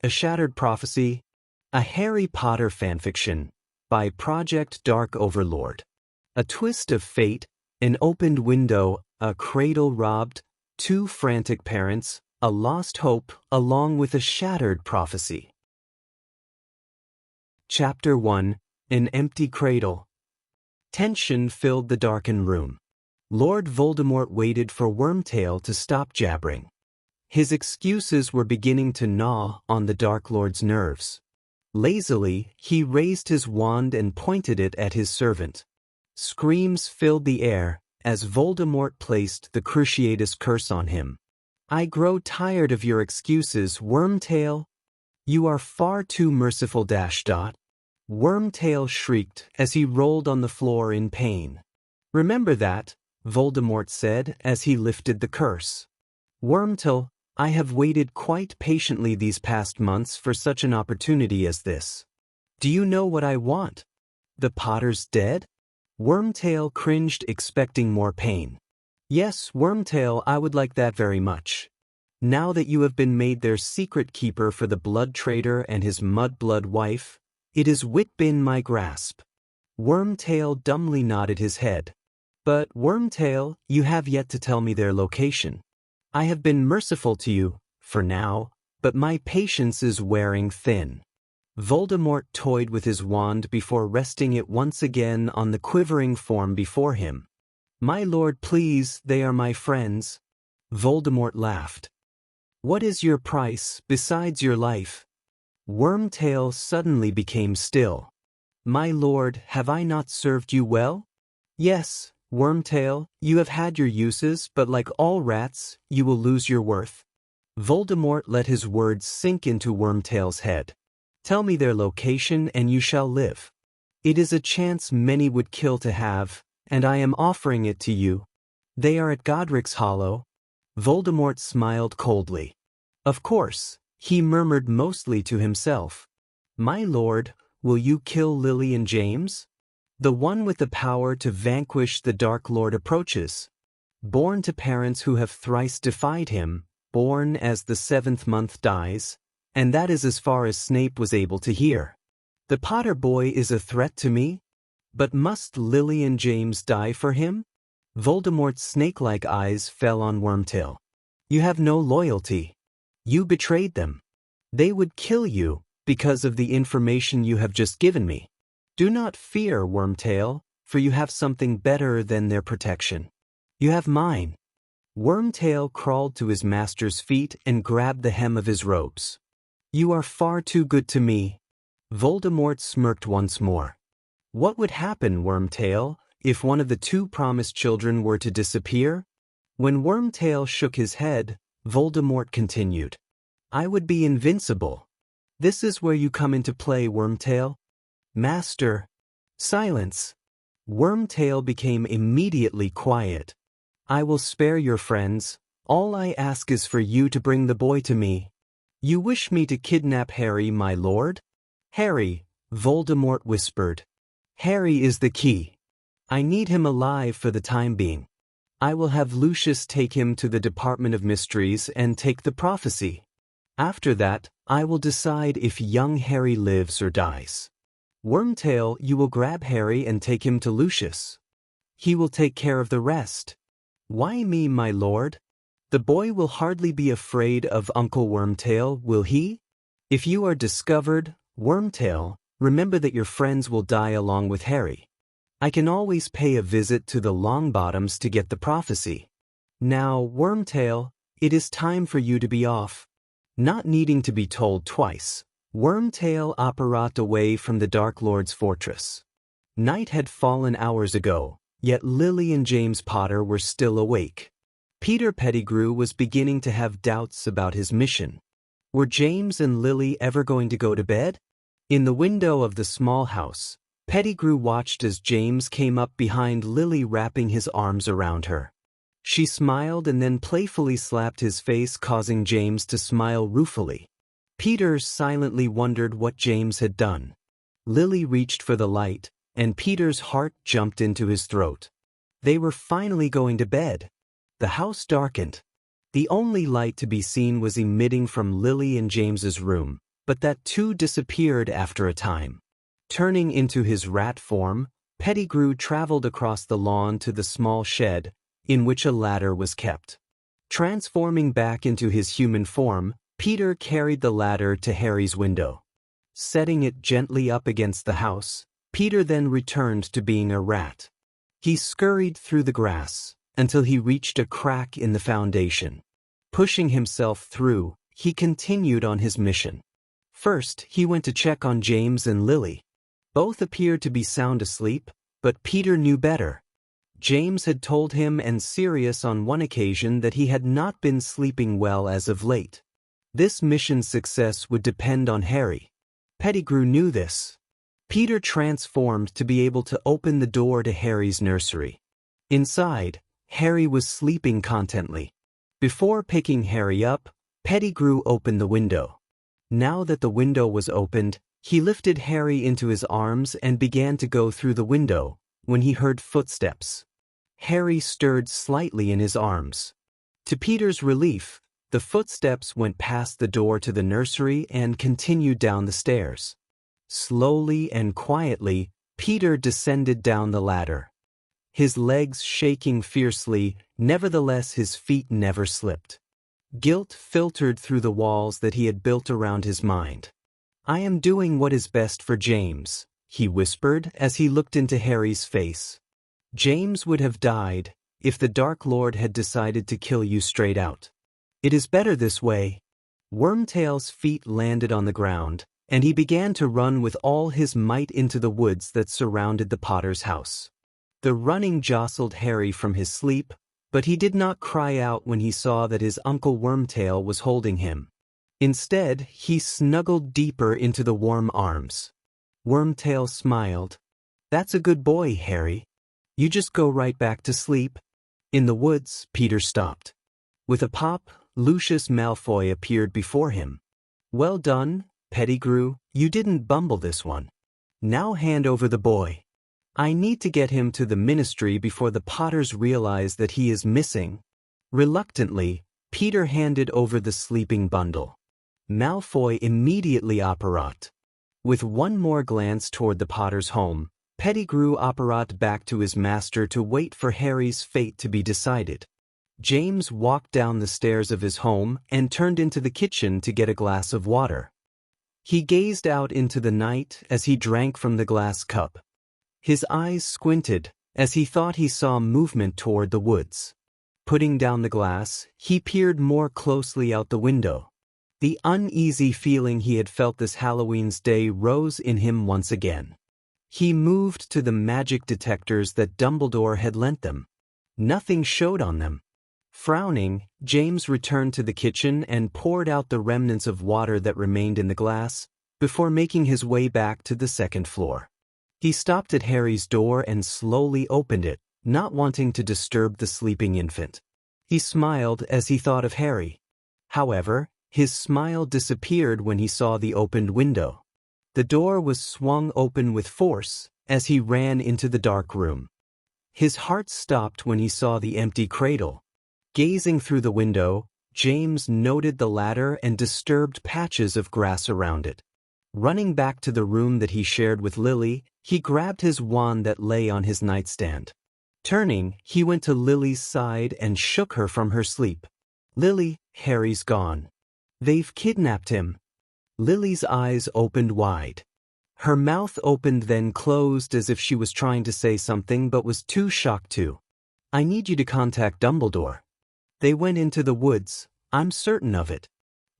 A Shattered Prophecy, a Harry Potter fanfiction by Project Dark Overlord. A twist of fate, an opened window, a cradle robbed, two frantic parents, a lost hope, along with a shattered prophecy. Chapter 1: An Empty Cradle. Tension filled the darkened room. Lord Voldemort waited for Wormtail to stop jabbering. His excuses were beginning to gnaw on the Dark Lord's nerves. Lazily, he raised his wand and pointed it at his servant. Screams filled the air as Voldemort placed the Cruciatus curse on him. "I grow tired of your excuses, Wormtail. You are far too merciful, ... Wormtail shrieked as he rolled on the floor in pain. "Remember that," Voldemort said as he lifted the curse. "Wormtail, I have waited quite patiently these past months for such an opportunity as this. Do you know what I want? The Potters dead?" Wormtail cringed, expecting more pain. "Yes, Wormtail, I would like that very much. Now that you have been made their secret keeper for the blood traitor and his mudblood wife, it is within my grasp." Wormtail dumbly nodded his head. "But, Wormtail, you have yet to tell me their location. I have been merciful to you, for now, but my patience is wearing thin." Voldemort toyed with his wand before resting it once again on the quivering form before him. "My lord, please, they are my friends." Voldemort laughed. "What is your price, besides your life?" Wormtail suddenly became still. "My lord, have I not served you well?" "Yes, Wormtail, you have had your uses, but like all rats, you will lose your worth." Voldemort let his words sink into Wormtail's head. "Tell me their location and you shall live. It is a chance many would kill to have, and I am offering it to you. They are at Godric's Hollow." Voldemort smiled coldly. "Of course," he murmured mostly to himself. "My lord, will you kill Lily and James? The one with the power to vanquish the Dark Lord approaches. Born to parents who have thrice defied him, born as the 7th month dies, and that is as far as Snape was able to hear. The Potter boy is a threat to me? But must Lily and James die for him?" Voldemort's snake-like eyes fell on Wormtail. "You have no loyalty. You betrayed them. They would kill you because of the information you have just given me. Do not fear, Wormtail, for you have something better than their protection. You have mine." Wormtail crawled to his master's feet and grabbed the hem of his robes. "You are far too good to me." Voldemort smirked once more. "What would happen, Wormtail, if one of the two promised children were to disappear?" When Wormtail shook his head, Voldemort continued. "I would be invincible. This is where you come into play, Wormtail." "Master." "Silence." Wormtail became immediately quiet. "I will spare your friends. All I ask is for you to bring the boy to me." "You wish me to kidnap Harry, my lord?" "Harry," Voldemort whispered. "Harry is the key. I need him alive for the time being. I will have Lucius take him to the Department of Mysteries and take the prophecy. After that, I will decide if young Harry lives or dies. Wormtail, you will grab Harry and take him to Lucius. He will take care of the rest." "Why me, my lord? The boy will hardly be afraid of Uncle Wormtail, will he? If you are discovered, Wormtail, remember that your friends will die along with Harry. I can always pay a visit to the Longbottoms to get the prophecy. Now, Wormtail, it is time for you to be off." Not needing to be told twice, Wormtail apparat away from the Dark Lord's fortress. Night had fallen hours ago, yet Lily and James Potter were still awake. Peter Pettigrew was beginning to have doubts about his mission. Were James and Lily ever going to go to bed? In the window of the small house, Pettigrew watched as James came up behind Lily, wrapping his arms around her. She smiled and then playfully slapped his face, causing James to smile ruefully. Peter silently wondered what James had done. Lily reached for the light, and Peter's heart jumped into his throat. They were finally going to bed. The house darkened. The only light to be seen was emitting from Lily and James's room, but that too disappeared after a time. Turning into his rat form, Pettigrew traveled across the lawn to the small shed in which a ladder was kept. Transforming back into his human form, Peter carried the ladder to Harry's window. Setting it gently up against the house, Peter then returned to being a rat. He scurried through the grass until he reached a crack in the foundation. Pushing himself through, he continued on his mission. First, he went to check on James and Lily. Both appeared to be sound asleep, but Peter knew better. James had told him and Sirius on one occasion that he had not been sleeping well as of late. This mission's success would depend on Harry. Pettigrew knew this. Peter transformed to be able to open the door to Harry's nursery. Inside, Harry was sleeping contentedly. Before picking Harry up, Pettigrew opened the window. Now that the window was opened, he lifted Harry into his arms and began to go through the window when he heard footsteps. Harry stirred slightly in his arms. To Peter's relief, the footsteps went past the door to the nursery and continued down the stairs. Slowly and quietly, Peter descended down the ladder. His legs shaking fiercely, nevertheless his feet never slipped. Guilt filtered through the walls that he had built around his mind. "I am doing what is best for James," he whispered as he looked into Harry's face. "James would have died if the Dark Lord had decided to kill you straight out. It is better this way." Wormtail's feet landed on the ground, and he began to run with all his might into the woods that surrounded the Potter's house. The running jostled Harry from his sleep, but he did not cry out when he saw that his Uncle Wormtail was holding him. Instead, he snuggled deeper into the warm arms. Wormtail smiled. "That's a good boy, Harry. You just go right back to sleep." In the woods, Peter stopped. With a pop, Lucius Malfoy appeared before him. "Well done, Pettigrew, you didn't bumble this one. Now hand over the boy. I need to get him to the ministry before the Potters realize that he is missing." Reluctantly, Peter handed over the sleeping bundle. Malfoy immediately apparat. With one more glance toward the Potter's home, Pettigrew apparat back to his master to wait for Harry's fate to be decided. James walked down the stairs of his home and turned into the kitchen to get a glass of water. He gazed out into the night as he drank from the glass cup. His eyes squinted as he thought he saw movement toward the woods. Putting down the glass, he peered more closely out the window. The uneasy feeling he had felt this Halloween's day rose in him once again. He moved to the magic detectors that Dumbledore had lent them. Nothing showed on them. Frowning, James returned to the kitchen and poured out the remnants of water that remained in the glass before making his way back to the second floor. He stopped at Harry's door and slowly opened it, not wanting to disturb the sleeping infant. He smiled as he thought of Harry. However, his smile disappeared when he saw the opened window. The door was swung open with force as he ran into the dark room. His heart stopped when he saw the empty cradle. Gazing through the window, James noted the ladder and disturbed patches of grass around it. Running back to the room that he shared with Lily, he grabbed his wand that lay on his nightstand. Turning, he went to Lily's side and shook her from her sleep. "Lily, Harry's gone. They've kidnapped him." Lily's eyes opened wide. Her mouth opened then closed as if she was trying to say something but was too shocked to. "I need you to contact Dumbledore. They went into the woods, I'm certain of it.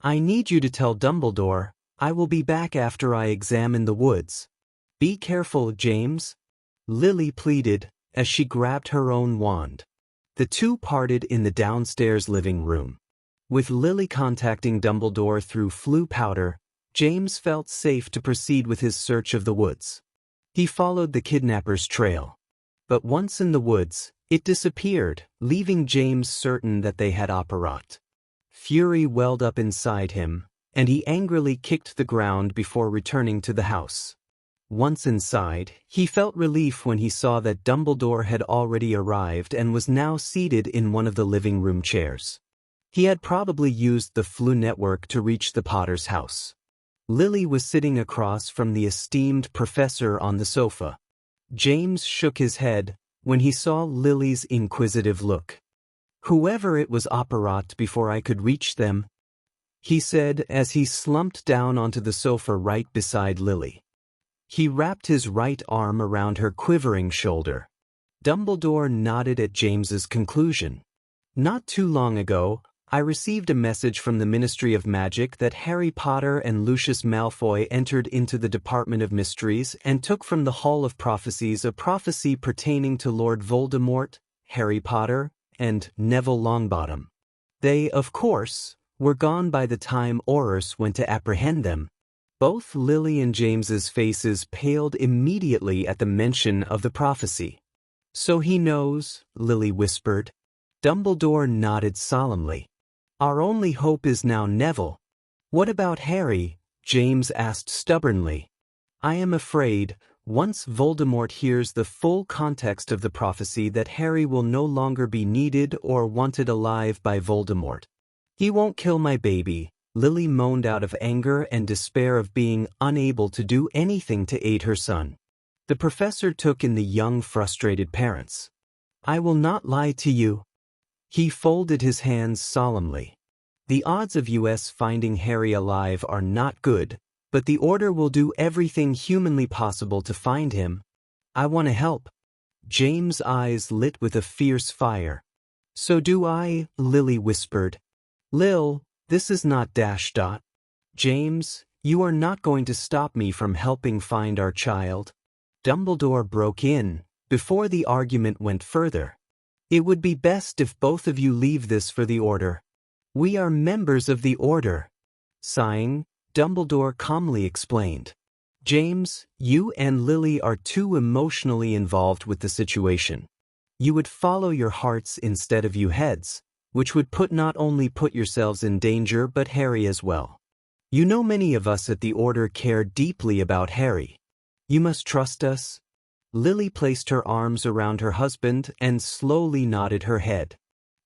I need you to tell Dumbledore I will be back after I examine the woods. Be careful, James," Lily pleaded as she grabbed her own wand. The two parted in the downstairs living room. With Lily contacting Dumbledore through Floo powder, James felt safe to proceed with his search of the woods. He followed the kidnapper's trail. But once in the woods, it disappeared, leaving James certain that they had apparat. Fury welled up inside him, and he angrily kicked the ground before returning to the house. Once inside, he felt relief when he saw that Dumbledore had already arrived and was now seated in one of the living room chairs. He had probably used the Floo network to reach the Potter's house. Lily was sitting across from the esteemed professor on the sofa. James shook his head when he saw Lily's inquisitive look. "Whoever it was apparat before I could reach them," he said as he slumped down onto the sofa right beside Lily. He wrapped his right arm around her quivering shoulder. Dumbledore nodded at James's conclusion. "Not too long ago, I received a message from the Ministry of Magic that Harry Potter and Lucius Malfoy entered into the Department of Mysteries and took from the Hall of Prophecies a prophecy pertaining to Lord Voldemort, Harry Potter, and Neville Longbottom. They, of course, were gone by the time Aurors went to apprehend them." Both Lily and James's faces paled immediately at the mention of the prophecy. "So he knows," Lily whispered. Dumbledore nodded solemnly. "Our only hope is now Neville." "What about Harry?" James asked stubbornly. "I am afraid, once Voldemort hears the full context of the prophecy, that Harry will no longer be needed or wanted alive by Voldemort." "He won't kill my baby," Lily moaned out of anger and despair of being unable to do anything to aid her son. The professor took in the young, frustrated parents. "I will not lie to you." He folded his hands solemnly. "The odds of us finding Harry alive are not good, but the Order will do everything humanly possible to find him. I want to help." James' eyes lit with a fierce fire. "So do I," Lily whispered. "Lil, this is not dash dot. James, you are not going to stop me from helping find our child." Dumbledore broke in, before the argument went further. "It would be best if both of you leave this for the Order. We are members of the Order." Sighing, Dumbledore calmly explained. "James, you and Lily are too emotionally involved with the situation. You would follow your hearts instead of your heads, which would not only put yourselves in danger but Harry as well. You know many of us at the Order care deeply about Harry. You must trust us." Lily placed her arms around her husband and slowly nodded her head.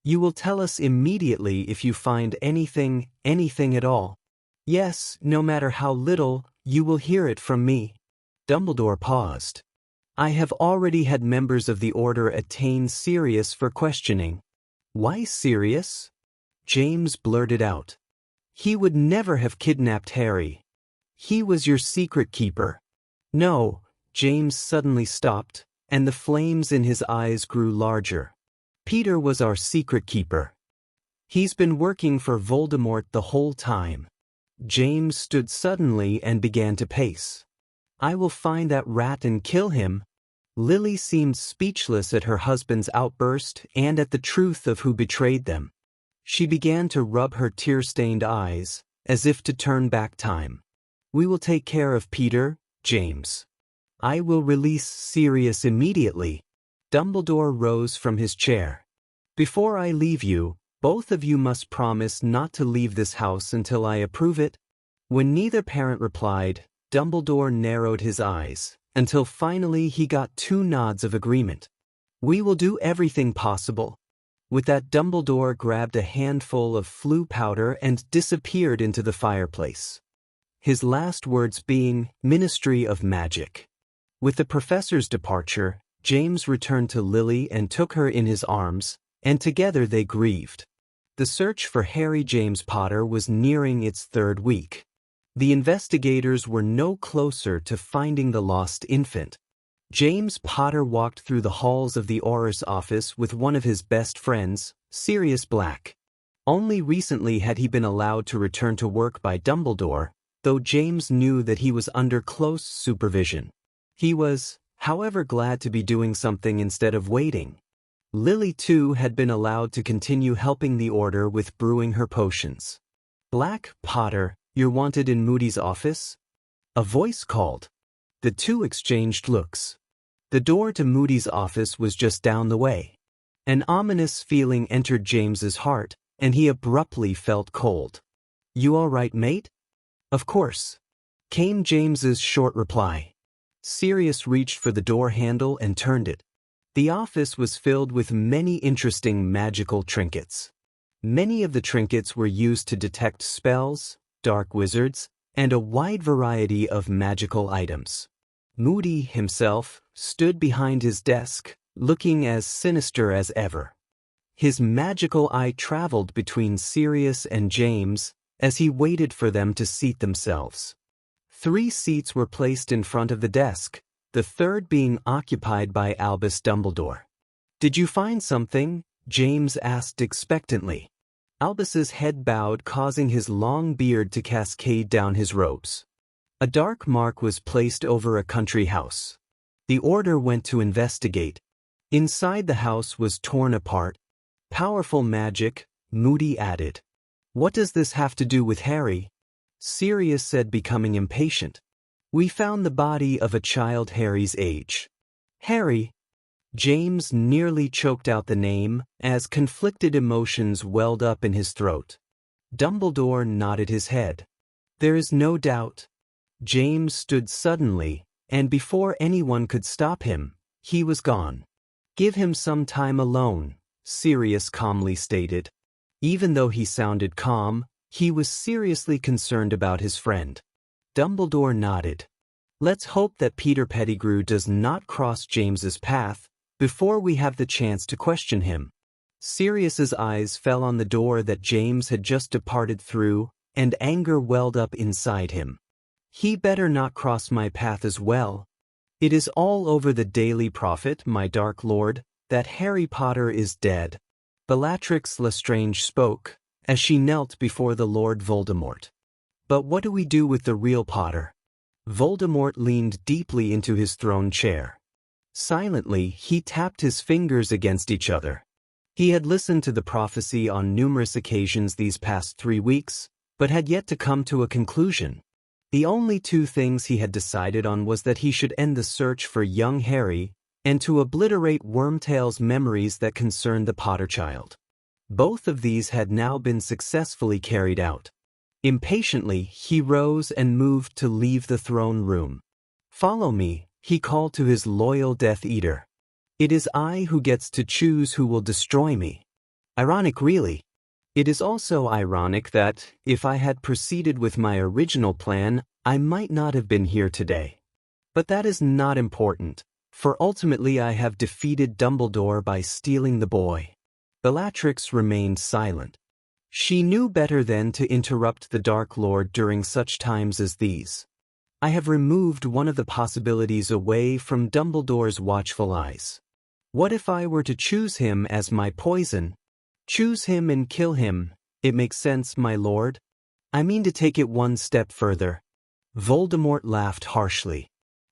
"You will tell us immediately if you find anything at all." "Yes, no matter how little, you will hear it from me." Dumbledore paused. "I have already had members of the Order attain Sirius for questioning." "Why Sirius?" James blurted out. "He would never have kidnapped Harry. He was your secret keeper." "No," James suddenly stopped, and the flames in his eyes grew larger. "Peter was our secret keeper. He's been working for Voldemort the whole time." James stood suddenly and began to pace. "I will find that rat and kill him." Lily seemed speechless at her husband's outburst and at the truth of who betrayed them. She began to rub her tear-stained eyes, as if to turn back time. "We will take care of Peter, James. I will release Sirius immediately." Dumbledore rose from his chair. "Before I leave you, both of you must promise not to leave this house until I approve it." When neither parent replied, Dumbledore narrowed his eyes, until finally he got 2 nods of agreement. "We will do everything possible." With that, Dumbledore grabbed a handful of flue powder and disappeared into the fireplace. His last words being, "Ministry of Magic." With the professor's departure, James returned to Lily and took her in his arms, and together they grieved. The search for Harry James Potter was nearing its 3rd week. The investigators were no closer to finding the lost infant. James Potter walked through the halls of the Aurors office with one of his best friends, Sirius Black. Only recently had he been allowed to return to work by Dumbledore, though James knew that he was under close supervision. He was, however, glad to be doing something instead of waiting. Lily, too, had been allowed to continue helping the Order with brewing her potions. "Black, Potter, you're wanted in Moody's office?" A voice called. The two exchanged looks. The door to Moody's office was just down the way. An ominous feeling entered James's heart, and he abruptly felt cold. "You all right, mate?" "Of course," came James's short reply. Sirius reached for the door handle and turned it. The office was filled with many interesting magical trinkets. Many of the trinkets were used to detect spells, dark wizards, and a wide variety of magical items. Moody himself stood behind his desk, looking as sinister as ever. His magical eye traveled between Sirius and James as he waited for them to seat themselves. 3 seats were placed in front of the desk, the third being occupied by Albus Dumbledore. "Did you find something?" James asked expectantly. Albus's head bowed, causing his long beard to cascade down his robes. A dark mark was placed over a country house. The order went to investigate. Inside the house was torn apart. "Powerful magic," Moody added. "What does this have to do with Harry?" Sirius said, becoming impatient. "We found the body of a child Harry's age." "Harry?" James nearly choked out the name as conflicted emotions welled up in his throat. Dumbledore nodded his head. "There is no doubt." James stood suddenly, and before anyone could stop him, he was gone. "Give him some time alone," Sirius calmly stated. Even though he sounded calm, he was seriously concerned about his friend. Dumbledore nodded. "Let's hope that Peter Pettigrew does not cross James's path before we have the chance to question him." Sirius's eyes fell on the door that James had just departed through, and anger welled up inside him. "He better not cross my path as well. It is all over the Daily Prophet, my Dark Lord, that Harry Potter is dead." Bellatrix Lestrange spoke as she knelt before the Lord Voldemort. "But what do we do with the real Potter?" Voldemort leaned deeply into his throne chair. Silently, he tapped his fingers against each other. He had listened to the prophecy on numerous occasions these past 3 weeks, but had yet to come to a conclusion. The only 2 things he had decided on was that he should end the search for young Harry and to obliterate Wormtail's memories that concerned the Potter child. Both of these had now been successfully carried out. Impatiently, he rose and moved to leave the throne room. "Follow me," he called to his loyal Death Eater. "It is I who gets to choose who will destroy me." Ironic, really. It is also ironic that, if I had proceeded with my original plan, I might not have been here today. But that is not important, for ultimately I have defeated Dumbledore by stealing the boy. Bellatrix remained silent. She knew better than to interrupt the Dark Lord during such times as these. "I have removed one of the possibilities away from Dumbledore's watchful eyes. What if I were to choose him as my poison? Choose him and kill him. It makes sense, my lord. I mean to take it one step further." Voldemort laughed harshly.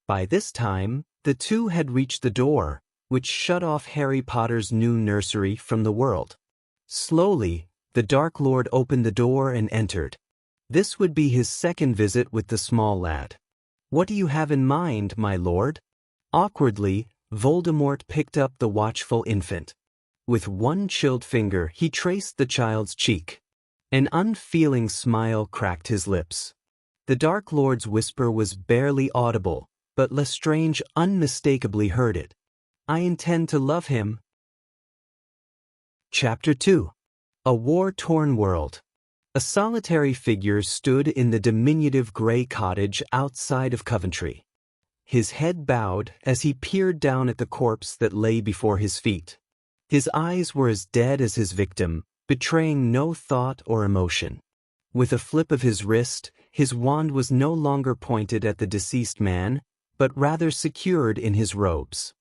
By this time, the 2 had reached the door, which shut off Harry Potter's new nursery from the world. Slowly, the Dark Lord opened the door and entered. This would be his second visit with the small lad. "What do you have in mind, my lord?" Awkwardly, Voldemort picked up the watchful infant. With one chilled finger, he traced the child's cheek. An unfeeling smile cracked his lips. The Dark Lord's whisper was barely audible, but Lestrange unmistakably heard it. "I intend to love him." Chapter 2. A War-Torn World. A solitary figure stood in the diminutive gray cottage outside of Coventry. His head bowed as he peered down at the corpse that lay before his feet. His eyes were as dead as his victim, betraying no thought or emotion. With a flip of his wrist, his wand was no longer pointed at the deceased man, but rather secured in his robes.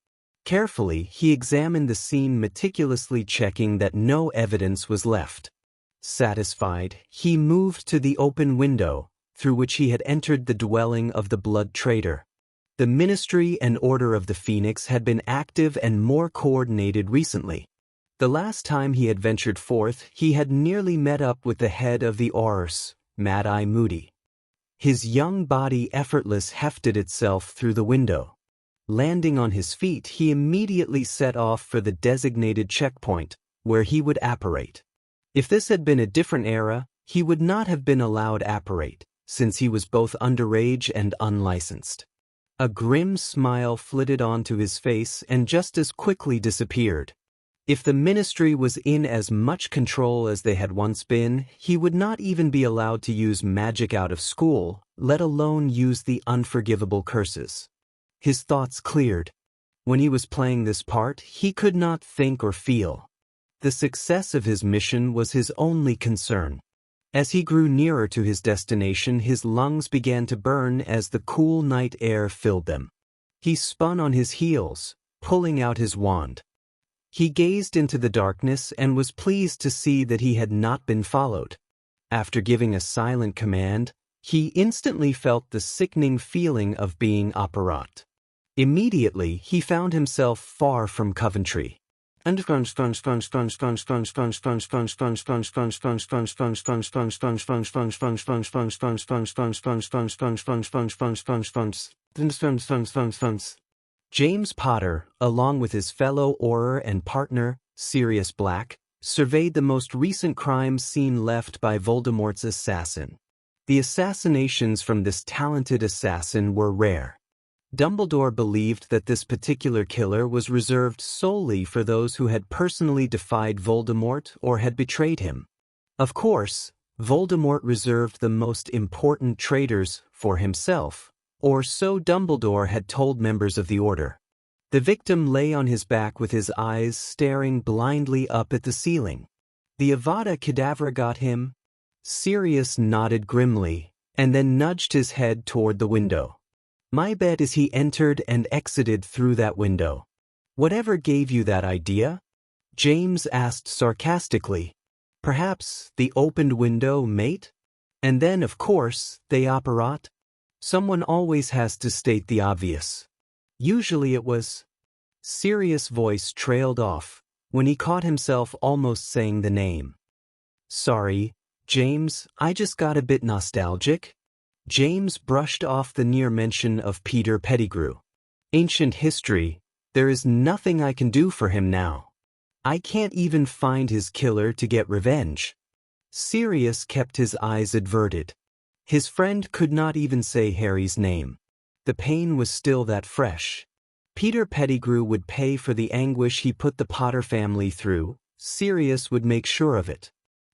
Carefully, he examined the scene, meticulously checking that no evidence was left. Satisfied, he moved to the open window, through which he had entered the dwelling of the Blood Traitor. The Ministry and Order of the Phoenix had been active and more coordinated recently. The last time he had ventured forth, he had nearly met up with the head of the Aurors, Mad-Eye Moody. His young body effortless hefted itself through the window. Landing on his feet, he immediately set off for the designated checkpoint, where he would apparate. If this had been a different era, he would not have been allowed apparate, since he was both underage and unlicensed. A grim smile flitted onto his face and just as quickly disappeared. If the Ministry was in as much control as they had once been, he would not even be allowed to use magic out of school, let alone use the unforgivable curses. His thoughts cleared. When he was playing this part, he could not think or feel. The success of his mission was his only concern. As he grew nearer to his destination, his lungs began to burn as the cool night air filled them. He spun on his heels, pulling out his wand. He gazed into the darkness and was pleased to see that he had not been followed. After giving a silent command, he instantly felt the sickening feeling of being apparat. Immediately, he found himself far from Coventry. James Potter, along with his fellow Auror and partner, Sirius Black, surveyed the most recent crime scene left by Voldemort's assassin. The assassinations from this talented assassin were rare. Dumbledore believed that this particular killer was reserved solely for those who had personally defied Voldemort or had betrayed him. Of course, Voldemort reserved the most important traitors for himself, or so Dumbledore had told members of the Order. The victim lay on his back with his eyes staring blindly up at the ceiling. The Avada Kedavra got him? Sirius nodded grimly, and then nudged his head toward the window. My bet is he entered and exited through that window. Whatever gave you that idea? James asked sarcastically. Perhaps the opened window, mate? And then, of course, the apparat? Someone always has to state the obvious. Usually it was. Sirius' voice trailed off when he caught himself almost saying the name. Sorry, James, I just got a bit nostalgic. James brushed off the near mention of Peter Pettigrew. Ancient history, there is nothing I can do for him now. I can't even find his killer to get revenge. Sirius kept his eyes averted. His friend could not even say Harry's name. The pain was still that fresh. Peter Pettigrew would pay for the anguish he put the Potter family through. Sirius would make sure of it.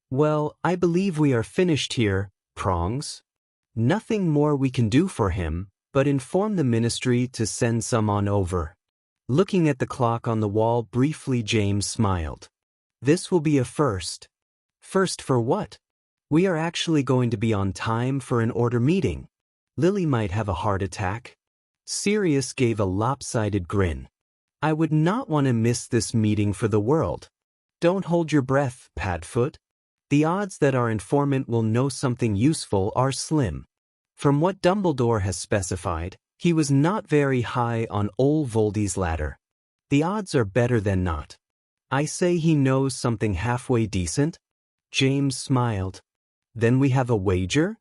Well, I believe we are finished here, Prongs. Nothing more we can do for him, but inform the ministry to send some on over. Looking at the clock on the wall briefly, James smiled. This will be a first. First for what? We are actually going to be on time for an Order meeting. Lily might have a heart attack. Sirius gave a lopsided grin. I would not want to miss this meeting for the world. Don't hold your breath, Padfoot. The odds that our informant will know something useful are slim. From what Dumbledore has specified, he was not very high on Old Voldy's ladder. The odds are better than not. I say he knows something halfway decent? James smiled. Then we have a wager?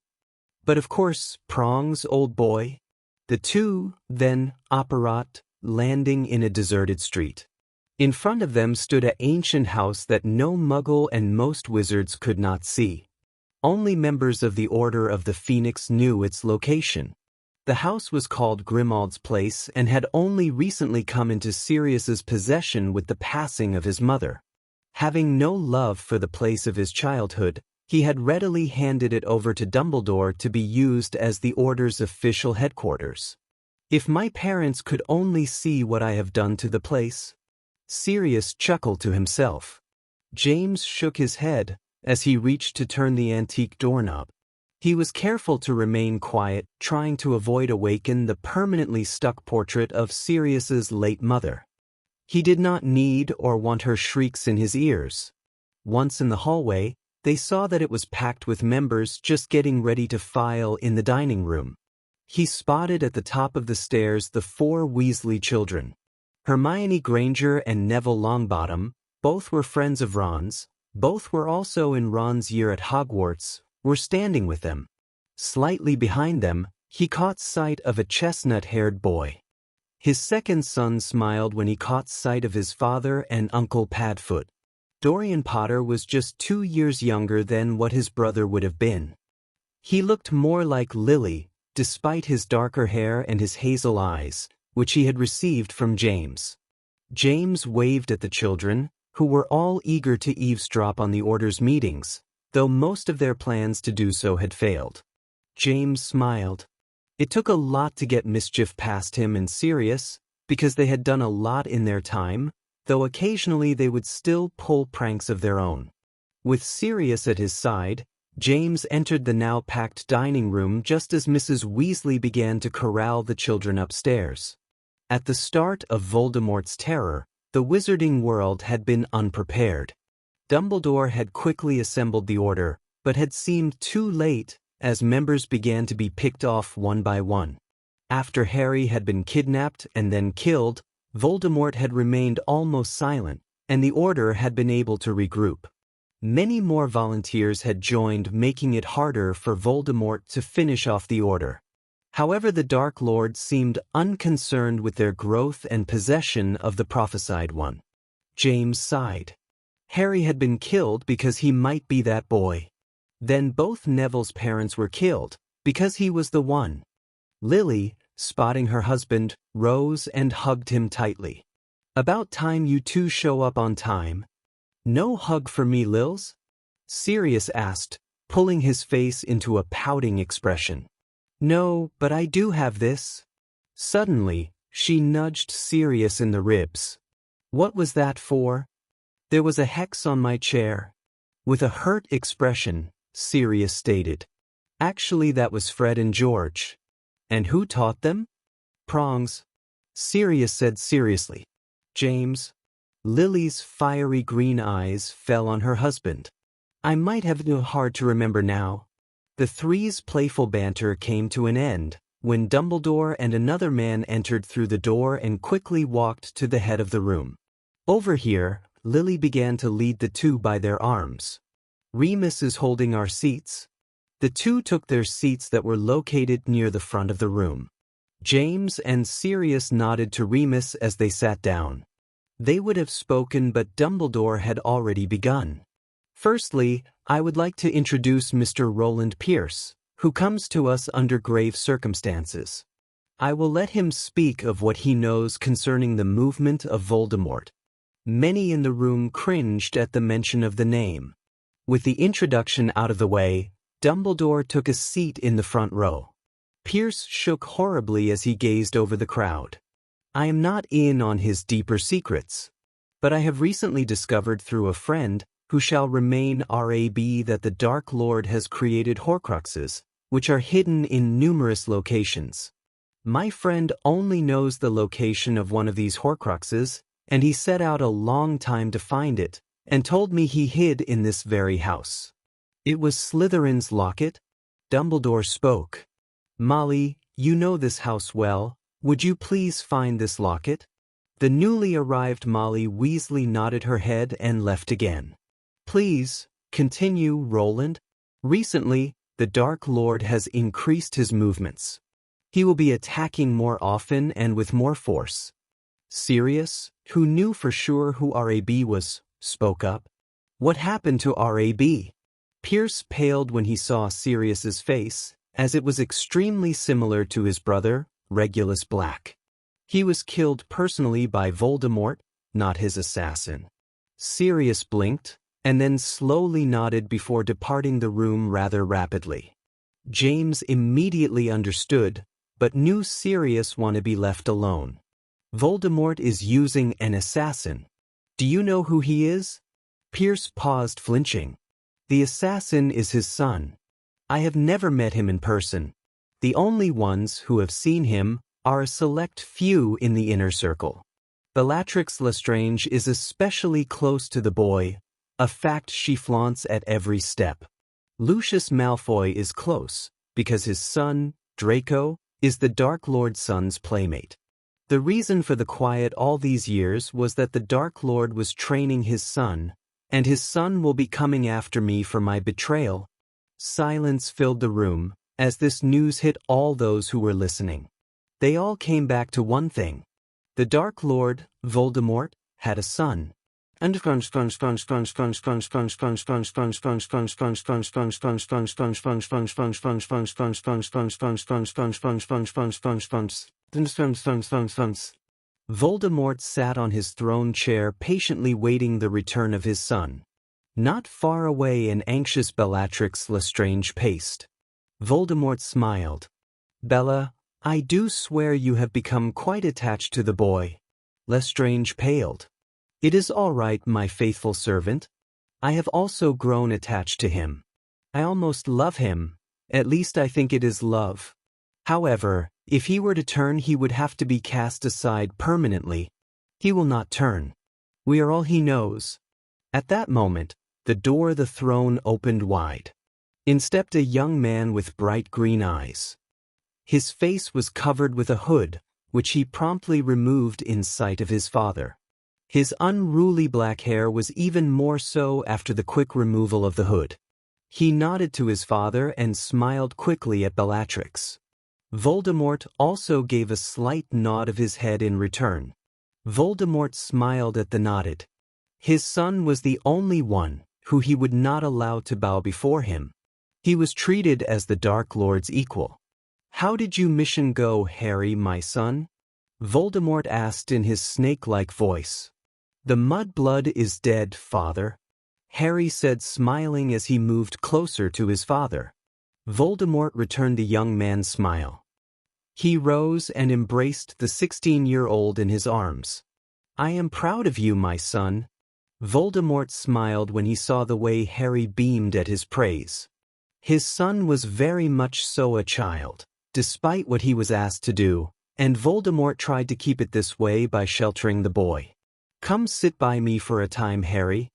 But of course, Prongs, old boy. The two, then, apparat, landing in a deserted street. In front of them stood an ancient house that no Muggle and most wizards could not see. Only members of the Order of the Phoenix knew its location. The house was called Grimmald's Place and had only recently come into Sirius's possession with the passing of his mother. Having no love for the place of his childhood, he had readily handed it over to Dumbledore to be used as the Order's official headquarters. If my parents could only see what I have done to the place. Sirius chuckled to himself. James shook his head as he reached to turn the antique doorknob. He was careful to remain quiet, trying to avoid awaken the permanently stuck portrait of Sirius's late mother. He did not need or want her shrieks in his ears. Once in the hallway, they saw that it was packed with members just getting ready to file in the dining room. He spotted at the top of the stairs the 4 Weasley children. Hermione Granger and Neville Longbottom, both were friends of Ron's, both were also in Ron's year at Hogwarts, were standing with them. Slightly behind them, he caught sight of a chestnut-haired boy. His second son smiled when he caught sight of his father and Uncle Padfoot. Dorian Potter was just 2 years younger than what his brother would have been. He looked more like Lily, despite his darker hair and his hazel eyes, which he had received from James. James waved at the children, who were all eager to eavesdrop on the Order's meetings, though most of their plans to do so had failed. James smiled. It took a lot to get mischief past him and Sirius, because they had done a lot in their time, though occasionally they would still pull pranks of their own. With Sirius at his side, James entered the now packed dining room just as Mrs. Weasley began to corral the children upstairs. At the start of Voldemort's terror, the wizarding world had been unprepared. Dumbledore had quickly assembled the Order, but had seemed too late as members began to be picked off one by one. After Harry had been kidnapped and then killed, Voldemort had remained almost silent, and the Order had been able to regroup. Many more volunteers had joined, making it harder for Voldemort to finish off the Order. However, the Dark Lord seemed unconcerned with their growth and possession of the prophesied one. James sighed. Harry had been killed because he might be that boy. Then both Neville's parents were killed, because he was the one. Lily, spotting her husband, rose and hugged him tightly. "About time you two show up on time." "No hug for me, Lils?" Sirius asked, pulling his face into a pouting expression. "No, but I do have this." Suddenly, she nudged Sirius in the ribs. "What was that for?" "There was a hex on my chair." With a hurt expression, Sirius stated. "Actually, that was Fred and George." "And who taught them?" "Prongs," Sirius said seriously. "James." Lily's fiery green eyes fell on her husband. "I might have been hard to remember now." The three's playful banter came to an end when Dumbledore and another man entered through the door and quickly walked to the head of the room. "Over here," Lily began to lead the two by their arms. "Remus is holding our seats." The two took their seats that were located near the front of the room. James and Sirius nodded to Remus as they sat down. They would have spoken, but Dumbledore had already begun. "Firstly, I would like to introduce Mr. Roland Pierce, who comes to us under grave circumstances. I will let him speak of what he knows concerning the movement of Voldemort." Many in the room cringed at the mention of the name. With the introduction out of the way, Dumbledore took a seat in the front row. Pierce shook horribly as he gazed over the crowd. "I am not in on his deeper secrets, but I have recently discovered through a friend who shall remain RAB that the Dark Lord has created Horcruxes, which are hidden in numerous locations. My friend only knows the location of one of these Horcruxes, and he set out a long time to find it, and told me he hid in this very house. It was Slytherin's locket." Dumbledore spoke. "Molly, you know this house well. Would you please find this locket?" The newly arrived Molly Weasley nodded her head and left again. "Please, continue, Roland." "Recently, the Dark Lord has increased his movements. He will be attacking more often and with more force." Sirius, who knew for sure who RAB was, spoke up. "What happened to RAB?" Pierce paled when he saw Sirius's face, as it was extremely similar to his brother, Regulus Black. "He was killed personally by Voldemort, not his assassin." Sirius blinked, and then slowly nodded before departing the room rather rapidly. James immediately understood, but knew Sirius wanted to be left alone. "Voldemort is using an assassin. Do you know who he is?" Pierce paused, flinching. "The assassin is his son. I have never met him in person. The only ones who have seen him are a select few in the inner circle. Bellatrix Lestrange is especially close to the boy, a fact she flaunts at every step. Lucius Malfoy is close, because his son, Draco, is the Dark Lord's son's playmate. The reason for the quiet all these years was that the Dark Lord was training his son, and his son will be coming after me for my betrayal." Silence filled the room, as this news hit all those who were listening. They all came back to one thing. The Dark Lord, Voldemort, had a son. Voldemort sat on his throne chair patiently waiting the return of his son. Not far away an anxious Bellatrix Lestrange paced. Voldemort smiled. Bella, I do swear you have become quite attached to the boy. Lestrange paled. It is all right, my faithful servant. I have also grown attached to him. I almost love him, at least I think it is love. However, if he were to turn, he would have to be cast aside permanently. He will not turn. We are all he knows. At that moment, the door of the throne opened wide. In stepped a young man with bright green eyes. His face was covered with a hood, which he promptly removed in sight of his father. His unruly black hair was even more so after the quick removal of the hood. He nodded to his father and smiled quickly at Bellatrix. Voldemort also gave a slight nod of his head in return. Voldemort smiled at the nodded. His son was the only one who he would not allow to bow before him. He was treated as the Dark Lord's equal. How did your mission go, Harry, my son? Voldemort asked in his snake-like voice. The mudblood is dead, father, Harry said, smiling as he moved closer to his father. Voldemort returned the young man's smile. He rose and embraced the 16-year-old in his arms. I am proud of you, my son. Voldemort smiled when he saw the way Harry beamed at his praise. His son was very much so a child, despite what he was asked to do, and Voldemort tried to keep it this way by sheltering the boy. Come sit by me for a time, Harry.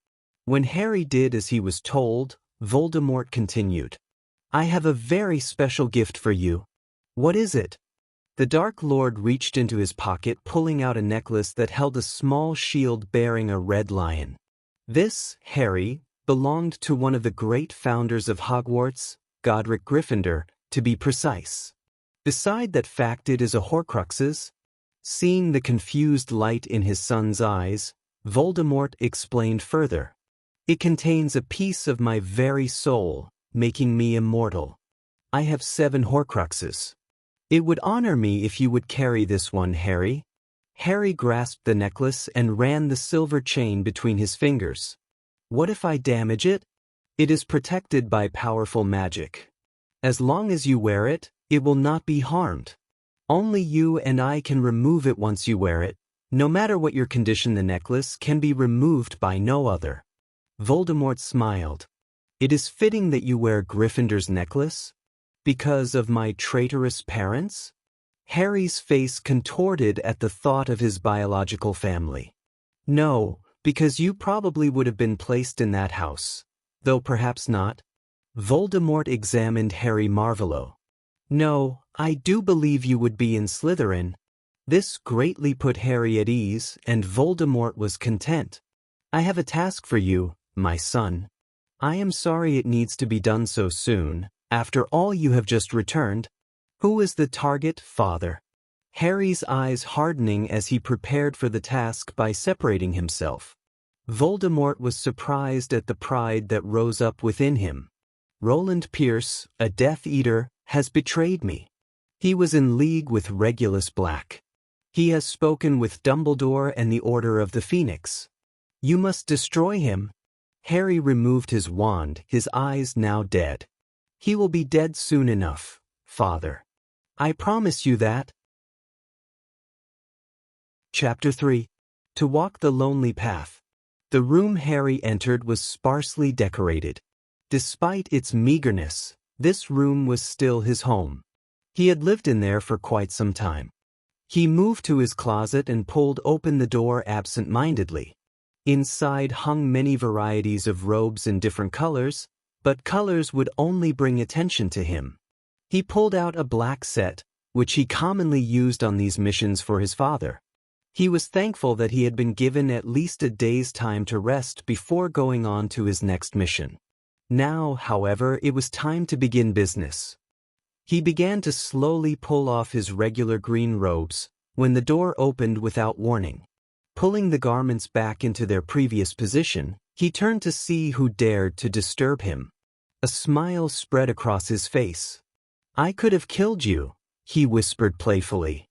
When Harry did as he was told, Voldemort continued. I have a very special gift for you. What is it? The Dark Lord reached into his pocket, pulling out a necklace that held a small shield bearing a red lion. This, Harry, belonged to one of the great founders of Hogwarts, Godric Gryffindor, to be precise. Beside that fact, it is a Horcrux's. Seeing the confused light in his son's eyes, Voldemort explained further. It contains a piece of my very soul, making me immortal. I have 7 Horcruxes. It would honor me if you would carry this one, Harry. Harry grasped the necklace and ran the silver chain between his fingers. What if I damage it? It is protected by powerful magic. As long as you wear it, it will not be harmed. Only you and I can remove it once you wear it. No matter what your condition, the necklace can be removed by no other. Voldemort smiled. It is fitting that you wear Gryffindor's necklace? Because of my traitorous parents? Harry's face contorted at the thought of his biological family. No, because you probably would have been placed in that house. Though perhaps not. Voldemort examined Harry Marvolo. No, I do believe you would be in Slytherin. This greatly put Harry at ease, and Voldemort was content. I have a task for you, my son. I am sorry it needs to be done so soon, after all you have just returned. Who is the target, father? Harry's eyes hardening as he prepared for the task by separating himself. Voldemort was surprised at the pride that rose up within him. Roland Pierce, a Death Eater, has betrayed me. He was in league with Regulus Black. He has spoken with Dumbledore and the Order of the Phoenix. You must destroy him. Harry removed his wand, his eyes now dead. He will be dead soon enough, father. I promise you that. Chapter 3. To walk the lonely path. The room Harry entered was sparsely decorated. Despite its meagerness, this room was still his home. He had lived in there for quite some time. He moved to his closet and pulled open the door absent-mindedly. Inside hung many varieties of robes in different colors, but colors would only bring attention to him. He pulled out a black set, which he commonly used on these missions for his father. He was thankful that he had been given at least a day's time to rest before going on to his next mission. Now, however, it was time to begin business. He began to slowly pull off his regular green robes, when the door opened without warning. Pulling the garments back into their previous position, he turned to see who dared to disturb him. A smile spread across his face. I could have killed you, he whispered playfully.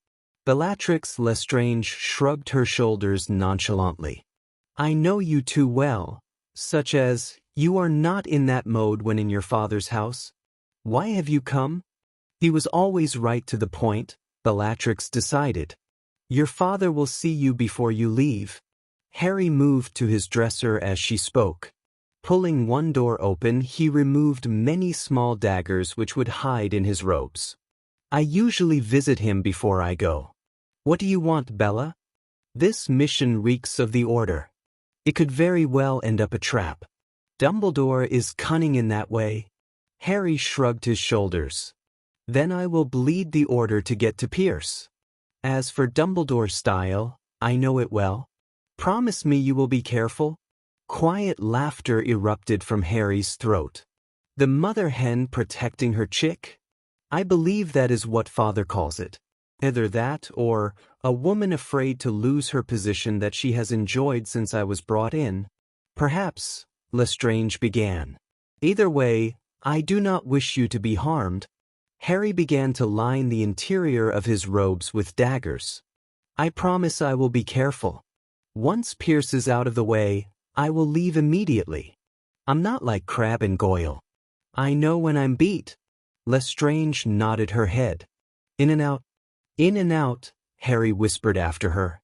Bellatrix Lestrange shrugged her shoulders nonchalantly. I know you too well, such as, you are not in that mode when in your father's house. Why have you come? He was always right to the point, Bellatrix decided. Your father will see you before you leave. Harry moved to his dresser as she spoke. Pulling one door open, he removed many small daggers which would hide in his robes. I usually visit him before I go. What do you want, Bella? This mission reeks of the Order. It could very well end up a trap. Dumbledore is cunning in that way. Harry shrugged his shoulders. Then I will bleed the Order to get to Pierce. As for Dumbledore's style, I know it well. Promise me you will be careful. Quiet laughter erupted from Harry's throat. The mother hen protecting her chick? I believe that is what father calls it. Either that or a woman afraid to lose her position that she has enjoyed since I was brought in. Perhaps, Lestrange began. Either way, I do not wish you to be harmed. Harry began to line the interior of his robes with daggers. I promise I will be careful. Once Pierce is out of the way, I will leave immediately. I'm not like Crabbe and Goyle. I know when I'm beat. Lestrange nodded her head. In and out. In and out, Harry whispered after her.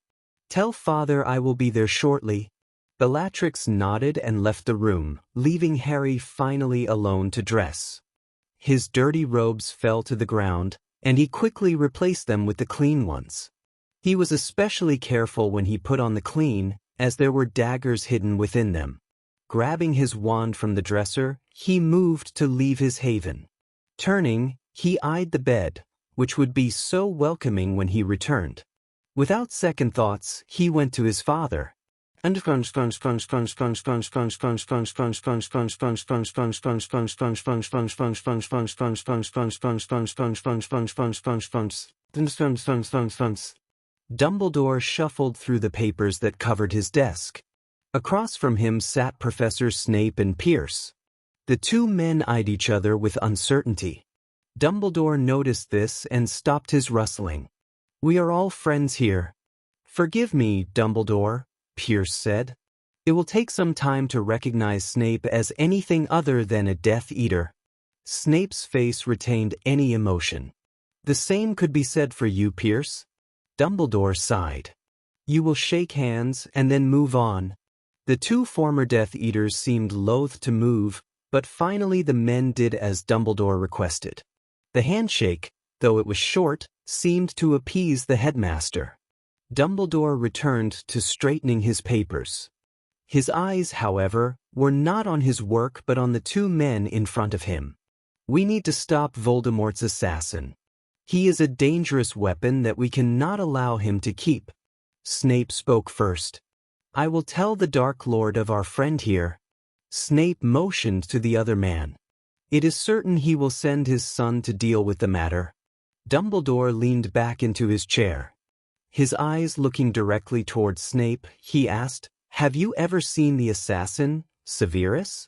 Tell father I will be there shortly. Bellatrix nodded and left the room, leaving Harry finally alone to dress. His dirty robes fell to the ground, and he quickly replaced them with the clean ones. He was especially careful when he put on the clean, as there were daggers hidden within them. Grabbing his wand from the dresser, he moved to leave his haven. Turning, he eyed the bed, which would be so welcoming when he returned. Without second thoughts, he went to his father. Dumbledore shuffled through the papers that covered his desk. Across from him sat Professor Snape and Pierce. The two men eyed each other with uncertainty. Dumbledore noticed this and stopped his rustling. We are all friends here. Forgive me, Dumbledore, Pierce said. It will take some time to recognize Snape as anything other than a Death Eater. Snape's face retained any emotion. The same could be said for you, Pierce. Dumbledore sighed. You will shake hands and then move on. The two former Death Eaters seemed loath to move, but finally the men did as Dumbledore requested. The handshake, though it was short, seemed to appease the headmaster. Dumbledore returned to straightening his papers. His eyes, however, were not on his work but on the two men in front of him. We need to stop Voldemort's assassin. He is a dangerous weapon that we cannot allow him to keep. Snape spoke first. I will tell the Dark Lord of our friend here. Snape motioned to the other man. It is certain he will send his son to deal with the matter. Dumbledore leaned back into his chair. His eyes looking directly towards Snape, he asked, Have you ever seen the assassin, Severus?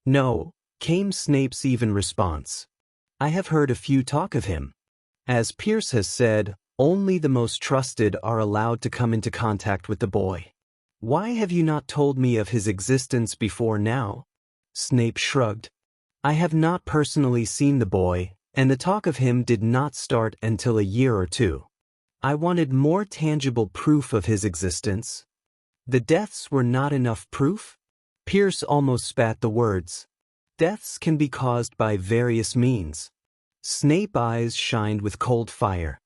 No, came Snape's even response. I have heard a few talk of him. As Pierce has said, only the most trusted are allowed to come into contact with the boy. Why have you not told me of his existence before now? Snape shrugged. I have not personally seen the boy, and the talk of him did not start until a year or two. I wanted more tangible proof of his existence. The deaths were not enough proof? Pierce almost spat the words. Deaths can be caused by various means. Snape's eyes shined with cold fire.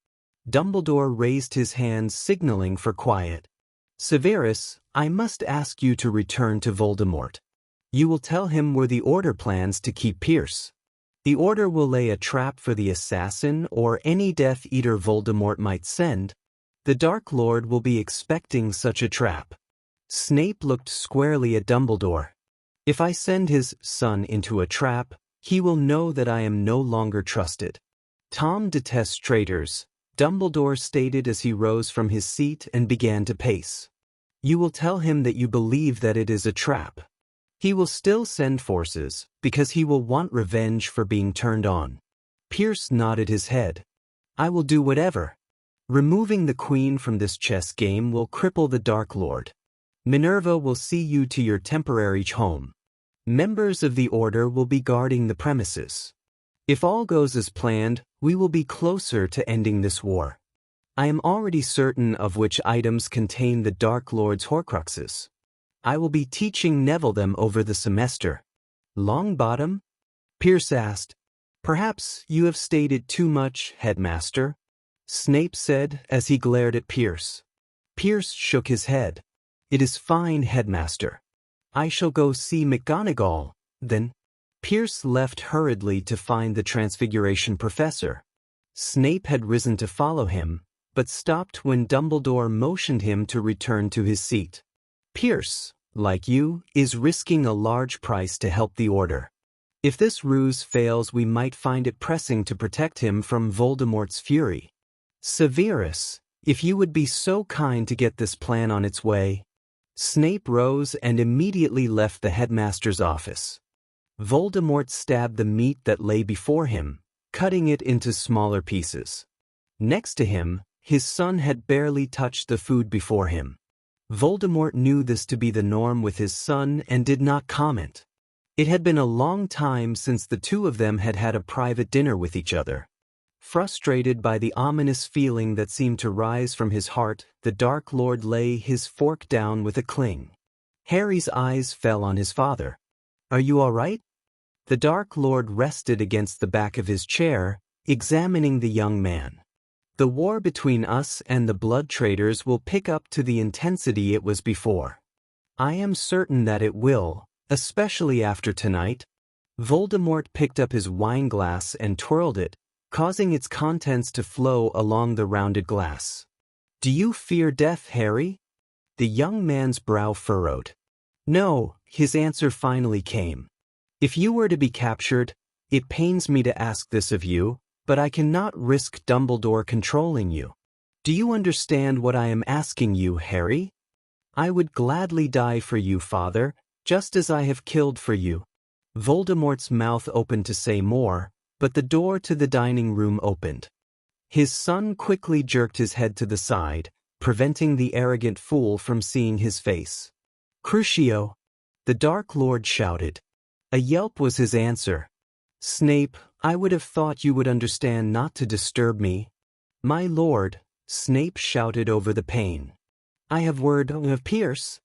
Dumbledore raised his hand, signaling for quiet. Severus, I must ask you to return to Voldemort. You will tell him where the Order plans to keep Pierce. The Order will lay a trap for the assassin or any Death Eater Voldemort might send. The Dark Lord will be expecting such a trap. Snape looked squarely at Dumbledore. If I send his son into a trap, he will know that I am no longer trusted. Tom detests traitors, Dumbledore stated as he rose from his seat and began to pace. You will tell him that you believe that it is a trap. He will still send forces, because he will want revenge for being turned on. Pierce nodded his head. I will do whatever. Removing the Queen from this chess game will cripple the Dark Lord. Minerva will see you to your temporary home. Members of the Order will be guarding the premises. If all goes as planned, we will be closer to ending this war. I am already certain of which items contain the Dark Lord's Horcruxes. I will be teaching Neville them over the semester. Longbottom? Pierce asked. Perhaps you have stated too much, Headmaster, Snape said as he glared at Pierce. Pierce shook his head. It is fine, Headmaster. I shall go see McGonagall, then. Pierce left hurriedly to find the Transfiguration Professor. Snape had risen to follow him, but stopped when Dumbledore motioned him to return to his seat. Pierce, like you, is risking a large price to help the Order. If this ruse fails, we might find it pressing to protect him from Voldemort's fury. Severus, if you would be so kind to get this plan on its way. Snape rose and immediately left the headmaster's office. Voldemort stabbed the meat that lay before him, cutting it into smaller pieces. Next to him, his son had barely touched the food before him. Voldemort knew this to be the norm with his son and did not comment. It had been a long time since the two of them had had a private dinner with each other. Frustrated by the ominous feeling that seemed to rise from his heart, the Dark Lord lay his fork down with a cling. Harry's eyes fell on his father. Are you all right? The Dark Lord rested against the back of his chair, examining the young man. The war between us and the blood traders will pick up to the intensity it was before. I am certain that it will, especially after tonight. Voldemort picked up his wine glass and twirled it, causing its contents to flow along the rounded glass. Do you fear death, Harry? The young man's brow furrowed. No, his answer finally came. If you were to be captured, it pains me to ask this of you, but I cannot risk Dumbledore controlling you. Do you understand what I am asking you, Harry? I would gladly die for you, father, just as I have killed for you. Voldemort's mouth opened to say more, but the door to the dining room opened. His son quickly jerked his head to the side, preventing the arrogant fool from seeing his face. Crucio! The Dark Lord shouted. A yelp was his answer. Snape, I would have thought you would understand not to disturb me. My lord, Snape shouted over the pane. I have word of Pierce.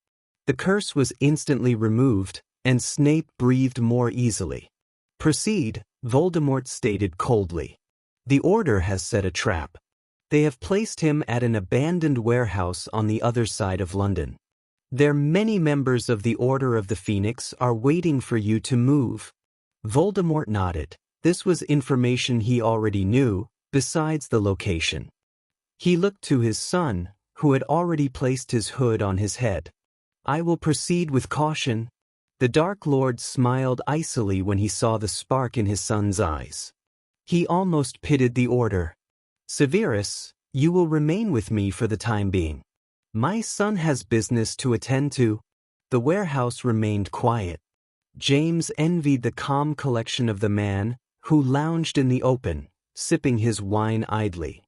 The curse was instantly removed, and Snape breathed more easily. Proceed, Voldemort stated coldly. The Order has set a trap. They have placed him at an abandoned warehouse on the other side of London. Their many members of the Order of the Phoenix are waiting for you to move. Voldemort nodded. This was information he already knew, besides the location. He looked to his son, who had already placed his hood on his head. I will proceed with caution. The Dark Lord smiled icily when he saw the spark in his son's eyes. He almost pitied the Order. Severus, you will remain with me for the time being. My son has business to attend to. The warehouse remained quiet. James envied the calm collection of the man, who lounged in the open, sipping his wine idly.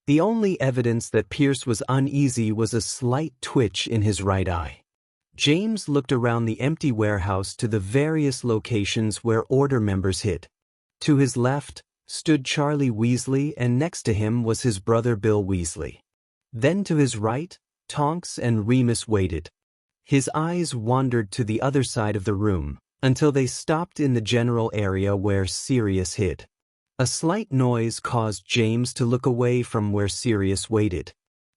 The only evidence that Pierce was uneasy was a slight twitch in his right eye. James looked around the empty warehouse to the various locations where Order members hid. To his left stood Charlie Weasley, and next to him was his brother Bill Weasley. Then to his right, Tonks and Remus waited. His eyes wandered to the other side of the room, until they stopped in the general area where Sirius hid. A slight noise caused James to look away from where Sirius waited.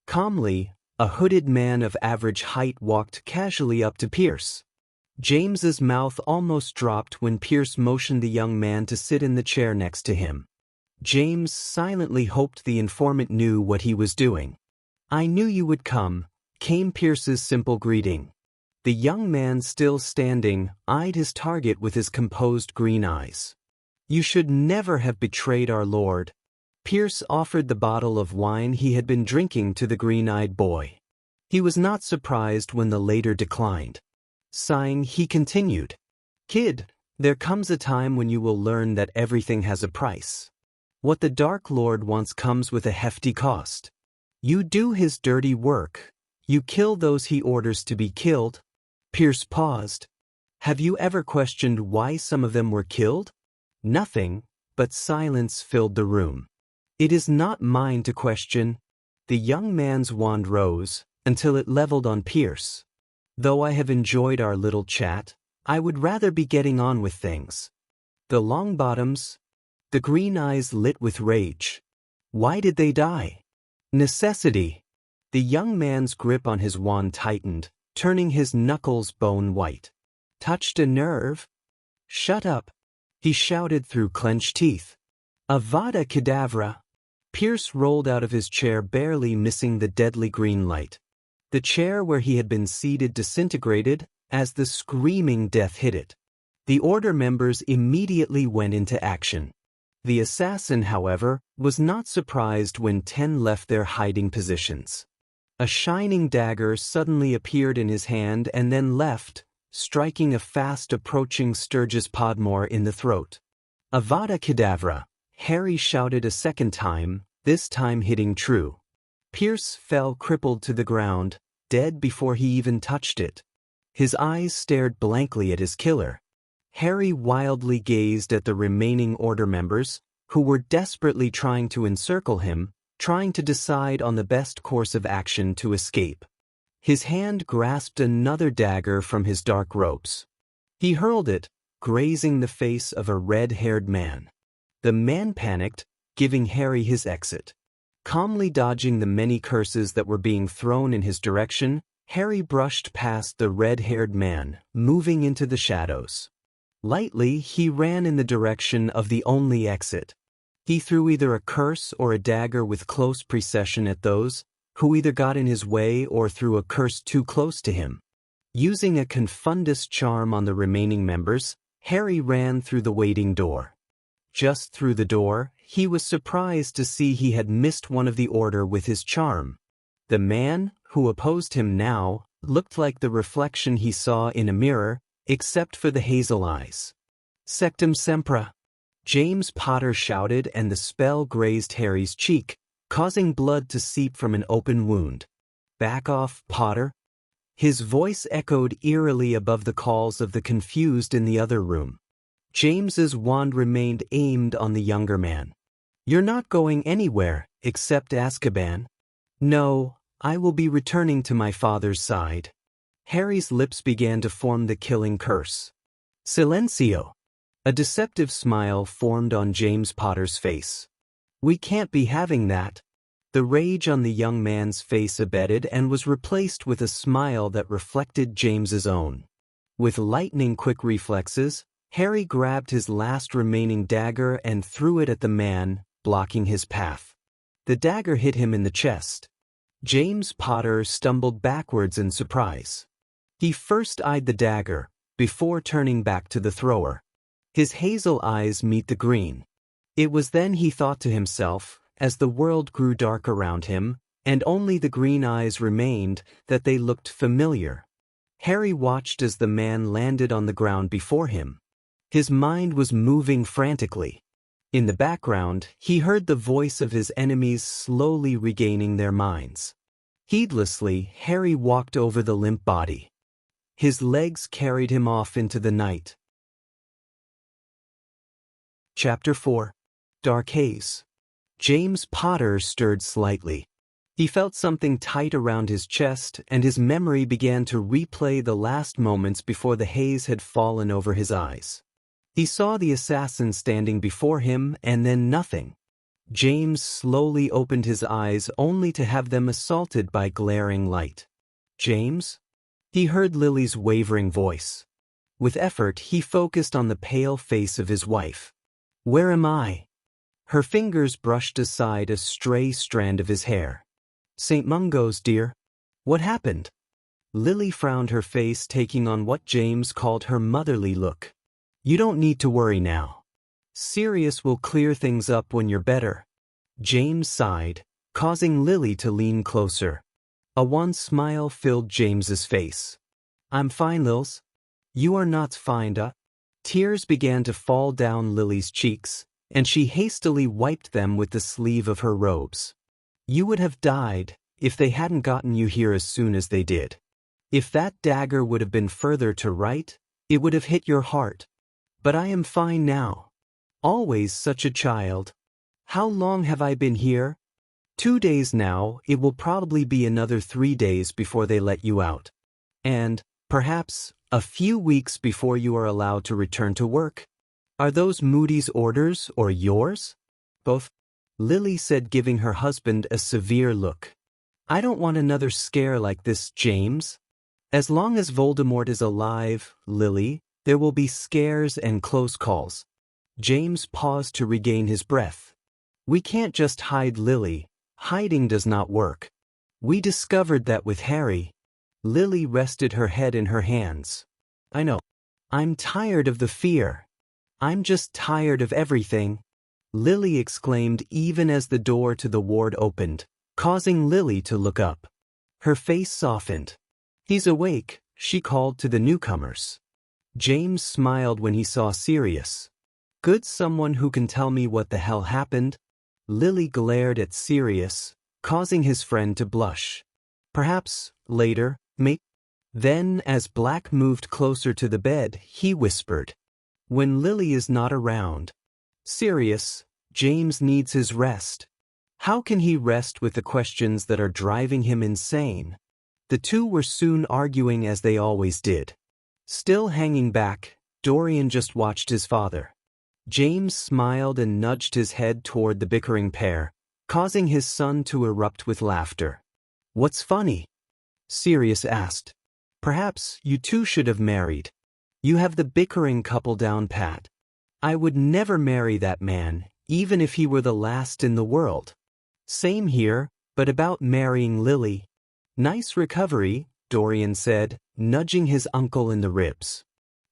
Calmly, a hooded man of average height walked casually up to Pierce. James's mouth almost dropped when Pierce motioned the young man to sit in the chair next to him. James silently hoped the informant knew what he was doing. I knew you would come, came Pierce's simple greeting. The young man, still standing, eyed his target with his composed green eyes. You should never have betrayed our Lord. Pierce offered the bottle of wine he had been drinking to the green-eyed boy. He was not surprised when the latter declined. Sighing, he continued, Kid, there comes a time when you will learn that everything has a price. What the Dark Lord wants comes with a hefty cost. You do his dirty work. You kill those he orders to be killed. Pierce paused. Have you ever questioned why some of them were killed? Nothing, but silence filled the room. "It is not mine to question." The young man's wand rose until it leveled on Pierce. "Though I have enjoyed our little chat, I would rather be getting on with things." The Longbottoms, the green eyes lit with rage. Why did they die? Necessity. The young man's grip on his wand tightened, turning his knuckles bone white. Touched a nerve? "Shut up," he shouted through clenched teeth. "Avada Kedavra." Pierce rolled out of his chair, barely missing the deadly green light. The chair where he had been seated disintegrated as the screaming death hit it. The Order members immediately went into action. The assassin, however, was not surprised when 10 left their hiding positions. A shining dagger suddenly appeared in his hand and then left, striking a fast-approaching Sturgis Podmore in the throat. "Avada Kedavra," Harry shouted a second time, this time hitting true. Pierce fell crippled to the ground, dead before he even touched it. His eyes stared blankly at his killer. Harry wildly gazed at the remaining Order members, who were desperately trying to encircle him, trying to decide on the best course of action to escape. His hand grasped another dagger from his dark robes. He hurled it, grazing the face of a red-haired man. The man panicked, giving Harry his exit. Calmly dodging the many curses that were being thrown in his direction, Harry brushed past the red-haired man, moving into the shadows. Lightly, he ran in the direction of the only exit. He threw either a curse or a dagger with close precision at those who either got in his way or threw a curse too close to him. Using a confundus charm on the remaining members, Harry ran through the waiting door. Just through the door, he was surprised to see he had missed one of the Order with his charm. The man, who opposed him now, looked like the reflection he saw in a mirror, except for the hazel eyes. "Sectum Sempra," James Potter shouted, and the spell grazed Harry's cheek, causing blood to seep from an open wound. "Back off, Potter." His voice echoed eerily above the calls of the confused in the other room. James's wand remained aimed on the younger man. "You're not going anywhere, except Azkaban." "No, I will be returning to my father's side." Harry's lips began to form the killing curse. "Silencio." A deceptive smile formed on James Potter's face. "We can't be having that." The rage on the young man's face abated and was replaced with a smile that reflected James's own. With lightning-quick reflexes, Harry grabbed his last remaining dagger and threw it at the man, blocking his path. The dagger hit him in the chest. James Potter stumbled backwards in surprise. He first eyed the dagger, before turning back to the thrower. His hazel eyes met the green. It was then he thought to himself, as the world grew dark around him, and only the green eyes remained, that they looked familiar. Harry watched as the man landed on the ground before him. His mind was moving frantically. In the background, he heard the voice of his enemies slowly regaining their minds. Heedlessly, Harry walked over the limp body. His legs carried him off into the night. Chapter 4. Dark Haze. James Potter stirred slightly. He felt something tight around his chest, and his memory began to replay the last moments before the haze had fallen over his eyes. He saw the assassin standing before him, and then nothing. James slowly opened his eyes only to have them assaulted by glaring light. "James?" He heard Lily's wavering voice. With effort, he focused on the pale face of his wife. "Where am I?" Her fingers brushed aside a stray strand of his hair. "St. Mungo's, dear. What happened?" Lily frowned, her face taking on what James called her motherly look. "You don't need to worry now. Sirius will clear things up when you're better." James sighed, causing Lily to lean closer. A wan smile filled James's face. "I'm fine, Lils." "You are not fine, duh." Tears began to fall down Lily's cheeks, and she hastily wiped them with the sleeve of her robes. "You would have died if they hadn't gotten you here as soon as they did. If that dagger would have been further to right, it would have hit your heart. But I am fine now." Always such a child. How long have I been here? 2 days now. It will probably be another 3 days before they let you out. And, perhaps, a few weeks before you are allowed to return to work. Are those Moody's orders or yours? Both, Lily said, giving her husband a severe look. I don't want another scare like this, James. As long as Voldemort is alive, Lily, there will be scares and close calls. James paused to regain his breath. We can't just hide Lily. Hiding does not work. We discovered that with Harry. Lily rested her head in her hands. I know. I'm tired of the fear. I'm just tired of everything. Lily exclaimed even as the door to the ward opened, causing Lily to look up. Her face softened. He's awake, she called to the newcomers. James smiled when he saw Sirius. Good, someone who can tell me what the hell happened? Lily glared at Sirius, causing his friend to blush. Perhaps, later, mate. Then, as Black moved closer to the bed, he whispered. When Lily is not around. Sirius, James needs his rest. How can he rest with the questions that are driving him insane? The two were soon arguing as they always did. Still hanging back, Dorian just watched his father. James smiled and nudged his head toward the bickering pair, causing his son to erupt with laughter. What's funny? Sirius asked. Perhaps you two should have married. You have the bickering couple down pat. I would never marry that man, even if he were the last in the world. Same here, but about marrying Lily. Nice recovery, Dorian said, nudging his uncle in the ribs.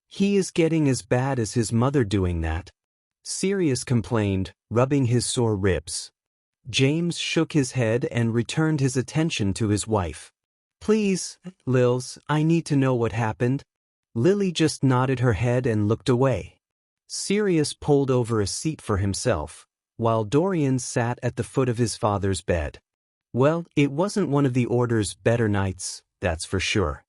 He is getting as bad as his mother doing that. Sirius complained, rubbing his sore ribs. James shook his head and returned his attention to his wife. Please, Lils, I need to know what happened. Lily just nodded her head and looked away. Sirius pulled over a seat for himself, while Dorian sat at the foot of his father's bed. Well, it wasn't one of the Order's better nights, that's for sure.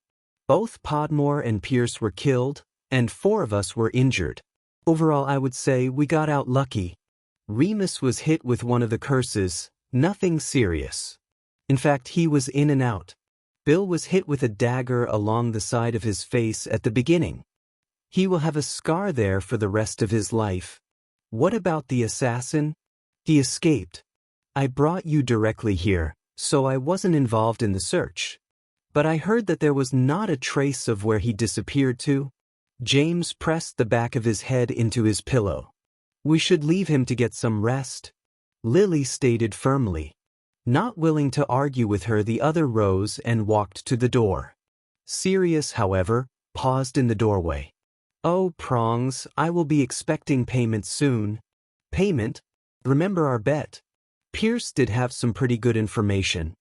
Both Podmore and Pierce were killed, and 4 of us were injured. Overall, I would say we got out lucky. Remus was hit with one of the curses, nothing serious. In fact, he was in and out. Bill was hit with a dagger along the side of his face at the beginning. He will have a scar there for the rest of his life. What about the assassin? He escaped. I brought you directly here, so I wasn't involved in the search. But I heard that there was not a trace of where he disappeared to. James pressed the back of his head into his pillow. We should leave him to get some rest, Lily stated firmly. Not willing to argue with her, the other rose and walked to the door. Sirius, however, paused in the doorway. Oh, Prongs, I will be expecting payment soon. Payment? Remember our bet. Pierce did have some pretty good information.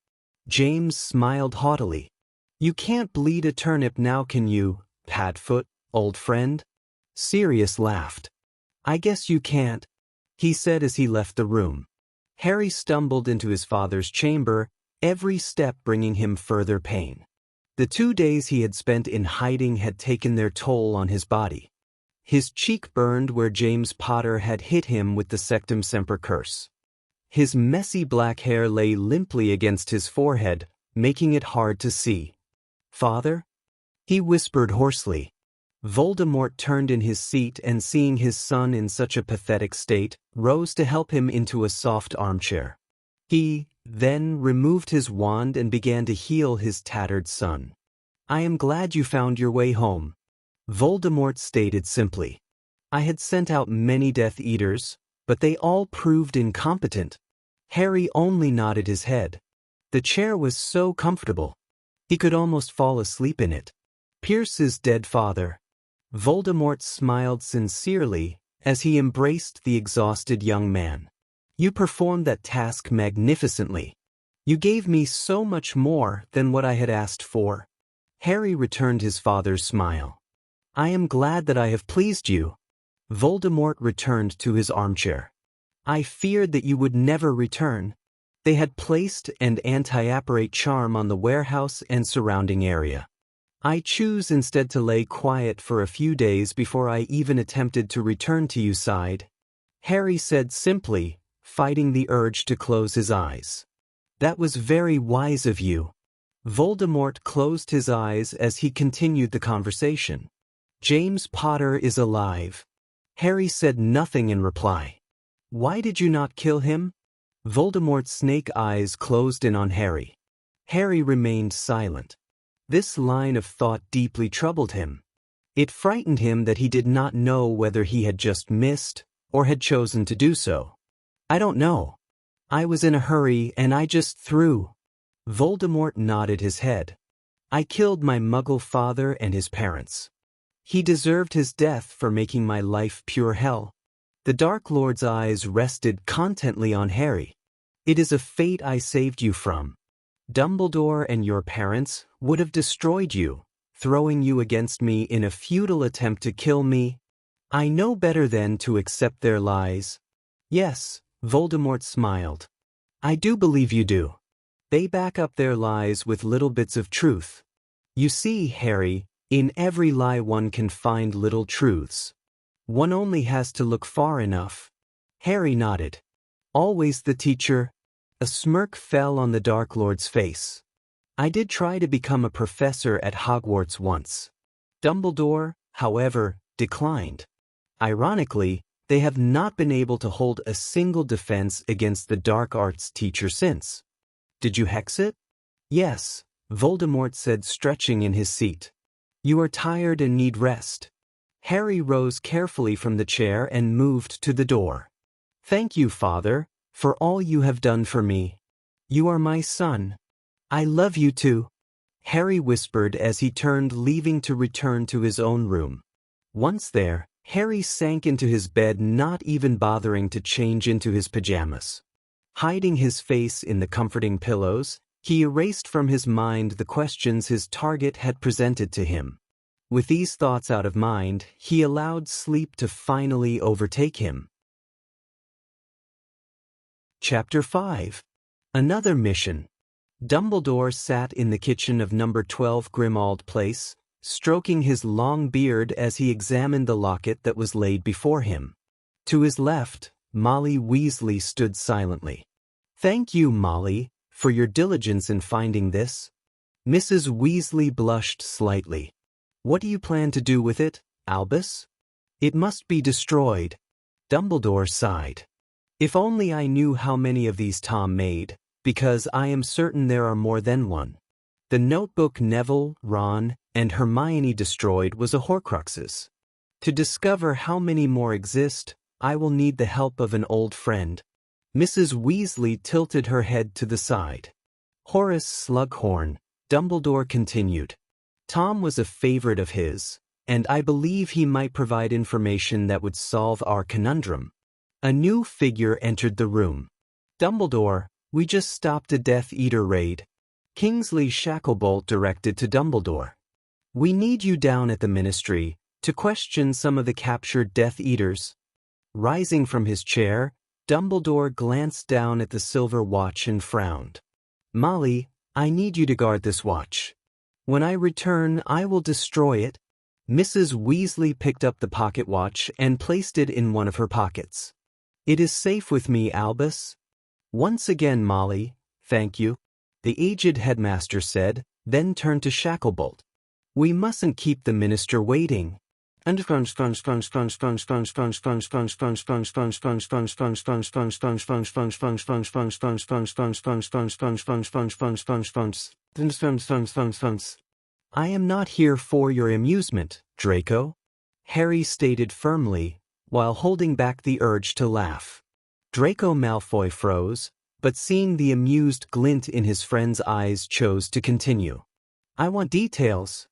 James smiled haughtily. You can't bleed a turnip now, can you, Padfoot, old friend? Sirius laughed. I guess you can't, he said as he left the room. Harry stumbled into his father's chamber, every step bringing him further pain. The 2 days he had spent in hiding had taken their toll on his body. His cheek burned where James Potter had hit him with the Sectum Semper curse. His messy black hair lay limply against his forehead, making it hard to see. Father? He whispered hoarsely. Voldemort turned in his seat and, seeing his son in such a pathetic state, rose to help him into a soft armchair. He, then, removed his wand and began to heal his tattered son. I am glad you found your way home, Voldemort stated simply. I had sent out many Death Eaters, but they all proved incompetent. Harry only nodded his head. The chair was so comfortable. He could almost fall asleep in it. Pierce's dead father. Voldemort smiled sincerely as he embraced the exhausted young man. You performed that task magnificently. You gave me so much more than what I had asked for. Harry returned his father's smile. I am glad that I have pleased you. Voldemort returned to his armchair. I feared that you would never return. They had placed an anti-apparate charm on the warehouse and surrounding area. I choose instead to lay quiet for a few days before I even attempted to return to you. Sighed. Harry said simply, fighting the urge to close his eyes. That was very wise of you. Voldemort closed his eyes as he continued the conversation. James Potter is alive. Harry said nothing in reply. Why did you not kill him? Voldemort's snake eyes closed in on Harry. Harry remained silent. This line of thought deeply troubled him. It frightened him that he did not know whether he had just missed or had chosen to do so. I don't know. I was in a hurry and I just threw. Voldemort nodded his head. I killed my Muggle father and his parents. He deserved his death for making my life pure hell. The Dark Lord's eyes rested contently on Harry. It is a fate I saved you from. Dumbledore and your parents would have destroyed you, throwing you against me in a futile attempt to kill me. I know better than to accept their lies. Yes, Voldemort smiled. I do believe you do. They back up their lies with little bits of truth. You see, Harry, in every lie one can find little truths. One only has to look far enough. Harry nodded. Always the teacher. A smirk fell on the Dark Lord's face. I did try to become a professor at Hogwarts once. Dumbledore, however, declined. Ironically, they have not been able to hold a single defense against the dark arts teacher since. Did you hex it? Yes, Voldemort said, stretching in his seat. You are tired and need rest. Harry rose carefully from the chair and moved to the door. Thank you, Father, for all you have done for me. You are my son. I love you too. Harry whispered as he turned, leaving to return to his own room. Once there, Harry sank into his bed, not even bothering to change into his pajamas. Hiding his face in the comforting pillows, he erased from his mind the questions his target had presented to him. With these thoughts out of mind, he allowed sleep to finally overtake him. Chapter 5. Another mission. Dumbledore sat in the kitchen of number 12 Grimmauld Place, stroking his long beard as he examined the locket that was laid before him. To his left, Molly Weasley stood silently. Thank you, Molly, for your diligence in finding this. Mrs. Weasley blushed slightly. What do you plan to do with it, Albus? It must be destroyed. Dumbledore sighed. If only I knew how many of these Tom made, because I am certain there are more than one. The notebook Neville, Ron, and Hermione destroyed was a Horcrux's. To discover how many more exist, I will need the help of an old friend. Mrs. Weasley tilted her head to the side. Horace Slughorn, Dumbledore continued. Tom was a favorite of his, and I believe he might provide information that would solve our conundrum. A new figure entered the room. Dumbledore, we just stopped a Death Eater raid. Kingsley Shacklebolt directed to Dumbledore. We need you down at the Ministry to question some of the captured Death Eaters. Rising from his chair, Dumbledore glanced down at the silver watch and frowned. Molly, I need you to guard this watch. When I return, I will destroy it. Mrs. Weasley picked up the pocket watch and placed it in one of her pockets. It is safe with me, Albus. Once again, Molly, thank you, the aged headmaster said, then turned to Shacklebolt. We mustn't keep the minister waiting. I am not here for your amusement, Draco, Harry stated firmly, while holding back the urge to laugh. Draco Malfoy froze, but seeing the amused glint in his friend's eyes chose to continue. I want details.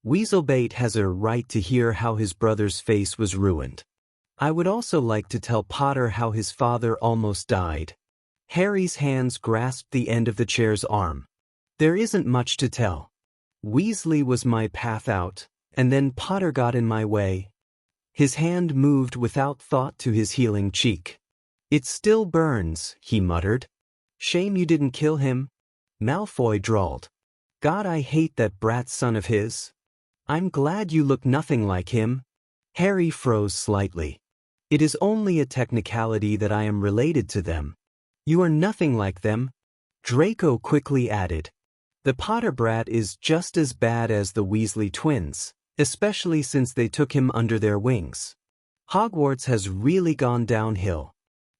Weaselbait has a right to hear how his brother's face was ruined. I would also like to tell Potter how his father almost died. Harry's hands grasped the end of the chair's arm. There isn't much to tell. Weasley was my path out, and then Potter got in my way. His hand moved without thought to his healing cheek. It still burns, he muttered. Shame you didn't kill him. Malfoy drawled. God, I hate that brat son of his. I'm glad you look nothing like him. Harry froze slightly. It is only a technicality that I am related to them. You are nothing like them, Draco quickly added. The Potter brat is just as bad as the Weasley twins, especially since they took him under their wings. Hogwarts has really gone downhill.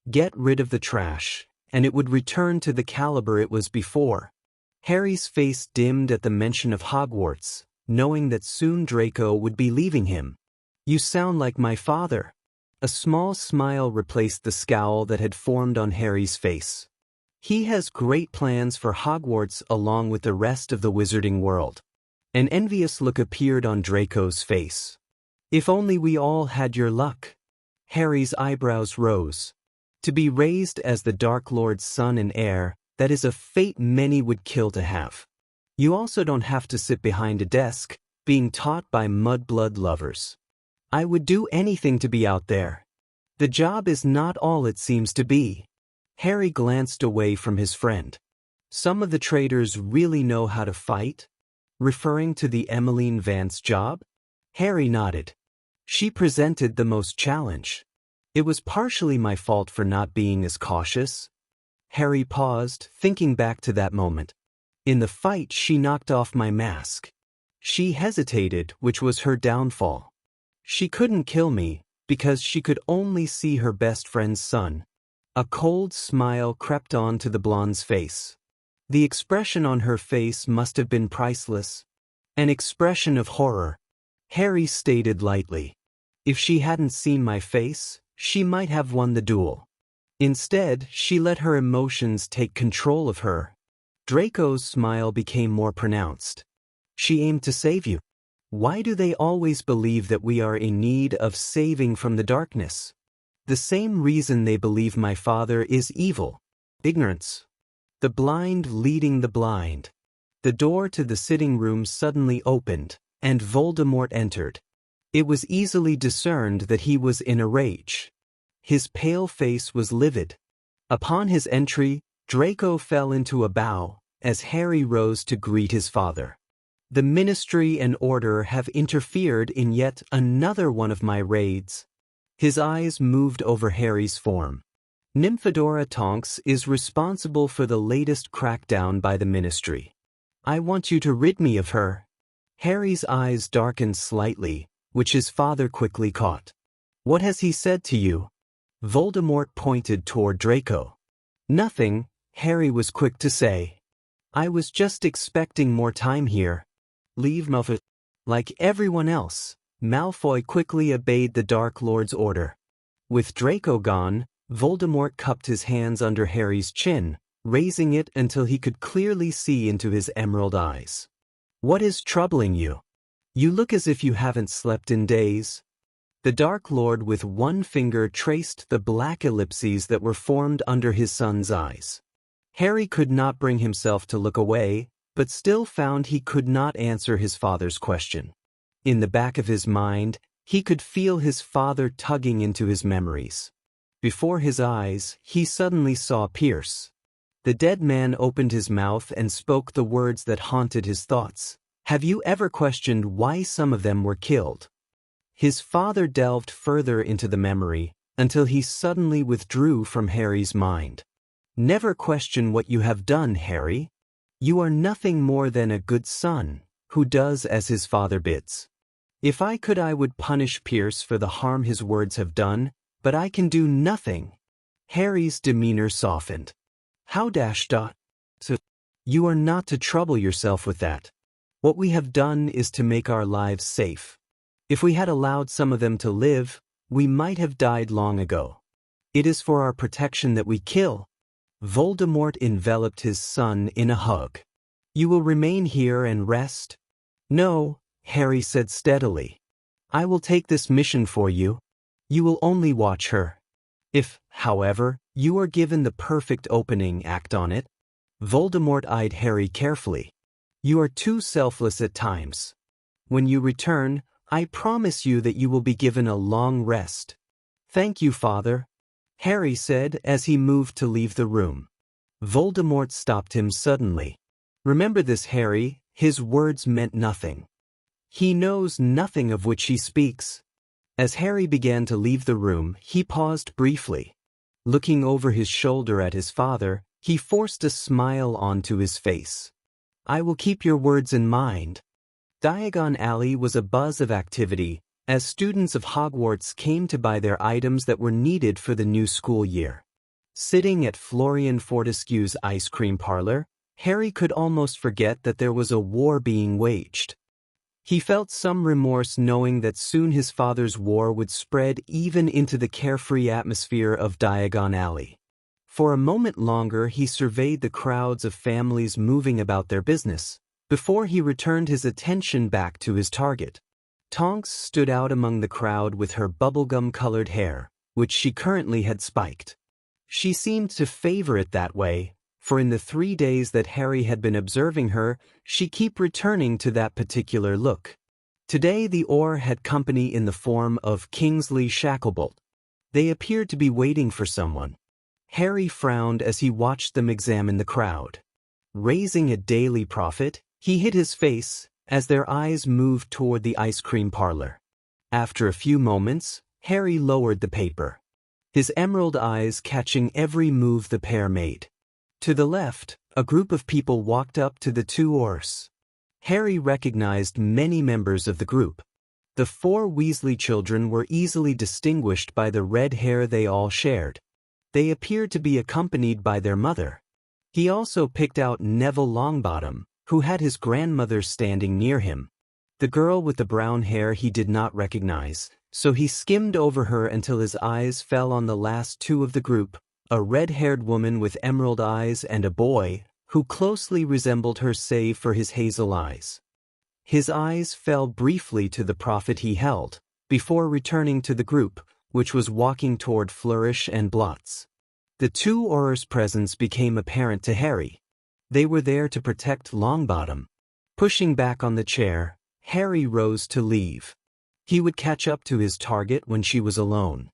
Get rid of the trash, and it would return to the caliber it was before. Harry's face dimmed at the mention of Hogwarts, knowing that soon Draco would be leaving him. You sound like my father. A small smile replaced the scowl that had formed on Harry's face. He has great plans for Hogwarts along with the rest of the wizarding world. An envious look appeared on Draco's face. If only we all had your luck. Harry's eyebrows rose. To be raised as the Dark Lord's son and heir, that is a fate many would kill to have. You also don't have to sit behind a desk, being taught by mudblood lovers. I would do anything to be out there. The job is not all it seems to be. Harry glanced away from his friend. Some of the traitors really know how to fight? Referring to the Emmeline Vance job? Harry nodded. She presented the most challenge. It was partially my fault for not being as cautious. Harry paused, thinking back to that moment. In the fight, she knocked off my mask. She hesitated, which was her downfall. She couldn't kill me, because she could only see her best friend's son. A cold smile crept onto the blonde's face. The expression on her face must have been priceless. An expression of horror. Harry stated lightly. If she hadn't seen my face, she might have won the duel. Instead, she let her emotions take control of her. Draco's smile became more pronounced. She aimed to save you. Why do they always believe that we are in need of saving from the darkness? The same reason they believe my father is evil. Ignorance. The blind leading the blind. The door to the sitting room suddenly opened, and Voldemort entered. It was easily discerned that he was in a rage. His pale face was livid. Upon his entry, Draco fell into a bow, as Harry rose to greet his father. The Ministry and Order have interfered in yet another one of my raids. His eyes moved over Harry's form. Nymphadora Tonks is responsible for the latest crackdown by the Ministry. I want you to rid me of her. Harry's eyes darkened slightly, which his father quickly caught. What has he said to you? Voldemort pointed toward Draco. Nothing, Harry was quick to say. I was just expecting more time here. Leave Malfoy. Like everyone else, Malfoy quickly obeyed the Dark Lord's order. With Draco gone, Voldemort cupped his hands under Harry's chin, raising it until he could clearly see into his emerald eyes. What is troubling you? You look as if you haven't slept in days. The Dark Lord with one finger traced the black ellipses that were formed under his son's eyes. Harry could not bring himself to look away, but still found he could not answer his father's question. In the back of his mind, he could feel his father tugging into his memories. Before his eyes, he suddenly saw Pierce. The dead man opened his mouth and spoke the words that haunted his thoughts. Have you ever questioned why some of them were killed? His father delved further into the memory, until he suddenly withdrew from Harry's mind. Never question what you have done, Harry. You are nothing more than a good son, who does as his father bids. If I could, I would punish Pierce for the harm his words have done, but I can do nothing. Harry's demeanor softened. How so you are not to trouble yourself with that. What we have done is to make our lives safe. If we had allowed some of them to live, we might have died long ago. It is for our protection that we kill. Voldemort enveloped his son in a hug. You will remain here and rest? No, Harry said steadily. I will take this mission for you. You will only watch her. If, however, you are given the perfect opening act on it. Voldemort eyed Harry carefully. You are too selfless at times. When you return, I promise you that you will be given a long rest. Thank you, Father, Harry said as he moved to leave the room. Voldemort stopped him suddenly. Remember this, Harry, his words meant nothing. He knows nothing of which he speaks. As Harry began to leave the room, he paused briefly. Looking over his shoulder at his father, he forced a smile onto his face. "I will keep your words in mind." Diagon Alley was a buzz of activity, as students of Hogwarts came to buy their items that were needed for the new school year. Sitting at Florian Fortescue's ice cream parlor, Harry could almost forget that there was a war being waged. He felt some remorse knowing that soon his father's war would spread even into the carefree atmosphere of Diagon Alley. For a moment longer he surveyed the crowds of families moving about their business, before he returned his attention back to his target. Tonks stood out among the crowd with her bubblegum-colored hair, which she currently had spiked. She seemed to favor it that way, for in the 3 days that Harry had been observing her, she kept returning to that particular look. Today the Orr had company in the form of Kingsley Shacklebolt. They appeared to be waiting for someone. Harry frowned as he watched them examine the crowd. Raising a daily profit, he hid his face as their eyes moved toward the ice cream parlor. After a few moments, Harry lowered the paper, his emerald eyes catching every move the pair made. To the left, a group of people walked up to the two Orrs. Harry recognized many members of the group. The 4 Weasley children were easily distinguished by the red hair they all shared. They appeared to be accompanied by their mother. He also picked out Neville Longbottom, who had his grandmother standing near him. The girl with the brown hair he did not recognize, so he skimmed over her until his eyes fell on the last 2 of the group, a red-haired woman with emerald eyes and a boy, who closely resembled her save for his hazel eyes. His eyes fell briefly to the prophet he held, before returning to the group, which was walking toward Flourish and Blots. The 2 Aurors' presence became apparent to Harry. They were there to protect Longbottom. Pushing back on the chair, Harry rose to leave. He would catch up to his target when she was alone.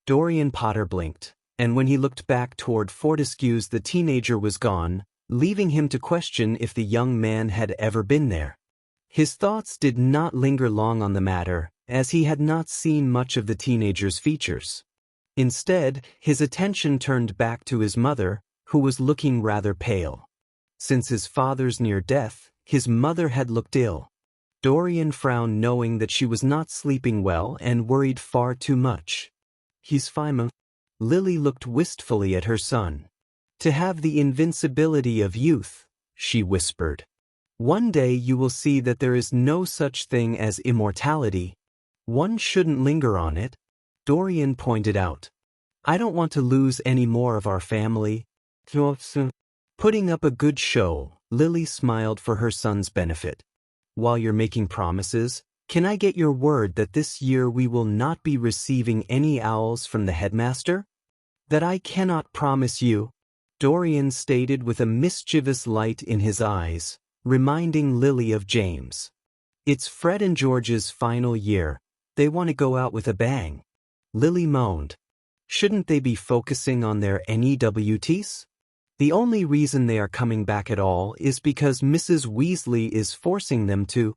Dorian Potter blinked, and when he looked back toward Fortescue's, the teenager was gone, leaving him to question if the young man had ever been there. His thoughts did not linger long on the matter, as he had not seen much of the teenager's features. Instead, his attention turned back to his mother, who was looking rather pale. Since his father's near death, his mother had looked ill. Dorian frowned knowing that she was not sleeping well and worried far too much. "He's fine." Lily looked wistfully at her son. "To have the invincibility of youth," she whispered. "One day you will see that there is no such thing as immortality. One shouldn't linger on it." Dorian pointed out. "I don't want to lose any more of our family." Putting up a good show, Lily smiled for her son's benefit. "While you're making promises, can I get your word that this year we will not be receiving any owls from the headmaster?" "That I cannot promise you," Dorian stated with a mischievous light in his eyes, reminding Lily of James. "It's Fred and George's final year. They want to go out with a bang." Lily moaned. "Shouldn't they be focusing on their NEWTs? The only reason they are coming back at all is because Mrs. Weasley is forcing them to."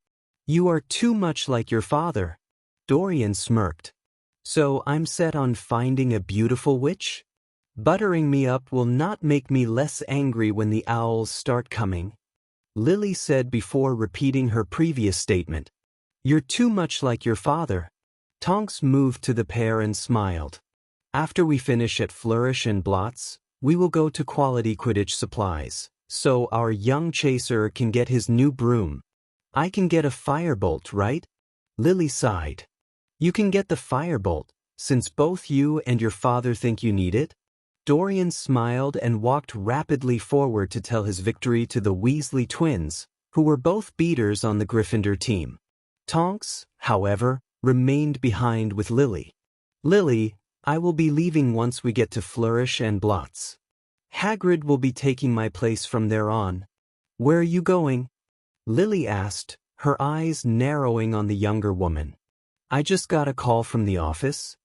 "You are too much like your father." Dorian smirked. "So I'm set on finding a beautiful witch? Buttering me up will not make me less angry when the owls start coming," Lily said before repeating her previous statement. "You're too much like your father." Tonks moved to the pair and smiled. "After we finish at Flourish and Blots, we will go to Quality Quidditch Supplies, so our young chaser can get his new broom. I can get a firebolt, right?" Lily sighed. "You can get the firebolt, since both you and your father think you need it." Dorian smiled and walked rapidly forward to tell his victory to the Weasley twins, who were both beaters on the Gryffindor team. Tonks, however, remained behind with Lily. "Lily, I will be leaving once we get to Flourish and Blots. Hagrid will be taking my place from there on." "Where are you going?" Lily asked, her eyes narrowing on the younger woman. "I just got a call from the office."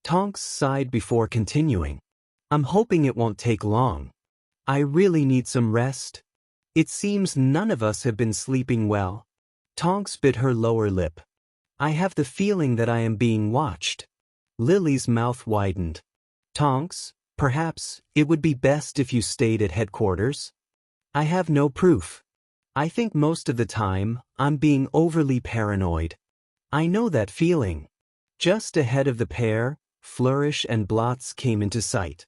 Tonks sighed before continuing. I'm hoping it won't take long. I really need some rest. It seems none of us have been sleeping well. Tonks bit her lower lip. I have the feeling that I am being watched. Lily's mouth widened. Tonks, perhaps it would be best if you stayed at headquarters. I have no proof. I think most of the time, I'm being overly paranoid. I know that feeling. Just ahead of the pair, Flourish and Blots came into sight.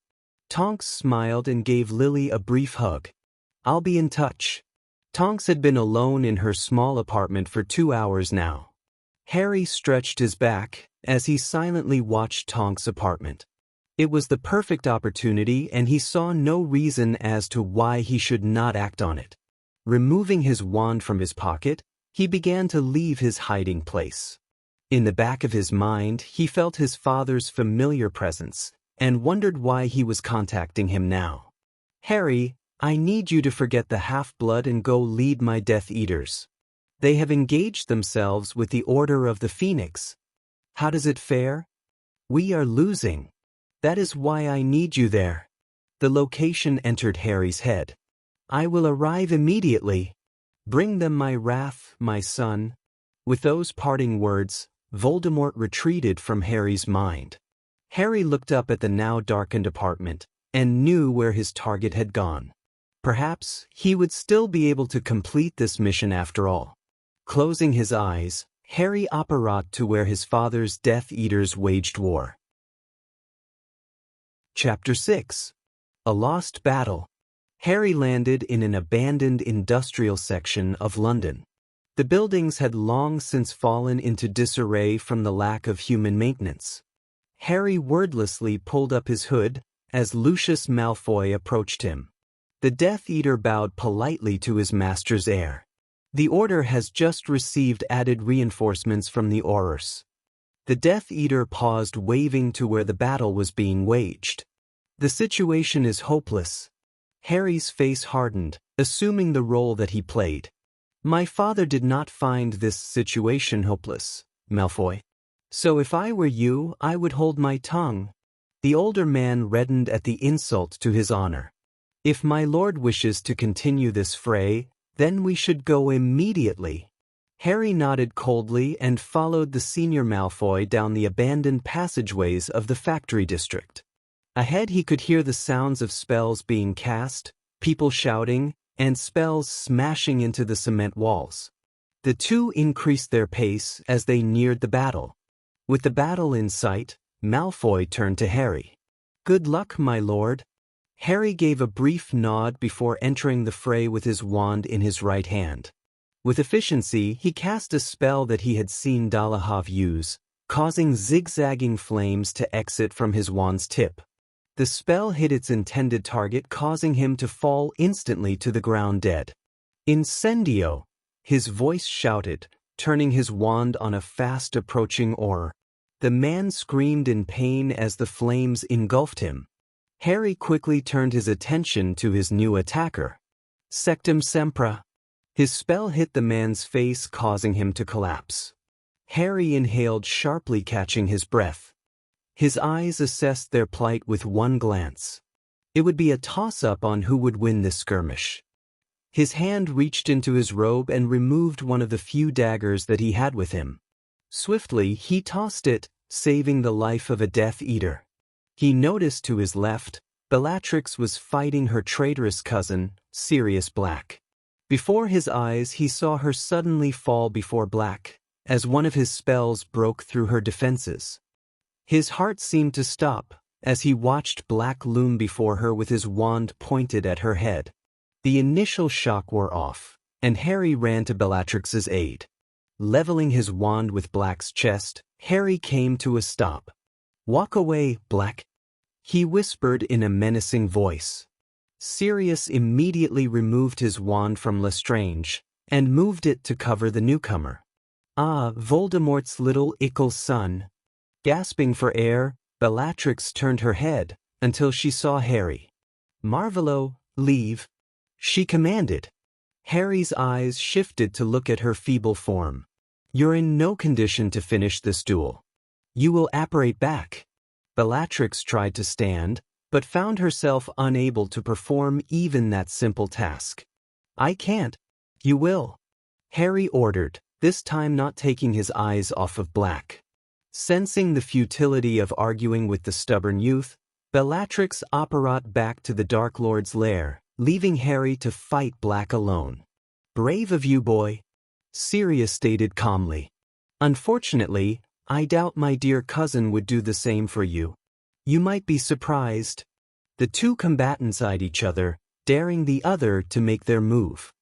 Tonks smiled and gave Lily a brief hug. I'll be in touch. Tonks had been alone in her small apartment for 2 hours now. Harry stretched his back as he silently watched Tonks' apartment. It was the perfect opportunity and he saw no reason as to why he should not act on it. Removing his wand from his pocket, he began to leave his hiding place. In the back of his mind, he felt his father's familiar presence and wondered why he was contacting him now. Harry, I need you to forget the half-blood and go lead my Death Eaters. They have engaged themselves with the Order of the Phoenix. How does it fare? We are losing. That is why I need you there. The location entered Harry's head. I will arrive immediately. Bring them my wrath, my son. With those parting words, Voldemort retreated from Harry's mind. Harry looked up at the now darkened apartment and knew where his target had gone. Perhaps he would still be able to complete this mission after all. Closing his eyes, Harry apparat to where his father's Death Eaters waged war. Chapter 6. A Lost Battle. Harry landed in an abandoned industrial section of London. The buildings had long since fallen into disarray from the lack of human maintenance. Harry wordlessly pulled up his hood as Lucius Malfoy approached him. The Death Eater bowed politely to his master's heir. The Order has just received added reinforcements from the Aurors. The Death Eater paused, waving to where the battle was being waged. The situation is hopeless. Harry's face hardened, assuming the role that he played. My father did not find this situation hopeless, Malfoy. So if I were you, I would hold my tongue. The older man reddened at the insult to his honor. If my lord wishes to continue this fray, then we should go immediately. Harry nodded coldly and followed the senior Malfoy down the abandoned passageways of the factory district. Ahead he could hear the sounds of spells being cast, people shouting, and spells smashing into the cement walls. The two increased their pace as they neared the battle. With the battle in sight, Malfoy turned to Harry. Good luck, my lord. Harry gave a brief nod before entering the fray with his wand in his right hand. With efficiency, he cast a spell that he had seen Dolohov use, causing zigzagging flames to exit from his wand's tip. The spell hit its intended target, causing him to fall instantly to the ground dead. Incendio! His voice shouted, turning his wand on a fast-approaching Auror. The man screamed in pain as the flames engulfed him. Harry quickly turned his attention to his new attacker. Sectum Sempra. His spell hit the man's face, causing him to collapse. Harry inhaled sharply, catching his breath. His eyes assessed their plight with one glance. It would be a toss-up on who would win this skirmish. His hand reached into his robe and removed one of the few daggers that he had with him. Swiftly, he tossed it, saving the life of a Death Eater. He noticed to his left, Bellatrix was fighting her traitorous cousin, Sirius Black. Before his eyes, he saw her suddenly fall before Black, as one of his spells broke through her defenses. His heart seemed to stop as he watched Black loom before her with his wand pointed at her head. The initial shock wore off, and Harry ran to Bellatrix's aid. Leveling his wand with Black's chest, Harry came to a stop. Walk away, Black, he whispered in a menacing voice. Sirius immediately removed his wand from Lestrange and moved it to cover the newcomer. Ah, Voldemort's little ickle son. Gasping for air, Bellatrix turned her head until she saw Harry. Marvolo, leave, she commanded. Harry's eyes shifted to look at her feeble form. You're in no condition to finish this duel. You will apparate back. Bellatrix tried to stand, but found herself unable to perform even that simple task. "I can't." "You will," Harry ordered, this time not taking his eyes off of Black. Sensing the futility of arguing with the stubborn youth, Bellatrix apparat back to the Dark Lord's lair, leaving Harry to fight Black alone. "Brave of you, boy," Sirius stated calmly. "Unfortunately, I doubt my dear cousin would do the same for you. You might be surprised." The two combatants eyed each other, daring the other to make their move.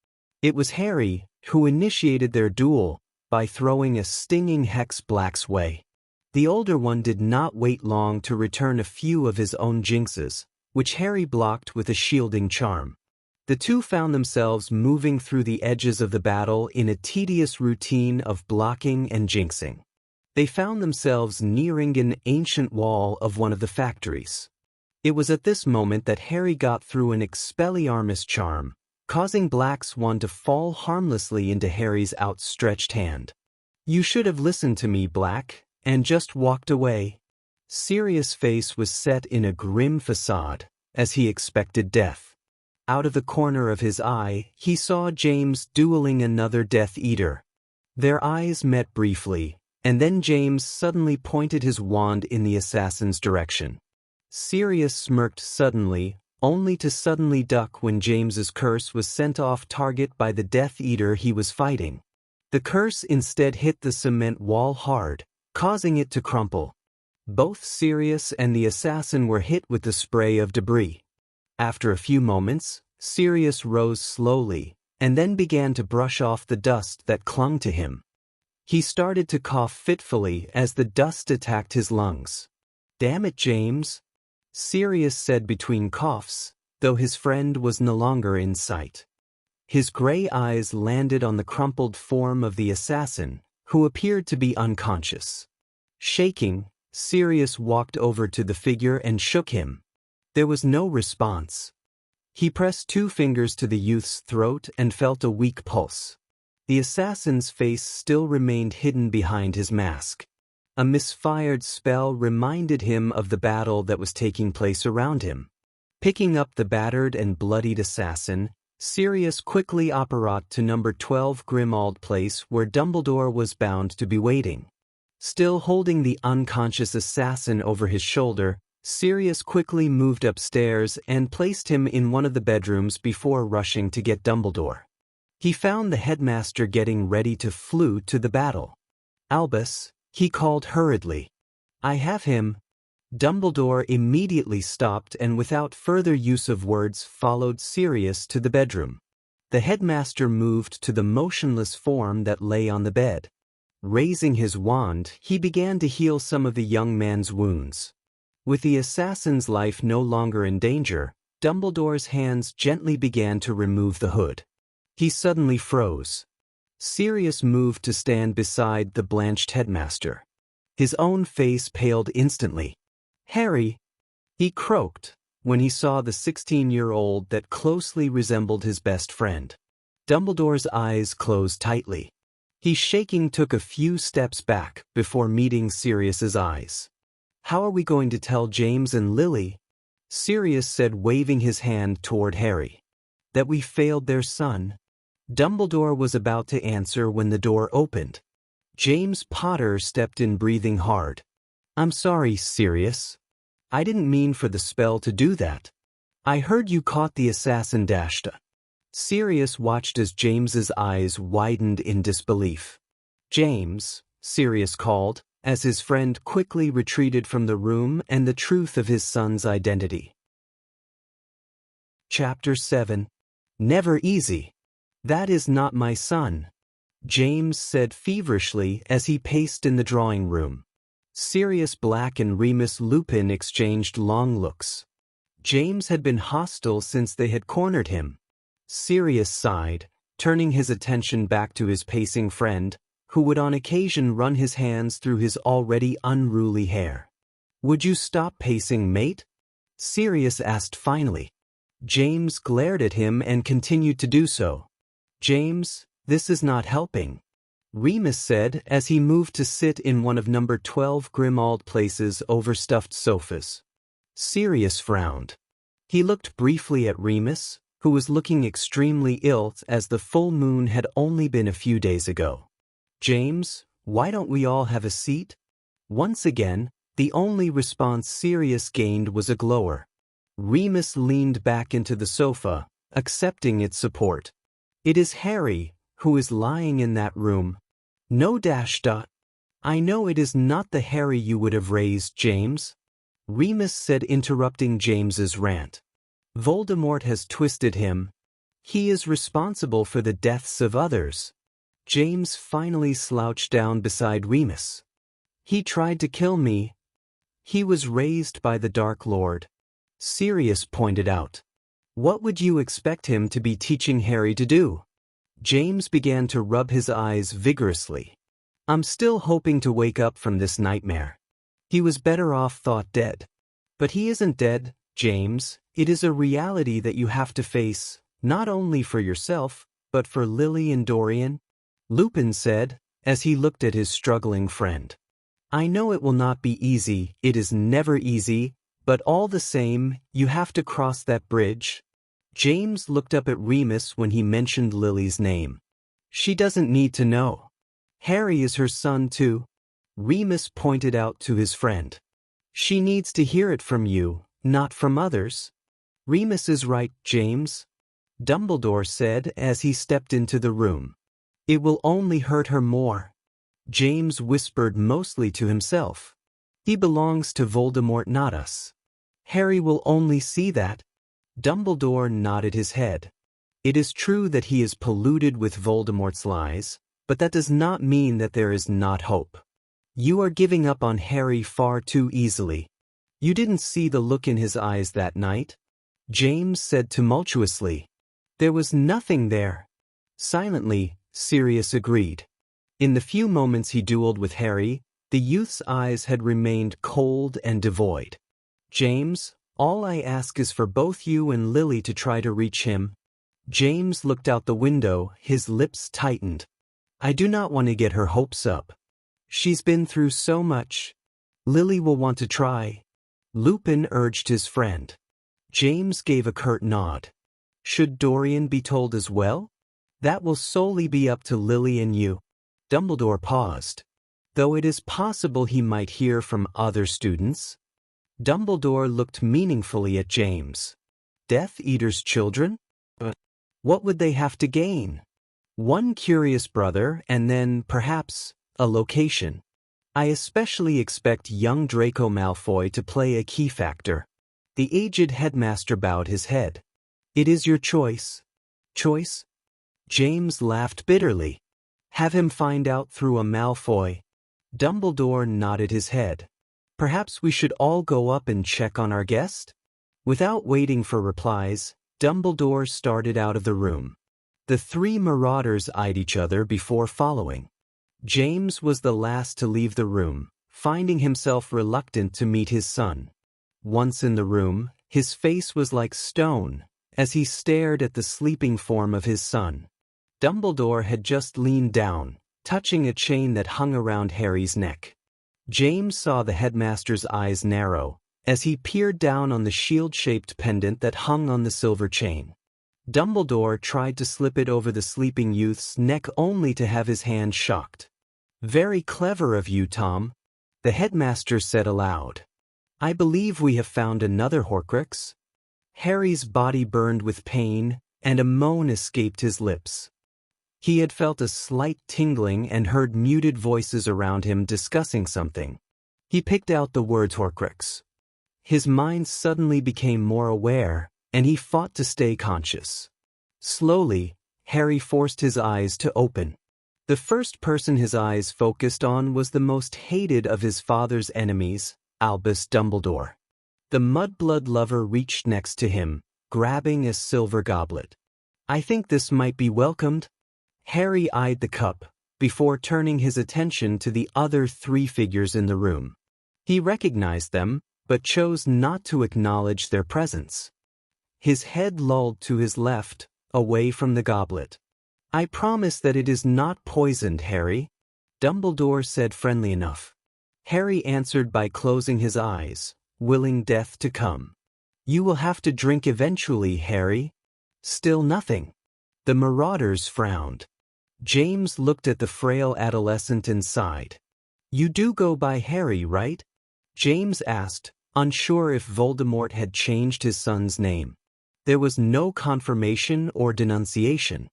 It was Harry who initiated their duel by throwing a stinging hex Black's way. The older one did not wait long to return a few of his own jinxes, which Harry blocked with a shielding charm. The two found themselves moving through the edges of the battle in a tedious routine of blocking and jinxing. They found themselves nearing an ancient wall of one of the factories. It was at this moment that Harry got through an Expelliarmus charm, causing Black's one to fall harmlessly into Harry's outstretched hand. "You should have listened to me, Black, and just walked away." Sirius' face was set in a grim facade, as he expected death. Out of the corner of his eye, he saw James dueling another Death Eater. Their eyes met briefly, and then James suddenly pointed his wand in the assassin's direction. Sirius smirked suddenly, only to suddenly duck when James's curse was sent off target by the Death Eater he was fighting. The curse instead hit the cement wall hard, causing it to crumple. Both Sirius and the assassin were hit with the spray of debris. After a few moments, Sirius rose slowly, and then began to brush off the dust that clung to him. He started to cough fitfully as the dust attacked his lungs. "Damn it, James," Sirius said between coughs, though his friend was no longer in sight. His gray eyes landed on the crumpled form of the assassin, who appeared to be unconscious. Shaking, Sirius walked over to the figure and shook him. There was no response. He pressed 2 fingers to the youth's throat and felt a weak pulse. The assassin's face still remained hidden behind his mask. A misfired spell reminded him of the battle that was taking place around him. Picking up the battered and bloodied assassin, Sirius quickly apparat to number 12 Grimmauld Place, where Dumbledore was bound to be waiting. Still holding the unconscious assassin over his shoulder, Sirius quickly moved upstairs and placed him in one of the bedrooms before rushing to get Dumbledore. He found the headmaster getting ready to flew to the battle. "Albus," he called hurriedly. "I have him." Dumbledore immediately stopped and without further use of words followed Sirius to the bedroom. The headmaster moved to the motionless form that lay on the bed. Raising his wand, he began to heal some of the young man's wounds. With the assassin's life no longer in danger, Dumbledore's hands gently began to remove the hood. He suddenly froze. Sirius moved to stand beside the blanched headmaster. His own face paled instantly. "Harry," he croaked, when he saw the 16-year-old that closely resembled his best friend. Dumbledore's eyes closed tightly. He shaking took a few steps back before meeting Sirius's eyes. "How are we going to tell James and Lily?" Sirius said, waving his hand toward Harry. "That we failed their son." Dumbledore was about to answer when the door opened. James Potter stepped in, breathing hard. "I'm sorry, Sirius. I didn't mean for the spell to do that. I heard you caught the assassin Dashta." Sirius watched as James's eyes widened in disbelief. "James," Sirius called, as his friend quickly retreated from the room and the truth of his son's identity. Chapter 7. Never easy. "That is not my son," James said feverishly as he paced in the drawing room. Sirius Black and Remus Lupin exchanged long looks. James had been hostile since they had cornered him. Sirius sighed, turning his attention back to his pacing friend, who would on occasion run his hands through his already unruly hair. "Would you stop pacing, mate?" Sirius asked finally. James glared at him and continued to do so. "James, this is not helping," Remus said as he moved to sit in one of number 12 Grimmauld Place's overstuffed sofas. Sirius frowned. He looked briefly at Remus, who was looking extremely ill as the full moon had only been a few days ago. James, why don't we all have a seat? Once again, the only response Sirius gained was a glower. Remus leaned back into the sofa, accepting its support. It is Harry, who is lying in that room. No dash dot. I know it is not the Harry you would have raised, James. Remus said, interrupting James's rant. Voldemort has twisted him. He is responsible for the deaths of others. James finally slouched down beside Remus. He tried to kill me. He was raised by the Dark Lord. Sirius pointed out. What would you expect him to be teaching Harry to do? James began to rub his eyes vigorously. I'm still hoping to wake up from this nightmare. He was better off thought dead. But he isn't dead, James. It is a reality that you have to face, not only for yourself, but for Lily and Dorian. Lupin said, as he looked at his struggling friend. I know it will not be easy, it is never easy, but all the same, you have to cross that bridge. James looked up at Remus when he mentioned Lily's name. She doesn't need to know. Harry is her son too. Remus pointed out to his friend. She needs to hear it from you, not from others. Remus is right, James. Dumbledore said as he stepped into the room. It will only hurt her more. James whispered mostly to himself. He belongs to Voldemort, not us. Harry will only see that. Dumbledore nodded his head. It is true that he is polluted with Voldemort's lies, but that does not mean that there is not hope. You are giving up on Harry far too easily. You didn't see the look in his eyes that night? James said tumultuously. There was nothing there. Silently, Sirius agreed. In the few moments he dueled with Harry, the youth's eyes had remained cold and devoid. James, all I ask is for both you and Lily to try to reach him. James looked out the window, his lips tightened. I do not want to get her hopes up. She's been through so much. Lily will want to try. Lupin urged his friend. James gave a curt nod. Should Dorian be told as well? That will solely be up to Lily and you. Dumbledore paused. Though it is possible he might hear from other students. Dumbledore looked meaningfully at James. Death Eater's children? But what would they have to gain? One curious brother and then, perhaps, a location. I especially expect young Draco Malfoy to play a key factor. The aged headmaster bowed his head. It is your choice. Choice? James laughed bitterly. Have him find out through a Malfoy. Dumbledore nodded his head. Perhaps we should all go up and check on our guest? Without waiting for replies, Dumbledore started out of the room. The three marauders eyed each other before following. James was the last to leave the room, finding himself reluctant to meet his son. Once in the room, his face was like stone, as he stared at the sleeping form of his son. Dumbledore had just leaned down, touching a chain that hung around Harry's neck. James saw the headmaster's eyes narrow, as he peered down on the shield-shaped pendant that hung on the silver chain. Dumbledore tried to slip it over the sleeping youth's neck only to have his hand shocked. Very clever of you, Tom, the headmaster said aloud. I believe we have found another Horcrux. Harry's body burned with pain, and a moan escaped his lips. He had felt a slight tingling and heard muted voices around him discussing something. He picked out the words Horcrux. His mind suddenly became more aware, and he fought to stay conscious. Slowly, Harry forced his eyes to open. The first person his eyes focused on was the most hated of his father's enemies, Albus Dumbledore. The mudblood lover reached next to him, grabbing a silver goblet. I think this might be welcomed. Harry eyed the cup, before turning his attention to the other three figures in the room. He recognized them, but chose not to acknowledge their presence. His head lolled to his left, away from the goblet. I promise that it is not poisoned, Harry, Dumbledore said friendly enough. Harry answered by closing his eyes, willing death to come. You will have to drink eventually, Harry. Still nothing. The marauders frowned. James looked at the frail adolescent and sighed. You do go by Harry, right? James asked, unsure if Voldemort had changed his son's name. There was no confirmation or denunciation.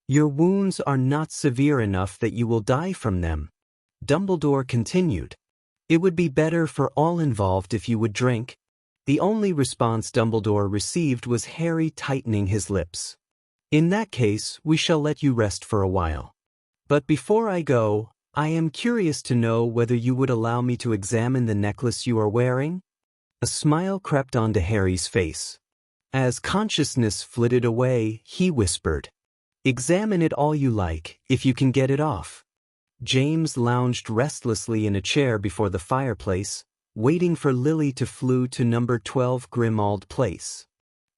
Your wounds are not severe enough that you will die from them. Dumbledore continued. It would be better for all involved if you would drink. The only response Dumbledore received was Harry tightening his lips. In that case, we shall let you rest for a while. But before I go, I am curious to know whether you would allow me to examine the necklace you are wearing? A smile crept onto Harry's face. As consciousness flitted away, he whispered, Examine it all you like, if you can get it off. James lounged restlessly in a chair before the fireplace, waiting for Lily to flew to number 12 Grimmauld Place.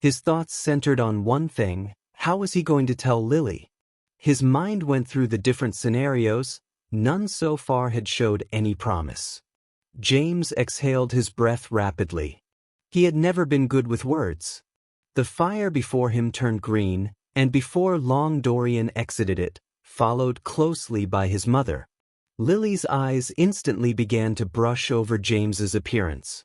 His thoughts centered on one thing: how was he going to tell Lily? His mind went through the different scenarios. None so far had showed any promise. James exhaled his breath rapidly. He had never been good with words. The fire before him turned green, and before long Dorian exited it, followed closely by his mother. Lily's eyes instantly began to brush over James's appearance.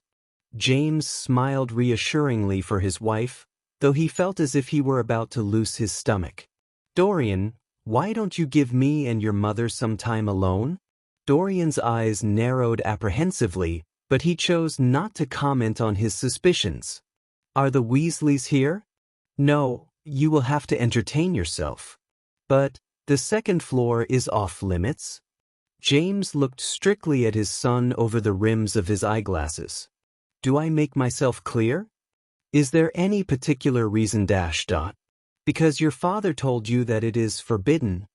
James smiled reassuringly for his wife, though he felt as if he were about to loose his stomach. Dorian, why don't you give me and your mother some time alone? Dorian's eyes narrowed apprehensively, but he chose not to comment on his suspicions. Are the Weasleys here? No, you will have to entertain yourself. But the second floor is off limits. James looked strictly at his son over the rims of his eyeglasses. Do I make myself clear? Is there any particular reason ? Because your father told you that it is forbidden,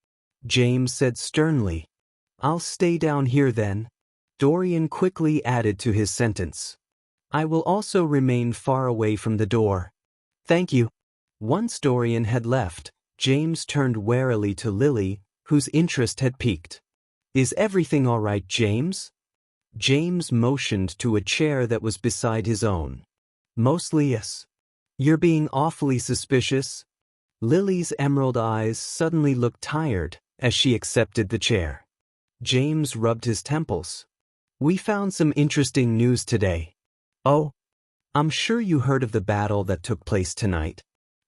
James said sternly. I'll stay down here then. Dorian quickly added to his sentence. I will also remain far away from the door. Thank you. Once Dorian had left, James turned warily to Lily, whose interest had piqued. Is everything all right, James? James motioned to a chair that was beside his own. Mostly yes. You're being awfully suspicious. Lily's emerald eyes suddenly looked tired as she accepted the chair. James rubbed his temples. We found some interesting news today. Oh, I'm sure you heard of the battle that took place tonight.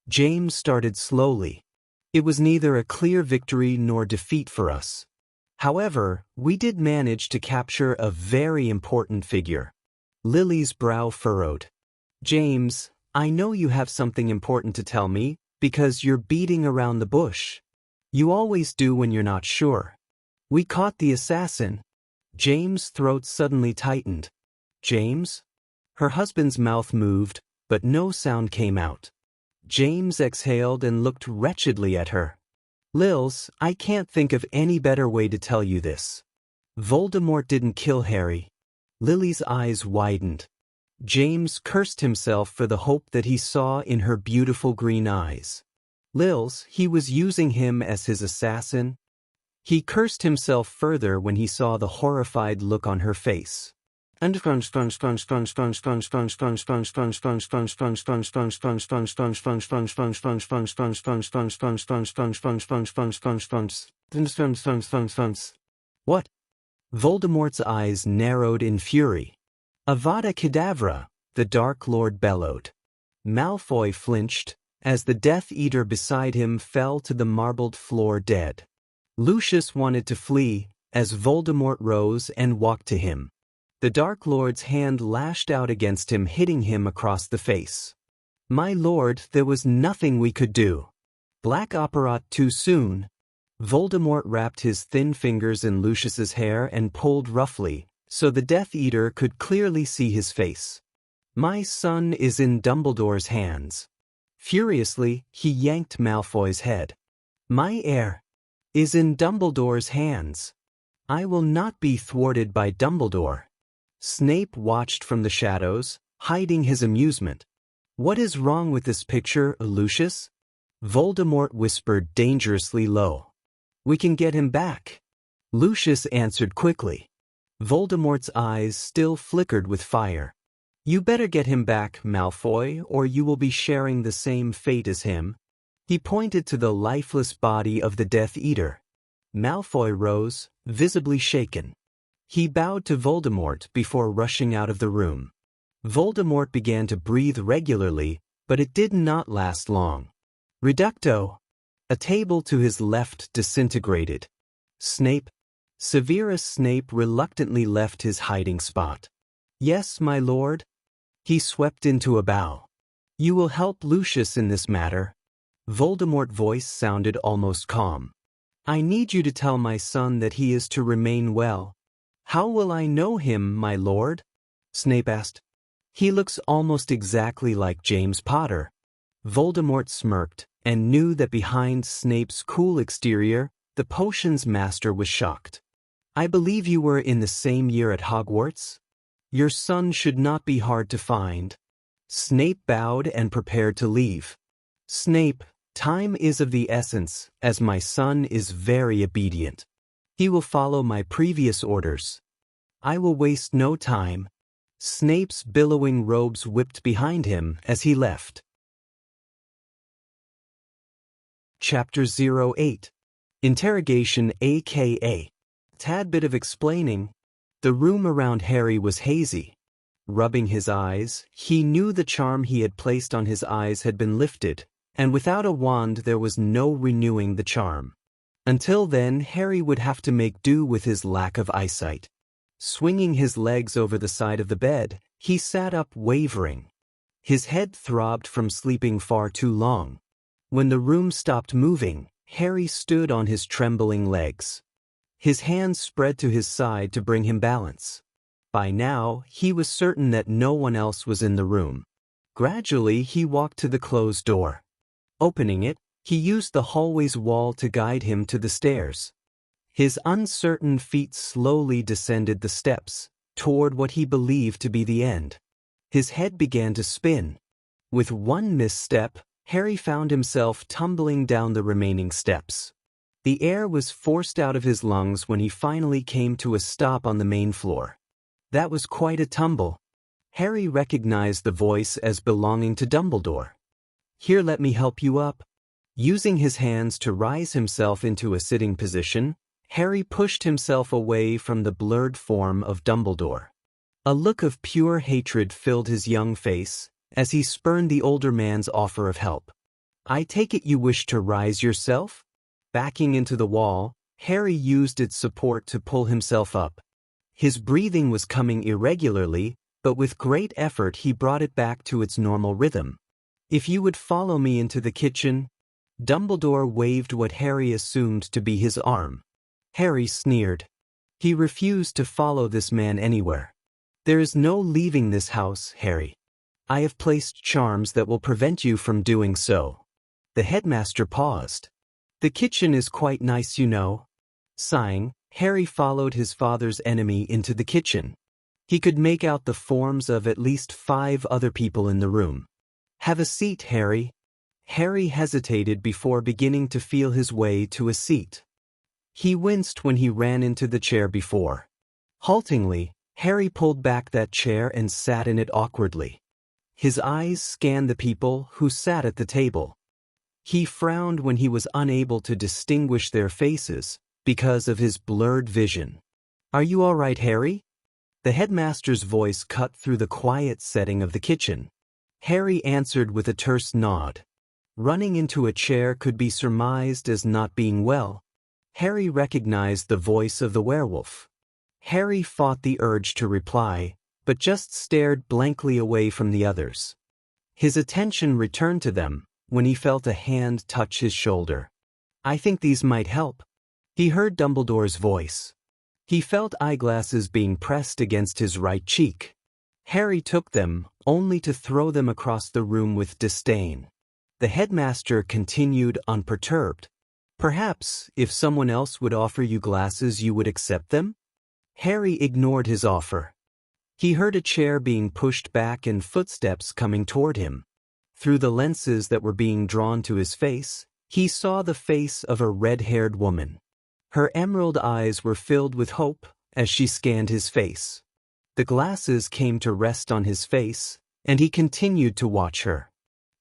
James started slowly. It was neither a clear victory nor defeat for us. However, we did manage to capture a very important figure. Lily's brow furrowed. James, I know you have something important to tell me, because you're beating around the bush. You always do when you're not sure. We caught the assassin. James' throat suddenly tightened. James? Her husband's mouth moved, but no sound came out. James exhaled and looked wretchedly at her. Lils, I can't think of any better way to tell you this. Voldemort didn't kill Harry. Lily's eyes widened. James cursed himself for the hope that he saw in her beautiful green eyes. Lils, he was using him as his assassin. He cursed himself further when he saw the horrified look on her face. What? Voldemort's eyes narrowed in fury. Avada Kedavra, the Dark Lord bellowed. Malfoy flinched, as the Death Eater beside him fell to the marbled floor dead. Lucius wanted to flee, as Voldemort rose and walked to him. The Dark Lord's hand lashed out against him, hitting him across the face. My lord, there was nothing we could do. Black Operat too soon. Voldemort wrapped his thin fingers in Lucius's hair and pulled roughly, so the Death Eater could clearly see his face. My son is in Dumbledore's hands. Furiously, he yanked Malfoy's head. My heir is in Dumbledore's hands. I will not be thwarted by Dumbledore. Snape watched from the shadows, hiding his amusement. What is wrong with this picture, Lucius? Voldemort whispered dangerously low. We can get him back. Lucius answered quickly. Voldemort's eyes still flickered with fire. You better get him back, Malfoy, or you will be sharing the same fate as him. He pointed to the lifeless body of the Death Eater. Malfoy rose, visibly shaken. He bowed to Voldemort before rushing out of the room. Voldemort began to breathe regularly, but it did not last long. Reducto. A table to his left disintegrated. Snape. Severus Snape reluctantly left his hiding spot. Yes, my lord. He swept into a bow. You will help Lucius in this matter. Voldemort's voice sounded almost calm. I need you to tell my son that he is to remain well. How will I know him, my lord? Snape asked. He looks almost exactly like James Potter. Voldemort smirked and knew that behind Snape's cool exterior, the potions master was shocked. I believe you were in the same year at Hogwarts? Your son should not be hard to find. Snape bowed and prepared to leave. Snape, time is of the essence, as my son is very obedient. He will follow my previous orders. I will waste no time. Snape's billowing robes whipped behind him as he left. Chapter 08. Interrogation aka. Tad bit of explaining. The room around Harry was hazy. Rubbing his eyes, he knew the charm he had placed on his eyes had been lifted, and without a wand there was no renewing the charm. Until then, Harry would have to make do with his lack of eyesight. Swinging his legs over the side of the bed, he sat up wavering. His head throbbed from sleeping far too long. When the room stopped moving, Harry stood on his trembling legs. His hands spread to his side to bring him balance. By now, he was certain that no one else was in the room. Gradually, he walked to the closed door. Opening it, he used the hallway's wall to guide him to the stairs. His uncertain feet slowly descended the steps, toward what he believed to be the end. His head began to spin. With one misstep, Harry found himself tumbling down the remaining steps. The air was forced out of his lungs when he finally came to a stop on the main floor. That was quite a tumble. Harry recognized the voice as belonging to Dumbledore. Here, let me help you up. Using his hands to rise himself into a sitting position, Harry pushed himself away from the blurred form of Dumbledore. A look of pure hatred filled his young face as he spurned the older man's offer of help. I take it you wish to rise yourself? Backing into the wall, Harry used its support to pull himself up. His breathing was coming irregularly, but with great effort he brought it back to its normal rhythm. If you would follow me into the kitchen. Dumbledore waved what Harry assumed to be his arm. Harry sneered. He refused to follow this man anywhere. There is no leaving this house, Harry. I have placed charms that will prevent you from doing so. The headmaster paused. The kitchen is quite nice, you know. Sighing, Harry followed his father's enemy into the kitchen. He could make out the forms of at least 5 other people in the room. Have a seat, Harry. Harry hesitated before beginning to feel his way to a seat. He winced when he ran into the chair before. Haltingly, Harry pulled back that chair and sat in it awkwardly. His eyes scanned the people who sat at the table. He frowned when he was unable to distinguish their faces because of his blurred vision. Are you all right, Harry? The headmaster's voice cut through the quiet setting of the kitchen. Harry answered with a terse nod. Running into a chair could be surmised as not being well. Harry recognized the voice of the werewolf. Harry fought the urge to reply, but just stared blankly away from the others. His attention returned to them when he felt a hand touch his shoulder. I think these might help. He heard Dumbledore's voice. He felt eyeglasses being pressed against his right cheek. Harry took them, only to throw them across the room with disdain. The headmaster continued unperturbed. Perhaps, if someone else would offer you glasses, you would accept them? Harry ignored his offer. He heard a chair being pushed back and footsteps coming toward him. Through the lenses that were being drawn to his face, he saw the face of a red-haired woman. Her emerald eyes were filled with hope as she scanned his face. The glasses came to rest on his face, and he continued to watch her.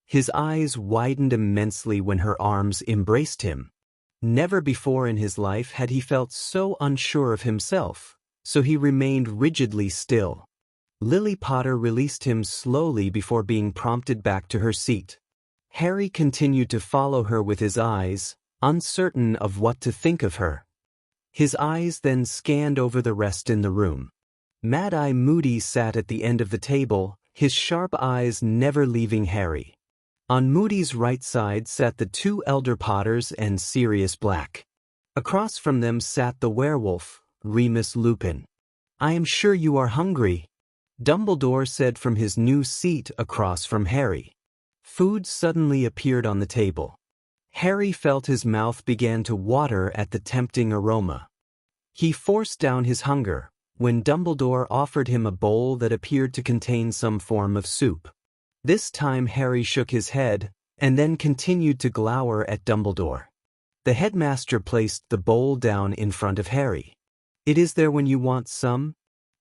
His eyes widened immensely when her arms embraced him. Never before in his life had he felt so unsure of himself, so he remained rigidly still. Lily Potter released him slowly before being prompted back to her seat. Harry continued to follow her with his eyes, uncertain of what to think of her. His eyes then scanned over the rest in the room. Mad-Eye Moody sat at the end of the table, his sharp eyes never leaving Harry. On Moody's right side sat the two elder Potters and Sirius Black. Across from them sat the werewolf, Remus Lupin. "I am sure you are hungry," Dumbledore said from his new seat across from Harry. Food suddenly appeared on the table. Harry felt his mouth began to water at the tempting aroma. He forced down his hunger when Dumbledore offered him a bowl that appeared to contain some form of soup. This time Harry shook his head, and then continued to glower at Dumbledore. The headmaster placed the bowl down in front of Harry. "It is there when you want some?"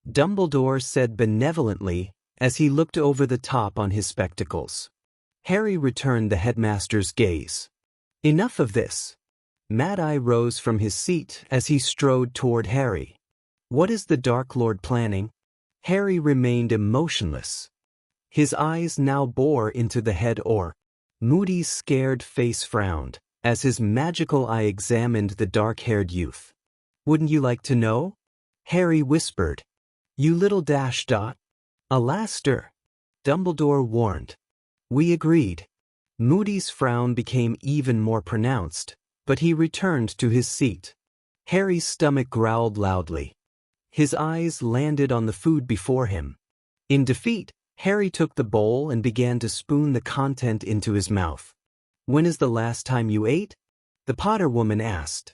Dumbledore said benevolently, as he looked over the top on his spectacles. Harry returned the headmaster's gaze. "Enough of this." Mad-Eye rose from his seat as he strode toward Harry. "What is the Dark Lord planning?" Harry remained emotionless. His eyes now bore into the head orc. Moody's scared face frowned, as his magical eye examined the dark-haired youth. "Wouldn't you like to know?" Harry whispered. "You little dash dot." "Alastair," Dumbledore warned. We agreed. Moody's frown became even more pronounced, but he returned to his seat. Harry's stomach growled loudly. His eyes landed on the food before him. In defeat, Harry took the bowl and began to spoon the content into his mouth. "When is the last time you ate?" the Potter woman asked.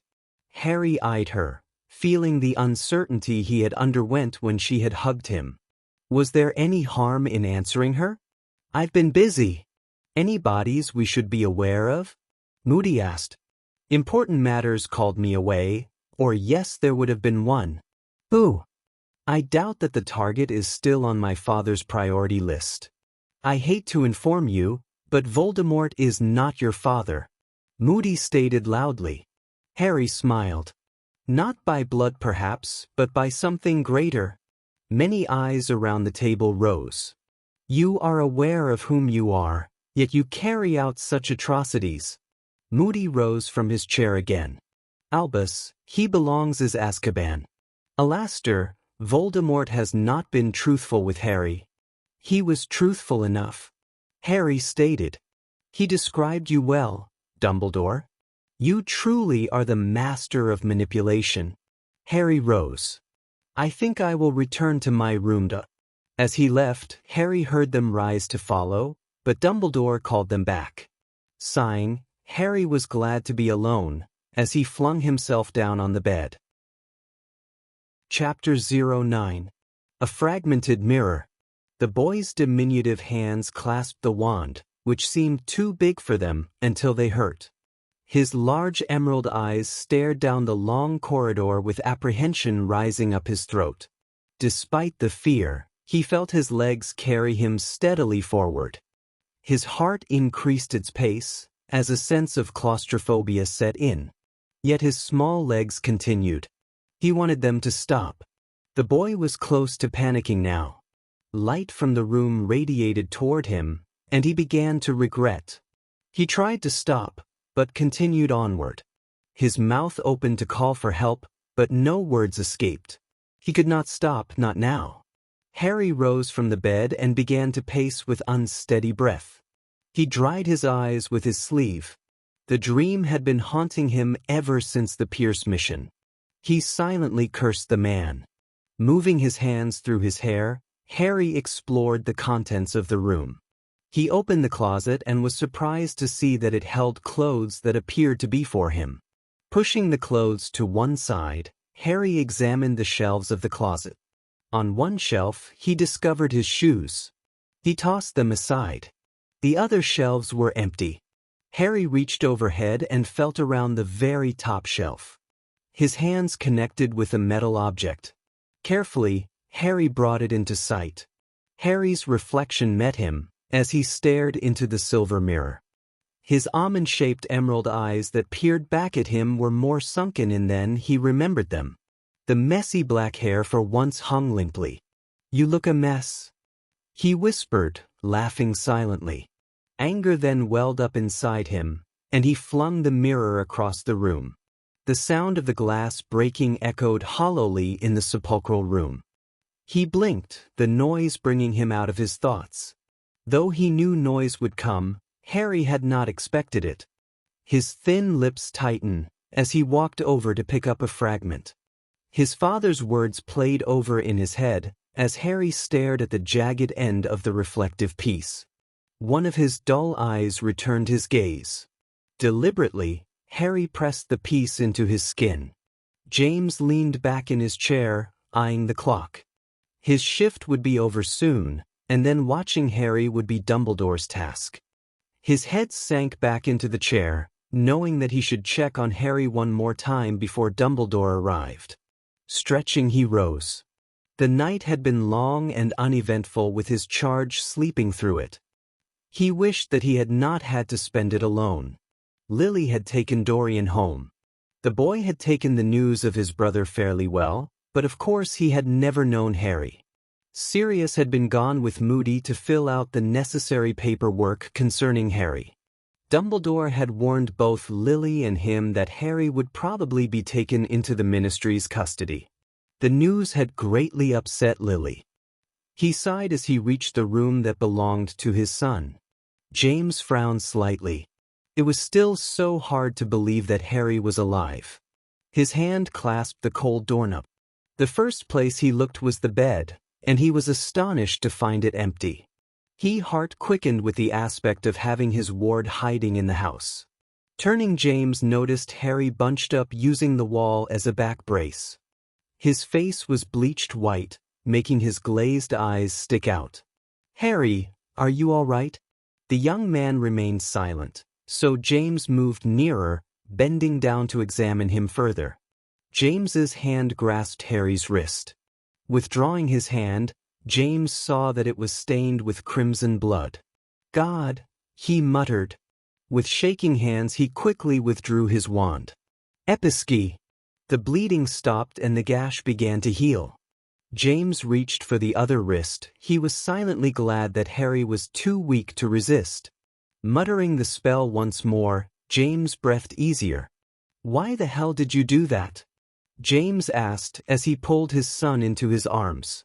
Harry eyed her, feeling the uncertainty he had underwent when she had hugged him. Was there any harm in answering her? "I've been busy." "Any bodies we should be aware of?" Moody asked. "Important matters called me away, or yes, there would have been one." "Who?" "I doubt that the target is still on my father's priority list." "I hate to inform you, but Voldemort is not your father," Moody stated loudly. Harry smiled. "Not by blood perhaps, but by something greater." Many eyes around the table rose. "You are aware of whom you are, yet you carry out such atrocities." Moody rose from his chair again. "Albus, he belongs as Azkaban." "Alastair, Voldemort has not been truthful with Harry." "He was truthful enough," Harry stated. "He described you well, Dumbledore. You truly are the master of manipulation." Harry rose. "I think I will return to my room to—" As he left, Harry heard them rise to follow, but Dumbledore called them back. Sighing, Harry was glad to be alone, as he flung himself down on the bed. Chapter 09. A Fragmented Mirror. The boy's diminutive hands clasped the wand, which seemed too big for them until they hurt. His large emerald eyes stared down the long corridor with apprehension rising up his throat. Despite the fear, he felt his legs carry him steadily forward. His heart increased its pace, as a sense of claustrophobia set in. Yet his small legs continued. He wanted them to stop. The boy was close to panicking now. Light from the room radiated toward him, and he began to regret. He tried to stop, but continued onward. His mouth opened to call for help, but no words escaped. He could not stop, not now. Harry rose from the bed and began to pace with unsteady breath. He dried his eyes with his sleeve. The dream had been haunting him ever since the Pierce mission. He silently cursed the man. Moving his hands through his hair, Harry explored the contents of the room. He opened the closet and was surprised to see that it held clothes that appeared to be for him. Pushing the clothes to one side, Harry examined the shelves of the closet. On one shelf, he discovered his shoes. He tossed them aside. The other shelves were empty. Harry reached overhead and felt around the very top shelf. His hands connected with a metal object. Carefully, Harry brought it into sight. Harry's reflection met him as he stared into the silver mirror. His almond-shaped emerald eyes that peered back at him were more sunken in than he remembered them. The messy black hair for once hung limply. "You look a mess," he whispered, laughing silently. Anger then welled up inside him, and he flung the mirror across the room. The sound of the glass breaking echoed hollowly in the sepulchral room. He blinked, the noise bringing him out of his thoughts. Though he knew noise would come, Harry had not expected it. His thin lips tightened as he walked over to pick up a fragment. His father's words played over in his head as Harry stared at the jagged end of the reflective piece. One of his dull eyes returned his gaze. Deliberately, Harry pressed the piece into his skin. James leaned back in his chair, eyeing the clock. His shift would be over soon, and then watching Harry would be Dumbledore's task. His head sank back into the chair, knowing that he should check on Harry one more time before Dumbledore arrived. Stretching, he rose. The night had been long and uneventful, with his charge sleeping through it. He wished that he had not had to spend it alone. Lily had taken Dorian home. The boy had taken the news of his brother fairly well, but of course he had never known Harry. Sirius had been gone with Moody to fill out the necessary paperwork concerning Harry. Dumbledore had warned both Lily and him that Harry would probably be taken into the Ministry's custody. The news had greatly upset Lily. He sighed as he reached the room that belonged to his son. James frowned slightly. It was still so hard to believe that Harry was alive. His hand clasped the cold doorknob. The first place he looked was the bed, and he was astonished to find it empty. His heart quickened with the aspect of having his ward hiding in the house. Turning, James noticed Harry bunched up using the wall as a back brace. His face was bleached white, making his glazed eyes stick out. "Harry, are you all right?" The young man remained silent, so James moved nearer, bending down to examine him further. James's hand grasped Harry's wrist. Withdrawing his hand, James saw that it was stained with crimson blood. "God," he muttered. With shaking hands, he quickly withdrew his wand. "Episky." The bleeding stopped and the gash began to heal. James reached for the other wrist. He was silently glad that Harry was too weak to resist. Muttering the spell once more, James breathed easier. "Why the hell did you do that?" James asked as he pulled his son into his arms.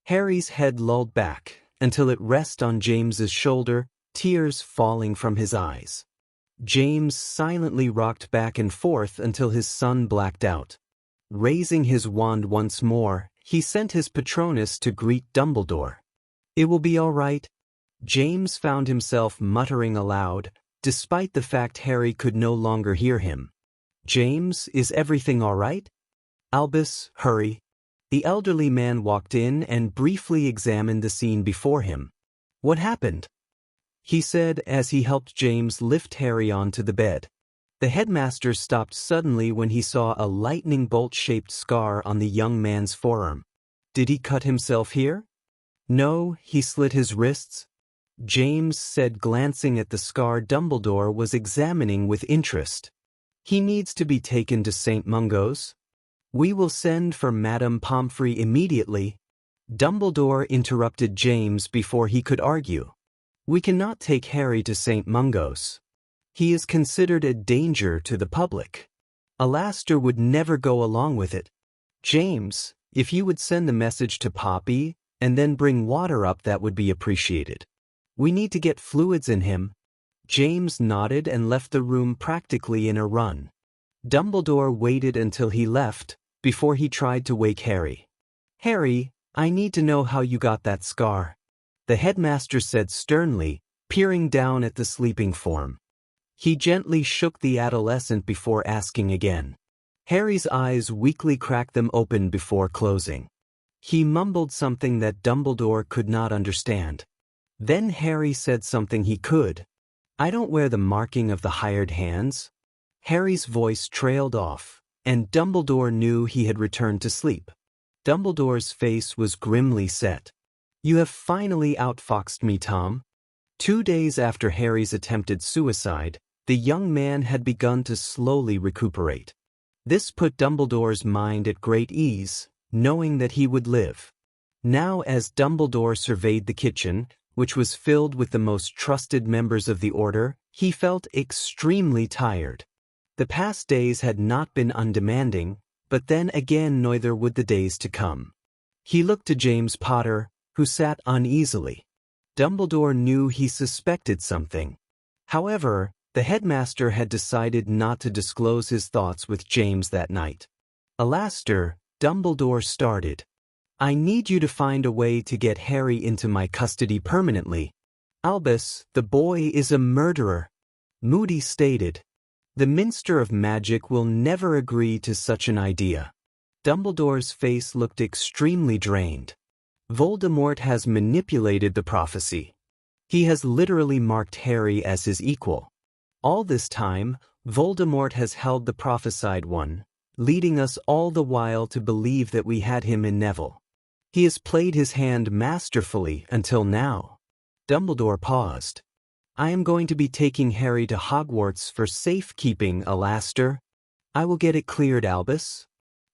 Harry's head lulled back until it rested on James's shoulder, tears falling from his eyes. James silently rocked back and forth until his son blacked out. Raising his wand once more, he sent his Patronus to greet Dumbledore. "It will be all right," James found himself muttering aloud, despite the fact Harry could no longer hear him. "James, is everything all right?" "Albus, hurry." The elderly man walked in and briefly examined the scene before him. "What happened?" he said as he helped James lift Harry onto the bed. The headmaster stopped suddenly when he saw a lightning bolt-shaped scar on the young man's forearm. "Did he cut himself here?" "No, he slit his wrists," James said, glancing at the scar Dumbledore was examining with interest. "He needs to be taken to St. Mungo's." "We will send for Madame Pomfrey immediately." Dumbledore interrupted James before he could argue. "We cannot take Harry to St. Mungo's. He is considered a danger to the public. Alastor would never go along with it. James, if you would send the message to Poppy and then bring water up, that would be appreciated. We need to get fluids in him." James nodded and left the room practically in a run. Dumbledore waited until he left before he tried to wake Harry. "Harry, I need to know how you got that scar," the headmaster said sternly, peering down at the sleeping form. He gently shook the adolescent before asking again. Harry's eyes weakly cracked them open before closing. He mumbled something that Dumbledore could not understand. Then Harry said something he could. "I don't wear the marking of the hired hands." Harry's voice trailed off, and Dumbledore knew he had returned to sleep. Dumbledore's face was grimly set. You have finally outfoxed me, Tom. 2 days after Harry's attempted suicide, the young man had begun to slowly recuperate. This put Dumbledore's mind at great ease, knowing that he would live. Now, as Dumbledore surveyed the kitchen, which was filled with the most trusted members of the Order, he felt extremely tired. The past days had not been undemanding, but then again neither would the days to come. He looked to James Potter, who sat uneasily. Dumbledore knew he suspected something. However, the headmaster had decided not to disclose his thoughts with James that night. Alastor, Dumbledore started. I need you to find a way to get Harry into my custody permanently. Albus, the boy is a murderer. Moody stated. The Minster of Magic will never agree to such an idea. Dumbledore's face looked extremely drained. Voldemort has manipulated the prophecy. He has literally marked Harry as his equal. All this time, Voldemort has held the prophesied one, leading us all the while to believe that we had him in Neville. He has played his hand masterfully until now. Dumbledore paused. I am going to be taking Harry to Hogwarts for safekeeping, Alastor. I will get it cleared, Albus.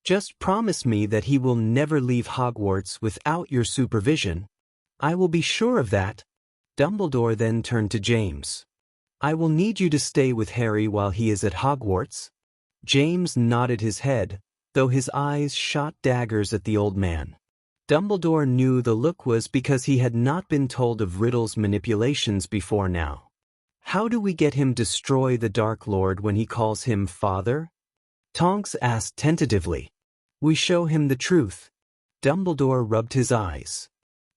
Just promise me that he will never leave Hogwarts without your supervision. I will be sure of that. Dumbledore then turned to James. I will need you to stay with Harry while he is at Hogwarts. James nodded his head, though his eyes shot daggers at the old man. Dumbledore knew the look was because he had not been told of Riddle's manipulations before now. How do we get him destroy the Dark Lord when he calls him father? Tonks asked tentatively. We show him the truth. Dumbledore rubbed his eyes.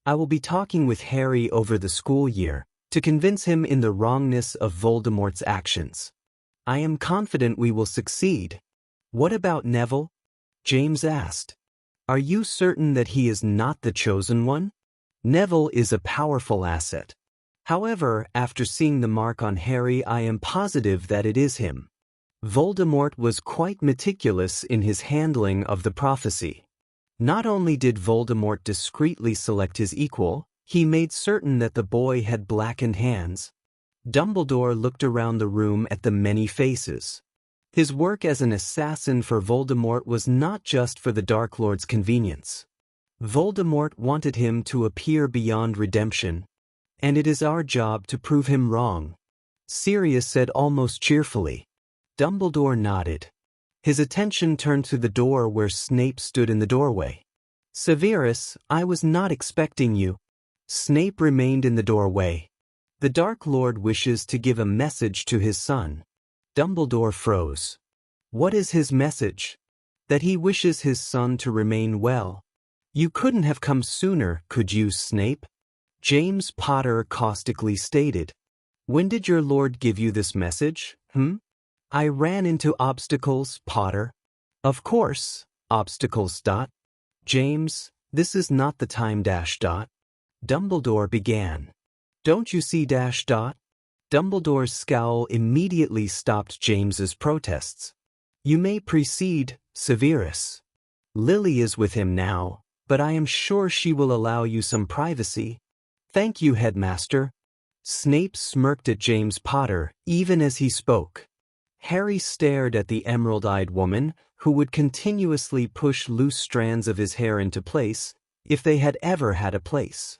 I will be talking with Harry over the school year to convince him in the wrongness of Voldemort's actions. I am confident we will succeed. What about Neville? James asked. Are you certain that he is not the chosen one? Neville is a powerful asset. However, after seeing the mark on Harry, I am positive that it is him. Voldemort was quite meticulous in his handling of the prophecy. Not only did Voldemort discreetly select his equal, he made certain that the boy had blackened hands. Dumbledore looked around the room at the many faces. His work as an assassin for Voldemort was not just for the Dark Lord's convenience. Voldemort wanted him to appear beyond redemption, and it is our job to prove him wrong, Sirius said almost cheerfully. Dumbledore nodded. His attention turned to the door where Snape stood in the doorway. Severus, I was not expecting you. Snape remained in the doorway. The Dark Lord wishes to give a message to his son. Dumbledore froze. What is his message? That he wishes his son to remain well. You couldn't have come sooner, could you, Snape? James Potter caustically stated. When did your lord give you this message, I ran into obstacles, Potter. Of course, obstacles. James, this is not the time. Dumbledore began. Don't you see? Dumbledore's scowl immediately stopped James's protests. You may proceed, Severus. Lily is with him now, but I am sure she will allow you some privacy. Thank you, Headmaster. Snape smirked at James Potter, even as he spoke. Harry stared at the emerald-eyed woman, who would continuously push loose strands of his hair into place, if they had ever had a place.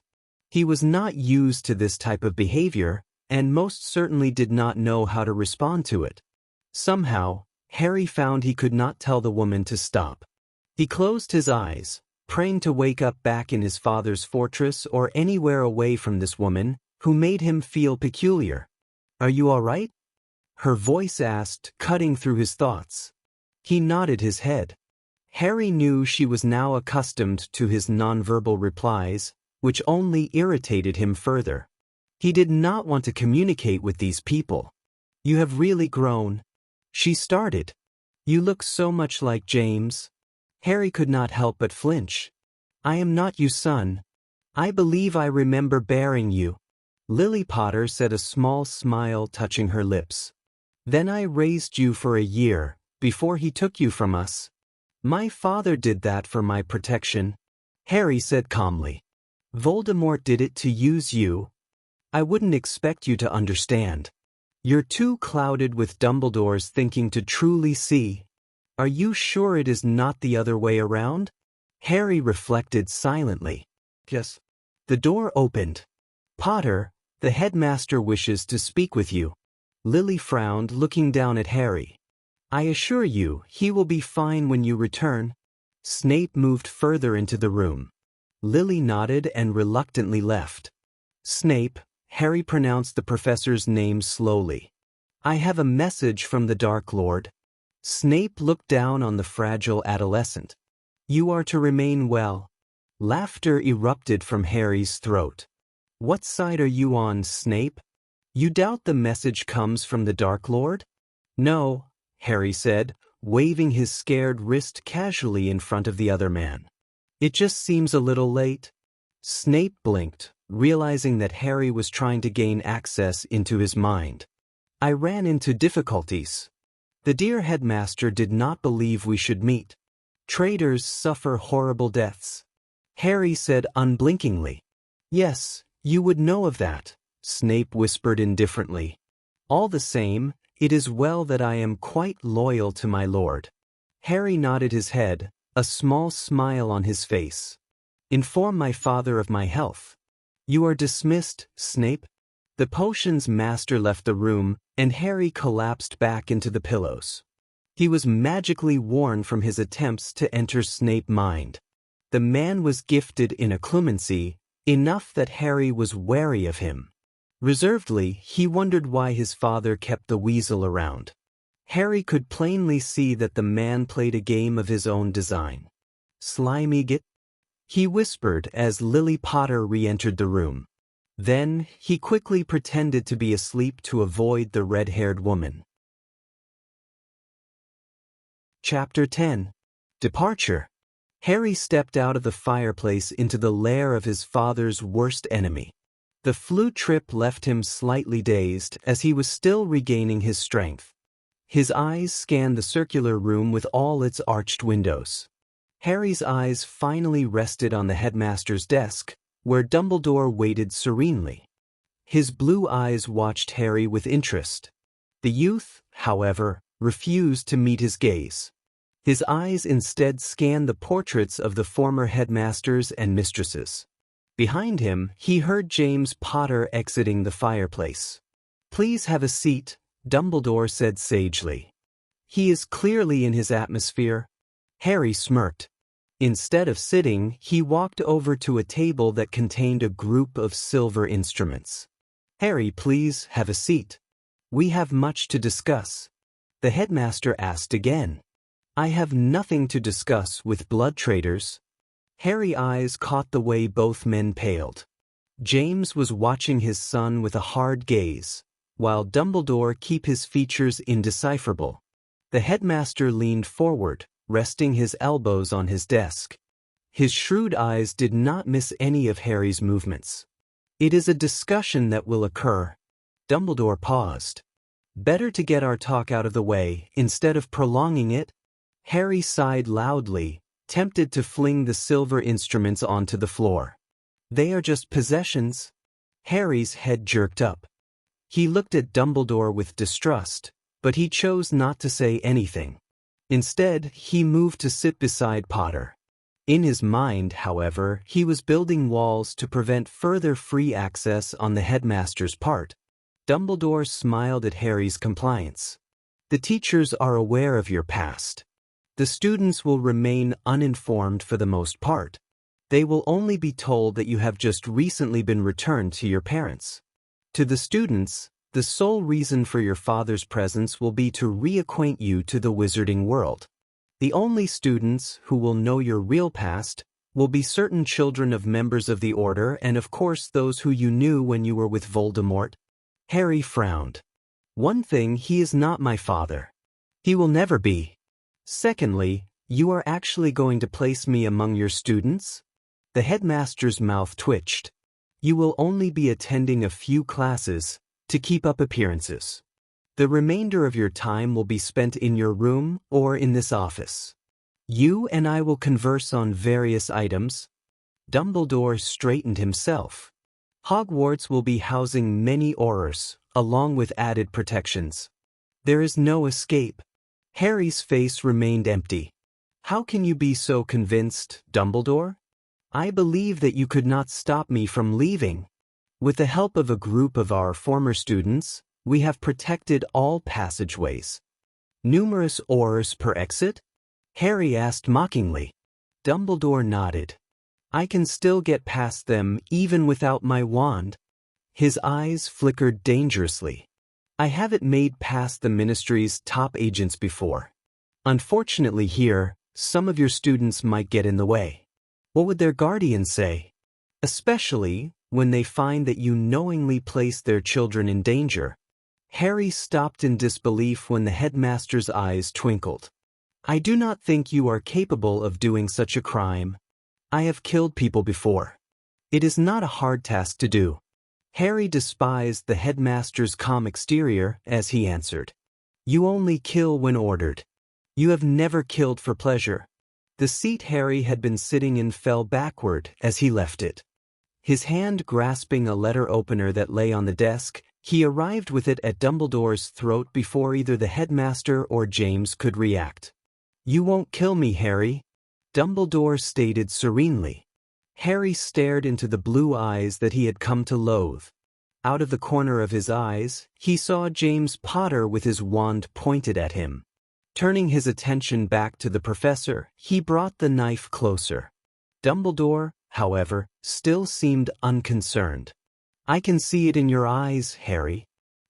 He was not used to this type of behavior, and most certainly did not know how to respond to it. Somehow, Harry found he could not tell the woman to stop. He closed his eyes, praying to wake up back in his father's fortress or anywhere away from this woman, who made him feel peculiar. Are you all right? Her voice asked, cutting through his thoughts. He nodded his head. Harry knew she was now accustomed to his nonverbal replies, which only irritated him further. He did not want to communicate with these people. You have really grown. She started. You look so much like James. Harry could not help but flinch. I am not you, son. I believe I remember bearing you. Lily Potter said, a small smile touching her lips. Then I raised you for a year, before he took you from us. My father did that for my protection, Harry said calmly. Voldemort did it to use you. I wouldn't expect you to understand. You're too clouded with Dumbledore's thinking to truly see. Are you sure it is not the other way around? Harry reflected silently. Yes. The door opened. Potter, the headmaster wishes to speak with you. Lily frowned, looking down at Harry. I assure you, he will be fine when you return. Snape moved further into the room. Lily nodded and reluctantly left. Snape, Harry pronounced the professor's name slowly. I have a message from the Dark Lord. Snape looked down on the fragile adolescent. You are to remain well. Laughter erupted from Harry's throat. What side are you on, Snape? You doubt the message comes from the Dark Lord? No, Harry said, waving his scared wrist casually in front of the other man. It just seems a little late. Snape blinked, realizing that Harry was trying to gain access into his mind. I ran into difficulties. The dear headmaster did not believe we should meet. Traitors suffer horrible deaths. Harry said unblinkingly. Yes, you would know of that, Snape whispered indifferently. All the same, it is well that I am quite loyal to my lord. Harry nodded his head, a small smile on his face. Inform my father of my health. You are dismissed, Snape. The potions master left the room, and Harry collapsed back into the pillows. He was magically warned from his attempts to enter Snape's mind. The man was gifted in occlumency, enough that Harry was wary of him. Reservedly, he wondered why his father kept the weasel around. Harry could plainly see that the man played a game of his own design. Slimy git? He whispered as Lily Potter re-entered the room. Then, he quickly pretended to be asleep to avoid the red-haired woman. Chapter 10. Departure. Harry stepped out of the fireplace into the lair of his father's worst enemy. The flu trip left him slightly dazed as he was still regaining his strength. His eyes scanned the circular room with all its arched windows. Harry's eyes finally rested on the headmaster's desk, where Dumbledore waited serenely. His blue eyes watched Harry with interest. The youth, however, refused to meet his gaze. His eyes instead scanned the portraits of the former headmasters and mistresses. Behind him, he heard James Potter exiting the fireplace. Please have a seat, Dumbledore said sagely. He is clearly in his atmosphere. Harry smirked. Instead of sitting, he walked over to a table that contained a group of silver instruments. Harry, please have a seat. We have much to discuss. The headmaster asked again. I have nothing to discuss with blood traitors. Harry's eyes caught the way both men paled. James was watching his son with a hard gaze, while Dumbledore kept his features indecipherable. The headmaster leaned forward, resting his elbows on his desk. His shrewd eyes did not miss any of Harry's movements. It is a discussion that will occur. Dumbledore paused. Better to get our talk out of the way instead of prolonging it. Harry sighed loudly, tempted to fling the silver instruments onto the floor. They are just possessions. Harry's head jerked up. He looked at Dumbledore with distrust, but he chose not to say anything. Instead, he moved to sit beside Potter. In his mind, however, he was building walls to prevent further free access on the headmaster's part. Dumbledore smiled at Harry's compliance. The teachers are aware of your past. The students will remain uninformed for the most part. They will only be told that you have just recently been returned to your parents. To the students, the sole reason for your father's presence will be to reacquaint you to the wizarding world. The only students who will know your real past will be certain children of members of the Order and of course those who you knew when you were with Voldemort. Harry frowned. One thing, he is not my father. He will never be. Secondly, you are actually going to place me among your students? The headmaster's mouth twitched. You will only be attending a few classes to keep up appearances. The remainder of your time will be spent in your room or in this office. You and I will converse on various items. Dumbledore straightened himself. Hogwarts will be housing many Aurors, along with added protections. There is no escape. Harry's face remained empty. How can you be so convinced, Dumbledore? I believe that you could not stop me from leaving. With the help of a group of our former students, we have protected all passageways. Numerous Aurors per exit? Harry asked mockingly. Dumbledore nodded. I can still get past them even without my wand. His eyes flickered dangerously. I haven't made past the Ministry's top agents before. Unfortunately here, some of your students might get in the way. What would their guardians say? Especially when they find that you knowingly placed their children in danger. Harry stopped in disbelief when the headmaster's eyes twinkled. I do not think you are capable of doing such a crime. I have killed people before. It is not a hard task to do. Harry despised the headmaster's calm exterior as he answered. You only kill when ordered. You have never killed for pleasure. The seat Harry had been sitting in fell backward as he left it. His hand grasping a letter opener that lay on the desk, he arrived with it at Dumbledore's throat before either the headmaster or James could react. You won't kill me, Harry, Dumbledore stated serenely. Harry stared into the blue eyes that he had come to loathe. Out of the corner of his eyes, he saw James Potter with his wand pointed at him. Turning his attention back to the professor, he brought the knife closer. Dumbledore, however, still seemed unconcerned. I can see it in your eyes, Harry.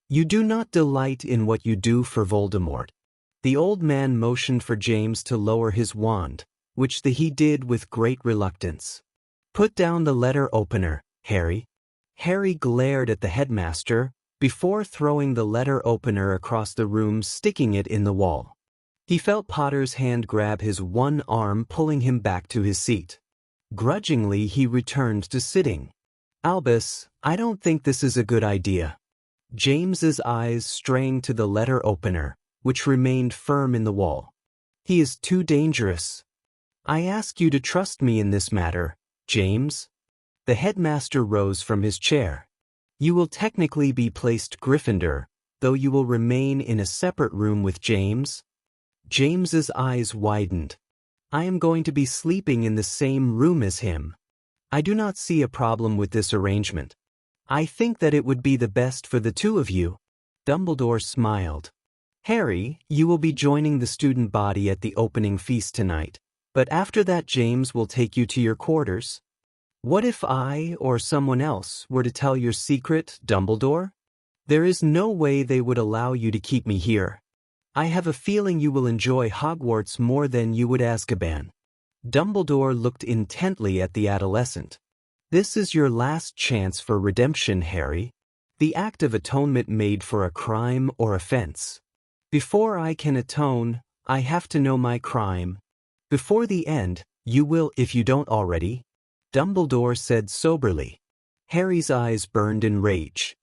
You do not delight in what you do for Voldemort. The old man motioned for James to lower his wand, which he did with great reluctance. Put down the letter opener, Harry. Harry glared at the headmaster before throwing the letter opener across the room, sticking it in the wall. He felt Potter's hand grab his one arm, pulling him back to his seat. Grudgingly, he returned to sitting. Albus, I don't think this is a good idea. James's eyes straying to the letter opener, which remained firm in the wall. He is too dangerous. I ask you to trust me in this matter, James. The headmaster rose from his chair. You will technically be placed Gryffindor, though you will remain in a separate room with James. James's eyes widened. I am going to be sleeping in the same room as him. I do not see a problem with this arrangement. I think that it would be the best for the two of you. Dumbledore smiled. Harry, you will be joining the student body at the opening feast tonight, but after that James will take you to your quarters. What if I or someone else were to tell your secret, Dumbledore? There is no way they would allow you to keep me here. I have a feeling you will enjoy Hogwarts more than you would Azkaban. Dumbledore looked intently at the adolescent. This is your last chance for redemption, Harry. The act of atonement made for a crime or offense. Before I can atone, I have to know my crime. Before the end, you will if you don't already. Dumbledore said soberly. Harry's eyes burned in rage.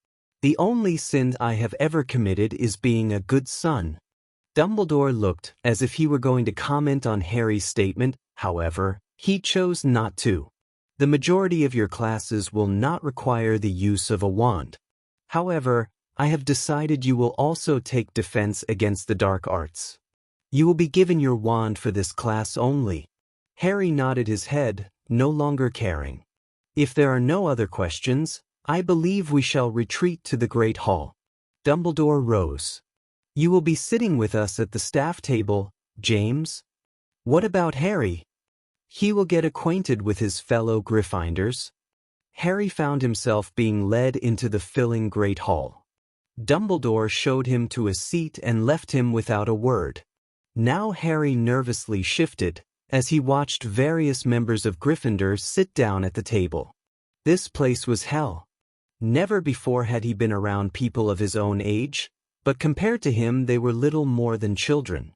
The only sin I have ever committed is being a good son. Dumbledore looked as if he were going to comment on Harry's statement, however, he chose not to. The majority of your classes will not require the use of a wand. However, I have decided you will also take defense against the dark arts. You will be given your wand for this class only. Harry nodded his head, no longer caring. If there are no other questions, I believe we shall retreat to the Great Hall. Dumbledore rose. You will be sitting with us at the staff table, James. What about Harry? He will get acquainted with his fellow Gryffindors. Harry found himself being led into the filling Great Hall. Dumbledore showed him to a seat and left him without a word. Now Harry nervously shifted as he watched various members of Gryffindor sit down at the table. This place was hell. Never before had he been around people of his own age, but compared to him they were little more than children.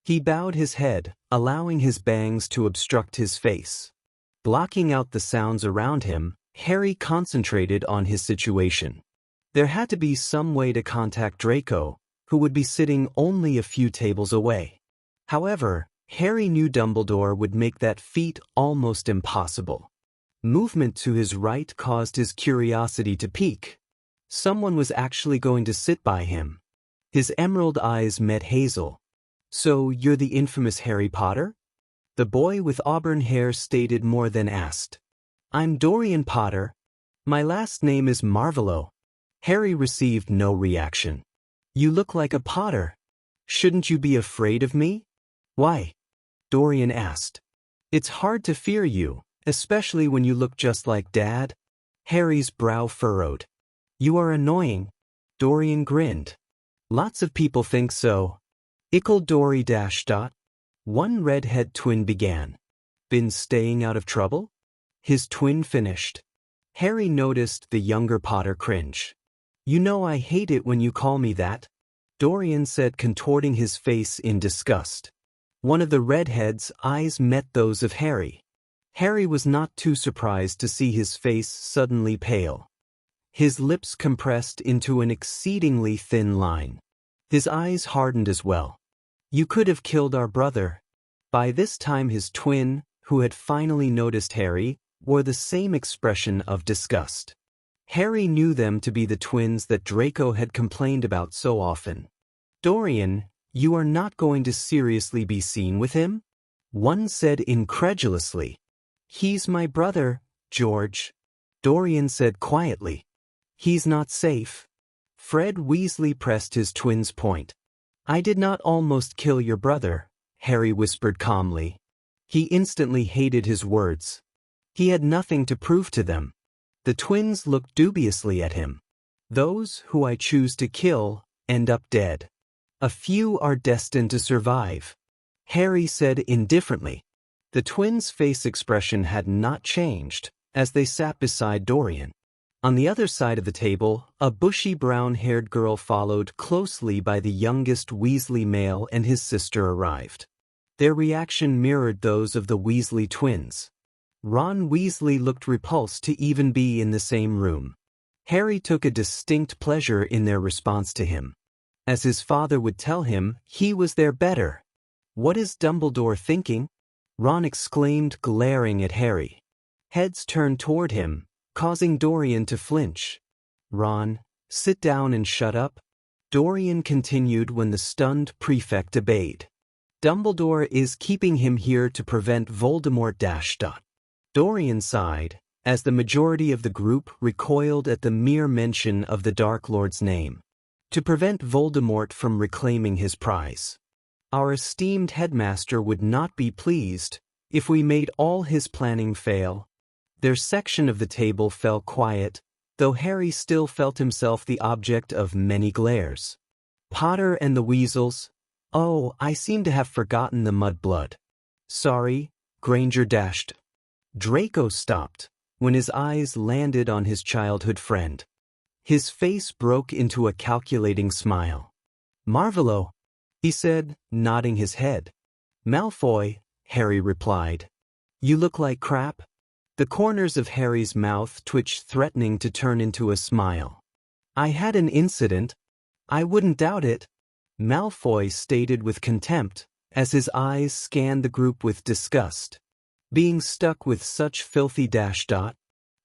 He bowed his head, allowing his bangs to obstruct his face. Blocking out the sounds around him, Harry concentrated on his situation. There had to be some way to contact Draco, who would be sitting only a few tables away. However, Harry knew Dumbledore would make that feat almost impossible. Movement to his right caused his curiosity to peak. Someone was actually going to sit by him. His emerald eyes met Hazel. "So you're the infamous Harry Potter?" The boy with auburn hair stated more than asked. "I'm Dorian Potter. My last name is Marvolo." Harry received no reaction. "You look like a Potter. Shouldn't you be afraid of me?" "Why?" Dorian asked. "It's hard to fear you, especially when you look just like Dad." Harry's brow furrowed. "You are annoying." Dorian grinned. "Lots of people think so." Ickle Dory . One redhead twin began. "Been staying out of trouble?" His twin finished. Harry noticed the younger Potter cringe. "You know I hate it when you call me that," Dorian said, contorting his face in disgust. One of the redhead's eyes met those of Harry. Harry was not too surprised to see his face suddenly pale. His lips compressed into an exceedingly thin line. His eyes hardened as well. "You could have killed our brother." By this time his twin, who had finally noticed Harry, wore the same expression of disgust. Harry knew them to be the twins that Draco had complained about so often. "Dorian, you are not going to seriously be seen with him?" One said incredulously. "He's my brother, George," Dorian said quietly. "He's not safe." Fred Weasley pressed his twin's point. "I did not almost kill your brother," Harry whispered calmly. He instantly hated his words. He had nothing to prove to them. The twins looked dubiously at him. "Those who I choose to kill end up dead. A few are destined to survive," Harry said indifferently. The twins' face expression had not changed as they sat beside Dorian. On the other side of the table, a bushy brown-haired girl followed closely by the youngest Weasley male and his sister arrived. Their reaction mirrored those of the Weasley twins. Ron Weasley looked repulsed to even be in the same room. Harry took a distinct pleasure in their response to him. As his father would tell him, he was their better. "What is Dumbledore thinking?" Ron exclaimed, glaring at Harry. Heads turned toward him, causing Dorian to flinch. "Ron, sit down and shut up," Dorian continued when the stunned prefect obeyed. "Dumbledore is keeping him here to prevent Voldemort . Dorian sighed, as the majority of the group recoiled at the mere mention of the Dark Lord's name. "To prevent Voldemort from reclaiming his prize. Our esteemed headmaster would not be pleased if we made all his planning fail." Their section of the table fell quiet, though Harry still felt himself the object of many glares. "Potter and the Weasels. Oh, I seem to have forgotten the mudblood. Sorry, Granger . Draco stopped when his eyes landed on his childhood friend. His face broke into a calculating smile. "Marvolo," he said, nodding his head. "Malfoy," Harry replied. "You look like crap." The corners of Harry's mouth twitched, threatening to turn into a smile. "I had an incident." "I wouldn't doubt it," Malfoy stated with contempt, as his eyes scanned the group with disgust. "Being stuck with such filthy .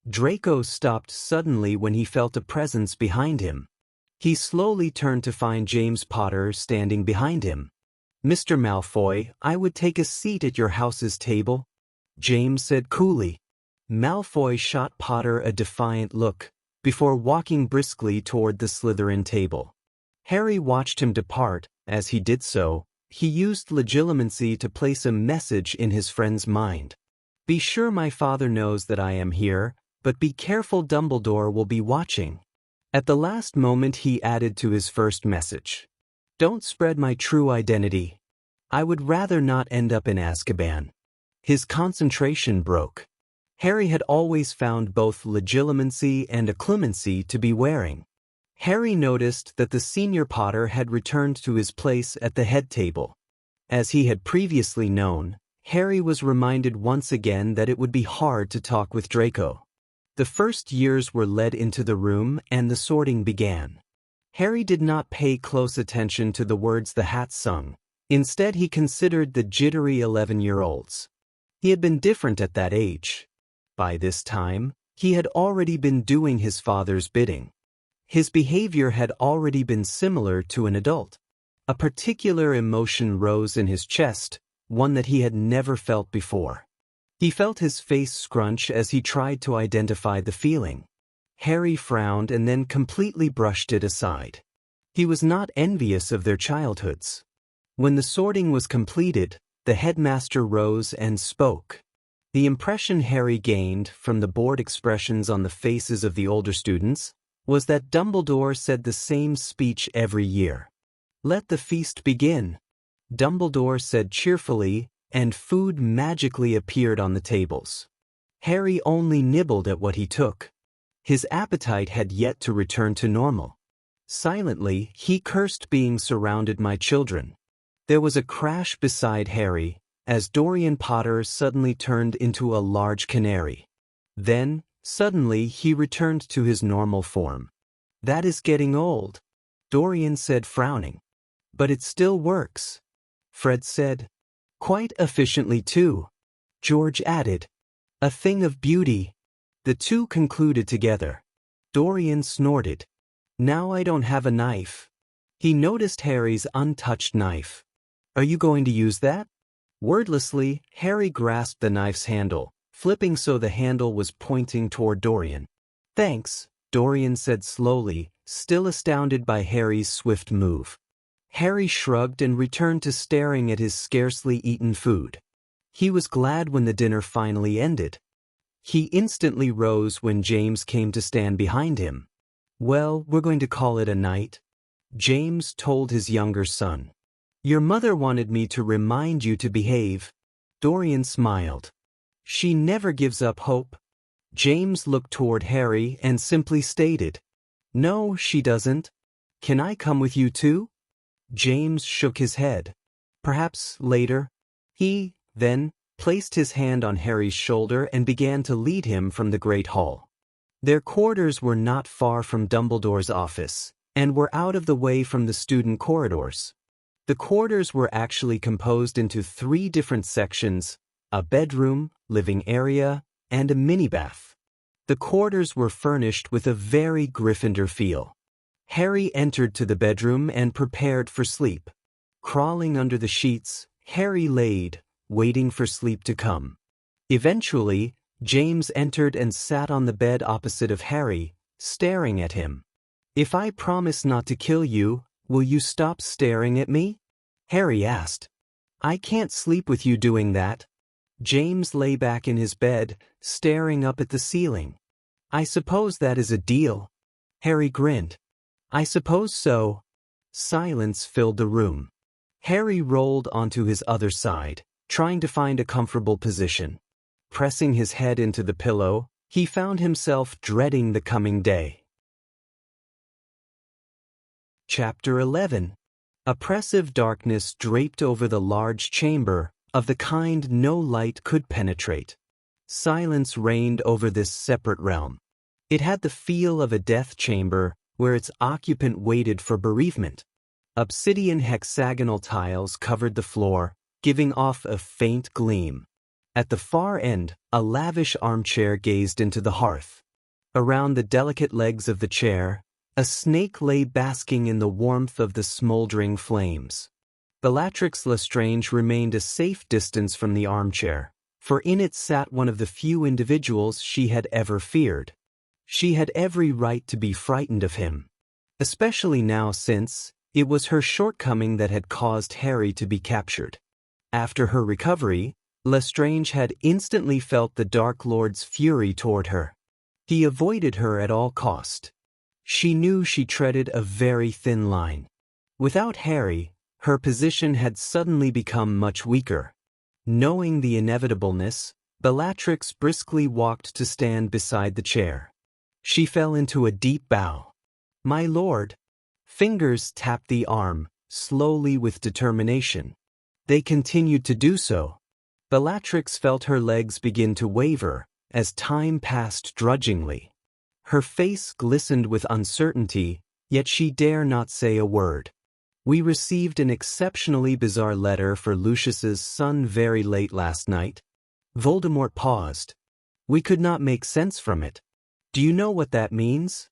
Draco stopped suddenly when he felt a presence behind him. He slowly turned to find James Potter standing behind him. "Mr. Malfoy, I would take a seat at your house's table," James said coolly. Malfoy shot Potter a defiant look, before walking briskly toward the Slytherin table. Harry watched him depart. As he did so, he used legilimency to place a message in his friend's mind. "Be sure my father knows that I am here, but be careful, Dumbledore will be watching." At the last moment he added to his first message. "Don't spread my true identity. I would rather not end up in Azkaban." His concentration broke. Harry had always found both legilimency and occlumency to be wearing. Harry noticed that the senior Potter had returned to his place at the head table. As he had previously known, Harry was reminded once again that it would be hard to talk with Draco. The first years were led into the room and the sorting began. Harry did not pay close attention to the words the hat sung. Instead, he considered the jittery 11-year-olds. He had been different at that age. By this time, he had already been doing his father's bidding. His behavior had already been similar to an adult. A particular emotion rose in his chest, one that he had never felt before. He felt his face scrunch as he tried to identify the feeling. Harry frowned and then completely brushed it aside. He was not envious of their childhoods. When the sorting was completed, the headmaster rose and spoke. The impression Harry gained from the bored expressions on the faces of the older students was that Dumbledore said the same speech every year. "Let the feast begin," Dumbledore said cheerfully, and food magically appeared on the tables. Harry only nibbled at what he took. His appetite had yet to return to normal. Silently, he cursed being surrounded by children. There was a crash beside Harry, as Dorian Potter suddenly turned into a large canary. Then, suddenly, he returned to his normal form. "That is getting old," Dorian said, frowning. "But it still works," Fred said. "Quite efficiently too," George added. "A thing of beauty." The two concluded together. Dorian snorted. "Now I don't have a knife." He noticed Harry's untouched knife. "Are you going to use that?" Wordlessly, Harry grasped the knife's handle, flipping so the handle was pointing toward Dorian. "Thanks," Dorian said slowly, still astounded by Harry's swift move. Harry shrugged and returned to staring at his scarcely eaten food. He was glad when the dinner finally ended. He instantly rose when James came to stand behind him. "Well, we're going to call it a night," James told his younger son. "Your mother wanted me to remind you to behave." Dorian smiled. "She never gives up hope." James looked toward Harry and simply stated, "No, she doesn't. Can I come with you too?" James shook his head. "Perhaps later." He, then, placed his hand on Harry's shoulder and began to lead him from the Great Hall. Their quarters were not far from Dumbledore's office, and were out of the way from the student corridors. The quarters were actually composed into 3 different sections: a bedroom, living area, and a mini-bath. The quarters were furnished with a very Gryffindor feel. Harry entered to the bedroom and prepared for sleep. Crawling under the sheets, Harry laid, waiting for sleep to come. Eventually, James entered and sat on the bed opposite of Harry, staring at him. "If I promise not to kill you, will you stop staring at me?" Harry asked. "I can't sleep with you doing that." James lay back in his bed, staring up at the ceiling. "I suppose that is a deal." Harry grinned. "I suppose so." Silence filled the room. Harry rolled onto his other side, trying to find a comfortable position. Pressing his head into the pillow, he found himself dreading the coming day. Chapter 11. Oppressive darkness draped over the large chamber, of the kind no light could penetrate. Silence reigned over this separate realm. It had the feel of a death chamber, where its occupant waited for bereavement. Obsidian hexagonal tiles covered the floor, giving off a faint gleam. At the far end, a lavish armchair gazed into the hearth. Around the delicate legs of the chair, a snake lay basking in the warmth of the smoldering flames. Bellatrix Lestrange remained a safe distance from the armchair, for in it sat one of the few individuals she had ever feared. She had every right to be frightened of him, especially now since it was her shortcoming that had caused Harry to be captured. After her recovery, Lestrange had instantly felt the Dark Lord's fury toward her. He avoided her at all cost. She knew she treaded a very thin line. Without Harry, her position had suddenly become much weaker. Knowing the inevitableness, Bellatrix briskly walked to stand beside the chair. She fell into a deep bow. "My lord." Fingers tapped the arm, slowly with determination. They continued to do so. Bellatrix felt her legs begin to waver, as time passed drudgingly. Her face glistened with uncertainty, yet she dare not say a word. We received an exceptionally bizarre letter for Lucius's son very late last night. Voldemort paused. We could not make sense from it. Do you know what that means?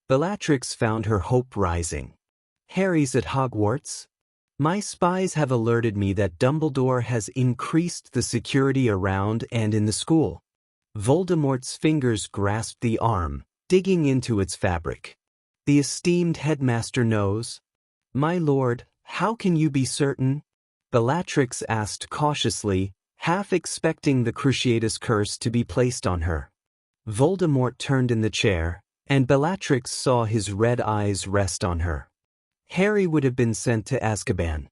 Bellatrix found her hope rising. Harry's at Hogwarts? My spies have alerted me that Dumbledore has increased the security around and in the school. Voldemort's fingers grasped the arm, digging into its fabric. The esteemed headmaster knows. My lord, how can you be certain? Bellatrix asked cautiously, half expecting the Cruciatus curse to be placed on her. Voldemort turned in the chair, and Bellatrix saw his red eyes rest on her. Harry would have been sent to Azkaban.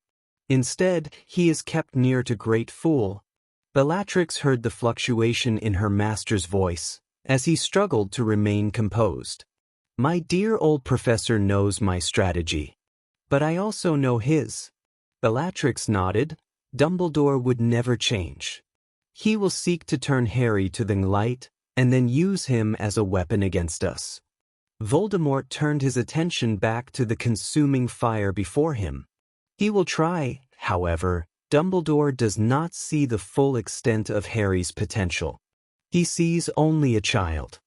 Instead, he is kept near to Great Fool. Bellatrix heard the fluctuation in her master's voice, as he struggled to remain composed. My dear old professor knows my strategy. But I also know his. Bellatrix nodded. Dumbledore would never change. He will seek to turn Harry to the light, and then use him as a weapon against us. Voldemort turned his attention back to the consuming fire before him. He will try, however. Dumbledore does not see the full extent of Harry's potential. He sees only a child.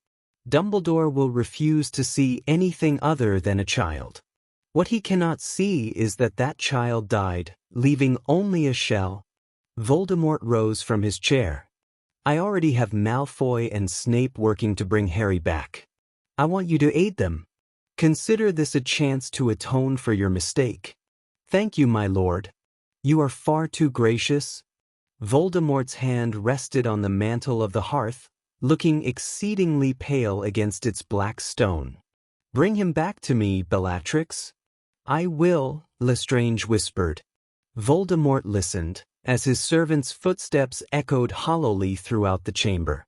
Dumbledore will refuse to see anything other than a child. What he cannot see is that that child died, leaving only a shell. Voldemort rose from his chair. I already have Malfoy and Snape working to bring Harry back. I want you to aid them. Consider this a chance to atone for your mistake. Thank you, my lord. You are far too gracious. Voldemort's hand rested on the mantle of the hearth, looking exceedingly pale against its black stone. Bring him back to me, Bellatrix. I will, Lestrange whispered. Voldemort listened, as his servant's footsteps echoed hollowly throughout the chamber.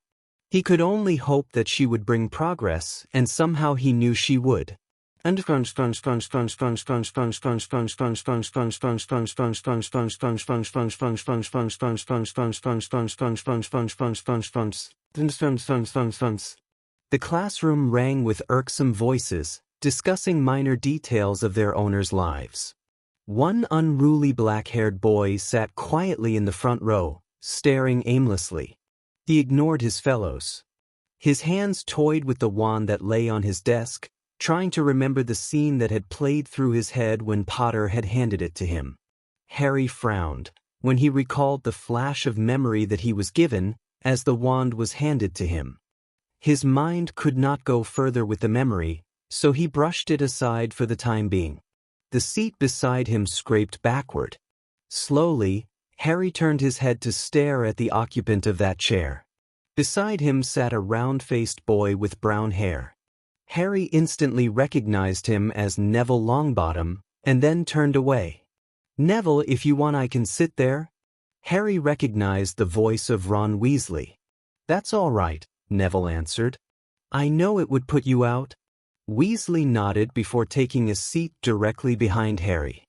He could only hope that she would bring progress, and somehow he knew she would. The classroom rang with irksome voices, discussing minor details of their owners' lives. One unruly black-haired boy sat quietly in the front row, staring aimlessly. He ignored his fellows. His hands toyed with the wand that lay on his desk, trying to remember the scene that had played through his head when Potter had handed it to him. Harry frowned when he recalled the flash of memory that he was given as the wand was handed to him. His mind could not go further with the memory, so he brushed it aside for the time being. The seat beside him scraped backward. Slowly, Harry turned his head to stare at the occupant of that chair. Beside him sat a round-faced boy with brown hair. Harry instantly recognized him as Neville Longbottom, and then turned away. Neville, if you want I can sit there. Harry recognized the voice of Ron Weasley. That's all right, Neville answered. I know it would put you out. Weasley nodded before taking a seat directly behind Harry.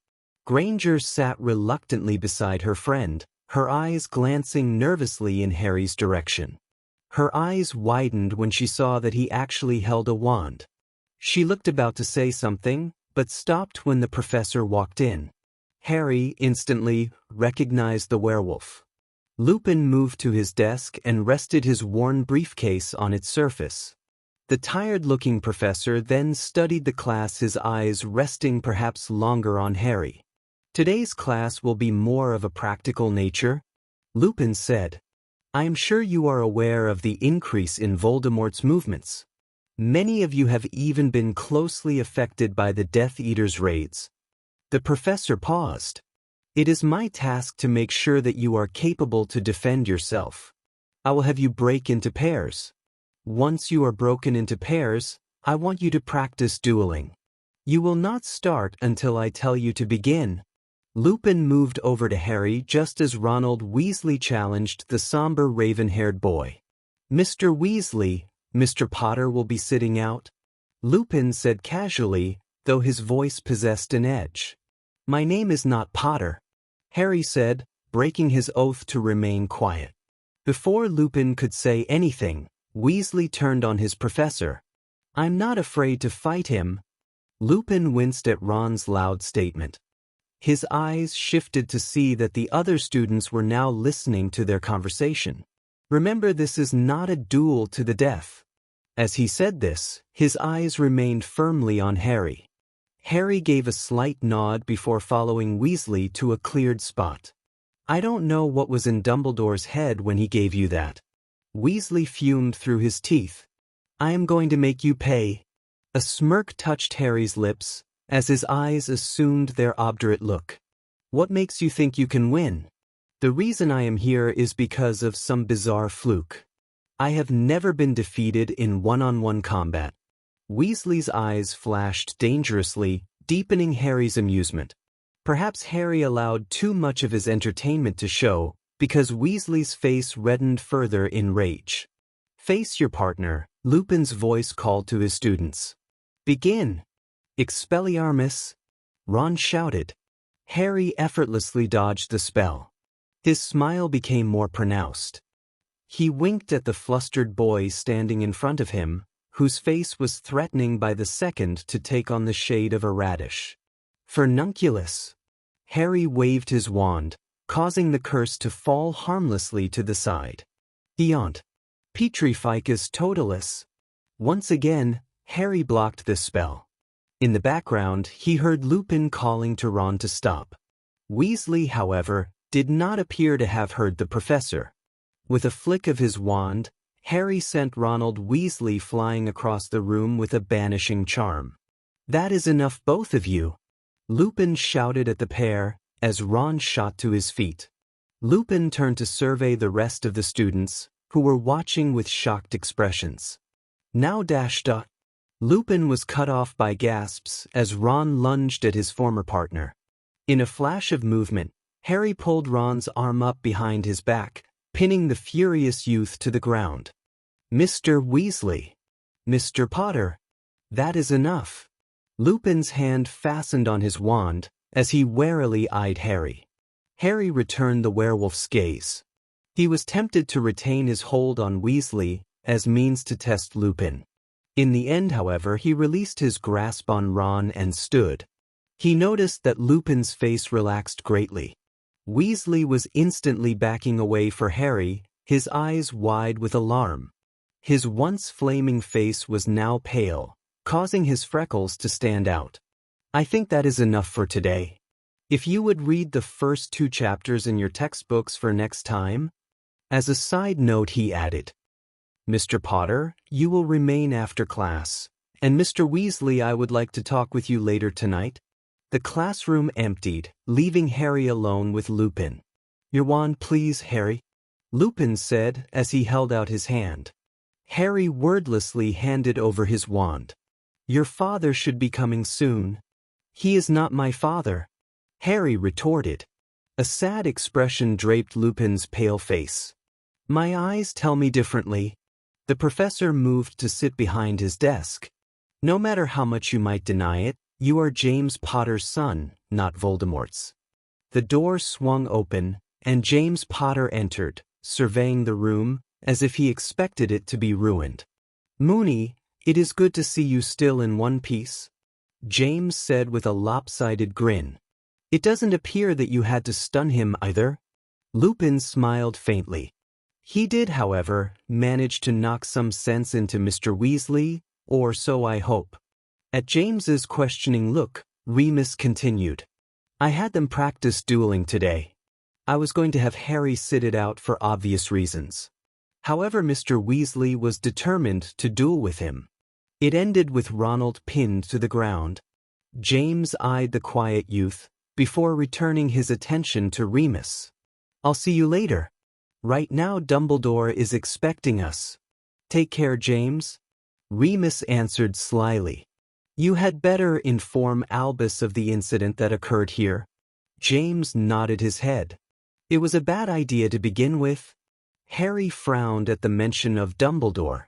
Granger sat reluctantly beside her friend, her eyes glancing nervously in Harry's direction. Her eyes widened when she saw that he actually held a wand. She looked about to say something, but stopped when the professor walked in. Harry instantly recognized the werewolf. Lupin moved to his desk and rested his worn briefcase on its surface. The tired-looking professor then studied the class, his eyes resting perhaps longer on Harry. Today's class will be more of a practical nature, Lupin said. I am sure you are aware of the increase in Voldemort's movements. Many of you have even been closely affected by the Death Eater's raids. The professor paused. It is my task to make sure that you are capable to defend yourself. I will have you break into pairs. Once you are broken into pairs, I want you to practice dueling. You will not start until I tell you to begin. Lupin moved over to Harry just as Ronald Weasley challenged the somber raven-haired boy. Mr. Weasley, Mr. Potter will be sitting out. Lupin said casually, though his voice possessed an edge. My name is not Potter, Harry said, breaking his oath to remain quiet. Before Lupin could say anything, Weasley turned on his professor. I'm not afraid to fight him. Lupin winced at Ron's loud statement. His eyes shifted to see that the other students were now listening to their conversation. Remember, this is not a duel to the death. As he said this, his eyes remained firmly on Harry. Harry gave a slight nod before following Weasley to a cleared spot. I don't know what was in Dumbledore's head when he gave you that. Weasley fumed through his teeth. I am going to make you pay. A smirk touched Harry's lips, as his eyes assumed their obdurate look. What makes you think you can win? The reason I am here is because of some bizarre fluke. I have never been defeated in one-on-one combat. Weasley's eyes flashed dangerously, deepening Harry's amusement. Perhaps Harry allowed too much of his entertainment to show, because Weasley's face reddened further in rage. Face your partner, Lupin's voice called to his students. Begin! Expelliarmus! Ron shouted. Harry effortlessly dodged the spell. His smile became more pronounced. He winked at the flustered boy standing in front of him, whose face was threatening by the second to take on the shade of a radish. Furnunculus! Harry waved his wand, causing the curse to fall harmlessly to the side. Eont! Petrificus totalis! Once again, Harry blocked this spell. In the background, he heard Lupin calling to Ron to stop. Weasley, however, did not appear to have heard the professor. With a flick of his wand, Harry sent Ronald Weasley flying across the room with a banishing charm. That is enough, both of you! Lupin shouted at the pair, as Ron shot to his feet. Lupin turned to survey the rest of the students, who were watching with shocked expressions. Now dash dot. Lupin was cut off by gasps as Ron lunged at his former partner. In a flash of movement, Harry pulled Ron's arm up behind his back, pinning the furious youth to the ground. Mr. Weasley! Mr. Potter! That is enough! Lupin's hand fastened on his wand as he warily eyed Harry. Harry returned the werewolf's gaze. He was tempted to retain his hold on Weasley as means to test Lupin. In the end, however, he released his grasp on Ron and stood. He noticed that Lupin's face relaxed greatly. Weasley was instantly backing away for Harry, his eyes wide with alarm. His once flaming face was now pale, causing his freckles to stand out. I think that is enough for today. If you would read the first 2 chapters in your textbooks for next time. As a side note, he added, Mr. Potter, you will remain after class, and Mr. Weasley, I would like to talk with you later tonight. The classroom emptied, leaving Harry alone with Lupin. Your wand, please, Harry, Lupin said as he held out his hand. Harry wordlessly handed over his wand. Your father should be coming soon. He is not my father, Harry retorted. A sad expression draped Lupin's pale face. My eyes tell me differently. The professor moved to sit behind his desk. No matter how much you might deny it, you are James Potter's son, not Voldemort's. The door swung open, and James Potter entered, surveying the room as if he expected it to be ruined. Moony, it is good to see you still in one piece, James said with a lopsided grin. It doesn't appear that you had to stun him either. Lupin smiled faintly. He did, however, manage to knock some sense into Mr. Weasley, or so I hope. At James's questioning look, Remus continued. I had them practice dueling today. I was going to have Harry sit it out for obvious reasons. However, Mr. Weasley was determined to duel with him. It ended with Ronald pinned to the ground. James eyed the quiet youth, before returning his attention to Remus. I'll see you later. Right now Dumbledore is expecting us. Take care, James. Remus answered slyly. You had better inform Albus of the incident that occurred here. James nodded his head. It was a bad idea to begin with. Harry frowned at the mention of Dumbledore.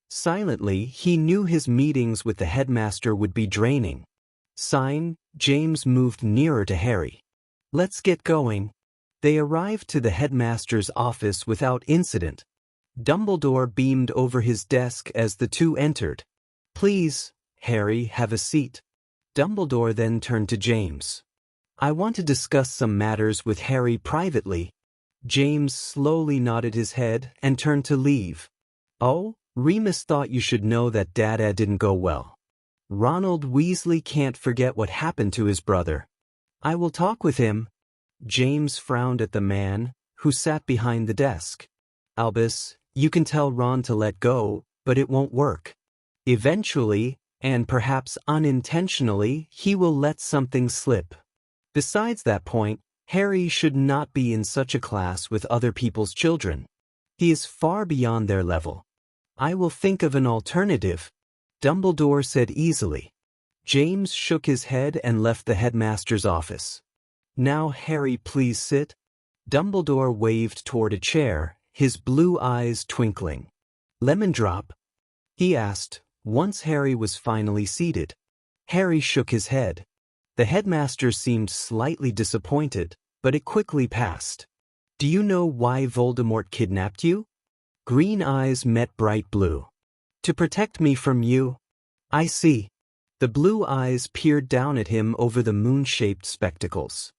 Silently, he knew his meetings with the headmaster would be draining. Sign, James moved nearer to Harry. Let's get going. They arrived to the headmaster's office without incident. Dumbledore beamed over his desk as the two entered. Please, Harry, have a seat. Dumbledore then turned to James. I want to discuss some matters with Harry privately. James slowly nodded his head and turned to leave. Oh, Remus thought you should know that Dada didn't go well. Ronald Weasley can't forget what happened to his brother. I will talk with him. James frowned at the man, who sat behind the desk. Albus, you can tell Ron to let go, but it won't work. Eventually, and perhaps unintentionally, he will let something slip. Besides that point, Harry should not be in such a class with other people's children. He is far beyond their level. I will think of an alternative, Dumbledore said easily. James shook his head and left the headmaster's office. Now, Harry, please sit. Dumbledore waved toward a chair, his blue eyes twinkling. Lemon drop? He asked, once Harry was finally seated. Harry shook his head. The headmaster seemed slightly disappointed, but it quickly passed. Do you know why Voldemort kidnapped you? Green eyes met bright blue. To protect me from you. I see. The blue eyes peered down at him over the moon-shaped spectacles.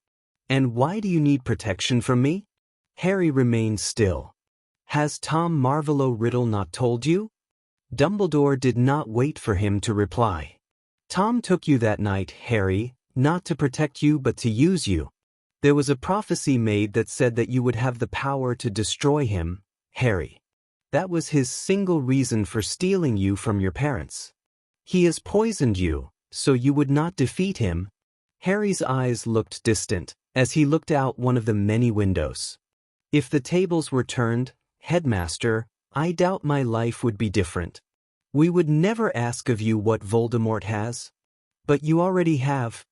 And why do you need protection from me? Harry remained still. Has Tom Marvolo Riddle not told you? Dumbledore did not wait for him to reply. Tom took you that night, Harry, not to protect you but to use you. There was a prophecy made that said that you would have the power to destroy him, Harry. That was his single reason for stealing you from your parents. He has poisoned you, so you would not defeat him. Harry's eyes looked distant, as he looked out one of the many windows. If the tables were turned, Headmaster, I doubt my life would be different. We would never ask of you what Voldemort has. But you already have.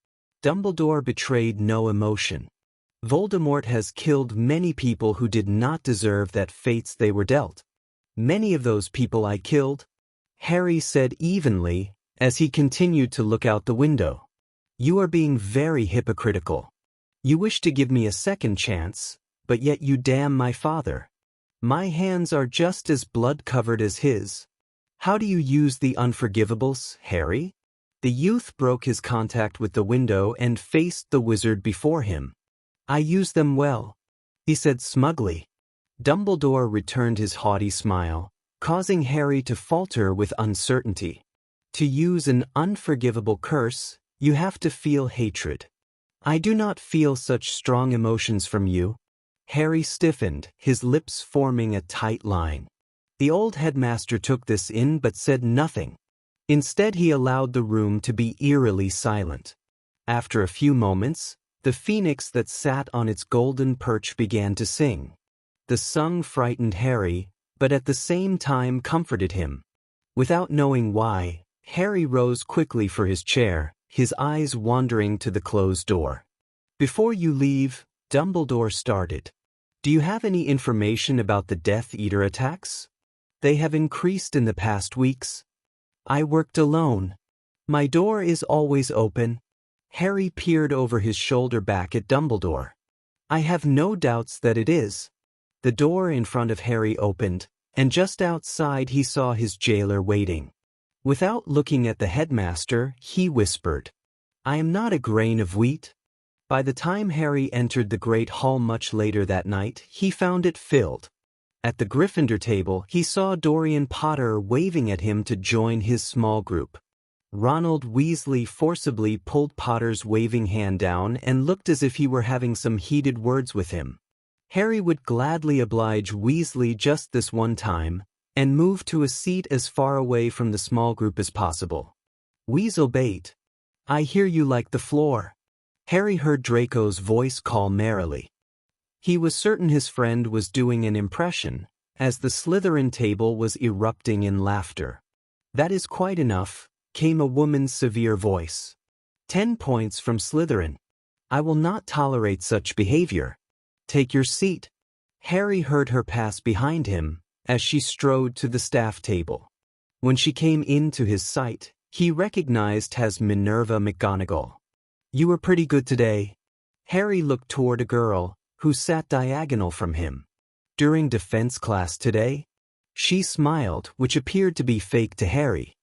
Dumbledore betrayed no emotion. Voldemort has killed many people who did not deserve that fates they were dealt. Many of those people I killed, Harry said evenly, as he continued to look out the window. You are being very hypocritical. You wish to give me a second chance, but yet you damn my father. My hands are just as blood-covered as his. How do you use the unforgivables, Harry? The youth broke his contact with the window and faced the wizard before him. I use them well, he said smugly. Dumbledore returned his haughty smile, causing Harry to falter with uncertainty. To use an unforgivable curse, you have to feel hatred. I do not feel such strong emotions from you. Harry stiffened, his lips forming a tight line. The old headmaster took this in but said nothing. Instead, he allowed the room to be eerily silent. After a few moments, the phoenix that sat on its golden perch began to sing. The song frightened Harry, but at the same time comforted him. Without knowing why, Harry rose quickly for his chair, his eyes wandering to the closed door. Before you leave, Dumbledore started. Do you have any information about the Death Eater attacks? They have increased in the past weeks. I worked alone. My door is always open. Harry peered over his shoulder back at Dumbledore. I have no doubts that it is. The door in front of Harry opened, and just outside he saw his jailer waiting. Without looking at the headmaster, he whispered, I am not a grain of wheat. By the time Harry entered the great hall much later that night, he found it filled. At the Gryffindor table, he saw Dorian Potter waving at him to join his small group. Ronald Weasley forcibly pulled Potter's waving hand down and looked as if he were having some heated words with him. Harry would gladly oblige Weasley just this one time, and move to a seat as far away from the small group as possible. Weaselbait, I hear you like the floor. Harry heard Draco's voice call merrily. He was certain his friend was doing an impression, as the Slytherin table was erupting in laughter. That is quite enough, came a woman's severe voice. 10 points from Slytherin. I will not tolerate such behavior. Take your seat. Harry heard her pass behind him, as she strode to the staff table. When she came into his sight, he recognized as Minerva McGonagall. You were pretty good today. Harry looked toward a girl, who sat diagonal from him. During defense class today? She smiled, which appeared to be fake to Harry.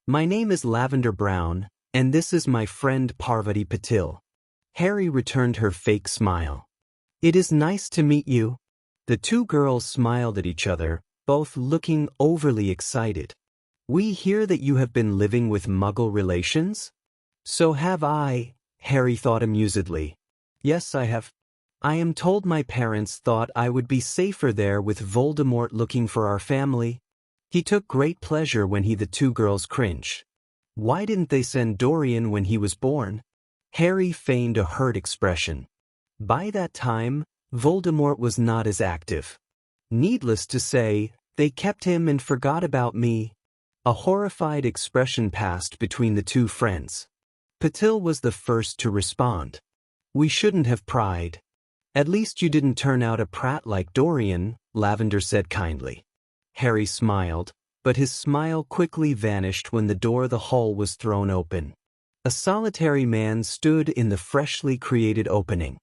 My name is Lavender Brown, and this is my friend Parvati Patil. Harry returned her fake smile. "It is nice to meet you." The two girls smiled at each other, both looking overly excited. "We hear that you have been living with Muggle relations?" "So have I," Harry thought amusedly. "Yes, I have. I am told my parents thought I would be safer there with Voldemort looking for our family. He took great pleasure when the two girls cringed. Why didn't they send Dorian when he was born?" Harry feigned a hurt expression. By that time, Voldemort was not as active. Needless to say, they kept him and forgot about me. A horrified expression passed between the two friends. Patil was the first to respond. "We shouldn't have pried. At least you didn't turn out a prat like Dorian," Lavender said kindly. Harry smiled, but his smile quickly vanished when the door of the hall was thrown open. A solitary man stood in the freshly created opening.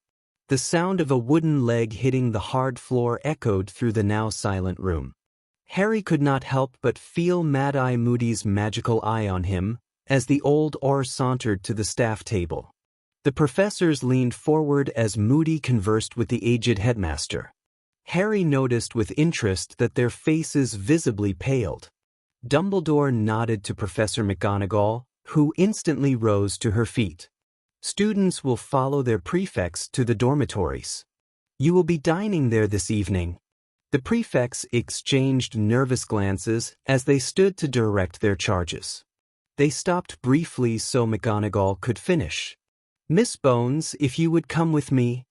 The sound of a wooden leg hitting the hard floor echoed through the now silent room. Harry could not help but feel Mad-Eye Moody's magical eye on him as the old Auror sauntered to the staff table. The professors leaned forward as Moody conversed with the aged headmaster. Harry noticed with interest that their faces visibly paled. Dumbledore nodded to Professor McGonagall, who instantly rose to her feet. "Students will follow their prefects to the dormitories. You will be dining there this evening." The prefects exchanged nervous glances as they stood to direct their charges. They stopped briefly so McGonagall could finish. "Miss Bones, if you would come with me."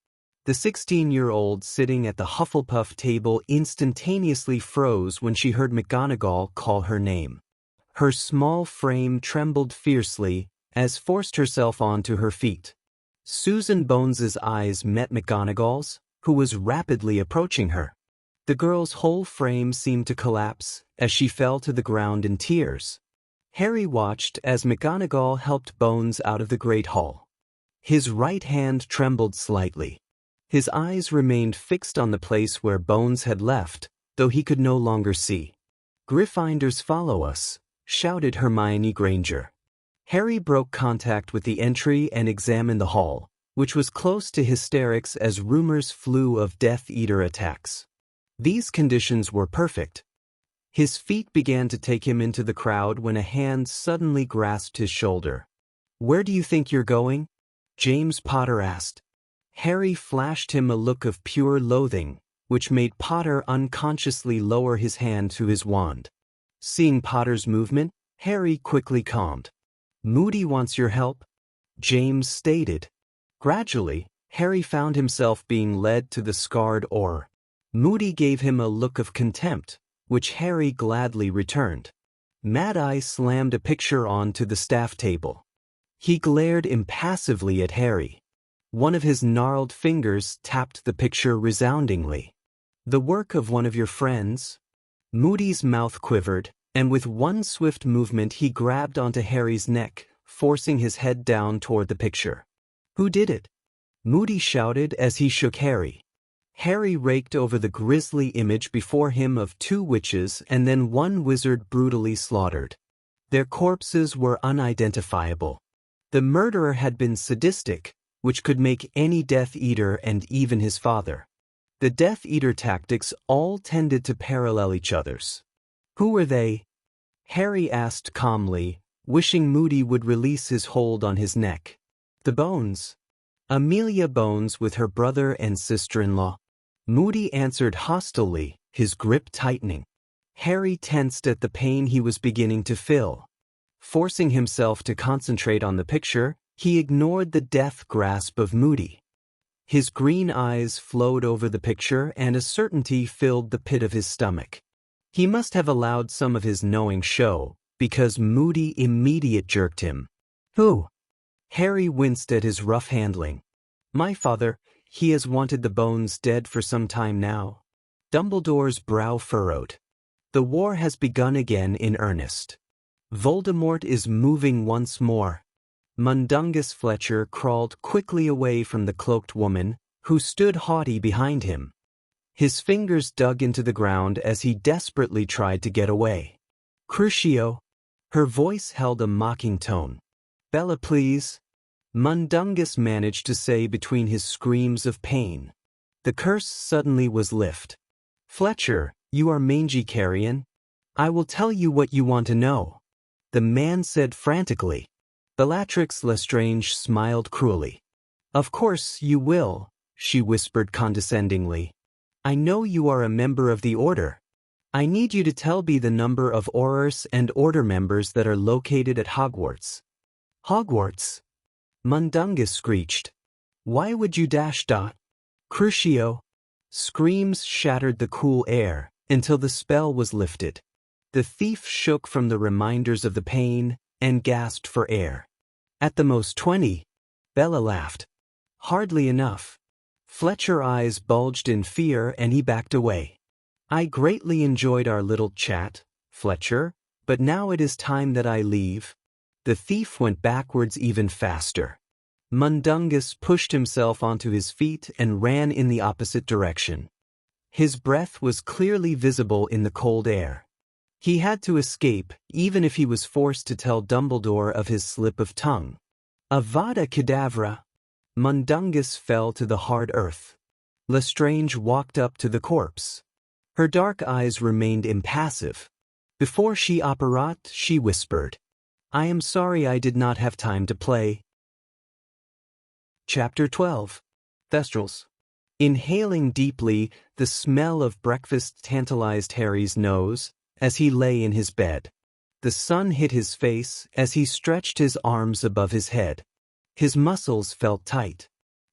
The 16-year-old sitting at the Hufflepuff table instantaneously froze when she heard McGonagall call her name. Her small frame trembled fiercely as forced herself onto her feet. Susan Bones's eyes met McGonagall's, who was rapidly approaching her. The girl's whole frame seemed to collapse as she fell to the ground in tears. Harry watched as McGonagall helped Bones out of the Great Hall. His right hand trembled slightly. His eyes remained fixed on the place where Bones had left, though he could no longer see. "Gryffindors follow us," shouted Hermione Granger. Harry broke contact with the entry and examined the hall, which was close to hysterics as rumors flew of Death Eater attacks. These conditions were perfect. His feet began to take him into the crowd when a hand suddenly grasped his shoulder. "Where do you think you're going?" James Potter asked. Harry flashed him a look of pure loathing, which made Potter unconsciously lower his hand to his wand. Seeing Potter's movement, Harry quickly calmed. "Moody wants your help," James stated. Gradually, Harry found himself being led to the scarred Auror. Moody gave him a look of contempt, which Harry gladly returned. Mad-Eye slammed a picture onto the staff table. He glared impassively at Harry. One of his gnarled fingers tapped the picture resoundingly. "The work of one of your friends?" Moody's mouth quivered, and with one swift movement he grabbed onto Harry's neck, forcing his head down toward the picture. "Who did it?" Moody shouted as he shook Harry. Harry raked over the grisly image before him of two witches and then one wizard brutally slaughtered. Their corpses were unidentifiable. The murderer had been sadistic, which could make any Death Eater and even his father. The Death Eater tactics all tended to parallel each other's. "Who were they?" Harry asked calmly, wishing Moody would release his hold on his neck. "The Bones. Amelia Bones with her brother and sister-in-law." Moody answered hostilely, his grip tightening. Harry tensed at the pain he was beginning to feel. Forcing himself to concentrate on the picture, he ignored the death grasp of Moody. His green eyes flowed over the picture and a certainty filled the pit of his stomach. He must have allowed some of his knowing show, because Moody immediately jerked him. "Who?" Harry winced at his rough handling. "My father. He has wanted the Bones dead for some time now." Dumbledore's brow furrowed. "The war has begun again in earnest. Voldemort is moving once more." Mundungus Fletcher crawled quickly away from the cloaked woman, who stood haughty behind him. His fingers dug into the ground as he desperately tried to get away. "Crucio." Her voice held a mocking tone. "Bella, please." Mundungus managed to say between his screams of pain. The curse suddenly was lifted. Fletcher, you are mangy carrion. I will tell you what you want to know. The man said frantically. Bellatrix Lestrange smiled cruelly. Of course you will, she whispered condescendingly. I know you are a member of the Order. I need you to tell me the number of Aurors and Order members that are located at Hogwarts. Hogwarts? Mundungus screeched. Why would you dash dot? Crucio. Screams shattered the cool air until the spell was lifted. The thief shook from the reminders of the pain and gasped for air. At the most 20. Bella laughed. Hardly enough. Fletcher's eyes bulged in fear and he backed away. I greatly enjoyed our little chat, Fletcher, but now it is time that I leave. The thief went backwards even faster. Mundungus pushed himself onto his feet and ran in the opposite direction. His breath was clearly visible in the cold air. He had to escape, even if he was forced to tell Dumbledore of his slip of tongue. Avada Kedavra! Mundungus fell to the hard earth. Lestrange walked up to the corpse. Her dark eyes remained impassive. Before she apparat, she whispered, I am sorry I did not have time to play. Chapter 12. Thestrals. Inhaling deeply, the smell of breakfast tantalized Harry's nose as he lay in his bed. The sun hit his face as he stretched his arms above his head. His muscles felt tight.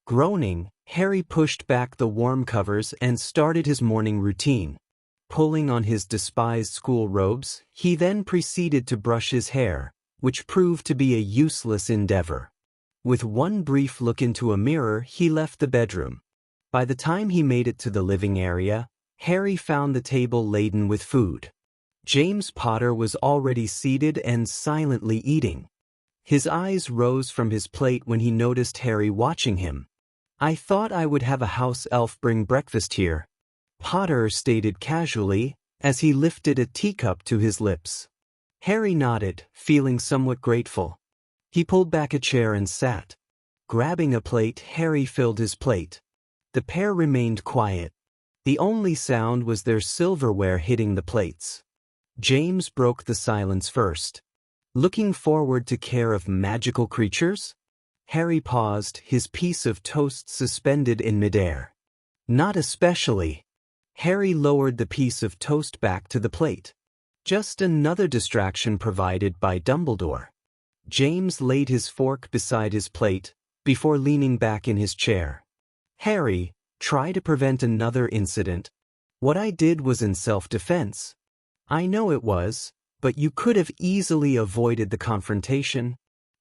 Groaning, Harry pushed back the warm covers and started his morning routine. Pulling on his despised school robes, he then proceeded to brush his hair, which proved to be a useless endeavor. With one brief look into a mirror, he left the bedroom. By the time he made it to the living area, Harry found the table laden with food. James Potter was already seated and silently eating. His eyes rose from his plate when he noticed Harry watching him. I thought I would have a house elf bring breakfast here, Potter stated casually as he lifted a teacup to his lips. Harry nodded, feeling somewhat grateful. He pulled back a chair and sat. Grabbing a plate, Harry filled his plate. The pair remained quiet. The only sound was their silverware hitting the plates. James broke the silence first. Looking forward to care of magical creatures? Harry paused, his piece of toast suspended in midair. Not especially. Harry lowered the piece of toast back to the plate. Just another distraction provided by Dumbledore. James laid his fork beside his plate before leaning back in his chair. Harry, try to prevent another incident. What I did was in self-defense. I know it was, but you could have easily avoided the confrontation.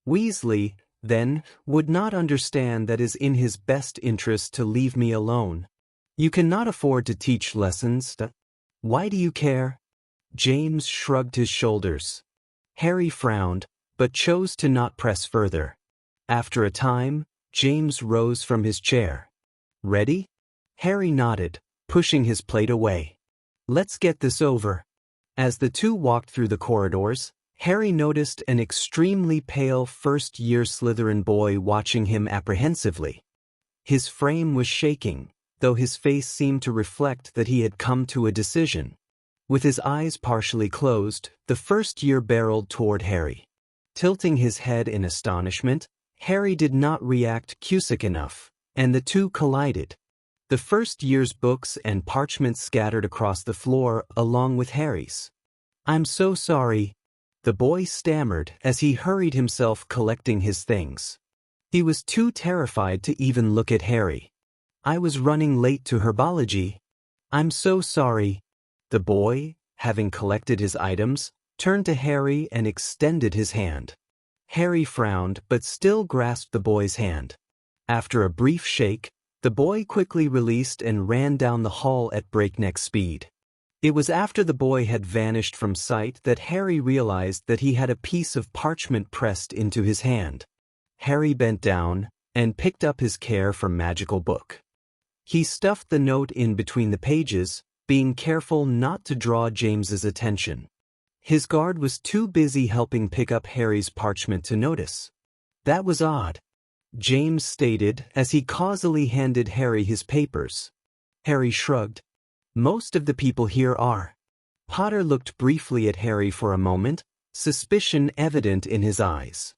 Weasley, then, would not understand that it is in his best interest to leave me alone. You cannot afford to teach lessons. Why do you care? James shrugged his shoulders. Harry frowned, but chose to not press further. After a time, James rose from his chair. Ready? Harry nodded, pushing his plate away. Let's get this over. As the two walked through the corridors, Harry noticed an extremely pale first-year Slytherin boy watching him apprehensively. His frame was shaking, though his face seemed to reflect that he had come to a decision. With his eyes partially closed, the first-year barreled toward Harry. Tilting his head in astonishment, Harry did not react quick enough, and the two collided. The first year's books and parchments scattered across the floor along with Harry's. I'm so sorry, the boy stammered as he hurried himself collecting his things. He was too terrified to even look at Harry. I was running late to herbology. I'm so sorry. The boy, having collected his items, turned to Harry and extended his hand. Harry frowned but still grasped the boy's hand. After a brief shake, the boy quickly released and ran down the hall at breakneck speed. It was after the boy had vanished from sight that Harry realized that he had a piece of parchment pressed into his hand. Harry bent down and picked up his care for magical book. He stuffed the note in between the pages, being careful not to draw James's attention. His guard was too busy helping pick up Harry's parchment to notice. That was odd. James stated as he causally handed Harry his papers. Harry shrugged. Most of the people here are. Potter looked briefly at Harry for a moment, suspicion evident in his eyes.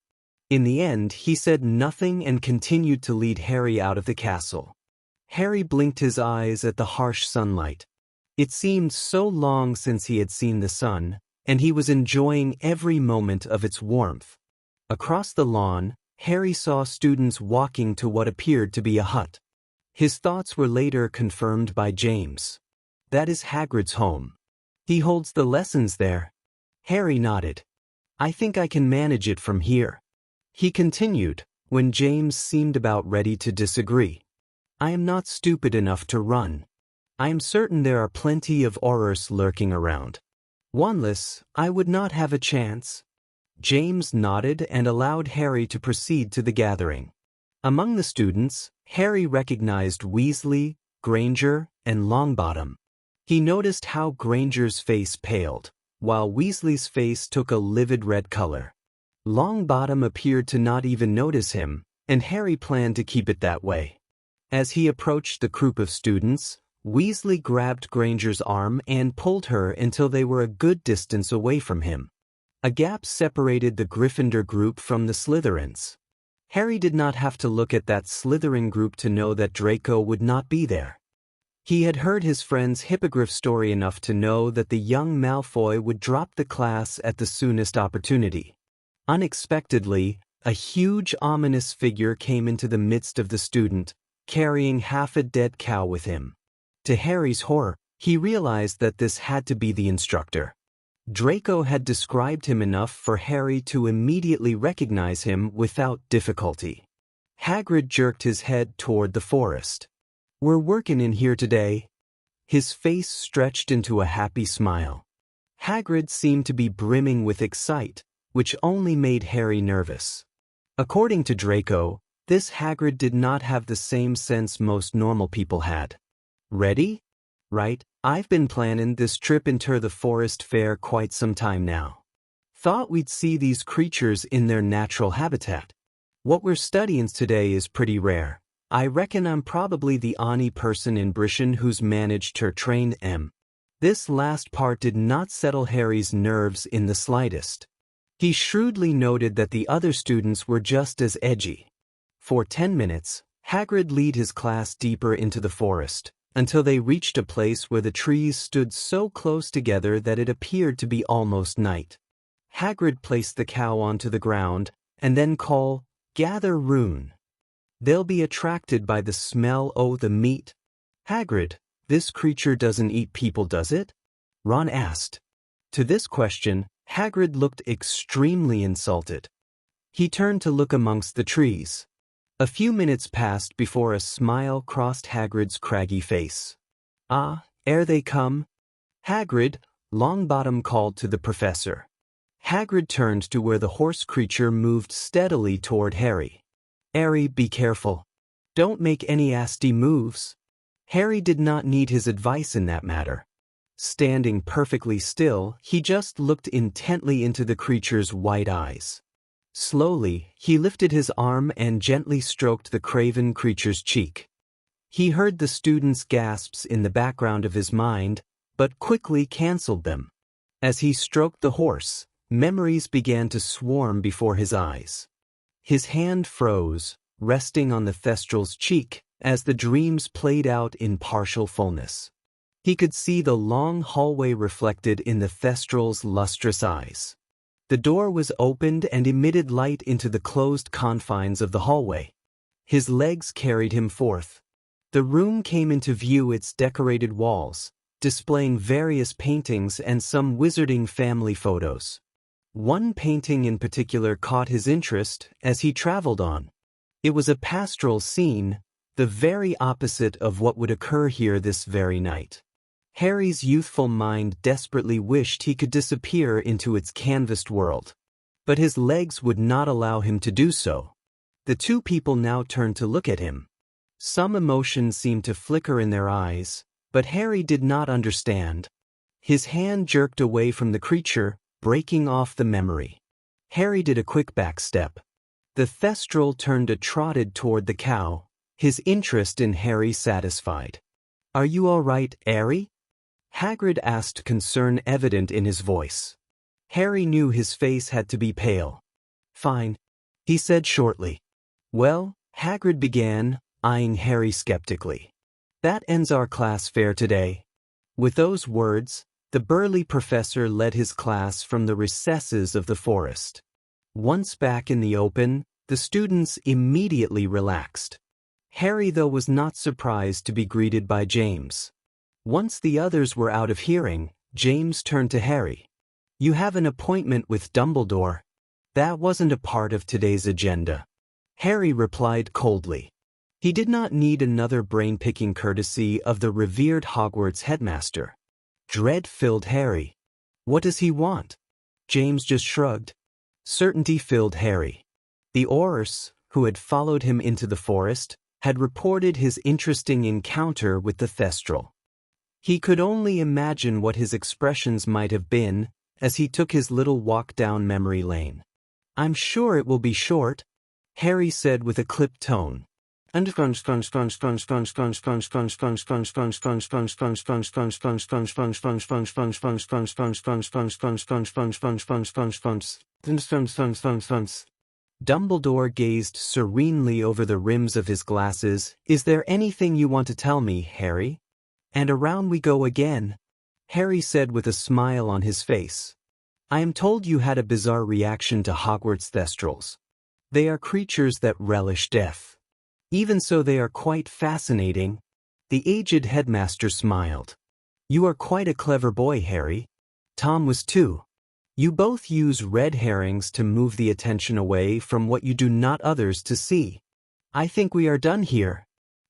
In the end, he said nothing and continued to lead Harry out of the castle. Harry blinked his eyes at the harsh sunlight. It seemed so long since he had seen the sun, and he was enjoying every moment of its warmth. Across the lawn, Harry saw students walking to what appeared to be a hut. His thoughts were later confirmed by James. That is Hagrid's home. He holds the lessons there. Harry nodded. I think I can manage it from here. He continued, when James seemed about ready to disagree. I am not stupid enough to run. I am certain there are plenty of Aurors lurking around. Wanless, I would not have a chance. James nodded and allowed Harry to proceed to the gathering. Among the students, Harry recognized Weasley, Granger, and Longbottom. He noticed how Granger's face paled, while Weasley's face took a livid red color. Longbottom appeared to not even notice him, and Harry planned to keep it that way. As he approached the group of students, Weasley grabbed Granger's arm and pulled her until they were a good distance away from him. A gap separated the Gryffindor group from the Slytherins. Harry did not have to look at that Slytherin group to know that Draco would not be there. He had heard his friend's hippogriff story enough to know that the young Malfoy would drop the class at the soonest opportunity. Unexpectedly, a huge ominous figure came into the midst of the student, carrying half a dead cow with him. To Harry's horror, he realized that this had to be the instructor. Draco had described him enough for Harry to immediately recognize him without difficulty. Hagrid jerked his head toward the forest. We're working in here today. His face stretched into a happy smile. Hagrid seemed to be brimming with excitement, which only made Harry nervous. According to Draco, this Hagrid did not have the same sense most normal people had. Ready? Right, I've been planning this trip into the forest fair quite some time now. Thought we'd see these creatures in their natural habitat. What we're studying today is pretty rare. I reckon I'm probably the only person in Britain who's managed to train them. This last part did not settle Harry's nerves in the slightest. He shrewdly noted that the other students were just as edgy. For 10 minutes, Hagrid led his class deeper into the forest, until they reached a place where the trees stood so close together that it appeared to be almost night. Hagrid placed the cow onto the ground, and then called, "Gather round. They'll be attracted by the smell o' the meat." Hagrid, this creature doesn't eat people, does it? Ron asked. To this question, Hagrid looked extremely insulted. He turned to look amongst the trees. A few minutes passed before a smile crossed Hagrid's craggy face. "Ah, ere they come." "Hagrid," Longbottom called to the professor. Hagrid turned to where the horse creature moved steadily toward Harry. "Harry, be careful. Don't make any hasty moves." Harry did not need his advice in that matter. Standing perfectly still, he just looked intently into the creature's white eyes. Slowly, he lifted his arm and gently stroked the craven creature's cheek. He heard the student's gasps in the background of his mind, but quickly canceled them. As he stroked the horse, memories began to swarm before his eyes. His hand froze, resting on the Thestral's cheek, as the dreams played out in partial fullness. He could see the long hallway reflected in the Thestral's lustrous eyes. The door was opened and emitted light into the closed confines of the hallway. His legs carried him forth. The room came into view, its decorated walls, displaying various paintings and some wizarding family photos. One painting in particular caught his interest as he traveled on. It was a pastoral scene, the very opposite of what would occur here this very night. Harry's youthful mind desperately wished he could disappear into its canvassed world. But his legs would not allow him to do so. The two people now turned to look at him. Some emotion seemed to flicker in their eyes, but Harry did not understand. His hand jerked away from the creature, breaking off the memory. Harry did a quick back step. The Thestral turned and trotted toward the cow, his interest in Harry satisfied. "Are you all right, Harry?" Hagrid asked, concern evident in his voice. Harry knew his face had to be pale. "Fine," he said shortly. "Well," Hagrid began, eyeing Harry skeptically. "That ends our class fair today." With those words, the burly professor led his class from the recesses of the forest. Once back in the open, the students immediately relaxed. Harry, though, was not surprised to be greeted by James. Once the others were out of hearing, James turned to Harry. "You have an appointment with Dumbledore." "That wasn't a part of today's agenda," Harry replied coldly. He did not need another brain-picking courtesy of the revered Hogwarts headmaster. Dread filled Harry. "What does he want?" James just shrugged. Certainty filled Harry. The Aurors, who had followed him into the forest, had reported his interesting encounter with the Thestral. He could only imagine what his expressions might have been as he took his little walk down memory lane. "I'm sure it will be short," Harry said with a clipped tone. Dumbledore gazed serenely over the rims of his glasses. "Is there anything you want to tell me, Harry?" "And around we go again," Harry said with a smile on his face. "I am told you had a bizarre reaction to Hogwarts Thestrals. They are creatures that relish death. Even so, they are quite fascinating." The aged headmaster smiled. "You are quite a clever boy, Harry." Tom was too. "You both use red herrings to move the attention away from what you do not others to see. I think we are done here.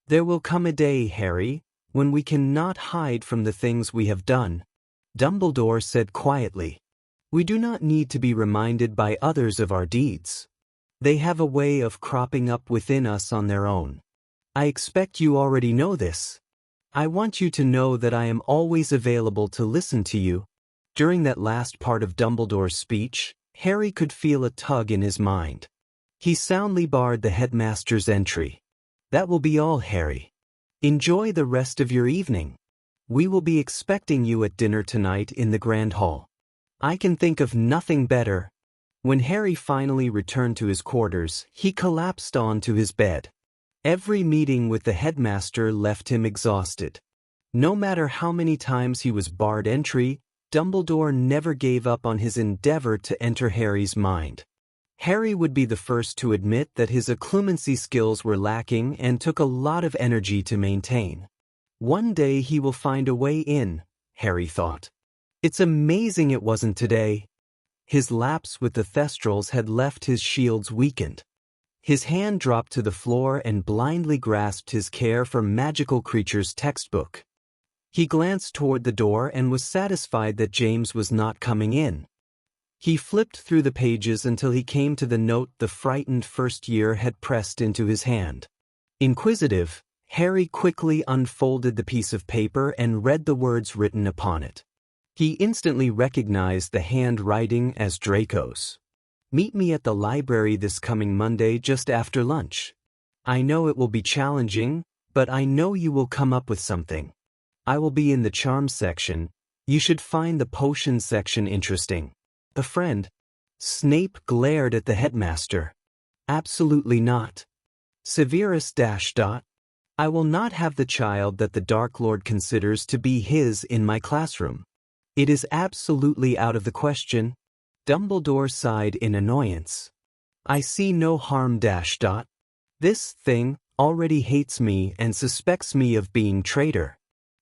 There will come a day, Harry, when we cannot hide from the things we have done," Dumbledore said quietly. "We do not need to be reminded by others of our deeds. They have a way of cropping up within us on their own. I expect you already know this. I want you to know that I am always available to listen to you." During that last part of Dumbledore's speech, Harry could feel a tug in his mind. He soundly barred the headmaster's entry. "That will be all, Harry. Enjoy the rest of your evening. We will be expecting you at dinner tonight in the Grand Hall." "I can think of nothing better." When Harry finally returned to his quarters, he collapsed onto his bed. Every meeting with the headmaster left him exhausted. No matter how many times he was barred entry, Dumbledore never gave up on his endeavor to enter Harry's mind. Harry would be the first to admit that his occlumency skills were lacking and took a lot of energy to maintain. One day he will find a way in, Harry thought. It's amazing it wasn't today. His lapse with the Thestrals had left his shields weakened. His hand dropped to the floor and blindly grasped his Care for Magical Creatures textbook. He glanced toward the door and was satisfied that James was not coming in. He flipped through the pages until he came to the note the frightened first year had pressed into his hand. Inquisitive, Harry quickly unfolded the piece of paper and read the words written upon it. He instantly recognized the handwriting as Draco's. "Meet me at the library this coming Monday just after lunch. I know it will be challenging, but I know you will come up with something. I will be in the charms section. You should find the potions section interesting. A friend." Snape glared at the headmaster. "Absolutely not. Severus .. I will not have the child that the Dark Lord considers to be his in my classroom. It is absolutely out of the question." Dumbledore sighed in annoyance. "I see no harm ... This thing already hates me and suspects me of being traitor.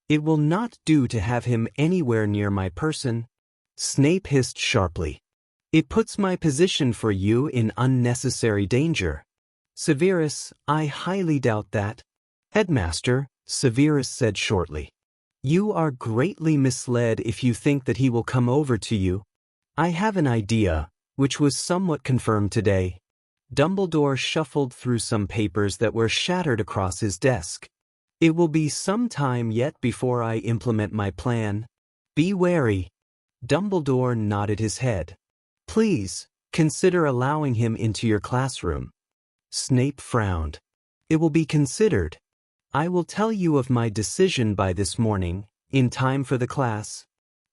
It will not do to have him anywhere near my person." Snape hissed sharply. "It puts my position for you in unnecessary danger." "Severus, I highly doubt that." "Headmaster," Severus said shortly, "you are greatly misled if you think that he will come over to you. I have an idea, which was somewhat confirmed today." Dumbledore shuffled through some papers that were shattered across his desk. "It will be some time yet before I implement my plan. Be wary." Dumbledore nodded his head. "Please, Consider allowing him into your classroom." Snape frowned. "It will be considered. I will tell you of my decision by this morning, in time for the class."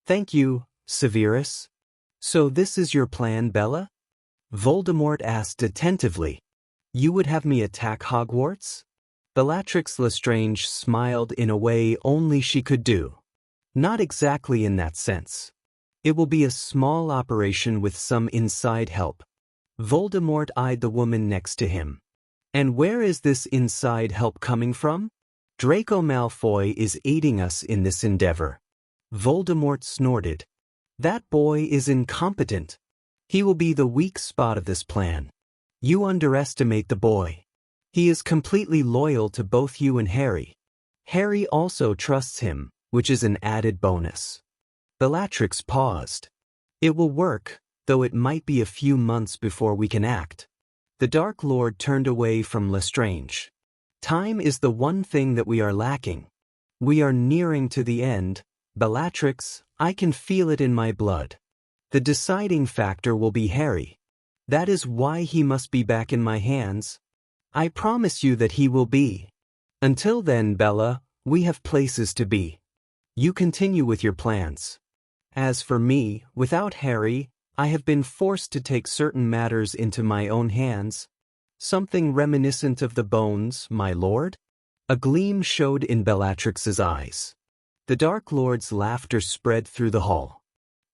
"Thank you, Severus. So this is your plan, Bella?" Voldemort asked attentively. "You would have me attack Hogwarts?" Bellatrix Lestrange smiled in a way only she could do. "Not exactly in that sense. It will be a small operation with some inside help." Voldemort eyed the woman next to him. "And where is this inside help coming from?" "Draco Malfoy is aiding us in this endeavor." Voldemort snorted. "That boy is incompetent. He will be the weak spot of this plan. You underestimate the boy. He is completely loyal to both you and Harry. Harry also trusts him, which is an added bonus." Bellatrix paused. "It will work, though it might be a few months before we can act." The Dark Lord turned away from Lestrange. "Time is the one thing that we are lacking. We are nearing to the end, Bellatrix. I can feel it in my blood. The deciding factor will be Harry. That is why he must be back in my hands. I promise you that he will be. Until then, Bella, we have places to be. You continue with your plans. As for me, without Harry, I have been forced to take certain matters into my own hands." "Something reminiscent of the bones, my lord?" A gleam showed in Bellatrix's eyes. The Dark Lord's laughter spread through the hall.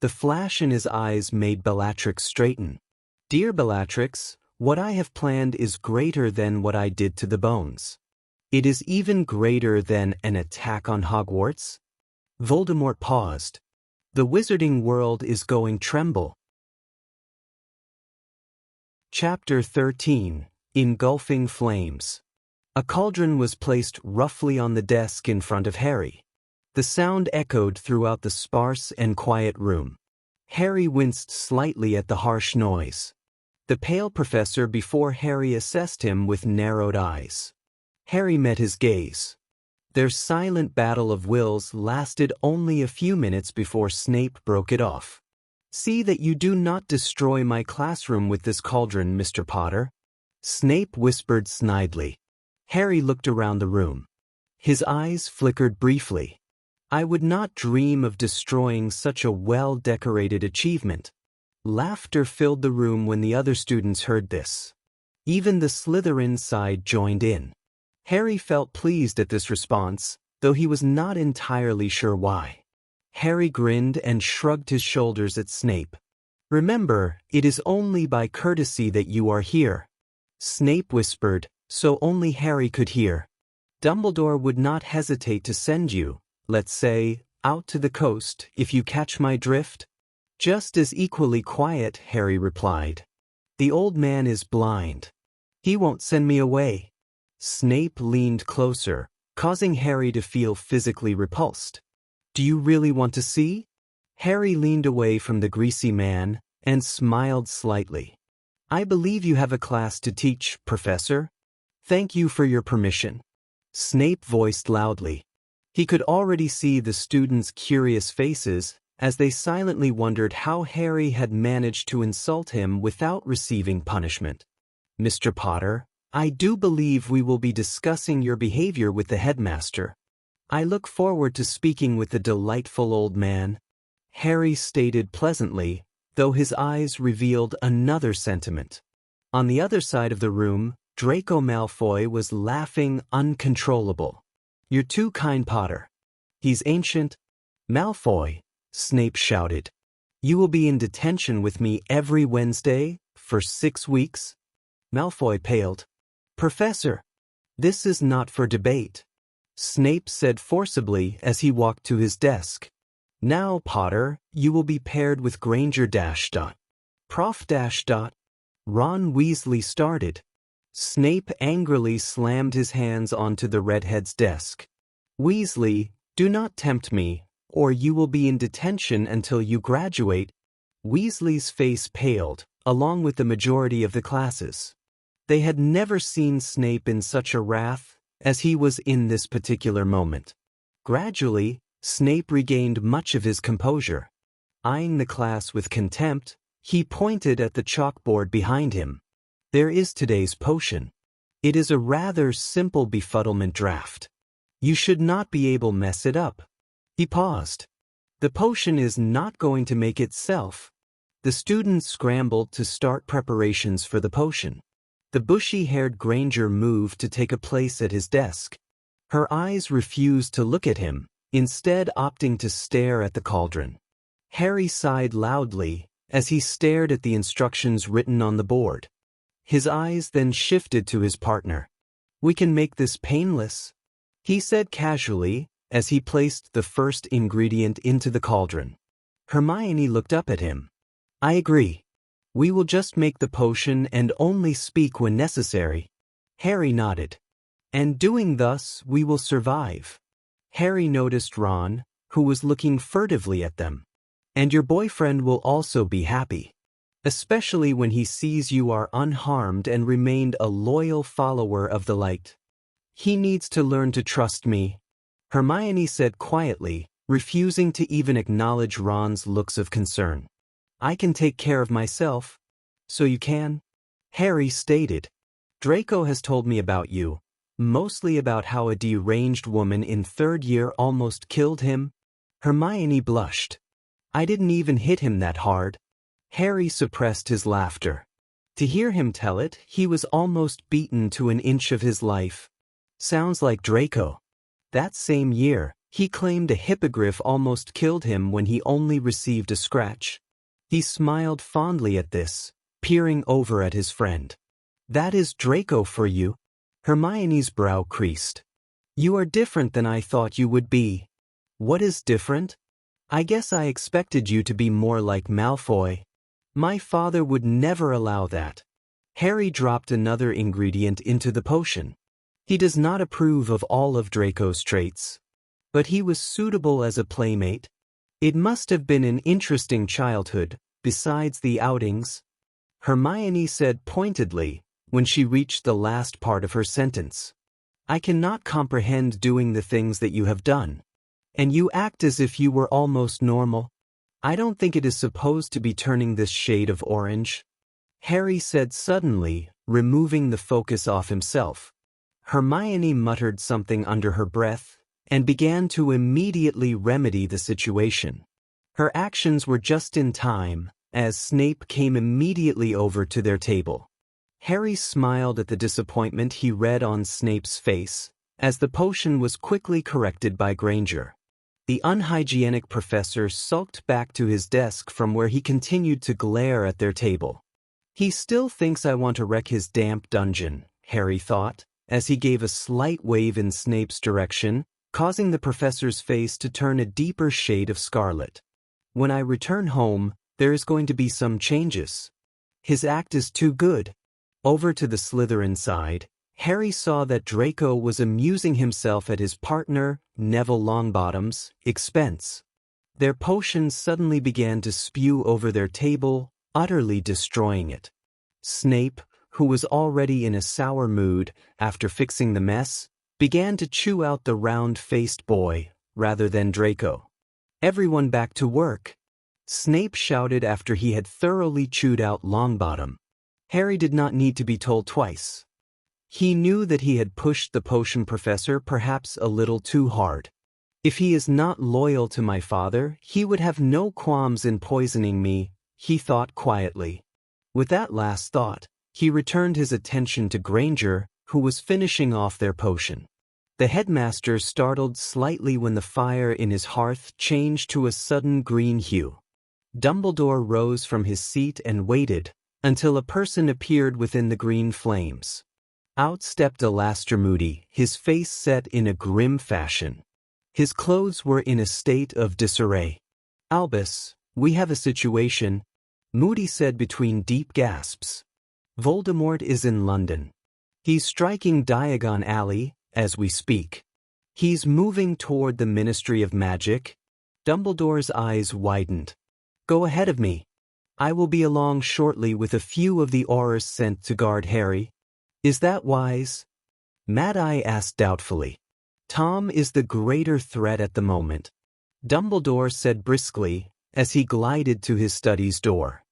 The flash in his eyes made Bellatrix straighten. "Dear Bellatrix, what I have planned is greater than what I did to the bones. It is even greater than an attack on Hogwarts." Voldemort paused. "The wizarding world is going tremble." Chapter 13. Engulfing Flames. A cauldron was placed roughly on the desk in front of Harry. The sound echoed throughout the sparse and quiet room. Harry winced slightly at the harsh noise. The pale professor before Harry assessed him with narrowed eyes. Harry met his gaze. Their silent battle of wills lasted only a few minutes before Snape broke it off. "See that you do not destroy my classroom with this cauldron, Mr. Potter," Snape whispered snidely. Harry looked around the room. His eyes flickered briefly. "I would not dream of destroying such a well-decorated achievement." Laughter filled the room when the other students heard this. Even the Slytherin side joined in. Harry felt pleased at this response, though he was not entirely sure why. Harry grinned and shrugged his shoulders at Snape. "Remember, it is only by courtesy that you are here," Snape whispered, so only Harry could hear. "Dumbledore would not hesitate to send you, let's say, out to the coast, if you catch my drift." "Just as equally quiet," Harry replied. "The old man is blind. He won't send me away." Snape leaned closer, causing Harry to feel physically repulsed. "Do you really want to see?" Harry leaned away from the greasy man and smiled slightly. "I believe you have a class to teach, Professor. Thank you for your permission." Snape voiced loudly. He could already see the students' curious faces as they silently wondered how Harry had managed to insult him without receiving punishment. "Mr. Potter, I do believe we will be discussing your behavior with the headmaster. I look forward to speaking with the delightful old man," Harry stated pleasantly, though his eyes revealed another sentiment. On the other side of the room, Draco Malfoy was laughing uncontrollable. "You're too kind, Potter. He's ancient." "Malfoy," Snape shouted. "You will be in detention with me every Wednesday for 6 weeks?" Malfoy paled. "Professor, this is not for debate," Snape said forcibly as he walked to his desk. "Now, Potter, you will be paired with Granger dash dot. Prof dash dot." Ron Weasley started. Snape angrily slammed his hands onto the redhead's desk. "Weasley, do not tempt me, or you will be in detention until you graduate." Weasley's face paled, along with the majority of the classes. They had never seen Snape in such a wrath as he was in this particular moment. Gradually, Snape regained much of his composure. Eyeing the class with contempt, He pointed at the chalkboard behind him. There is today's potion. It is a rather simple befuddlement draft. You should not be able to mess it up. He paused. The potion is not going to make itself. The students scrambled to start preparations for the potion. The bushy-haired Granger moved to take a place at his desk. Her eyes refused to look at him, instead opting to stare at the cauldron. Harry sighed loudly as he stared at the instructions written on the board. His eyes then shifted to his partner. "We can make this painless," he said casually as he placed the first ingredient into the cauldron. Hermione looked up at him. "I agree. We will just make the potion and only speak when necessary." Harry nodded. "And doing thus, we will survive." Harry noticed Ron, who was looking furtively at them. "And your boyfriend will also be happy. Especially when he sees you are unharmed and remained a loyal follower of the light. He needs to learn to trust me," Hermione said quietly, refusing to even acknowledge Ron's looks of concern. "I can take care of myself." "So you can?" Harry stated. "Draco has told me about you, mostly about how a deranged woman in third year almost killed him." Hermione blushed. "I didn't even hit him that hard." Harry suppressed his laughter. To hear him tell it, he was almost beaten to an inch of his life. Sounds like Draco. That same year, he claimed a hippogriff almost killed him when he only received a scratch. He smiled fondly at this, peering over at his friend. "That is Draco for you." Hermione's brow creased. "You are different than I thought you would be." "What is different?" "I guess I expected you to be more like Malfoy." "My father would never allow that." Harry dropped another ingredient into the potion. "He does not approve of all of Draco's traits. But he was suitable as a playmate. It must have been an interesting childhood, besides the outings," Hermione said pointedly when she reached the last part of her sentence. "I cannot comprehend doing the things that you have done. And you act as if you were almost normal. I don't think it is supposed to be turning this shade of orange," Harry said suddenly, removing the focus off himself. Hermione muttered something under her breath and began to immediately remedy the situation. Her actions were just in time, as Snape came immediately over to their table. Harry smiled at the disappointment he read on Snape's face, as the potion was quickly corrected by Granger. The unhygienic professor sulked back to his desk from where he continued to glare at their table. "He still thinks I want to wreck his damp dungeon," Harry thought, as he gave a slight wave in Snape's direction, causing the professor's face to turn a deeper shade of scarlet. "When I return home, there is going to be some changes. His act is too good." Over to the Slytherin side, Harry saw that Draco was amusing himself at his partner, Neville Longbottom's, expense. Their potions suddenly began to spew over their table, utterly destroying it. Snape, who was already in a sour mood after fixing the mess, began to chew out the round-faced boy, rather than Draco. "Everyone back to work," Snape shouted after he had thoroughly chewed out Longbottom. Harry did not need to be told twice. He knew that he had pushed the potion professor perhaps a little too hard. "If he is not loyal to my father, he would have no qualms in poisoning me," he thought quietly. With that last thought, he returned his attention to Granger, who was finishing off their potion. The headmaster startled slightly when the fire in his hearth changed to a sudden green hue. Dumbledore rose from his seat and waited until a person appeared within the green flames. Out stepped Alastair Moody, his face set in a grim fashion. His clothes were in a state of disarray. "Albus, we have a situation," Moody said between deep gasps. "Voldemort is in London. He's striking Diagon Alley as we speak. He's moving toward the Ministry of Magic." Dumbledore's eyes widened. "Go ahead of me. I will be along shortly with a few of the Aurors sent to guard Harry." "Is that wise?" Mad-Eye asked doubtfully. "Tom is the greater threat at the moment," Dumbledore said briskly as he glided to his study's door.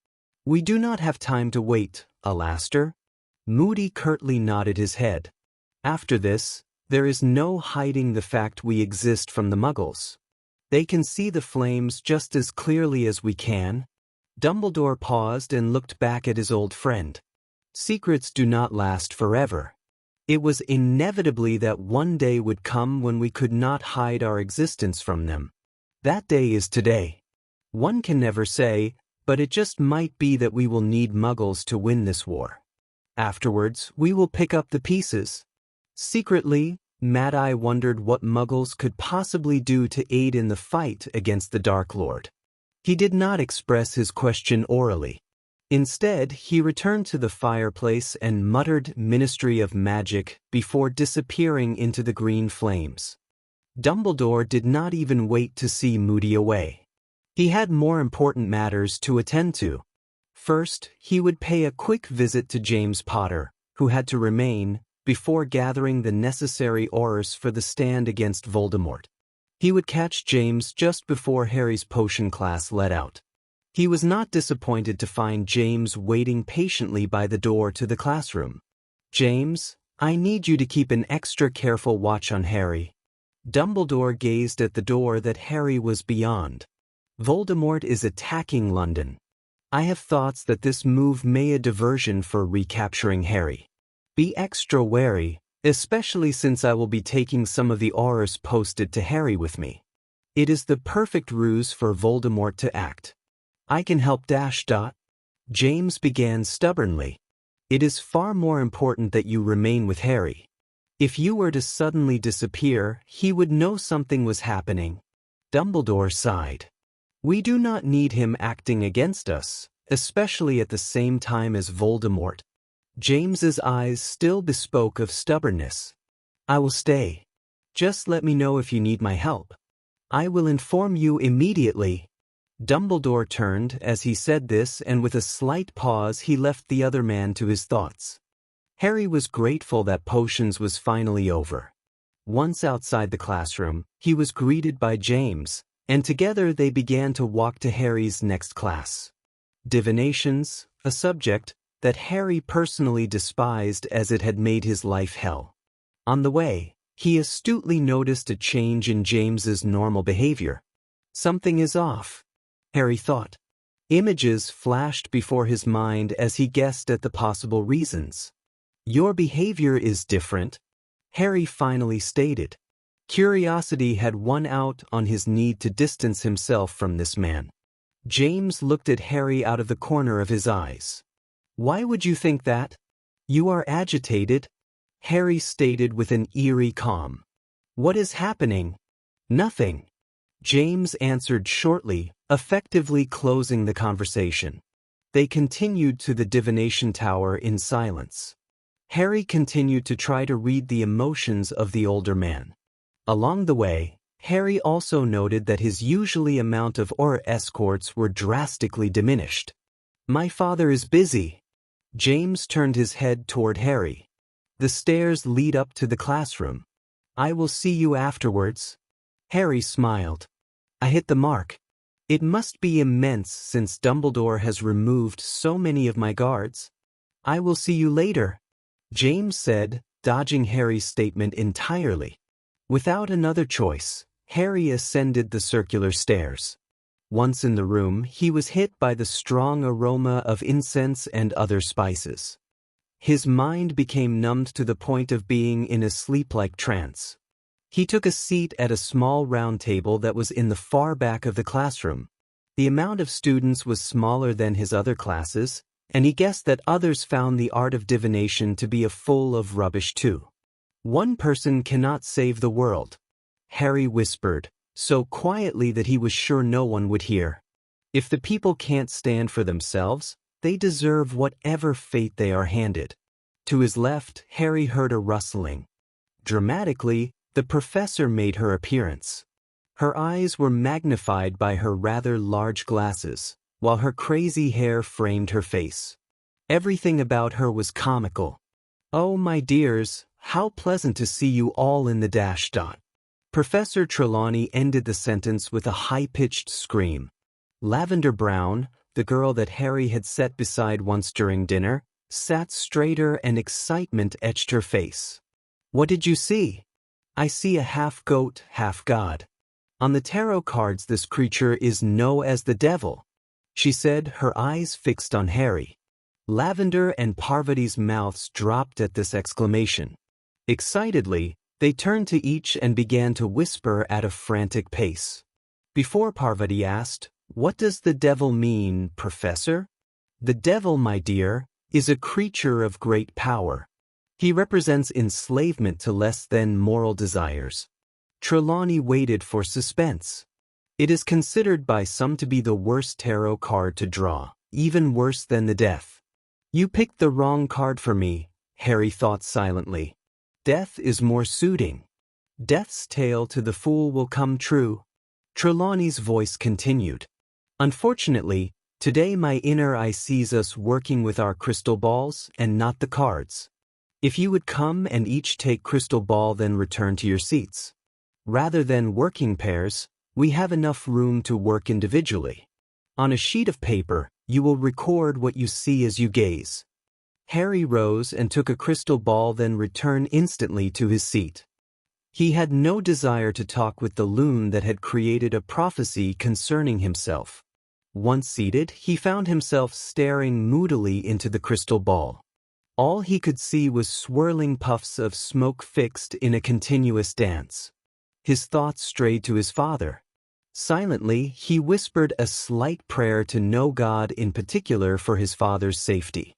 We do not have time to wait, Alastair. Moody curtly nodded his head. After this, there is no hiding the fact we exist from the Muggles. They can see the flames just as clearly as we can. Dumbledore paused and looked back at his old friend. Secrets do not last forever. It was inevitably that one day would come when we could not hide our existence from them. That day is today. One can never say, but it just might be that we will need Muggles to win this war. Afterwards, we will pick up the pieces. Secretly, Mad Eye wondered what Muggles could possibly do to aid in the fight against the Dark Lord. He did not express his question orally. Instead, he returned to the fireplace and muttered Ministry of Magic before disappearing into the green flames. Dumbledore did not even wait to see Moody away. He had more important matters to attend to. First, he would pay a quick visit to James Potter, who had to remain, before gathering the necessary Aurors for the stand against Voldemort. He would catch James just before Harry's potion class let out. He was not disappointed to find James waiting patiently by the door to the classroom. "James, I need you to keep an extra careful watch on Harry." Dumbledore gazed at the door that Harry was beyond. "Voldemort is attacking London. I have thoughts that this move may a diversion for recapturing Harry. Be extra wary, especially since I will be taking some of the Aurors posted to Harry with me. It is the perfect ruse for Voldemort to act. I can help . James began stubbornly. "It is far more important that you remain with Harry. If you were to suddenly disappear, he would know something was happening." Dumbledore sighed. "We do not need him acting against us, especially at the same time as Voldemort." James's eyes still bespoke of stubbornness. "I will stay. Just let me know if you need my help. I will inform you immediately." Dumbledore turned as he said this, and with a slight pause he left the other man to his thoughts. Harry was grateful that potions was finally over. Once outside the classroom, he was greeted by James, and together they began to walk to Harry's next class. Divinations, a subject that Harry personally despised as it had made his life hell. On the way, he astutely noticed a change in James's normal behavior. Something is off, Harry thought. Images flashed before his mind as he guessed at the possible reasons. "Your behavior is different," Harry finally stated. Curiosity had won out on his need to distance himself from this man. James looked at Harry out of the corner of his eyes. "Why would you think that?" "You are agitated," Harry stated with an eerie calm. "What is happening?" "Nothing," James answered shortly, effectively closing the conversation. They continued to the divination tower in silence. Harry continued to try to read the emotions of the older man. Along the way, Harry also noted that his usually amount of Auror escorts were drastically diminished. "My father is busy." James turned his head toward Harry. "The stairs lead up to the classroom. I will see you afterwards." Harry smiled. "I hit the mark. It must be immense since Dumbledore has removed so many of my guards." "I will see you later," James said, dodging Harry's statement entirely. Without another choice, Harry ascended the circular stairs. Once in the room, he was hit by the strong aroma of incense and other spices. His mind became numbed to the point of being in a sleep-like trance. He took a seat at a small round table that was in the far back of the classroom. The amount of students was smaller than his other classes, and he guessed that others found the art of divination to be full of rubbish too. "One person cannot save the world," Harry whispered, so quietly that he was sure no one would hear. "If the people can't stand for themselves, they deserve whatever fate they are handed." To his left, Harry heard a rustling. Dramatically, the professor made her appearance. Her eyes were magnified by her rather large glasses, while her crazy hair framed her face. Everything about her was comical. "Oh, my dears, how pleasant to see you all in the . Professor Trelawney ended the sentence with a high-pitched scream. Lavender brown, the girl that Harry had sat beside once during dinner, sat straighter and excitement etched her face. "What did you see?" "I see a half-goat, half-god. On the tarot cards this creature is known as the devil," she said, her eyes fixed on Harry. Lavender and Parvati's mouths dropped at this exclamation. Excitedly, they turned to each and began to whisper at a frantic pace. Before Parvati asked, "What does the devil mean, Professor?" "The devil, my dear, is a creature of great power. He represents enslavement to less than moral desires." Trelawney waited for suspense. "It is considered by some to be the worst tarot card to draw, even worse than the death." "You picked the wrong card for me," Harry thought silently. "Death is more suiting. Death's tale to the fool will come true." Trelawney's voice continued. "Unfortunately, today my inner eye sees us working with our crystal balls and not the cards. If you would come and each take crystal ball then return to your seats. Rather than working pairs, we have enough room to work individually. On a sheet of paper, you will record what you see as you gaze." Harry rose and took a crystal ball then returned instantly to his seat. He had no desire to talk with the loon that had created a prophecy concerning himself. Once seated, he found himself staring moodily into the crystal ball. All he could see was swirling puffs of smoke fixed in a continuous dance. His thoughts strayed to his father. Silently, he whispered a slight prayer to no god in particular for his father's safety.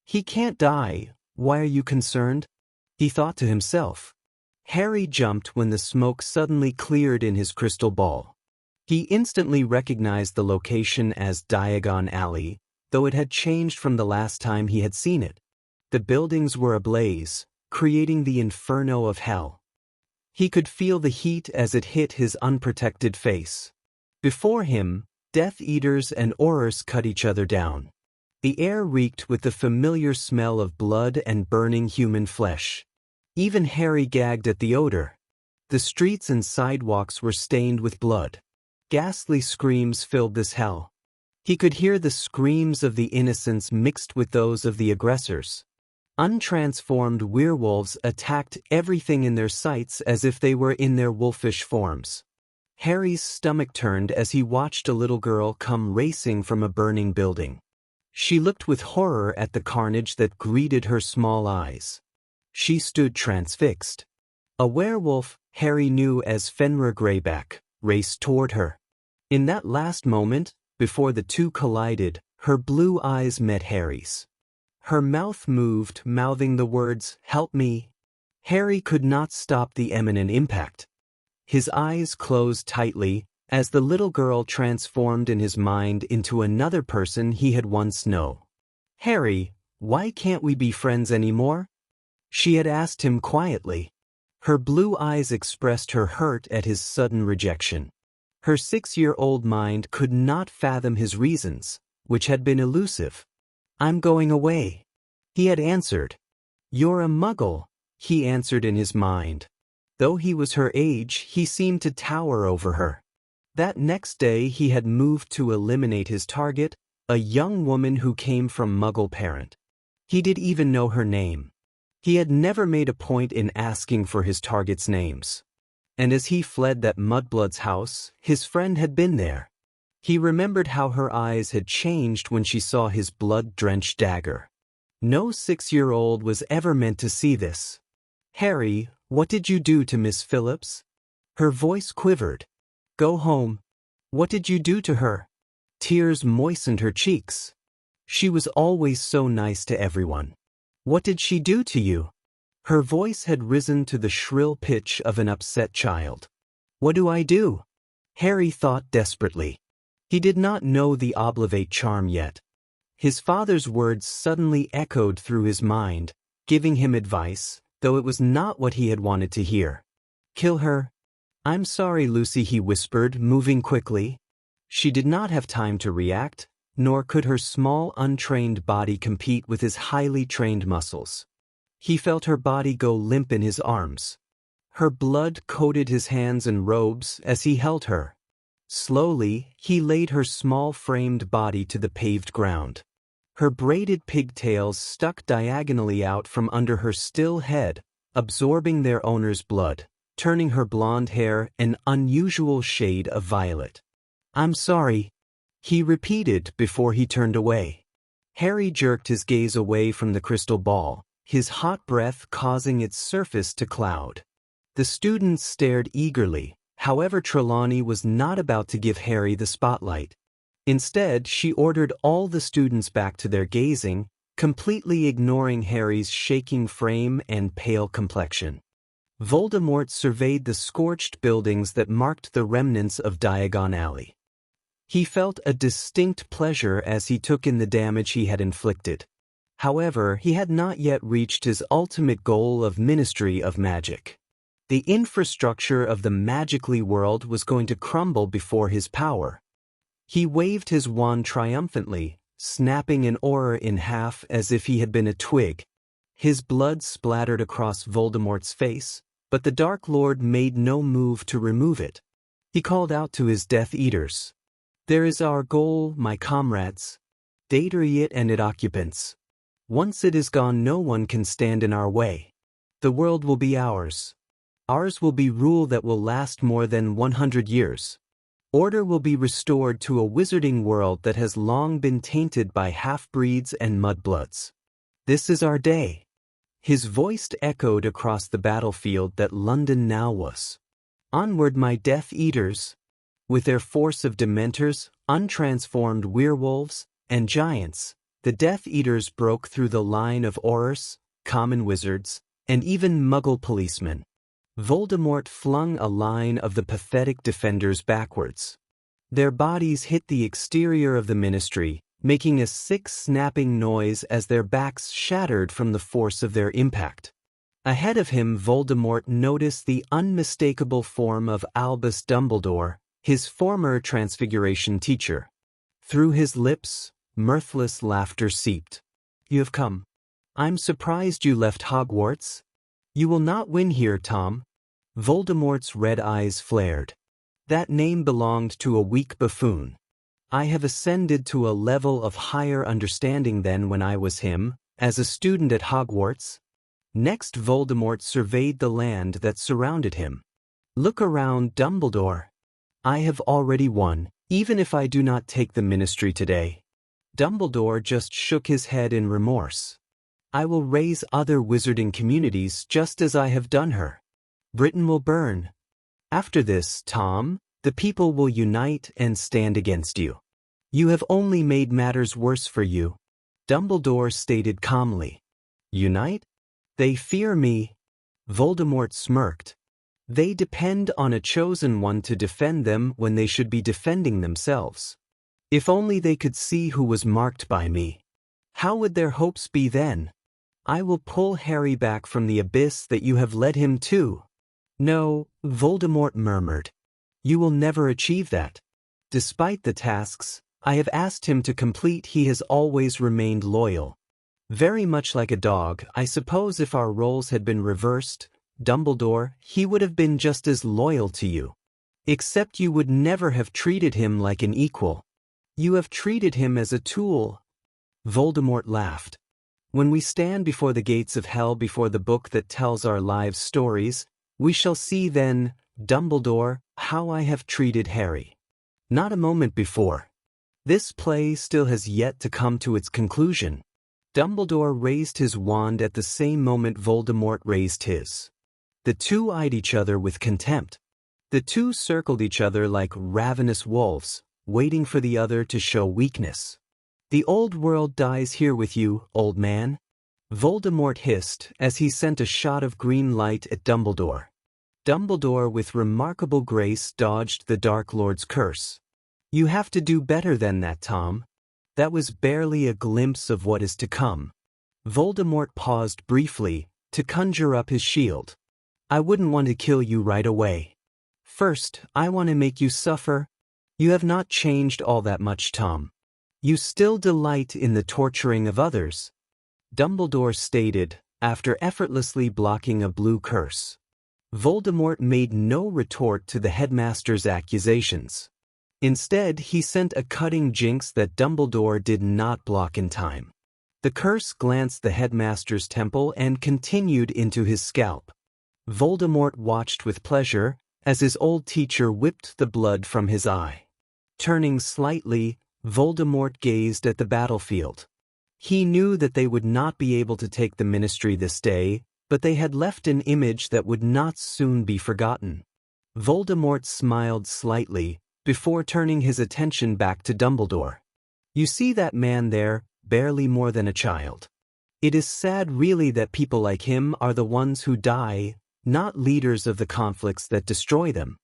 "He can't die. Why are you concerned?" he thought to himself. Harry jumped when the smoke suddenly cleared in his crystal ball. He instantly recognized the location as Diagon Alley, though it had changed from the last time he had seen it. The buildings were ablaze, creating the inferno of hell. He could feel the heat as it hit his unprotected face. Before him, Death Eaters and Aurors cut each other down. The air reeked with the familiar smell of blood and burning human flesh. Even Harry gagged at the odor. The streets and sidewalks were stained with blood. Ghastly screams filled this hell. He could hear the screams of the innocents mixed with those of the aggressors. Untransformed werewolves attacked everything in their sights as if they were in their wolfish forms. Harry's stomach turned as he watched a little girl come racing from a burning building. She looked with horror at the carnage that greeted her small eyes. She stood transfixed. A werewolf, Harry knew as Fenrir Greyback, raced toward her. In that last moment, before the two collided, her blue eyes met Harry's. Her mouth moved, mouthing the words, "Help me." Harry could not stop the imminent impact. His eyes closed tightly as the little girl transformed in his mind into another person he had once known. "Harry, why can't we be friends anymore?" she had asked him quietly. Her blue eyes expressed her hurt at his sudden rejection. Her 6-year-old mind could not fathom his reasons, which had been elusive. "I'm going away," he had answered. "You're a muggle," he answered in his mind. Though he was her age, he seemed to tower over her. That next day he had moved to eliminate his target, a young woman who came from Muggle parent. He did even know her name. He had never made a point in asking for his target's names. And as he fled that mudblood's house, his friend had been there. He remembered how her eyes had changed when she saw his blood-drenched dagger. No 6-year-old was ever meant to see this. "Harry, what did you do to Miss Phillips?" Her voice quivered. "Go home." "What did you do to her?" Tears moistened her cheeks. "She was always so nice to everyone." "What did she do to you?" Her voice had risen to the shrill pitch of an upset child. "What do I do?" Harry thought desperately. He did not know the oblivate charm yet. His father's words suddenly echoed through his mind, giving him advice, though it was not what he had wanted to hear. "Kill her." "I'm sorry, Lucy," he whispered, moving quickly. She did not have time to react, nor could her small, untrained body compete with his highly trained muscles. He felt her body go limp in his arms. Her blood coated his hands and robes as he held her. Slowly, he laid her small framed body to the paved ground. Her braided pigtails stuck diagonally out from under her still head, absorbing their owner's blood, turning her blonde hair an unusual shade of violet. "I'm sorry," he repeated before he turned away. Harry jerked his gaze away from the crystal ball, his hot breath causing its surface to cloud. The students stared eagerly, however Trelawney was not about to give Harry the spotlight. Instead, she ordered all the students back to their gazing, completely ignoring Harry's shaking frame and pale complexion. Voldemort surveyed the scorched buildings that marked the remnants of Diagon Alley. He felt a distinct pleasure as he took in the damage he had inflicted. However, he had not yet reached his ultimate goal of Ministry of Magic. The infrastructure of the magically world was going to crumble before his power. He waved his wand triumphantly, snapping an aura in half as if he had been a twig. His blood splattered across Voldemort's face, but the Dark Lord made no move to remove it. He called out to his Death Eaters. "There is our goal, my comrades. Daedry it and its occupants. Once it is gone, no one can stand in our way. The world will be ours. Ours will be rule that will last more than 100 years. Order will be restored to a wizarding world that has long been tainted by half-breeds and mudbloods. This is our day." His voice echoed across the battlefield that London now was. "Onward, my Death Eaters." With their force of dementors, untransformed werewolves, and giants, the Death Eaters broke through the line of Aurors, common wizards, and even Muggle policemen. Voldemort flung a line of the pathetic defenders backwards. Their bodies hit the exterior of the Ministry, making a sick snapping noise as their backs shattered from the force of their impact. Ahead of him, Voldemort noticed the unmistakable form of Albus Dumbledore, his former Transfiguration teacher. Through his lips, mirthless laughter seeped. "You have come. I'm surprised you left Hogwarts. You will not win here, Tom." Voldemort's red eyes flared. "That name belonged to a weak buffoon. I have ascended to a level of higher understanding than when I was him, as a student at Hogwarts." Next, Voldemort surveyed the land that surrounded him. "Look around, Dumbledore. I have already won, even if I do not take the Ministry today." Dumbledore just shook his head in remorse. "I will raise other wizarding communities just as I have done her. Britain will burn. After this, Tom, the people will unite and stand against you. You have only made matters worse for you." Dumbledore stated calmly. "Unite? They fear me." Voldemort smirked. "They depend on a chosen one to defend them when they should be defending themselves. If only they could see who was marked by me. How would their hopes be then? I will pull Harry back from the abyss that you have led him to." "No," Voldemort murmured. "You will never achieve that. Despite the tasks I have asked him to complete, he has always remained loyal. Very much like a dog. I suppose if our roles had been reversed, Dumbledore, he would have been just as loyal to you. Except you would never have treated him like an equal. You have treated him as a tool." Voldemort laughed. "When we stand before the gates of hell, before the book that tells our lives' stories, we shall see then, Dumbledore, how I have treated Harry. Not a moment before. This play still has yet to come to its conclusion." Dumbledore raised his wand at the same moment Voldemort raised his. The two eyed each other with contempt. The two circled each other like ravenous wolves, waiting for the other to show weakness. "The old world dies here with you, old man," Voldemort hissed as he sent a shot of green light at Dumbledore. Dumbledore with remarkable grace dodged the Dark Lord's curse. "You have to do better than that, Tom. That was barely a glimpse of what is to come." Voldemort paused briefly to conjure up his shield. "I wouldn't want to kill you right away. First, I want to make you suffer." "You have not changed all that much, Tom. You still delight in the torturing of others," Dumbledore stated, after effortlessly blocking a blue curse. Voldemort made no retort to the headmaster's accusations. Instead, he sent a cutting jinx that Dumbledore did not block in time. The curse glanced the headmaster's temple and continued into his scalp. Voldemort watched with pleasure as his old teacher whipped the blood from his eye. Turning slightly, Voldemort gazed at the battlefield. He knew that they would not be able to take the Ministry this day, but they had left an image that would not soon be forgotten. Voldemort smiled slightly before turning his attention back to Dumbledore. You see that man there, barely more than a child. It is sad really that people like him are the ones who die, not leaders of the conflicts that destroy them.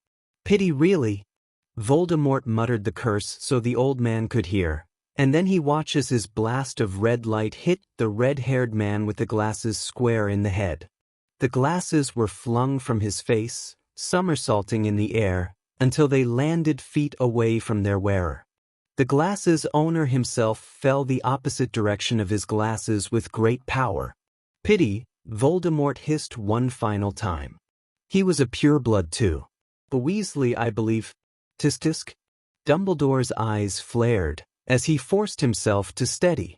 Pity really. Voldemort muttered the curse so the old man could hear, and then he watches his blast of red light hit the red-haired man with the glasses square in the head. The glasses were flung from his face, somersaulting in the air, until they landed feet away from their wearer. The glasses' owner himself fell the opposite direction of his glasses with great power. Pity, Voldemort hissed one final time. He was a pureblood too. The Weasley, I believe. Tisk tisk. Dumbledore's eyes flared as he forced himself to steady.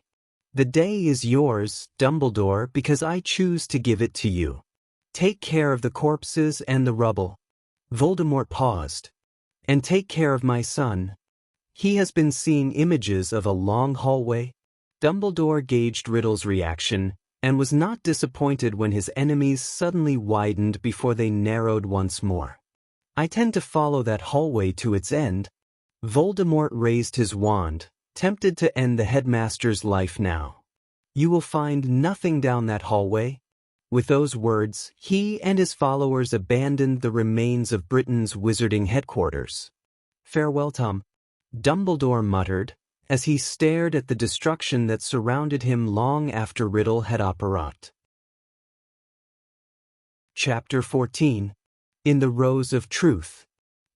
The day is yours, Dumbledore, because I choose to give it to you. Take care of the corpses and the rubble. Voldemort paused. And take care of my son. He has been seeing images of a long hallway. Dumbledore gauged Riddle's reaction and was not disappointed when his enemies suddenly widened before they narrowed once more. I tend to follow that hallway to its end. Voldemort raised his wand, tempted to end the headmaster's life now. You will find nothing down that hallway. With those words, he and his followers abandoned the remains of Britain's wizarding headquarters. Farewell, Tom. Dumbledore muttered, as he stared at the destruction that surrounded him long after Riddle had apparat. Chapter 14. In the Rose of Truth.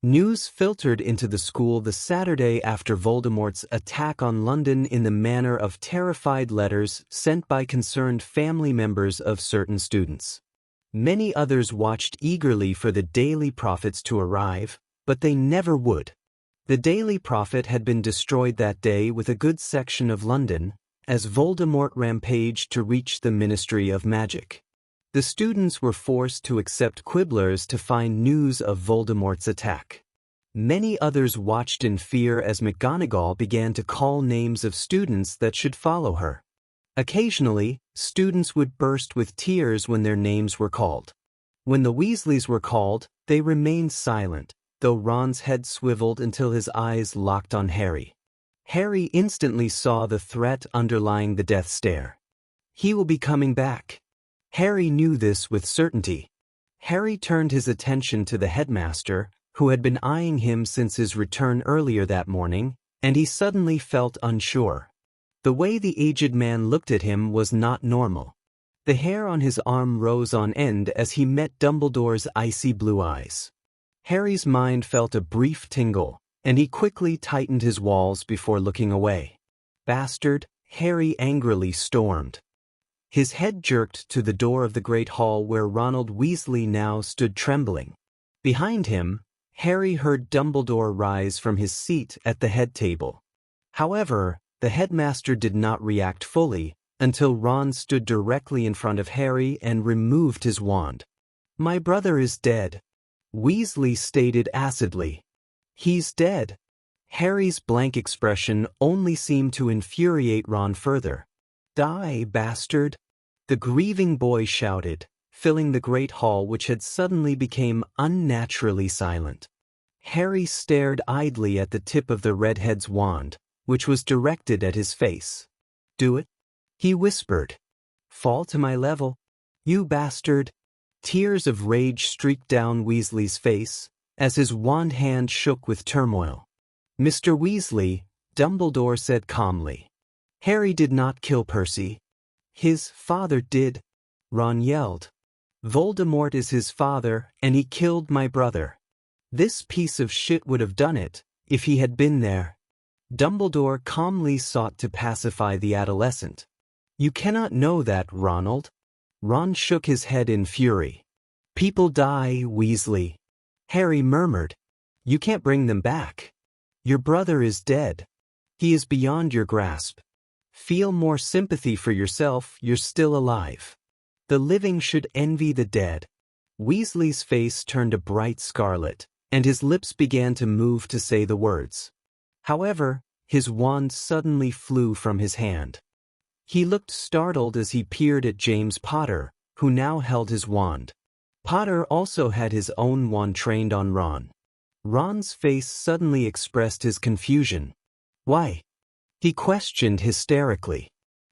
News filtered into the school the Saturday after Voldemort's attack on London in the manner of terrified letters sent by concerned family members of certain students. Many others watched eagerly for the Daily Prophets to arrive, but they never would. The Daily Prophet had been destroyed that day with a good section of London, as Voldemort rampaged to reach the Ministry of Magic. The students were forced to accept quibblers to find news of Voldemort's attack. Many others watched in fear as McGonagall began to call names of students that should follow her. Occasionally, students would burst with tears when their names were called. When the Weasleys were called, they remained silent, though Ron's head swiveled until his eyes locked on Harry. Harry instantly saw the threat underlying the death stare. He will be coming back. Harry knew this with certainty. Harry turned his attention to the headmaster, who had been eyeing him since his return earlier that morning, and he suddenly felt unsure. The way the aged man looked at him was not normal. The hair on his arm rose on end as he met Dumbledore's icy blue eyes. Harry's mind felt a brief tingle, and he quickly tightened his walls before looking away. Bastard, Harry angrily stormed. His head jerked to the door of the great hall where Ronald Weasley now stood trembling. Behind him, Harry heard Dumbledore rise from his seat at the head table. However, the headmaster did not react fully until Ron stood directly in front of Harry and removed his wand. "My brother is dead," Weasley stated acidly. "He's dead." Harry's blank expression only seemed to infuriate Ron further. "Die, bastard," the grieving boy shouted, filling the great hall which had suddenly become unnaturally silent. Harry stared idly at the tip of the redhead's wand, which was directed at his face. "Do it," he whispered. "Fall to my level, you bastard." Tears of rage streaked down Weasley's face as his wand hand shook with turmoil. "Mr. Weasley," Dumbledore said calmly. "Harry did not kill Percy. His father did," Ron yelled. "Voldemort is his father, and he killed my brother. This piece of shit would have done it if he had been there." Dumbledore calmly sought to pacify the adolescent. "You cannot know that, Ronald." Ron shook his head in fury. "People die, Weasley." Harry murmured. "You can't bring them back." Your brother is dead. He is beyond your grasp. Feel more sympathy for yourself, you're still alive. The living should envy the dead. Weasley's face turned a bright scarlet, and his lips began to move to say the words. However, his wand suddenly flew from his hand. He looked startled as he peered at James Potter, who now held his wand. Potter also had his own wand trained on Ron. Ron's face suddenly expressed his confusion. Why? He questioned hysterically.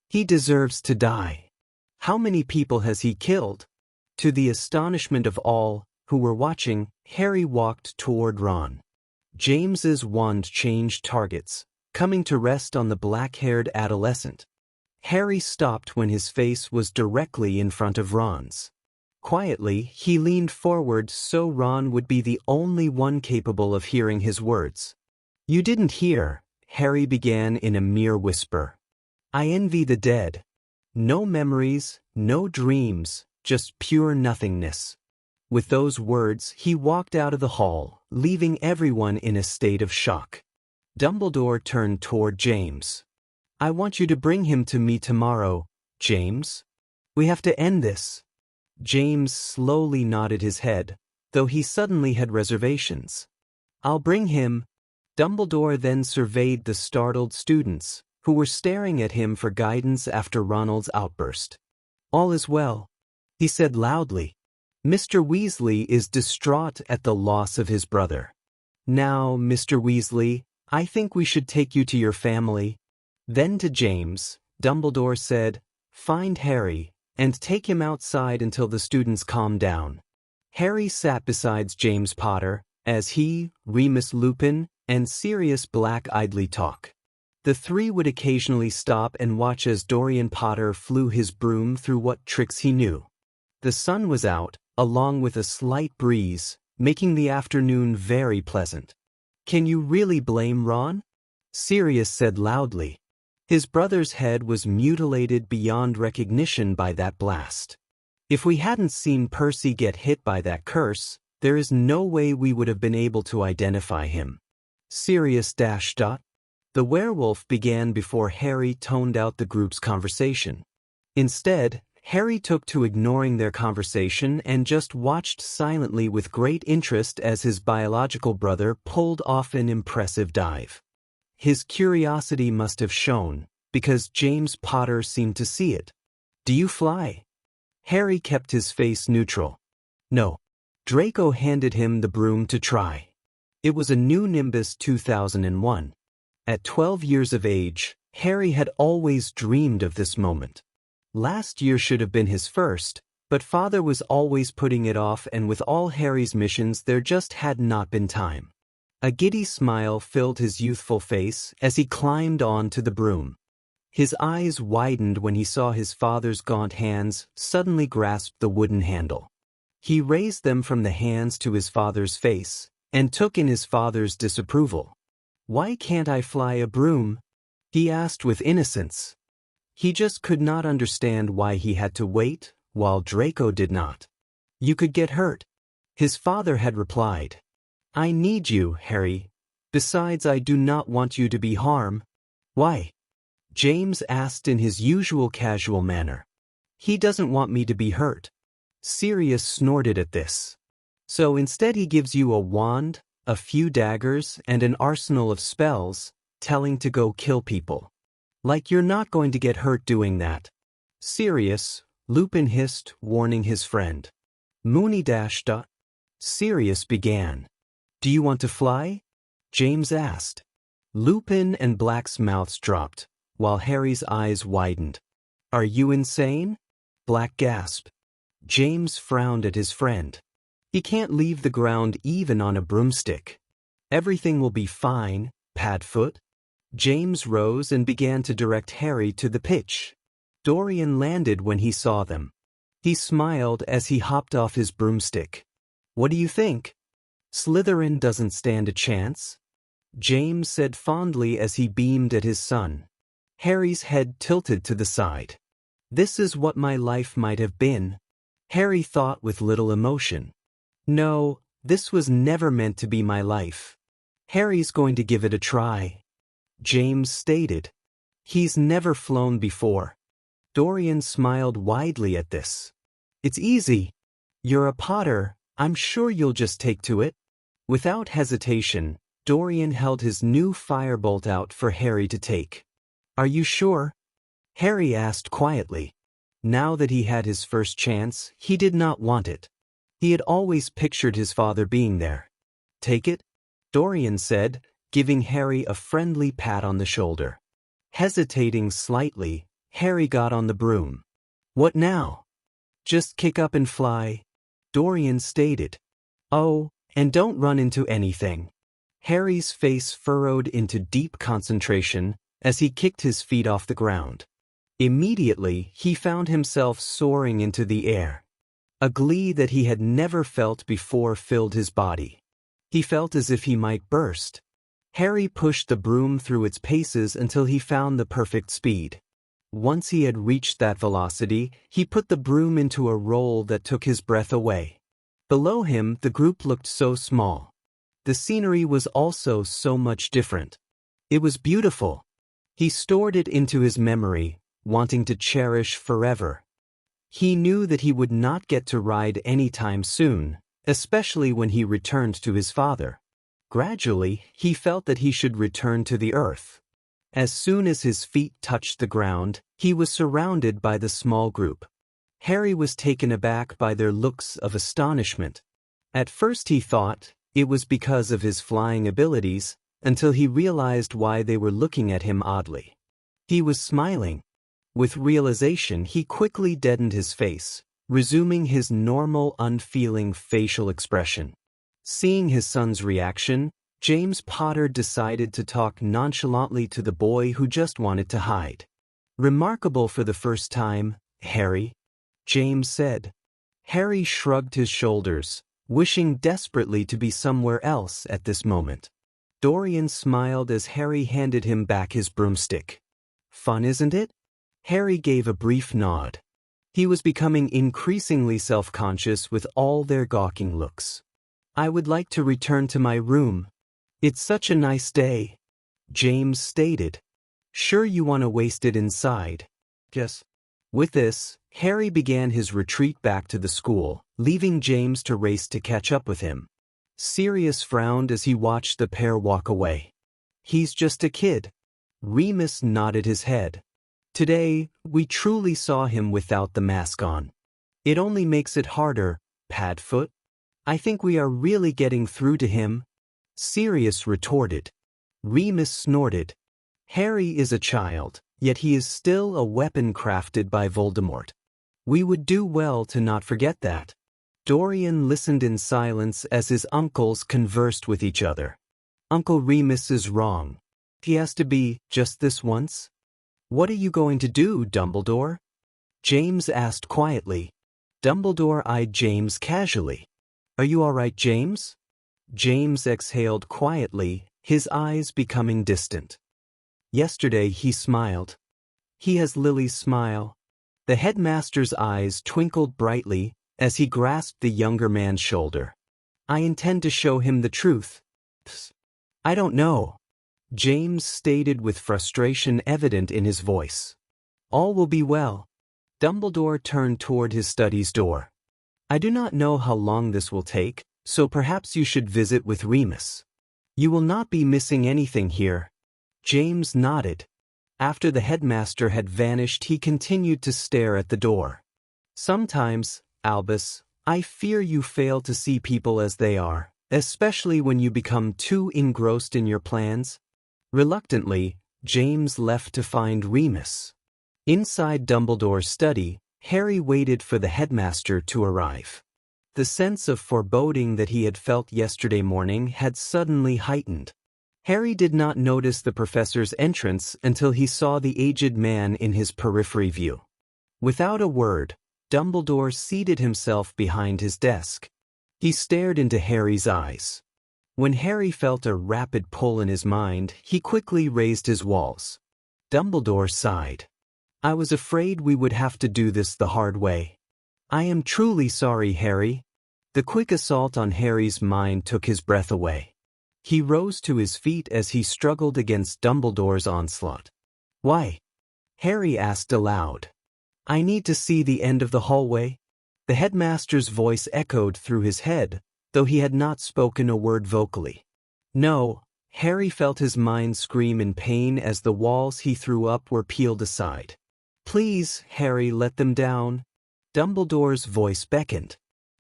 He deserves to die. How many people has he killed? To the astonishment of all who were watching, Harry walked toward Ron. James's wand changed targets, coming to rest on the black-haired adolescent. Harry stopped when his face was directly in front of Ron's. Quietly, he leaned forward so Ron would be the only one capable of hearing his words. You didn't hear, Harry began in a mere whisper. I envy the dead. No memories, no dreams, just pure nothingness. With those words, he walked out of the hall, leaving everyone in a state of shock. Dumbledore turned toward James. I want you to bring him to me tomorrow, James. We have to end this. James slowly nodded his head, though he suddenly had reservations. I'll bring him. Dumbledore then surveyed the startled students, who were staring at him for guidance after Ronald's outburst. All is well, he said loudly. Mr. Weasley is distraught at the loss of his brother. Now, Mr. Weasley, I think we should take you to your family. Then to James, Dumbledore said, find Harry, and take him outside until the students calm down. Harry sat beside James Potter, as he, Remus Lupin, and Sirius Black idly talk. The three would occasionally stop and watch as Dorian Potter flew his broom through what tricks he knew. The sun was out, along with a slight breeze, making the afternoon very pleasant. Can you really blame Ron? Sirius said loudly. His brother's head was mutilated beyond recognition by that blast. If we hadn't seen Percy get hit by that curse, there is no way we would have been able to identify him. Sirius . The werewolf began before Harry toned out the group's conversation. Instead, Harry took to ignoring their conversation and just watched silently with great interest as his biological brother pulled off an impressive dive. His curiosity must have shown, because James Potter seemed to see it. Do you fly? Harry kept his face neutral. No. Draco handed him the broom to try. It was a new Nimbus 2001. At 12 years of age, Harry had always dreamed of this moment. Last year should have been his first, but Father was always putting it off, and with all Harry's missions there just had not been time. A giddy smile filled his youthful face as he climbed onto the broom. His eyes widened when he saw his father's gaunt hands suddenly grasp the wooden handle. He raised them from the hands to his father's face, and took in his father's disapproval. Why can't I fly a broom? He asked with innocence. He just could not understand why he had to wait, while Draco did not. You could get hurt. His father had replied. I need you, Harry. Besides, I do not want you to be harmed. Why? James asked in his usual casual manner. He doesn't want me to be hurt. Sirius snorted at this. So instead he gives you a wand, a few daggers, and an arsenal of spells, telling to go kill people. Like you're not going to get hurt doing that. Sirius, Lupin hissed, warning his friend. Moony . Sirius began. Do you want to fly? James asked. Lupin and Black's mouths dropped, while Harry's eyes widened. Are you insane? Black gasped. James frowned at his friend. He can't leave the ground even on a broomstick. Everything will be fine, Padfoot. James rose and began to direct Harry to the pitch. Dorian landed when he saw them. He smiled as he hopped off his broomstick. What do you think? Slytherin doesn't stand a chance, James said fondly as he beamed at his son. Harry's head tilted to the side. This is what my life might have been, Harry thought with little emotion. No, this was never meant to be my life. Harry's going to give it a try, James stated. He's never flown before. Dorian smiled widely at this. It's easy. You're a Potter, I'm sure you'll just take to it. Without hesitation, Dorian held his new firebolt out for Harry to take. Are you sure? Harry asked quietly. Now that he had his first chance, he did not want it. He had always pictured his father being there. Take it? Dorian said, giving Harry a friendly pat on the shoulder. Hesitating slightly, Harry got on the broom. What now? Just kick up and fly, Dorian stated. Oh, and don't run into anything. Harry's face furrowed into deep concentration as he kicked his feet off the ground. Immediately, he found himself soaring into the air. A glee that he had never felt before filled his body. He felt as if he might burst. Harry pushed the broom through its paces until he found the perfect speed. Once he had reached that velocity, he put the broom into a roll that took his breath away. Below him, the group looked so small. The scenery was also so much different. It was beautiful. He stored it into his memory, wanting to cherish forever. He knew that he would not get to ride anytime soon, especially when he returned to his father. Gradually, he felt that he should return to the earth. As soon as his feet touched the ground, he was surrounded by the small group. Harry was taken aback by their looks of astonishment. At first he thought it was because of his flying abilities, until he realized why they were looking at him oddly. He was smiling. With realization, he quickly deadened his face, resuming his normal, unfeeling facial expression. Seeing his son's reaction, James Potter decided to talk nonchalantly to the boy who just wanted to hide. Remarkable for the first time, Harry, James said. Harry shrugged his shoulders, wishing desperately to be somewhere else at this moment. Dorian smiled as Harry handed him back his broomstick. Fun, isn't it? Harry gave a brief nod. He was becoming increasingly self-conscious with all their gawking looks. I would like to return to my room. It's such a nice day, James stated. Sure you want to waste it inside? Yes. With this, Harry began his retreat back to the school, leaving James to race to catch up with him. Sirius frowned as he watched the pair walk away. He's just a kid. Remus nodded his head. Today, we truly saw him without the mask on. It only makes it harder, Padfoot. I think we are really getting through to him, Sirius retorted. Remus snorted. Harry is a child, yet he is still a weapon crafted by Voldemort. We would do well to not forget that. Dorian listened in silence as his uncles conversed with each other. Uncle Remus is wrong. He has to be just this once. What are you going to do, Dumbledore? James asked quietly. Dumbledore eyed James casually. Are you all right, James? James exhaled quietly, his eyes becoming distant. Yesterday he smiled. He has Lily's smile. The headmaster's eyes twinkled brightly as he grasped the younger man's shoulder. I intend to show him the truth. I don't know, James stated with frustration evident in his voice. All will be well. Dumbledore turned toward his study's door. I do not know how long this will take, so perhaps you should visit with Remus. You will not be missing anything here. James nodded. After the headmaster had vanished, he continued to stare at the door. Sometimes, Albus, I fear you fail to see people as they are, especially when you become too engrossed in your plans. Reluctantly, James left to find Remus. Inside Dumbledore's study, Harry waited for the headmaster to arrive. The sense of foreboding that he had felt yesterday morning had suddenly heightened. Harry did not notice the professor's entrance until he saw the aged man in his periphery view. Without a word, Dumbledore seated himself behind his desk. He stared into Harry's eyes. When Harry felt a rapid pull in his mind, he quickly raised his walls. Dumbledore sighed. I was afraid we would have to do this the hard way. I am truly sorry, Harry. The quick assault on Harry's mind took his breath away. He rose to his feet as he struggled against Dumbledore's onslaught. "Why?" Harry asked aloud. "I need to see the end of the hallway." The headmaster's voice echoed through his head, though he had not spoken a word vocally. "No." Harry felt his mind scream in pain as the walls he threw up were peeled aside. "Please, Harry, let them down." Dumbledore's voice beckoned.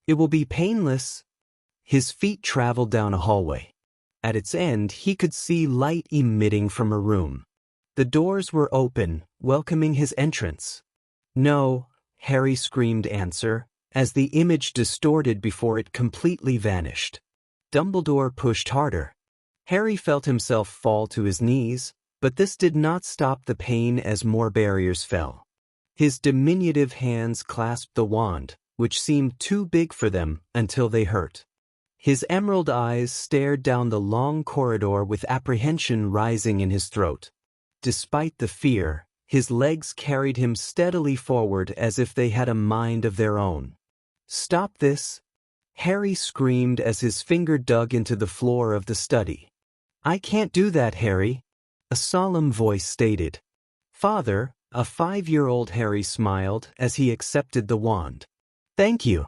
"It will be painless." His feet traveled down a hallway. At its end, he could see light emitting from a room. The doors were open, welcoming his entrance. "No," Harry screamed answer, as the image distorted before it completely vanished. Dumbledore pushed harder. Harry felt himself fall to his knees, but this did not stop the pain as more barriers fell. His diminutive hands clasped the wand, which seemed too big for them until they hurt. His emerald eyes stared down the long corridor with apprehension rising in his throat. Despite the fear, his legs carried him steadily forward as if they had a mind of their own. "Stop this!" Harry screamed as his finger dug into the floor of the study. "I can't do that, Harry," a solemn voice stated. "Father," a 5-year-old Harry smiled as he accepted the wand. "Thank you.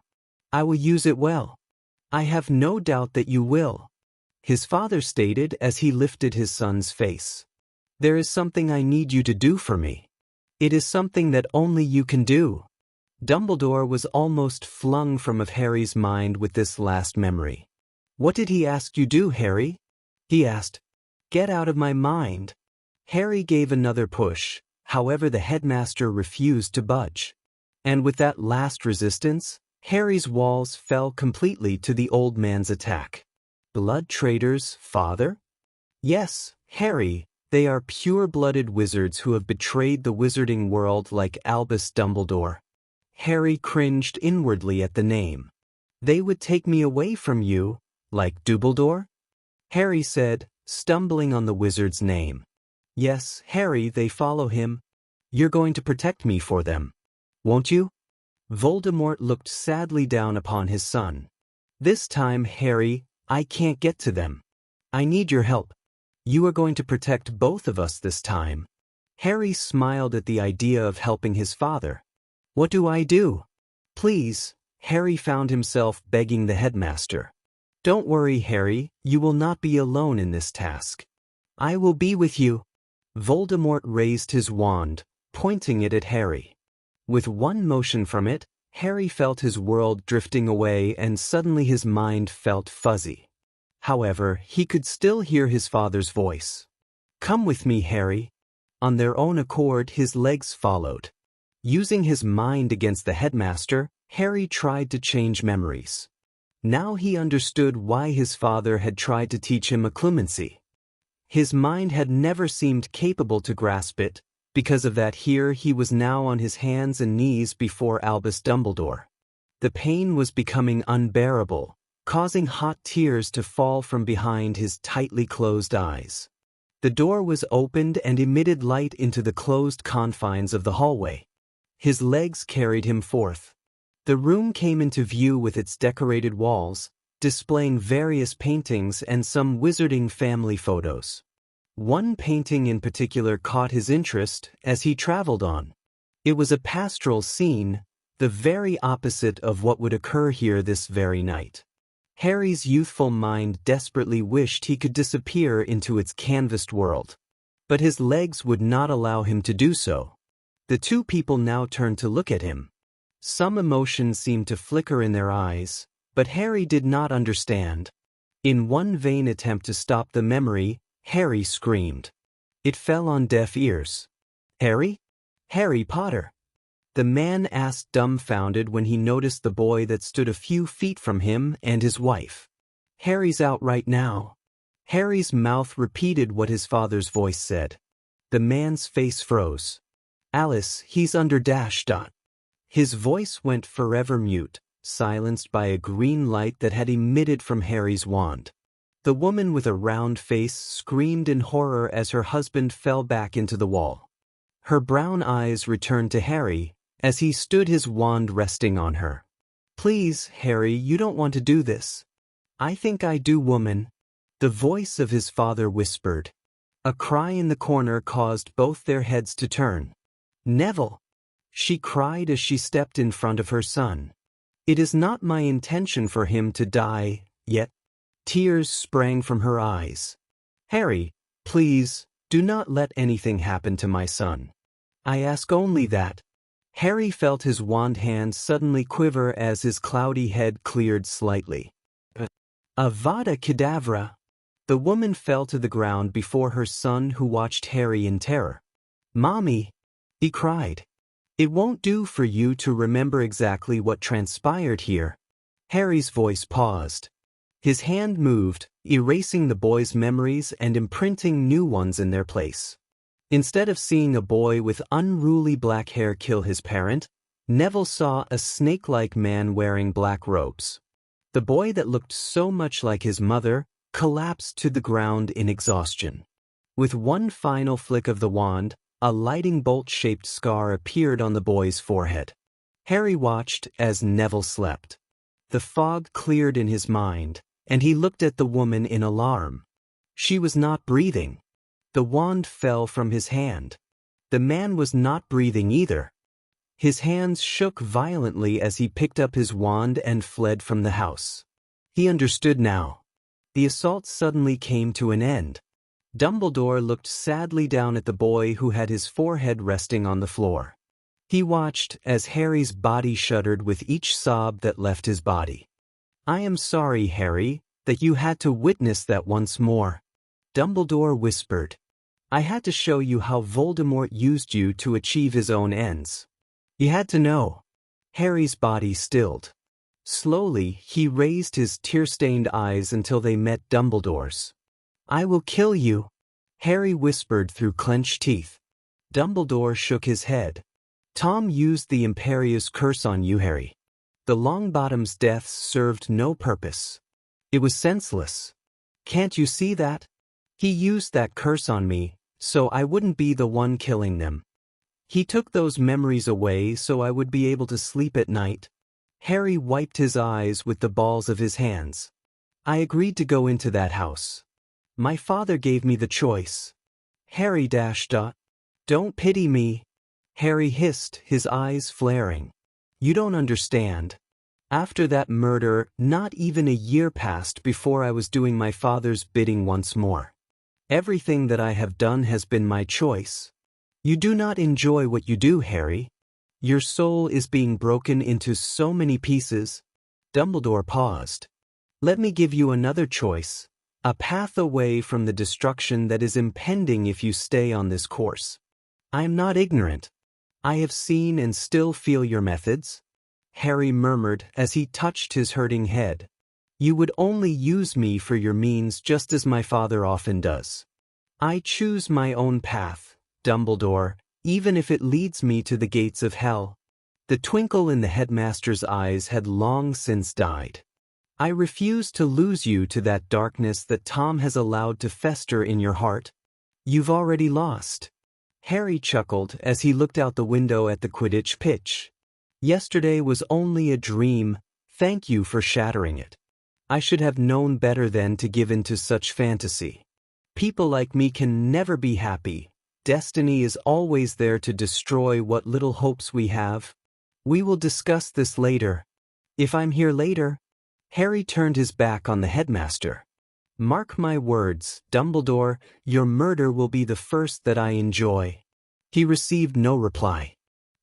I will use it well." "I have no doubt that you will," his father stated as he lifted his son's face. "There is something I need you to do for me. It is something that only you can do." Dumbledore was almost flung from of Harry's mind with this last memory. "What did he ask you do, Harry?" he asked. "Get out of my mind." Harry gave another push, however the headmaster refused to budge. And with that last resistance, Harry's walls fell completely to the old man's attack. "Blood traitors, father?" "Yes, Harry, they are pure-blooded wizards who have betrayed the wizarding world like Albus Dumbledore." Harry cringed inwardly at the name. "They would take me away from you, like Dumbledore?" Harry said, stumbling on the wizard's name. "Yes, Harry, they follow him. You're going to protect me for them, won't you?" Voldemort looked sadly down upon his son. "This time, Harry, I can't get to them. I need your help. You are going to protect both of us this time." Harry smiled at the idea of helping his father. "What do I do?" "Please," Harry found himself begging the headmaster. "Don't worry, Harry, you will not be alone in this task. I will be with you." Voldemort raised his wand, pointing it at Harry. With one motion from it, Harry felt his world drifting away and suddenly his mind felt fuzzy. However, he could still hear his father's voice. "Come with me, Harry." On their own accord, his legs followed. Using his mind against the headmaster, Harry tried to change memories. Now he understood why his father had tried to teach him occlumency. His mind had never seemed capable to grasp it. Because of that, here he was now on his hands and knees before Albus Dumbledore. The pain was becoming unbearable, causing hot tears to fall from behind his tightly closed eyes. The door was opened and emitted light into the closed confines of the hallway. His legs carried him forth. The room came into view with its decorated walls, displaying various paintings and some wizarding family photos. One painting in particular caught his interest as he traveled on. It was a pastoral scene, the very opposite of what would occur here this very night. Harry's youthful mind desperately wished he could disappear into its canvassed world. But his legs would not allow him to do so. The two people now turned to look at him. Some emotion seemed to flicker in their eyes, but Harry did not understand. In one vain attempt to stop the memory, Harry screamed. It fell on deaf ears. "Harry? Harry Potter?" the man asked, dumbfounded when he noticed the boy that stood a few feet from him and his wife. "Harry's out right now." Harry's mouth repeated what his father's voice said. The man's face froze. "Alice, he's under dash dot." His voice went forever mute, silenced by a green light that had emitted from Harry's wand. The woman with a round face screamed in horror as her husband fell back into the wall. Her brown eyes returned to Harry as he stood, his wand resting on her. "Please, Harry, you don't want to do this." "I think I do, woman." The voice of his father whispered. A cry in the corner caused both their heads to turn. "Neville!" she cried as she stepped in front of her son. "It is not my intention for him to die, yet." Tears sprang from her eyes. "Harry, please, do not let anything happen to my son. I ask only that." Harry felt his wand hand suddenly quiver as his cloudy head cleared slightly. Avada Kedavra! The woman fell to the ground before her son, who watched Harry in terror. "Mommy!" he cried. "It won't do for you to remember exactly what transpired here." Harry's voice paused. His hand moved, erasing the boy's memories and imprinting new ones in their place. Instead of seeing a boy with unruly black hair kill his parent, Neville saw a snake-like man wearing black robes. The boy that looked so much like his mother collapsed to the ground in exhaustion. With one final flick of the wand, a lightning bolt-shaped scar appeared on the boy's forehead. Harry watched as Neville slept. The fog cleared in his mind, and he looked at the woman in alarm. She was not breathing. The wand fell from his hand. The man was not breathing either. His hands shook violently as he picked up his wand and fled from the house. He understood now. The assault suddenly came to an end. Dumbledore looked sadly down at the boy who had his forehead resting on the floor. He watched as Harry's body shuddered with each sob that left his body. "I am sorry, Harry, that you had to witness that once more," Dumbledore whispered. "I had to show you how Voldemort used you to achieve his own ends. You had to know." Harry's body stilled. Slowly, he raised his tear-stained eyes until they met Dumbledore's. "I will kill you," Harry whispered through clenched teeth. Dumbledore shook his head. "Tom used the Imperious curse on you, Harry. The Longbottom's death served no purpose. It was senseless. Can't you see that? He used that curse on me, so I wouldn't be the one killing them. He took those memories away so I would be able to sleep at night." Harry wiped his eyes with the balls of his hands. "I agreed to go into that house. My father gave me the choice." Harry dashed up. "Don't pity me," Harry hissed, his eyes flaring. "You don't understand. After that murder, not even a year passed before I was doing my father's bidding once more. Everything that I have done has been my choice. You do not enjoy what you do, Harry. Your soul is being broken into so many pieces." Dumbledore paused. "Let me give you another choice, a path away from the destruction that is impending if you stay on this course. I am not ignorant. I have seen and still feel your methods," Harry murmured as he touched his hurting head. "You would only use me for your means just as my father often does. I choose my own path, Dumbledore, even if it leads me to the gates of hell." The twinkle in the headmaster's eyes had long since died. "I refuse to lose you to that darkness that Tom has allowed to fester in your heart. You've already lost." Harry chuckled as he looked out the window at the Quidditch pitch. "Yesterday was only a dream. Thank you for shattering it. I should have known better than to give in to such fantasy. People like me can never be happy. Destiny is always there to destroy what little hopes we have. We will discuss this later. If I'm here later." Harry turned his back on the headmaster. "Mark my words, Dumbledore, your murder will be the first that I enjoy." He received no reply.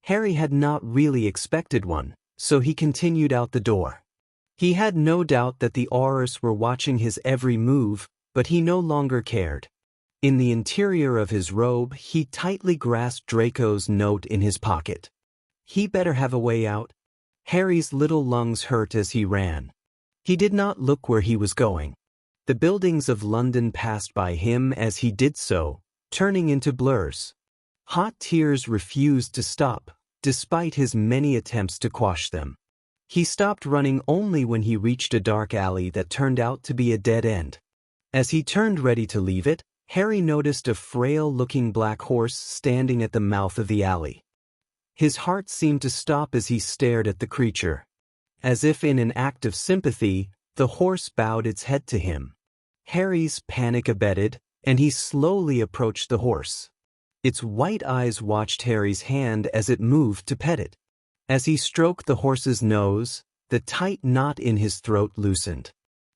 Harry had not really expected one, so he continued out the door. He had no doubt that the Aurors were watching his every move, but he no longer cared. In the interior of his robe, he tightly grasped Draco's note in his pocket. He better have a way out. Harry's little lungs hurt as he ran. He did not look where he was going. The buildings of London passed by him as he did so, turning into blurs. Hot tears refused to stop, despite his many attempts to quash them. He stopped running only when he reached a dark alley that turned out to be a dead end. As he turned ready to leave it, Harry noticed a frail-looking black horse standing at the mouth of the alley. His heart seemed to stop as he stared at the creature. As if in an act of sympathy, the horse bowed its head to him. Harry's panic abated, and he slowly approached the horse. Its white eyes watched Harry's hand as it moved to pet it. As he stroked the horse's nose, the tight knot in his throat loosened.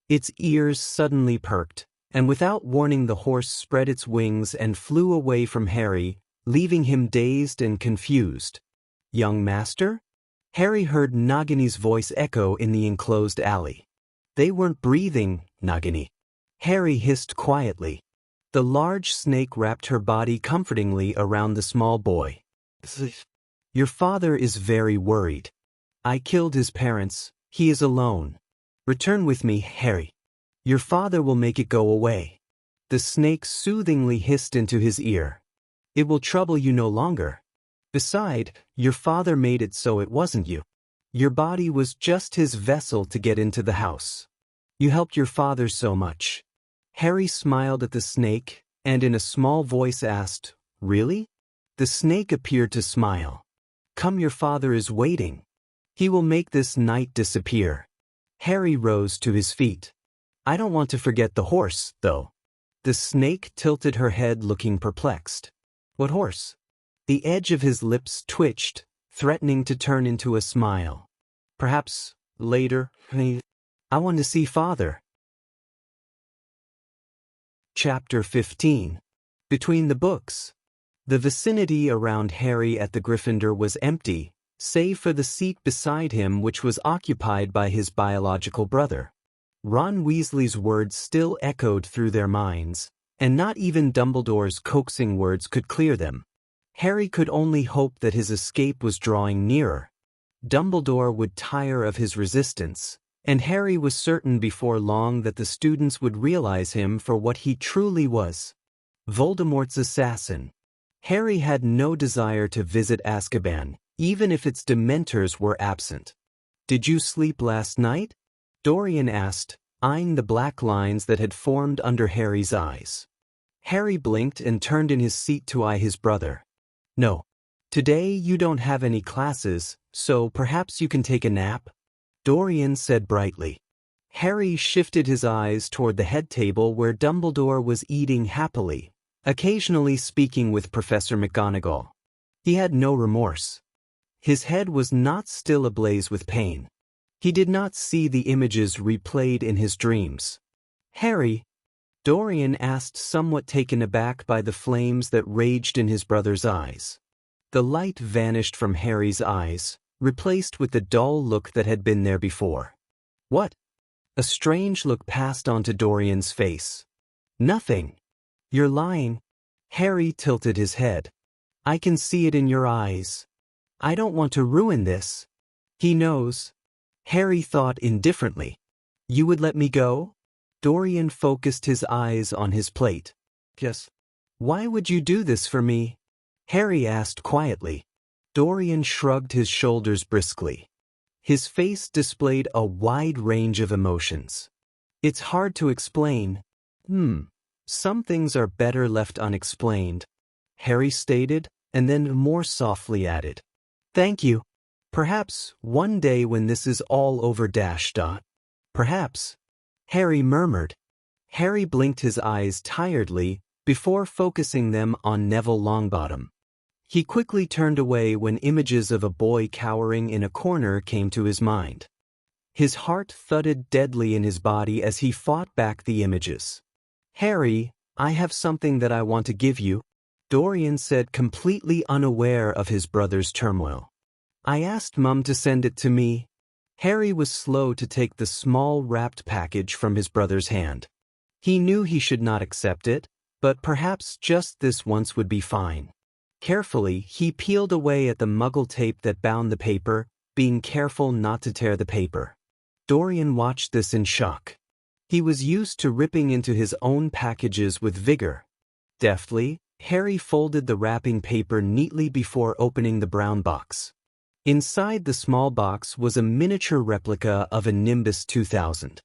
Its ears suddenly perked, and without warning the horse spread its wings and flew away from Harry, leaving him dazed and confused. "Young master?" Harry heard Nagini's voice echo in the enclosed alley. "They weren't breathing, Nagini," Harry hissed quietly. The large snake wrapped her body comfortingly around the small boy. "Your father is very worried. I killed his parents. He is alone. Return with me, Harry. Your father will make it go away." The snake soothingly hissed into his ear. "It will trouble you no longer. Besides, your father made it so it wasn't you. Your body was just his vessel to get into the house. You helped your father so much." Harry smiled at the snake, and in a small voice asked, "Really?" The snake appeared to smile. "Come, your father is waiting. He will make this night disappear." Harry rose to his feet. "I don't want to forget the horse, though." The snake tilted her head, looking perplexed. "What horse?" The edge of his lips twitched, threatening to turn into a smile. "Perhaps later. I want to see father." Chapter 15. Between the books. The vicinity around Harry at the Gryffindor was empty, save for the seat beside him, which was occupied by his biological brother. Ron Weasley's words still echoed through their minds, and not even Dumbledore's coaxing words could clear them. Harry could only hope that his escape was drawing nearer. Dumbledore would tire of his resistance, and Harry was certain before long that the students would realize him for what he truly was: Voldemort's assassin. Harry had no desire to visit Azkaban, even if its dementors were absent. "Did you sleep last night?" Dorian asked, eyeing the black lines that had formed under Harry's eyes. Harry blinked and turned in his seat to eye his brother. "No. Today you don't have any classes, so perhaps you can take a nap," Dorian said brightly. Harry shifted his eyes toward the head table where Dumbledore was eating happily, occasionally speaking with Professor McGonagall. He had no remorse. His head was not still ablaze with pain. He did not see the images replayed in his dreams. "Harry?" Dorian asked, somewhat taken aback by the flames that raged in his brother's eyes. The light vanished from Harry's eyes, replaced with the dull look that had been there before. "What?" A strange look passed onto Dorian's face. "Nothing. You're lying." Harry tilted his head. "I can see it in your eyes. I don't want to ruin this." "He knows." Harry thought indifferently. "You would let me go?" Dorian focused his eyes on his plate. "Yes." "Why would you do this for me?" Harry asked quietly. Dorian shrugged his shoulders briskly. His face displayed a wide range of emotions. "It's hard to explain." Some things are better left unexplained," Harry stated, and then more softly added, "Thank you. Perhaps one day when this is all over Perhaps," Harry murmured. Harry blinked his eyes tiredly before focusing them on Neville Longbottom. He quickly turned away when images of a boy cowering in a corner came to his mind. His heart thudded deadly in his body as he fought back the images. "Harry, I have something that I want to give you," Dorian said, completely unaware of his brother's turmoil. "I asked Mum to send it to me." Harry was slow to take the small wrapped package from his brother's hand. He knew he should not accept it, but perhaps just this once would be fine. Carefully, he peeled away at the muggle tape that bound the paper, being careful not to tear the paper. Dorian watched this in shock. He was used to ripping into his own packages with vigor. Deftly, Harry folded the wrapping paper neatly before opening the brown box. Inside the small box was a miniature replica of a Nimbus 2000.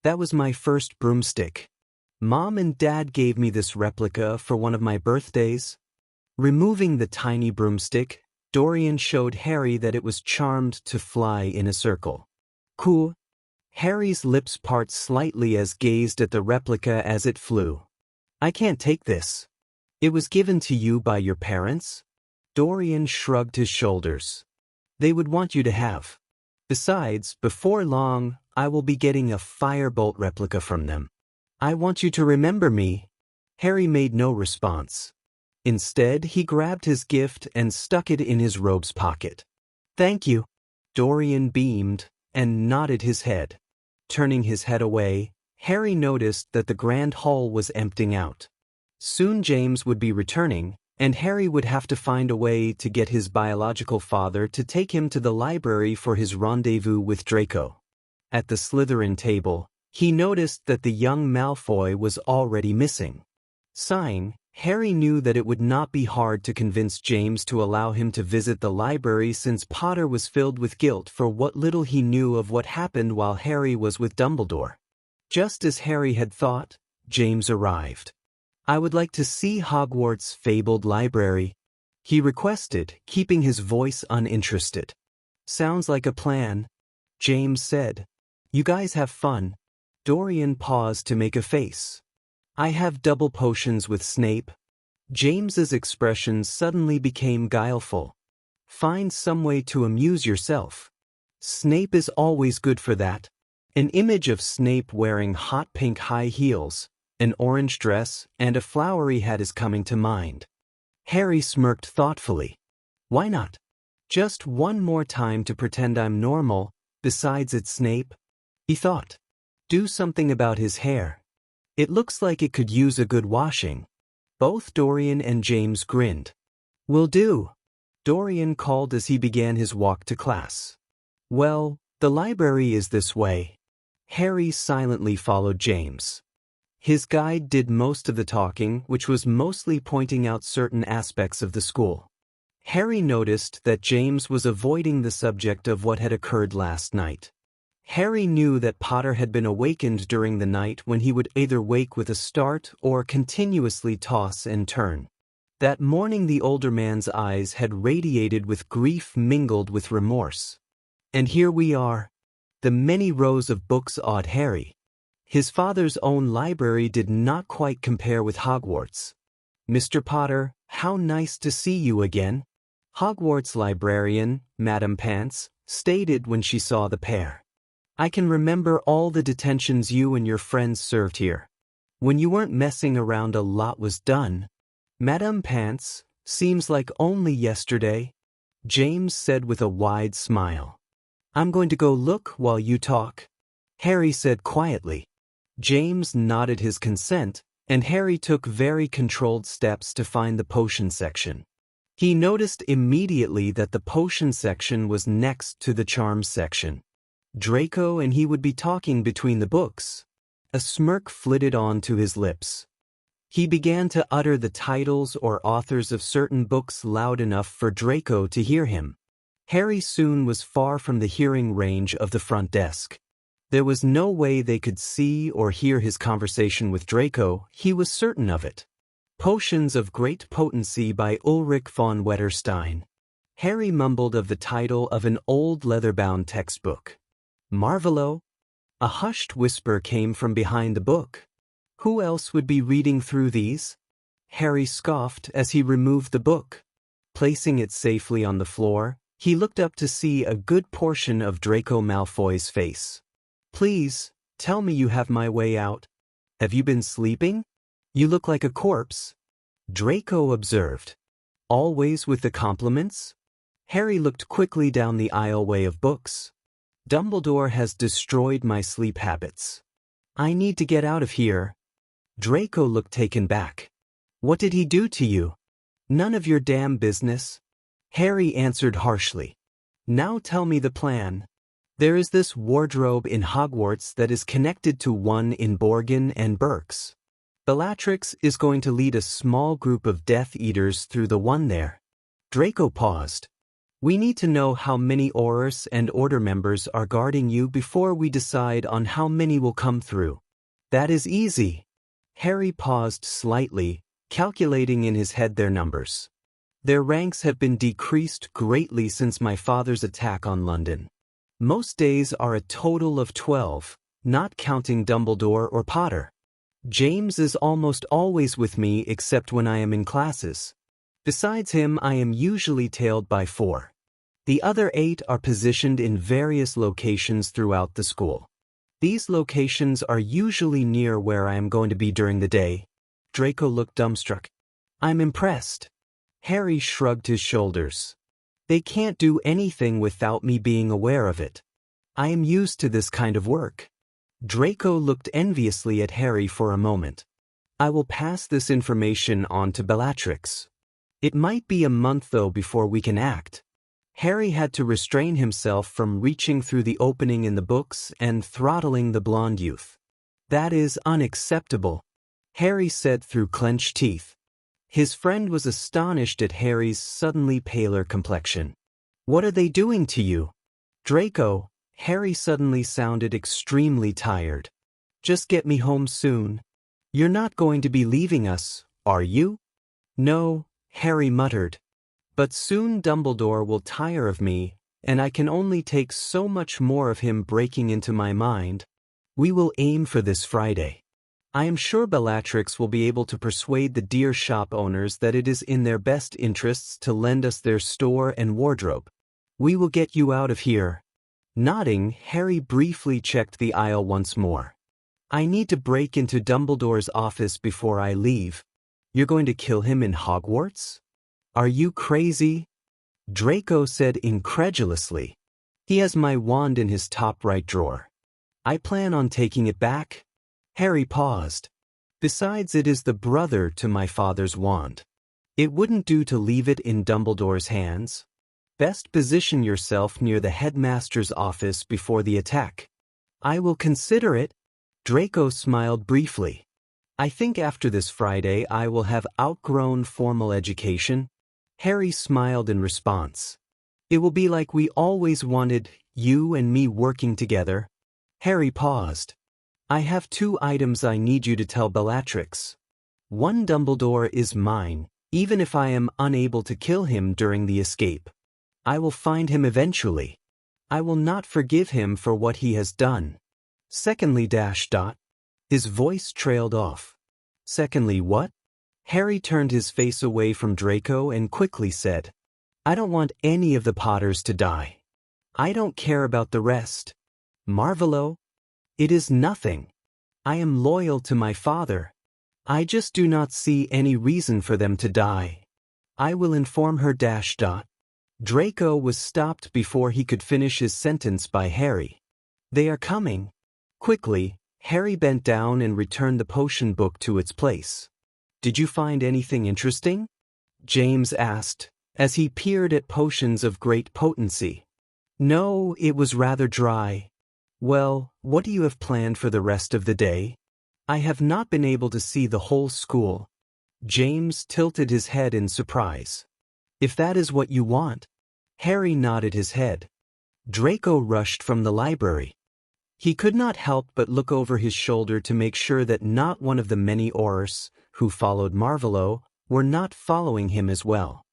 "That was my first broomstick. Mom and Dad gave me this replica for one of my birthdays." Removing the tiny broomstick, Dorian showed Harry that it was charmed to fly in a circle. "Cool." Harry's lips part slightly as gazed at the replica as it flew. I can't take this. It was given to you by your parents? Dorian shrugged his shoulders. They would want you to have. Besides, before long, I will be getting a firebolt replica from them. I want you to remember me. Harry made no response. Instead, he grabbed his gift and stuck it in his robe's pocket. Thank you. Dorian beamed and nodded his head. Turning his head away, Harry noticed that the grand hall was emptying out. Soon James would be returning, and Harry would have to find a way to get his biological father to take him to the library for his rendezvous with Draco. At the Slytherin table, he noticed that the young Malfoy was already missing. Sighing, Harry knew that it would not be hard to convince James to allow him to visit the library since Potter was filled with guilt for what little he knew of what happened while Harry was with Dumbledore. Just as Harry had thought, James arrived. I would like to see Hogwarts' fabled library, he requested, keeping his voice uninterested. Sounds like a plan, James said. You guys have fun. Dorian paused to make a face. I have double potions with Snape. James's expression suddenly became guileful. Find some way to amuse yourself. Snape is always good for that. An image of Snape wearing hot pink high heels, an orange dress, and a flowery hat is coming to mind. Harry smirked thoughtfully. Why not? Just one more time to pretend I'm normal, besides it's Snape, he thought. Do something about his hair. It looks like it could use a good washing. Both Dorian and James grinned. Will do, Dorian called as he began his walk to class. Well, the library is this way. Harry silently followed James. His guide did most of the talking, which was mostly pointing out certain aspects of the school. Harry noticed that James was avoiding the subject of what had occurred last night. Harry knew that Potter had been awakened during the night when he would either wake with a start or continuously toss and turn. That morning the older man's eyes had radiated with grief mingled with remorse. And here we are. The many rows of books awed Harry. His father's own library did not quite compare with Hogwarts. Mr. Potter, how nice to see you again, Hogwarts librarian, Madame Pants, stated when she saw the pair. I can remember all the detentions you and your friends served here. When you weren't messing around, a lot was done. Madame Pants, seems like only yesterday, James said with a wide smile. I'm going to go look while you talk, Harry said quietly. James nodded his consent, and Harry took very controlled steps to find the potion section. He noticed immediately that the potion section was next to the charms section. Draco and he would be talking between the books. A smirk flitted onto his lips. He began to utter the titles or authors of certain books loud enough for Draco to hear him. Harry soon was far from the hearing range of the front desk. There was no way they could see or hear his conversation with Draco, he was certain of it. Potions of Great Potency by Ulrich von Wetterstein. Harry mumbled of the title of an old leather-bound textbook. Marvelo? A hushed whisper came from behind the book. Who else would be reading through these? Harry scoffed as he removed the book. Placing it safely on the floor, he looked up to see a good portion of Draco Malfoy's face. Please, tell me you have my way out. Have you been sleeping? You look like a corpse. Draco observed. Always with the compliments? Harry looked quickly down the aisleway of books. Dumbledore has destroyed my sleep habits. I need to get out of here. Draco looked taken back. What did he do to you? None of your damn business. Harry answered harshly. Now tell me the plan. There is this wardrobe in Hogwarts that is connected to one in Borgin and Berks. Bellatrix is going to lead a small group of Death Eaters through the one there. Draco paused. We need to know how many Aurors and Order members are guarding you before we decide on how many will come through. That is easy. Harry paused slightly, calculating in his head their numbers. Their ranks have been decreased greatly since my father's attack on London. Most days are a total of 12, not counting Dumbledore or Potter. James is almost always with me except when I am in classes. Besides him, I am usually tailed by 4. The other 8 are positioned in various locations throughout the school. These locations are usually near where I am going to be during the day. Draco looked dumbstruck. I'm impressed. Harry shrugged his shoulders. They can't do anything without me being aware of it. I am used to this kind of work. Draco looked enviously at Harry for a moment. I will pass this information on to Bellatrix. It might be a month though before we can act. Harry had to restrain himself from reaching through the opening in the books and throttling the blonde youth. That is unacceptable, Harry said through clenched teeth. His friend was astonished at Harry's suddenly paler complexion. What are they doing to you? Draco, Harry suddenly sounded extremely tired. Just get me home soon. You're not going to be leaving us, are you? No, Harry muttered. But soon Dumbledore will tire of me, and I can only take so much more of him breaking into my mind. We will aim for this Friday. I am sure Bellatrix will be able to persuade the dear shop owners that it is in their best interests to lend us their store and wardrobe. We will get you out of here. Nodding, Harry briefly checked the aisle once more. I need to break into Dumbledore's office before I leave. You're going to kill him in Hogwarts? Are you crazy? Draco said incredulously. He has my wand in his top right drawer. I plan on taking it back. Harry paused. Besides, it is the brother to my father's wand. It wouldn't do to leave it in Dumbledore's hands. Best position yourself near the headmaster's office before the attack. I will consider it. Draco smiled briefly. I think after this Friday I will have outgrown formal education. Harry smiled in response. It will be like we always wanted, you and me working together. Harry paused. I have 2 items I need you to tell Bellatrix. One, Dumbledore is mine, even if I am unable to kill him during the escape. I will find him eventually. I will not forgive him for what he has done. Secondly, ... His voice trailed off. Secondly, what? Harry turned his face away from Draco and quickly said, I don't want any of the Potters to die. I don't care about the rest. Marvolo? It is nothing. I am loyal to my father. I just do not see any reason for them to die. I will inform her ... Draco was stopped before he could finish his sentence by Harry. They are coming. Quickly, Harry bent down and returned the potion book to its place. Did you find anything interesting? James asked, as he peered at potions of great potency. No, it was rather dry. Well, what do you have planned for the rest of the day? I have not been able to see the whole school. James tilted his head in surprise. If that is what you want. Harry nodded his head. Draco rushed from the library. He could not help but look over his shoulder to make sure that not one of the many Aurors, who followed Marvolo, were not following him as well.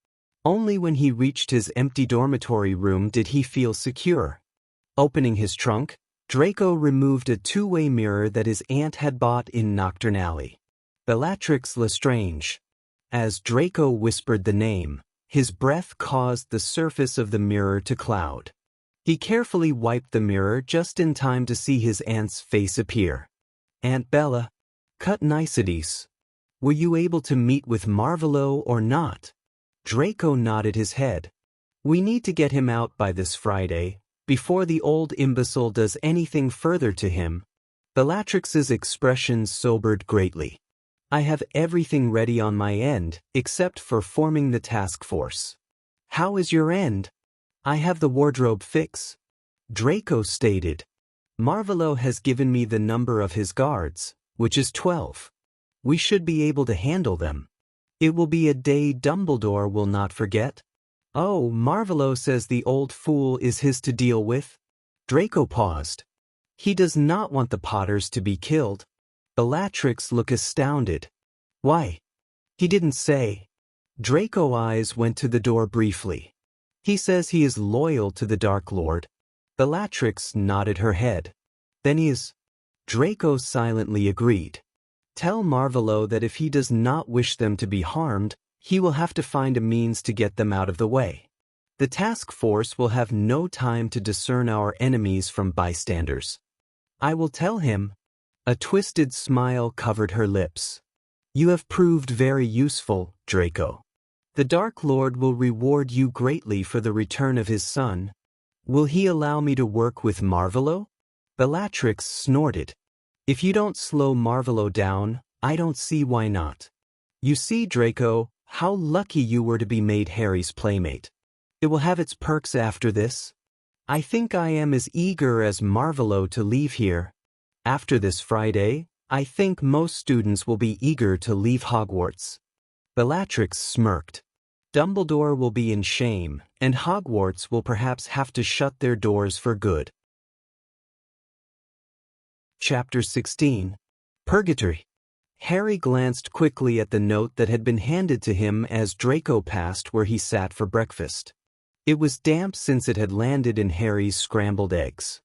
Only when he reached his empty dormitory room did he feel secure. Opening his trunk, Draco removed a 2-way mirror that his aunt had bought in Nocturne Alley. Bellatrix Lestrange. As Draco whispered the name, his breath caused the surface of the mirror to cloud. He carefully wiped the mirror just in time to see his aunt's face appear. Aunt Bella, cut niceties. Were you able to meet with Marvolo or not? Draco nodded his head. We need to get him out by this Friday, before the old imbecile does anything further to him. Bellatrix's expression sobered greatly. I have everything ready on my end, except for forming the task force. How is your end? I have the wardrobe fix. Draco stated. Marvolo has given me the number of his guards, which is 12. We should be able to handle them. It will be a day Dumbledore will not forget. Oh, Marvolo says the old fool is his to deal with. Draco paused. He does not want the Potters to be killed. Bellatrix looked astounded. Why? He didn't say. Draco's eyes went to the door briefly. He says he is loyal to the Dark Lord. Bellatrix nodded her head. Then he is. Draco silently agreed. Tell Marvolo that if he does not wish them to be harmed, he will have to find a means to get them out of the way. The task force will have no time to discern our enemies from bystanders. I will tell him. A twisted smile covered her lips. You have proved very useful, Draco. The Dark Lord will reward you greatly for the return of his son. Will he allow me to work with Marvolo? Bellatrix snorted. If you don't slow Marvolo down, I don't see why not. You see, Draco, how lucky you were to be made Harry's playmate. It will have its perks after this. I think I am as eager as Marvolo to leave here. After this Friday, I think most students will be eager to leave Hogwarts. Bellatrix smirked. Dumbledore will be in shame, and Hogwarts will perhaps have to shut their doors for good. Chapter 16. Purgatory. Harry glanced quickly at the note that had been handed to him as Draco passed where he sat for breakfast. It was damp since it had landed in Harry's scrambled eggs.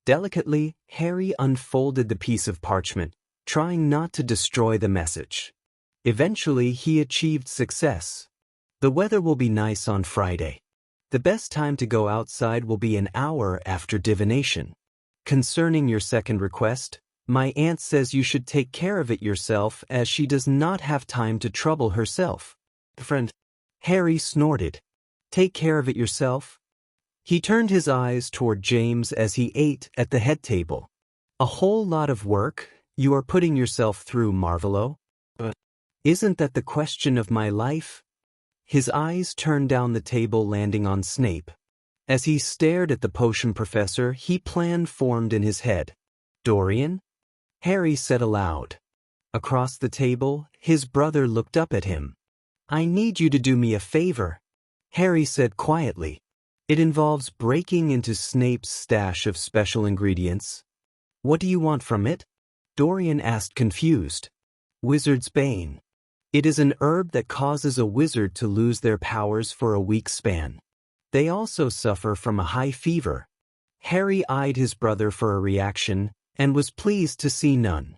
Delicately, Harry unfolded the piece of parchment, trying not to destroy the message. Eventually, he achieved success. The weather will be nice on Friday. The best time to go outside will be an hour after divination. Concerning your second request, my aunt says you should take care of it yourself as she does not have time to trouble herself. Friend. Harry snorted. Take care of it yourself? He turned his eyes toward James as he ate at the head table. A whole lot of work you are putting yourself through, Marvolo. But isn't that the question of my life? His eyes turned down the table, landing on Snape. As he stared at the potion professor, he plan formed in his head. Dorian? Harry said aloud. Across the table, his brother looked up at him. I need you to do me a favor, Harry said quietly. It involves breaking into Snape's stash of special ingredients. What do you want from it? Dorian asked, confused. Wizard's Bane. It is an herb that causes a wizard to lose their powers for a week span. They also suffer from a high fever. Harry eyed his brother for a reaction, and was pleased to see none.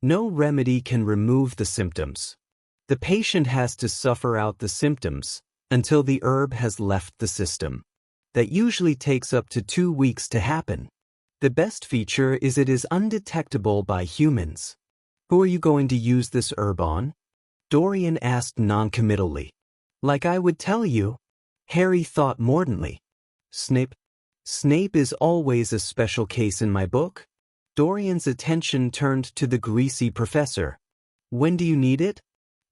No remedy can remove the symptoms. The patient has to suffer out the symptoms until the herb has left the system. That usually takes up to 2 weeks to happen. The best feature is it is undetectable by humans. Who are you going to use this herb on? Dorian asked noncommittally. Like I would tell you. Harry thought mordantly. Snape. Snape is always a special case in my book. Dorian's attention turned to the greasy professor. When do you need it?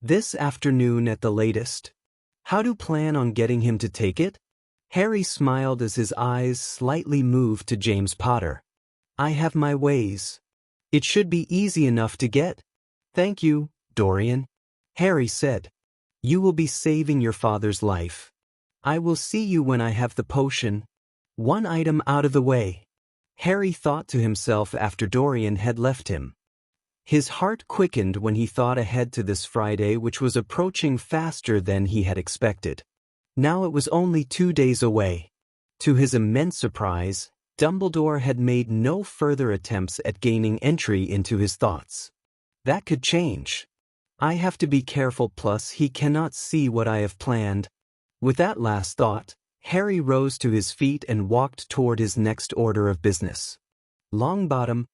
This afternoon at the latest. How do you plan on getting him to take it? Harry smiled as his eyes slightly moved to James Potter. I have my ways. It should be easy enough to get. Thank you, Dorian. Harry said. You will be saving your father's life. I will see you when I have the potion. One item out of the way. Harry thought to himself after Dorian had left him. His heart quickened when he thought ahead to this Friday, which was approaching faster than he had expected. Now it was only 2 days away. To his immense surprise, Dumbledore had made no further attempts at gaining entry into his thoughts. That could change. I have to be careful, plus he cannot see what I have planned. With that last thought, Harry rose to his feet and walked toward his next order of business. Longbottom,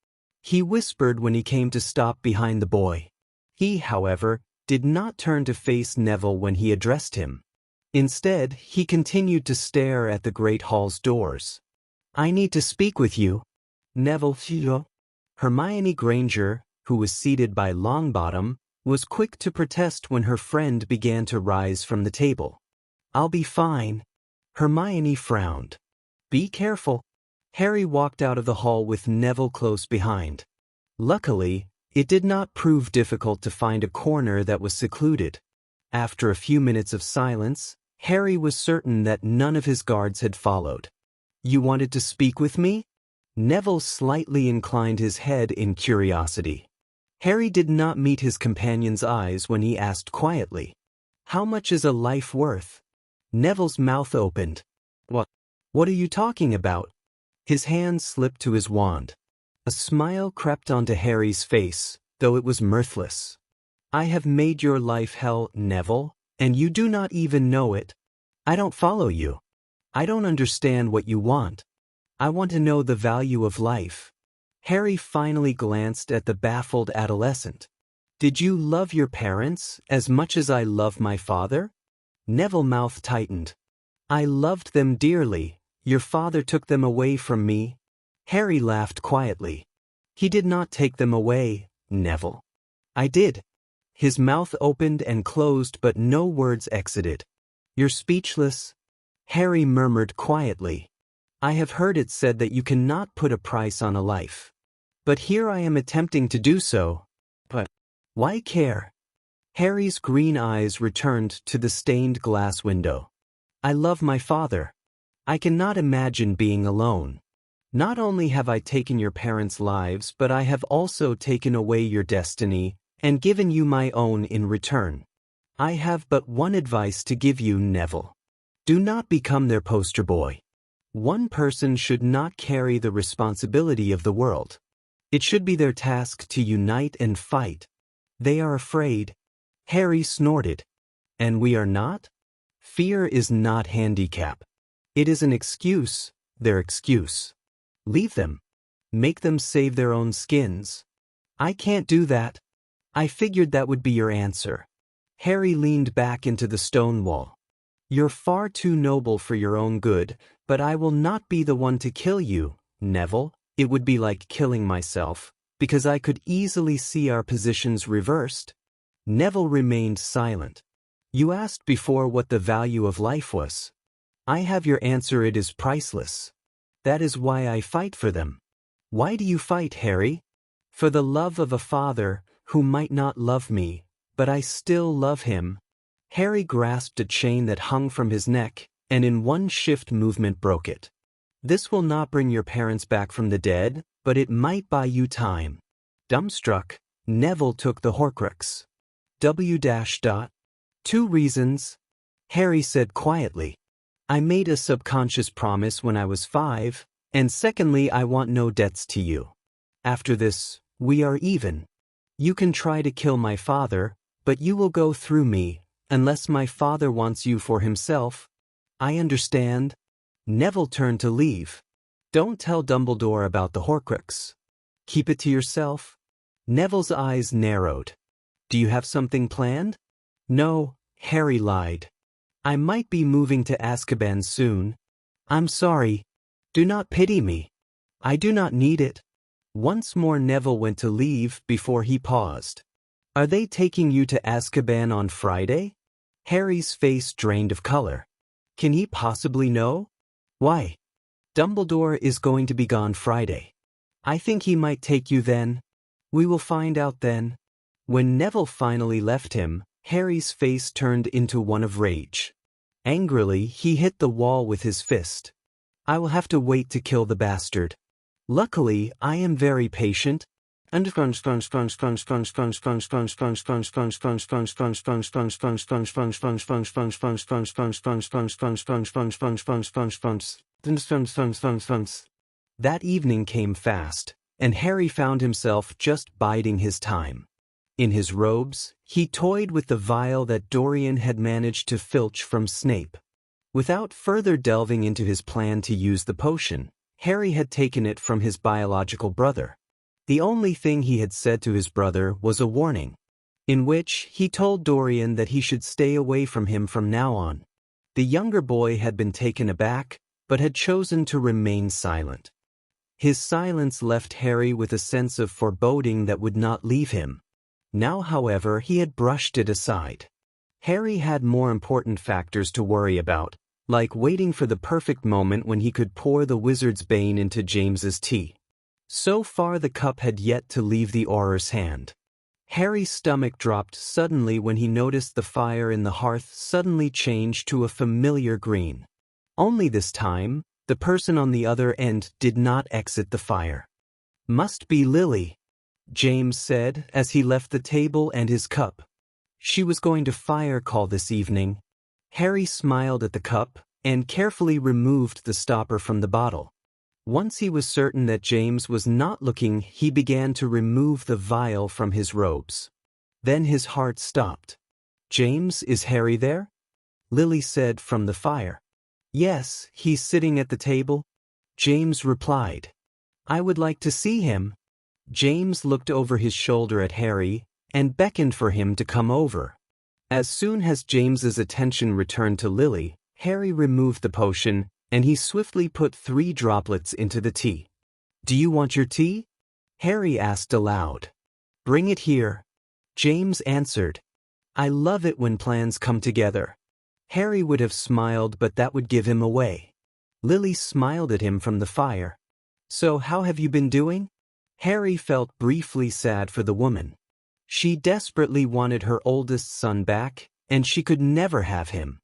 he whispered when he came to stop behind the boy. He, however, did not turn to face Neville when he addressed him. Instead, he continued to stare at the Great Hall's doors. I need to speak with you. Neville. Hermione Granger, who was seated by Longbottom, was quick to protest when her friend began to rise from the table. I'll be fine. Hermione frowned. Be careful. Harry walked out of the hall with Neville close behind. Luckily, it did not prove difficult to find a corner that was secluded. After a few minutes of silence, Harry was certain that none of his guards had followed. You wanted to speak with me? Neville slightly inclined his head in curiosity. Harry did not meet his companion's eyes when he asked quietly, How much is a life worth? Neville's mouth opened. What are you talking about? His hand slipped to his wand. A smile crept onto Harry's face, though it was mirthless. I have made your life hell, Neville, and you do not even know it. I don't follow you. I don't understand what you want. I want to know the value of life. Harry finally glanced at the baffled adolescent. Did you love your parents as much as I love my father? Neville's mouth tightened. I loved them dearly. Your father took them away from me. Harry laughed quietly. He did not take them away, Neville. I did. His mouth opened and closed, but no words exited. You're speechless? Harry murmured quietly. I have heard it said that you cannot put a price on a life. But here I am attempting to do so. But why care? Harry's green eyes returned to the stained glass window. I love my father. I cannot imagine being alone. Not only have I taken your parents' lives, but I have also taken away your destiny and given you my own in return. I have but one advice to give you, Neville. Do not become their poster boy. One person should not carry the responsibility of the world. It should be their task to unite and fight. They are afraid. Harry snorted. And we are not? Fear is not handicap. It is an excuse, their excuse. Leave them. Make them save their own skins. I can't do that. I figured that would be your answer. Harry leaned back into the stone wall. You're far too noble for your own good, but I will not be the one to kill you, Neville. It would be like killing myself, because I could easily see our positions reversed. Neville remained silent. You asked before what the value of life was. I have your answer. It is priceless. That is why I fight for them. Why do you fight, Harry? For the love of a father who might not love me, but I still love him. Harry grasped a chain that hung from his neck, and in one shift movement broke it. This will not bring your parents back from the dead, but it might buy you time. Dumbstruck, Neville took the Horcrux. Two reasons, Harry said quietly. I made a subconscious promise when I was 5, and secondly, I want no debts to you. After this, we are even. You can try to kill my father, but you will go through me, unless my father wants you for himself. I understand. Neville turned to leave. Don't tell Dumbledore about the Horcrux. Keep it to yourself. Neville's eyes narrowed. Do you have something planned? No, Harry lied. I might be moving to Azkaban soon. I'm sorry. Do not pity me. I do not need it. Once more Neville went to leave before he paused. Are they taking you to Azkaban on Friday? Harry's face drained of color. Can he possibly know? Why? Dumbledore is going to be gone Friday. I think he might take you then. We will find out then. When Neville finally left him, Harry's face turned into one of rage. Angrily, he hit the wall with his fist. I will have to wait to kill the bastard. Luckily, I am very patient. That evening came fast, and Harry found himself just biding his time. In his robes, he toyed with the vial that Dorian had managed to filch from Snape. Without further delving into his plan to use the potion, Harry had taken it from his biological brother. The only thing he had said to his brother was a warning, in which he told Dorian that he should stay away from him from now on. The younger boy had been taken aback, but had chosen to remain silent. His silence left Harry with a sense of foreboding that would not leave him. Now, however, he had brushed it aside. Harry had more important factors to worry about, like waiting for the perfect moment when he could pour the wizard's bane into James's tea. So far the cup had yet to leave the Auror's hand. Harry's stomach dropped suddenly when he noticed the fire in the hearth suddenly change to a familiar green. Only this time, the person on the other end did not exit the fire. Must be Lily, James said as he left the table and his cup. She was going to fire call this evening. Harry smiled at the cup and carefully removed the stopper from the bottle. Once he was certain that James was not looking, he began to remove the vial from his robes. Then his heart stopped. "James, is Harry there?" Lily said from the fire. "Yes, he's sitting at the table." James replied. "I would like to see him." James looked over his shoulder at Harry and beckoned for him to come over. As soon as James's attention returned to Lily, Harry removed the potion, and he swiftly put 3 droplets into the tea. "Do you want your tea?" Harry asked aloud. "Bring it here." James answered. "I love it when plans come together." Harry would have smiled, but that would give him away. Lily smiled at him from the fire. "So how have you been doing?" Harry felt briefly sad for the woman. She desperately wanted her oldest son back, and she could never have him.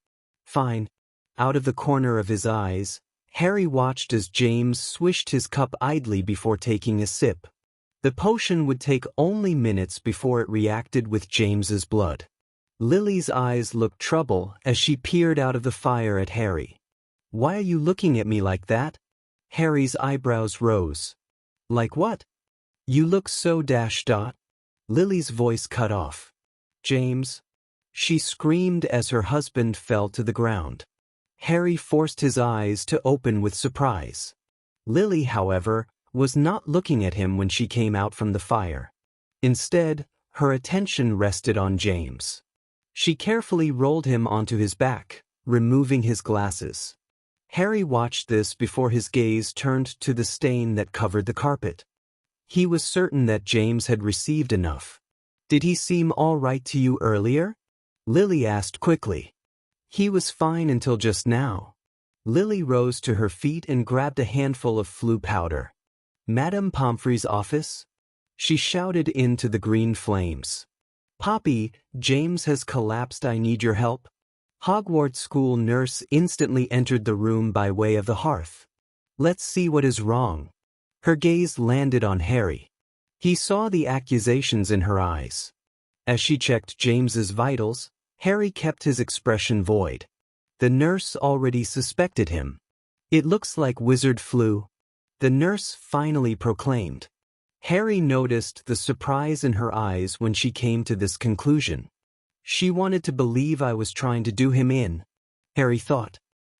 "Fine." Out of the corner of his eyes, Harry watched as James swished his cup idly before taking a sip. The potion would take only minutes before it reacted with James's blood. Lily's eyes looked troubled as she peered out of the fire at Harry. "Why are you looking at me like that?" Harry's eyebrows rose. "Like what?" "You look so dashed out." Lily's voice cut off. "James!" She screamed as her husband fell to the ground. Harry forced his eyes to open with surprise. Lily, however, was not looking at him when she came out from the fire. Instead, her attention rested on James. She carefully rolled him onto his back, removing his glasses. Harry watched this before his gaze turned to the stain that covered the carpet. He was certain that James had received enough. "Did he seem all right to you earlier?" Lily asked quickly. "He was fine until just now." Lily rose to her feet and grabbed a handful of flu powder. "Madame Pomfrey's office?" She shouted into the green flames. "Poppy, James has collapsed. I need your help." Hogwarts school nurse instantly entered the room by way of the hearth. "Let's see what is wrong." Her gaze landed on Harry. He saw the accusations in her eyes. As she checked James's vitals, Harry kept his expression void. The nurse already suspected him. "It looks like wizard flu," the nurse finally proclaimed. Harry noticed the surprise in her eyes when she came to this conclusion. "She wanted to believe I was trying to do him in," Harry thought.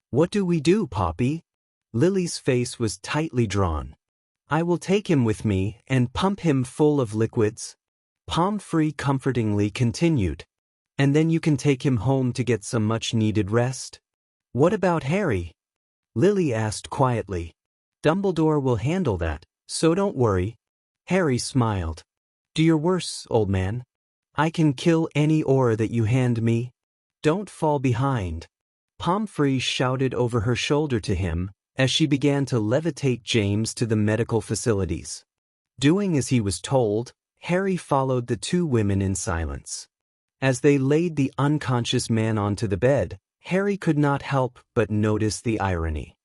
"What do we do, Poppy?" Lily's face was tightly drawn. "I will take him with me and pump him full of liquids," Pomfrey comfortingly continued. "And then you can take him home to get some much-needed rest." "What about Harry?" Lily asked quietly. "Dumbledore will handle that, so don't worry." Harry smiled. "Do your worst, old man. I can kill any aura that you hand me. Don't fall behind." Pomfrey shouted over her shoulder to him as she began to levitate James to the medical facilities. Doing as he was told, Harry followed the 2 women in silence. As they laid the unconscious man onto the bed, Harry could not help but notice the irony.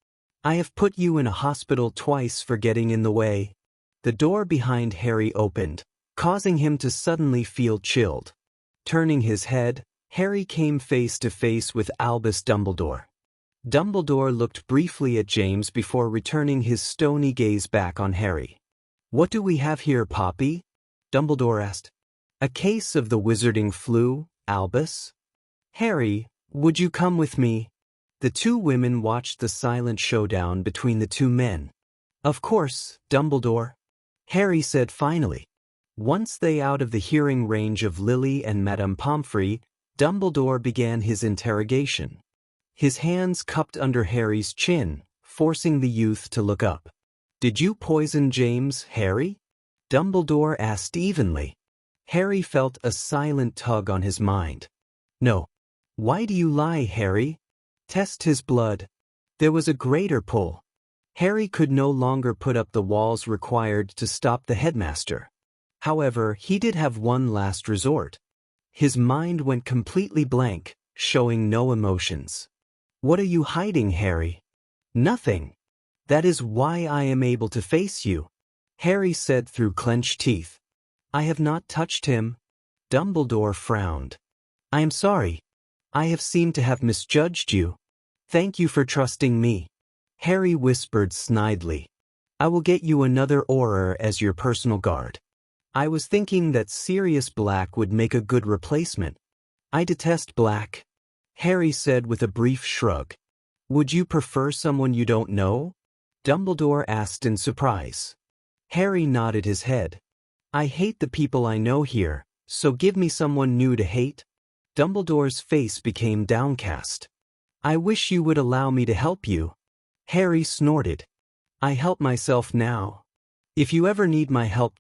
"I have put you in a hospital twice for getting in the way." The door behind Harry opened, causing him to suddenly feel chilled. Turning his head, Harry came face to face with Albus Dumbledore. Dumbledore looked briefly at James before returning his stony gaze back on Harry. "What do we have here, Poppy?" Dumbledore asked. "A case of the wizarding flu, Albus." "Harry, would you come with me?" The 2 women watched the silent showdown between the 2 men. "Of course, Dumbledore," Harry said finally. Once they out of the hearing range of Lily and Madame Pomfrey, Dumbledore began his interrogation. His hands cupped under Harry's chin, forcing the youth to look up. "Did you poison James, Harry?" Dumbledore asked evenly. Harry felt a silent tug on his mind. "No." "Why do you lie, Harry?" "Test his blood." There was a greater pull. Harry could no longer put up the walls required to stop the headmaster. However, he did have one last resort. His mind went completely blank, showing no emotions. "What are you hiding, Harry?" "Nothing. That is why I am able to face you," Harry said through clenched teeth. "I have not touched him." Dumbledore frowned. "I am sorry. I have seemed to have misjudged you. Thank you for trusting me," Harry whispered snidely. I will get you another Auror as your personal guard. I was thinking that Sirius Black would make a good replacement. I detest Black, Harry said with a brief shrug. Would you prefer someone you don't know? Dumbledore asked in surprise. Harry nodded his head. I hate the people I know here, so give me someone new to hate. Dumbledore's face became downcast. I wish you would allow me to help you. Harry snorted. I help myself now. If you ever need my help,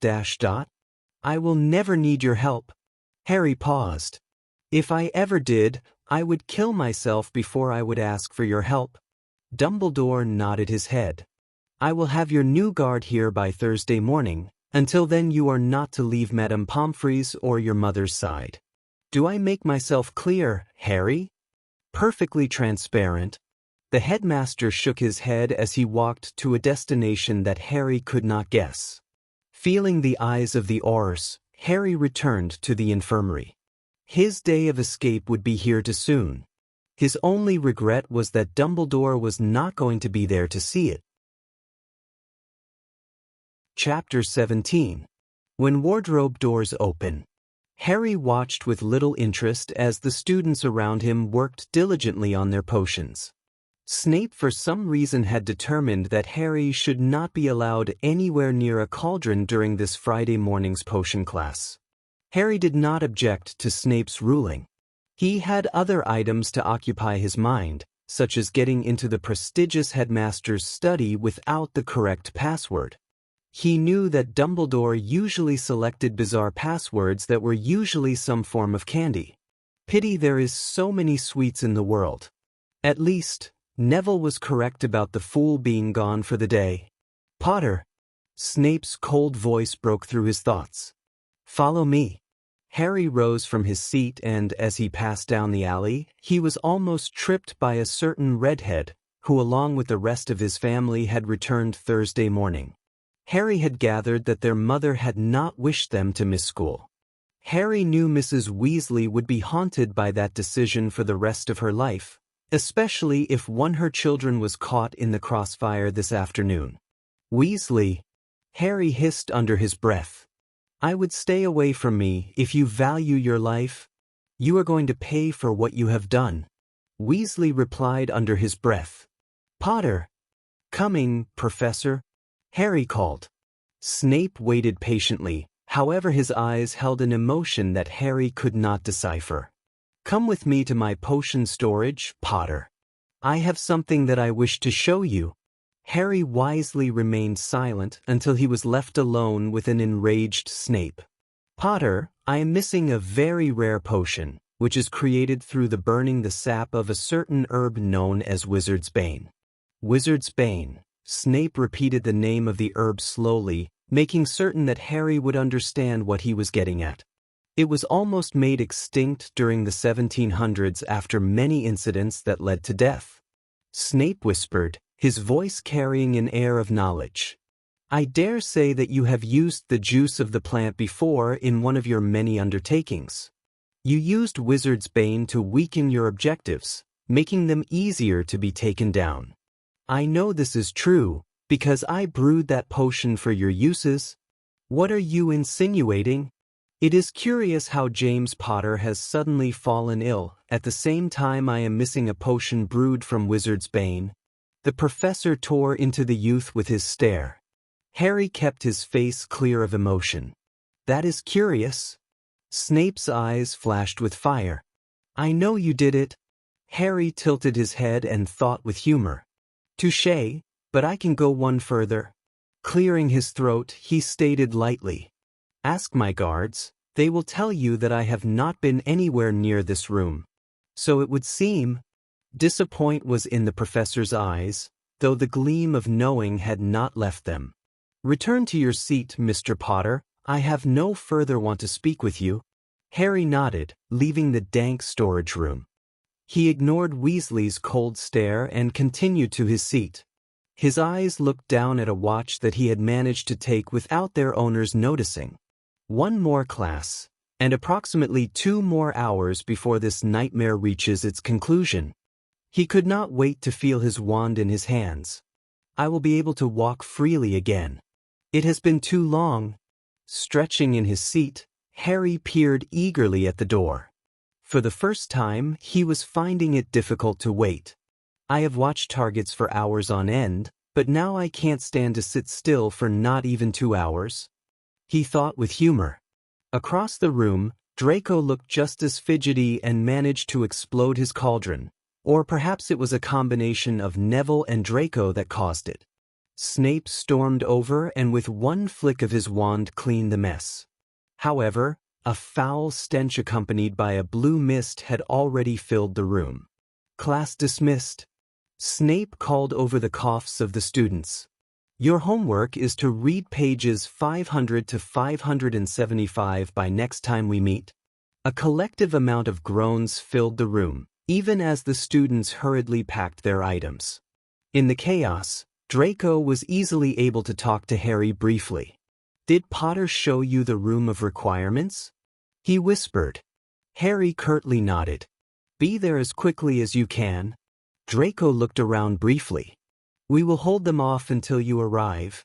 I will never need your help. Harry paused. If I ever did, I would kill myself before I would ask for your help. Dumbledore nodded his head. I will have your new guard here by Thursday morning. Until then you are not to leave Madame Pomfrey's or your mother's side. Do I make myself clear, Harry? Perfectly transparent. The headmaster shook his head as he walked to a destination that Harry could not guess. Feeling the eyes of the Aurors, Harry returned to the infirmary. His day of escape would be here too soon. His only regret was that Dumbledore was not going to be there to see it. Chapter 17. When wardrobe doors open. Harry watched with little interest as the students around him worked diligently on their potions. Snape for some reason had determined that Harry should not be allowed anywhere near a cauldron during this Friday morning's potion class. Harry did not object to Snape's ruling. He had other items to occupy his mind, such as getting into the prestigious headmaster's study without the correct password. He knew that Dumbledore usually selected bizarre passwords that were usually some form of candy. Pity there is so many sweets in the world. At least, Neville was correct about the fool being gone for the day. Potter. Snape's cold voice broke through his thoughts. Follow me. Harry rose from his seat and, as he passed down the alley, he was almost tripped by a certain redhead, who along with the rest of his family had returned Thursday morning. Harry had gathered that their mother had not wished them to miss school. Harry knew Mrs. Weasley would be haunted by that decision for the rest of her life, especially if one of her children was caught in the crossfire this afternoon. Weasley, Harry hissed under his breath. I would stay away from me if you value your life. You are going to pay for what you have done. Weasley replied under his breath. Potter. Coming, Professor. Harry called. Snape waited patiently, however his eyes held an emotion that Harry could not decipher. Come with me to my potion storage, Potter. I have something that I wish to show you. Harry wisely remained silent until he was left alone with an enraged Snape. Potter, I am missing a very rare potion, which is created through the burning the sap of a certain herb known as Wizard's Bane. Wizard's Bane. Snape repeated the name of the herb slowly, making certain that Harry would understand what he was getting at. It was almost made extinct during the 1700s after many incidents that led to death. Snape whispered, his voice carrying an air of knowledge. I dare say that you have used the juice of the plant before in one of your many undertakings. You used Wizard's Bane to weaken your objectives, making them easier to be taken down. I know this is true, because I brewed that potion for your uses. What are you insinuating? It is curious how James Potter has suddenly fallen ill, at the same time I am missing a potion brewed from Wizard's Bane. The professor tore into the youth with his stare. Harry kept his face clear of emotion. That is curious. Snape's eyes flashed with fire. I know you did it. Harry tilted his head and thought with humor. Touché, but I can go one further. Clearing his throat, he stated lightly. Ask my guards, they will tell you that I have not been anywhere near this room. So it would seem. Disappointment was in the professor's eyes, though the gleam of knowing had not left them. Return to your seat, Mr. Potter, I have no further want to speak with you. Harry nodded, leaving the dank storage room. He ignored Weasley's cold stare and continued to his seat. His eyes looked down at a watch that he had managed to take without their owners noticing. One more class, and approximately 2 more hours before this nightmare reaches its conclusion. He could not wait to feel his wand in his hands. I will be able to walk freely again. It has been too long. Stretching in his seat, Harry peered eagerly at the door. For the first time, he was finding it difficult to wait. I have watched targets for hours on end, but now I can't stand to sit still for not even 2 hours. He thought with humor. Across the room, Draco looked just as fidgety and managed to explode his cauldron. Or perhaps it was a combination of Neville and Draco that caused it. Snape stormed over and with one flick of his wand cleaned the mess. However, a foul stench accompanied by a blue mist had already filled the room. Class dismissed. Snape called over the coughs of the students. Your homework is to read pages 500 to 575 by next time we meet. A collective amount of groans filled the room, even as the students hurriedly packed their items. In the chaos, Draco was easily able to talk to Harry briefly. Did Potter show you the room of requirements? He whispered. Harry curtly nodded. Be there as quickly as you can. Draco looked around briefly. We will hold them off until you arrive.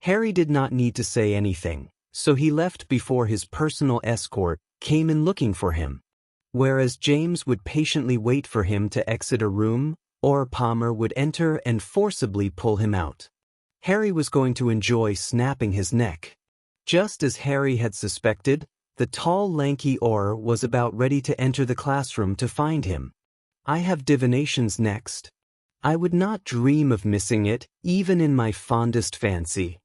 Harry did not need to say anything, so he left before his personal escort came in looking for him. Whereas James would patiently wait for him to exit a room, or Palmer would enter and forcibly pull him out. Harry was going to enjoy snapping his neck. Just as Harry had suspected, the tall, lanky Orr was about ready to enter the classroom to find him. I have divinations next. I would not dream of missing it, even in my fondest fancy.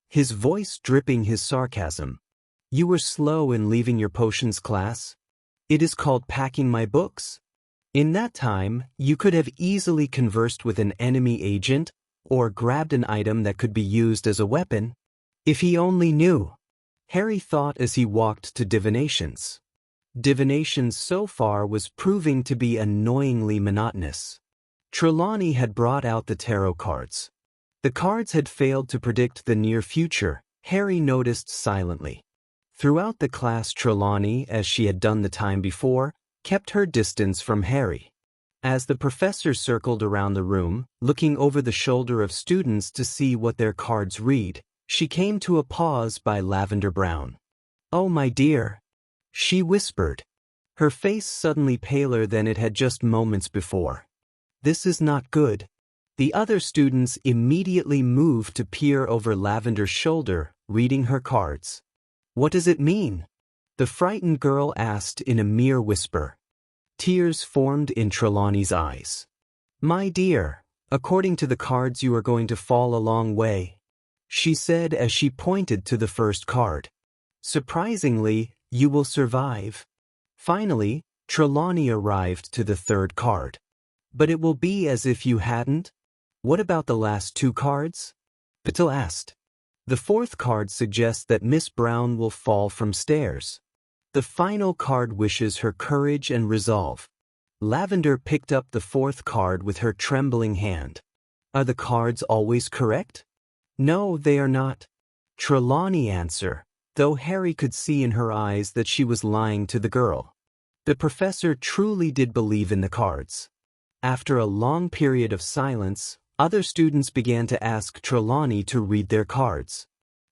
His voice dripping his sarcasm. You were slow in leaving your potions class. It is called packing my books. In that time, you could have easily conversed with an enemy agent or grabbed an item that could be used as a weapon. If he only knew. Harry thought as he walked to divinations. Divination so far was proving to be annoyingly monotonous. Trelawney had brought out the tarot cards. The cards had failed to predict the near future, Harry noticed silently. Throughout the class, Trelawney, as she had done the time before, kept her distance from Harry. As the professor circled around the room, looking over the shoulder of students to see what their cards read, she came to a pause by Lavender Brown. Oh, my dear, she whispered, her face suddenly paler than it had just moments before. This is not good. The other students immediately moved to peer over Lavender's shoulder, reading her cards. What does it mean? The frightened girl asked in a mere whisper. Tears formed in Trelawney's eyes. My dear, according to the cards you are going to fall a long way, she said as she pointed to the first card. Surprisingly, you will survive. Finally, Trelawney arrived to the third card. But it will be as if you hadn't? What about the last 2 cards? Patil asked. The fourth card suggests that Miss Brown will fall from stairs. The final card wishes her courage and resolve. Lavender picked up the fourth card with her trembling hand. Are the cards always correct? No, they are not. Trelawney answered, though Harry could see in her eyes that she was lying to the girl. The professor truly did believe in the cards. After a long period of silence, other students began to ask Trelawney to read their cards.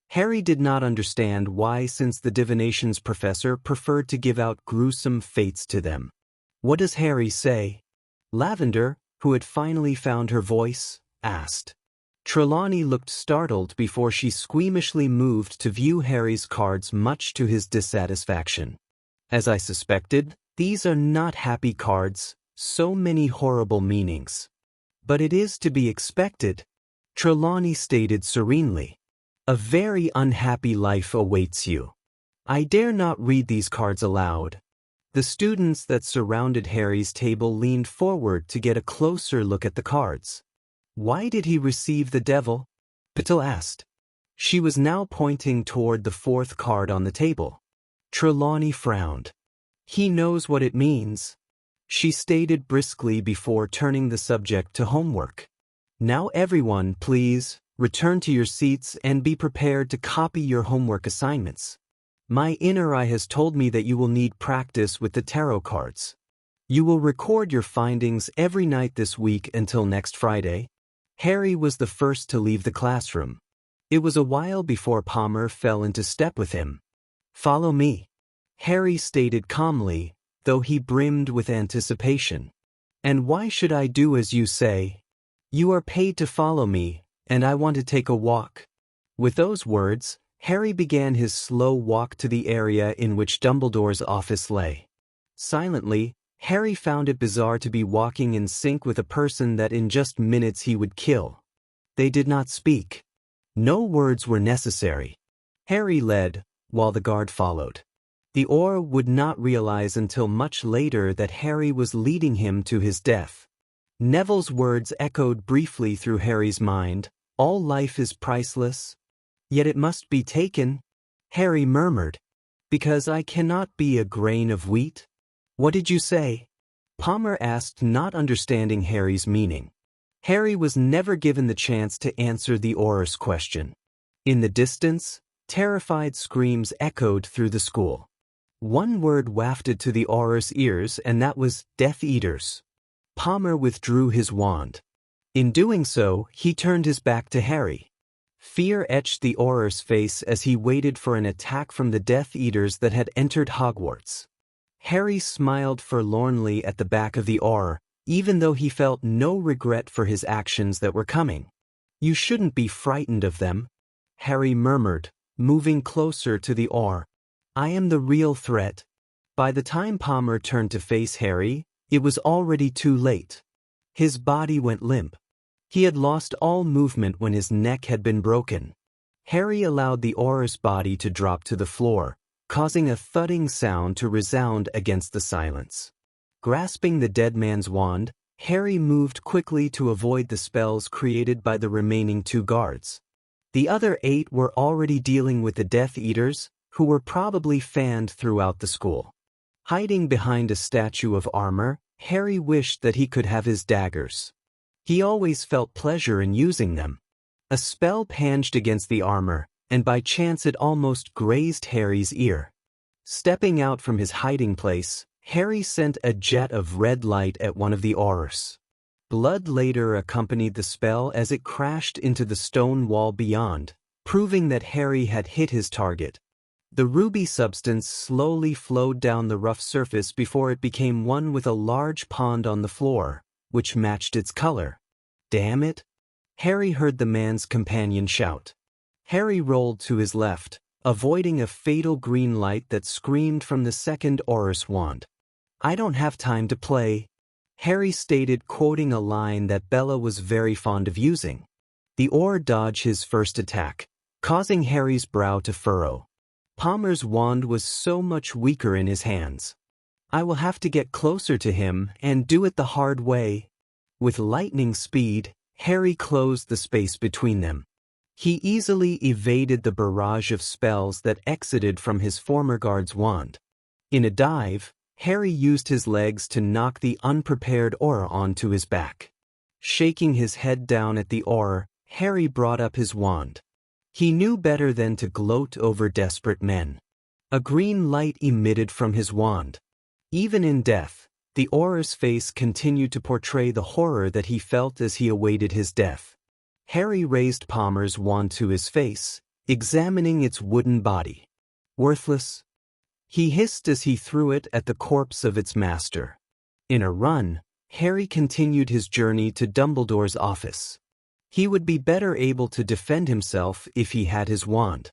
Harry did not understand why, since the divinations professor preferred to give out gruesome fates to them. What does Harry say? Lavender, who had finally found her voice, asked. Trelawney looked startled before she squeamishly moved to view Harry's cards, much to his dissatisfaction. As I suspected, these are not happy cards, so many horrible meanings. But it is to be expected, Trelawney stated serenely. A very unhappy life awaits you. I dare not read these cards aloud. The students that surrounded Harry's table leaned forward to get a closer look at the cards. Why did he receive the devil? Patil asked. She was now pointing toward the fourth card on the table. Trelawney frowned. He knows what it means, she stated briskly before turning the subject to homework. Now everyone, please, return to your seats and be prepared to copy your homework assignments. My inner eye has told me that you will need practice with the tarot cards. You will record your findings every night this week until next Friday. Harry was the first to leave the classroom. It was a while before Palmer fell into step with him. "Follow me," Harry stated calmly, though he brimmed with anticipation. "And why should I do as you say? You are paid to follow me, and I want to take a walk." With those words, Harry began his slow walk to the area in which Dumbledore's office lay. Silently, Harry found it bizarre to be walking in sync with a person that in just minutes he would kill. They did not speak. No words were necessary. Harry led, while the guard followed. The Auror would not realize until much later that Harry was leading him to his death. Neville's words echoed briefly through Harry's mind, "All life is priceless, yet it must be taken," Harry murmured. "Because I cannot be a grain of wheat?" "What did you say?" Palmer asked, not understanding Harry's meaning. Harry was never given the chance to answer the Auror's question. In the distance, terrified screams echoed through the school. One word wafted to the Auror's ears, and that was Death Eaters. Palmer withdrew his wand. In doing so, he turned his back to Harry. Fear etched the Auror's face as he waited for an attack from the Death Eaters that had entered Hogwarts. Harry smiled forlornly at the back of the Auror, even though he felt no regret for his actions that were coming. "You shouldn't be frightened of them," Harry murmured, moving closer to the Auror. "I am the real threat." By the time Palmer turned to face Harry, it was already too late. His body went limp. He had lost all movement when his neck had been broken. Harry allowed the Auror's body to drop to the floor, causing a thudding sound to resound against the silence. Grasping the dead man's wand, Harry moved quickly to avoid the spells created by the remaining 2 guards. The other 8 were already dealing with the Death Eaters, who were probably fanned throughout the school. Hiding behind a statue of armor, Harry wished that he could have his daggers. He always felt pleasure in using them. A spell panged against the armor, and by chance it almost grazed Harry's ear. Stepping out from his hiding place, Harry sent a jet of red light at one of the Aurors. Blood later accompanied the spell as it crashed into the stone wall beyond, proving that Harry had hit his target. The ruby substance slowly flowed down the rough surface before it became one with a large pond on the floor, which matched its color. "Damn it!" Harry heard the man's companion shout. Harry rolled to his left, avoiding a fatal green light that screamed from the second Auror's wand. "I don't have time to play," Harry stated, quoting a line that Bella was very fond of using. The Auror dodged his first attack, causing Harry's brow to furrow. Palmer's wand was so much weaker in his hands. "I will have to get closer to him and do it the hard way." With lightning speed, Harry closed the space between them. He easily evaded the barrage of spells that exited from his former guard's wand. In a dive, Harry used his legs to knock the unprepared Auror onto his back. Shaking his head down at the Auror, Harry brought up his wand. He knew better than to gloat over desperate men. A green light emitted from his wand. Even in death, the Auror's face continued to portray the horror that he felt as he awaited his death. Harry raised Palmer's wand to his face, examining its wooden body. "Worthless," he hissed as he threw it at the corpse of its master. In a run, Harry continued his journey to Dumbledore's office. He would be better able to defend himself if he had his wand.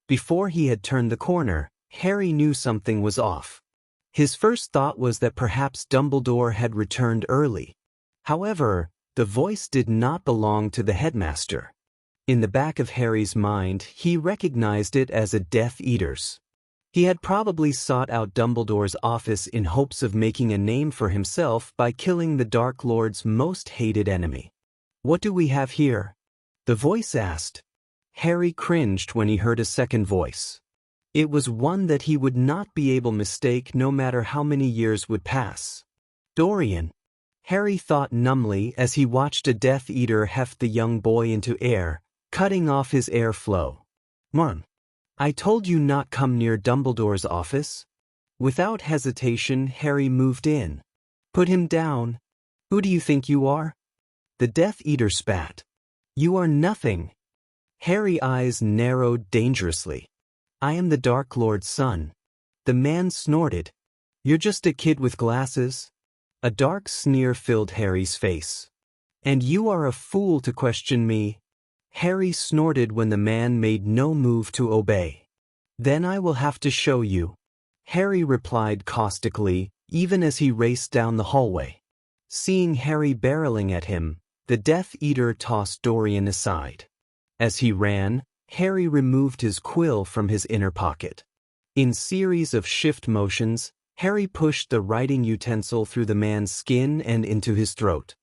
Before he had turned the corner, Harry knew something was off. His first thought was that perhaps Dumbledore had returned early. However, the voice did not belong to the headmaster. In the back of Harry's mind, he recognized it as a Death Eater's. He had probably sought out Dumbledore's office in hopes of making a name for himself by killing the Dark Lord's most hated enemy. "What do we have here?" the voice asked. Harry cringed when he heard a second voice. It was one that he would not be able to mistake no matter how many years would pass. "Dorian," Harry thought numbly as he watched a Death Eater heft the young boy into air, cutting off his airflow. "Mom, I told you not come near Dumbledore's office." Without hesitation, Harry moved in. "Put him down. Who do you think you are?" The Death Eater spat. You are nothing. Harry's eyes narrowed dangerously. I am the Dark Lord's son. The man snorted. You're just a kid with glasses. A dark sneer filled Harry's face. And you are a fool to question me. Harry snorted when the man made no move to obey. Then I will have to show you. Harry replied caustically, even as he raced down the hallway. Seeing Harry barreling at him, the Death Eater tossed Dorian aside. As he ran, Harry removed his quill from his inner pocket. In series of shift motions, Harry pushed the writing utensil through the man's skin and into his throat.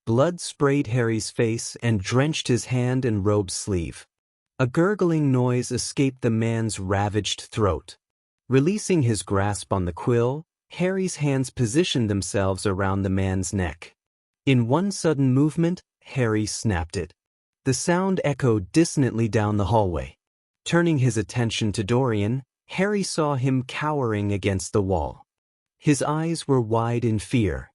Blood sprayed Harry's face and drenched his hand and robe sleeve. A gurgling noise escaped the man's ravaged throat. Releasing his grasp on the quill, Harry's hands positioned themselves around the man's neck. In one sudden movement, Harry snapped it. The sound echoed dissonantly down the hallway. Turning his attention to Dorian, Harry saw him cowering against the wall. His eyes were wide in fear.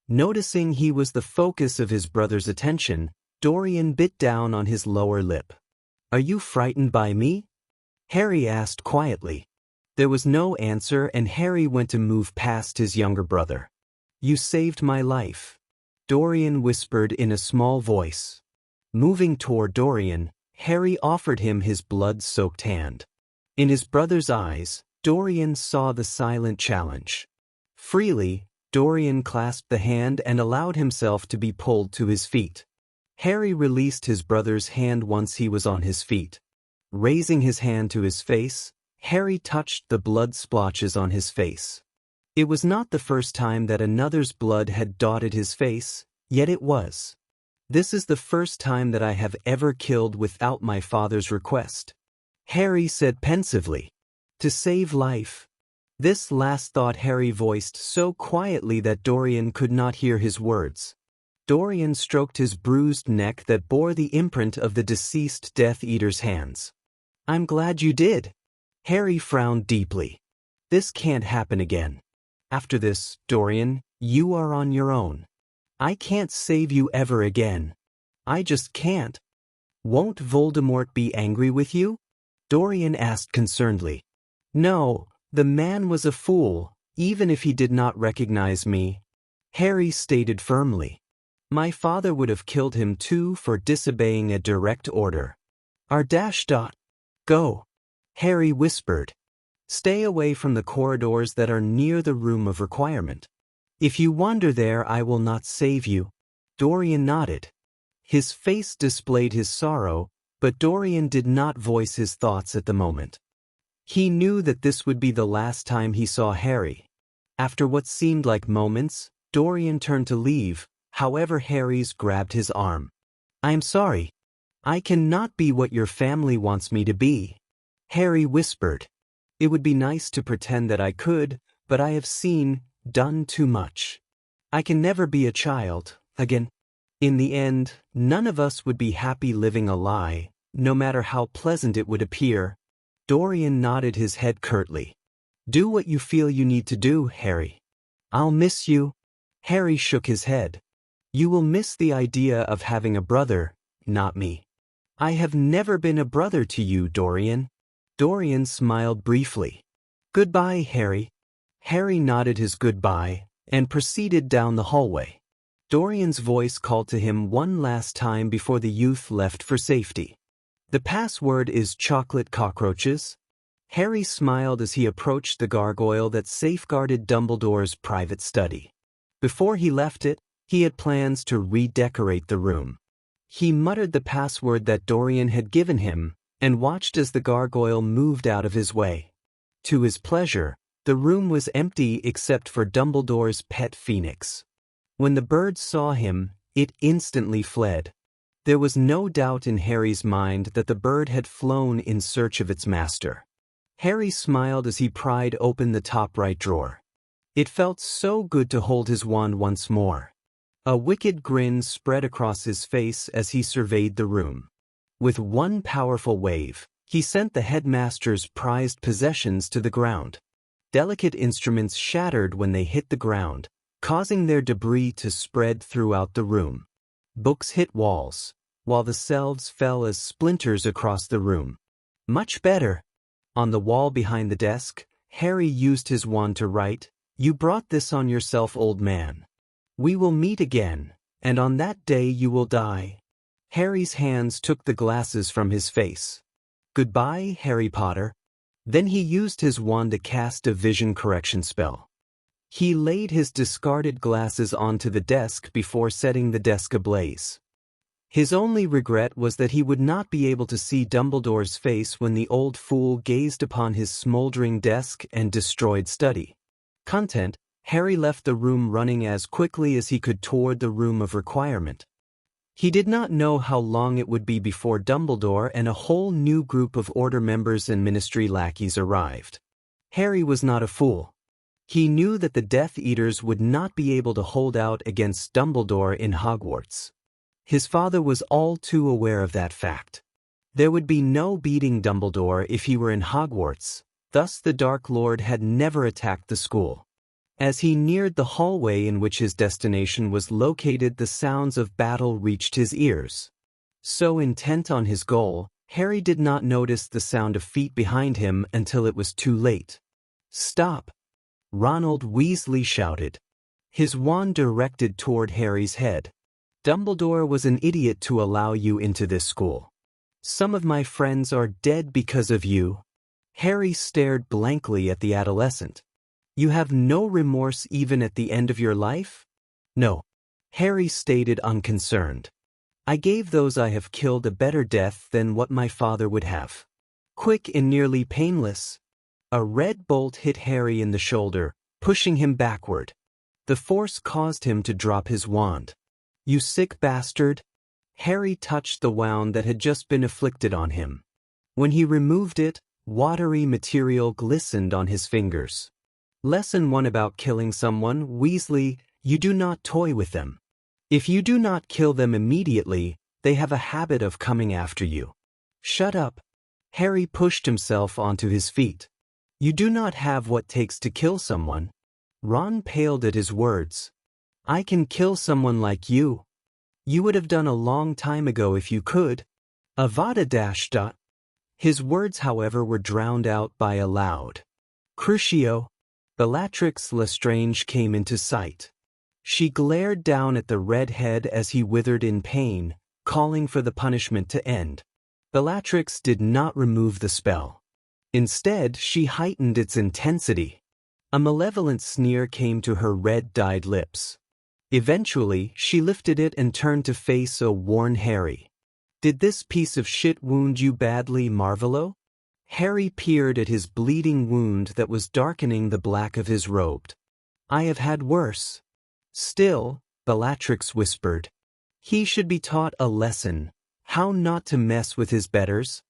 Noticing he was the focus of his brother's attention, Dorian bit down on his lower lip. Are you frightened by me? Harry asked quietly. There was no answer, and Harry went to move past his younger brother. You saved my life, Dorian whispered in a small voice. Moving toward Dorian, Harry offered him his blood-soaked hand. In his brother's eyes, Dorian saw the silent challenge. Freely, Dorian clasped the hand and allowed himself to be pulled to his feet. Harry released his brother's hand once he was on his feet. Raising his hand to his face, Harry touched the blood splotches on his face. It was not the first time that another's blood had dotted his face, yet it was. This is the first time that I have ever killed without my father's request, Harry said pensively. To save life. This last thought Harry voiced so quietly that Dorian could not hear his words. Dorian stroked his bruised neck that bore the imprint of the deceased Death Eater's hands. I'm glad you did. Harry frowned deeply. This can't happen again. After this, Dorian, you are on your own. I can't save you ever again. I just can't. Won't Voldemort be angry with you? Dorian asked concernedly. No, the man was a fool, even if he did not recognize me, Harry stated firmly. My father would have killed him too for disobeying a direct order. Go, Harry whispered. Stay away from the corridors that are near the room of requirement. If you wander there, I will not save you. Dorian nodded. His face displayed his sorrow, but Dorian did not voice his thoughts at the moment. He knew that this would be the last time he saw Harry. After what seemed like moments, Dorian turned to leave, however Harry's grabbed his arm. I'm sorry. I cannot be what your family wants me to be, Harry whispered. It would be nice to pretend that I could, but I have done too much. I can never be a child again. In the end, none of us would be happy living a lie, no matter how pleasant it would appear. Dorian nodded his head curtly. Do what you feel you need to do, Harry. I'll miss you. Harry shook his head. You will miss the idea of having a brother, not me. I have never been a brother to you, Dorian. Dorian smiled briefly. Goodbye, Harry. Harry nodded his goodbye and proceeded down the hallway. Dorian's voice called to him one last time before the youth left for safety. The password is chocolate cockroaches. Harry smiled as he approached the gargoyle that safeguarded Dumbledore's private study. Before he left it, he had plans to redecorate the room. He muttered the password that Dorian had given him and watched as the gargoyle moved out of his way. To his pleasure, the room was empty except for Dumbledore's pet phoenix. When the bird saw him, it instantly fled. There was no doubt in Harry's mind that the bird had flown in search of its master. Harry smiled as he pried open the top right drawer. It felt so good to hold his wand once more. A wicked grin spread across his face as he surveyed the room. With one powerful wave, he sent the headmaster's prized possessions to the ground. Delicate instruments shattered when they hit the ground, causing their debris to spread throughout the room. Books hit walls. while the shelves fell as splinters across the room. Much better. On the wall behind the desk, Harry used his wand to write, "You brought this on yourself, old man. We will meet again, and on that day you will die." Harry's hands took the glasses from his face. "Goodbye, Harry Potter." Then he used his wand to cast a vision correction spell. He laid his discarded glasses onto the desk before setting the desk ablaze. His only regret was that he would not be able to see Dumbledore's face when the old fool gazed upon his smoldering desk and destroyed study. Content, Harry left the room running as quickly as he could toward the room of requirement. He did not know how long it would be before Dumbledore and a whole new group of Order members and Ministry lackeys arrived. Harry was not a fool. He knew that the Death Eaters would not be able to hold out against Dumbledore in Hogwarts. His father was all too aware of that fact. There would be no beating Dumbledore if he were in Hogwarts, thus the Dark Lord had never attacked the school. As he neared the hallway in which his destination was located, the sounds of battle reached his ears. So intent on his goal, Harry did not notice the sound of feet behind him until it was too late. "Stop!" Ronald Weasley shouted. His wand directed toward Harry's head. "Dumbledore was an idiot to allow you into this school. Some of my friends are dead because of you." Harry stared blankly at the adolescent. "You have no remorse even at the end of your life?" "No," Harry stated unconcerned. "I gave those I have killed a better death than what my father would have. Quick and nearly painless." A red bolt hit Harry in the shoulder, pushing him backward. The force caused him to drop his wand. "You sick bastard." Harry touched the wound that had just been inflicted on him. When he removed it, watery material glistened on his fingers. Lesson 1 about killing someone: Weasley, you do not toy with them. If you do not kill them immediately, they have a habit of coming after you. Shut up. Harry pushed himself onto his feet. You do not have what takes to kill someone. Ron paled at his words. I can kill someone like you. You would have done a long time ago if you could. Avada dash dot. His words, however, were drowned out by a loud Crucio. Bellatrix Lestrange came into sight. She glared down at the red head as he withered in pain, calling for the punishment to end. Bellatrix did not remove the spell. Instead, she heightened its intensity. A malevolent sneer came to her red-dyed lips. Eventually, she lifted it and turned to face a worn Harry. Did this piece of shit wound you badly, Marvolo? Harry peered at his bleeding wound that was darkening the black of his robe. I have had worse. Still, Bellatrix whispered. He should be taught a lesson, how not to mess with his betters.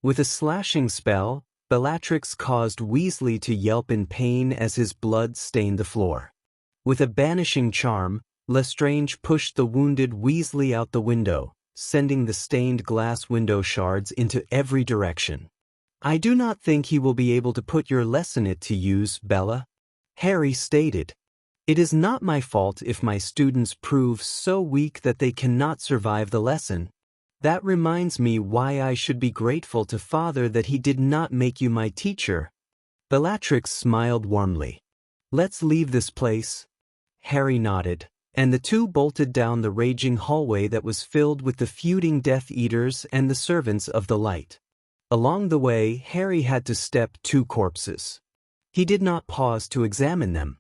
With a slashing spell, Bellatrix caused Weasley to yelp in pain as his blood stained the floor. With a banishing charm, Lestrange pushed the wounded Weasley out the window, sending the stained glass window shards into every direction. I do not think he will be able to put your lesson to use, Bella, Harry stated. It is not my fault if my students prove so weak that they cannot survive the lesson. That reminds me why I should be grateful to Father that he did not make you my teacher. Bellatrix smiled warmly. Let's leave this place. Harry nodded, and the two bolted down the raging hallway that was filled with the feuding Death Eaters and the servants of the light. Along the way, Harry had to step 2 corpses. He did not pause to examine them.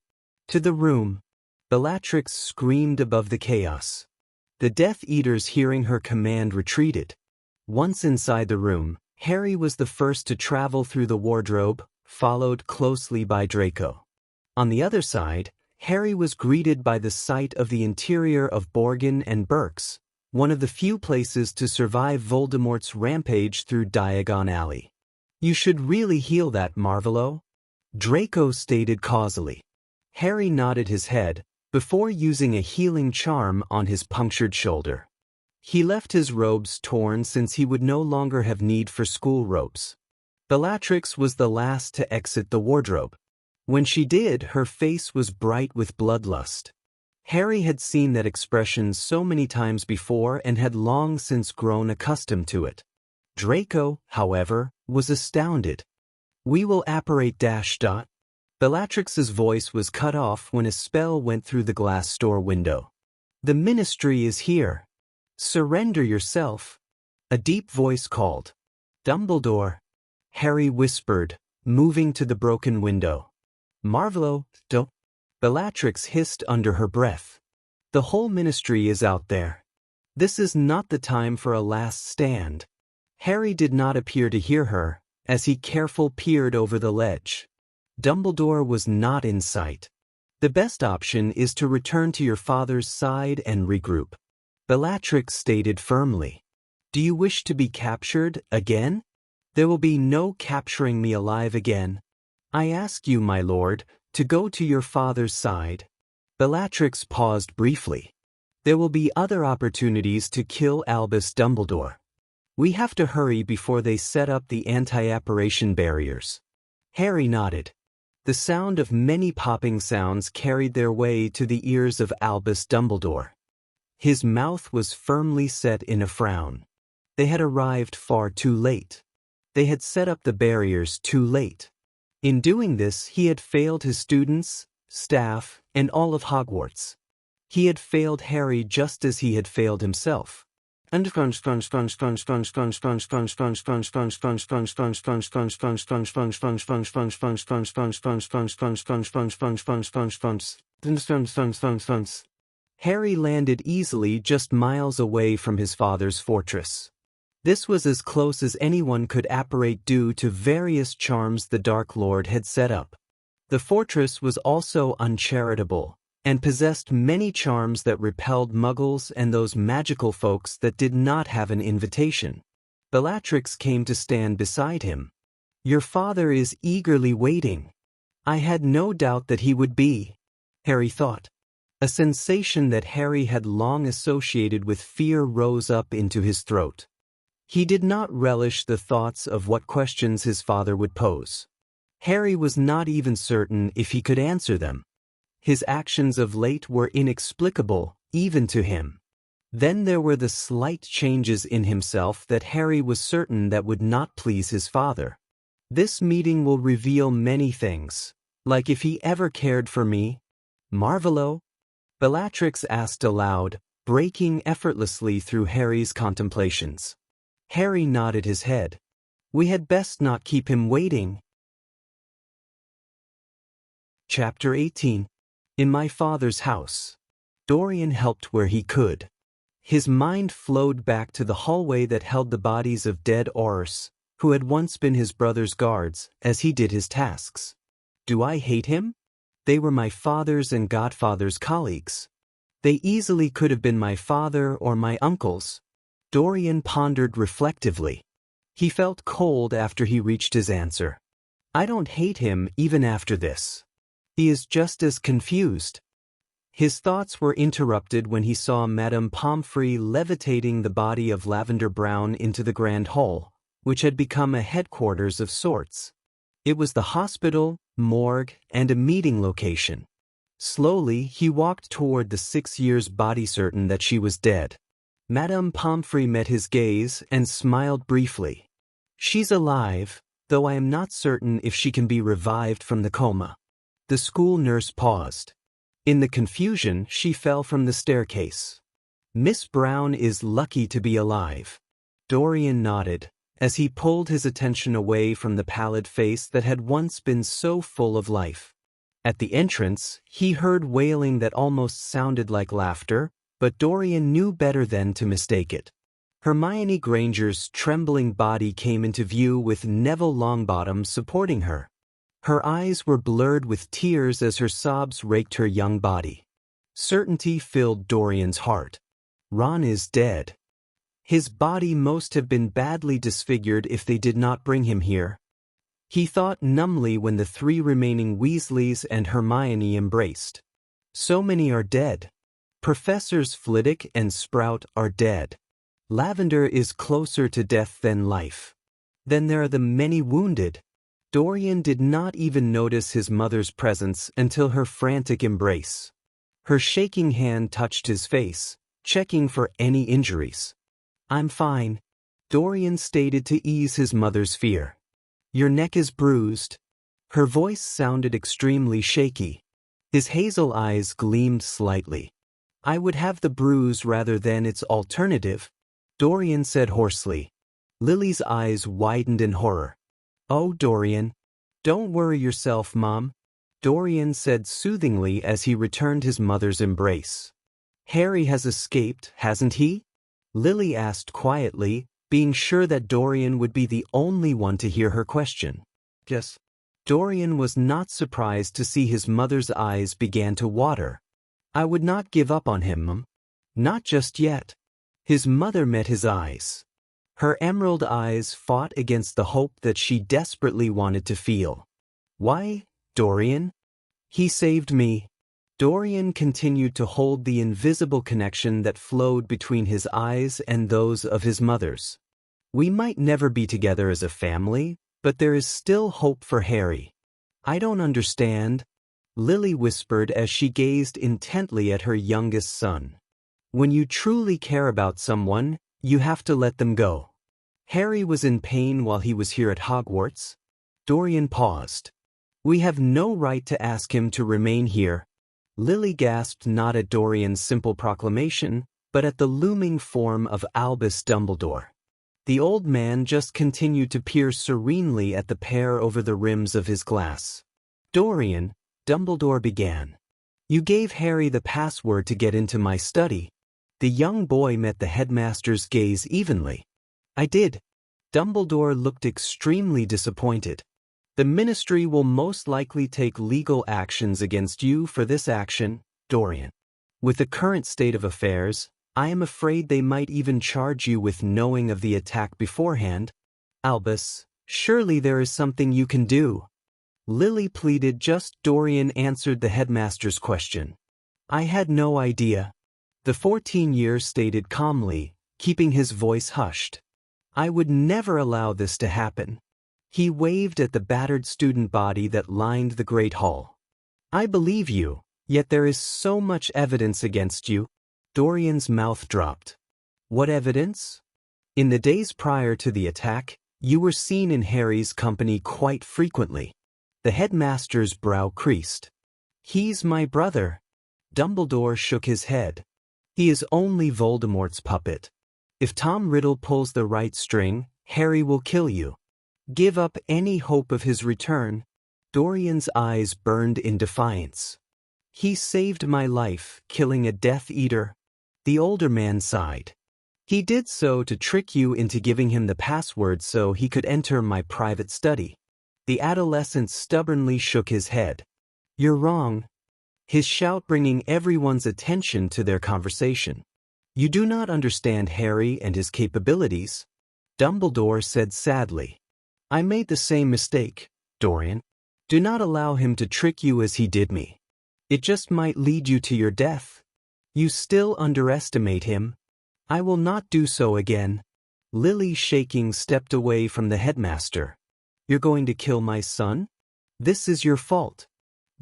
To the room, Bellatrix screamed above the chaos. The Death Eaters, hearing her command, retreated. Once inside the room, Harry was the first to travel through the wardrobe, followed closely by Draco. On the other side, Harry was greeted by the sight of the interior of Borgin and Berks, one of the few places to survive Voldemort's rampage through Diagon Alley. You should really heal that, Marvolo, Draco stated causally. Harry nodded his head, before using a healing charm on his punctured shoulder. He left his robes torn since he would no longer have need for school robes. Bellatrix was the last to exit the wardrobe. When she did, her face was bright with bloodlust. Harry had seen that expression so many times before and had long since grown accustomed to it. Draco, however, was astounded. "We will apparate dash dot." Bellatrix's voice was cut off when a spell went through the glass store window. "The ministry is here. Surrender yourself." A deep voice called. "Dumbledore," Harry whispered, moving to the broken window. "Marvolo, do." Bellatrix hissed under her breath. "The whole ministry is out there. This is not the time for a last stand." Harry did not appear to hear her, as he carefully peered over the ledge. Dumbledore was not in sight. "The best option is to return to your father's side and regroup," Bellatrix stated firmly. "Do you wish to be captured again?" "There will be no capturing me alive again. I ask you, my lord, to go to your father's side." Bellatrix paused briefly. "There will be other opportunities to kill Albus Dumbledore. We have to hurry before they set up the anti-apparition barriers." Harry nodded. The sound of many popping sounds carried their way to the ears of Albus Dumbledore. His mouth was firmly set in a frown. They had arrived far too late. They had set up the barriers too late. In doing this, he had failed his students, staff, and all of Hogwarts. He had failed Harry just as he had failed himself. Harry landed easily just miles away from his father's fortress. This was as close as anyone could apparate due to various charms the Dark Lord had set up. The fortress was also uncharitable, and possessed many charms that repelled muggles and those magical folks that did not have an invitation. Bellatrix came to stand beside him. "Your father is eagerly waiting." "I had no doubt that he would be," Harry thought. A sensation that Harry had long associated with fear rose up into his throat. He did not relish the thoughts of what questions his father would pose. Harry was not even certain if he could answer them. His actions of late were inexplicable, even to him. Then there were the slight changes in himself that Harry was certain that would not please his father. "This meeting will reveal many things, like if he ever cared for me." "Marvolo?" Bellatrix asked aloud, breaking effortlessly through Harry's contemplations. Harry nodded his head. "We had best not keep him waiting." Chapter 18. In my father's house. Dorian helped where he could. His mind flowed back to the hallway that held the bodies of dead Aurors, who had once been his brother's guards, as he did his tasks. Do I hate him? They were my father's and godfather's colleagues. They easily could have been my father or my uncles. Dorian pondered reflectively. He felt cold after he reached his answer. I don't hate him even after this. He is just as confused. His thoughts were interrupted when he saw Madame Pomfrey levitating the body of Lavender Brown into the Grand Hall, which had become a headquarters of sorts. It was the hospital, morgue, and a meeting location. Slowly, he walked toward the 6 years body certain that she was dead. Madame Pomfrey met his gaze and smiled briefly. She's alive, though I am not certain if she can be revived from the coma. The school nurse paused. In the confusion, she fell from the staircase. Miss Brown is lucky to be alive. Dorian nodded, as he pulled his attention away from the pallid face that had once been so full of life. At the entrance, he heard wailing that almost sounded like laughter, but Dorian knew better than to mistake it. Hermione Granger's trembling body came into view with Neville Longbottom supporting her. Her eyes were blurred with tears as her sobs raked her young body. Certainty filled Dorian's heart. Ron is dead. His body must have been badly disfigured if they did not bring him here. He thought numbly when the 3 remaining Weasleys and Hermione embraced. So many are dead. Professors Flitwick and Sprout are dead. Lavender is closer to death than life. Then there are the many wounded. Dorian did not even notice his mother's presence until her frantic embrace. Her shaking hand touched his face, checking for any injuries. "I'm fine," Dorian stated to ease his mother's fear. "Your neck is bruised." Her voice sounded extremely shaky. His hazel eyes gleamed slightly. "I would have the bruise rather than its alternative," Dorian said hoarsely. Lily's eyes widened in horror. "Oh, Dorian. Don't worry yourself, Mom," Dorian said soothingly as he returned his mother's embrace. "Harry has escaped, hasn't he?" Lily asked quietly, being sure that Dorian would be the only one to hear her question. "Yes." Dorian was not surprised to see his mother's eyes began to water. "I would not give up on him, Mom. Not just yet." His mother met his eyes. Her emerald eyes fought against the hope that she desperately wanted to feel. "Why, Dorian?" "He saved me." Dorian continued to hold the invisible connection that flowed between his eyes and those of his mother's. "We might never be together as a family, but there is still hope for Harry." "I don't understand," Lily whispered as she gazed intently at her youngest son. "When you truly care about someone, you have to let them go. Harry was in pain while he was here at Hogwarts." Dorian paused. "We have no right to ask him to remain here." Lily gasped not at Dorian's simple proclamation, but at the looming form of Albus Dumbledore. The old man just continued to peer serenely at the pair over the rims of his glass. "Dorian," Dumbledore began, "you gave Harry the password to get into my study." The young boy met the headmaster's gaze evenly. "I did." Dumbledore looked extremely disappointed. "The Ministry will most likely take legal actions against you for this action, Dorian. With the current state of affairs, I am afraid they might even charge you with knowing of the attack beforehand." "Albus, surely there is something you can do." Lily pleaded. Just Dorian answered the headmaster's question. "I had no idea." The 14-year stated calmly, keeping his voice hushed. "I would never allow this to happen." He waved at the battered student body that lined the Great Hall. "I believe you, yet there is so much evidence against you." Dorian's mouth dropped. "What evidence?" "In the days prior to the attack, you were seen in Harry's company quite frequently." The headmaster's brow creased. "He's my brother." Dumbledore shook his head. "He is only Voldemort's puppet. If Tom Riddle pulls the right string, Harry will kill you. Give up any hope of his return." Dorian's eyes burned in defiance. "He saved my life, killing a Death Eater." The older man sighed. "He did so to trick you into giving him the password so he could enter my private study." The adolescent stubbornly shook his head. "You're wrong," his shout bringing everyone's attention to their conversation. "You do not understand Harry and his capabilities," Dumbledore said sadly. "I made the same mistake, Dorian. Do not allow him to trick you as he did me. It just might lead you to your death. You still underestimate him." "I will not do so again." Lily, shaking, stepped away from the headmaster. "You're going to kill my son? This is your fault."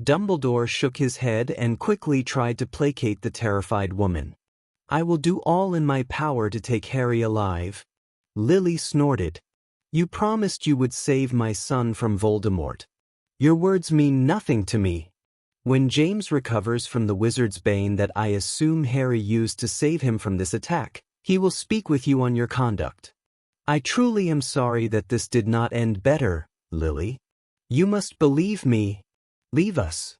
Dumbledore shook his head and quickly tried to placate the terrified woman. "I will do all in my power to take Harry alive." Lily snorted. "You promised you would save my son from Voldemort. Your words mean nothing to me. When James recovers from the wizard's bane that I assume Harry used to save him from this attack, he will speak with you on your conduct." "I truly am sorry that this did not end better, Lily. You must believe me. Leave us.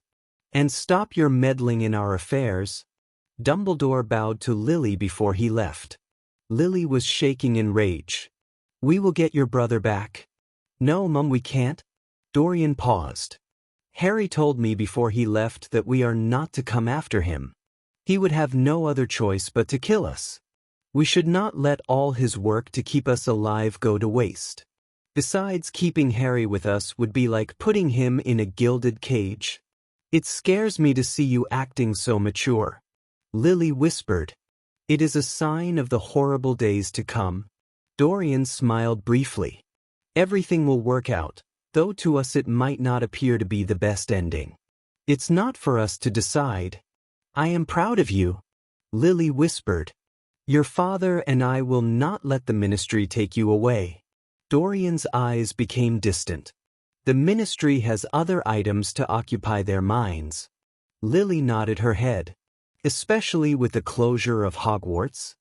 And stop your meddling in our affairs." Dumbledore bowed to Lily before he left. Lily was shaking in rage. "We will get your brother back." "No, Mum, we can't." Dorian paused. "Harry told me before he left that we are not to come after him. He would have no other choice but to kill us. We should not let all his work to keep us alive go to waste. Besides, keeping Harry with us would be like putting him in a gilded cage. It scares me to see you acting so mature." Lily whispered. "It is a sign of the horrible days to come." Dorian smiled briefly. "Everything will work out, though to us it might not appear to be the best ending. It's not for us to decide." I am proud of you, Lily whispered. Your father and I will not let the ministry take you away. Dorian's eyes became distant. The ministry has other items to occupy their minds. Lily nodded her head. Especially with the closure of Hogwarts?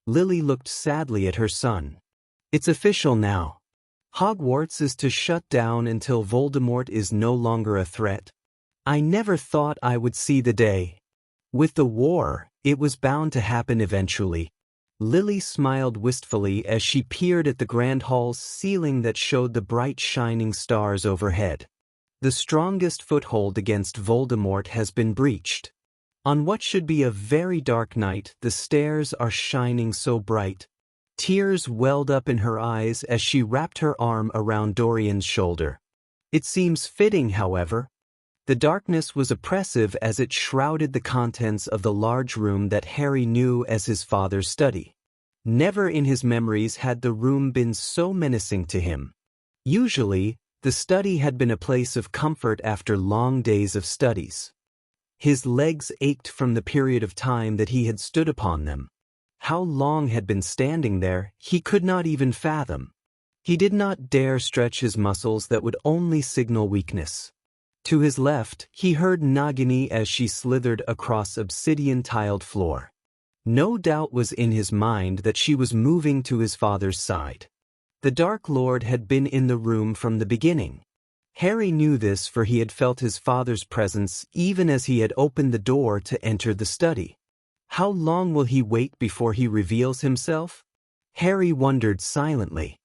Lily looked sadly at her son. It's official now. Hogwarts is to shut down until Voldemort is no longer a threat. I never thought I would see the day. With the war, it was bound to happen eventually. Lily smiled wistfully as she peered at the Grand Hall's ceiling that showed the bright shining stars overhead. The strongest foothold against Voldemort has been breached. On what should be a very dark night, the stars are shining so bright. Tears welled up in her eyes as she wrapped her arm around Dorian's shoulder. It seems fitting, however. The darkness was oppressive as it shrouded the contents of the large room that Harry knew as his father's study. Never in his memories had the room been so menacing to him. Usually, the study had been a place of comfort after long days of studies. His legs ached from the period of time that he had stood upon them. How long had been standing there, he could not even fathom. He did not dare stretch his muscles that would only signal weakness. To his left, he heard Nagini as she slithered across obsidian-tiled floor. No doubt was in his mind that she was moving to his father's side. The Dark Lord had been in the room from the beginning. Harry knew this, for he had felt his father's presence even as he had opened the door to enter the study. How long will he wait before he reveals himself? Harry wondered silently.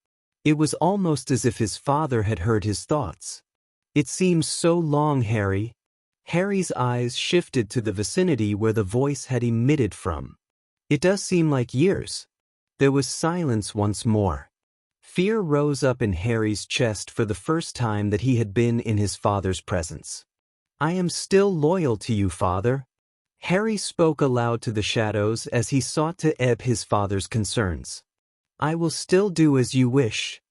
It was almost as if his father had heard his thoughts. It seems so long, Harry. Harry's eyes shifted to the vicinity where the voice had emitted from. It does seem like years. There was silence once more. Fear rose up in Harry's chest for the first time that he had been in his father's presence. I am still loyal to you, father. Harry spoke aloud to the shadows as he sought to ebb his father's concerns. I will still do as you wish.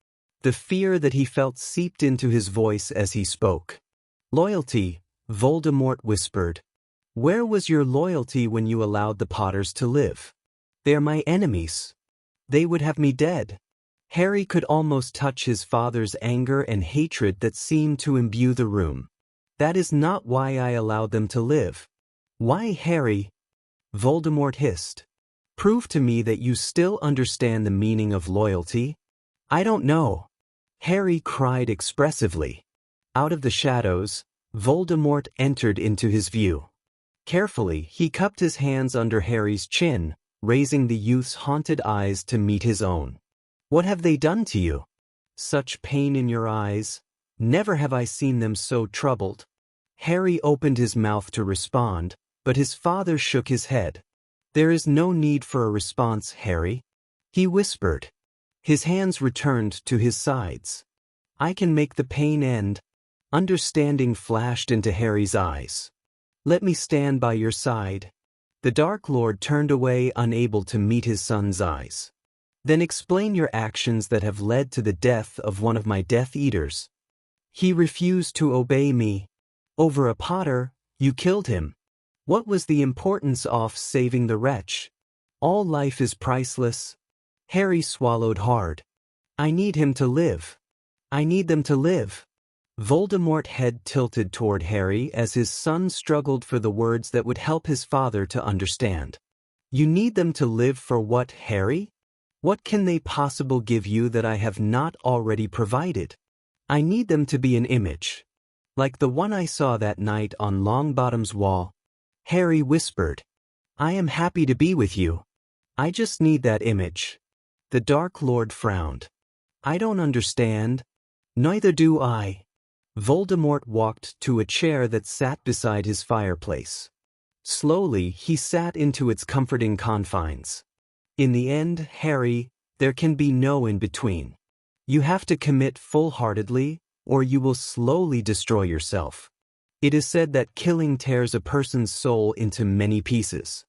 The fear that he felt seeped into his voice as he spoke. Loyalty, Voldemort whispered. Where was your loyalty when you allowed the Potters to live? They are my enemies. They would have me dead. Harry could almost touch his father's anger and hatred that seemed to imbue the room. That is not why I allowed them to live. Why, Harry? Voldemort hissed. Prove to me that you still understand the meaning of loyalty. I don't know. Harry cried expressively. Out of the shadows, Voldemort entered into his view. Carefully, he cupped his hands under Harry's chin, raising the youth's haunted eyes to meet his own. What have they done to you? Such pain in your eyes. Never have I seen them so troubled. Harry opened his mouth to respond, but his father shook his head. There is no need for a response, Harry. He whispered. His hands returned to his sides. I can make the pain end. Understanding flashed into Harry's eyes. Let me stand by your side. The Dark Lord turned away, unable to meet his son's eyes. Then explain your actions that have led to the death of one of my Death Eaters. He refused to obey me. Over a Potter, you killed him. What was the importance of saving the wretch? All life is priceless. Harry swallowed hard. I need him to live. I need them to live. Voldemort's head tilted toward Harry as his son struggled for the words that would help his father to understand. You need them to live for what, Harry? What can they possibly give you that I have not already provided? I need them to be an image. Like the one I saw that night on Longbottom's wall. Harry whispered. I am happy to be with you. I just need that image. The Dark Lord frowned. I don't understand. Neither do I. Voldemort walked to a chair that sat beside his fireplace. Slowly, he sat into its comforting confines. In the end, Harry, there can be no in-between. You have to commit full-heartedly, or you will slowly destroy yourself. It is said that killing tears a person's soul into many pieces.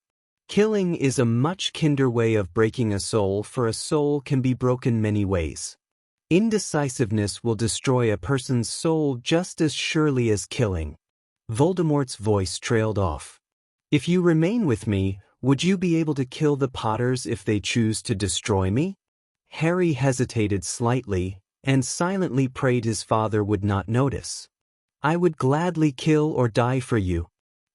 Killing is a much kinder way of breaking a soul, for a soul can be broken many ways. Indecisiveness will destroy a person's soul just as surely as killing. Voldemort's voice trailed off. If you remain with me, would you be able to kill the Potters if they choose to destroy me? Harry hesitated slightly, and silently prayed his father would not notice. I would gladly kill or die for you.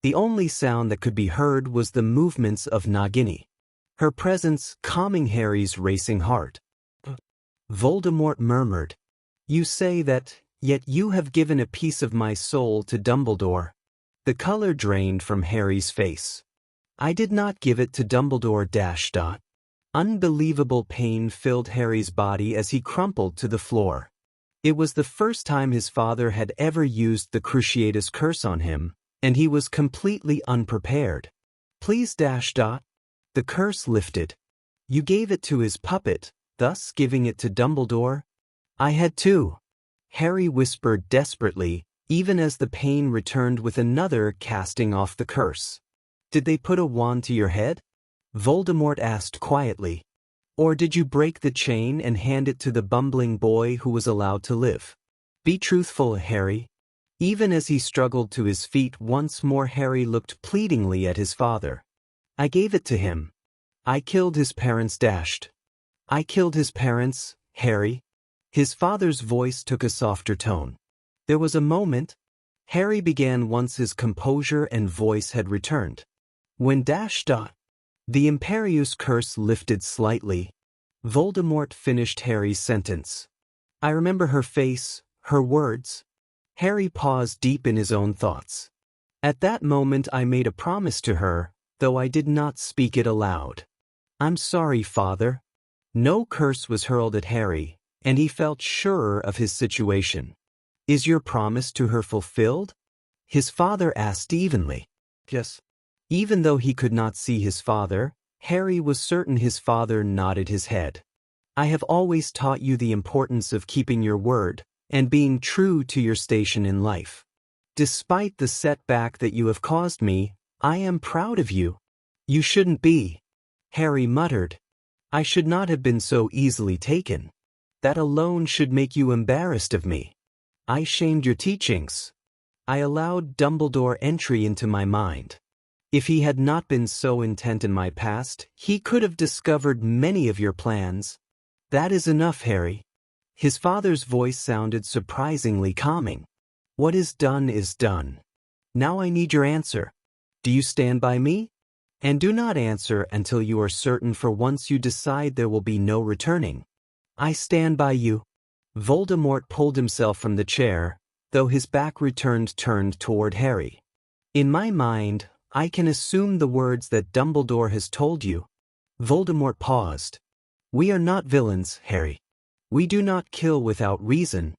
The only sound that could be heard was the movements of Nagini, her presence calming Harry's racing heart. Voldemort murmured, "You say that, yet you have given a piece of my soul to Dumbledore." The color drained from Harry's face. "I did not give it to Dumbledore. Unbelievable pain filled Harry's body as he crumpled to the floor. It was the first time his father had ever used the Cruciatus curse on him, and he was completely unprepared. "Please. The curse lifted. You gave it to his puppet, thus giving it to Dumbledore?" "I had to," Harry whispered desperately, even as the pain returned with another casting off the curse. "Did they put a wand to your head?" Voldemort asked quietly. "Or did you break the chain and hand it to the bumbling boy who was allowed to live? Be truthful, Harry." Even as he struggled to his feet once more, Harry looked pleadingly at his father. "I gave it to him. I killed his parents. I killed his parents, Harry." His father's voice took a softer tone. There was a moment. Harry began once his composure and voice had returned. When the Imperius curse lifted slightly. Voldemort finished Harry's sentence. "I remember her face, her words." Harry paused deep in his own thoughts. "At that moment I made a promise to her, though I did not speak it aloud." "I'm sorry, Father." No curse was hurled at Harry, and he felt surer of his situation. "Is your promise to her fulfilled?" his father asked evenly. "Yes." Even though he could not see his father, Harry was certain his father nodded his head. "I have always taught you the importance of keeping your word and being true to your station in life. Despite the setback that you have caused me, I am proud of you." "You shouldn't be," Harry muttered. "I should not have been so easily taken. That alone should make you embarrassed of me. I shamed your teachings. I allowed Dumbledore entry into my mind. If he had not been so intent in my past, he could have discovered many of your plans." "That is enough, Harry." His father's voice sounded surprisingly calming. "What is done is done. Now I need your answer. Do you stand by me? And do not answer until you are certain, for once you decide there will be no returning." "I stand by you." Voldemort pulled himself from the chair, though his back turned toward Harry. "In my mind, I can assume the words that Dumbledore has told you." Voldemort paused. "We are not villains, Harry. We do not kill without reason."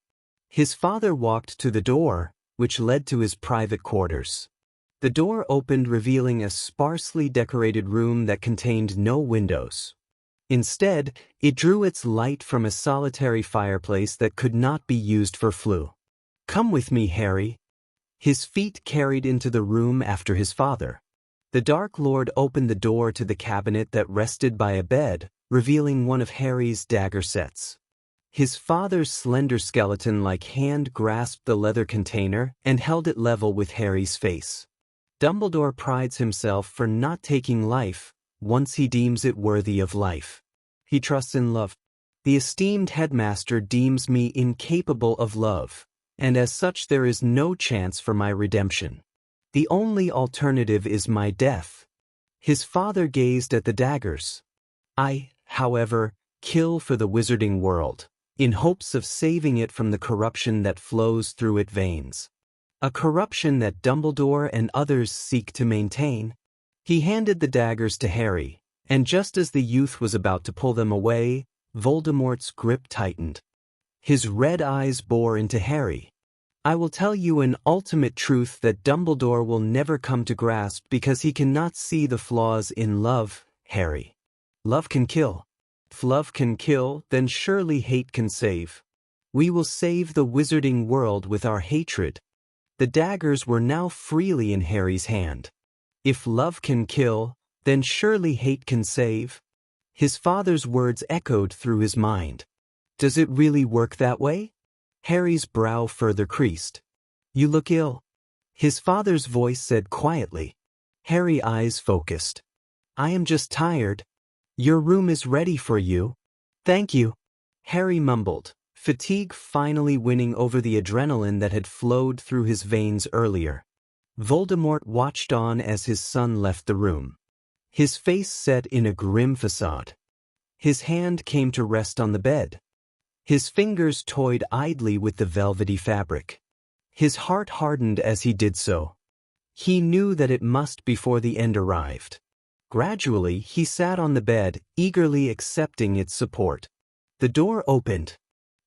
His father walked to the door, which led to his private quarters. The door opened, revealing a sparsely decorated room that contained no windows. Instead, it drew its light from a solitary fireplace that could not be used for flue. "Come with me, Harry." His feet carried into the room after his father. The Dark Lord opened the door to the cabinet that rested by a bed, revealing one of Harry's dagger sets. His father's slender skeleton-like hand grasped the leather container and held it level with Harry's face. "Dumbledore prides himself for not taking life once he deems it worthy of life. He trusts in love. The esteemed headmaster deems me incapable of love, and as such there is no chance for my redemption. The only alternative is my death." His father gazed at the daggers. "I, however, kill for the wizarding world, in hopes of saving it from the corruption that flows through its veins. A corruption that Dumbledore and others seek to maintain." He handed the daggers to Harry, and just as the youth was about to pull them away, Voldemort's grip tightened. His red eyes bore into Harry. "I will tell you an ultimate truth that Dumbledore will never come to grasp because he cannot see the flaws in love, Harry. Love can kill. If love can kill, then surely hate can save. We will save the wizarding world with our hatred." The daggers were now freely in Harry's hand. If love can kill, then surely hate can save. His father's words echoed through his mind. Does it really work that way? Harry's brow further creased. "You look ill," his father's voice said quietly. Harry's eyes focused. I am just tired. Your room is ready for you. Thank you. Harry mumbled, fatigue finally winning over the adrenaline that had flowed through his veins earlier. Voldemort watched on as his son left the room. His face set in a grim facade. His hand came to rest on the bed. His fingers toyed idly with the velvety fabric. His heart hardened as he did so. He knew that it must before the end arrived. Gradually, he sat on the bed, eagerly accepting its support. The door opened.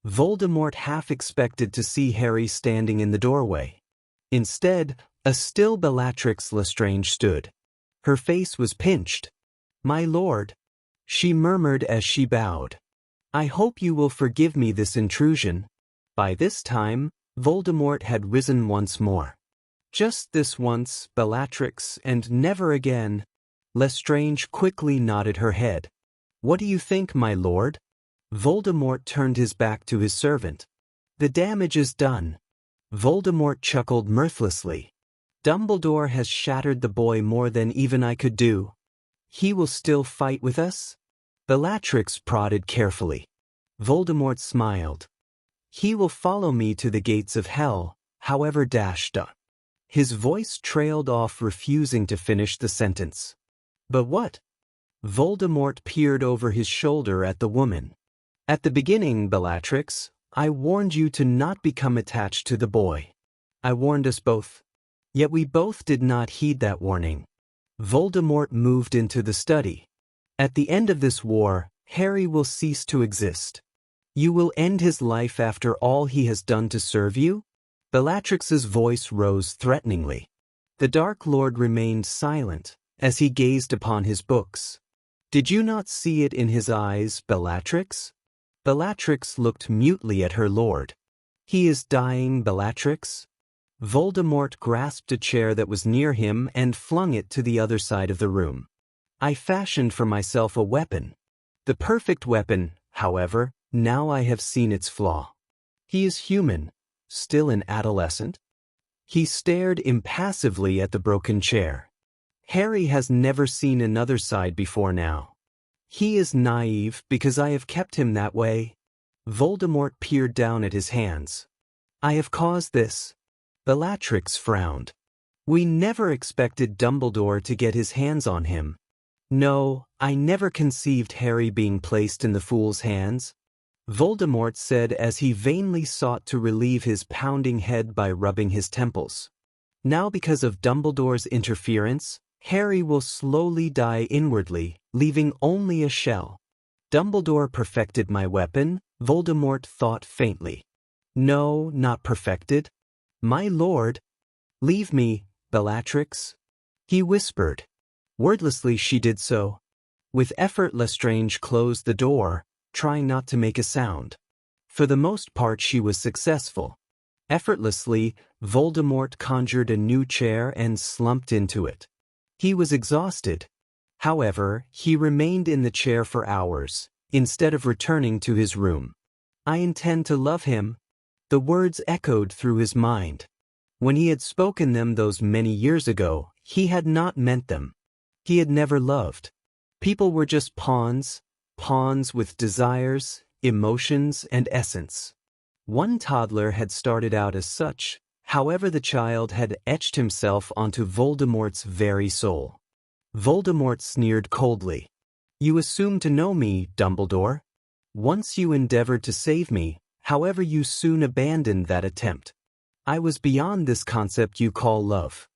Voldemort half expected to see Harry standing in the doorway. Instead, a still Bellatrix Lestrange stood. Her face was pinched. "My lord," she murmured as she bowed. "I hope you will forgive me this intrusion." By this time, Voldemort had risen once more. "Just this once, Bellatrix, and never again." Lestrange quickly nodded her head. "What do you think, my lord?" Voldemort turned his back to his servant. "The damage is done." Voldemort chuckled mirthlessly. "Dumbledore has shattered the boy more than even I could do. He will still fight with us?" Bellatrix prodded carefully. Voldemort smiled. "He will follow me to the gates of hell, however dashed." His voice trailed off, refusing to finish the sentence. "But what?" Voldemort peered over his shoulder at the woman. "At the beginning, Bellatrix, I warned you to not become attached to the boy. I warned us both. Yet we both did not heed that warning." Voldemort moved into the study. "At the end of this war, Harry will cease to exist. You will end his life after all he has done to serve you?" Bellatrix's voice rose threateningly. The Dark Lord remained silent as he gazed upon his books. "Did you not see it in his eyes, Bellatrix?" Bellatrix looked mutely at her lord. "He is dying, Bellatrix." Voldemort grasped a chair that was near him and flung it to the other side of the room. "I fashioned for myself a weapon. The perfect weapon, however, now I have seen its flaw. He is human, still an adolescent." He stared impassively at the broken chair. Harry has never seen another side before now. He is naive because I have kept him that way. Voldemort peered down at his hands. "I have caused this." Bellatrix frowned. "We never expected Dumbledore to get his hands on him." "No, I never conceived Harry being placed in the fool's hands," Voldemort said as he vainly sought to relieve his pounding head by rubbing his temples. "Now because of Dumbledore's interference, Harry will slowly die inwardly, leaving only a shell." "Dumbledore perfected my weapon," Voldemort thought faintly. "No, not perfected. My lord." "Leave me, Bellatrix," he whispered. Wordlessly she did so. With effort Lestrange closed the door, trying not to make a sound. For the most part she was successful. Effortlessly, Voldemort conjured a new chair and slumped into it. He was exhausted. However, he remained in the chair for hours, instead of returning to his room. "I intend to love him." The words echoed through his mind. When he had spoken them those many years ago, he had not meant them. He had never loved. People were just pawns with desires, emotions, and essence. One toddler had started out as such, however the child had etched himself onto Voldemort's very soul. Voldemort sneered coldly. "You assume to know me, Dumbledore. Once you endeavored to save me, however you soon abandoned that attempt. I was beyond this concept you call love.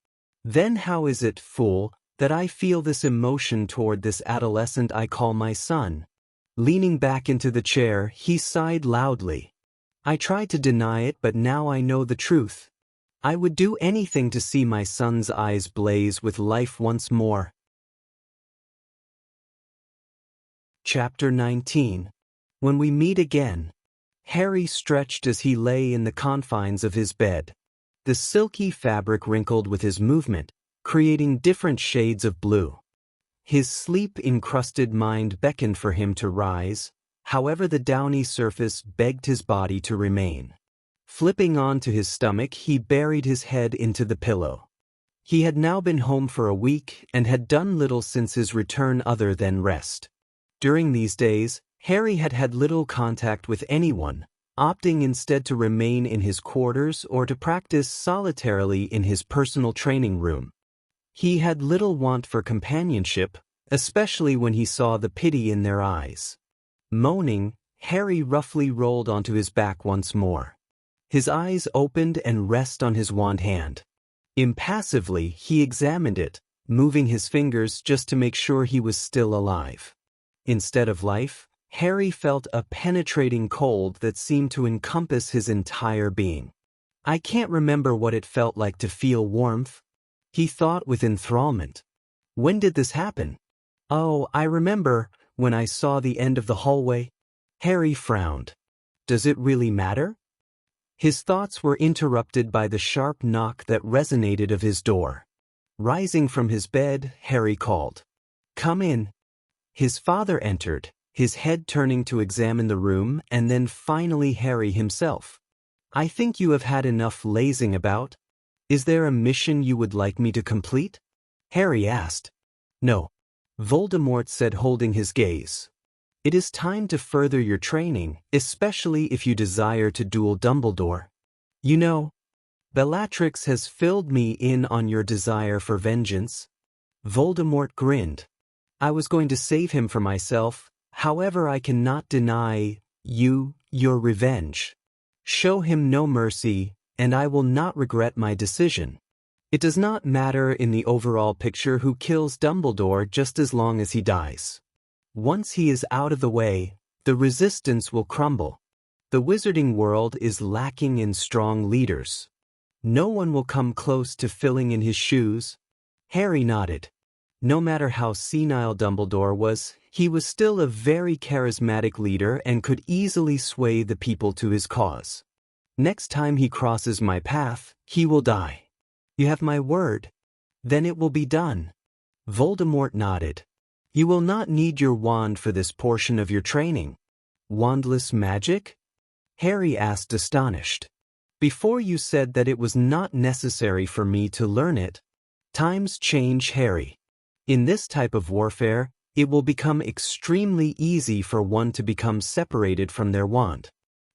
Then how is it, fool, that I feel this emotion toward this adolescent I call my son?" Leaning back into the chair, he sighed loudly. "I tried to deny it, but now I know the truth. I would do anything to see my son's eyes blaze with life once more." Chapter 19. When we meet again. Harry stretched as he lay in the confines of his bed. The silky fabric wrinkled with his movement, creating different shades of blue. His sleep-encrusted mind beckoned for him to rise, however the downy surface begged his body to remain. Flipping onto his stomach, he buried his head into the pillow. He had now been home for a week and had done little since his return other than rest. During these days, Harry had had little contact with anyone, opting instead to remain in his quarters or to practice solitarily in his personal training room. He had little want for companionship, especially when he saw the pity in their eyes. Moaning, Harry roughly rolled onto his back once more. His eyes opened and rest on his wand hand. Impassively, he examined it, moving his fingers just to make sure he was still alive. Instead of life, Harry felt a penetrating cold that seemed to encompass his entire being. I can't remember what it felt like to feel warmth, he thought with enthrallment. When did this happen? Oh, I remember, when I saw the end of the hallway. Harry frowned. Does it really matter? His thoughts were interrupted by the sharp knock that resonated of his door. Rising from his bed, Harry called, "Come in." His father entered, his head turning to examine the room, and then finally Harry himself. "I think you have had enough lazing about. Is there a mission you would like me to complete?" Harry asked. "No," Voldemort said, holding his gaze. "It is time to further your training, especially if you desire to duel Dumbledore. You know, Bellatrix has filled me in on your desire for vengeance." Voldemort grinned. "I was going to save him for myself, however I cannot deny you your revenge. Show him no mercy, and I will not regret my decision. It does not matter in the overall picture who kills Dumbledore just as long as he dies. Once he is out of the way, the resistance will crumble. The wizarding world is lacking in strong leaders. No one will come close to filling in his shoes." Harry nodded. No matter how senile Dumbledore was, he was still a very charismatic leader and could easily sway the people to his cause. "Next time he crosses my path, he will die. You have my word. Then it will be done." Voldemort nodded. "You will not need your wand for this portion of your training." "Wandless magic?" Harry asked, astonished. "Before you said that it was not necessary for me to learn it." "Times change, Harry. In this type of warfare, it will become extremely easy for one to become separated from their wand.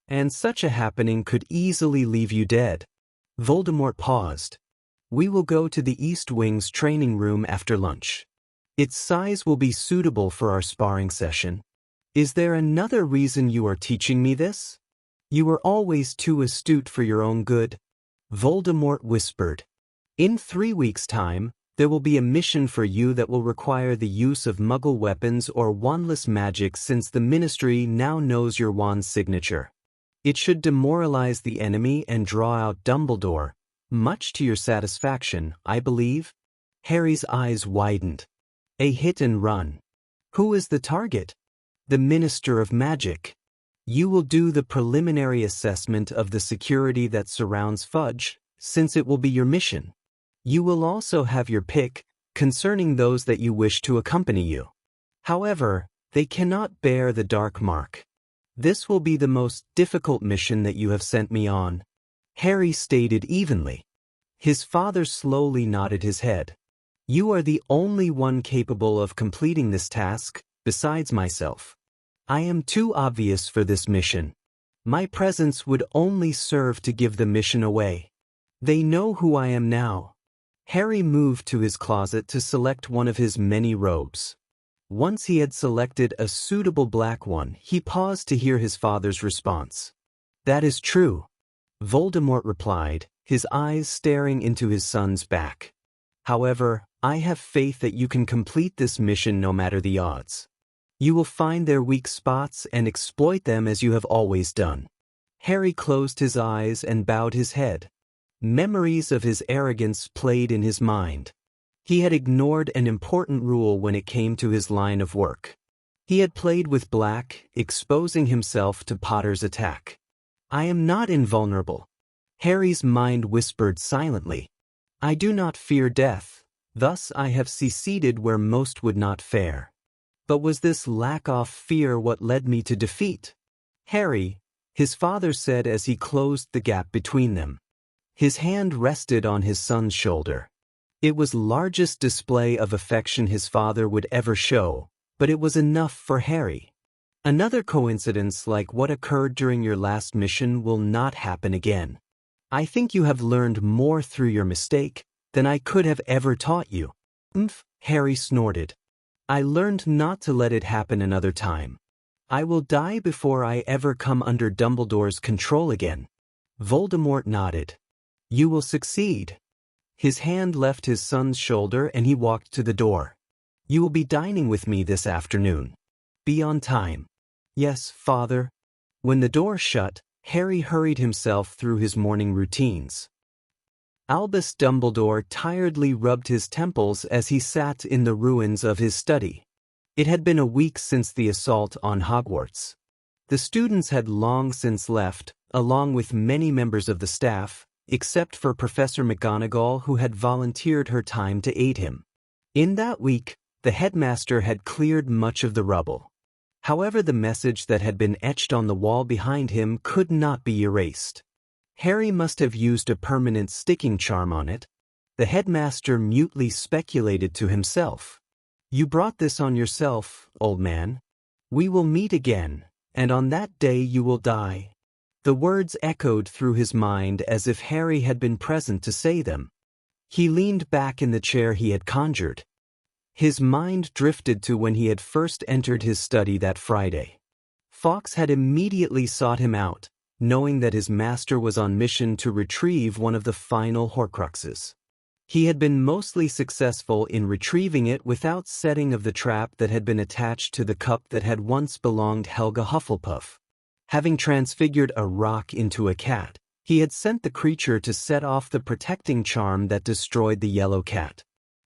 And such a happening could easily leave you dead." Voldemort paused. "We will go to the East Wing's training room after lunch. Its size will be suitable for our sparring session. Is there another reason you are teaching me this? You are always too astute for your own good." Voldemort whispered. "In 3 weeks' time, there will be a mission for you that will require the use of Muggle weapons or wandless magic, since the Ministry now knows your wand's signature. It should demoralize the enemy and draw out Dumbledore, much to your satisfaction, I believe." Harry's eyes widened. "A hit and run. Who is the target?" "The Minister of Magic. You will do the preliminary assessment of the security that surrounds Fudge, since it will be your mission. You will also have your pick concerning those that you wish to accompany you. However, they cannot bear the dark mark. This will be the most difficult mission that you have sent me on," Harry stated evenly. His father slowly nodded his head. "You are the only one capable of completing this task, besides myself. I am too obvious for this mission. My presence would only serve to give the mission away. They know who I am now." Harry moved to his closet to select one of his many robes. Once he had selected a suitable black one, he paused to hear his father's response. "That is true," Voldemort replied, his eyes staring into his son's back. "However, I have faith that you can complete this mission no matter the odds. You will find their weak spots and exploit them as you have always done." Harry closed his eyes and bowed his head. Memories of his arrogance played in his mind. He had ignored an important rule when it came to his line of work. He had played with black, exposing himself to Potter's attack. "I am not invulnerable," Harry's mind whispered silently. "I do not fear death, thus I have seceded where most would not fare. But was this lack of fear what led me to defeat?" "Harry," his father said as he closed the gap between them. His hand rested on his son's shoulder. It was the largest display of affection his father would ever show, but it was enough for Harry. Another coincidence like what occurred during your last mission will not happen again. I think you have learned more through your mistake than I could have ever taught you. Harry snorted. I learned not to let it happen another time. I will die before I ever come under Dumbledore's control again. Voldemort nodded. You will succeed. His hand left his son's shoulder and he walked to the door. You will be dining with me this afternoon. Be on time. Yes, father. When the door shut, Harry hurried himself through his morning routines. Albus Dumbledore tiredly rubbed his temples as he sat in the ruins of his study. It had been a week since the assault on Hogwarts. The students had long since left, along with many members of the staff, except for Professor McGonagall, who had volunteered her time to aid him. In that week, the headmaster had cleared much of the rubble. However, the message that had been etched on the wall behind him could not be erased. Harry must have used a permanent sticking charm on it. The headmaster mutely speculated to himself. You brought this on yourself, old man. We will meet again, and on that day you will die. The words echoed through his mind as if Harry had been present to say them. He leaned back in the chair he had conjured. His mind drifted to when he had first entered his study that Friday. Fawkes had immediately sought him out, knowing that his master was on mission to retrieve one of the final Horcruxes. He had been mostly successful in retrieving it without setting of the trap that had been attached to the cup that had once belonged Helga Hufflepuff. Having transfigured a rock into a cat, he had sent the creature to set off the protecting charm that destroyed the yellow cat.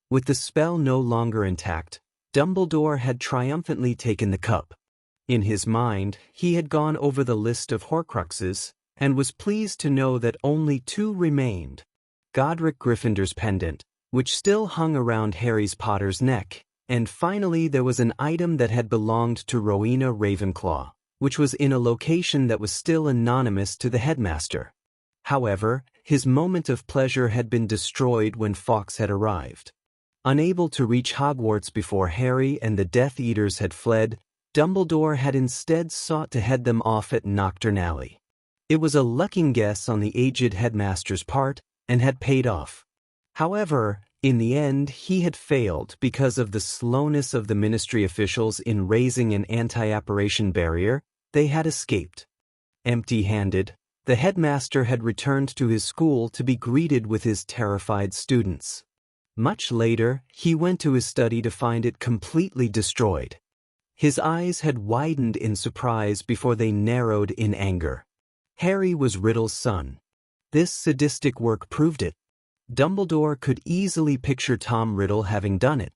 With the spell no longer intact, Dumbledore had triumphantly taken the cup. In his mind, he had gone over the list of Horcruxes, and was pleased to know that only 2 remained. Godric Gryffindor's pendant, which still hung around Harry Potter's neck, and finally there was an item that had belonged to Rowena Ravenclaw, which was in a location that was still anonymous to the headmaster. However, his moment of pleasure had been destroyed when Fawkes had arrived. Unable to reach Hogwarts before Harry and the Death Eaters had fled, Dumbledore had instead sought to head them off at Knockturn Alley. It was a lucky guess on the aged headmaster's part, and had paid off. However, in the end he had failed because of the slowness of the ministry officials in raising an anti-apparition barrier. They had escaped. Empty-handed, the headmaster had returned to his school to be greeted with his terrified students. Much later, he went to his study to find it completely destroyed. His eyes had widened in surprise before they narrowed in anger. Harry was Riddle's son. This sadistic work proved it. Dumbledore could easily picture Tom Riddle having done it.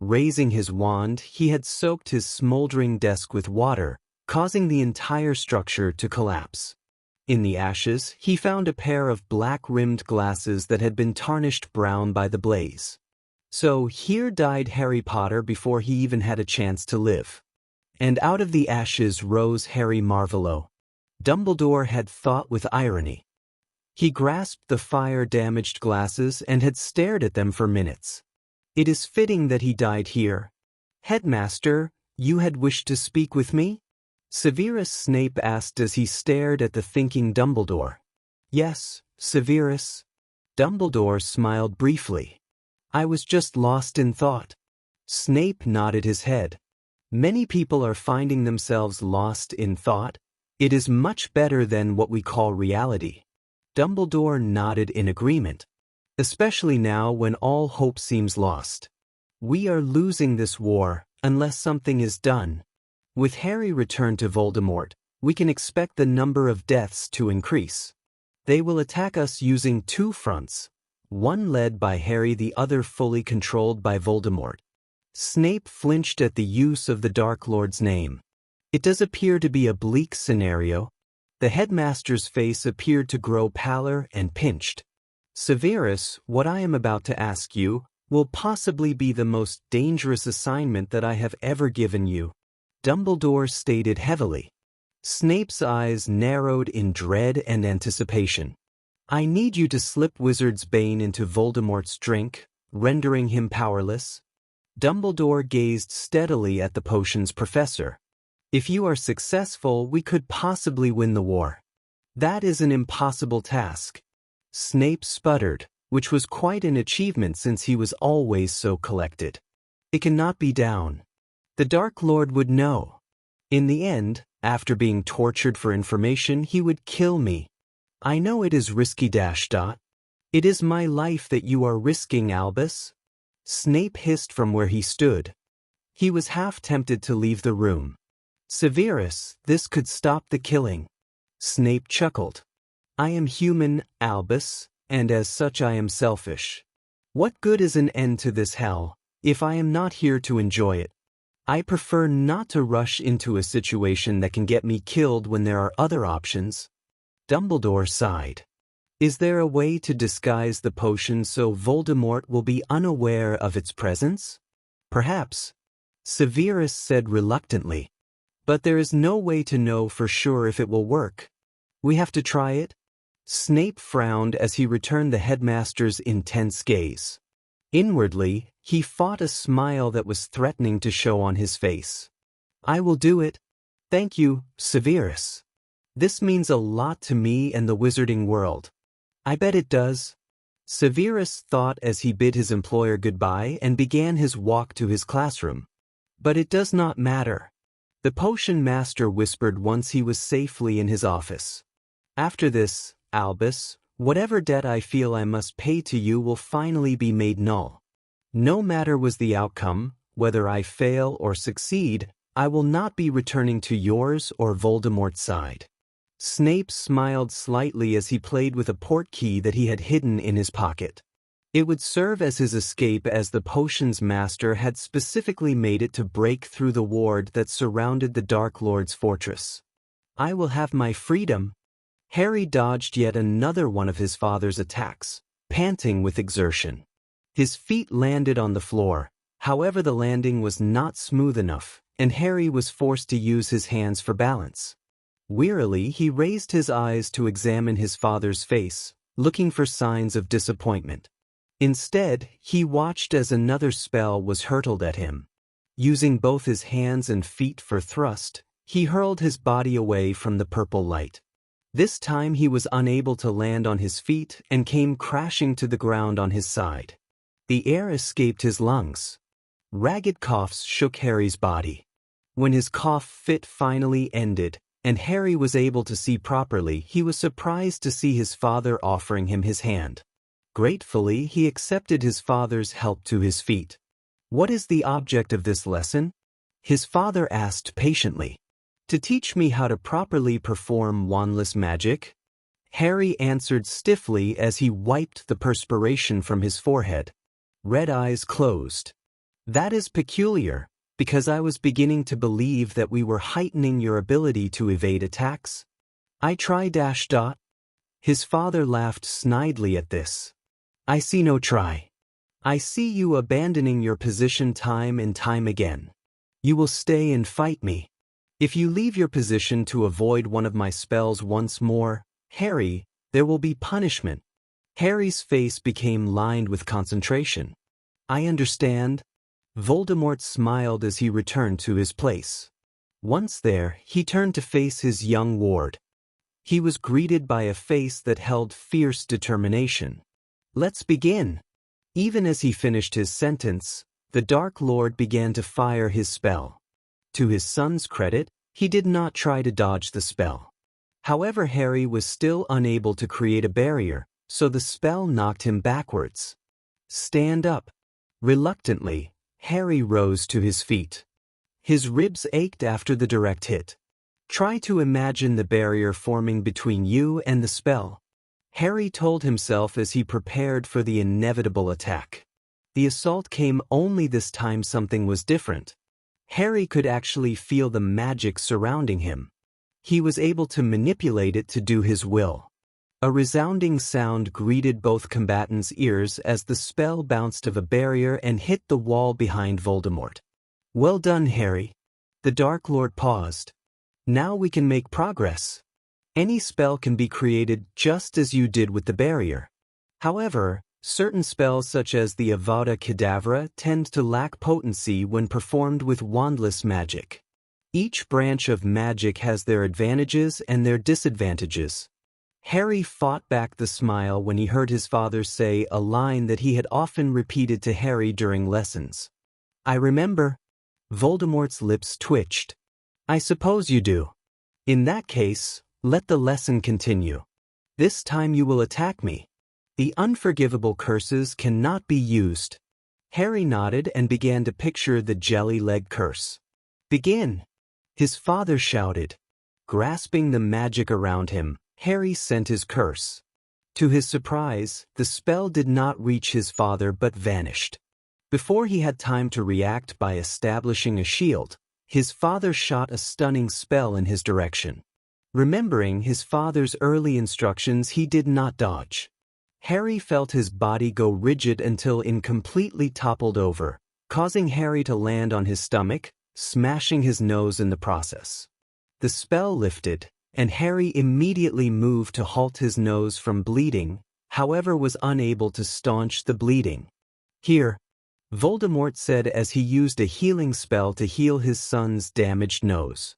Raising his wand, he had soaked his smoldering desk with water, causing the entire structure to collapse. In the ashes, he found a pair of black-rimmed glasses that had been tarnished brown by the blaze. So here died Harry Potter before he even had a chance to live. And out of the ashes rose Harry Marvolo. Dumbledore had thought with irony. He grasped the fire-damaged glasses and had stared at them for minutes. It is fitting that he died here. Headmaster, you had wished to speak with me? Severus Snape asked as he stared at the thinking Dumbledore. Yes, Severus. Dumbledore smiled briefly. I was just lost in thought. Snape nodded his head. Many people are finding themselves lost in thought. It is much better than what we call reality. Dumbledore nodded in agreement. Especially now when all hope seems lost. We are losing this war unless something is done. With Harry returned to Voldemort, we can expect the number of deaths to increase. They will attack us using 2 fronts, one led by Harry, the other fully controlled by Voldemort. Snape flinched at the use of the Dark Lord's name. It does appear to be a bleak scenario. The headmaster's face appeared to grow paler and pinched. Severus, what I am about to ask you will possibly be the most dangerous assignment that I have ever given you. Dumbledore stated heavily. Snape's eyes narrowed in dread and anticipation. I need you to slip Wizard's Bane into Voldemort's drink, rendering him powerless? Dumbledore gazed steadily at the potion's professor. If you are successful, we could possibly win the war. That is an impossible task. Snape sputtered, which was quite an achievement since he was always so collected. It cannot be done. The Dark Lord would know. In the end, after being tortured for information, he would kill me. I know it is risky. It is my life that you are risking, Albus. Snape hissed from where he stood. He was half tempted to leave the room. Severus, this could stop the killing. Snape chuckled. I am human, Albus, and as such I am selfish. What good is an end to this hell, if I am not here to enjoy it? I prefer not to rush into a situation that can get me killed when there are other options. Dumbledore sighed. Is there a way to disguise the potion so Voldemort will be unaware of its presence? Perhaps. Severus said reluctantly. But there is no way to know for sure if it will work. We have to try it? Snape frowned as he returned the headmaster's intense gaze. Inwardly, he fought a smile that was threatening to show on his face. I will do it. Thank you, Severus. This means a lot to me and the wizarding world. I bet it does. Severus thought as he bid his employer goodbye and began his walk to his classroom. But it does not matter. The potion master whispered once he was safely in his office. After this, Albus, whatever debt I feel I must pay to you will finally be made null. No matter was the outcome, whether I fail or succeed, I will not be returning to yours or Voldemort's side. Snape smiled slightly as he played with a portkey that he had hidden in his pocket. It would serve as his escape, as the potion's master had specifically made it to break through the ward that surrounded the Dark Lord's fortress. I will have my freedom. Harry dodged yet another one of his father's attacks, panting with exertion. His feet landed on the floor, however the landing was not smooth enough, and Harry was forced to use his hands for balance. Wearily, he raised his eyes to examine his father's face, looking for signs of disappointment. Instead, he watched as another spell was hurled at him. Using both his hands and feet for thrust, he hurled his body away from the purple light. This time he was unable to land on his feet and came crashing to the ground on his side. The air escaped his lungs. Ragged coughs shook Harry's body. When his cough fit finally ended, and Harry was able to see properly, he was surprised to see his father offering him his hand. Gratefully, he accepted his father's help to his feet. What is the object of this lesson? His father asked patiently. To teach me how to properly perform wandless magic? Harry answered stiffly as he wiped the perspiration from his forehead. Red eyes closed. That is peculiar, because I was beginning to believe that we were heightening your ability to evade attacks. I try ... His father laughed snidely at this. I see no try. I see you abandoning your position time and time again. You will stay and fight me. If you leave your position to avoid one of my spells once more, Harry, there will be punishment. Harry's face became lined with concentration. I understand. Voldemort smiled as he returned to his place. Once there, he turned to face his young ward. He was greeted by a face that held fierce determination. Let's begin. Even as he finished his sentence, the Dark Lord began to fire his spell. To his son's credit, he did not try to dodge the spell. However, Harry was still unable to create a barrier, so the spell knocked him backwards. Stand up. Reluctantly, Harry rose to his feet. His ribs ached after the direct hit. Try to imagine the barrier forming between you and the spell. Harry told himself as he prepared for the inevitable attack. The assault came, only this time something was different. Harry could actually feel the magic surrounding him. He was able to manipulate it to do his will. A resounding sound greeted both combatants' ears as the spell bounced off a barrier and hit the wall behind Voldemort. Well done, Harry. The Dark Lord paused. Now we can make progress. Any spell can be created just as you did with the barrier. However, Certain spells such as the Avada Kedavra tend to lack potency when performed with wandless magic. Each branch of magic has their advantages and their disadvantages. Harry fought back the smile when he heard his father say a line that he had often repeated to Harry during lessons. "I remember." Voldemort's lips twitched. "I suppose you do. In that case, let the lesson continue. This time you will attack me. The unforgivable curses cannot be used." Harry nodded and began to picture the jelly leg curse. "Begin!" his father shouted. Grasping the magic around him, Harry sent his curse. To his surprise, the spell did not reach his father but vanished. Before he had time to react by establishing a shield, his father shot a stunning spell in his direction. Remembering his father's early instructions, he did not dodge. Harry felt his body go rigid until it completely toppled over, causing Harry to land on his stomach, smashing his nose in the process. The spell lifted, and Harry immediately moved to halt his nose from bleeding, however was unable to staunch the bleeding. "Here," Voldemort said as he used a healing spell to heal his son's damaged nose.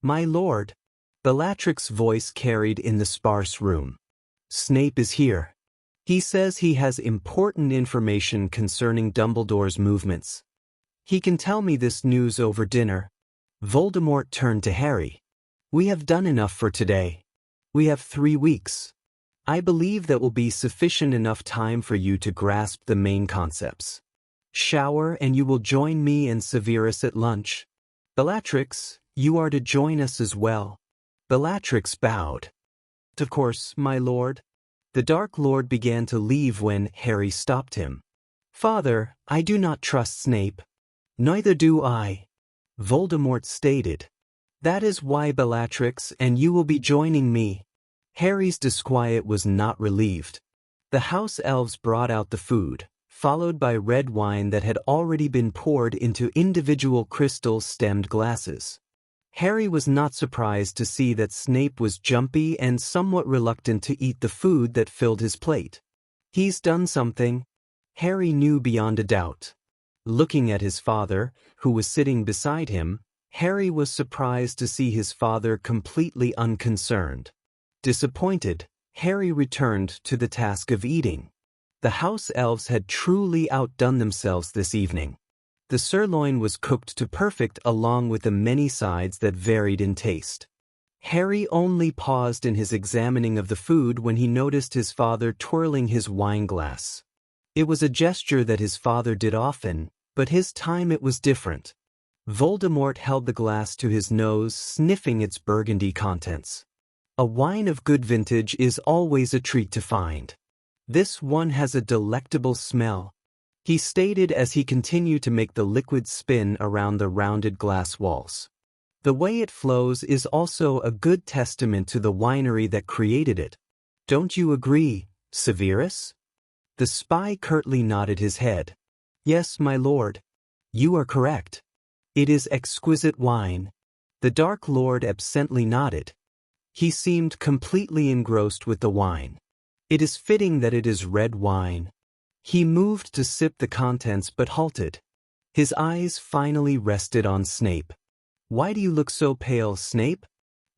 "My lord," Bellatrix's voice carried in the sparse room. "Snape is here. He says he has important information concerning Dumbledore's movements. He can tell me this news over dinner." Voldemort turned to Harry. "We have done enough for today. We have 3 weeks. I believe that will be sufficient enough time for you to grasp the main concepts. Shower and you will join me and Severus at lunch. Bellatrix, you are to join us as well." Bellatrix bowed. "Of course, my lord." The Dark Lord began to leave when Harry stopped him. "Father, I do not trust Snape." "Neither do I," Voldemort stated. "That is why, Bellatrix, and you will be joining me." Harry's disquiet was not relieved. The house elves brought out the food, followed by red wine that had already been poured into individual crystal-stemmed glasses. Harry was not surprised to see that Snape was jumpy and somewhat reluctant to eat the food that filled his plate. "He's done something," Harry knew beyond a doubt. Looking at his father, who was sitting beside him, Harry was surprised to see his father completely unconcerned. Disappointed, Harry returned to the task of eating. The house elves had truly outdone themselves this evening. The sirloin was cooked to perfect along with the many sides that varied in taste. Harry only paused in his examining of the food when he noticed his father twirling his wine glass. It was a gesture that his father did often, but this time it was different. Voldemort held the glass to his nose, sniffing its burgundy contents. "A wine of good vintage is always a treat to find. This one has a delectable smell," he stated as he continued to make the liquid spin around the rounded glass walls. "The way it flows is also a good testament to the winery that created it. Don't you agree, Severus?" The spy curtly nodded his head. "Yes, my lord. You are correct. It is exquisite wine." The Dark Lord absently nodded. He seemed completely engrossed with the wine. "It is fitting that it is red wine." He moved to sip the contents but halted. His eyes finally rested on Snape. "Why do you look so pale, Snape?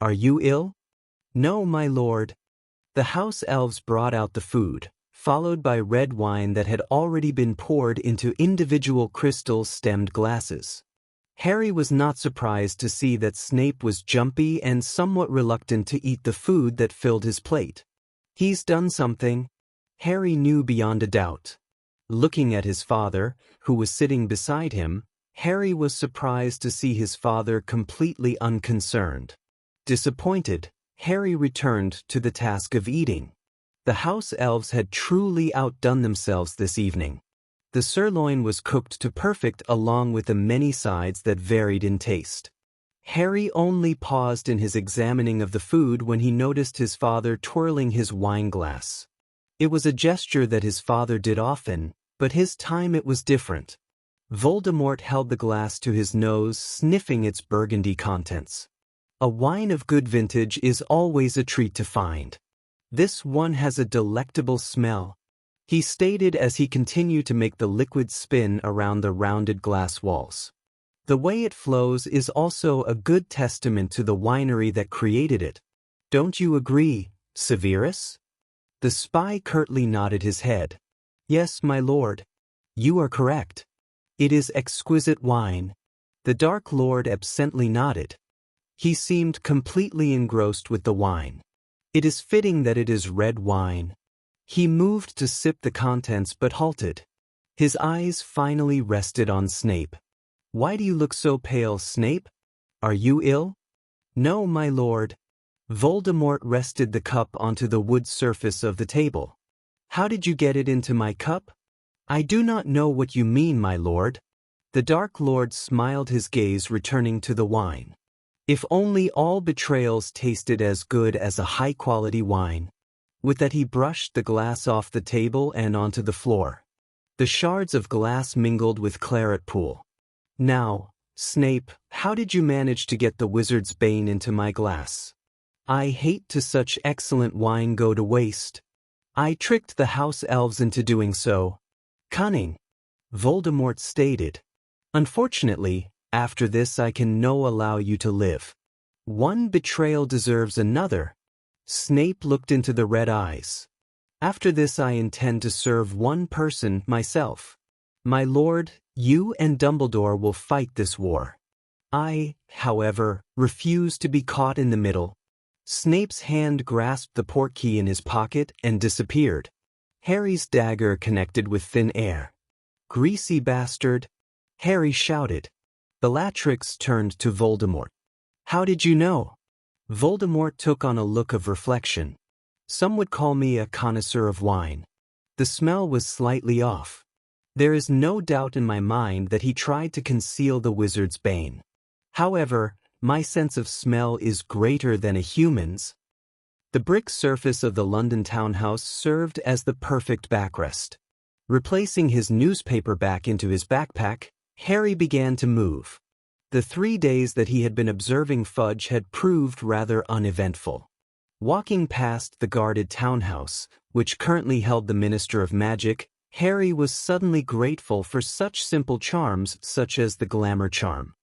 Are you ill?" "No, my lord." The house elves brought out the food, followed by red wine that had already been poured into individual crystal-stemmed glasses. Harry was not surprised to see that Snape was jumpy and somewhat reluctant to eat the food that filled his plate. "He's done something," Harry knew beyond a doubt. Looking at his father, who was sitting beside him, Harry was surprised to see his father completely unconcerned. Disappointed, Harry returned to the task of eating. The house elves had truly outdone themselves this evening. The sirloin was cooked to perfect along with the many sides that varied in taste. Harry only paused in his examining of the food when he noticed his father twirling his wine glass. It was a gesture that his father did often, but this time it was different. Voldemort held the glass to his nose, sniffing its burgundy contents. "A wine of good vintage is always a treat to find. This one has a delectable smell." he stated as he continued to make the liquid spin around the rounded glass walls. The way it flows is also a good testament to the winery that created it. Don't you agree, Severus? The spy curtly nodded his head. Yes, my lord. You are correct. It is exquisite wine. The Dark Lord absently nodded. He seemed completely engrossed with the wine. It is fitting that it is red wine. He moved to sip the contents but halted. His eyes finally rested on Snape. Why do you look so pale, Snape? Are you ill? No, my lord. Voldemort rested the cup onto the wood surface of the table. How did you get it into my cup? I do not know what you mean, my lord. The Dark Lord smiled, his gaze returning to the wine. If only all betrayals tasted as good as a high-quality wine. With that he brushed the glass off the table and onto the floor. The shards of glass mingled with claret pool. Now, Snape, how did you manage to get the wizard's bane into my glass? I hate to such excellent wine go to waste. I tricked the house elves into doing so. Cunning, Voldemort stated. Unfortunately, after this I can no allow you to live. One betrayal deserves another. Snape looked into the red eyes. After this I intend to serve one person, myself. My lord, you and Dumbledore will fight this war. I, however, refuse to be caught in the middle. Snape's hand grasped the portkey in his pocket and disappeared. Harry's dagger connected with thin air. Greasy bastard! Harry shouted. Bellatrix turned to Voldemort. How did you know? Voldemort took on a look of reflection. Some would call me a connoisseur of wine. The smell was slightly off. There is no doubt in my mind that he tried to conceal the wizard's bane. However, my sense of smell is greater than a human's. The brick surface of the London townhouse served as the perfect backrest. Replacing his newspaper back into his backpack, Harry began to move. The 3 days that he had been observing Fudge had proved rather uneventful. Walking past the guarded townhouse, which currently held the Minister of Magic, Harry was suddenly grateful for such simple charms such as the glamour charm.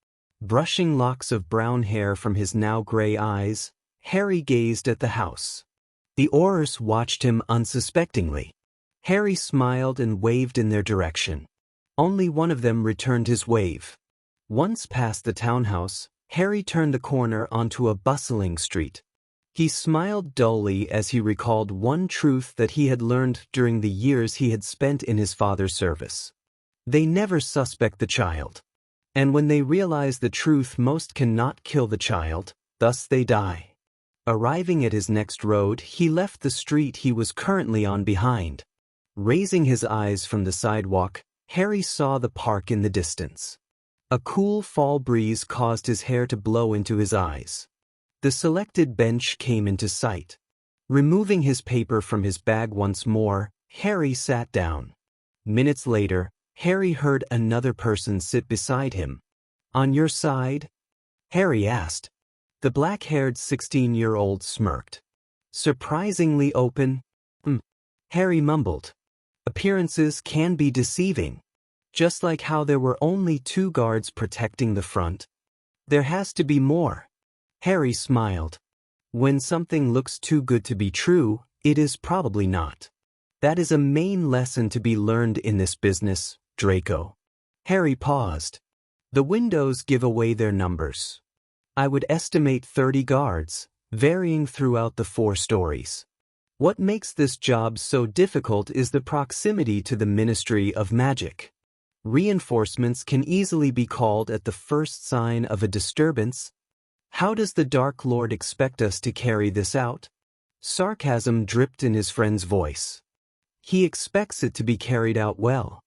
Brushing locks of brown hair from his now gray eyes, Harry gazed at the house. The Aurors watched him unsuspectingly. Harry smiled and waved in their direction. Only one of them returned his wave. Once past the townhouse, Harry turned the corner onto a bustling street. He smiled dully as he recalled one truth that he had learned during the years he had spent in his father's service. They never suspect the child. And when they realize the truth, most cannot kill the child, thus they die. Arriving at his next road, he left the street he was currently on behind. Raising his eyes from the sidewalk, Harry saw the park in the distance. A cool fall breeze caused his hair to blow into his eyes. The selected bench came into sight. Removing his paper from his bag once more, Harry sat down. Minutes later, Harry heard another person sit beside him. On your side? Harry asked. The black-haired 16-year-old smirked. Surprisingly open? Harry mumbled. Appearances can be deceiving. Just like how there were only 2 guards protecting the front. There has to be more. Harry smiled. When something looks too good to be true, it is probably not. That is a main lesson to be learned in this business, Draco. Harry paused. The windows give away their numbers. I would estimate 30 guards, varying throughout the 4 stories. What makes this job so difficult is the proximity to the Ministry of Magic. Reinforcements can easily be called at the first sign of a disturbance. How does the Dark Lord expect us to carry this out? Sarcasm dripped in his friend's voice. He expects it to be carried out well.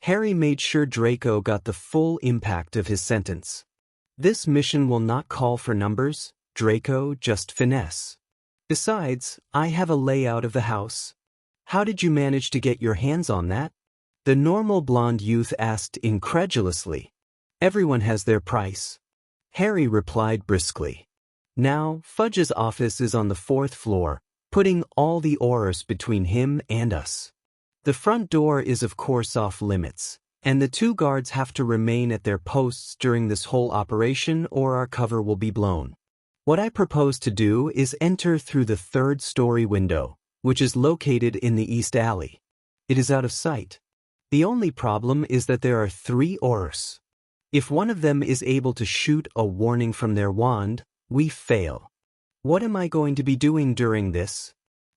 Harry made sure Draco got the full impact of his sentence. This mission will not call for numbers, Draco, just finesse. Besides, I have a layout of the house. How did you manage to get your hands on that? The normal blonde youth asked incredulously. Everyone has their price. Harry replied briskly. Now, Fudge's office is on the 4th floor, putting all the Aurors between him and us. The front door is of course off limits, and the 2 guards have to remain at their posts during this whole operation or our cover will be blown. What I propose to do is enter through the 3rd-story window, which is located in the east alley. It is out of sight. The only problem is that there are 3 Aurors. If one of them is able to shoot a warning from their wand, we fail. What am I going to be doing during this?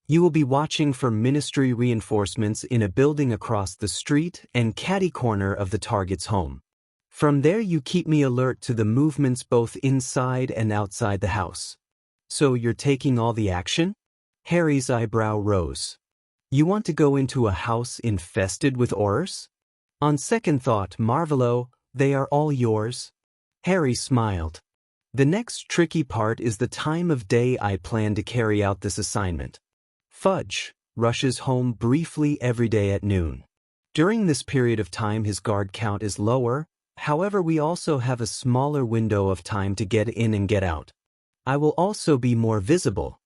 You will be watching for ministry reinforcements in a building across the street and catty corner of the target's home. From there you keep me alert to the movements both inside and outside the house. So you're taking all the action? Harry's eyebrow rose. You want to go into a house infested with Aurors? On second thought, Marvolo, they are all yours. Harry smiled. The next tricky part is the time of day I plan to carry out this assignment. Fudge rushes home briefly every day at noon. During this period of time his guard count is lower, however we also have a smaller window of time to get in and get out. I will also be more visible.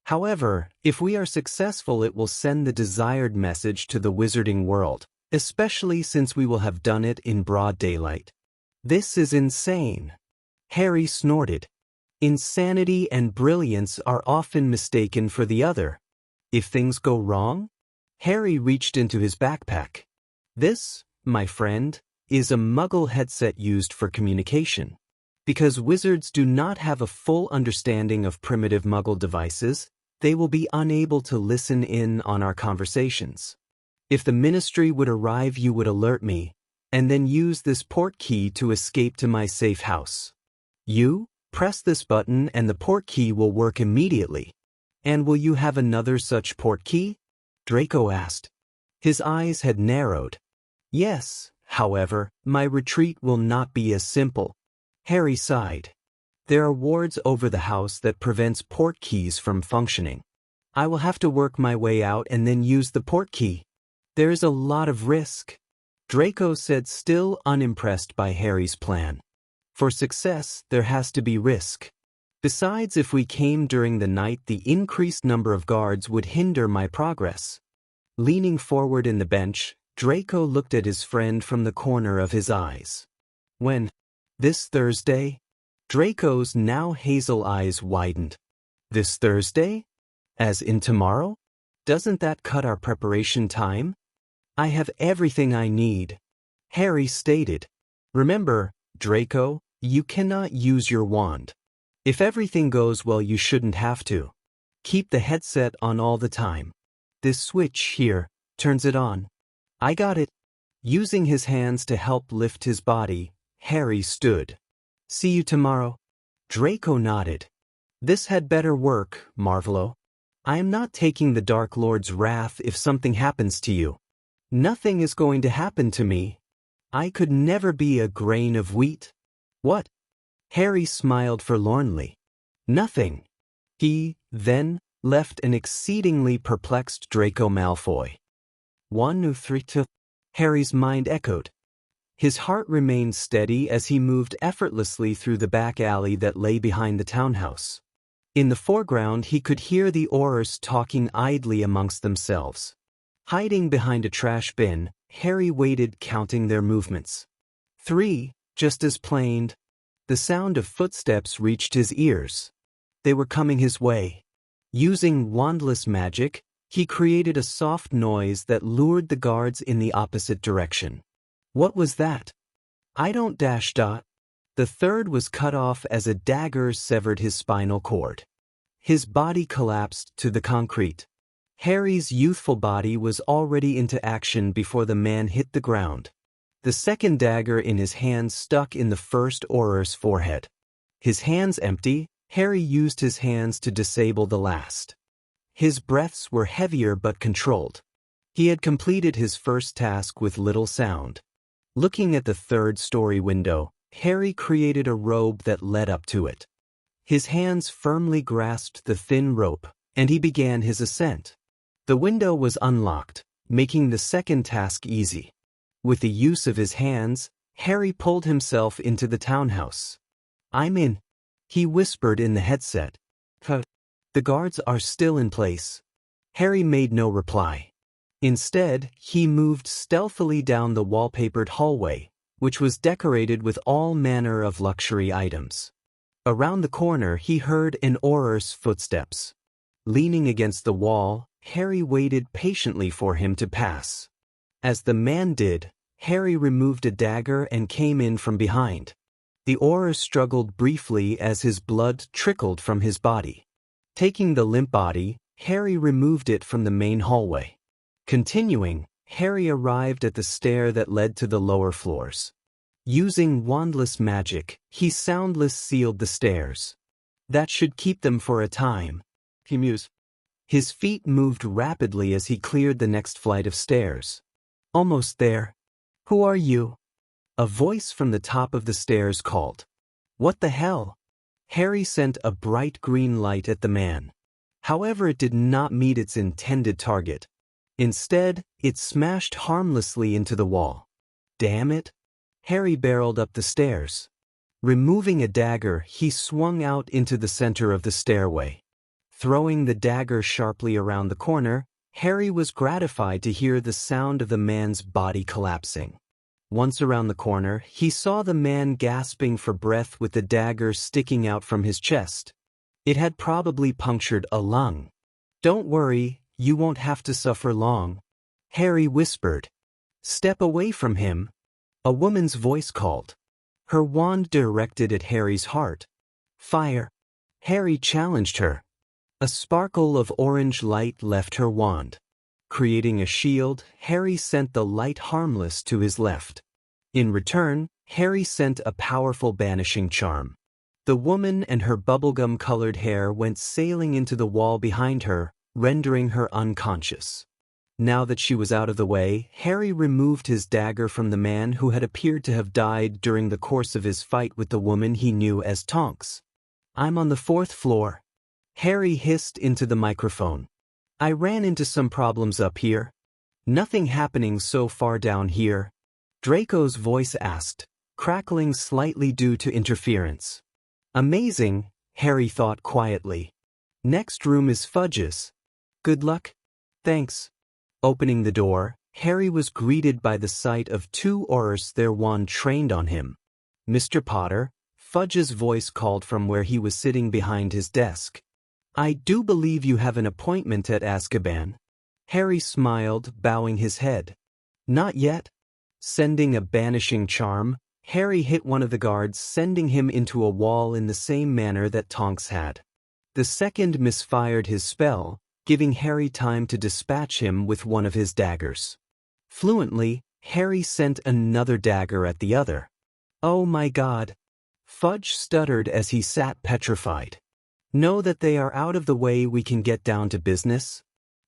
However, if we are successful it will send the desired message to the wizarding world, especially since we will have done it in broad daylight. This is insane. Harry snorted. Insanity and brilliance are often mistaken for the other. If things go wrong? Harry reached into his backpack. This, my friend, is a Muggle headset used for communication. Because wizards do not have a full understanding of primitive Muggle devices, they will be unable to listen in on our conversations. If the ministry would arrive, you would alert me, and then use this port key to escape to my safe house. You press this button and the port key will work immediately. And will you have another such port key? Draco asked. His eyes had narrowed. Yes, however, my retreat will not be as simple. Harry sighed. There are wards over the house that prevents port keys from functioning. I will have to work my way out and then use the port key. There is a lot of risk. Draco said, still unimpressed by Harry's plan. For success, there has to be risk. Besides, if we came during the night, the increased number of guards would hinder my progress. Leaning forward in the bench, Draco looked at his friend from the corner of his eyes. When? This Thursday? Draco's now hazel eyes widened. This Thursday? As in tomorrow? Doesn't that cut our preparation time? I have everything I need. Harry stated. Remember, Draco, you cannot use your wand. If everything goes well, you shouldn't have to. Keep the headset on all the time. This switch here turns it on. I got it. Using his hands to help lift his body, Harry stood. See you tomorrow. Draco nodded. This had better work, Marvolo. I am not taking the Dark Lord's wrath if something happens to you. Nothing is going to happen to me. I could never be a grain of wheat. What? Harry smiled forlornly. Nothing. He, then, left an exceedingly perplexed Draco Malfoy. 1-3-2. Harry's mind echoed. His heart remained steady as he moved effortlessly through the back alley that lay behind the townhouse. In the foreground he could hear the Aurors talking idly amongst themselves. Hiding behind a trash bin, Harry waited, counting their movements. 3, just as plain. The sound of footsteps reached his ears. They were coming his way. Using wandless magic, he created a soft noise that lured the guards in the opposite direction. What was that? I don't dash dot. The third was cut off as a dagger severed his spinal cord. His body collapsed to the concrete. Harry's youthful body was already into action before the man hit the ground. The second dagger in his hand stuck in the first Auror's forehead. His hands empty, Harry used his hands to disable the last. His breaths were heavier but controlled. He had completed his first task with little sound. Looking at the third-story window, Harry created a robe that led up to it. His hands firmly grasped the thin rope, and he began his ascent. The window was unlocked, making the second task easy. With the use of his hands, Harry pulled himself into the townhouse. I'm in, he whispered in the headset. The guards are still in place. Harry made no reply. Instead, he moved stealthily down the wallpapered hallway, which was decorated with all manner of luxury items. Around the corner he heard an Auror's footsteps. Leaning against the wall, Harry waited patiently for him to pass. As the man did, Harry removed a dagger and came in from behind. The Auror struggled briefly as his blood trickled from his body. Taking the limp body, Harry removed it from the main hallway. Continuing, Harry arrived at the stair that led to the lower floors. Using wandless magic, he soundless sealed the stairs. That should keep them for a time, he mused. His feet moved rapidly as he cleared the next flight of stairs. Almost there. Who are you? A voice from the top of the stairs called. What the hell? Harry sent a bright green light at the man. However, it did not meet its intended target. Instead, it smashed harmlessly into the wall. Damn it! Harry barreled up the stairs. Removing a dagger, he swung out into the center of the stairway. Throwing the dagger sharply around the corner, Harry was gratified to hear the sound of the man's body collapsing. Once around the corner, he saw the man gasping for breath with the dagger sticking out from his chest. It had probably punctured a lung. Don't worry, you won't have to suffer long, Harry whispered. Step away from him, a woman's voice called. Her wand directed at Harry's heart. Fire. Harry challenged her. A sparkle of orange light left her wand. Creating a shield, Harry sent the light harmless to his left. In return, Harry sent a powerful banishing charm. The woman and her bubblegum-colored hair went sailing into the wall behind her, rendering her unconscious. Now that she was out of the way, Harry removed his dagger from the man who had appeared to have died during the course of his fight with the woman he knew as Tonks. I'm on the 4th floor. Harry hissed into the microphone. I ran into some problems up here. Nothing happening so far down here. Draco's voice asked, crackling slightly due to interference. Amazing, Harry thought quietly. Next room is Fudge's. Good luck. Thanks. Opening the door, Harry was greeted by the sight of 2 Aurors, their wand trained on him. Mr. Potter, Fudge's voice called from where he was sitting behind his desk. I do believe you have an appointment at Azkaban. Harry smiled, bowing his head. Not yet. Sending a banishing charm, Harry hit one of the guards, sending him into a wall in the same manner that Tonks had. The second misfired his spell, giving Harry time to dispatch him with one of his daggers. Fluently, Harry sent another dagger at the other. Oh my God! Fudge stuttered as he sat petrified. Know that they are out of the way, we can get down to business?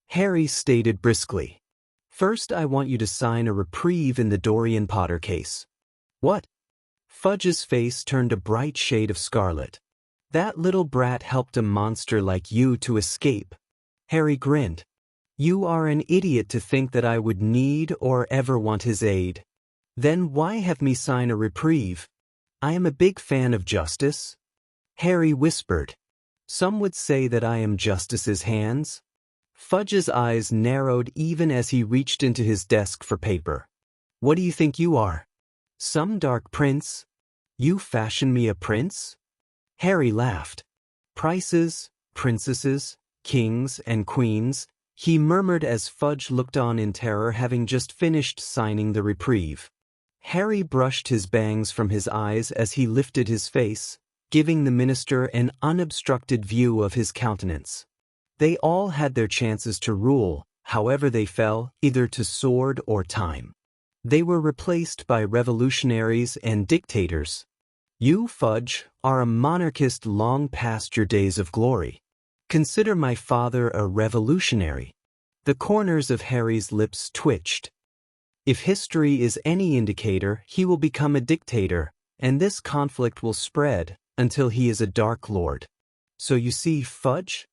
Harry stated briskly. First, I want you to sign a reprieve in the Dorian Potter case. What? Fudge's face turned a bright shade of scarlet. That little brat helped a monster like you to escape. Harry grinned. You are an idiot to think that I would need or ever want his aid. Then why have me sign a reprieve? I am a big fan of justice. Harry whispered. Some would say that I am justice's hands. Fudge's eyes narrowed even as he reached into his desk for paper. What do you think you are? Some dark prince? You fashion me a prince? Harry laughed. Prices, princesses, kings, and queens, he murmured as Fudge looked on in terror, having just finished signing the reprieve. Harry brushed his bangs from his eyes as he lifted his face, giving the minister an unobstructed view of his countenance. They all had their chances to rule, however they fell, either to sword or time. They were replaced by revolutionaries and dictators. You, Fudge, are a monarchist long past your days of glory. Consider my father a revolutionary. The corners of Harry's lips twitched. If history is any indicator, he will become a dictator, and this conflict will spread until he is a Dark Lord. So you see, Fudge?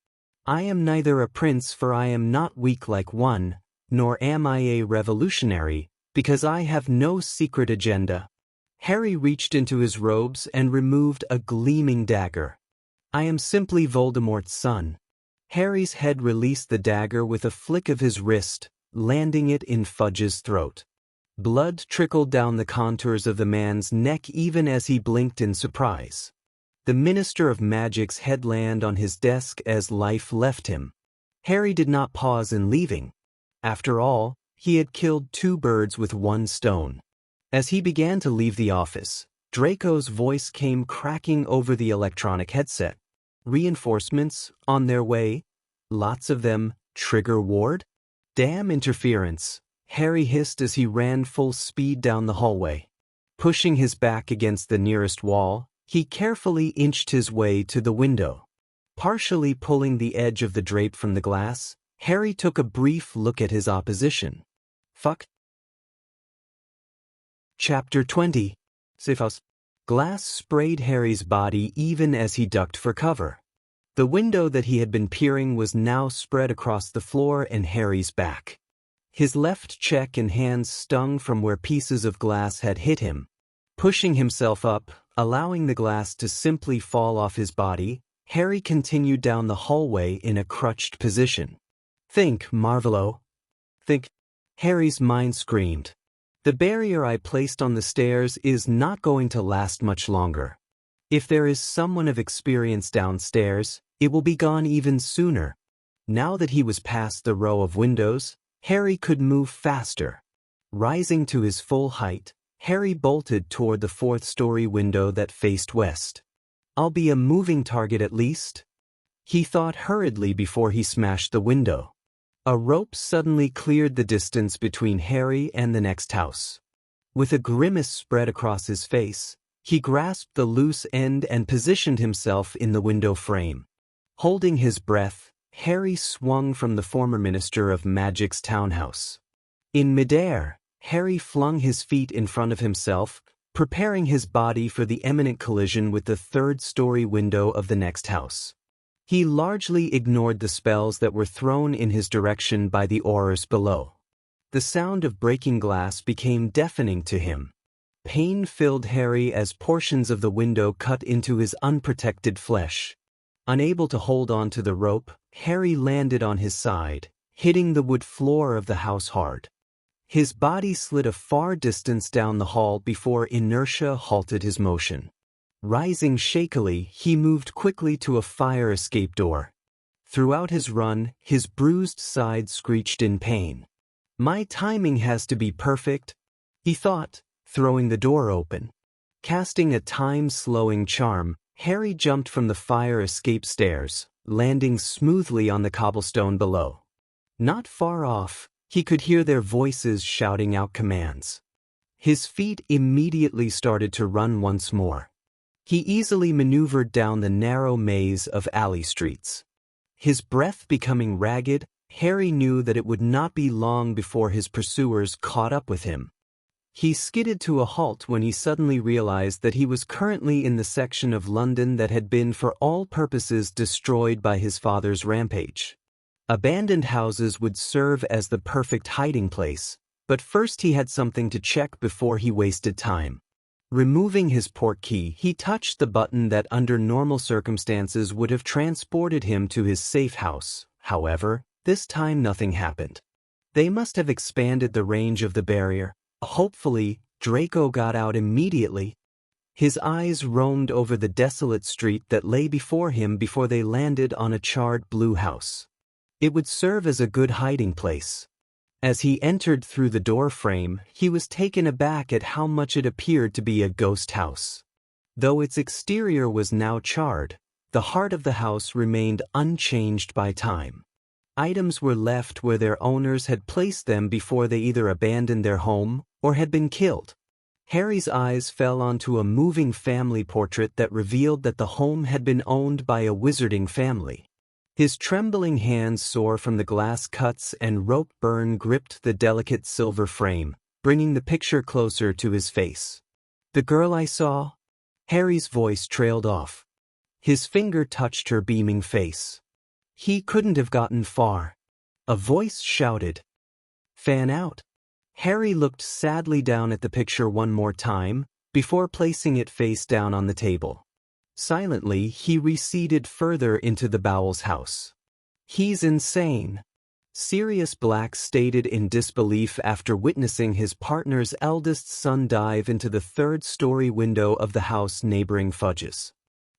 I am neither a prince, for I am not weak like one, nor am I a revolutionary, because I have no secret agenda. Harry reached into his robes and removed a gleaming dagger. I am simply Voldemort's son. Harry's head released the dagger with a flick of his wrist, landing it in Fudge's throat. Blood trickled down the contours of the man's neck even as he blinked in surprise. The Minister of Magic's head landed on his desk as life left him. Harry did not pause in leaving. After all, he had killed 2 birds with 1 stone. As he began to leave the office, Draco's voice came cracking over the electronic headset. Reinforcements, on their way. Lots of them. Trigger ward? Damn interference, Harry hissed as he ran full speed down the hallway. Pushing his back against the nearest wall, he carefully inched his way to the window. Partially pulling the edge of the drape from the glass, Harry took a brief look at his opposition. Fuck. Chapter 20. Sifos. Glass sprayed Harry's body even as he ducked for cover. The window that he had been peering was now spread across the floor and Harry's back. His left cheek and hands stung from where pieces of glass had hit him. Pushing himself up, allowing the glass to simply fall off his body, Harry continued down the hallway in a crouched position. Think, Marvolo. Think. Harry's mind screamed. The barrier I placed on the stairs is not going to last much longer. If there is someone of experience downstairs, it will be gone even sooner. Now that he was past the row of windows, Harry could move faster. Rising to his full height, Harry bolted toward the 4th-story window that faced west. I'll be a moving target at least, he thought hurriedly before he smashed the window. A rope suddenly cleared the distance between Harry and the next house. With a grimace spread across his face, he grasped the loose end and positioned himself in the window frame. Holding his breath, Harry swung from the former Minister of Magic's townhouse. In midair, Harry flung his feet in front of himself, preparing his body for the imminent collision with the 3rd-story window of the next house. He largely ignored the spells that were thrown in his direction by the aurors below. The sound of breaking glass became deafening to him. Pain filled Harry as portions of the window cut into his unprotected flesh. Unable to hold on to the rope, Harry landed on his side, hitting the wood floor of the house hard. His body slid a far distance down the hall before inertia halted his motion. Rising shakily, he moved quickly to a fire escape door. Throughout his run, his bruised side screeched in pain. My timing has to be perfect, he thought, throwing the door open. Casting a time-slowing charm, Harry jumped from the fire escape stairs, landing smoothly on the cobblestone below. Not far off, he could hear their voices shouting out commands. His feet immediately started to run once more. He easily maneuvered down the narrow maze of alley streets. His breath becoming ragged, Harry knew that it would not be long before his pursuers caught up with him. He skidded to a halt when he suddenly realized that he was currently in the section of London that had been for all purposes destroyed by his father's rampage. Abandoned houses would serve as the perfect hiding place, but first he had something to check before he wasted time. Removing his portkey, he touched the button that under normal circumstances would have transported him to his safe house. However, this time nothing happened. They must have expanded the range of the barrier. Hopefully, Draco got out immediately. His eyes roamed over the desolate street that lay before him before they landed on a charred blue house. It would serve as a good hiding place. As he entered through the door frame, he was taken aback at how much it appeared to be a ghost house. Though its exterior was now charred, the heart of the house remained unchanged by time. Items were left where their owners had placed them before they either abandoned their home or had been killed. Harry's eyes fell onto a moving family portrait that revealed that the home had been owned by a wizarding family. His trembling hands sore from the glass cuts and rope burn gripped the delicate silver frame, bringing the picture closer to his face. The girl I saw? Harry's voice trailed off. His finger touched her beaming face. He couldn't have gotten far. A voice shouted, "Fan out." Harry looked sadly down at the picture one more time, before placing it face down on the table. Silently, he receded further into the Bowles house. He's insane. Sirius Black stated in disbelief after witnessing his partner's eldest son dive into the third-story window of the house neighboring Fudge's.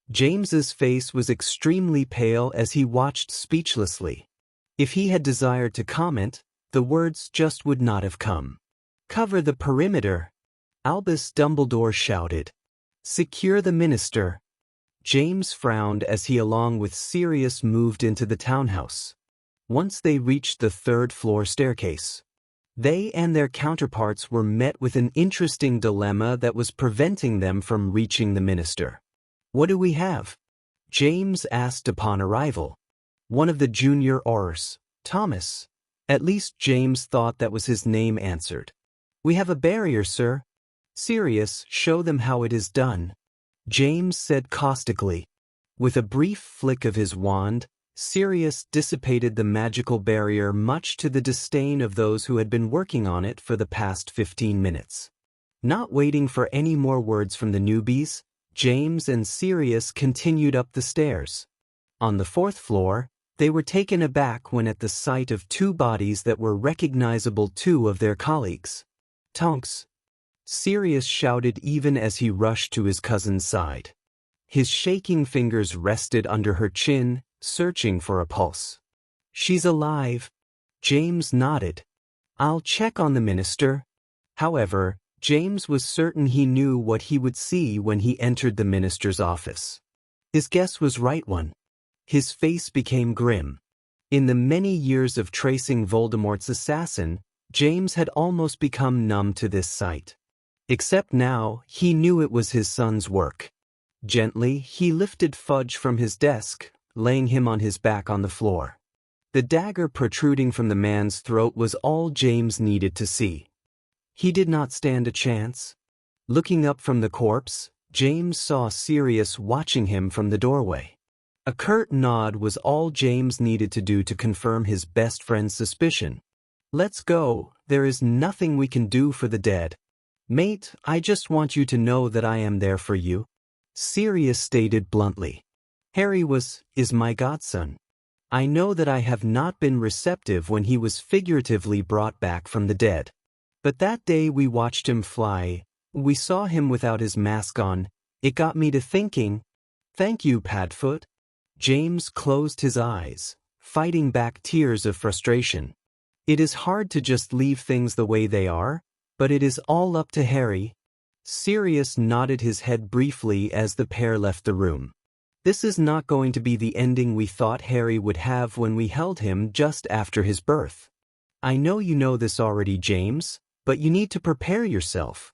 James's face was extremely pale as he watched speechlessly. If he had desired to comment, the words just would not have come. "Cover the perimeter," Albus Dumbledore shouted. "Secure the minister." James frowned as he along with Sirius moved into the townhouse. Once they reached the third-floor staircase, they and their counterparts were met with an interesting dilemma that was preventing them from reaching the minister. "What do we have?" James asked upon arrival. One of the junior Aurors, Thomas, at least James thought that was his name, answered. "We have a barrier, sir." "Sirius, show them how it is done," James said caustically. With a brief flick of his wand, Sirius dissipated the magical barrier, much to the disdain of those who had been working on it for the past 15 minutes. Not waiting for any more words from the newbies, James and Sirius continued up the stairs. On the fourth floor, they were taken aback when at the sight of two bodies that were recognizable two of their colleagues. "Tonks!" Sirius shouted even as he rushed to his cousin's side. His shaking fingers rested under her chin, searching for a pulse. "She's alive." James nodded. "I'll check on the minister." However, James was certain he knew what he would see when he entered the minister's office. His guess was right one. His face became grim. In the many years of tracing Voldemort's assassin, James had almost become numb to this sight. Except now, he knew it was his son's work. Gently, he lifted Fudge from his desk, laying him on his back on the floor. The dagger protruding from the man's throat was all James needed to see. He did not stand a chance. Looking up from the corpse, James saw Sirius watching him from the doorway. A curt nod was all James needed to do to confirm his best friend's suspicion. "Let's go, there is nothing we can do for the dead. Mate, I just want you to know that I am there for you," Sirius stated bluntly. "Harry is my godson. I know that I have not been receptive when he was figuratively brought back from the dead. But that day we watched him fly, we saw him without his mask on, it got me to thinking." "Thank you, Padfoot." James closed his eyes, fighting back tears of frustration. It is hard to just leave things the way they are, but it is all up to Harry. Sirius nodded his head briefly as the pair left the room. "This is not going to be the ending we thought Harry would have when we held him just after his birth. I know you know this already, James, but you need to prepare yourself.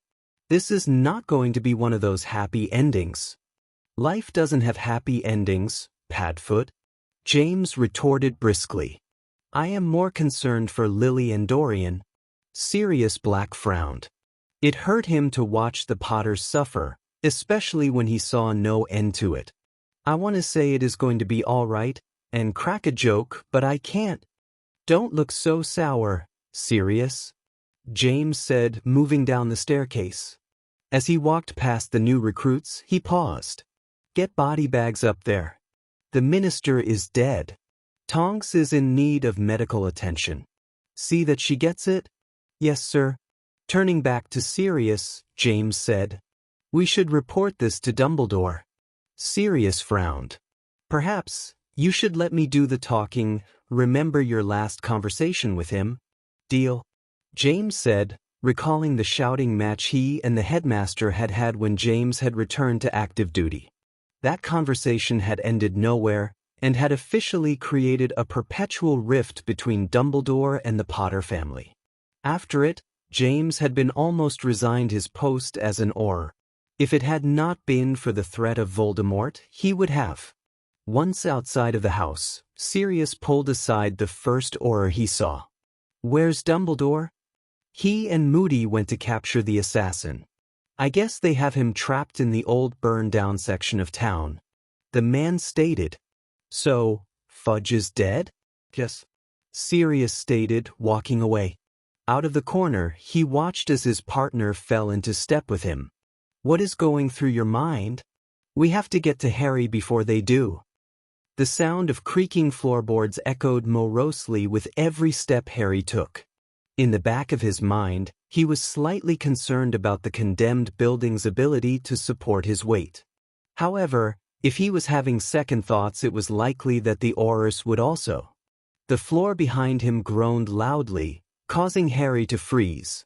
This is not going to be one of those happy endings." "Life doesn't have happy endings, Padfoot," James retorted briskly. "I am more concerned for Lily and Dorian." Sirius Black frowned. It hurt him to watch the Potters suffer, especially when he saw no end to it. "I want to say it is going to be all right, and crack a joke, but I can't." "Don't look so sour, Sirius," James said, moving down the staircase. As he walked past the new recruits, he paused. "Get body bags up there. The minister is dead. Tonks is in need of medical attention. See that she gets it?" "Yes, sir." Turning back to Sirius, James said, "We should report this to Dumbledore." Sirius frowned. "Perhaps you should let me do the talking. Remember your last conversation with him." "Deal," James said, recalling the shouting match he and the headmaster had had when James had returned to active duty. That conversation had ended nowhere and had officially created a perpetual rift between Dumbledore and the Potter family. After it, James had been almost resigned his post as an Auror. If it had not been for the threat of Voldemort, he would have. Once outside of the house, Sirius pulled aside the first Auror he saw. "Where's Dumbledore?" "He and Moody went to capture the assassin. I guess they have him trapped in the old burned-down section of town," the man stated. "So, Fudge is dead?" "Yes," Sirius stated, walking away. Out of the corner, he watched as his partner fell into step with him. "What is going through your mind?" "We have to get to Harry before they do." The sound of creaking floorboards echoed morosely with every step Harry took. In the back of his mind, he was slightly concerned about the condemned building's ability to support his weight. However, if he was having second thoughts, it was likely that the Aurors would also. The floor behind him groaned loudly, causing Harry to freeze.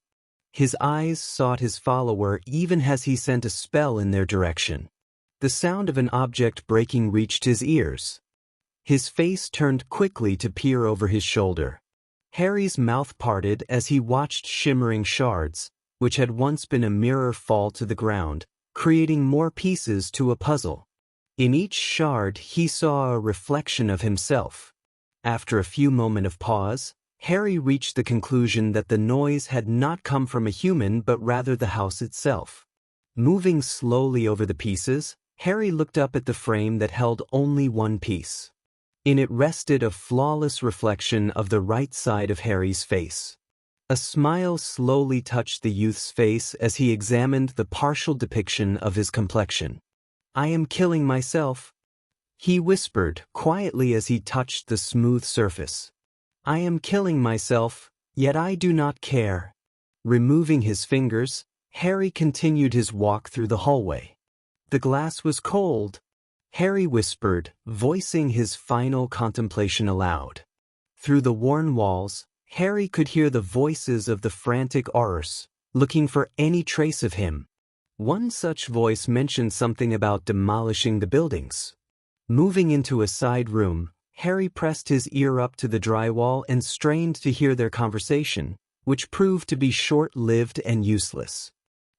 His eyes sought his follower even as he sent a spell in their direction. The sound of an object breaking reached his ears. His face turned quickly to peer over his shoulder. Harry's mouth parted as he watched shimmering shards, which had once been a mirror, fall to the ground, creating more pieces to a puzzle. In each shard he saw a reflection of himself. After a few moments of pause, Harry reached the conclusion that the noise had not come from a human but rather the house itself. Moving slowly over the pieces, Harry looked up at the frame that held only one piece. In it rested a flawless reflection of the right side of Harry's face. A smile slowly touched the youth's face as he examined the partial depiction of his complexion. "I am killing myself," he whispered quietly as he touched the smooth surface. "I am killing myself, yet I do not care." Removing his fingers, Harry continued his walk through the hallway. The glass was cold, Harry whispered, voicing his final contemplation aloud. Through the worn walls, Harry could hear the voices of the frantic Aurors, looking for any trace of him. One such voice mentioned something about demolishing the buildings. Moving into a side room, Harry pressed his ear up to the drywall and strained to hear their conversation, which proved to be short-lived and useless.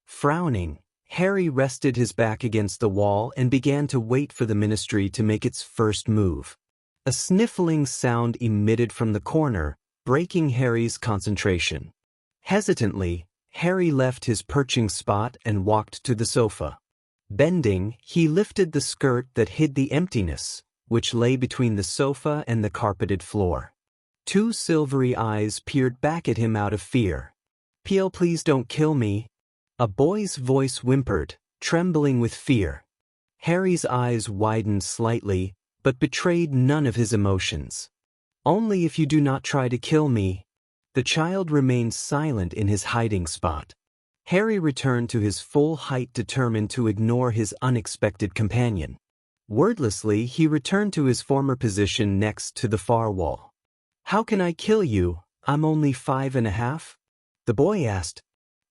Frowning, Harry rested his back against the wall and began to wait for the ministry to make its first move. A sniffling sound emitted from the corner, breaking Harry's concentration. Hesitantly, Harry left his perching spot and walked to the sofa. Bending, he lifted the skirt that hid the emptiness, which lay between the sofa and the carpeted floor. Two silvery eyes peered back at him out of fear. "Peel, please don't kill me," a boy's voice whimpered, trembling with fear. Harry's eyes widened slightly, but betrayed none of his emotions. "Only if you do not try to kill me." The child remained silent in his hiding spot. Harry returned to his full height, determined to ignore his unexpected companion. Wordlessly, he returned to his former position next to the far wall. "How can I kill you? I'm only 5.5?" the boy asked.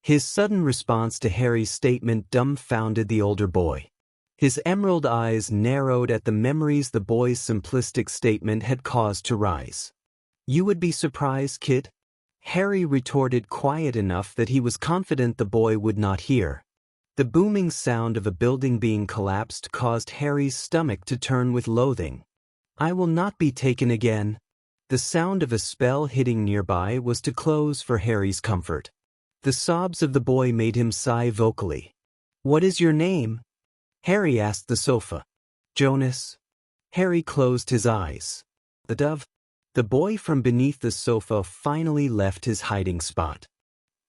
His sudden response to Harry's statement dumbfounded the older boy. His emerald eyes narrowed at the memories the boy's simplistic statement had caused to rise. "You would be surprised, kid," Harry retorted, quiet enough that he was confident the boy would not hear. The booming sound of a building being collapsed caused Harry's stomach to turn with loathing. "I will not be taken again." The sound of a spell hitting nearby was to close for Harry's comfort. The sobs of the boy made him sigh vocally. "What is your name?" Harry asked the sofa. "Jonas." Harry closed his eyes. "The dove?" The boy from beneath the sofa finally left his hiding spot.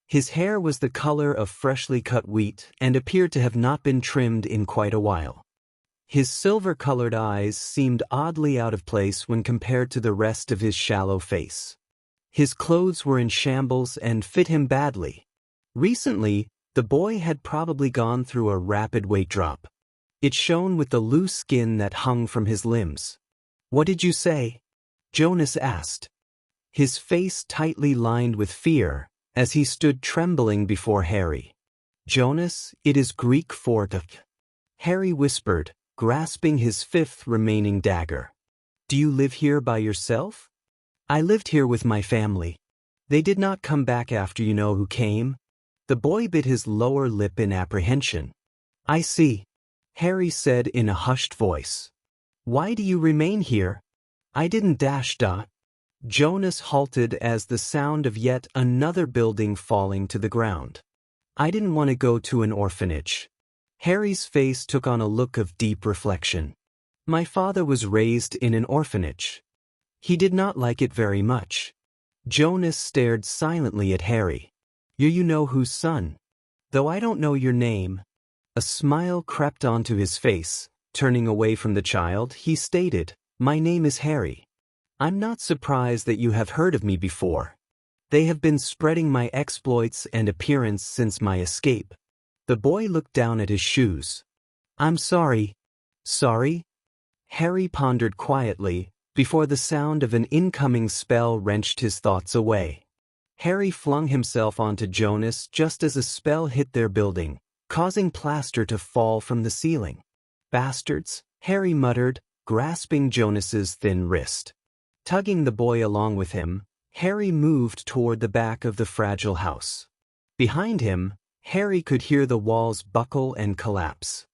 His hair was the color of freshly cut wheat and appeared to have not been trimmed in quite a while. His silver-colored eyes seemed oddly out of place when compared to the rest of his shallow face. His clothes were in shambles and fit him badly. Recently, the boy had probably gone through a rapid weight drop. It shone with the loose skin that hung from his limbs. "What did you say?" Jonas asked. His face tightly lined with fear as he stood trembling before Harry. "Jonas, it is Greek for duck," Harry whispered, grasping his fifth remaining dagger. "Do you live here by yourself?" "I lived here with my family. They did not come back after you know who came." The boy bit his lower lip in apprehension. "I see," Harry said in a hushed voice. "Why do you remain here?" "I didn't dash dot." Jonas halted as the sound of yet another building falling to the ground. "I didn't want to go to an orphanage." Harry's face took on a look of deep reflection. "My father was raised in an orphanage. He did not like it very much." Jonas stared silently at Harry. You know whose son?" "Though I don't know your name." A smile crept onto his face. Turning away from the child, he stated, My name is Harry. I'm not surprised that you have heard of me before. They have been spreading my exploits and appearance since my escape. The boy looked down at his shoes. I'm sorry. Sorry? Harry pondered quietly, before the sound of an incoming spell wrenched his thoughts away. Harry flung himself onto Jonas just as a spell hit their building, causing plaster to fall from the ceiling. Bastards, Harry muttered, grasping Jonas's thin wrist. Tugging the boy along with him, Harry moved toward the back of the fragile house. Behind him, Harry could hear the walls buckle and collapse.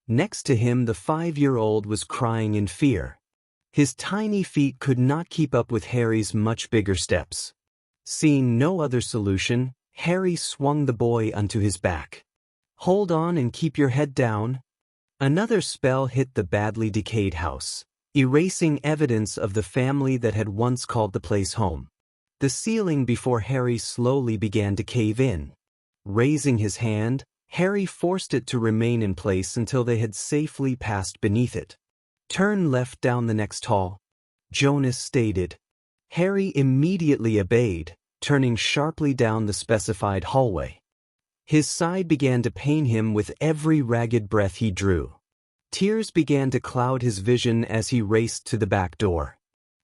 Next to him, the 5-year-old was crying in fear. His tiny feet could not keep up with Harry's much bigger steps. Seeing no other solution, Harry swung the boy onto his back. Hold on and keep your head down. Another spell hit the badly decayed house, erasing evidence of the family that had once called the place home. The ceiling before Harry slowly began to cave in. Raising his hand, Harry forced it to remain in place until they had safely passed beneath it. Turn left down the next hall, Jonas stated. Harry immediately obeyed, turning sharply down the specified hallway. His side began to pain him with every ragged breath he drew. Tears began to cloud his vision as he raced to the back door.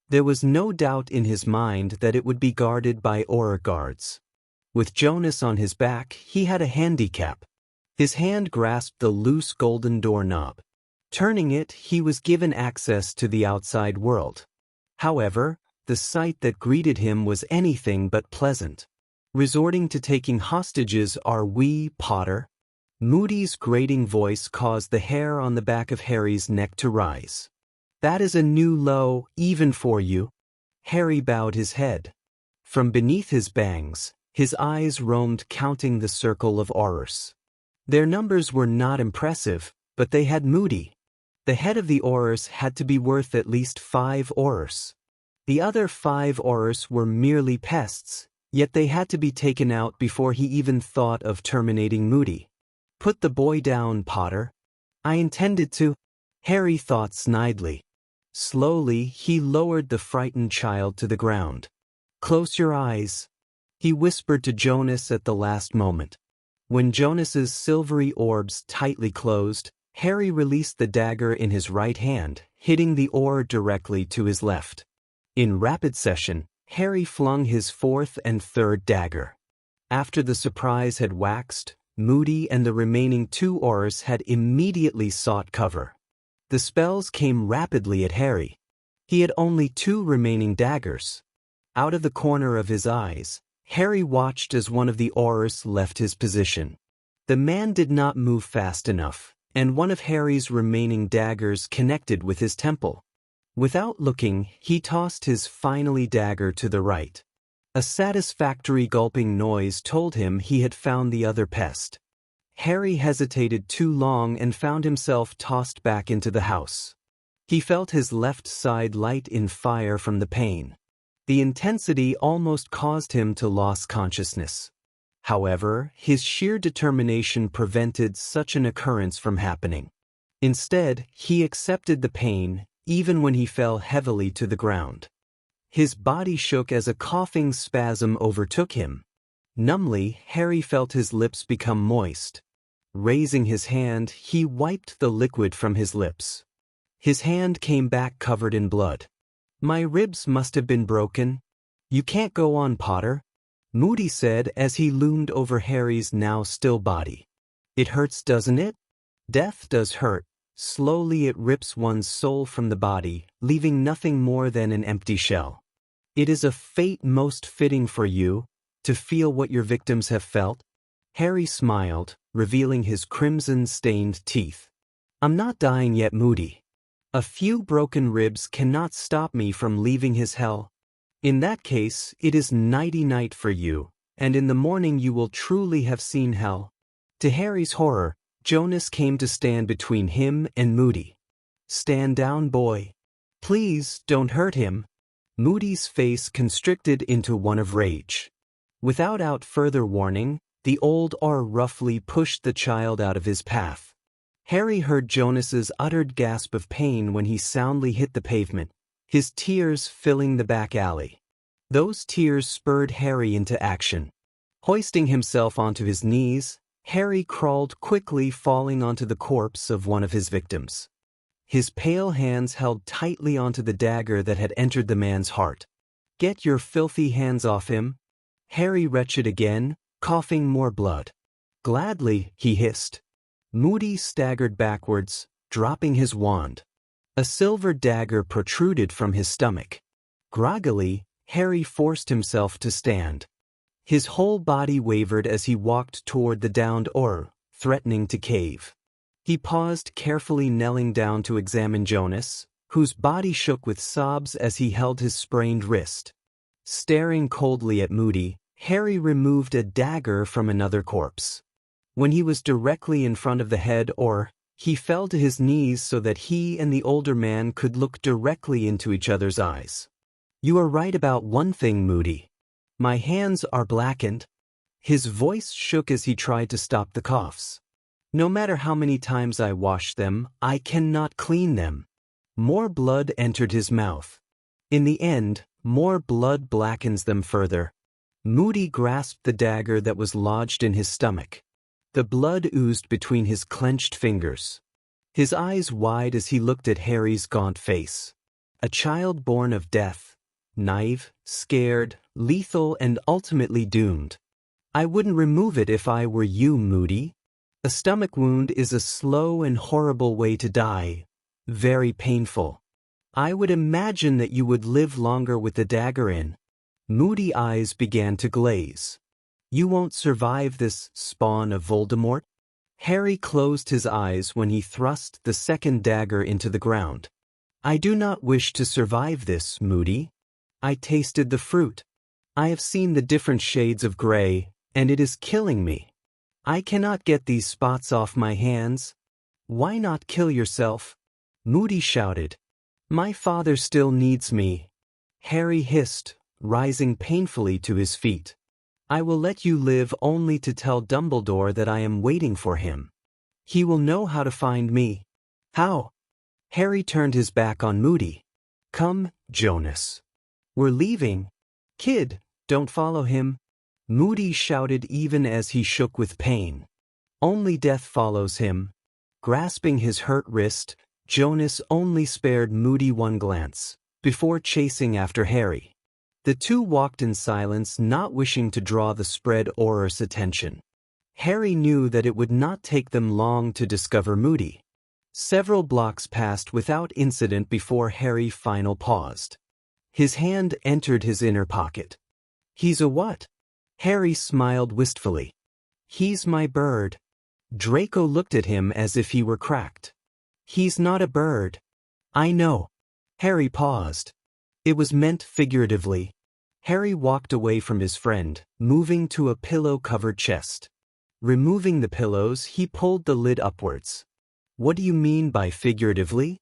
There was no doubt in his mind that it would be guarded by aura guards. With Jonas on his back, he had a handicap. His hand grasped the loose golden doorknob. Turning it, he was given access to the outside world. However, the sight that greeted him was anything but pleasant. Resorting to taking hostages are we, Potter? Moody's grating voice caused the hair on the back of Harry's neck to rise. That is a new low, even for you. Harry bowed his head. From beneath his bangs, his eyes roamed counting the circle of Aurors. Their numbers were not impressive, but they had Moody. The head of the Aurors had to be worth at least 5 Aurors. The other 5 Aurors were merely pests, yet they had to be taken out before he even thought of terminating Moody. Put the boy down, Potter. I intended to. Harry thought snidely. Slowly, he lowered the frightened child to the ground. Close your eyes, he whispered to Jonas at the last moment. When Jonas's silvery orbs tightly closed, Harry released the dagger in his right hand, hitting the oar directly to his left. In rapid succession, Harry flung his 4th and 3rd dagger. After the surprise had waxed, Moody and the remaining 2 Aurors had immediately sought cover. The spells came rapidly at Harry. He had only 2 remaining daggers. Out of the corner of his eyes, Harry watched as one of the Aurors left his position. The man did not move fast enough, and one of Harry's remaining daggers connected with his temple. Without looking, he tossed his final dagger to the right. A satisfactory gulping noise told him he had found the other pest. Harry hesitated too long and found himself tossed back into the house. He felt his left side light in fire from the pain. The intensity almost caused him to lose consciousness. However, his sheer determination prevented such an occurrence from happening. Instead, he accepted the pain, even when he fell heavily to the ground. His body shook as a coughing spasm overtook him. Numbly, Harry felt his lips become moist. Raising his hand, he wiped the liquid from his lips. His hand came back covered in blood. My ribs must have been broken. You can't go on, Potter, Moody said as he loomed over Harry's now still body. It hurts, doesn't it? Death does hurt. Slowly it rips one's soul from the body, leaving nothing more than an empty shell. It is a fate most fitting for you, to feel what your victims have felt. Harry smiled, revealing his crimson-stained teeth. I'm not dying yet, Moody. A few broken ribs cannot stop me from leaving his hell. In that case, it is nighty-night for you, and in the morning you will truly have seen hell. To Harry's horror, Jonas came to stand between him and Moody. Stand down, boy. Please, don't hurt him. Moody's face constricted into one of rage. Without further warning, the old Aur roughly pushed the child out of his path. Harry heard Jonas's uttered gasp of pain when he soundly hit the pavement, his tears filling the back alley. Those tears spurred Harry into action. Hoisting himself onto his knees, Harry crawled quickly, falling onto the corpse of one of his victims. His pale hands held tightly onto the dagger that had entered the man's heart. "Get your filthy hands off him!" Harry retched again, coughing more blood. "Gladly," he hissed. Moody staggered backwards, dropping his wand. A silver dagger protruded from his stomach. Groggily, Harry forced himself to stand. His whole body wavered as he walked toward the downed oar, threatening to cave. He paused, carefully kneeling down to examine Jonas, whose body shook with sobs as he held his sprained wrist. Staring coldly at Moody, Harry removed a dagger from another corpse. When he was directly in front of the head oar, he fell to his knees so that he and the older man could look directly into each other's eyes. "You are right about one thing, Moody. My hands are blackened." His voice shook as he tried to stop the coughs. "No matter how many times I wash them, I cannot clean them." More blood entered his mouth. In the end, more blood blackens them further. Moody grasped the dagger that was lodged in his stomach. The blood oozed between his clenched fingers. His eyes wide as he looked at Harry's gaunt face. A child born of death, naive, scared, lethal, and ultimately doomed. "I wouldn't remove it if I were you, Moody. A stomach wound is a slow and horrible way to die. Very painful. I would imagine that you would live longer with the dagger in." Moody eyes began to glaze. "You won't survive this spawn of Voldemort?" Harry closed his eyes when he thrust the second dagger into the ground. "I do not wish to survive this, Moody. I tasted the fruit. I have seen the different shades of gray, and it is killing me. I cannot get these spots off my hands." "Why not kill yourself?" Moody shouted. "My father still needs me." Harry hissed, rising painfully to his feet. "I will let you live only to tell Dumbledore that I am waiting for him. He will know how to find me." "How?" Harry turned his back on Moody. "Come, Jonas. We're leaving." "Kid, don't follow him," Moody shouted even as he shook with pain. "Only death follows him." Grasping his hurt wrist, Jonas only spared Moody one glance, before chasing after Harry. The two walked in silence, not wishing to draw the spread aura's attention. Harry knew that it would not take them long to discover Moody. Several blocks passed without incident before Harry finally paused. His hand entered his inner pocket. "He's a what?" Harry smiled wistfully. "He's my bird." Draco looked at him as if he were cracked. "He's not a bird." "I know." Harry paused. It was meant figuratively. Harry walked away from his friend, moving to a pillow-covered chest. Removing the pillows, he pulled the lid upwards. "What do you mean by figuratively?"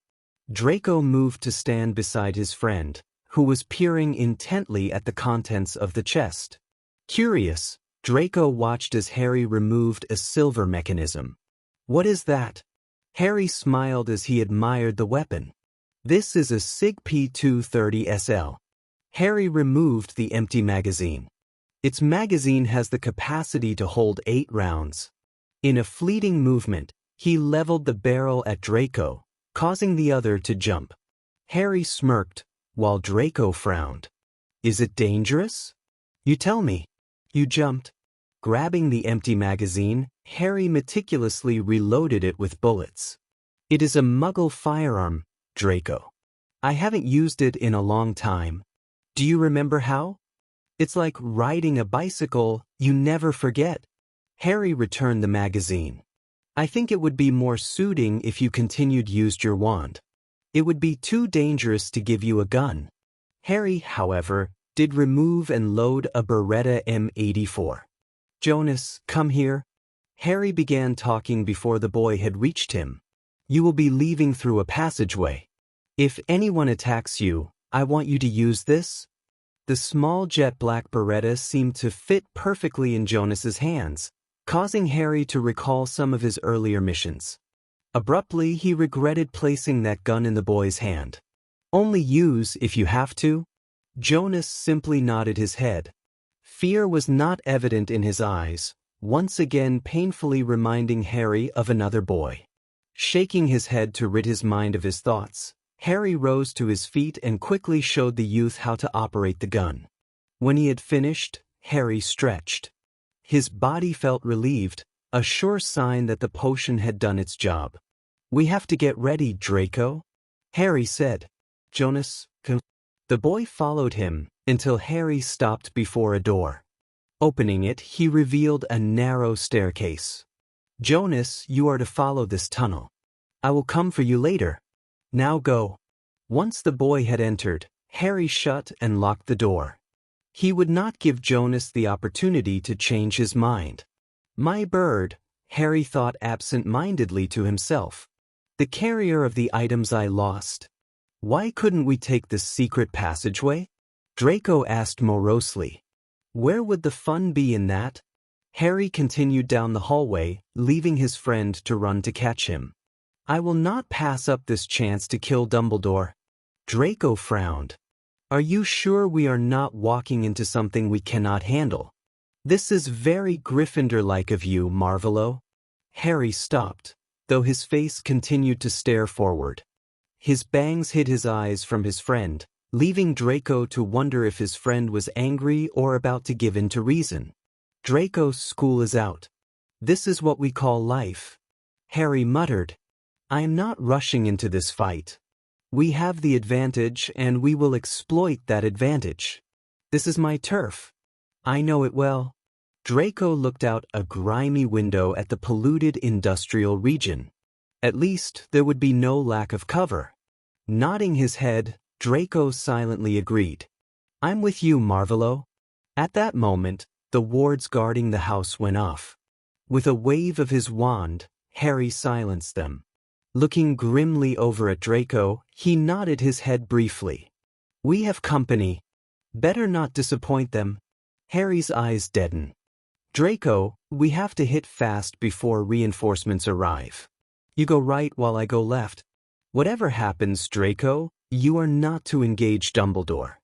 Draco moved to stand beside his friend, who was peering intently at the contents of the chest. Curious, Draco watched as Harry removed a silver mechanism. "What is that?" Harry smiled as he admired the weapon. "This is a SIG P230 SL. Harry removed the empty magazine. Its magazine has the capacity to hold 8 rounds. In a fleeting movement, he leveled the barrel at Draco, causing the other to jump. Harry smirked, while Draco frowned. "Is it dangerous?" "You tell me." "You jumped." Grabbing the empty magazine, Harry meticulously reloaded it with bullets. "It is a Muggle firearm, Draco. I haven't used it in a long time. Do you remember how? It's like riding a bicycle, you never forget." Harry returned the magazine. "I think it would be more suiting if you continued used your wand. It would be too dangerous to give you a gun." Harry, however, did remove and load a Beretta M84. "Jonas, come here." Harry began talking before the boy had reached him. "You will be leaving through a passageway. If anyone attacks you, I want you to use this." The small jet black Beretta seemed to fit perfectly in Jonas's hands, causing Harry to recall some of his earlier missions. Abruptly, he regretted placing that gun in the boy's hand. Only use if you have to? Jonas simply nodded his head. Fear was not evident in his eyes, once again painfully reminding Harry of another boy. Shaking his head to rid his mind of his thoughts, Harry rose to his feet and quickly showed the youth how to operate the gun. When he had finished, Harry stretched. His body felt relieved, a sure sign that the potion had done its job. "We have to get ready, Draco," Harry said. "Jonas, come." The boy followed him until Harry stopped before a door. Opening it, he revealed a narrow staircase. "Jonas, you are to follow this tunnel. I will come for you later. Now go." Once the boy had entered, Harry shut and locked the door. He would not give Jonas the opportunity to change his mind. "My bird," Harry thought absent-mindedly to himself. "The carrier of the items I lost. Why couldn't we take this secret passageway?" Draco asked morosely. Where would the fun be in that? Harry continued down the hallway, leaving his friend to run to catch him. "I will not pass up this chance to kill Dumbledore." Draco frowned. "Are you sure we are not walking into something we cannot handle? This is very Gryffindor-like of you, Marvolo." Harry stopped, though his face continued to stare forward. His bangs hid his eyes from his friend, leaving Draco to wonder if his friend was angry or about to give in to reason. "Draco, school is out. This is what we call life," Harry muttered. "I am not rushing into this fight. We have the advantage and we will exploit that advantage. This is my turf. I know it well." Draco looked out a grimy window at the polluted industrial region. At least there would be no lack of cover. Nodding his head, Draco silently agreed. "I'm with you, Marvolo." At that moment, the wards guarding the house went off. With a wave of his wand, Harry silenced them. Looking grimly over at Draco, he nodded his head briefly. "We have company. Better not disappoint them." Harry's eyes deadened. "Draco, we have to hit fast before reinforcements arrive. You go right while I go left. Whatever happens, Draco, you are not to engage Dumbledore.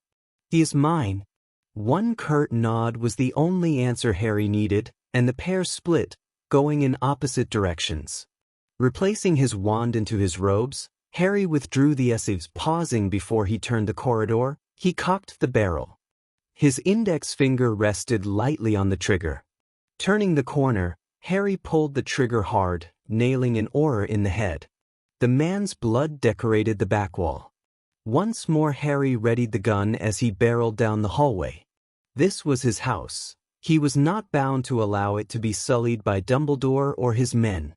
He is mine." One curt nod was the only answer Harry needed, and the pair split, going in opposite directions. Replacing his wand into his robes, Harry withdrew the essives. Pausing before he turned the corridor, he cocked the barrel. His index finger rested lightly on the trigger. Turning the corner, Harry pulled the trigger hard, nailing an aura in the head. The man's blood decorated the back wall. Once more Harry readied the gun as he barreled down the hallway. This was his house. He was not bound to allow it to be sullied by Dumbledore or his men.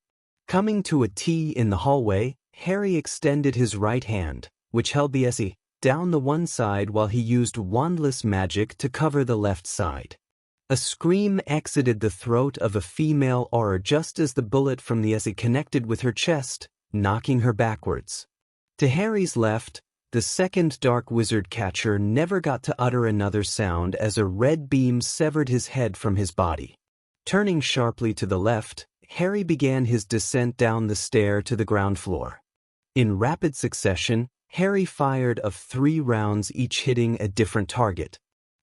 Coming to a T in the hallway, Harry extended his right hand, which held the essie, down the one side while he used wandless magic to cover the left side. A scream exited the throat of a female aura just as the bullet from the essie connected with her chest, knocking her backwards. To Harry's left, the second dark wizard catcher never got to utter another sound as a red beam severed his head from his body. Turning sharply to the left, Harry began his descent down the stair to the ground floor. In rapid succession, Harry fired of 3 rounds, each hitting a different target.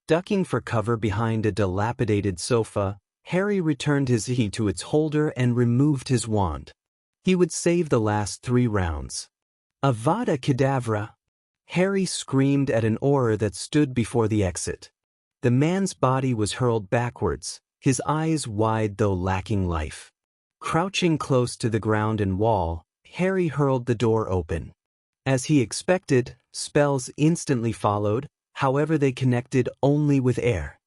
Ducking for cover behind a dilapidated sofa, Harry returned his key to its holder and removed his wand. He would save the last 3 rounds. "Avada Kedavra!" Harry screamed at an aura that stood before the exit. The man's body was hurled backwards, his eyes wide though lacking life. Crouching close to the ground and wall, Harry hurled the door open. As he expected, spells instantly followed, however they connected only with air.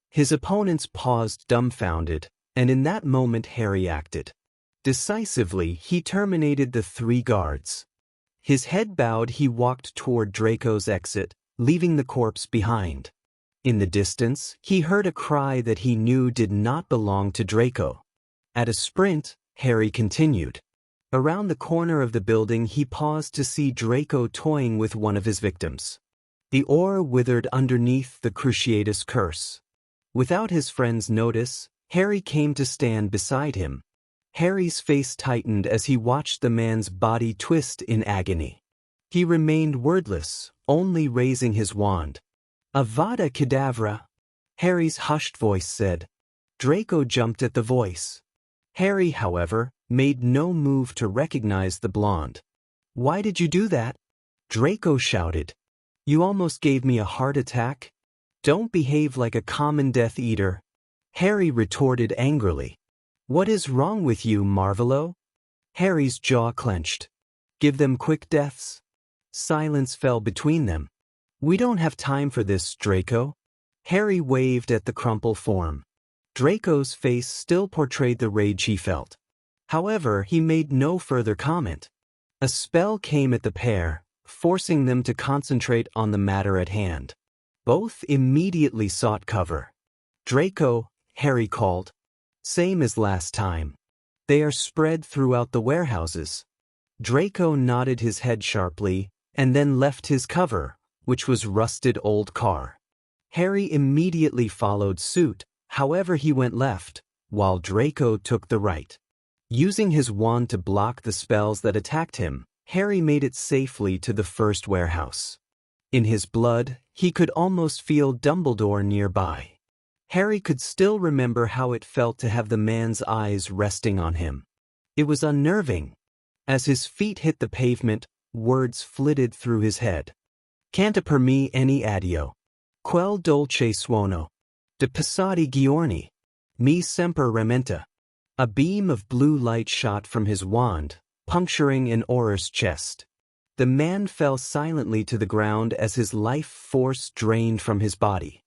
His opponents paused dumbfounded, and in that moment Harry acted. Decisively, he terminated the 3 guards. His head bowed, he walked toward Draco's exit, leaving the corpse behind. In the distance, he heard a cry that he knew did not belong to Draco. At a sprint, Harry continued. Around the corner of the building, he paused to see Draco toying with one of his victims. The aura withered underneath the Cruciatus curse. Without his friend's notice, Harry came to stand beside him. Harry's face tightened as he watched the man's body twist in agony. He remained wordless, only raising his wand. Avada Kedavra, Harry's hushed voice said. Draco jumped at the voice. Harry, however, made no move to recognize the blonde. Why did you do that? Draco shouted. You almost gave me a heart attack. Don't behave like a common Death Eater. Harry retorted angrily. What is wrong with you, Marvolo? Harry's jaw clenched. Give them quick deaths. Silence fell between them. We don't have time for this, Draco. Harry waved at the crumpled form. Draco's face still portrayed the rage he felt. However, he made no further comment. A spell came at the pair, forcing them to concentrate on the matter at hand. Both immediately sought cover. Draco, Harry called. Same as last time. They are spread throughout the warehouses. Draco nodded his head sharply, and then left his cover, which was rusted old car. Harry immediately followed suit, however he went left, while Draco took the right. Using his wand to block the spells that attacked him, Harry made it safely to the first warehouse. In his blood, he could almost feel Dumbledore nearby. Harry could still remember how it felt to have the man's eyes resting on him. It was unnerving. As his feet hit the pavement, words flitted through his head. Canta per me any addio. Quel dolce suono. De passati giorni. Mi semper rementa. A beam of blue light shot from his wand, puncturing an Auror's chest. The man fell silently to the ground as his life force drained from his body.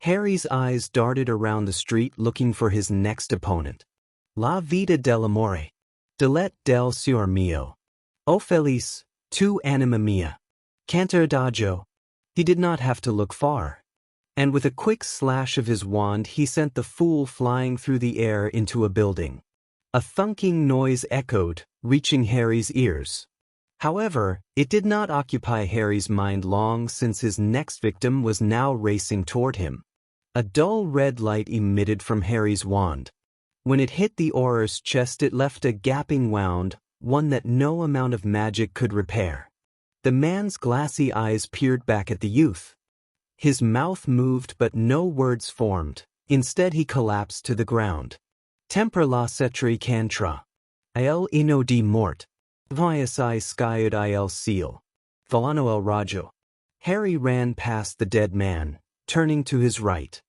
Harry's eyes darted around the street looking for his next opponent. La vita dell'amore. Dilet del signor mio. O felice, tu anima mia. Canter adagio. He did not have to look far. And with a quick slash of his wand he sent the fool flying through the air into a building. A thunking noise echoed, reaching Harry's ears. However, it did not occupy Harry's mind long since his next victim was now racing toward him. A dull red light emitted from Harry's wand. When it hit the Auror's chest it left a gaping wound, one that no amount of magic could repair. The man's glassy eyes peered back at the youth. His mouth moved but no words formed. Instead he collapsed to the ground. Temper la cetri cantra. Il ino di mort. Viasi skyud il seal. Volano el rajo. Harry ran past the dead man, turning to his right.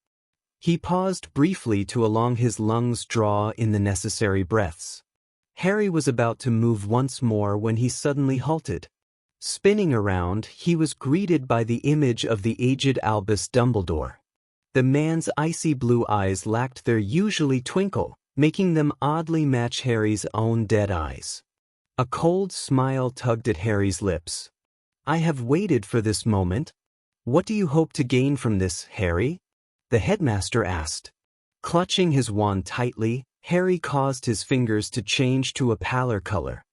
He paused briefly to allow his lungs draw in the necessary breaths. Harry was about to move once more when he suddenly halted. Spinning around, he was greeted by the image of the aged Albus Dumbledore. The man's icy blue eyes lacked their usually twinkle, making them oddly match Harry's own dead eyes. A cold smile tugged at Harry's lips. I have waited for this moment. What do you hope to gain from this, Harry? The headmaster asked. Clutching his wand tightly, Harry caused his fingers to change to a paler color.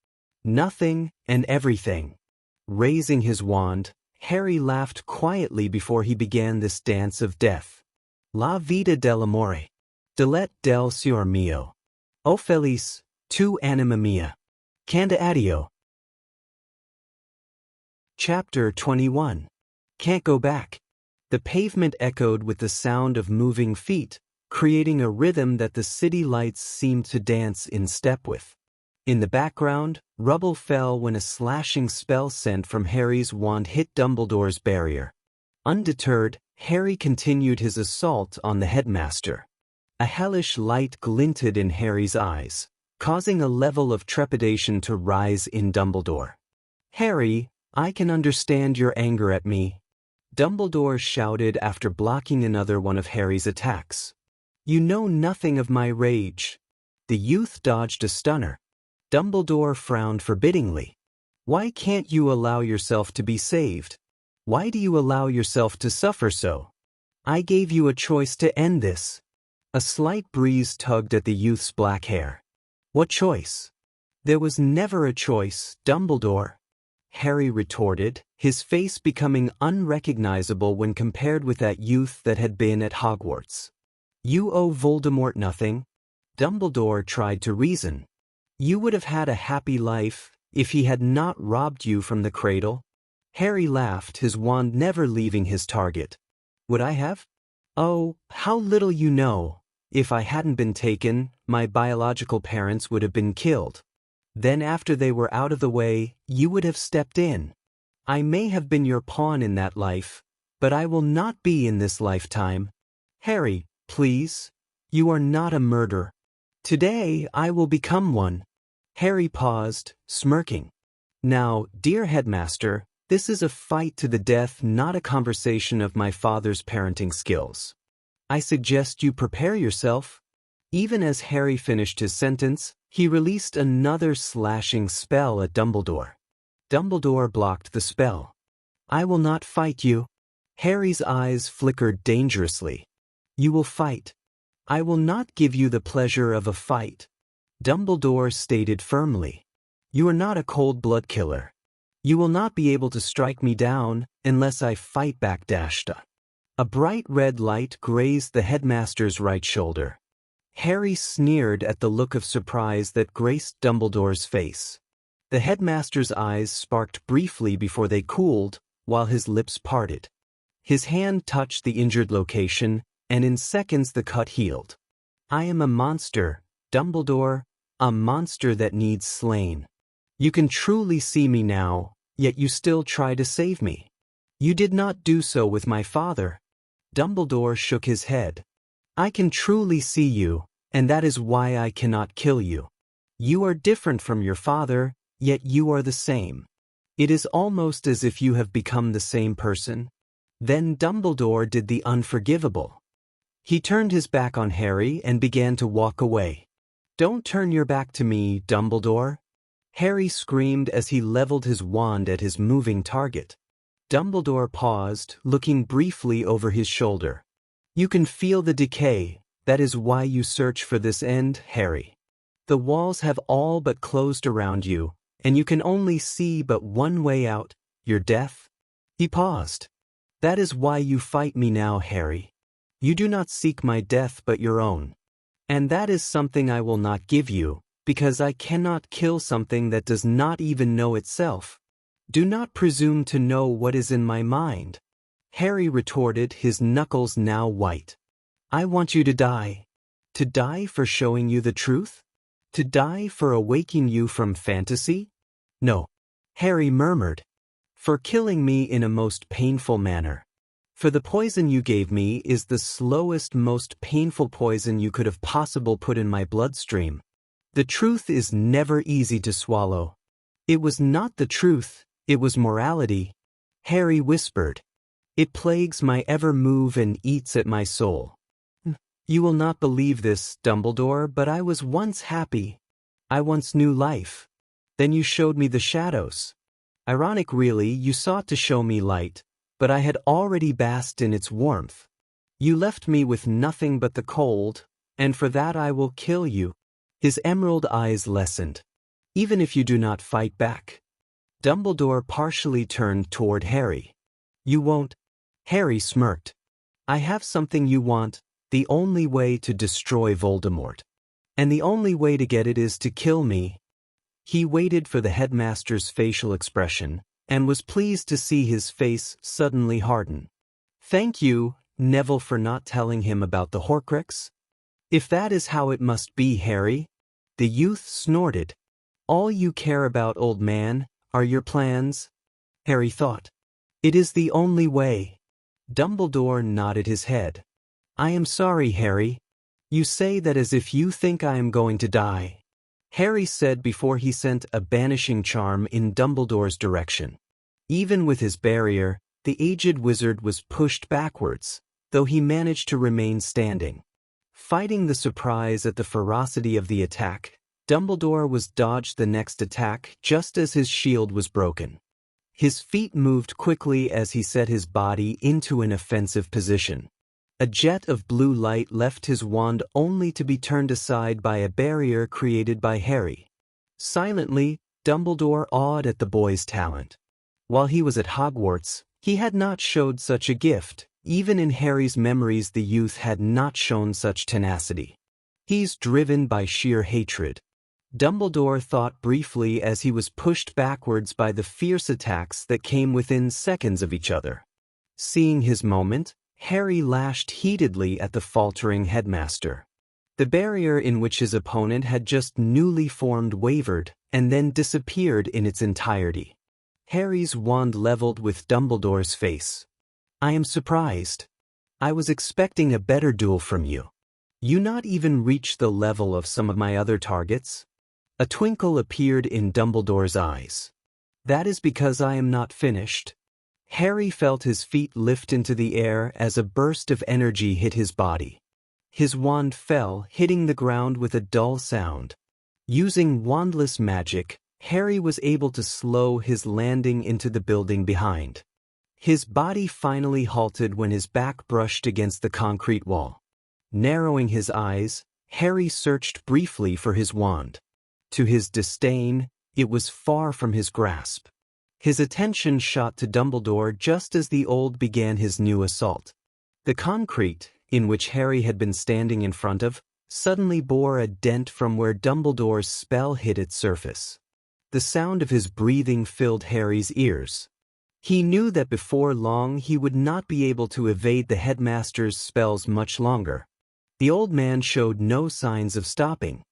Nothing and everything. Raising his wand, Harry laughed quietly before he began this dance of death. La vita dell'amore. Dilet del signor mio. O felice, tu anima mia. Canta addio. Chapter 21. Can't go back. The pavement echoed with the sound of moving feet, creating a rhythm that the city lights seemed to dance in step with. In the background, rubble fell when a slashing spell sent from Harry's wand hit Dumbledore's barrier. Undeterred, Harry continued his assault on the headmaster. A hellish light glinted in Harry's eyes, causing a level of trepidation to rise in Dumbledore. Harry, I can understand your anger at me, Dumbledore shouted after blocking another one of Harry's attacks. You know nothing of my rage. The youth dodged a stunner. Dumbledore frowned forbiddingly. Why can't you allow yourself to be saved? Why do you allow yourself to suffer so? I gave you a choice to end this. A slight breeze tugged at the youth's black hair. What choice? There was never a choice, Dumbledore. Harry retorted, his face becoming unrecognizable when compared with that youth that had been at Hogwarts. You owe Voldemort nothing. Dumbledore tried to reason. You would have had a happy life if he had not robbed you from the cradle. Harry laughed, his wand never leaving his target. Would I have? Oh, how little you know. If I hadn't been taken, my biological parents would have been killed. Then after they were out of the way, you would have stepped in. I may have been your pawn in that life, but I will not be in this lifetime. Harry, please. You are not a murderer. Today I will become one. Harry paused, smirking. Now, dear headmaster, this is a fight to the death, not a conversation of my father's parenting skills. I suggest you prepare yourself. Even as Harry finished his sentence, he released another slashing spell at Dumbledore. Dumbledore blocked the spell. I will not fight you. Harry's eyes flickered dangerously. You will fight. I will not give you the pleasure of a fight. Dumbledore stated firmly. You are not a cold-blood killer. You will not be able to strike me down unless I fight back. A bright red light grazed the headmaster's right shoulder. Harry sneered at the look of surprise that graced Dumbledore's face. The headmaster's eyes sparked briefly before they cooled, while his lips parted. His hand touched the injured location, and in seconds the cut healed. I am a monster, Dumbledore, a monster that needs slain. You can truly see me now, yet you still try to save me. You did not do so with my father. Dumbledore shook his head. I can truly see you, and that is why I cannot kill you. You are different from your father, yet you are the same. It is almost as if you have become the same person. Then Dumbledore did the unforgivable. He turned his back on Harry and began to walk away. Don't turn your back to me, Dumbledore. Harry screamed as he leveled his wand at his moving target. Dumbledore paused, looking briefly over his shoulder. You can feel the decay. That is why you search for this end, Harry. The walls have all but closed around you, and you can only see but one way out, your death. He paused. That is why you fight me now, Harry. You do not seek my death but your own. And that is something I will not give you, because I cannot kill something that does not even know itself. Do not presume to know what is in my mind. Harry retorted, his knuckles now white. I want you to die. To die for showing you the truth? To die for awaking you from fantasy? No, Harry murmured. For killing me in a most painful manner. For the poison you gave me is the slowest, most painful poison you could have possibly put in my bloodstream. The truth is never easy to swallow. It was not the truth, it was morality. Harry whispered. It plagues my every move and eats at my soul. You will not believe this, Dumbledore, but I was once happy. I once knew life. Then you showed me the shadows. Ironic really, you sought to show me light, but I had already basked in its warmth. You left me with nothing but the cold, and for that I will kill you. His emerald eyes lessened. Even if you do not fight back. Dumbledore partially turned toward Harry. You won't? Harry smirked. I have something you want, the only way to destroy Voldemort. And the only way to get it is to kill me. He waited for the headmaster's facial expression, and was pleased to see his face suddenly harden. Thank you, Neville, for not telling him about the Horcrux. If that is how it must be, Harry. The youth snorted. All you care about, old man, are your plans? Harry thought. It is the only way. Dumbledore nodded his head. I am sorry, Harry. You say that as if you think I am going to die. Harry said before he sent a banishing charm in Dumbledore's direction. Even with his barrier, the aged wizard was pushed backwards, though he managed to remain standing. Fighting the surprise at the ferocity of the attack, Dumbledore was dodged the next attack just as his shield was broken. His feet moved quickly as he set his body into an offensive position. A jet of blue light left his wand only to be turned aside by a barrier created by Harry. Silently, Dumbledore awed at the boy's talent. While he was at Hogwarts, he had not showed such a gift. Even in Harry's memories, the youth had not shown such tenacity. He's driven by sheer hatred. Dumbledore thought briefly as he was pushed backwards by the fierce attacks that came within seconds of each other. Seeing his moment, Harry lashed heatedly at the faltering headmaster. The barrier in which his opponent had just newly formed wavered and then disappeared in its entirety. Harry's wand leveled with Dumbledore's face. "I am surprised. I was expecting a better duel from you. You not even reach the level of some of my other targets?" A twinkle appeared in Dumbledore's eyes. "That is because I am not finished." Harry felt his feet lift into the air as a burst of energy hit his body. His wand fell, hitting the ground with a dull sound. Using wandless magic, Harry was able to slow his landing into the building behind. His body finally halted when his back brushed against the concrete wall. Narrowing his eyes, Harry searched briefly for his wand. To his disdain, it was far from his grasp. His attention shot to Dumbledore just as the old began his new assault. The concrete, in which Harry had been standing in front of, suddenly bore a dent from where Dumbledore's spell hit its surface. The sound of his breathing filled Harry's ears. He knew that before long he would not be able to evade the headmaster's spells much longer. The old man showed no signs of stopping.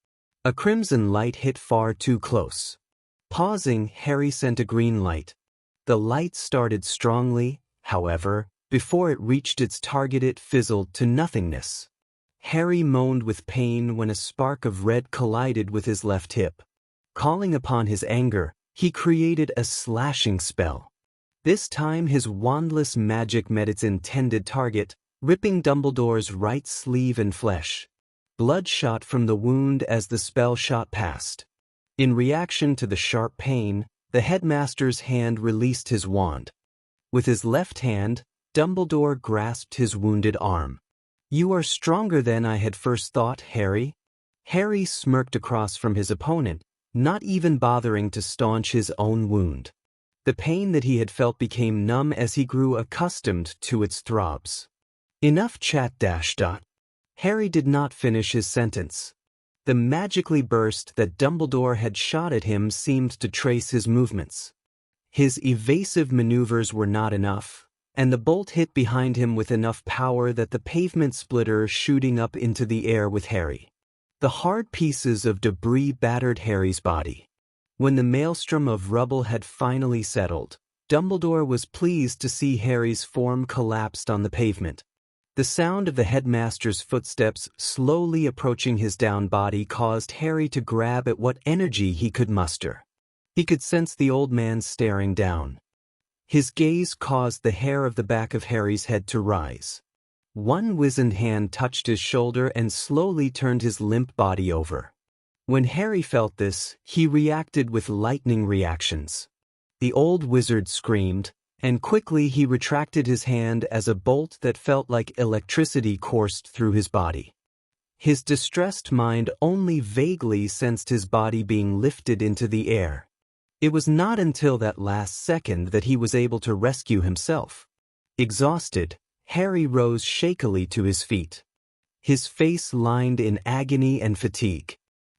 A crimson light hit far too close. Pausing, Harry sent a green light. The light started strongly, however, before it reached its target it fizzled to nothingness. Harry moaned with pain when a spark of red collided with his left hip. Calling upon his anger, he created a slashing spell. This time his wandless magic met its intended target, ripping Dumbledore's right sleeve and flesh. Blood shot from the wound as the spell shot past. In reaction to the sharp pain, the headmaster's hand released his wand. With his left hand, Dumbledore grasped his wounded arm. "You are stronger than I had first thought, Harry." Harry smirked across from his opponent, not even bothering to staunch his own wound. The pain that he had felt became numb as he grew accustomed to its throbs. "Enough chat, . Harry did not finish his sentence. The magically burst that Dumbledore had shot at him seemed to trace his movements. His evasive maneuvers were not enough, and the bolt hit behind him with enough power that the pavement splitter shooting up into the air with Harry. The hard pieces of debris battered Harry's body. When the maelstrom of rubble had finally settled, Dumbledore was pleased to see Harry's form collapsed on the pavement. The sound of the headmaster's footsteps slowly approaching his down body caused Harry to grab at what energy he could muster. He could sense the old man staring down. His gaze caused the hair of the back of Harry's head to rise. One wizened hand touched his shoulder and slowly turned his limp body over. When Harry felt this, he reacted with lightning reactions. The old wizard screamed, and quickly he retracted his hand as a bolt that felt like electricity coursed through his body. His distressed mind only vaguely sensed his body being lifted into the air. It was not until that last second that he was able to rescue himself. Exhausted, Harry rose shakily to his feet. His face lined in agony and fatigue.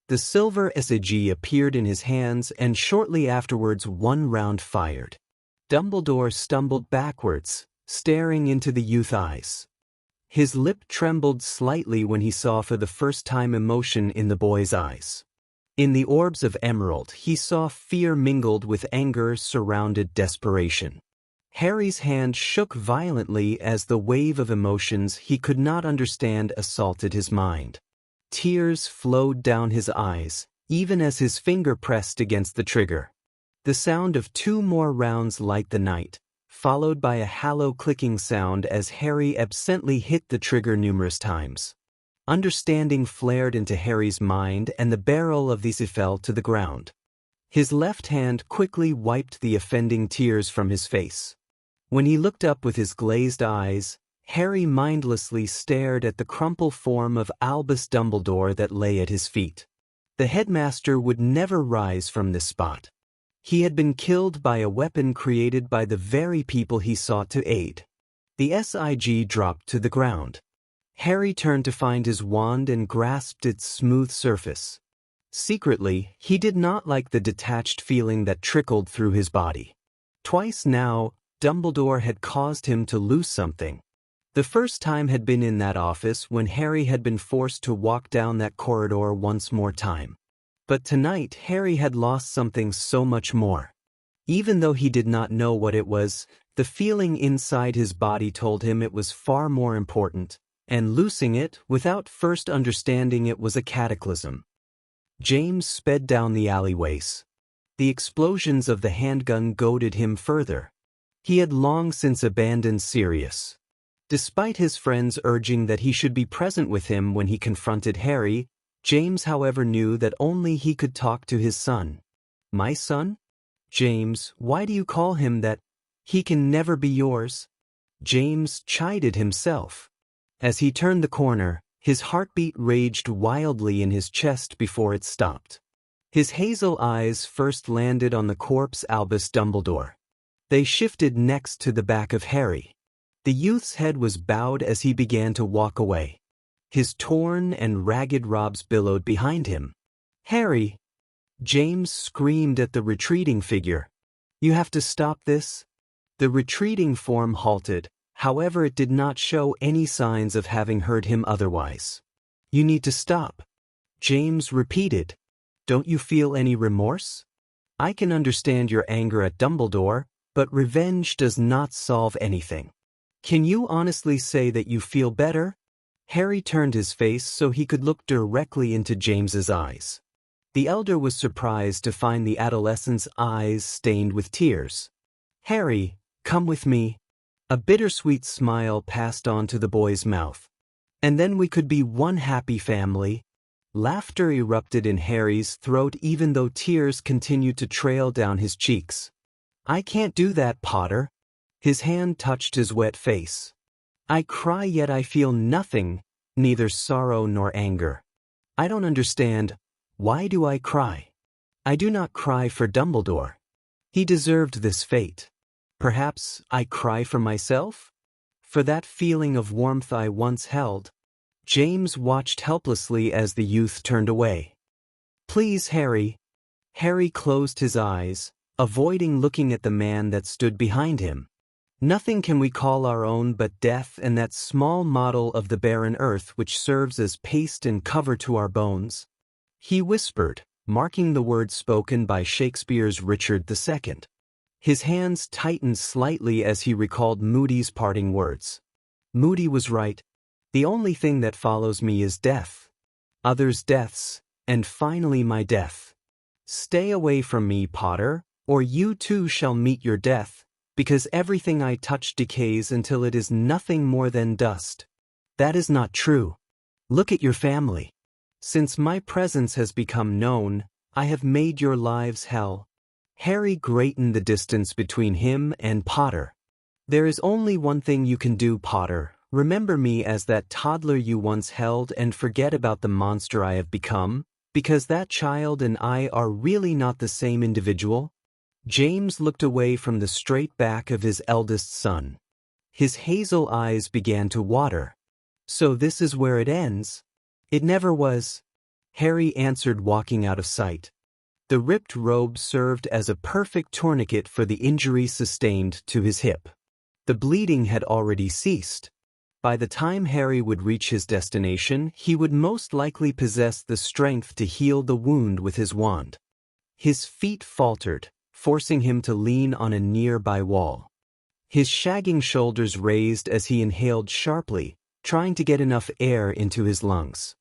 The silver effigy appeared in his hands, and shortly afterwards one round fired. Dumbledore stumbled backwards, staring into the youth's eyes. His lip trembled slightly when he saw for the first time emotion in the boy's eyes. In the orbs of emerald, he saw fear mingled with anger surrounded desperation. Harry's hand shook violently as the wave of emotions he could not understand assaulted his mind. Tears flowed down his eyes, even as his finger pressed against the trigger. The sound of 2 more rounds light the night, followed by a hollow clicking sound as Harry absently hit the trigger numerous times. Understanding flared into Harry's mind and the barrel of the fell to the ground. His left hand quickly wiped the offending tears from his face. When he looked up with his glazed eyes, Harry mindlessly stared at the crumpled form of Albus Dumbledore that lay at his feet. The headmaster would never rise from this spot. He had been killed by a weapon created by the very people he sought to aid. The SIG dropped to the ground. Harry turned to find his wand and grasped its smooth surface. Secretly, he did not like the detached feeling that trickled through his body. Twice now, Dumbledore had caused him to lose something. The first time had been in that office when Harry had been forced to walk down that corridor once more time. But tonight Harry had lost something so much more. Even though he did not know what it was, the feeling inside his body told him it was far more important, and losing it without first understanding it was a cataclysm. James sped down the alleyways. The explosions of the handgun goaded him further. He had long since abandoned Sirius. Despite his friends urging that he should be present with him when he confronted Harry, James, however, knew that only he could talk to his son. My son? James, why do you call him that? He can never be yours. James chided himself. As he turned the corner, his heartbeat raged wildly in his chest before it stopped. His hazel eyes first landed on the corpse Albus Dumbledore. They shifted next to the back of Harry. The youth's head was bowed as he began to walk away. His torn and ragged robes billowed behind him. Harry! James screamed at the retreating figure. You have to stop this. The retreating form halted, however it did not show any signs of having heard him otherwise. You need to stop. James repeated. Don't you feel any remorse? I can understand your anger at Dumbledore, but revenge does not solve anything. Can you honestly say that you feel better? Harry turned his face so he could look directly into James's eyes. The elder was surprised to find the adolescent's eyes stained with tears. Harry, come with me. A bittersweet smile passed onto the boy's mouth. And then we could be one happy family. Laughter erupted in Harry's throat even though tears continued to trail down his cheeks. I can't do that, Potter. His hand touched his wet face. I cry yet I feel nothing, neither sorrow nor anger. I don't understand. Why do I cry? I do not cry for Dumbledore. He deserved this fate. Perhaps I cry for myself? For that feeling of warmth I once held. James watched helplessly as the youth turned away. Please, Harry. Harry closed his eyes, avoiding looking at the man that stood behind him. Nothing can we call our own but death and that small model of the barren earth which serves as paste and cover to our bones. He whispered, marking the words spoken by Shakespeare's Richard II. His hands tightened slightly as he recalled Moody's parting words. Moody was right. The only thing that follows me is death. Others' deaths, and finally my death. Stay away from me, Potter, or you too shall meet your death. Because everything I touch decays until it is nothing more than dust. That is not true. Look at your family. Since my presence has become known, I have made your lives hell. Harry greatened the distance between him and Potter. There is only one thing you can do, Potter. Remember me as that toddler you once held and forget about the monster I have become, because that child and I are really not the same individual. James looked away from the straight back of his eldest son. His hazel eyes began to water. So this is where it ends? It never was. Harry answered, walking out of sight. The ripped robe served as a perfect tourniquet for the injury sustained to his hip. The bleeding had already ceased. By the time Harry would reach his destination, he would most likely possess the strength to heal the wound with his wand. His feet faltered, forcing him to lean on a nearby wall. His shagging shoulders raised as he inhaled sharply, trying to get enough air into his lungs.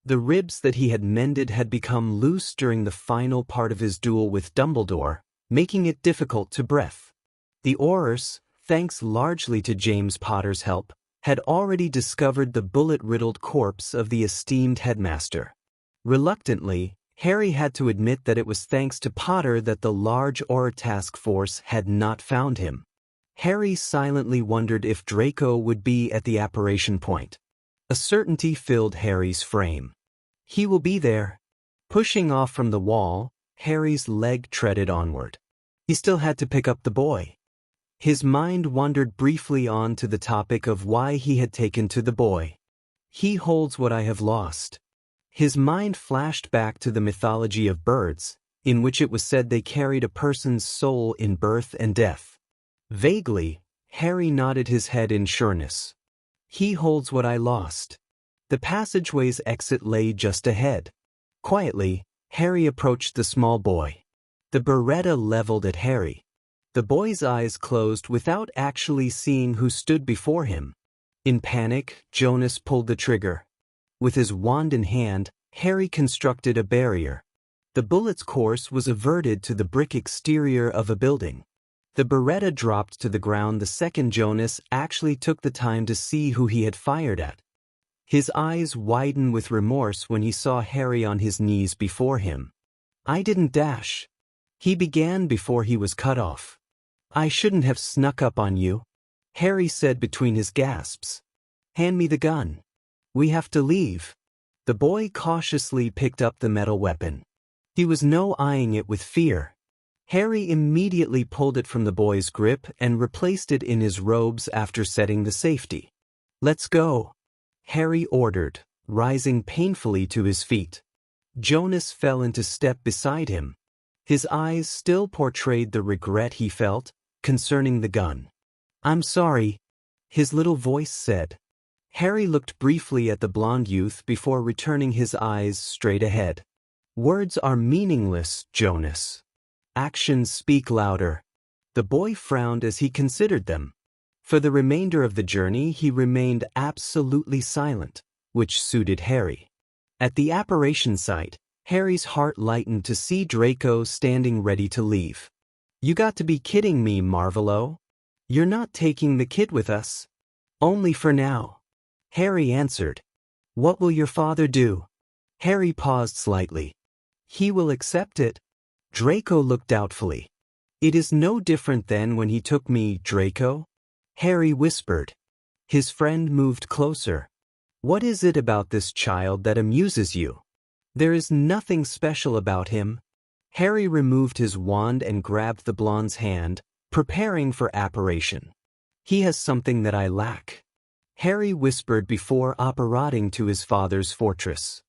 The ribs that he had mended had become loose during the final part of his duel with Dumbledore, making it difficult to breathe. The Aurors, thanks largely to James Potter's help, had already discovered the bullet-riddled corpse of the esteemed headmaster. Reluctantly, Harry had to admit that it was thanks to Potter that the large Auror task force had not found him. Harry silently wondered if Draco would be at the apparition point. A certainty filled Harry's frame. He will be there. Pushing off from the wall, Harry's leg treaded onward. He still had to pick up the boy. His mind wandered briefly on to the topic of why he had taken to the boy. He holds what I have lost. His mind flashed back to the mythology of birds, in which it was said they carried a person's soul in birth and death. Vaguely, Harry nodded his head in sureness. He holds what I lost. The passageway's exit lay just ahead. Quietly, Harry approached the small boy. The Beretta leveled at Harry. The boy's eyes closed without actually seeing who stood before him. In panic, Jonas pulled the trigger. With his wand in hand, Harry constructed a barrier. The bullet's course was averted to the brick exterior of a building. The Beretta dropped to the ground the second Jonas actually took the time to see who he had fired at. His eyes widened with remorse when he saw Harry on his knees before him. I didn't dash. He began before he was cut off. I shouldn't have snuck up on you, Harry said between his gasps. Hand me the gun. We have to leave. The boy cautiously picked up the metal weapon. He was eyeing it with fear. Harry immediately pulled it from the boy's grip and replaced it in his robes after setting the safety. Let's go, Harry ordered, rising painfully to his feet. Jonas fell into step beside him. His eyes still portrayed the regret he felt concerning the gun. I'm sorry, his little voice said. Harry looked briefly at the blond youth before returning his eyes straight ahead. Words are meaningless, Jonas. Actions speak louder. The boy frowned as he considered them. For the remainder of the journey he remained absolutely silent, which suited Harry. At the apparition site, Harry's heart lightened to see Draco standing ready to leave. You got to be kidding me, Marvolo. You're not taking the kid with us. Only for now, Harry answered. What will your father do? Harry paused slightly. He will accept it. Draco looked doubtfully. It is no different than when he took me, Draco, Harry whispered. His friend moved closer. What is it about this child that amuses you? There is nothing special about him. Harry removed his wand and grabbed the blonde's hand, preparing for apparition. He has something that I lack, Harry whispered before apparating to his father's fortress.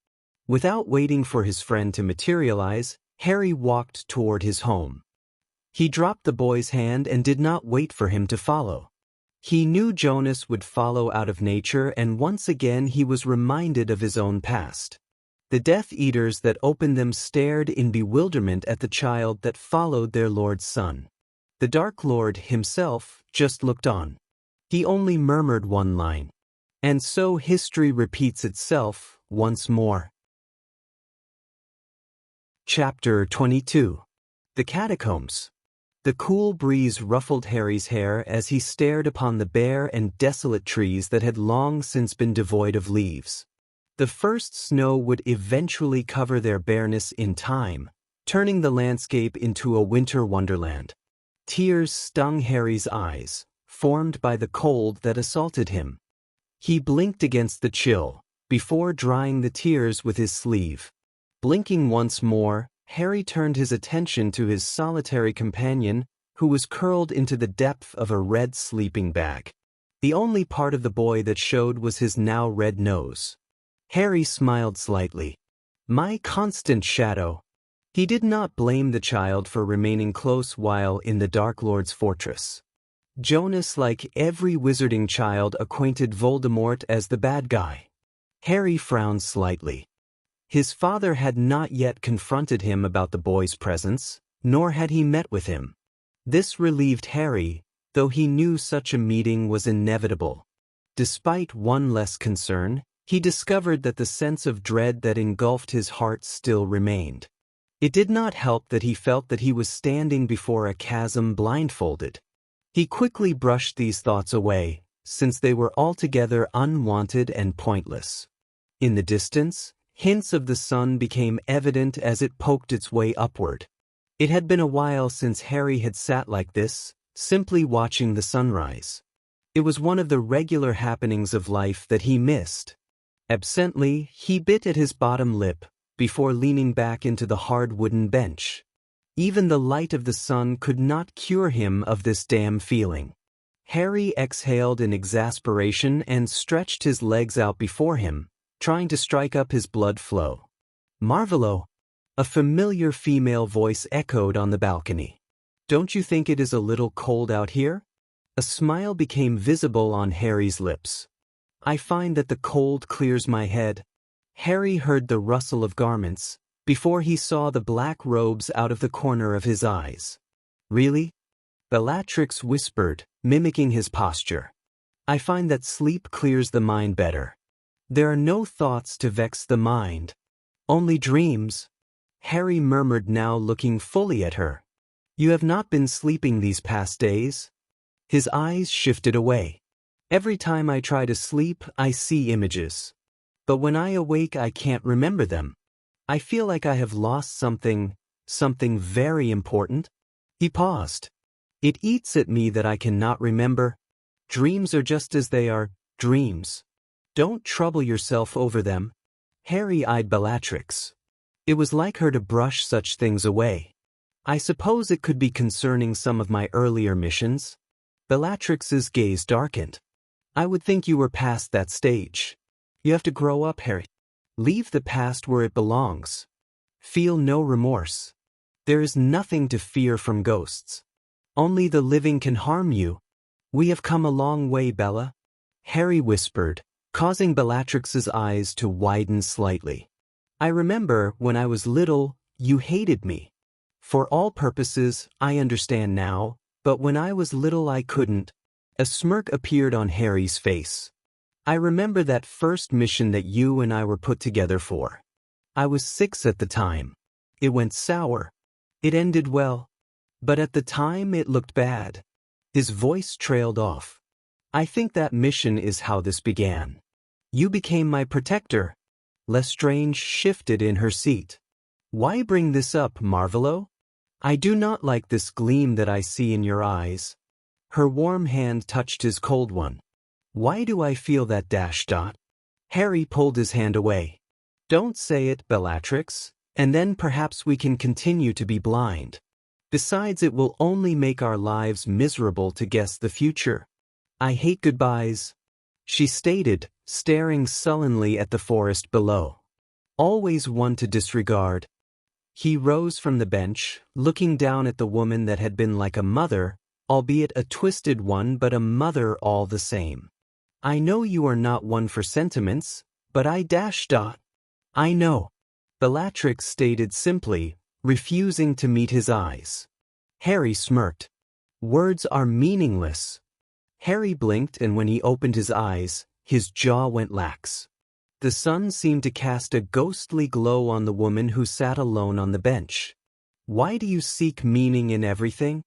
Without waiting for his friend to materialize, Harry walked toward his home. He dropped the boy's hand and did not wait for him to follow. He knew Jonas would follow out of nature, and once again he was reminded of his own past. The Death Eaters that opened them stared in bewilderment at the child that followed their Lord's son. The Dark Lord himself just looked on. He only murmured one line. And so history repeats itself once more. Chapter 22. The Catacombs. The cool breeze ruffled Harry's hair as he stared upon the bare and desolate trees that had long since been devoid of leaves. The first snow would eventually cover their bareness in time, turning the landscape into a winter wonderland. Tears stung Harry's eyes, formed by the cold that assaulted him. He blinked against the chill, before drying the tears with his sleeve. Blinking once more, Harry turned his attention to his solitary companion, who was curled into the depth of a red sleeping bag. The only part of the boy that showed was his now red nose. Harry smiled slightly. My constant shadow. He did not blame the child for remaining close while in the Dark Lord's fortress. Jonas, like every wizarding child, acquainted Voldemort as the bad guy. Harry frowned slightly. His father had not yet confronted him about the boy's presence, nor had he met with him. This relieved Harry, though he knew such a meeting was inevitable. Despite one less concern, he discovered that the sense of dread that engulfed his heart still remained. It did not help that he felt that he was standing before a chasm blindfolded. He quickly brushed these thoughts away, since they were altogether unwanted and pointless. In the distance, hints of the sun became evident as it poked its way upward. It had been a while since Harry had sat like this, simply watching the sunrise. It was one of the regular happenings of life that he missed. Absently, he bit at his bottom lip, before leaning back into the hard wooden bench. Even the light of the sun could not cure him of this damn feeling. Harry exhaled in exasperation and stretched his legs out before him, trying to strike up his blood flow. Marvolo! A familiar female voice echoed on the balcony. Don't you think it is a little cold out here? A smile became visible on Harry's lips. I find that the cold clears my head. Harry heard the rustle of garments, before he saw the black robes out of the corner of his eyes. Really? Bellatrix whispered, mimicking his posture. I find that sleep clears the mind better. There are no thoughts to vex the mind. Only dreams. Harry murmured, now looking fully at her. You have not been sleeping these past days? His eyes shifted away. Every time I try to sleep, I see images. But when I awake, I can't remember them. I feel like I have lost something very important. He paused. It eats at me that I cannot remember. Dreams are just as they are, dreams. Don't trouble yourself over them. Harry eyed Bellatrix. It was like her to brush such things away. I suppose it could be concerning some of my earlier missions. Bellatrix's gaze darkened. I would think you were past that stage. You have to grow up, Harry. Leave the past where it belongs. Feel no remorse. There is nothing to fear from ghosts. Only the living can harm you. We have come a long way, Bella. Harry whispered, causing Bellatrix's eyes to widen slightly. I remember when I was little, you hated me. For all purposes, I understand now, but when I was little I couldn't. A smirk appeared on Harry's face. I remember that first mission that you and I were put together for. I was 6 at the time. It went sour. It ended well. But at the time it looked bad. His voice trailed off. I think that mission is how this began. You became my protector. Lestrange shifted in her seat. Why bring this up, Marvolo? I do not like this gleam that I see in your eyes. Her warm hand touched his cold one. Why do I feel that dash dot? Harry pulled his hand away. Don't say it, Bellatrix, and then perhaps we can continue to be blind. Besides, it will only make our lives miserable to guess the future. I hate goodbyes, she stated, staring sullenly at the forest below. Always one to disregard. He rose from the bench, looking down at the woman that had been like a mother, albeit a twisted one, but a mother all the same. I know you are not one for sentiments, but I dash dot. I know. Bellatrix stated simply, refusing to meet his eyes. Harry smirked. Words are meaningless. Harry blinked, and when he opened his eyes, his jaw went lax. The sun seemed to cast a ghostly glow on the woman who sat alone on the bench. Why do you seek meaning in everything?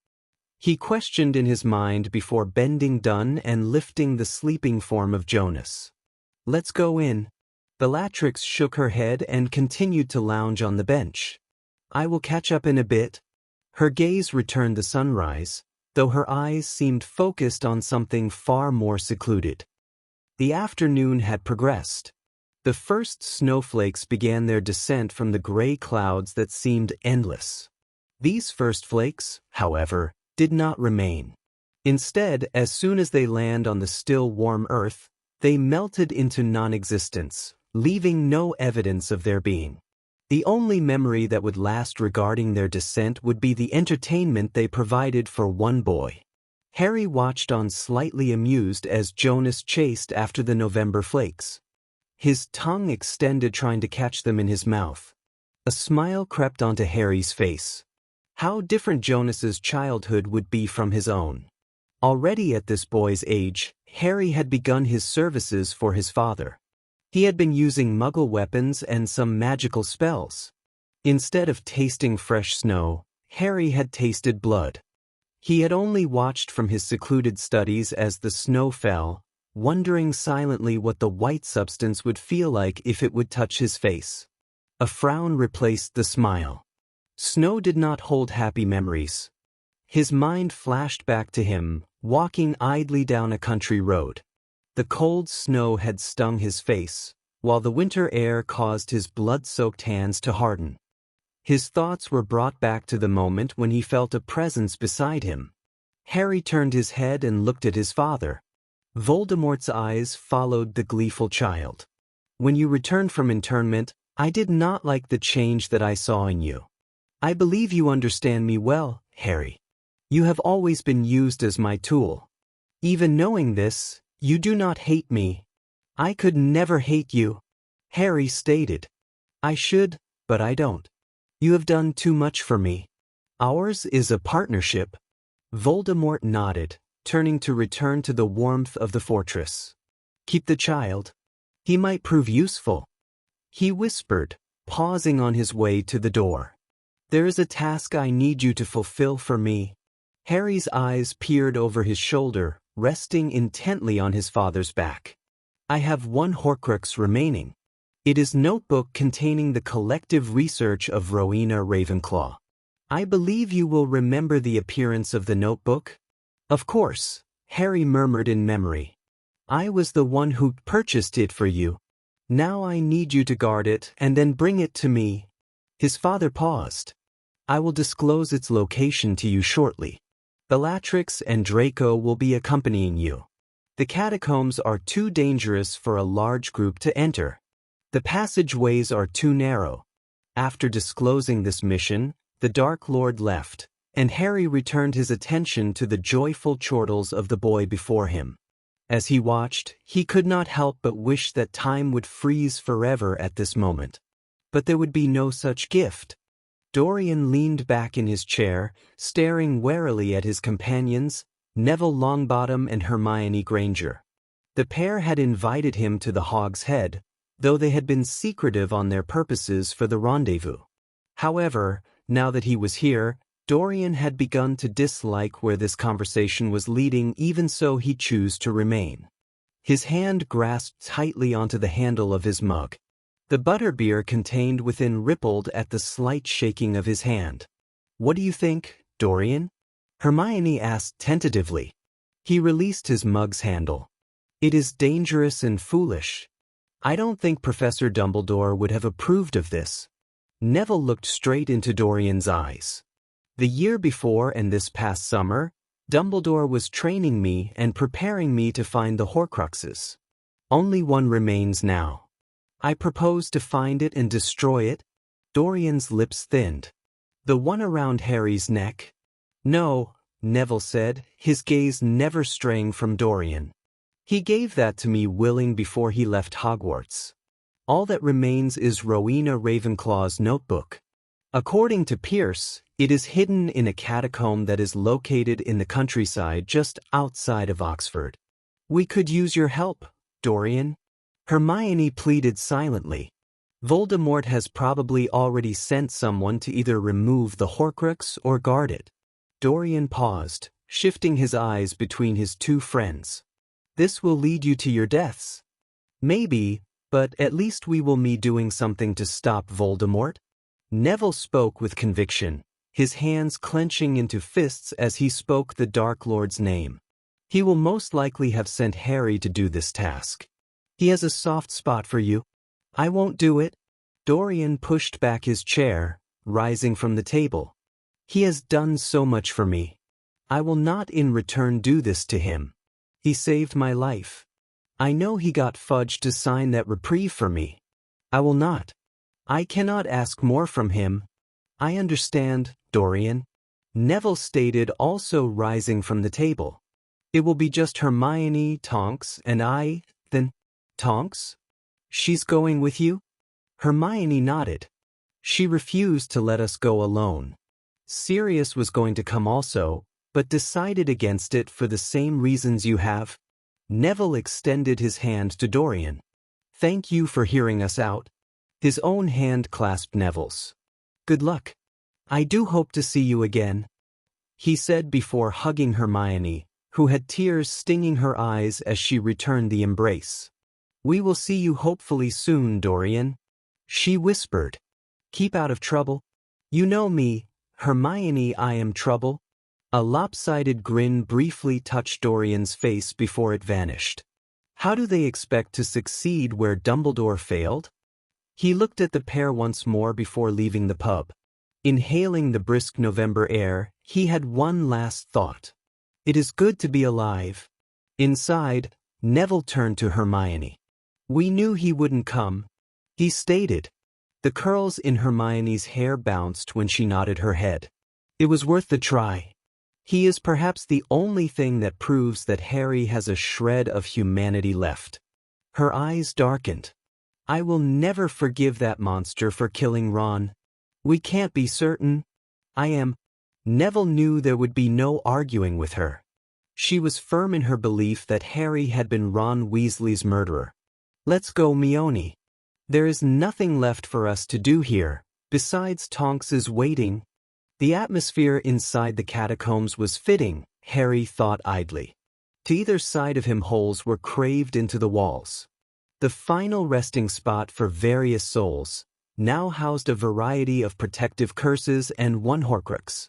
He questioned in his mind before bending down and lifting the sleeping form of Jonas. Let's go in. Bellatrix shook her head and continued to lounge on the bench. I will catch up in a bit. Her gaze returned the sunrise, though her eyes seemed focused on something far more secluded. The afternoon had progressed. The first snowflakes began their descent from the gray clouds that seemed endless. These first flakes, however, did not remain. Instead, as soon as they land on the still warm earth, they melted into non-existence, leaving no evidence of their being. The only memory that would last regarding their descent would be the entertainment they provided for one boy. Harry watched on, slightly amused, as Jonas chased after the November flakes. His tongue extended, trying to catch them in his mouth. A smile crept onto Harry's face. How different Jonas's childhood would be from his own. Already at this boy's age, Harry had begun his services for his father. He had been using muggle weapons and some magical spells. Instead of tasting fresh snow, Harry had tasted blood. He had only watched from his secluded studies as the snow fell, wondering silently what the white substance would feel like if it would touch his face. A frown replaced the smile. Snow did not hold happy memories. His mind flashed back to him, walking idly down a country road. The cold snow had stung his face, while the winter air caused his blood-soaked hands to harden. His thoughts were brought back to the moment when he felt a presence beside him. Harry turned his head and looked at his father. Voldemort's eyes followed the gleeful child. When you returned from internment, I did not like the change that I saw in you. I believe you understand me well, Harry. You have always been used as my tool. Even knowing this, you do not hate me. I could never hate you, Harry stated. I should, but I don't. You have done too much for me. Ours is a partnership. Voldemort nodded, turning to return to the warmth of the fortress. Keep the child. He might prove useful, he whispered, pausing on his way to the door. There is a task I need you to fulfill for me. Harry's eyes peered over his shoulder, resting intently on his father's back. I have one Horcrux remaining. It is notebook containing the collective research of Rowena Ravenclaw. I believe you will remember the appearance of the notebook? Of course, Harry murmured in memory. I was the one who purchased it for you. Now I need you to guard it and then bring it to me. His father paused. I will disclose its location to you shortly. Bellatrix and Draco will be accompanying you. The catacombs are too dangerous for a large group to enter. The passageways are too narrow. After disclosing this mission, the Dark Lord left, and Harry returned his attention to the joyful chortles of the boy before him. As he watched, he could not help but wish that time would freeze forever at this moment. But there would be no such gift. Dorian leaned back in his chair, staring warily at his companions, Neville Longbottom and Hermione Granger. The pair had invited him to the Hog's Head, though they had been secretive on their purposes for the rendezvous. However, now that he was here, Dorian had begun to dislike where this conversation was leading, even so he chose to remain. His hand grasped tightly onto the handle of his mug. The butterbeer contained within rippled at the slight shaking of his hand. What do you think, Dorian? Hermione asked tentatively. He released his mug's handle. It is dangerous and foolish. I don't think Professor Dumbledore would have approved of this. Neville looked straight into Dorian's eyes. The year before and this past summer, Dumbledore was training me and preparing me to find the Horcruxes. Only one remains now. I propose to find it and destroy it. Dorian's lips thinned. The one around Harry's neck? No, Neville said, his gaze never straying from Dorian. He gave that to me willing before he left Hogwarts. All that remains is Rowena Ravenclaw's notebook. According to Pierce, it is hidden in a catacomb that is located in the countryside just outside of Oxford. We could use your help, Dorian. Hermione pleaded silently. Voldemort has probably already sent someone to either remove the Horcrux or guard it. Dorian paused, shifting his eyes between his two friends. This will lead you to your deaths. Maybe, but at least we will be doing something to stop Voldemort. Neville spoke with conviction, his hands clenching into fists as he spoke the Dark Lord's name. He will most likely have sent Harry to do this task. He has a soft spot for you. I won't do it. Dorian pushed back his chair, rising from the table. He has done so much for me. I will not in return do this to him. He saved my life. I know he got Fudge to sign that reprieve for me. I will not. I cannot ask more from him. I understand, Dorian. Neville stated, also rising from the table. It will be just Hermione, Tonks, and I, then. Tonks? She's going with you? Hermione nodded. She refused to let us go alone. Sirius was going to come also, but decided against it for the same reasons you have. Neville extended his hand to Dorian. Thank you for hearing us out. His own hand clasped Neville's. Good luck. I do hope to see you again, he said before hugging Hermione, who had tears stinging her eyes as she returned the embrace. We will see you hopefully soon, Dorian, she whispered. Keep out of trouble. You know me, Hermione, I am trouble. A lopsided grin briefly touched Dorian's face before it vanished. How do they expect to succeed where Dumbledore failed? He looked at the pair once more before leaving the pub. Inhaling the brisk November air, he had one last thought. It is good to be alive. Inside, Neville turned to Hermione. We knew he wouldn't come, he stated. The curls in Hermione's hair bounced when she nodded her head. It was worth the try. He is perhaps the only thing that proves that Harry has a shred of humanity left. Her eyes darkened. I will never forgive that monster for killing Ron. We can't be certain. I am. Neville knew there would be no arguing with her. She was firm in her belief that Harry had been Ron Weasley's murderer. Let's go, Hermione. There is nothing left for us to do here, besides Tonks's waiting. The atmosphere inside the catacombs was fitting, Harry thought idly. To either side of him holes were craved into the walls. The final resting spot for various souls now housed a variety of protective curses and one Horcrux.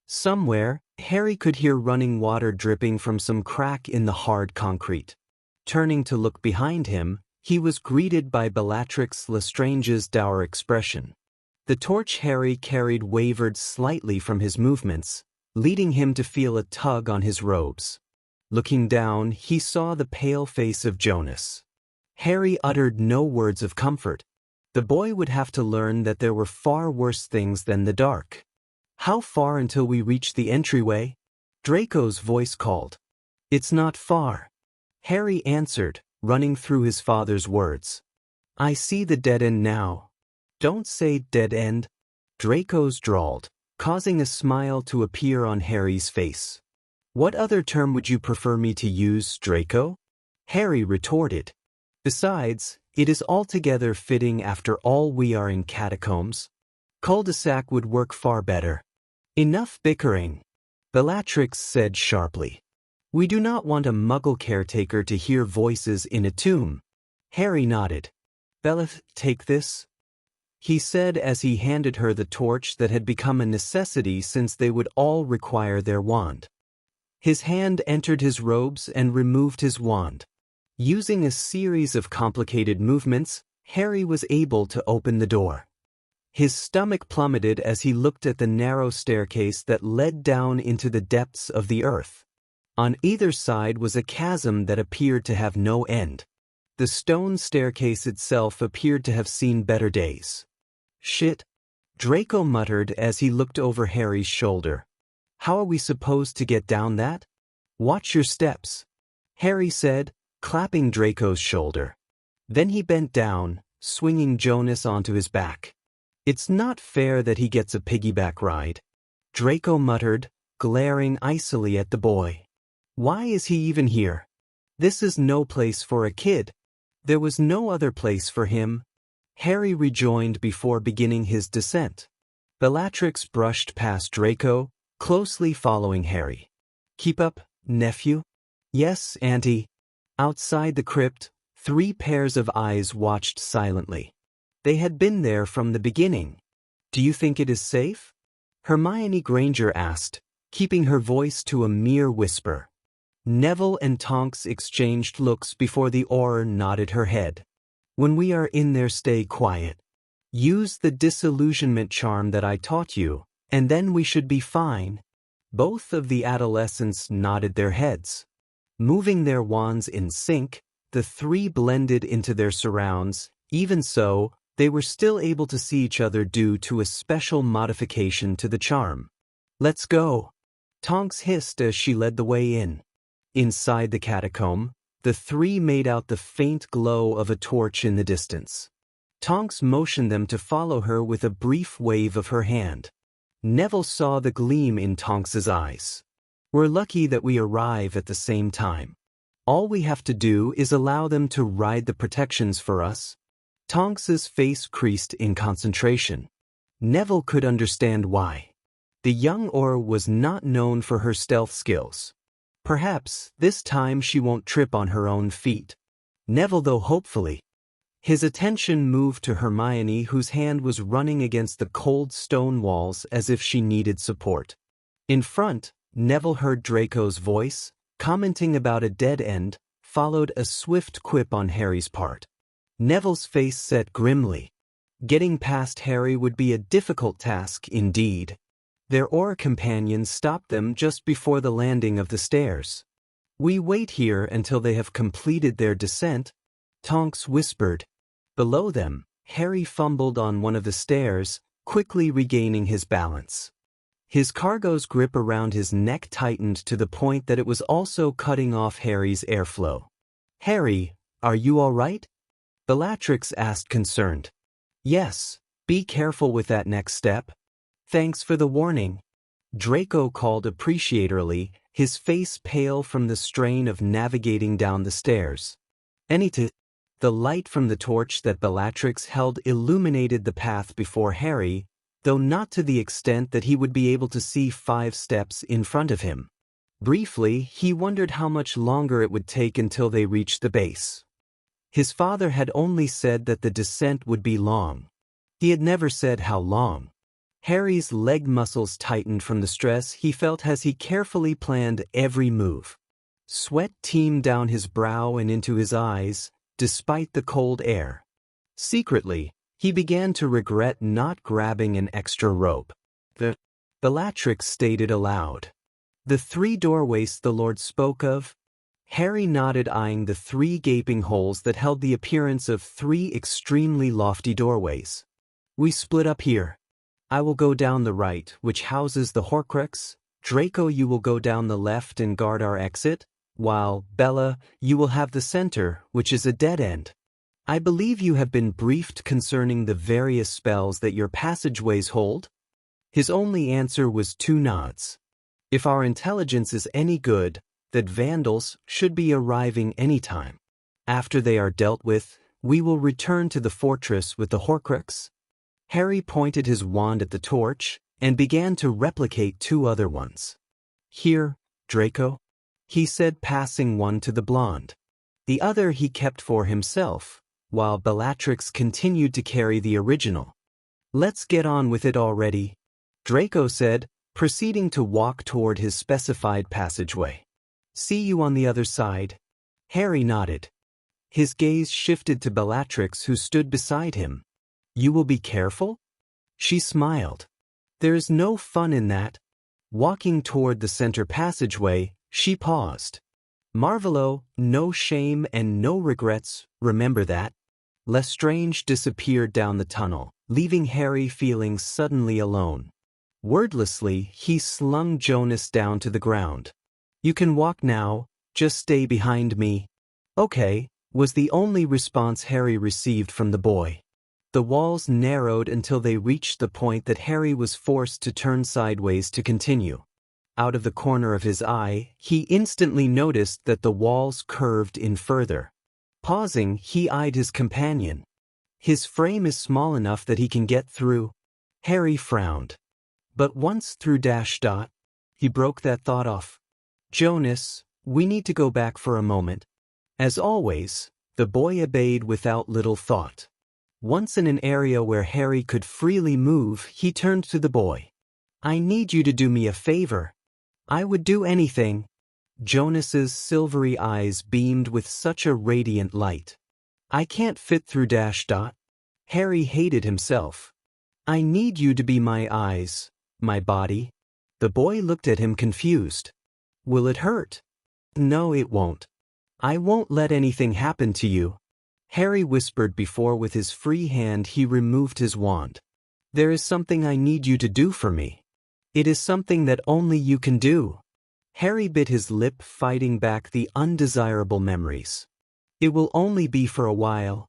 Somewhere, Harry could hear running water dripping from some crack in the hard concrete. Turning to look behind him, he was greeted by Bellatrix Lestrange's dour expression. The torch Harry carried wavered slightly from his movements, leading him to feel a tug on his robes. Looking down, he saw the pale face of Jonas. Harry uttered no words of comfort. The boy would have to learn that there were far worse things than the dark. How far until we reach the entryway? Draco's voice called. It's not far. Harry answered, running through his father's words. I see the dead end now. Don't say dead end, Draco's drawled, causing a smile to appear on Harry's face. What other term would you prefer me to use, Draco? Harry retorted. Besides, it is altogether fitting after all we are in catacombs. Cul-de-sac would work far better. Enough bickering, Bellatrix said sharply. We do not want a muggle caretaker to hear voices in a tomb. Harry nodded. Bella, take this, he said as he handed her the torch that had become a necessity since they would all require their wand. His hand entered his robes and removed his wand. Using a series of complicated movements, Harry was able to open the door. His stomach plummeted as he looked at the narrow staircase that led down into the depths of the earth. On either side was a chasm that appeared to have no end. The stone staircase itself appeared to have seen better days. Shit, Draco muttered as he looked over Harry's shoulder. How are we supposed to get down that? Watch your steps, Harry said, clapping Draco's shoulder. Then he bent down, swinging Jonas onto his back. It's not fair that he gets a piggyback ride, Draco muttered, glaring icily at the boy. Why is he even here? This is no place for a kid. There was no other place for him, Harry rejoined before beginning his descent. Bellatrix brushed past Draco, closely following Harry. Keep up, nephew? Yes, Auntie. Outside the crypt, 3 pairs of eyes watched silently. They had been there from the beginning. Do you think it is safe? Hermione Granger asked, keeping her voice to a mere whisper. Neville and Tonks exchanged looks before the Auror nodded her head. When we are in there, stay quiet. Use the disillusionment charm that I taught you, and then we should be fine. Both of the adolescents nodded their heads. Moving their wands in sync, the 3 blended into their surrounds. Even so, they were still able to see each other due to a special modification to the charm. Let's go, Tonks hissed as she led the way in. Inside the catacomb, the 3 made out the faint glow of a torch in the distance. Tonks motioned them to follow her with a brief wave of her hand. Neville saw the gleam in Tonks's eyes. We're lucky that we arrive at the same time. All we have to do is allow them to ride the protections for us. Tonks's face creased in concentration. Neville could understand why. The young Auror was not known for her stealth skills. Perhaps this time she won't trip on her own feet. Neville, though, hopefully. His attention moved to Hermione, whose hand was running against the cold stone walls as if she needed support. In front, Neville heard Draco's voice, commenting about a dead end, followed a swift quip on Harry's part. Neville's face set grimly. Getting past Harry would be a difficult task indeed. Their Auror companions stopped them just before the landing of the stairs. We wait here until they have completed their descent, Tonks whispered. Below them, Harry fumbled on one of the stairs, quickly regaining his balance. His cargo's grip around his neck tightened to the point that it was also cutting off Harry's airflow. Harry, are you all right? Bellatrix asked concerned. Yes, be careful with that next step. Thanks for the warning. Draco called appreciatively, his face pale from the strain of navigating down the stairs. The light from the torch that Bellatrix held illuminated the path before Harry, though not to the extent that he would be able to see 5 steps in front of him. Briefly, he wondered how much longer it would take until they reached the base. His father had only said that the descent would be long. He had never said how long. Harry's leg muscles tightened from the stress he felt as he carefully planned every move. Sweat teemed down his brow and into his eyes, despite the cold air. Secretly, he began to regret not grabbing an extra rope. Bellatrix stated aloud. The 3 doorways the Lord spoke of? Harry nodded, eyeing the 3 gaping holes that held the appearance of 3 extremely lofty doorways. We split up here. I will go down the right, which houses the Horcrux. Draco, you will go down the left and guard our exit, while, Bella, you will have the center, which is a dead end. I believe you have been briefed concerning the various spells that your passageways hold? His only answer was 2 nods. If our intelligence is any good, that Vandals should be arriving any time. After they are dealt with, we will return to the fortress with the Horcrux. Harry pointed his wand at the torch and began to replicate 2 other ones. Here, Draco, he said, passing one to the blonde. The other he kept for himself, while Bellatrix continued to carry the original. Let's get on with it already, Draco said, proceeding to walk toward his specified passageway. See you on the other side. Harry nodded. His gaze shifted to Bellatrix, who stood beside him. You will be careful? She smiled. There is no fun in that. Walking toward the center passageway, she paused. Marvolo, no shame and no regrets, remember that. Lestrange disappeared down the tunnel, leaving Harry feeling suddenly alone. Wordlessly, he slung Jonas down to the ground. You can walk now, just stay behind me. Okay, was the only response Harry received from the boy. The walls narrowed until they reached the point that Harry was forced to turn sideways to continue. Out of the corner of his eye, he instantly noticed that the walls curved in further. Pausing, he eyed his companion. His frame is small enough that he can get through. Harry frowned. But once through ... He broke that thought off. Jonas, we need to go back for a moment. As always, the boy obeyed without little thought. Once in an area where Harry could freely move, he turned to the boy. I need you to do me a favor. I would do anything. Jonas's silvery eyes beamed with such a radiant light. I can't fit through ... Harry hated himself. I need you to be my eyes, my body. The boy looked at him confused. Will it hurt? No, it won't. I won't let anything happen to you. Harry whispered before with his free hand he removed his wand. There is something I need you to do for me. It is something that only you can do. Harry bit his lip, fighting back the undesirable memories. It will only be for a while.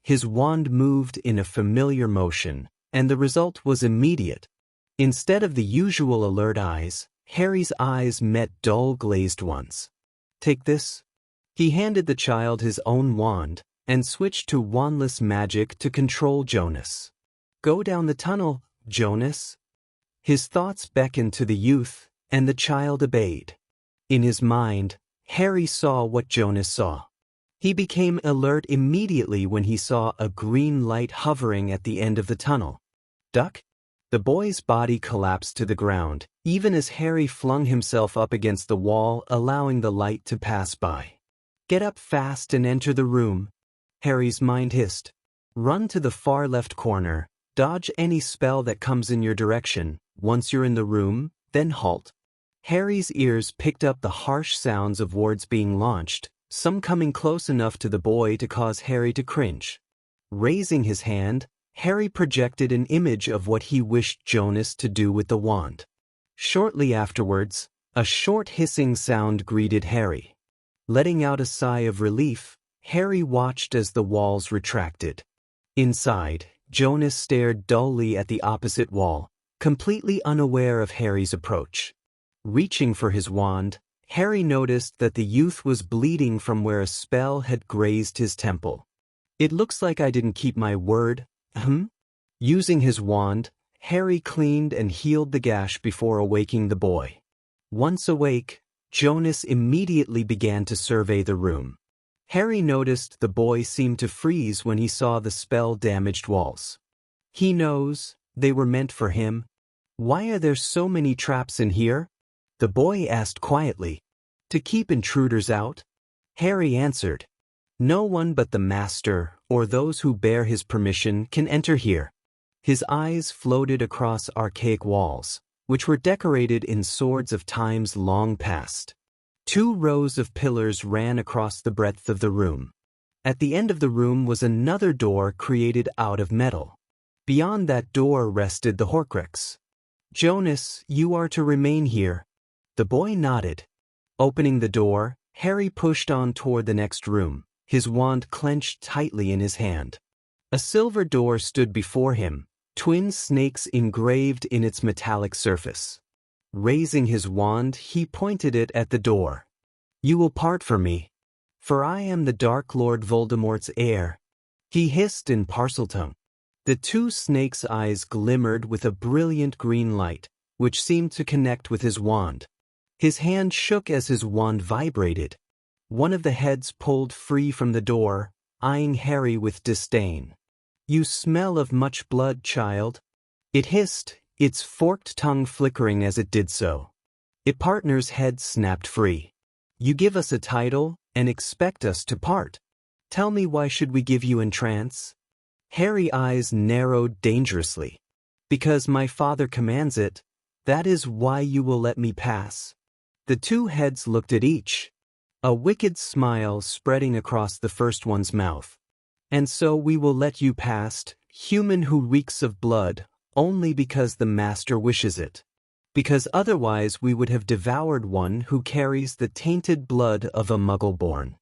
His wand moved in a familiar motion, and the result was immediate. Instead of the usual alert eyes, Harry's eyes met dull glazed ones. Take this. He handed the child his own wand, and switched to wandless magic to control Jonas. Go down the tunnel, Jonas. His thoughts beckoned to the youth, and the child obeyed. In his mind, Harry saw what Jonas saw. He became alert immediately when he saw a green light hovering at the end of the tunnel. Duck? The boy's body collapsed to the ground, even as Harry flung himself up against the wall, allowing the light to pass by. Get up fast and enter the room. Harry's mind hissed. Run to the far left corner, dodge any spell that comes in your direction. Once you're in the room, then halt. Harry's ears picked up the harsh sounds of words being launched, some coming close enough to the boy to cause Harry to cringe. Raising his hand, Harry projected an image of what he wished Jonas to do with the wand. Shortly afterwards, a short hissing sound greeted Harry. Letting out a sigh of relief, Harry watched as the walls retracted. Inside, Jonas stared dully at the opposite wall, completely unaware of Harry's approach. Reaching for his wand, Harry noticed that the youth was bleeding from where a spell had grazed his temple. "It looks like I didn't keep my word, Using his wand, Harry cleaned and healed the gash before awaking the boy. Once awake, Jonas immediately began to survey the room. Harry noticed the boy seemed to freeze when he saw the spell-damaged walls. He knows they were meant for him. "Why are there so many traps in here?" the boy asked quietly. "To keep intruders out," Harry answered. "No one but the master, or those who bear his permission, can enter here." His eyes floated across archaic walls, which were decorated in swords of times long past. 2 rows of pillars ran across the breadth of the room. At the end of the room was another door created out of metal. Beyond that door rested the Horcrux. "Jonas, you are to remain here." The boy nodded. Opening the door, Harry pushed on toward the next room, his wand clenched tightly in his hand. A silver door stood before him, twin snakes engraved in its metallic surface. Raising his wand, he pointed it at the door. "You will part from me, for I am the Dark Lord Voldemort's heir," he hissed in Parseltongue. The 2 snakes' eyes glimmered with a brilliant green light, which seemed to connect with his wand. His hand shook as his wand vibrated. One of the heads pulled free from the door, eyeing Harry with disdain. "You smell of much blood, child," it hissed, its forked tongue flickering as it did so. A partner's head snapped free. "You give us a title and expect us to part. Tell me, why should we give you entrance?" Harry's eyes narrowed dangerously. "Because my father commands it, that is why you will let me pass." The 2 heads looked at each, a wicked smile spreading across the first one's mouth. "And so we will let you past, human who reeks of blood, only because the master wishes it. Because otherwise we would have devoured one who carries the tainted blood of a Muggle-born.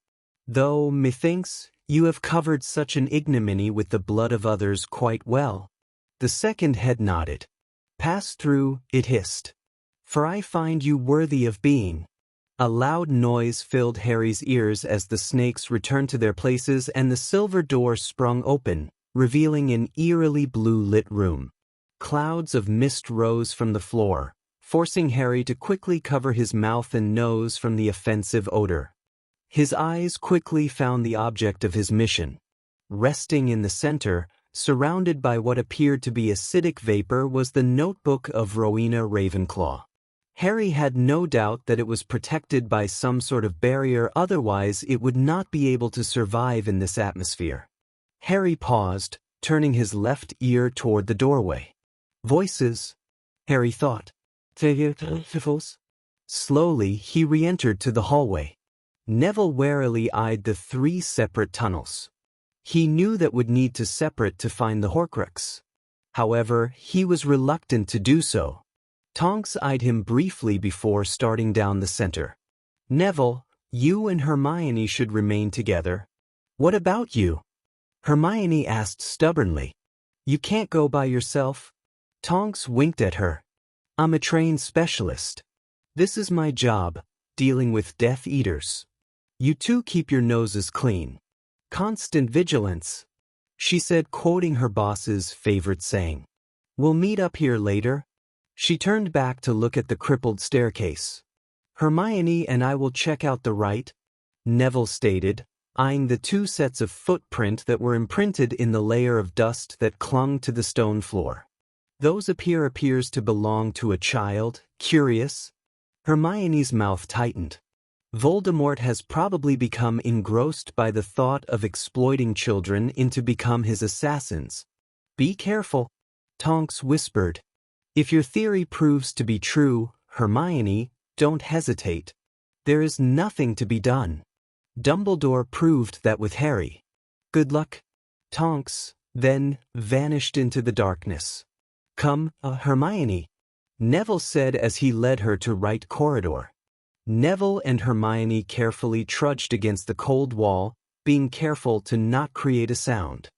Though, methinks, you have covered such an ignominy with the blood of others quite well." The second head nodded. "Pass through," it hissed, "for I find you worthy of being." A loud noise filled Harry's ears as the snakes returned to their places and the silver door sprung open, revealing an eerily blue-lit room. Clouds of mist rose from the floor, forcing Harry to quickly cover his mouth and nose from the offensive odor. His eyes quickly found the object of his mission. Resting in the center, surrounded by what appeared to be acidic vapor, was the notebook of Rowena Ravenclaw. Harry had no doubt that it was protected by some sort of barrier, otherwise it would not be able to survive in this atmosphere. Harry paused, turning his left ear toward the doorway. Voices, Harry thought. Slowly, he re-entered to the hallway. Neville warily eyed the 3 separate tunnels. He knew that would need to separate to find the Horcrux. However, he was reluctant to do so. Tonks eyed him briefly before starting down the center. "Neville, you and Hermione should remain together." "What about you?" Hermione asked stubbornly. "You can't go by yourself." Tonks winked at her. "I'm a trained specialist. This is my job, dealing with Death Eaters. You 2 keep your noses clean. Constant vigilance," she said, quoting her boss's favorite saying. "We'll meet up here later." She turned back to look at the crippled staircase. "Hermione and I will check out the right," Neville stated, eyeing the 2 sets of footprint that were imprinted in the layer of dust that clung to the stone floor. "Those appears to belong to a child, curious." Hermione's mouth tightened. "Voldemort has probably become engrossed by the thought of exploiting children into become his assassins. Be careful," Tonks whispered. "If your theory proves to be true, Hermione, don't hesitate. There is nothing to be done." Dumbledore proved that with Harry. Good luck. Tonks, then vanished into the darkness. Come, Hermione, Neville said as he led her to right corridor. Neville and Hermione carefully trudged against the cold wall, being careful to not create a sound.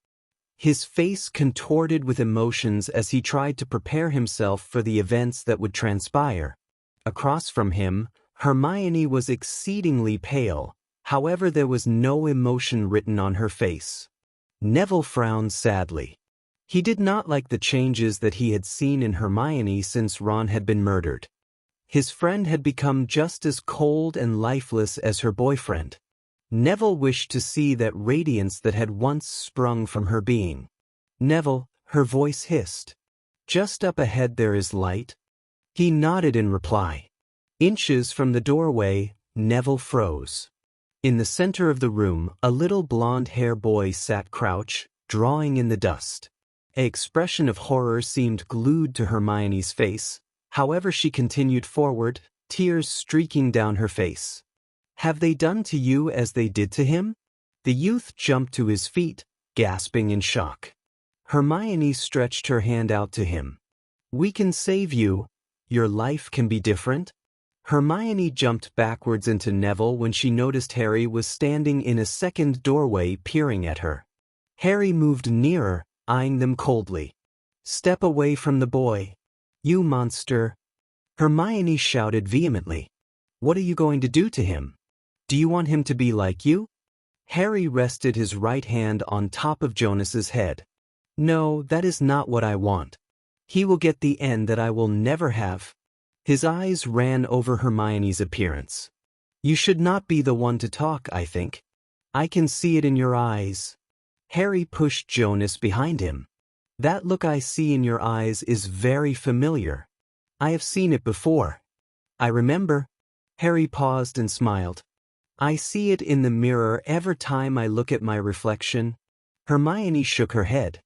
His face contorted with emotions as he tried to prepare himself for the events that would transpire. Across from him, Hermione was exceedingly pale, however there was no emotion written on her face. Neville frowned sadly. He did not like the changes that he had seen in Hermione since Ron had been murdered. His friend had become just as cold and lifeless as her boyfriend. Neville wished to see that radiance that had once sprung from her being. Neville, her voice hissed. Just up ahead there is light. He nodded in reply. Inches from the doorway, Neville froze. In the center of the room, a little blonde-haired boy sat crouched, drawing in the dust. An expression of horror seemed glued to Hermione's face. However, she continued forward, tears streaking down her face. Have they done to you as they did to him? The youth jumped to his feet, gasping in shock. Hermione stretched her hand out to him. We can save you. Your life can be different. Hermione jumped backwards into Neville when she noticed Harry was standing in a second doorway peering at her. Harry moved nearer, eyeing them coldly. Step away from the boy. You monster. Hermione shouted vehemently. What are you going to do to him? Do you want him to be like you? Harry rested his right hand on top of Jonas's head. No, that is not what I want. He will get the end that I will never have. His eyes ran over Hermione's appearance. You should not be the one to talk, I think. I can see it in your eyes. Harry pushed Jonas behind him. That look I see in your eyes is very familiar. I have seen it before. I remember. Harry paused and smiled. I see it in the mirror every time I look at my reflection. Hermione shook her head.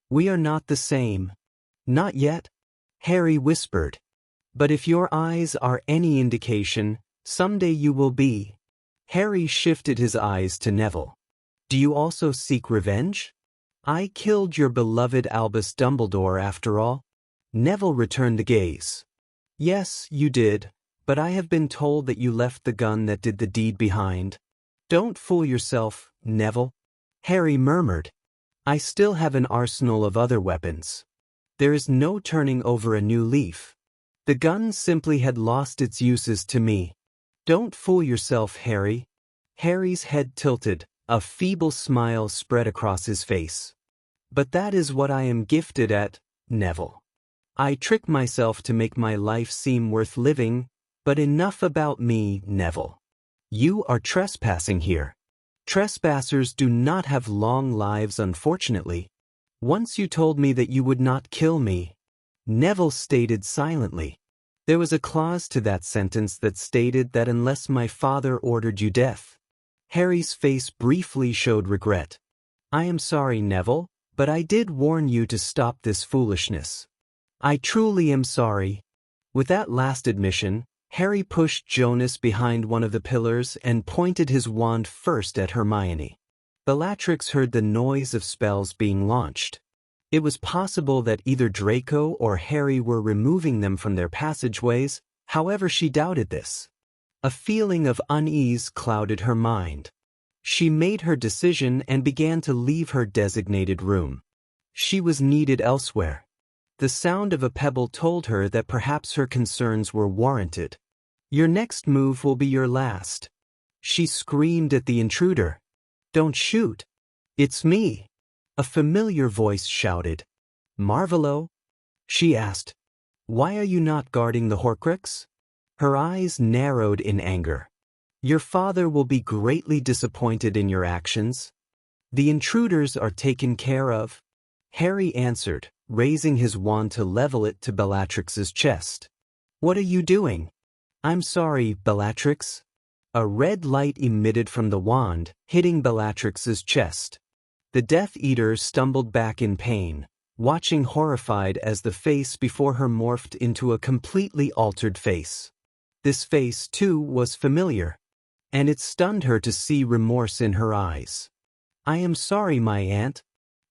We are not the same. Not yet. Harry whispered. But if your eyes are any indication, someday you will be. Harry shifted his eyes to Neville. Do you also seek revenge? I killed your beloved Albus Dumbledore after all. Neville returned the gaze. Yes, you did, but I have been told that you left the gun that did the deed behind. Don't fool yourself, Neville. Harry murmured. I still have an arsenal of other weapons. There is no turning over a new leaf. The gun simply had lost its uses to me. Don't fool yourself, Harry. Harry's head tilted, a feeble smile spread across his face. But that is what I am gifted at, Neville. I trick myself to make my life seem worth living, but enough about me, Neville. You are trespassing here. Trespassers do not have long lives, unfortunately. Once you told me that you would not kill me. Neville stated silently. There was a clause to that sentence that stated that unless my father ordered you death. Harry's face briefly showed regret. I am sorry, Neville, but I did warn you to stop this foolishness. I truly am sorry. With that last admission, Harry pushed Jonas behind one of the pillars and pointed his wand first at Hermione. Bellatrix heard the noise of spells being launched. It was possible that either Draco or Harry were removing them from their passageways, however she doubted this. A feeling of unease clouded her mind. She made her decision and began to leave her designated room. She was needed elsewhere. The sound of a pebble told her that perhaps her concerns were warranted. Your next move will be your last. She screamed at the intruder. Don't shoot. It's me. A familiar voice shouted. Marvolo? She asked. Why are you not guarding the Horcrux? Her eyes narrowed in anger. Your father will be greatly disappointed in your actions. The intruders are taken care of. Harry answered, raising his wand to level it to Bellatrix's chest. What are you doing? I'm sorry, Bellatrix. A red light emitted from the wand, hitting Bellatrix's chest. The Death Eater stumbled back in pain, watching horrified as the face before her morphed into a completely altered face. This face, too, was familiar. and it stunned her to see remorse in her eyes. "I am sorry, my aunt,"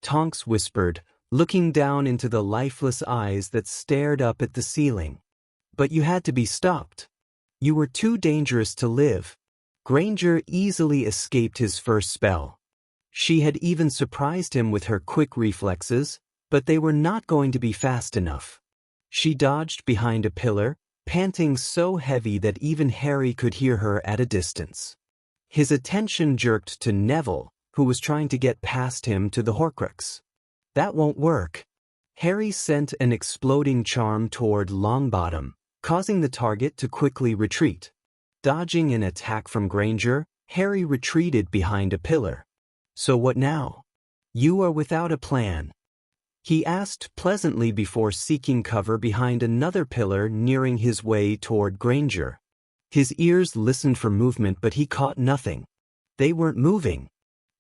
Tonks whispered, looking down into the lifeless eyes that stared up at the ceiling. "But you had to be stopped. You were too dangerous to live." Granger easily escaped his first spell. She had even surprised him with her quick reflexes, but they were not going to be fast enough. She dodged behind a pillar, panting so heavy that even Harry could hear her at a distance. His attention jerked to Neville, who was trying to get past him to the Horcrux. "That won't work." Harry sent an exploding charm toward Longbottom, causing the target to quickly retreat. Dodging an attack from Granger, Harry retreated behind a pillar. "So what now? You are without a plan?" he asked pleasantly before seeking cover behind another pillar nearing his way toward Granger. His ears listened for movement, but he caught nothing. They weren't moving.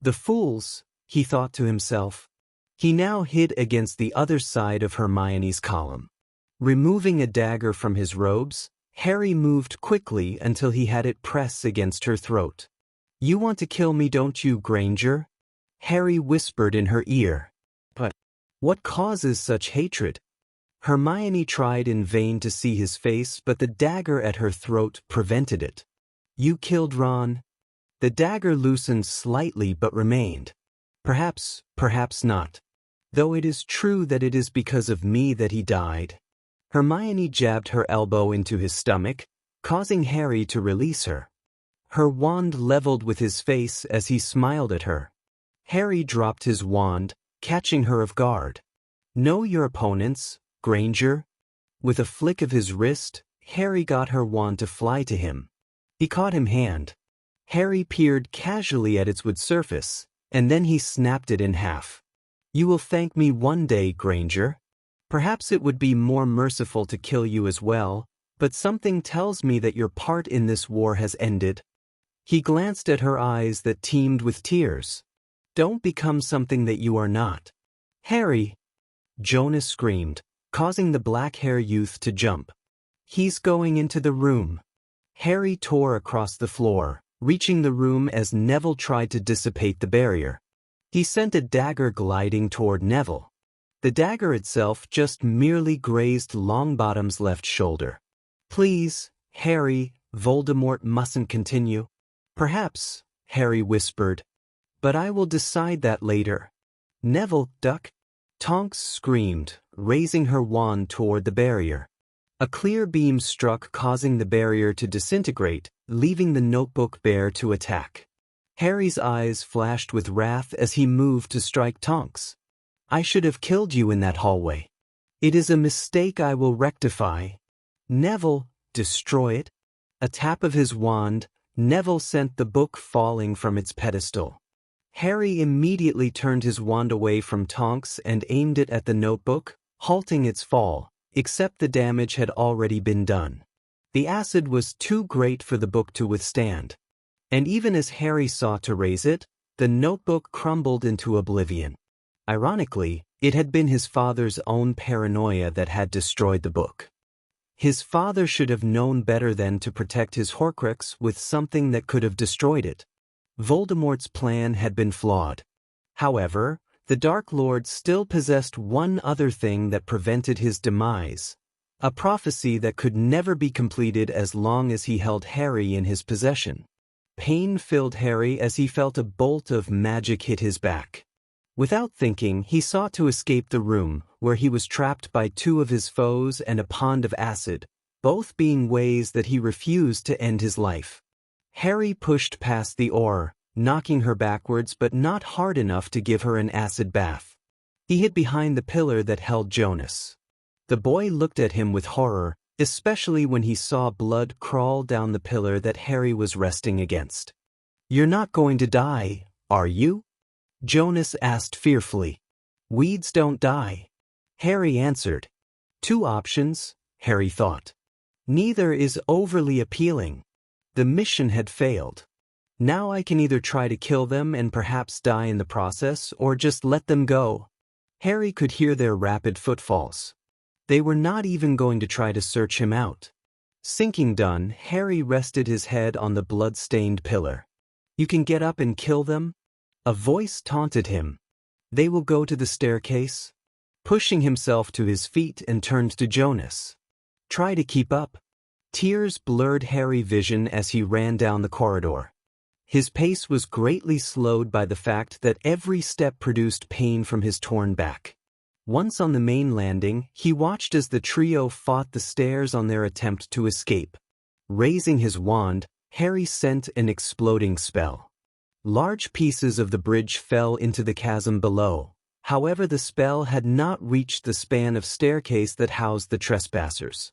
"The fools," he thought to himself. He now hid against the other side of Hermione's column. Removing a dagger from his robes, Harry moved quickly until he had it press against her throat. "You want to kill me, don't you, Granger?" Harry whispered in her ear. "But what causes such hatred?" Hermione tried in vain to see his face, but the dagger at her throat prevented it. "You killed Ron?" The dagger loosened slightly but remained. Perhaps not. Though it is true that it is because of me that he died." Hermione jabbed her elbow into his stomach, causing Harry to release her. Her wand leveled with his face as he smiled at her. Harry dropped his wand, catching her off guard. "Know your opponents, Granger." With a flick of his wrist, Harry got her wand to fly to him. He caught him hand. Harry peered casually at its wood surface, and then he snapped it in half. "You will thank me one day, Granger. Perhaps it would be more merciful to kill you as well, but something tells me that your part in this war has ended." He glanced at her eyes that teemed with tears. "Don't become something that you are not." "Harry!" Jonas screamed, causing the black-haired youth to jump. "He's going into the room." Harry tore across the floor, reaching the room as Neville tried to dissipate the barrier. He sent a dagger gliding toward Neville. The dagger itself just merely grazed Longbottom's left shoulder. "Please, Harry, Voldemort mustn't continue." "Perhaps," Harry whispered, "but I will decide that later." "Neville, duck!" Tonks screamed, raising her wand toward the barrier. A clear beam struck, causing the barrier to disintegrate, leaving the notebook bare to attack. Harry's eyes flashed with wrath as he moved to strike Tonks. "I should have killed you in that hallway. It is a mistake I will rectify." "Neville, destroy it." A tap of his wand, Neville sent the book falling from its pedestal. Harry immediately turned his wand away from Tonks and aimed it at the notebook, halting its fall, except the damage had already been done. The acid was too great for the book to withstand. And even as Harry sought to raise it, the notebook crumbled into oblivion. Ironically, it had been his father's own paranoia that had destroyed the book. His father should have known better than to protect his Horcrux with something that could have destroyed it. Voldemort's plan had been flawed. However, the Dark Lord still possessed one other thing that prevented his demise, a prophecy that could never be completed as long as he held Harry in his possession. Pain filled Harry as he felt a bolt of magic hit his back. Without thinking, he sought to escape the room, where he was trapped by two of his foes and a pond of acid, both being ways that he refused to end his life. Harry pushed past the oar, knocking her backwards but not hard enough to give her an acid bath. He hid behind the pillar that held Jonas. The boy looked at him with horror, especially when he saw blood crawl down the pillar that Harry was resting against. "You're not going to die, are you?" Jonas asked fearfully. "Weeds don't die," Harry answered. Two options, Harry thought. Neither is overly appealing. The mission had failed. Now I can either try to kill them and perhaps die in the process, or just let them go. Harry could hear their rapid footfalls. They were not even going to try to search him out. Sinking done, Harry rested his head on the blood-stained pillar. You can get up and kill them? A voice taunted him. They will go to the staircase? Pushing himself to his feet and turned to Jonas. Try to keep up. Tears blurred Harry's vision as he ran down the corridor. His pace was greatly slowed by the fact that every step produced pain from his torn back. Once on the main landing, he watched as the trio fought the stairs on their attempt to escape. Raising his wand, Harry sent an exploding spell. Large pieces of the bridge fell into the chasm below. However, the spell had not reached the span of staircase that housed the trespassers.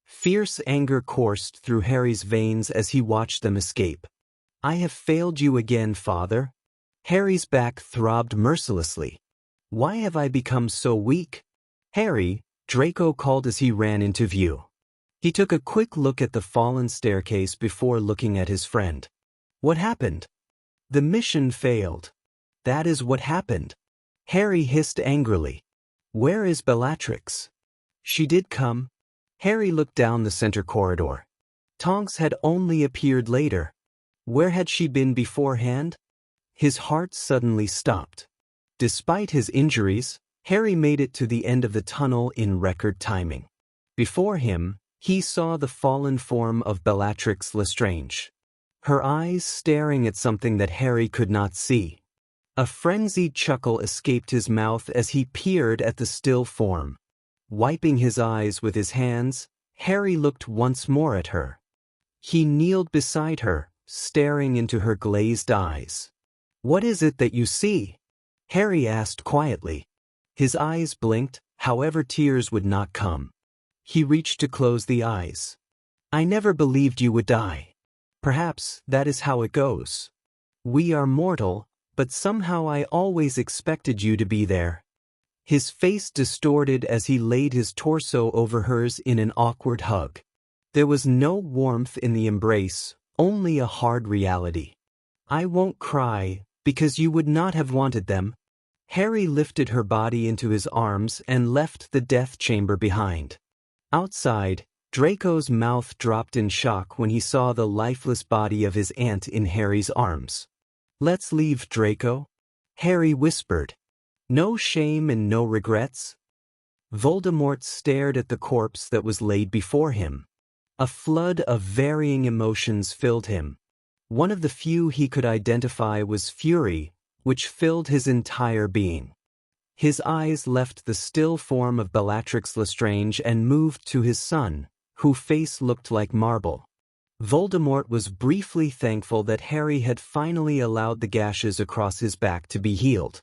Fierce anger coursed through Harry's veins as he watched them escape. I have failed you again, Father. Harry's back throbbed mercilessly. Why have I become so weak? Harry, Draco called as he ran into view. He took a quick look at the fallen staircase before looking at his friend. What happened? The mission failed. That is what happened. Harry hissed angrily. Where is Bellatrix? She did come. Harry looked down the center corridor. Tonks had only appeared later. Where had she been beforehand? His heart suddenly stopped. Despite his injuries, Harry made it to the end of the tunnel in record timing. Before him, he saw the fallen form of Bellatrix Lestrange. Her eyes staring at something that Harry could not see. A frenzied chuckle escaped his mouth as he peered at the still form. Wiping his eyes with his hands, Harry looked once more at her. He kneeled beside her, staring into her glazed eyes. What is it that you see? Harry asked quietly. His eyes blinked, however tears would not come. He reached to close the eyes. I never believed you would die. Perhaps that is how it goes. We are mortal, but somehow I always expected you to be there. His face distorted as he laid his torso over hers in an awkward hug. There was no warmth in the embrace, only a hard reality. I won't cry, because you would not have wanted them. Harry lifted her body into his arms and left the death chamber behind. Outside, Draco's mouth dropped in shock when he saw the lifeless body of his aunt in Harry's arms. Let's leave, Draco, Harry whispered. No shame and no regrets? Voldemort stared at the corpse that was laid before him. A flood of varying emotions filled him. One of the few he could identify was fury, which filled his entire being. His eyes left the still form of Bellatrix Lestrange and moved to his son, whose face looked like marble. Voldemort was briefly thankful that Harry had finally allowed the gashes across his back to be healed.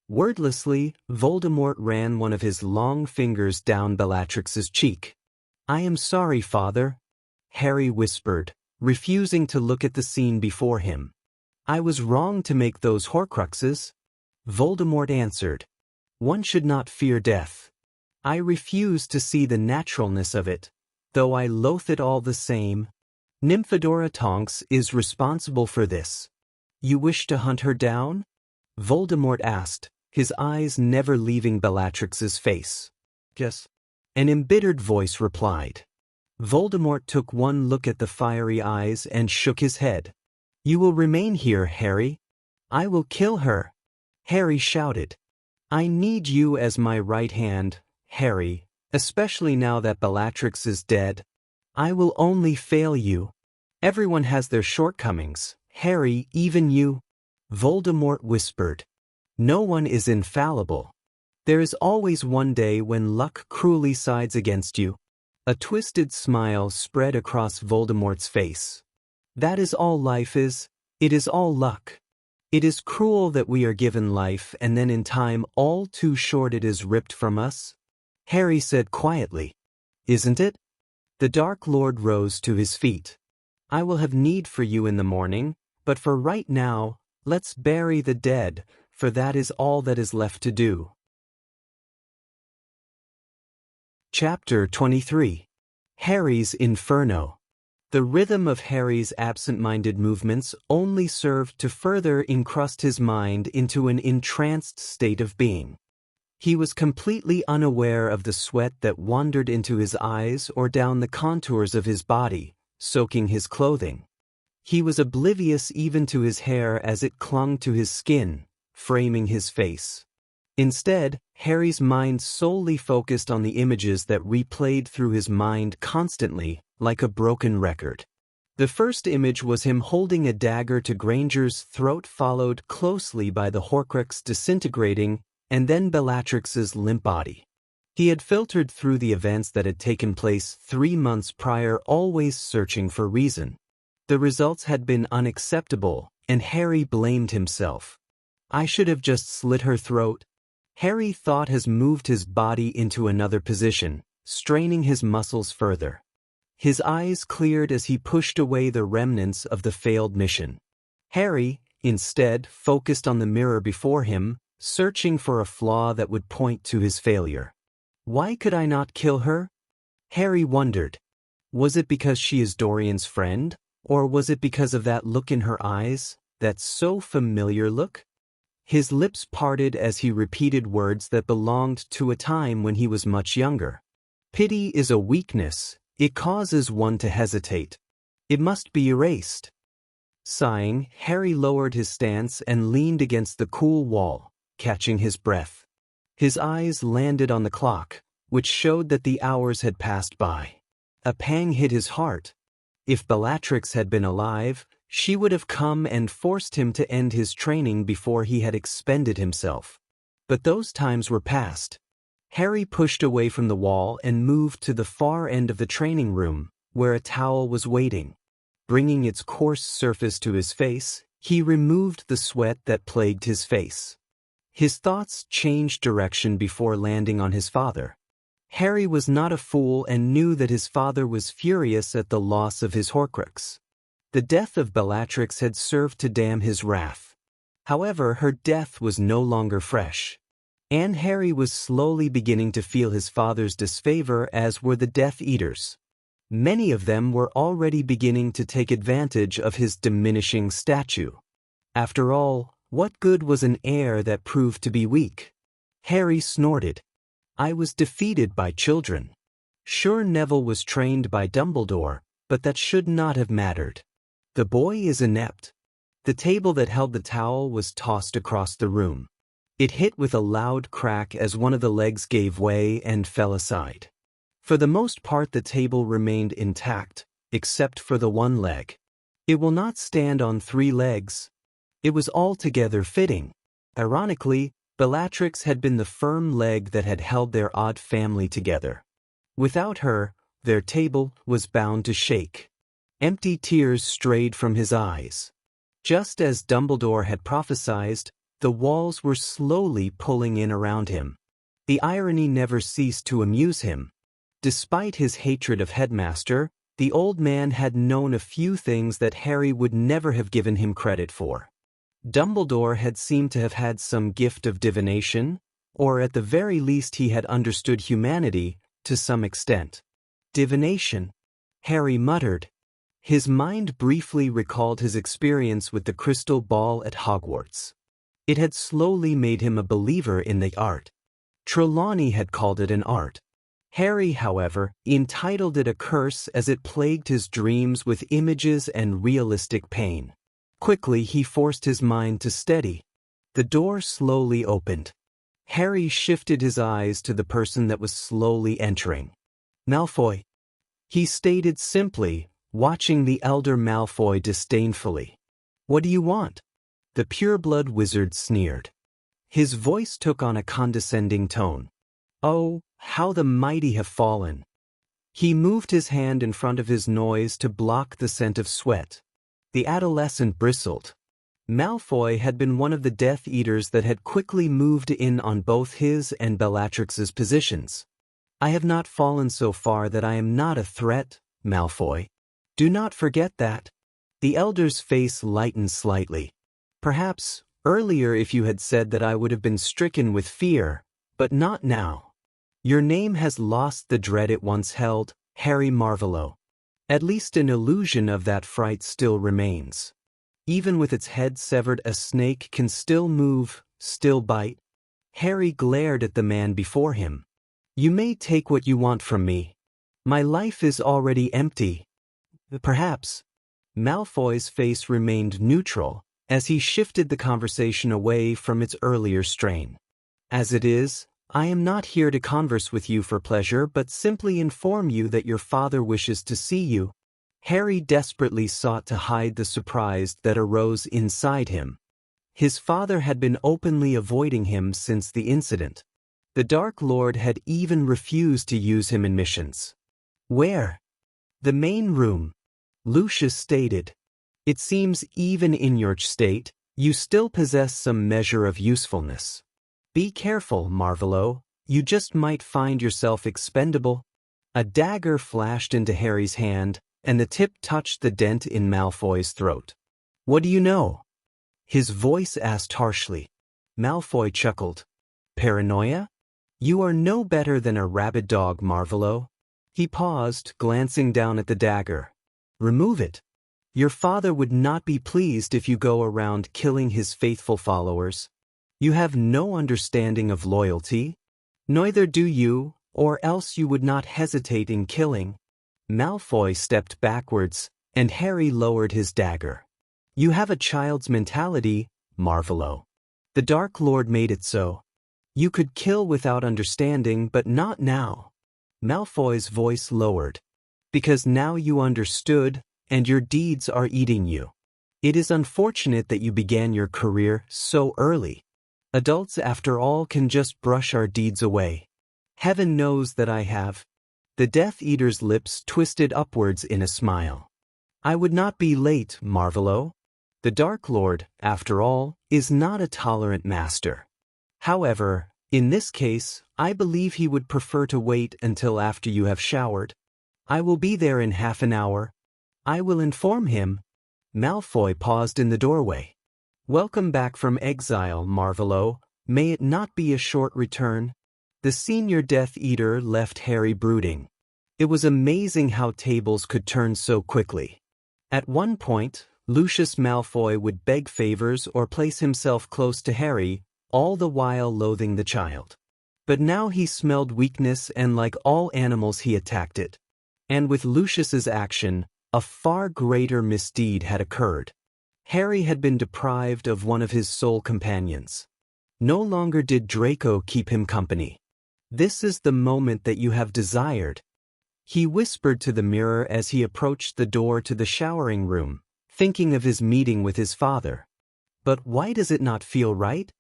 Wordlessly, Voldemort ran one of his long fingers down Bellatrix's cheek. I am sorry, Father, Harry whispered, refusing to look at the scene before him. I was wrong to make those Horcruxes, Voldemort answered. One should not fear death. I refuse to see the naturalness of it, though I loathe it all the same. Nymphadora Tonks is responsible for this. You wish to hunt her down? Voldemort asked, his eyes never leaving Bellatrix's face. Yes. An embittered voice replied. Voldemort took one look at the fiery eyes and shook his head. You will remain here, Harry. I will kill her, Harry shouted. I need you as my right hand, Harry, especially now that Bellatrix is dead. I will only fail you. Everyone has their shortcomings, Harry, even you. Voldemort whispered. No one is infallible. There is always one day when luck cruelly sides against you. A twisted smile spread across Voldemort's face. That is all life is. It is all luck. It is cruel that we are given life and then in time all too short it is ripped from us, Harry said quietly. Isn't it? The Dark Lord rose to his feet. I will have need for you in the morning, but for right now, let's bury the dead, for that is all that is left to do. Chapter 23. Harry's Inferno. The rhythm of Harry's absent-minded movements only served to further encrust his mind into an entranced state of being. He was completely unaware of the sweat that wandered into his eyes or down the contours of his body, soaking his clothing. He was oblivious even to his hair as it clung to his skin, framing his face. Instead, Harry's mind solely focused on the images that replayed through his mind constantly, like a broken record. The first image was him holding a dagger to Granger's throat, followed closely by the Horcrux disintegrating, and then Bellatrix's limp body. He had filtered through the events that had taken place 3 months prior, always searching for reason. The results had been unacceptable, and Harry blamed himself. I should have just slit her throat. Harry thought has moved his body into another position, straining his muscles further. His eyes cleared as he pushed away the remnants of the failed mission. Harry, instead, focused on the mirror before him, searching for a flaw that would point to his failure. Why could I not kill her? Harry wondered. Was it because she is Dorian's friend, or was it because of that look in her eyes, that so familiar look? His lips parted as he repeated words that belonged to a time when he was much younger. Pity is a weakness. It causes one to hesitate. It must be erased. Sighing, Harry lowered his stance and leaned against the cool wall, catching his breath. His eyes landed on the clock, which showed that the hours had passed by. A pang hit his heart. If Bellatrix had been alive, she would have come and forced him to end his training before he had expended himself. But those times were past. Harry pushed away from the wall and moved to the far end of the training room, where a towel was waiting. Bringing its coarse surface to his face, he removed the sweat that plagued his face. His thoughts changed direction before landing on his father. Harry was not a fool and knew that his father was furious at the loss of his Horcrux. The death of Bellatrix had served to dam his wrath. However, her death was no longer fresh. And Harry was slowly beginning to feel his father's disfavor, as were the Death Eaters. Many of them were already beginning to take advantage of his diminishing stature. After all, what good was an heir that proved to be weak? Harry snorted. I was defeated by children. Sure, Neville was trained by Dumbledore, but that should not have mattered. The boy is inept. The table that held the towel was tossed across the room. It hit with a loud crack as one of the legs gave way and fell aside. For the most part, the table remained intact, except for the one leg. It will not stand on 3 legs. It was altogether fitting. Ironically, Bellatrix had been the firm leg that had held their odd family together. Without her, their table was bound to shake. Empty tears strayed from his eyes. Just as Dumbledore had prophesied, the walls were slowly pulling in around him. The irony never ceased to amuse him. Despite his hatred of Headmaster, the old man had known a few things that Harry would never have given him credit for. Dumbledore had seemed to have had some gift of divination, or at the very least he had understood humanity to some extent. Divination? Harry muttered. His mind briefly recalled his experience with the crystal ball at Hogwarts. It had slowly made him a believer in the art. Trelawney had called it an art. Harry, however, entitled it a curse, as it plagued his dreams with images and realistic pain. Quickly he forced his mind to steady. The door slowly opened. Harry shifted his eyes to the person that was slowly entering. Malfoy. He stated simply, watching the elder Malfoy disdainfully. What do you want? The pureblood wizard sneered. His voice took on a condescending tone. Oh, how the mighty have fallen. He moved his hand in front of his nose to block the scent of sweat. The adolescent bristled. Malfoy had been one of the Death Eaters that had quickly moved in on both his and Bellatrix's positions. I have not fallen so far that I am not a threat, Malfoy. Do not forget that. The elder's face lightened slightly. Perhaps, earlier if you had said that I would have been stricken with fear, but not now. Your name has lost the dread it once held, Harry Marvolo. At least an illusion of that fright still remains. Even with its head severed, a snake can still move, still bite. Harry glared at the man before him. You may take what you want from me. My life is already empty. Perhaps. Malfoy's face remained neutral as he shifted the conversation away from its earlier strain. As it is, I am not here to converse with you for pleasure but simply inform you that your father wishes to see you. Harry desperately sought to hide the surprise that arose inside him. His father had been openly avoiding him since the incident. The Dark Lord had even refused to use him in missions. Where? The main room. Lucius stated. It seems even in your state, you still possess some measure of usefulness. Be careful, Marvolo, you just might find yourself expendable. A dagger flashed into Harry's hand, and the tip touched the dent in Malfoy's throat. What do you know? His voice asked harshly. Malfoy chuckled. Paranoia? You are no better than a rabid dog, Marvolo. He paused, glancing down at the dagger. Remove it. Your father would not be pleased if you go around killing his faithful followers. You have no understanding of loyalty. Neither do you, or else you would not hesitate in killing. Malfoy stepped backwards, and Harry lowered his dagger. You have a child's mentality, Marvolo. The Dark Lord made it so. You could kill without understanding, but not now. Malfoy's voice lowered. Because now you understood, and your deeds are eating you. It is unfortunate that you began your career so early. Adults, after all, can just brush our deeds away. Heaven knows that I have. The Death Eater's lips twisted upwards in a smile. I would not be late, Marvolo. The Dark Lord, after all, is not a tolerant master. However, in this case, I believe he would prefer to wait until after you have showered. I will be there in half an hour. I will inform him. Malfoy paused in the doorway. Welcome back from exile, Marvolo. May it not be a short return. The senior Death Eater left Harry brooding. It was amazing how tables could turn so quickly. At one point, Lucius Malfoy would beg favors or place himself close to Harry, all the while loathing the child. But now he smelled weakness and like all animals he attacked it. And with Lucius's action, a far greater misdeed had occurred. Harry had been deprived of one of his soul companions. No longer did Draco keep him company. This is the moment that you have desired. He whispered to the mirror as he approached the door to the showering room, thinking of his meeting with his father. But why does it not feel right?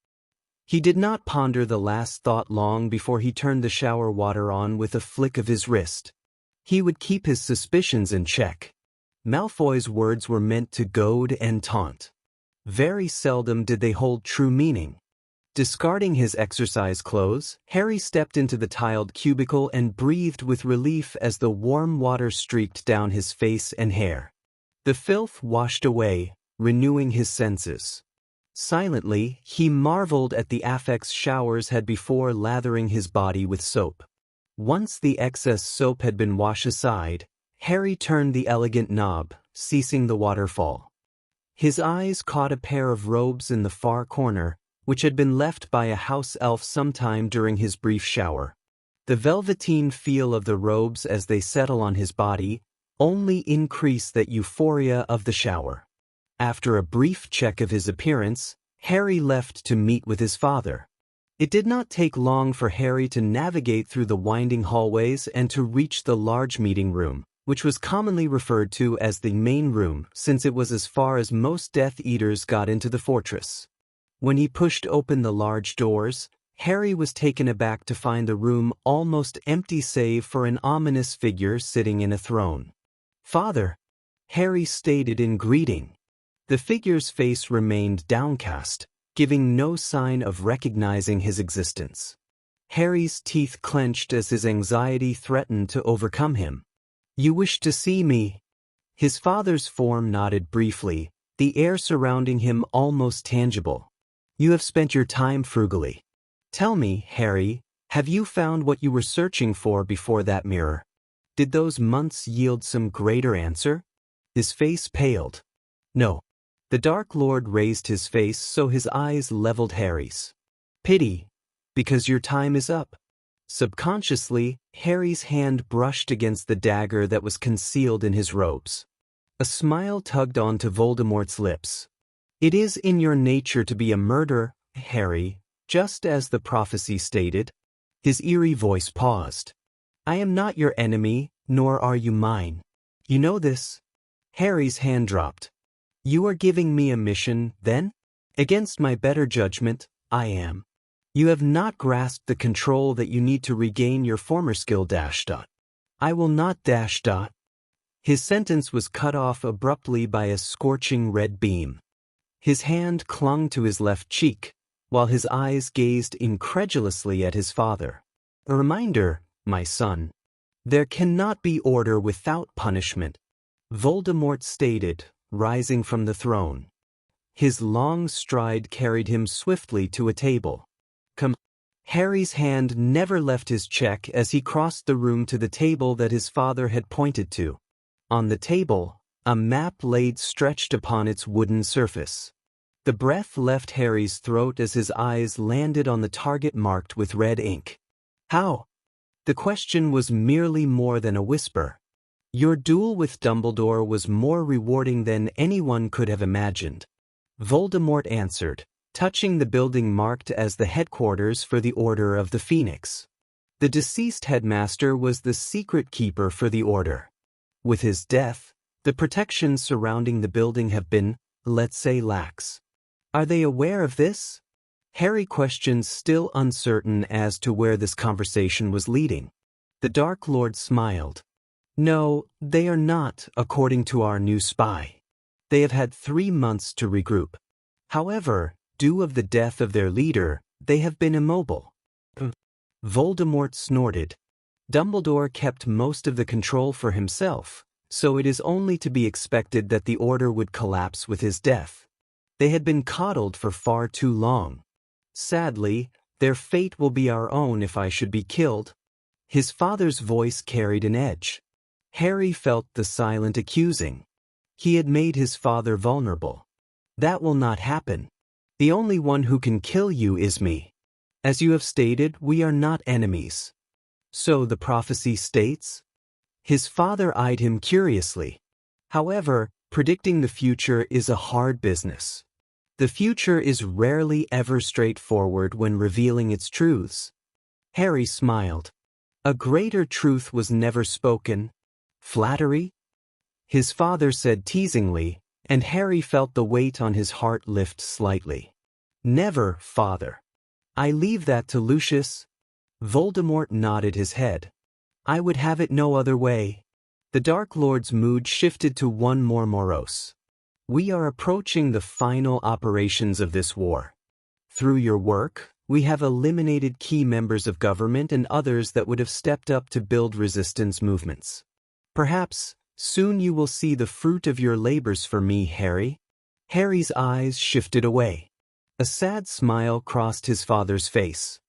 He did not ponder the last thought long before he turned the shower water on with a flick of his wrist. He would keep his suspicions in check. Malfoy's words were meant to goad and taunt. Very seldom did they hold true meaning. Discarding his exercise clothes, Harry stepped into the tiled cubicle and breathed with relief as the warm water streaked down his face and hair. The filth washed away, renewing his senses. Silently, he marveled at the affects showers had before lathering his body with soap. Once the excess soap had been washed aside, Harry turned the elegant knob, ceasing the waterfall. His eyes caught a pair of robes in the far corner, which had been left by a house elf sometime during his brief shower. The velveteen feel of the robes as they settle on his body only increased that euphoria of the shower. After a brief check of his appearance, Harry left to meet with his father. It did not take long for Harry to navigate through the winding hallways and to reach the large meeting room, which was commonly referred to as the main room since it was as far as most Death Eaters got into the fortress. When he pushed open the large doors, Harry was taken aback to find the room almost empty save for an ominous figure sitting in a throne. "Father," Harry stated in greeting. The figure's face remained downcast, giving no sign of recognizing his existence. Harry's teeth clenched as his anxiety threatened to overcome him. "You wish to see me?" His father's form nodded briefly, the air surrounding him almost tangible. "You have spent your time frugally. Tell me, Harry, have you found what you were searching for before that mirror? Did those months yield some greater answer?" His face paled. "No." The Dark Lord raised his face so his eyes leveled Harry's. "Pity. Because your time is up. Subconsciously, Harry's hand brushed against the dagger that was concealed in his robes. A smile tugged onto Voldemort's lips. It is in your nature to be a murderer, Harry, just as the prophecy stated. His eerie voice paused. I am not your enemy, nor are you mine. You know this. Harry's hand dropped. You are giving me a mission, then? Against my better judgment, I am. You have not grasped the control that you need to regain your former skill. I will not . His sentence was cut off abruptly by a scorching red beam. His hand clung to his left cheek, while his eyes gazed incredulously at his father. A reminder, my son. There cannot be order without punishment, Voldemort stated, rising from the throne. His long stride carried him swiftly to a table. Come. Harry's hand never left his cheek as he crossed the room to the table that his father had pointed to. On the table, a map lay stretched upon its wooden surface. The breath left Harry's throat as his eyes landed on the target marked with red ink. How? The question was merely more than a whisper. Your duel with Dumbledore was more rewarding than anyone could have imagined. Voldemort answered, touching the building marked as the headquarters for the Order of the Phoenix. The deceased headmaster was the secret keeper for the Order. With his death, the protections surrounding the building have been, let's say, lax. Are they aware of this? Harry questioned, still uncertain as to where this conversation was leading. The Dark Lord smiled. No, they are not, according to our new spy. They have had 3 months to regroup. However, due of the death of their leader, they have been immobile. Voldemort snorted. Dumbledore kept most of the control for himself, so it is only to be expected that the Order would collapse with his death. They had been coddled for far too long. Sadly, their fate will be our own if I should be killed. His father's voice carried an edge. Harry felt the silent accusing. He had made his father vulnerable. That will not happen. The only one who can kill you is me. As you have stated, we are not enemies. So the prophecy states? His father eyed him curiously. However, predicting the future is a hard business. The future is rarely ever straightforward when revealing its truths. Harry smiled. A greater truth was never spoken. Flattery? His father said teasingly, and Harry felt the weight on his heart lift slightly. Never, father. I leave that to Lucius. Voldemort nodded his head. I would have it no other way. The Dark Lord's mood shifted to one more morose. We are approaching the final operations of this war. Through your work, we have eliminated key members of government and others that would have stepped up to build resistance movements. Perhaps, soon you will see the fruit of your labors for me, Harry. Harry's eyes shifted away. A sad smile crossed his father's face.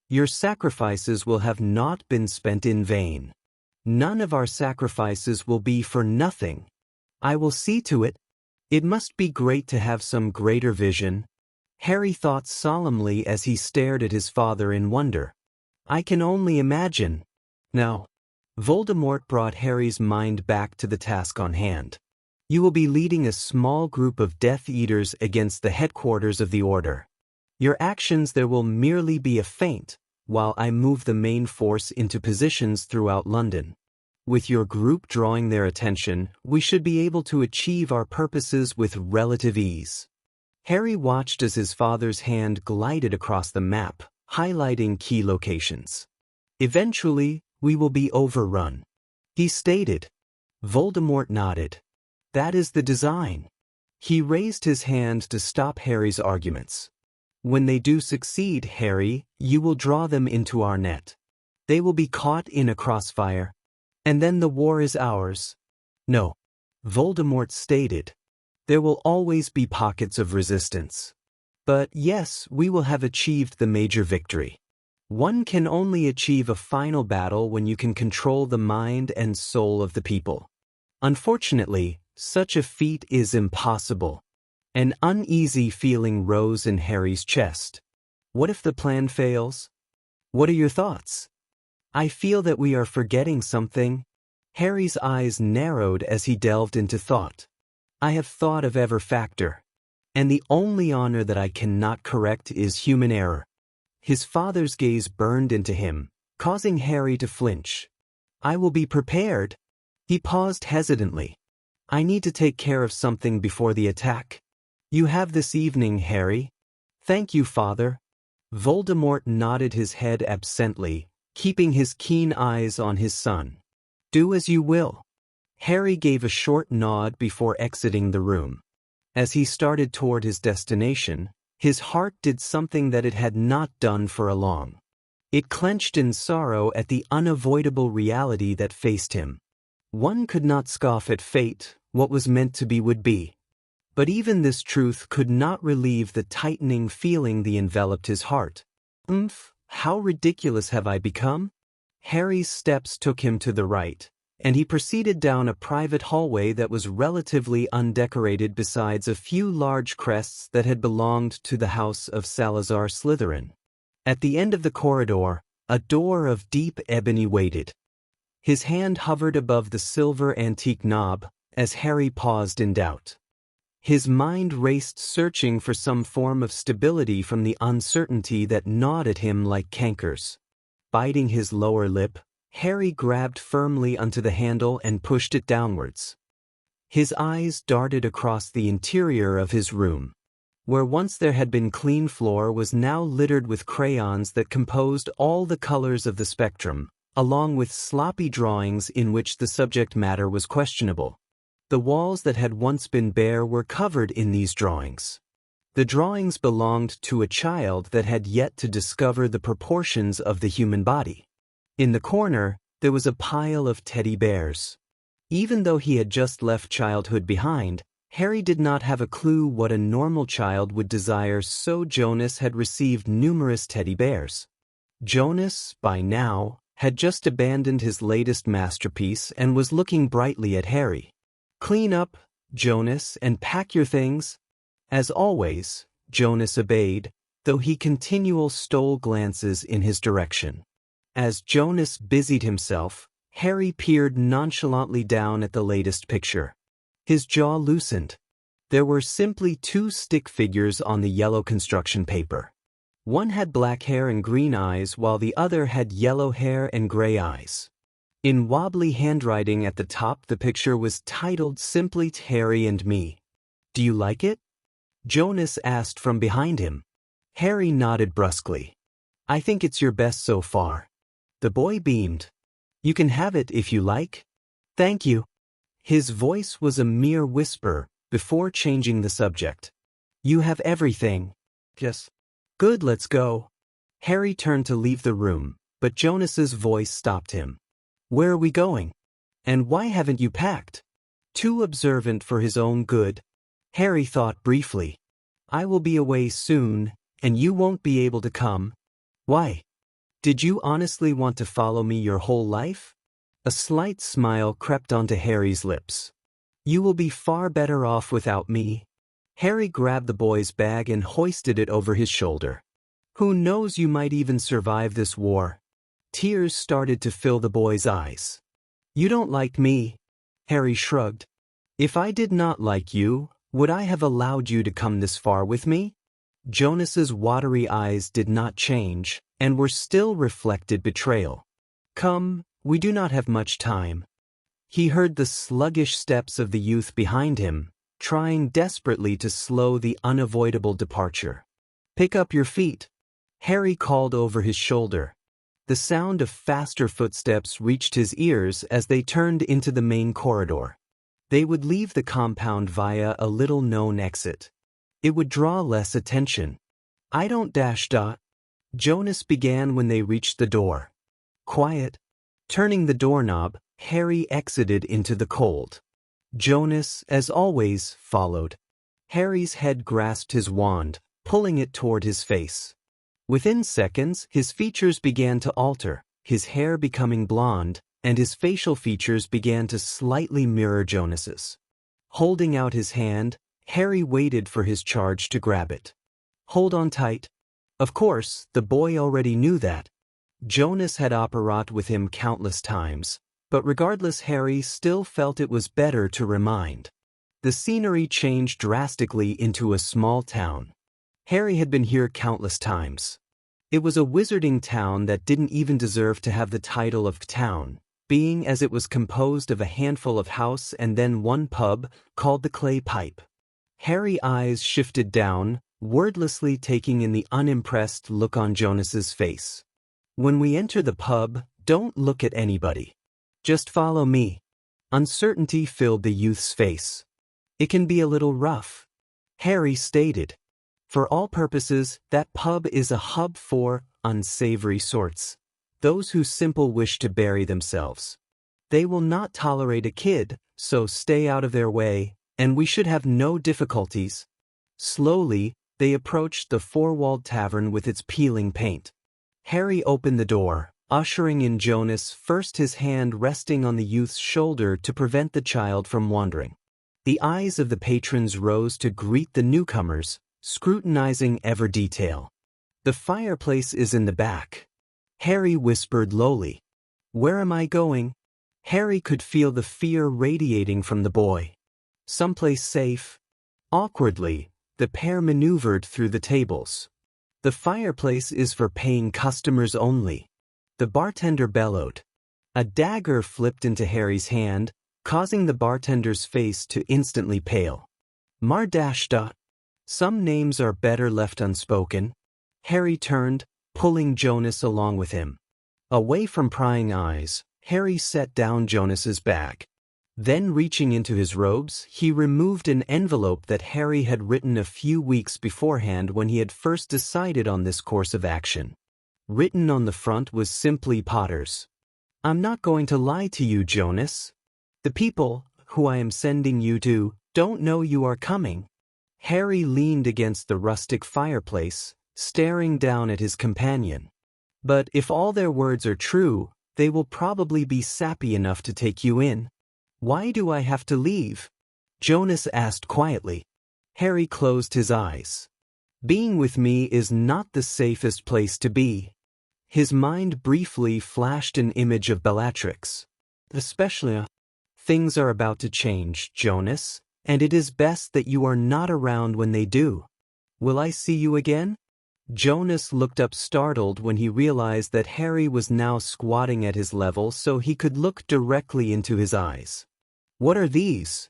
Your sacrifices will have not been spent in vain. None of our sacrifices will be for nothing. I will see to it. It must be great to have some greater vision. Harry thought solemnly as he stared at his father in wonder. I can only imagine. Now, Voldemort brought Harry's mind back to the task on hand. You will be leading a small group of Death Eaters against the headquarters of the Order. Your actions there will merely be a feint, while I move the main force into positions throughout London. With your group drawing their attention, we should be able to achieve our purposes with relative ease. Harry watched as his father's hand glided across the map, highlighting key locations. Eventually, we will be overrun, he stated. Voldemort nodded. That is the design. He raised his hand to stop Harry's arguments. When they do succeed, Harry, you will draw them into our net. They will be caught in a crossfire. And then the war is ours. No, Voldemort stated. There will always be pockets of resistance. But yes, we will have achieved the major victory. One can only achieve a final battle when you can control the mind and soul of the people. Unfortunately, such a feat is impossible. An uneasy feeling rose in Harry's chest. What if the plan fails? What are your thoughts? I feel that we are forgetting something. Harry's eyes narrowed as he delved into thought. I have thought of every factor, and the only honor that I cannot correct is human error. His father's gaze burned into him, causing Harry to flinch. I will be prepared. He paused hesitantly. I need to take care of something before the attack. You have this evening, Harry. Thank you, father. Voldemort nodded his head absently, keeping his keen eyes on his son. Do as you will. Harry gave a short nod before exiting the room. As he started toward his destination, his heart did something that it had not done for a long. It clenched in sorrow at the unavoidable reality that faced him. One could not scoff at fate, what was meant to be would be. But even this truth could not relieve the tightening feeling that enveloped his heart. How ridiculous have I become? Harry's steps took him to the right, and he proceeded down a private hallway that was relatively undecorated besides a few large crests that had belonged to the house of Salazar Slytherin. At the end of the corridor, a door of deep ebony waited. His hand hovered above the silver antique knob as Harry paused in doubt. His mind raced, searching for some form of stability from the uncertainty that gnawed at him like cankers. Biting his lower lip, Harry grabbed firmly onto the handle and pushed it downwards. His eyes darted across the interior of his room. Where once there had been clean floor was now littered with crayons that composed all the colors of the spectrum, along with sloppy drawings in which the subject matter was questionable. The walls that had once been bare were covered in these drawings. The drawings belonged to a child that had yet to discover the proportions of the human body. In the corner, there was a pile of teddy bears. Even though he had just left childhood behind, Harry did not have a clue what a normal child would desire, so Jonas had received numerous teddy bears. Jonas, by now, had just abandoned his latest masterpiece and was looking brightly at Harry. Clean up, Jonas, and pack your things. As always, Jonas obeyed, though he continually stole glances in his direction. As Jonas busied himself, Harry peered nonchalantly down at the latest picture. His jaw loosened. There were simply two stick figures on the yellow construction paper. One had black hair and green eyes, while the other had yellow hair and gray eyes. In wobbly handwriting at the top, the picture was titled simply Harry and Me. Do you like it? Jonas asked from behind him. Harry nodded brusquely. I think it's your best so far. The boy beamed. You can have it if you like. Thank you. His voice was a mere whisper before changing the subject. You have everything. Yes. Good, let's go. Harry turned to leave the room, but Jonas's voice stopped him. Where are we going? And why haven't you packed? Too observant for his own good, Harry thought briefly. I will be away soon, and you won't be able to come. Why? Did you honestly want to follow me your whole life? A slight smile crept onto Harry's lips. You will be far better off without me. Harry grabbed the boy's bag and hoisted it over his shoulder. Who knows, you might even survive this war. Tears started to fill the boy's eyes. You don't like me? Harry shrugged. If I did not like you, would I have allowed you to come this far with me? Jonas's watery eyes did not change, and were still reflected betrayal. Come, we do not have much time. He heard the sluggish steps of the youth behind him, trying desperately to slow the unavoidable departure. Pick up your feet, Harry called over his shoulder. The sound of faster footsteps reached his ears as they turned into the main corridor. They would leave the compound via a little-known exit. It would draw less attention. I don't dash dot. Jonas began when they reached the door. Quiet. Turning the doorknob, Harry exited into the cold. Jonas, as always, followed. Harry's head grasped his wand, pulling it toward his face. Within seconds, his features began to alter, his hair becoming blonde, and his facial features began to slightly mirror Jonas's. Holding out his hand, Harry waited for his charge to grab it. Hold on tight. Of course, the boy already knew that. Jonas had operated with him countless times, but regardless, Harry still felt it was better to remind. The scenery changed drastically into a small town. Harry had been here countless times. It was a wizarding town that didn't even deserve to have the title of town, being as it was composed of a handful of houses and then one pub, called the Clay Pipe. Harry's eyes shifted down, wordlessly taking in the unimpressed look on Jonas's face. When we enter the pub, don't look at anybody. Just follow me. Uncertainty filled the youth's face. It can be a little rough, Harry stated. For all purposes, that pub is a hub for unsavory sorts, those who simply wish to bury themselves. They will not tolerate a kid, so stay out of their way, and we should have no difficulties. Slowly, they approached the four-walled tavern with its peeling paint. Harry opened the door, ushering in Jonas, first his hand resting on the youth's shoulder to prevent the child from wandering. The eyes of the patrons rose to greet the newcomers, scrutinizing every detail. The fireplace is in the back, Harry whispered lowly. Where am I going? Harry could feel the fear radiating from the boy. Someplace safe. Awkwardly, the pair maneuvered through the tables. The fireplace is for paying customers only, the bartender bellowed. A dagger flipped into Harry's hand, causing the bartender's face to instantly pale. Mardashta. Some names are better left unspoken. Harry turned, pulling Jonas along with him. Away from prying eyes, Harry set down Jonas's bag. Then reaching into his robes, he removed an envelope that Harry had written a few weeks beforehand when he had first decided on this course of action. Written on the front was simply Potter's. I'm not going to lie to you, Jonas. The people, who I am sending you to, don't know you are coming. Harry leaned against the rustic fireplace, staring down at his companion. But if all their words are true, they will probably be sappy enough to take you in. Why do I have to leave? Jonas asked quietly. Harry closed his eyes. Being with me is not the safest place to be. His mind briefly flashed an image of Bellatrix. Especially, things are about to change, Jonas, and it is best that you are not around when they do. Will I see you again? Jonas looked up startled when he realized that Harry was now squatting at his level so he could look directly into his eyes. What are these?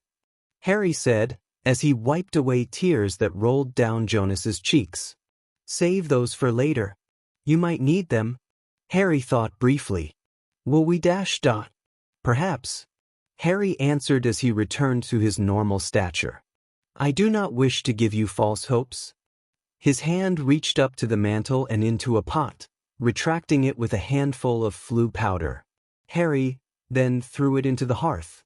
Harry said, as he wiped away tears that rolled down Jonas's cheeks. Save those for later. You might need them. Harry thought briefly. Will we dash dot? Perhaps. Harry answered as he returned to his normal stature. I do not wish to give you false hopes. His hand reached up to the mantel and into a pot, retracting it with a handful of flue powder. Harry then threw it into the hearth.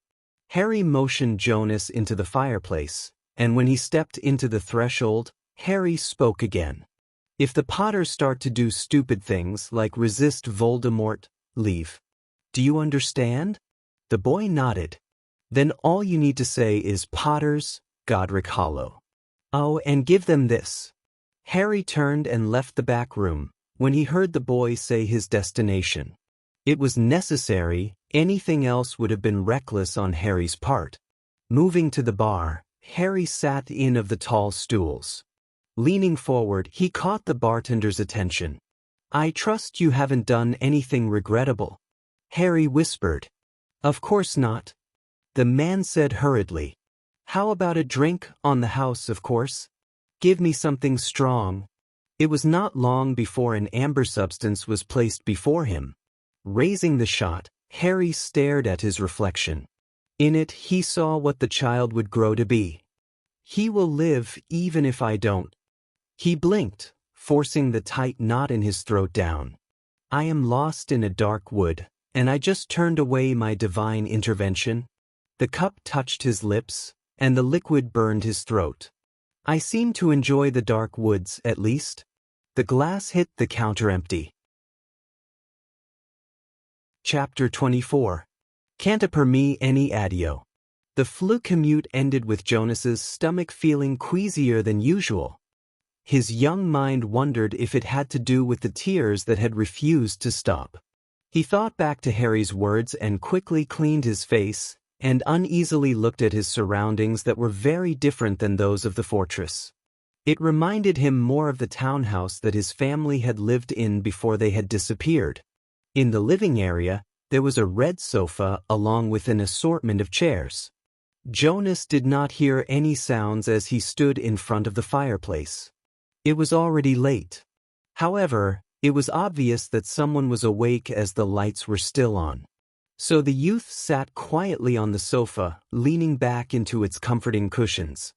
Harry motioned Jonas into the fireplace, and when he stepped into the threshold, Harry spoke again. If the Potters start to do stupid things like resist Voldemort, leave. Do you understand? The boy nodded. Then all you need to say is Potters, Godric Hollow. Oh, and give them this. Harry turned and left the back room when he heard the boy say his destination. It was necessary, anything else would have been reckless on Harry's part. Moving to the bar, Harry sat in of the tall stools. Leaning forward, he caught the bartender's attention. I trust you haven't done anything regrettable. Harry whispered. Of course not. The man said hurriedly. How about a drink on the house, of course? Give me something strong. It was not long before an amber substance was placed before him. Raising the shot, Harry stared at his reflection. In it, he saw what the child would grow to be. He will live even if I don't. He blinked, forcing the tight knot in his throat down. I am lost in a dark wood, and I just turned away my divine intervention. The cup touched his lips, and the liquid burned his throat. I seem to enjoy the dark woods, at least. The glass hit the counter empty. Chapter 24. Can't per me any adio. The flu commute ended with Jonas's stomach feeling queasier than usual. His young mind wondered if it had to do with the tears that had refused to stop. He thought back to Harry's words and quickly cleaned his face, and uneasily looked at his surroundings that were very different than those of the fortress. It reminded him more of the townhouse that his family had lived in before they had disappeared. In the living area, there was a red sofa along with an assortment of chairs. Jonas did not hear any sounds as he stood in front of the fireplace. It was already late. However, it was obvious that someone was awake as the lights were still on. So the youth sat quietly on the sofa, leaning back into its comforting cushions.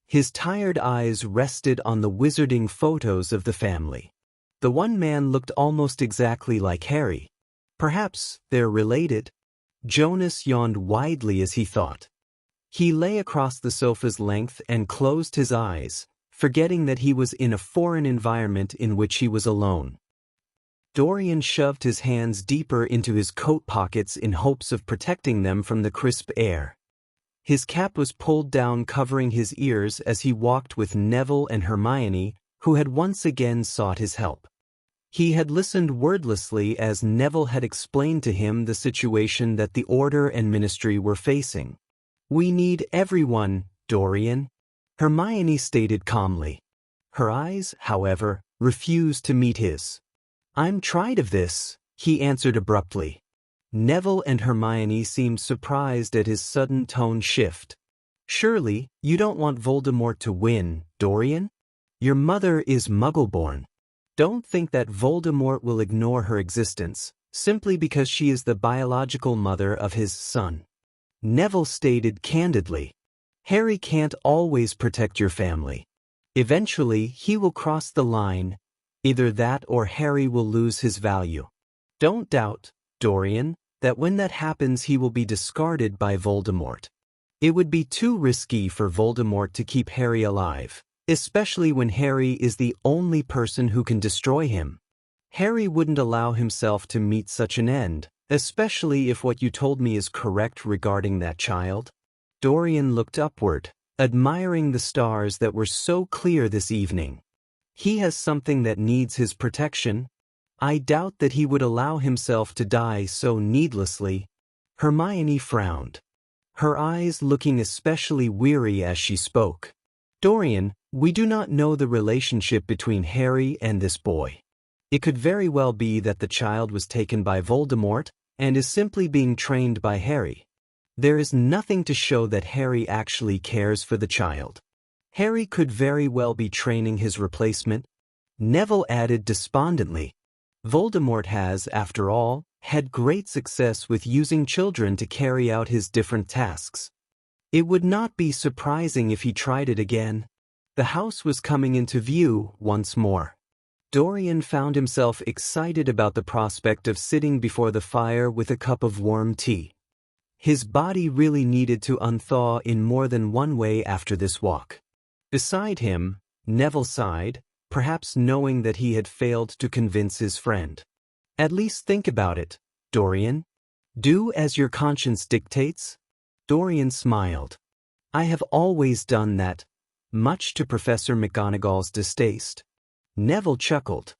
His tired eyes rested on the wizarding photos of the family. The one man looked almost exactly like Harry. Perhaps they're related. Jonas yawned widely as he thought. He lay across the sofa's length and closed his eyes, forgetting that he was in a foreign environment in which he was alone. Dorian shoved his hands deeper into his coat pockets in hopes of protecting them from the crisp air. His cap was pulled down, covering his ears as he walked with Neville and Hermione, who had once again sought his help. He had listened wordlessly as Neville had explained to him the situation that the Order and Ministry were facing. "We need everyone, Dorian," Hermione stated calmly. Her eyes, however, refused to meet his. "I'm tired of this," he answered abruptly. Neville and Hermione seemed surprised at his sudden tone shift. "Surely, you don't want Voldemort to win, Dorian? Your mother is Muggle-born. Don't think that Voldemort will ignore her existence, simply because she is the biological mother of his son." Neville stated candidly. "Harry can't always protect your family. Eventually, he will cross the line. Either that or Harry will lose his value. Don't doubt, Dorian, that when that happens he will be discarded by Voldemort. It would be too risky for Voldemort to keep Harry alive, especially when Harry is the only person who can destroy him. Harry wouldn't allow himself to meet such an end, especially if what you told me is correct regarding that child." Dorian looked upward, admiring the stars that were so clear this evening. "He has something that needs his protection. I doubt that he would allow himself to die so needlessly." Hermione frowned, her eyes looking especially weary as she spoke. "Dorian, we do not know the relationship between Harry and this boy. It could very well be that the child was taken by Voldemort and is simply being trained by Harry. There is nothing to show that Harry actually cares for the child. Harry could very well be training his replacement." Neville added despondently. "Voldemort has, after all, had great success with using children to carry out his different tasks. It would not be surprising if he tried it again." The house was coming into view once more. Dorian found himself excited about the prospect of sitting before the fire with a cup of warm tea. His body really needed to unthaw in more than one way after this walk. Beside him, Neville sighed, perhaps knowing that he had failed to convince his friend. "At least think about it, Dorian. Do as your conscience dictates." Dorian smiled. "I have always done that," much to Professor McGonagall's distaste. Neville chuckled.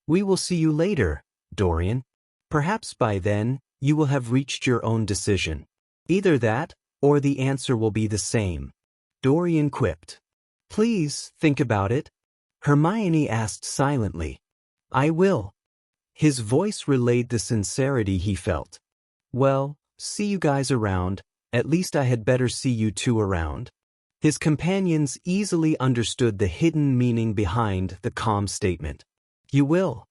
"We will see you later, Dorian. Perhaps by then, you will have reached your own decision. Either that, or the answer will be the same." Dorian quipped. "Please, think about it." Hermione asked silently. "I will." His voice relayed the sincerity he felt. "Well, see you guys around. At least I had better see you two around." His companions easily understood the hidden meaning behind the calm statement. "You will,"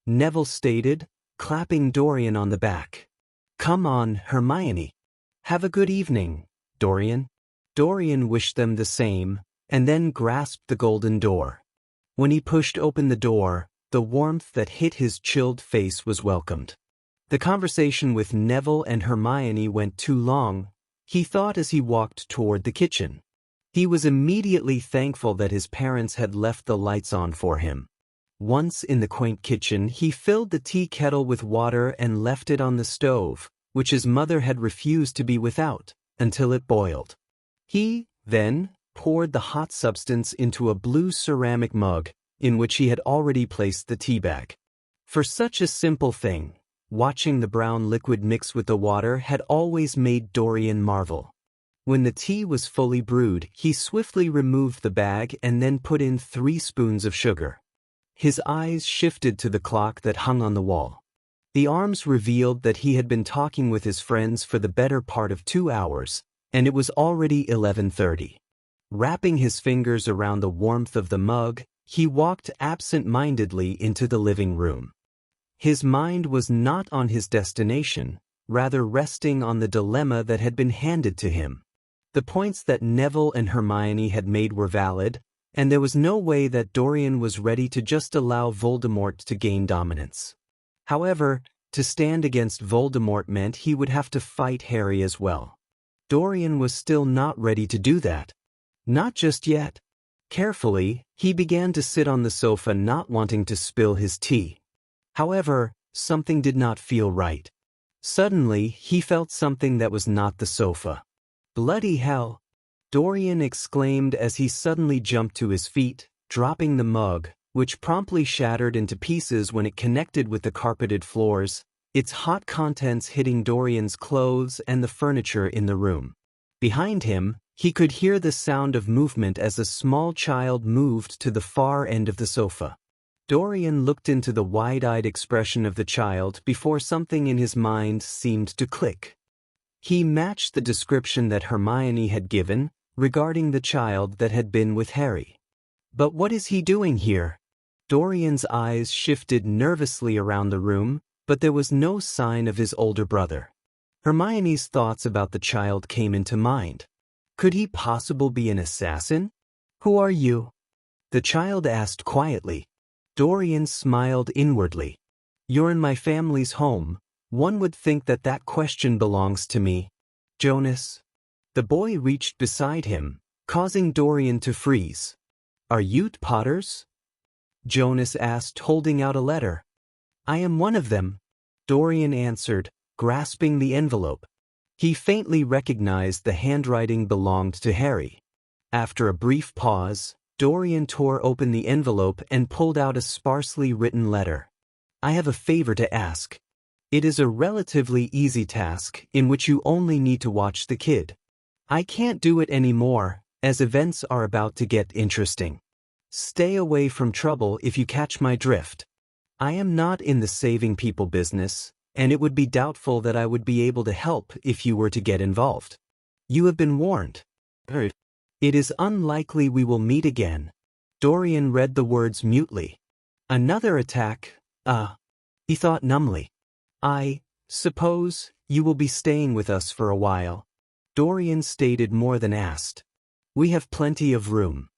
Neville stated, clapping Dorian on the back. "Come on, Hermione. Have a good evening, Dorian." Dorian wished them the same, and then grasped the golden door. When he pushed open the door, the warmth that hit his chilled face was welcomed. The conversation with Neville and Hermione went too long, he thought as he walked toward the kitchen. He was immediately thankful that his parents had left the lights on for him. Once in the quaint kitchen, he filled the tea kettle with water and left it on the stove, which his mother had refused to be without, until it boiled. He, then, poured the hot substance into a blue ceramic mug, in which he had already placed the tea bag. For such a simple thing, watching the brown liquid mix with the water had always made Dorian marvel. When the tea was fully brewed, he swiftly removed the bag and then put in 3 spoons of sugar. His eyes shifted to the clock that hung on the wall. The arms revealed that he had been talking with his friends for the better part of 2 hours, and it was already 11:30. Wrapping his fingers around the warmth of the mug, he walked absent-mindedly into the living room. His mind was not on his destination, rather resting on the dilemma that had been handed to him. The points that Neville and Hermione had made were valid, and there was no way that Dorian was ready to just allow Voldemort to gain dominance. However, to stand against Voldemort meant he would have to fight Harry as well. Dorian was still not ready to do that. Not just yet. Carefully, he began to sit on the sofa, not wanting to spill his tea. However, something did not feel right. Suddenly, he felt something that was not the sofa. "Bloody hell!" Dorian exclaimed as he suddenly jumped to his feet, dropping the mug, which promptly shattered into pieces when it connected with the carpeted floors, its hot contents hitting Dorian's clothes and the furniture in the room. Behind him, he could hear the sound of movement as a small child moved to the far end of the sofa. Dorian looked into the wide-eyed expression of the child before something in his mind seemed to click. He matched the description that Hermione had given regarding the child that had been with Harry. But what is he doing here? Dorian's eyes shifted nervously around the room, but there was no sign of his older brother. Hermione's thoughts about the child came into mind. Could he possibly be an assassin? "Who are you?" the child asked quietly. Dorian smiled inwardly. "You're in my family's home. One would think that that question belongs to me. Jonas." The boy reached beside him, causing Dorian to freeze. "Are you Potters?" Jonas asked, holding out a letter. "I am one of them," Dorian answered, grasping the envelope. He faintly recognized the handwriting belonged to Harry. After a brief pause, Dorian tore open the envelope and pulled out a sparsely written letter. "I have a favor to ask. It is a relatively easy task in which you only need to watch the kid. I can't do it anymore, as events are about to get interesting. Stay away from trouble if you catch my drift. I am not in the saving people business, and it would be doubtful that I would be able to help if you were to get involved. You have been warned. It is unlikely we will meet again." Dorian read the words mutely. "Another attack, he thought numbly. "I suppose you will be staying with us for a while." Dorian stated more than asked. "We have plenty of room.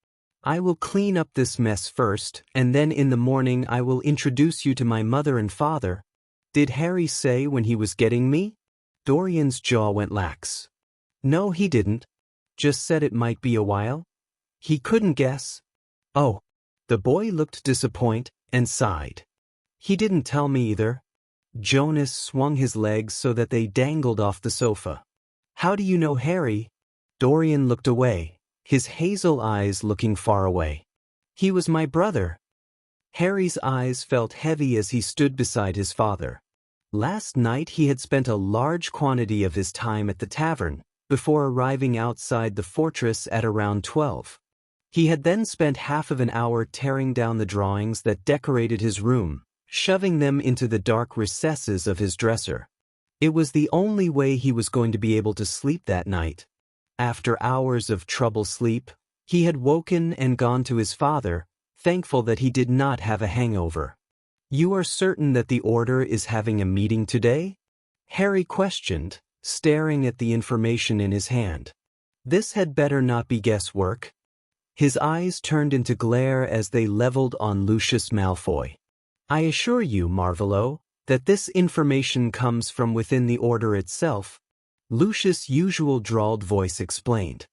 I will clean up this mess first, and then in the morning I will introduce you to my mother and father." "Did Harry say when he was getting me?" Dorian's jaw went lax. "No, he didn't. Just said it might be a while. He couldn't guess." "Oh." The boy looked disappointed and sighed. "He didn't tell me either." Jonas swung his legs so that they dangled off the sofa. "How do you know Harry?" Dorian looked away, his hazel eyes looking far away. "He was my brother." Harry's eyes felt heavy as he stood beside his father. Last night he had spent a large quantity of his time at the tavern, before arriving outside the fortress at around 12. He had then spent half of an hour tearing down the drawings that decorated his room, shoving them into the dark recesses of his dresser. It was the only way he was going to be able to sleep that night. After hours of troubled sleep, he had woken and gone to his father, thankful that he did not have a hangover. "You are certain that the Order is having a meeting today?" Harry questioned, staring at the information in his hand. This had better not be guesswork. His eyes turned into glare as they leveled on Lucius Malfoy. "I assure you, Marvolo, that this information comes from within the Order itself," Lucius' usual drawled voice explained.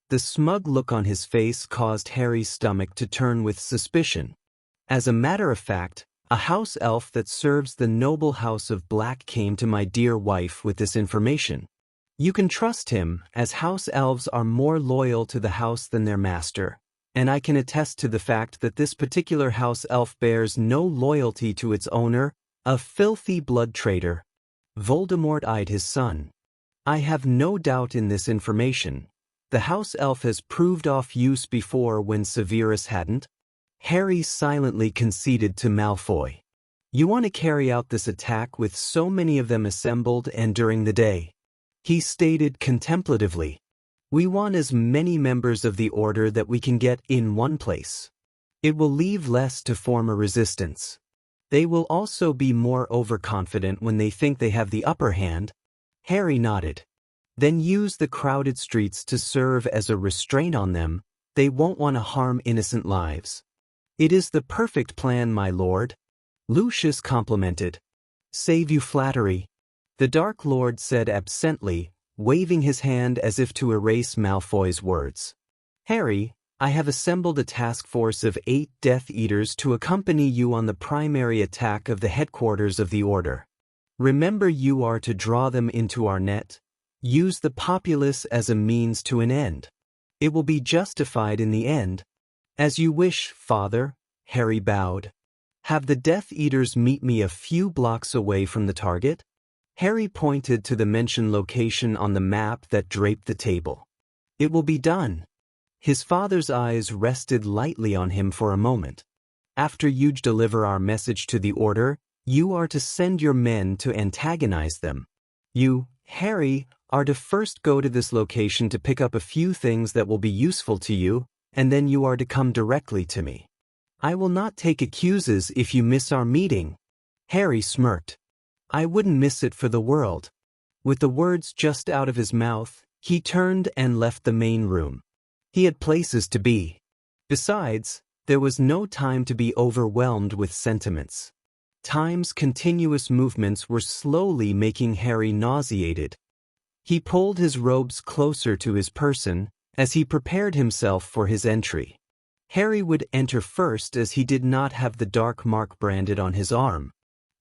The smug look on his face caused Harry's stomach to turn with suspicion. "As a matter of fact, a house elf that serves the noble house of Black came to my dear wife with this information. You can trust him, as house elves are more loyal to the house than their master, and I can attest to the fact that this particular house elf bears no loyalty to its owner, a filthy blood traitor. Voldemort eyed his son. I have no doubt in this information. The house elf has proved off use before when Severus hadn't. Harry silently conceded to Malfoy. You want to carry out this attack with so many of them assembled and during the day? He stated contemplatively. We want as many members of the Order that we can get in one place. It will leave less to form a resistance. They will also be more overconfident when they think they have the upper hand. Harry nodded. Then use the crowded streets to serve as a restraint on them. They won't want to harm innocent lives. It is the perfect plan, my lord. Lucius complimented. Save you flattery. The Dark Lord said absently, waving his hand as if to erase Malfoy's words. Harry, I have assembled a task force of 8 Death Eaters to accompany you on the primary attack of the headquarters of the Order. Remember, you are to draw them into our net. Use the populace as a means to an end. It will be justified in the end. As you wish, Father, Harry bowed. Have the Death Eaters meet me a few blocks away from the target? Harry pointed to the mentioned location on the map that draped the table. It will be done. His father's eyes rested lightly on him for a moment. After you deliver our message to the Order, you are to send your men to antagonize them. You, Harry, are to first go to this location to pick up a few things that will be useful to you, and then you are to come directly to me. I will not take excuses if you miss our meeting. Harry smirked. I wouldn't miss it for the world. With the words just out of his mouth, he turned and left the main room. He had places to be. Besides, there was no time to be overwhelmed with sentiments. Time's continuous movements were slowly making Harry nauseated. He pulled his robes closer to his person as he prepared himself for his entry. Harry would enter first as he did not have the dark mark branded on his arm.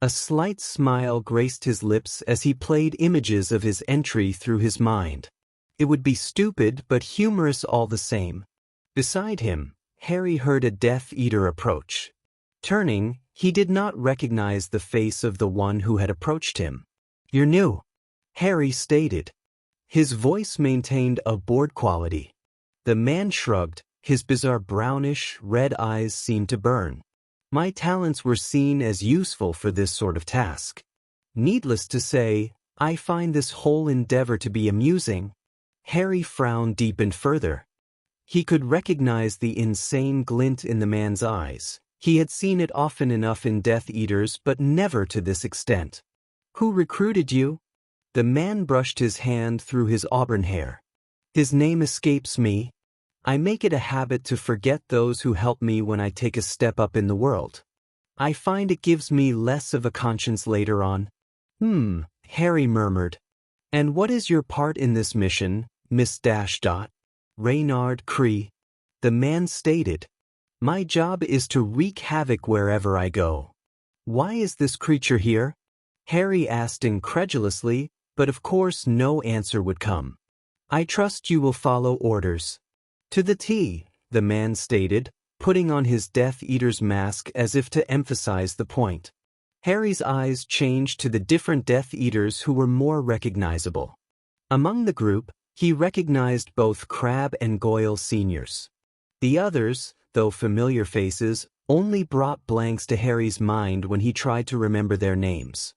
A slight smile graced his lips as he played images of his entry through his mind. It would be stupid but humorous all the same. Beside him, Harry heard a Death Eater approach. Turning, he did not recognize the face of the one who had approached him. You're new, Harry stated. His voice maintained a bored quality. The man shrugged, his bizarre brownish, red eyes seemed to burn. My talents were seen as useful for this sort of task. Needless to say, I find this whole endeavor to be amusing. Harry frown deepened further. He could recognize the insane glint in the man's eyes. He had seen it often enough in Death Eaters, but never to this extent. Who recruited you? The man brushed his hand through his auburn hair. His name escapes me. I make it a habit to forget those who help me when I take a step up in the world. I find it gives me less of a conscience later on. Harry murmured. And what is your part in this mission, Miss Reynard Cree? The man stated. My job is to wreak havoc wherever I go. Why is this creature here? Harry asked incredulously, but of course no answer would come. I trust you will follow orders. To the T, the man stated, putting on his Death Eater's mask as if to emphasize the point. Harry's eyes changed to the different Death Eaters who were more recognizable. Among the group, he recognized both Crabbe and Goyle seniors. The others, though familiar faces, only brought blanks to Harry's mind when he tried to remember their names.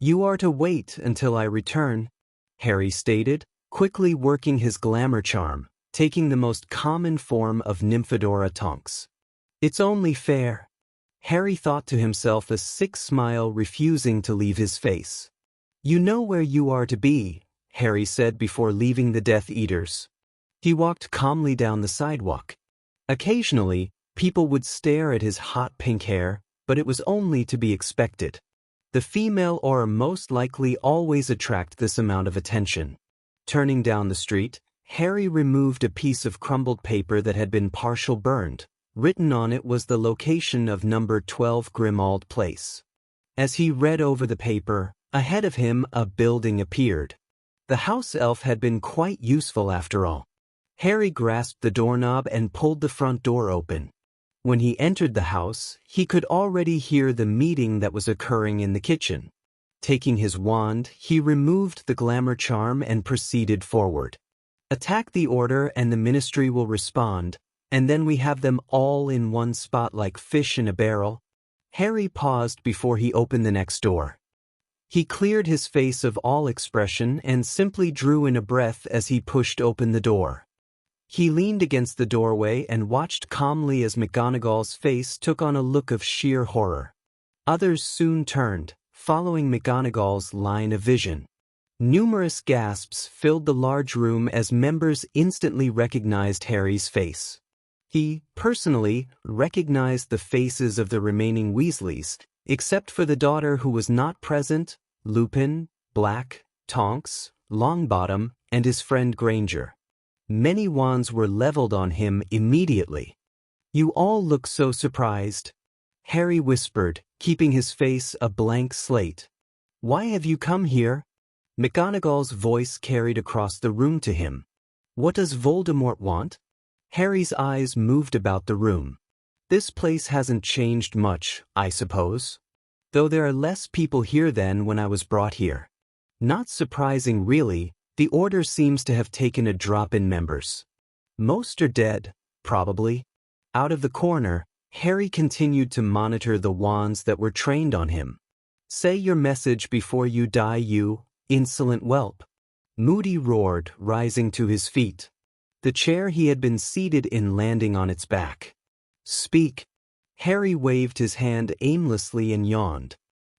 You are to wait until I return, Harry stated, quickly working his glamour charm, taking the most common form of Nymphadora Tonks. It's only fair. Harry thought to himself, a sick smile refusing to leave his face. You know where you are to be, Harry said before leaving the Death Eaters. He walked calmly down the sidewalk. Occasionally, people would stare at his hot pink hair, but it was only to be expected. The female aura most likely always attract this amount of attention. Turning down the street, Harry removed a piece of crumbled paper that had been partial burned. Written on it was the location of number 12 Grimmauld Place. As he read over the paper, ahead of him a building appeared. The house elf had been quite useful after all. Harry grasped the doorknob and pulled the front door open. When he entered the house, he could already hear the meeting that was occurring in the kitchen. Taking his wand, he removed the glamour charm and proceeded forward. Attack the order and the ministry will respond, and then we have them all in one spot like fish in a barrel. Harry paused before he opened the next door. He cleared his face of all expression and simply drew in a breath as he pushed open the door. He leaned against the doorway and watched calmly as McGonagall's face took on a look of sheer horror. Others soon turned, following McGonagall's line of vision. Numerous gasps filled the large room as members instantly recognized Harry's face. He, personally, recognized the faces of the remaining Weasleys, except for the daughter who was not present, Lupin, Black, Tonks, Longbottom, and his friend Granger. Many wands were leveled on him immediately. "You all look so surprised," Harry whispered, keeping his face a blank slate. "Why have you come here?" McGonagall's voice carried across the room to him. "What does Voldemort want?" Harry's eyes moved about the room. "This place hasn't changed much, I suppose. Though there are less people here than when I was brought here. Not surprising, really. The Order seems to have taken a drop in members. Most are dead, probably." Out of the corner, Harry continued to monitor the wands that were trained on him. "Say your message before you die, you insolent whelp," Moody roared, rising to his feet. The chair he had been seated in landing on its back. "Speak." Harry waved his hand aimlessly and yawned.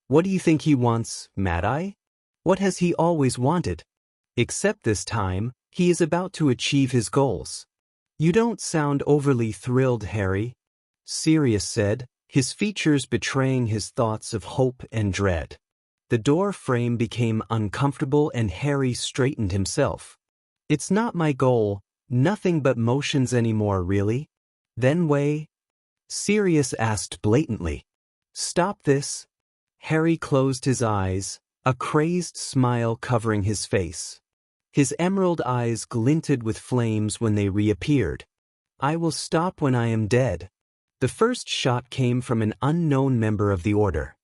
"What do you think he wants, Mad-Eye? What has he always wanted? Except this time, he is about to achieve his goals." "You don't sound overly thrilled, Harry," Sirius said, his features betraying his thoughts of hope and dread. The door frame became uncomfortable and Harry straightened himself. "It's not my goal, nothing but motions anymore, really." "Then way?" Sirius asked blatantly. "Stop this." Harry closed his eyes, a crazed smile covering his face. His emerald eyes glinted with flames when they reappeared. "I will stop when I am dead." The first shot came from an unknown member of the Order.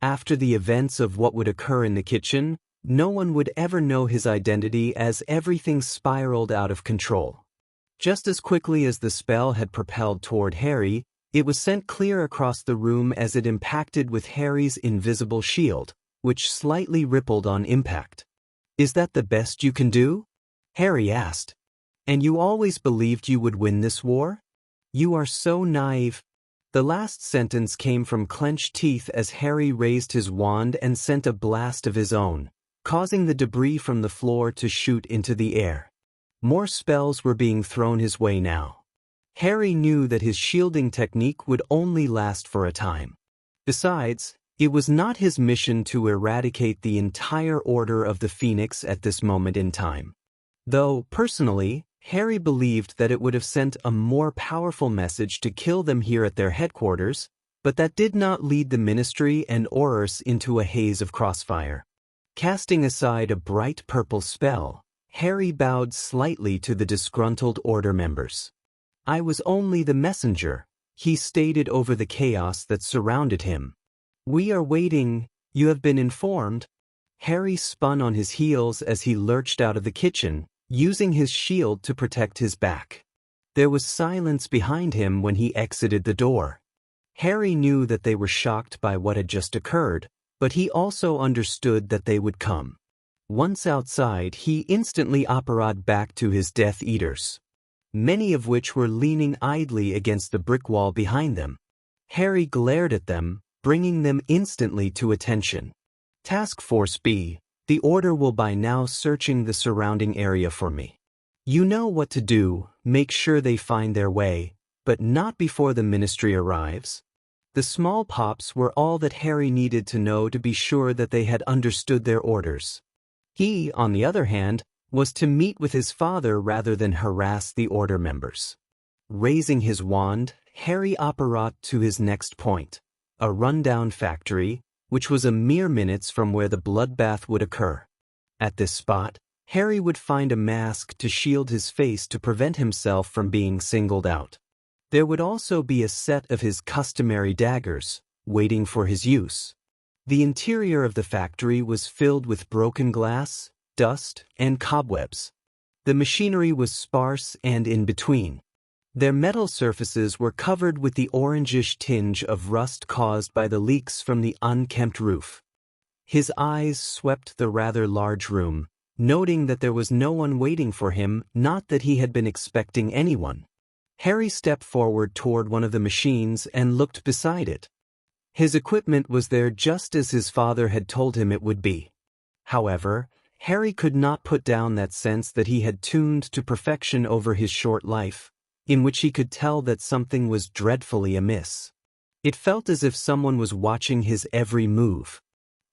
After the events of what would occur in the kitchen, no one would ever know his identity as everything spiraled out of control. Just as quickly as the spell had propelled toward Harry, it was sent clear across the room as it impacted with Harry's invisible shield, which slightly rippled on impact. "Is that the best you can do?" Harry asked. "And you always believed you would win this war? You are so naive." The last sentence came from clenched teeth as Harry raised his wand and sent a blast of his own, causing the debris from the floor to shoot into the air. More spells were being thrown his way now. Harry knew that his shielding technique would only last for a time. Besides, it was not his mission to eradicate the entire Order of the Phoenix at this moment in time. Though, personally, Harry believed that it would have sent a more powerful message to kill them here at their headquarters, but that did not lead the Ministry and Aurors into a haze of crossfire. Casting aside a bright purple spell, Harry bowed slightly to the disgruntled Order members. "I was only the messenger," he stated over the chaos that surrounded him. "We are waiting. You have been informed." Harry spun on his heels as he lurched out of the kitchen, using his shield to protect his back. There was silence behind him when he exited the door. Harry knew that they were shocked by what had just occurred, but he also understood that they would come. Once outside, he instantly appara'd back to his Death Eaters, many of which were leaning idly against the brick wall behind them. Harry glared at them, bringing them instantly to attention. "Task Force B, the Order will by now searching the surrounding area for me. You know what to do, make sure they find their way, but not before the Ministry arrives." The small pops were all that Harry needed to know to be sure that they had understood their orders. He, on the other hand, was to meet with his father rather than harass the Order members. Raising his wand, Harry apparat to his next point, a rundown factory, which was a mere minutes from where the bloodbath would occur. At this spot, Harry would find a mask to shield his face to prevent himself from being singled out. There would also be a set of his customary daggers, waiting for his use. The interior of the factory was filled with broken glass, dust, and cobwebs. The machinery was sparse and in between. Their metal surfaces were covered with the orangish tinge of rust caused by the leaks from the unkempt roof. His eyes swept the rather large room, noting that there was no one waiting for him, not that he had been expecting anyone. Harry stepped forward toward one of the machines and looked beside it. His equipment was there just as his father had told him it would be. However, Harry could not put down that sense that he had tuned to perfection over his short life, in which he could tell that something was dreadfully amiss. It felt as if someone was watching his every move.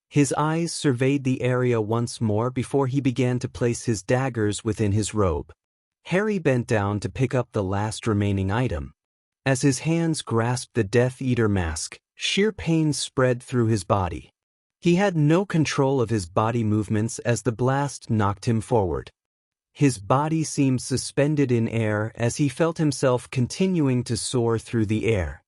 His eyes surveyed the area once more before he began to place his daggers within his robe. Harry bent down to pick up the last remaining item. As his hands grasped the Death Eater mask, sheer pain spread through his body. He had no control of his body movements as the blast knocked him forward. His body seemed suspended in air as he felt himself continuing to soar through the air.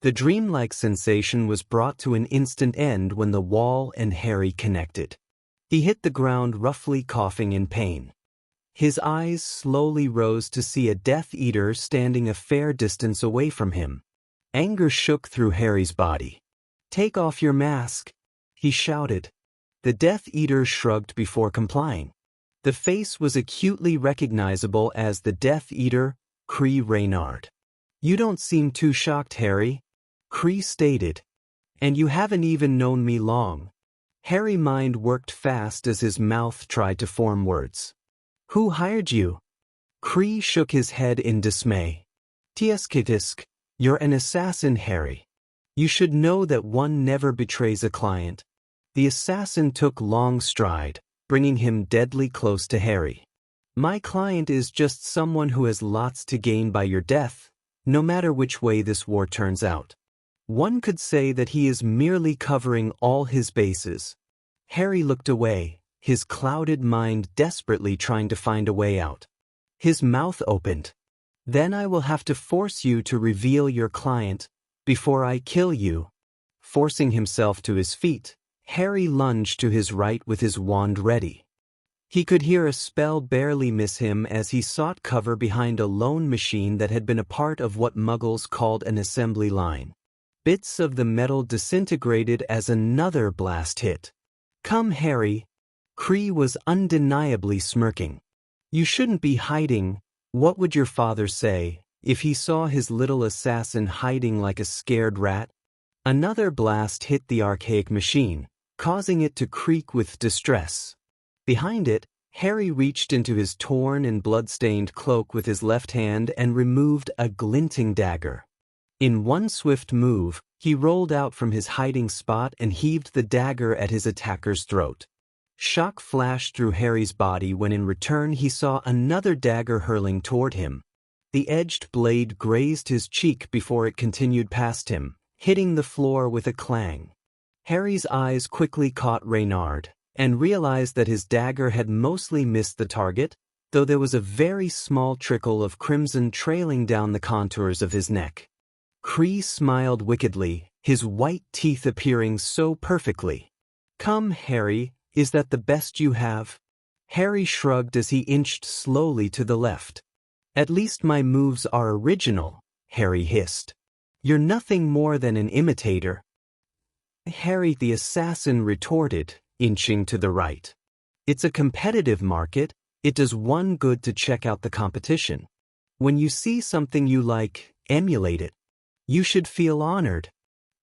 The dreamlike sensation was brought to an instant end when the wall and Harry connected. He hit the ground roughly, coughing in pain. His eyes slowly rose to see a Death Eater standing a fair distance away from him. Anger shook through Harry's body. "Take off your mask," he shouted. The Death Eater shrugged before complying. The face was acutely recognizable as the Death Eater, Cree Reynard. "You don't seem too shocked, Harry," Cree stated. "And you haven't even known me long." Harry's mind worked fast as his mouth tried to form words. "Who hired you?" Cree shook his head in dismay. "Tieskitisk, you're an assassin, Harry. You should know that one never betrays a client." The assassin took long stride, bringing him deadly close to Harry. "My client is just someone who has lots to gain by your death, no matter which way this war turns out. One could say that he is merely covering all his bases." Harry looked away, his clouded mind desperately trying to find a way out. His mouth opened. "Then I will have to force you to reveal your client, before I kill you." Forcing himself to his feet, Harry lunged to his right with his wand ready. He could hear a spell barely miss him as he sought cover behind a lone machine that had been a part of what Muggles called an assembly line. Bits of the metal disintegrated as another blast hit. "Come, Harry." Cree was undeniably smirking. "You shouldn't be hiding. What would your father say if he saw his little assassin hiding like a scared rat?" Another blast hit the archaic machine, causing it to creak with distress. Behind it, Harry reached into his torn and blood-stained cloak with his left hand and removed a glinting dagger. In one swift move, he rolled out from his hiding spot and heaved the dagger at his attacker's throat. Shock flashed through Harry's body when in return he saw another dagger hurling toward him. The edged blade grazed his cheek before it continued past him, hitting the floor with a clang. Harry's eyes quickly caught Reynard, and realized that his dagger had mostly missed the target, though there was a very small trickle of crimson trailing down the contours of his neck. Cree smiled wickedly, his white teeth appearing so perfectly. "Come, Harry, is that the best you have?" Harry shrugged as he inched slowly to the left. "At least my moves are original," Harry hissed. "You're nothing more than an imitator." Harry the assassin retorted, inching to the right. "It's a competitive market. It does one good to check out the competition. When you see something you like, emulate it. You should feel honored."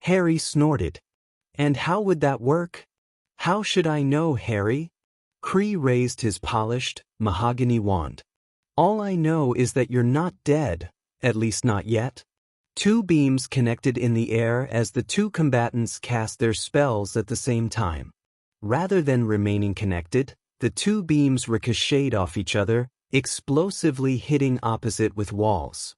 Harry snorted. "And how would that work?" "How should I know, Harry?" Cree raised his polished, mahogany wand. "All I know is that you're not dead, at least not yet." Two beams connected in the air as the two combatants cast their spells at the same time. Rather than remaining connected, the two beams ricocheted off each other, explosively hitting opposite with walls.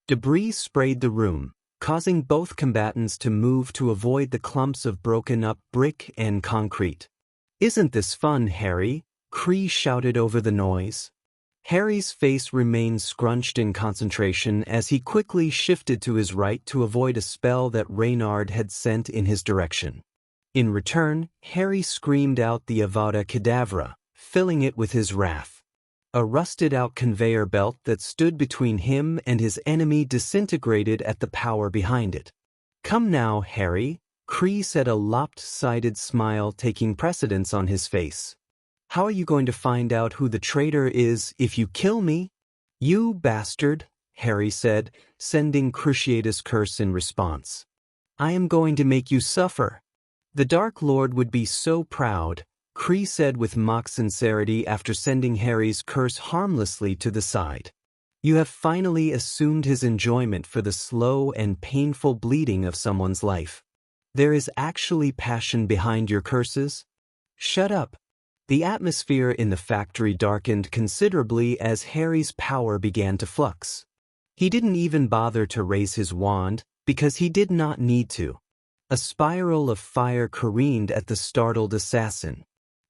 Debris sprayed the room, causing both combatants to move to avoid the clumps of broken-up brick and concrete. "Isn't this fun, Harry?" Cree shouted over the noise. Harry's face remained scrunched in concentration as he quickly shifted to his right to avoid a spell that Reynard had sent in his direction. In return, Harry screamed out the Avada Kedavra, filling it with his wrath. A rusted-out conveyor belt that stood between him and his enemy disintegrated at the power behind it. "Come now, Harry," Cree said, a lopsided smile taking precedence on his face. "How are you going to find out who the traitor is if you kill me?" "You bastard," Harry said, sending Cruciatus' curse in response. "I am going to make you suffer." "The Dark Lord would be so proud," Cree said with mock sincerity after sending Harry's curse harmlessly to the side. "You have finally assumed his enjoyment for the slow and painful bleeding of someone's life. There is actually passion behind your curses?" "Shut up." The atmosphere in the factory darkened considerably as Harry's power began to flux. He didn't even bother to raise his wand, because he did not need to. A spiral of fire careened at the startled assassin.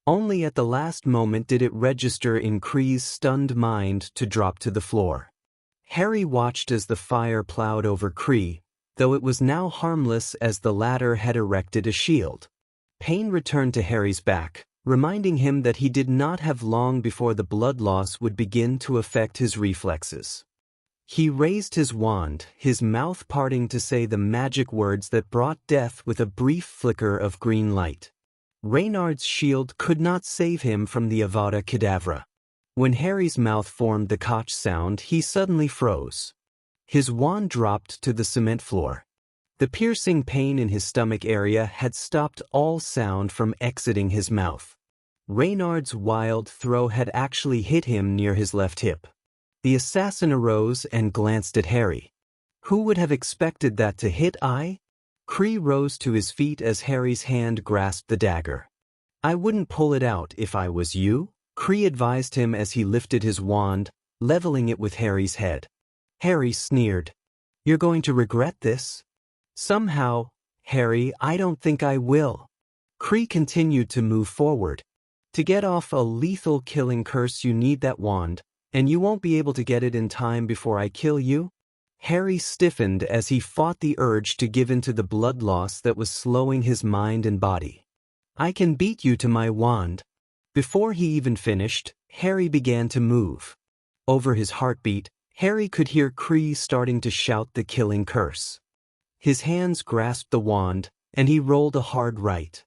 Only at the last moment did it register in Cree's stunned mind to drop to the floor. Harry watched as the fire plowed over Cree, though it was now harmless as the latter had erected a shield. Pain returned to Harry's back, reminding him that he did not have long before the blood loss would begin to affect his reflexes. He raised his wand, his mouth parting to say the magic words that brought death with a brief flicker of green light. Reynard's shield could not save him from the Avada Kedavra. When Harry's mouth formed the Koch sound, he suddenly froze. His wand dropped to the cement floor. The piercing pain in his stomach area had stopped all sound from exiting his mouth. Reynard's wild throw had actually hit him near his left hip. The assassin arose and glanced at Harry. "Who would have expected that to hit I?" Cree rose to his feet as Harry's hand grasped the dagger. "I wouldn't pull it out if I was you," Cree advised him as he lifted his wand, leveling it with Harry's head. Harry sneered. "You're going to regret this?" "Somehow, Harry, I don't think I will." Cree continued to move forward. "To get off a lethal killing curse you need that wand, and you won't be able to get it in time before I kill you?" Harry stiffened as he fought the urge to give in to the blood loss that was slowing his mind and body. "I can beat you to my wand." Before he even finished, Harry began to move. Over his heartbeat, Harry could hear Cree starting to shout the killing curse. His hands grasped the wand, and he rolled a hard right.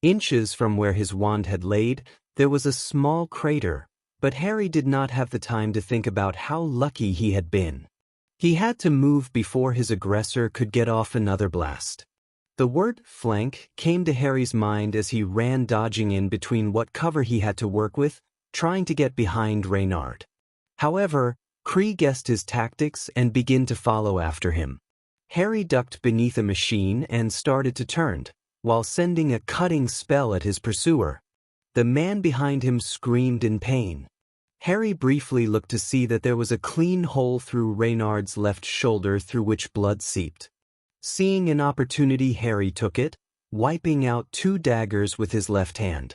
Inches from where his wand had laid, there was a small crater, but Harry did not have the time to think about how lucky he had been. He had to move before his aggressor could get off another blast. The word flank came to Harry's mind as he ran, dodging in between what cover he had to work with, trying to get behind Reynard. However, Cree guessed his tactics and began to follow after him. Harry ducked beneath a machine and started to turn, while sending a cutting spell at his pursuer. The man behind him screamed in pain. Harry briefly looked to see that there was a clean hole through Reynard's left shoulder through which blood seeped. Seeing an opportunity, Harry took it, wiping out 2 daggers with his left hand.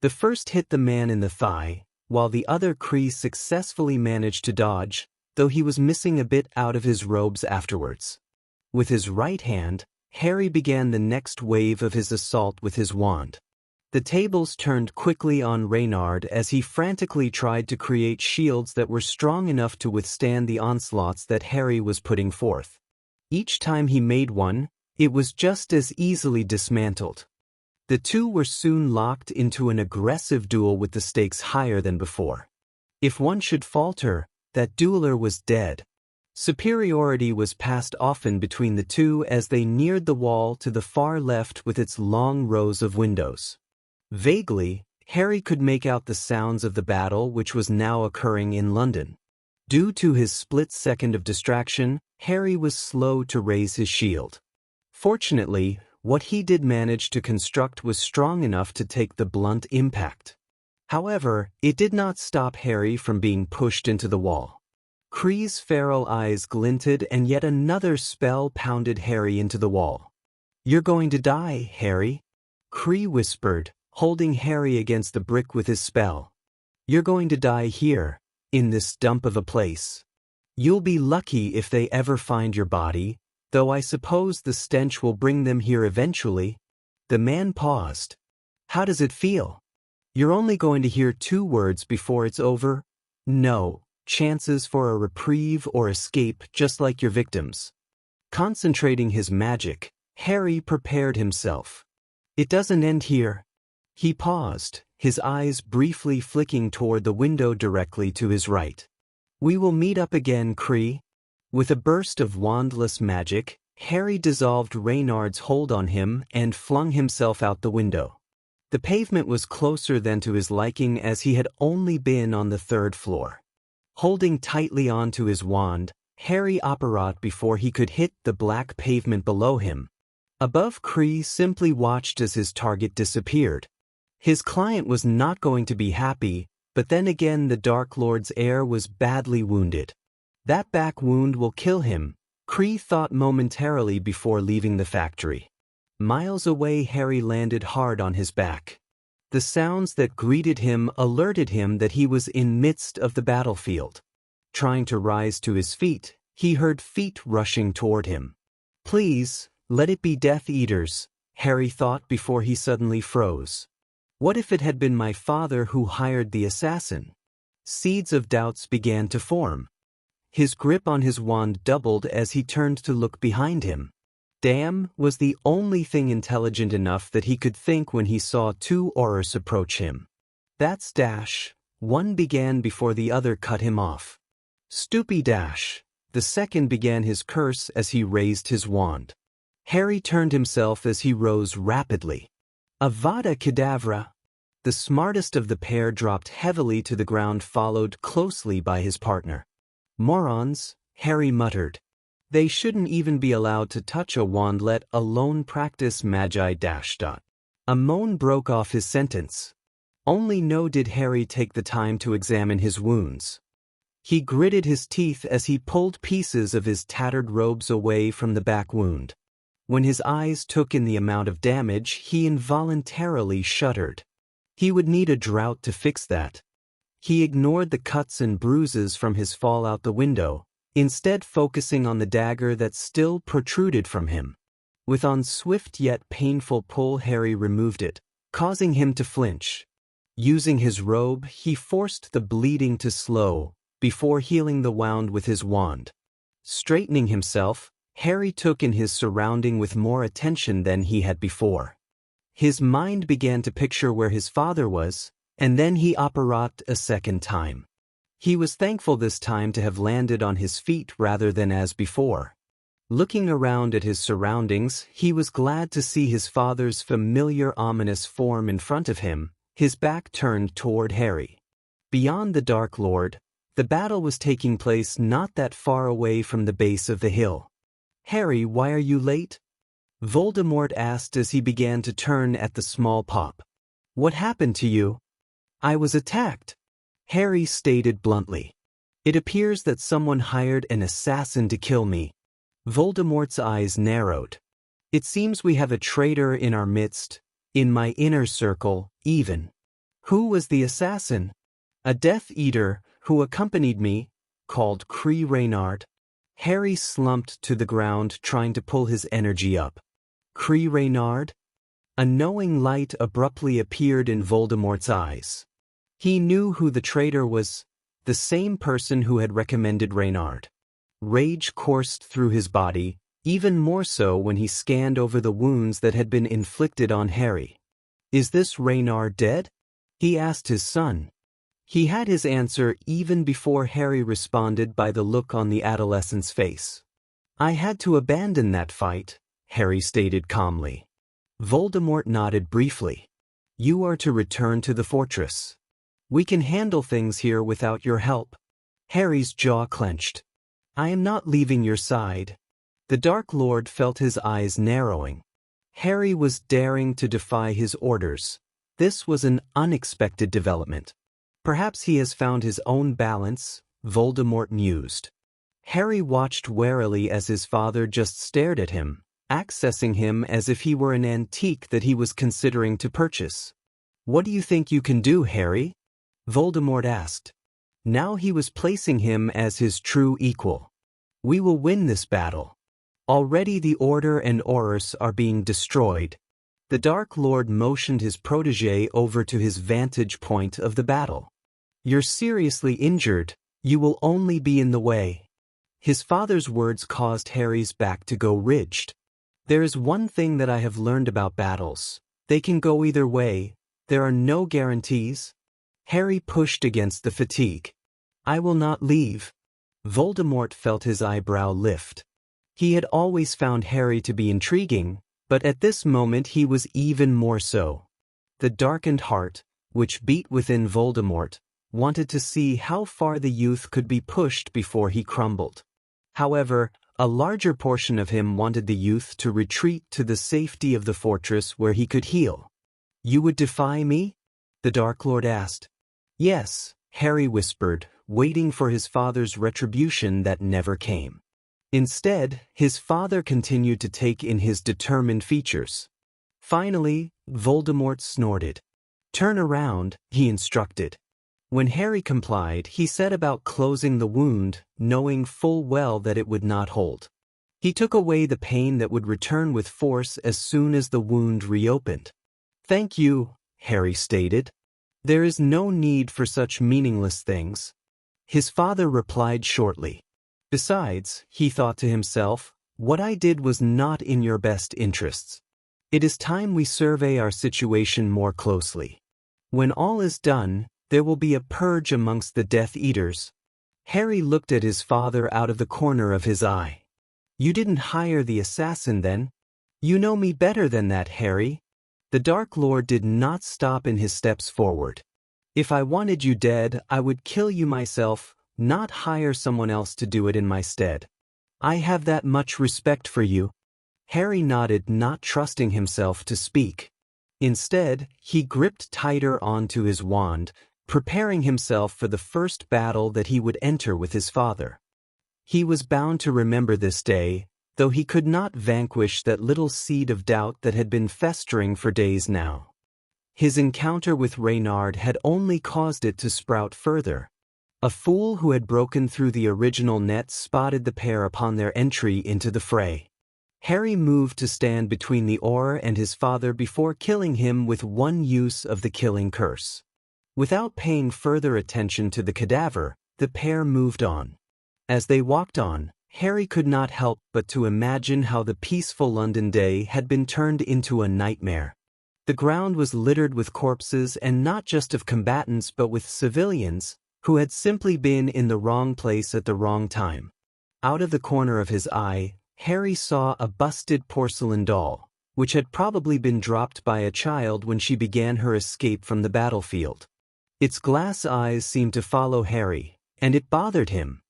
The first hit the man in the thigh, while the other Cree successfully managed to dodge, though he was missing a bit out of his robes afterwards. With his right hand, Harry began the next wave of his assault with his wand. The tables turned quickly on Reynard as he frantically tried to create shields that were strong enough to withstand the onslaughts that Harry was putting forth. Each time he made one, it was just as easily dismantled. The two were soon locked into an aggressive duel with the stakes higher than before. If one should falter, that dueler was dead. Superiority was passed often between the two as they neared the wall to the far left with its long rows of windows. Vaguely, Harry could make out the sounds of the battle which was now occurring in London. Due to his split second of distraction, Harry was slow to raise his shield. Fortunately, what he did manage to construct was strong enough to take the blunt impact. However, it did not stop Harry from being pushed into the wall. Cree's feral eyes glinted and yet another spell pounded Harry into the wall. "You're going to die, Harry," Cree whispered, holding Harry against the brick with his spell. You're going to die here, in this dump of a place. You'll be lucky if they ever find your body, though I suppose the stench will bring them here eventually." The man paused. "How does it feel?" "You're only going to hear 2 words before it's over. No chances for a reprieve or escape, just like your victims." Concentrating his magic, Harry prepared himself. "It doesn't end here." He paused, his eyes briefly flicking toward the window directly to his right. "We will meet up again, Cree." With a burst of wandless magic, Harry dissolved Reynard's hold on him and flung himself out the window. The pavement was closer than to his liking, as he had only been on the 3rd floor. Holding tightly onto his wand, Harry operated before he could hit the black pavement below him. Above, Cree simply watched as his target disappeared. His client was not going to be happy, but then again the Dark Lord's heir was badly wounded. That back wound will kill him, Cree thought momentarily before leaving the factory. Miles away, Harry landed hard on his back. The sounds that greeted him alerted him that he was in midst of the battlefield. Trying to rise to his feet, he heard feet rushing toward him. "Please, let it be Death Eaters," Harry thought before he suddenly froze. What if it had been my father who hired the assassin? Seeds of doubts began to form. His grip on his wand doubled as he turned to look behind him. "Damn" was the only thing intelligent enough that he could think when he saw 2 Aurors approach him. "That's dash," one began before the other cut him off. "Stoopy dash," the second began his curse as he raised his wand. Harry turned himself as he rose rapidly. "Avada Kedavra." The smartest of the pair dropped heavily to the ground, followed closely by his partner. "Morons," Harry muttered. "They shouldn't even be allowed to touch a wand, let alone practice magi dash dot." A moan broke off his sentence. Only now did Harry take the time to examine his wounds. He gritted his teeth as he pulled pieces of his tattered robes away from the back wound. When his eyes took in the amount of damage, he involuntarily shuddered. He would need a drought to fix that. He ignored the cuts and bruises from his fall out the window, instead focusing on the dagger that still protruded from him. With a swift yet painful pull, Harry removed it, causing him to flinch. Using his robe, he forced the bleeding to slow, before healing the wound with his wand. Straightening himself, Harry took in his surrounding with more attention than he had before. His mind began to picture where his father was, and then he operated a second time. He was thankful this time to have landed on his feet rather than as before. Looking around at his surroundings, he was glad to see his father's familiar ominous form in front of him, his back turned toward Harry. Beyond the Dark Lord, the battle was taking place not that far away from the base of the hill. "Harry, why are you late?" Voldemort asked as he began to turn at the small pop. "What happened to you?" "I was attacked," Harry stated bluntly. "It appears that someone hired an assassin to kill me." Voldemort's eyes narrowed. "It seems we have a traitor in our midst, in my inner circle, even." "Who was the assassin?" "A Death Eater, who accompanied me," called Cree Reynard. Harry slumped to the ground, trying to pull his energy up. "Cree Reynard?" A knowing light abruptly appeared in Voldemort's eyes. He knew who the traitor was, the same person who had recommended Reynard. Rage coursed through his body, even more so when he scanned over the wounds that had been inflicted on Harry. "Is this Reynard dead?" he asked his son. He had his answer even before Harry responded by the look on the adolescent's face. "I had to abandon that fight," Harry stated calmly. Voldemort nodded briefly. "You are to return to the fortress. We can handle things here without your help." Harry's jaw clenched. "I am not leaving your side." The Dark Lord felt his eyes narrowing. Harry was daring to defy his orders. This was an unexpected development. "Perhaps he has found his own balance," Voldemort mused. Harry watched warily as his father just stared at him, accessing him as if he were an antique that he was considering to purchase. "What do you think you can do, Harry?" Voldemort asked. Now he was placing him as his true equal. We will win this battle. Already the Order and Aurors are being destroyed. The Dark Lord motioned his protege over to his vantage point of the battle. You're seriously injured, you will only be in the way. His father's words caused Harry's back to go ridged. There is one thing that I have learned about battles. They can go either way, there are no guarantees. Harry pushed against the fatigue. I will not leave. Voldemort felt his eyebrow lift. He had always found Harry to be intriguing, but at this moment he was even more so. The darkened heart, which beat within Voldemort, wanted to see how far the youth could be pushed before he crumbled. However, a larger portion of him wanted the youth to retreat to the safety of the fortress where he could heal. You would defy me? The Dark Lord asked. Yes, Harry whispered, waiting for his father's retribution that never came. Instead, his father continued to take in his determined features. Finally, Voldemort snorted. Turn around, he instructed. When Harry complied, he set about closing the wound, knowing full well that it would not hold. He took away the pain that would return with force as soon as the wound reopened. Thank you, Harry stated. There is no need for such meaningless things. His father replied shortly. Besides, he thought to himself, what I did was not in your best interests. It is time we survey our situation more closely. When all is done, there will be a purge amongst the Death Eaters. Harry looked at his father out of the corner of his eye. You didn't hire the assassin then? You know me better than that, Harry. The Dark Lord did not stop in his steps forward. If I wanted you dead, I would kill you myself, not hire someone else to do it in my stead. I have that much respect for you. Harry nodded, not trusting himself to speak. Instead, he gripped tighter onto his wand, preparing himself for the first battle that he would enter with his father. He was bound to remember this day, though he could not vanquish that little seed of doubt that had been festering for days now. His encounter with Reynard had only caused it to sprout further. A fool who had broken through the original net spotted the pair upon their entry into the fray. Harry moved to stand between the Auror and his father before killing him with one use of the killing curse. Without paying further attention to the cadaver, the pair moved on. As they walked on, Harry could not help but to imagine how the peaceful London day had been turned into a nightmare. The ground was littered with corpses, and not just of combatants but with civilians, who had simply been in the wrong place at the wrong time. Out of the corner of his eye, Harry saw a busted porcelain doll, which had probably been dropped by a child when she began her escape from the battlefield. Its glass eyes seemed to follow Harry, and it bothered him.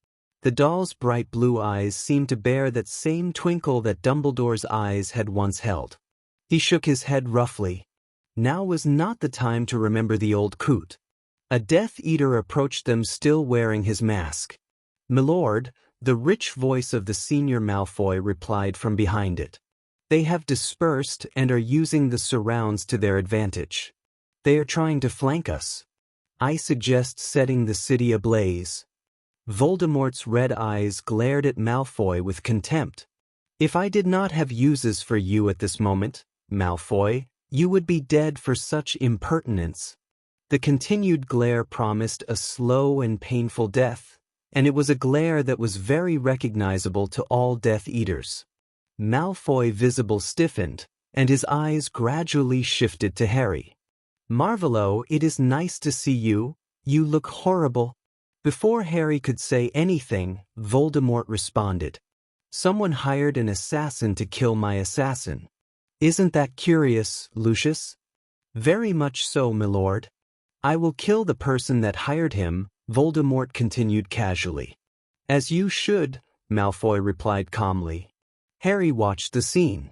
The doll's bright blue eyes seemed to bear that same twinkle that Dumbledore's eyes had once held. He shook his head roughly. Now was not the time to remember the old coot. A Death Eater approached them, still wearing his mask. "Milord," the rich voice of the senior Malfoy replied from behind it. "They have dispersed and are using the surrounds to their advantage. They are trying to flank us. I suggest setting the city ablaze." Voldemort's red eyes glared at Malfoy with contempt. "If I did not have uses for you at this moment, Malfoy, you would be dead for such impertinence." The continued glare promised a slow and painful death, and it was a glare that was very recognizable to all Death Eaters. Malfoy visibly stiffened, and his eyes gradually shifted to Harry. "Marvolo, it is nice to see you. You look horrible." Before Harry could say anything, Voldemort responded. "Someone hired an assassin to kill my assassin. Isn't that curious, Lucius?" "Very much so, milord." "I will kill the person that hired him," Voldemort continued casually. "As you should," Malfoy replied calmly. Harry watched the scene.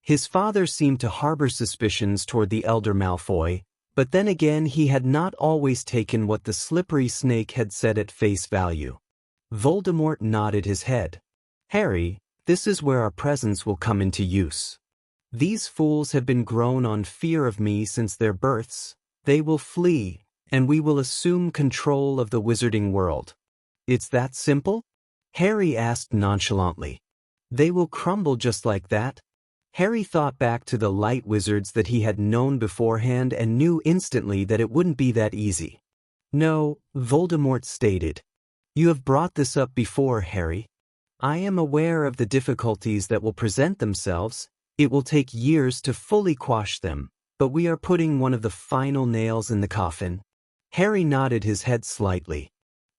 His father seemed to harbor suspicions toward the elder Malfoy, but then again he had not always taken what the slippery snake had said at face value. Voldemort nodded his head. "Harry, this is where our presence will come into use. These fools have been grown on fear of me since their births. They will flee, and we will assume control of the wizarding world. It's that simple? Harry asked nonchalantly. They will crumble just like that? Harry thought back to the light wizards that he had known beforehand and knew instantly that it wouldn't be that easy. No, Voldemort stated. You have brought this up before, Harry. I am aware of the difficulties that will present themselves. It will take years to fully quash them, but we are putting one of the final nails in the coffin. Harry nodded his head slightly.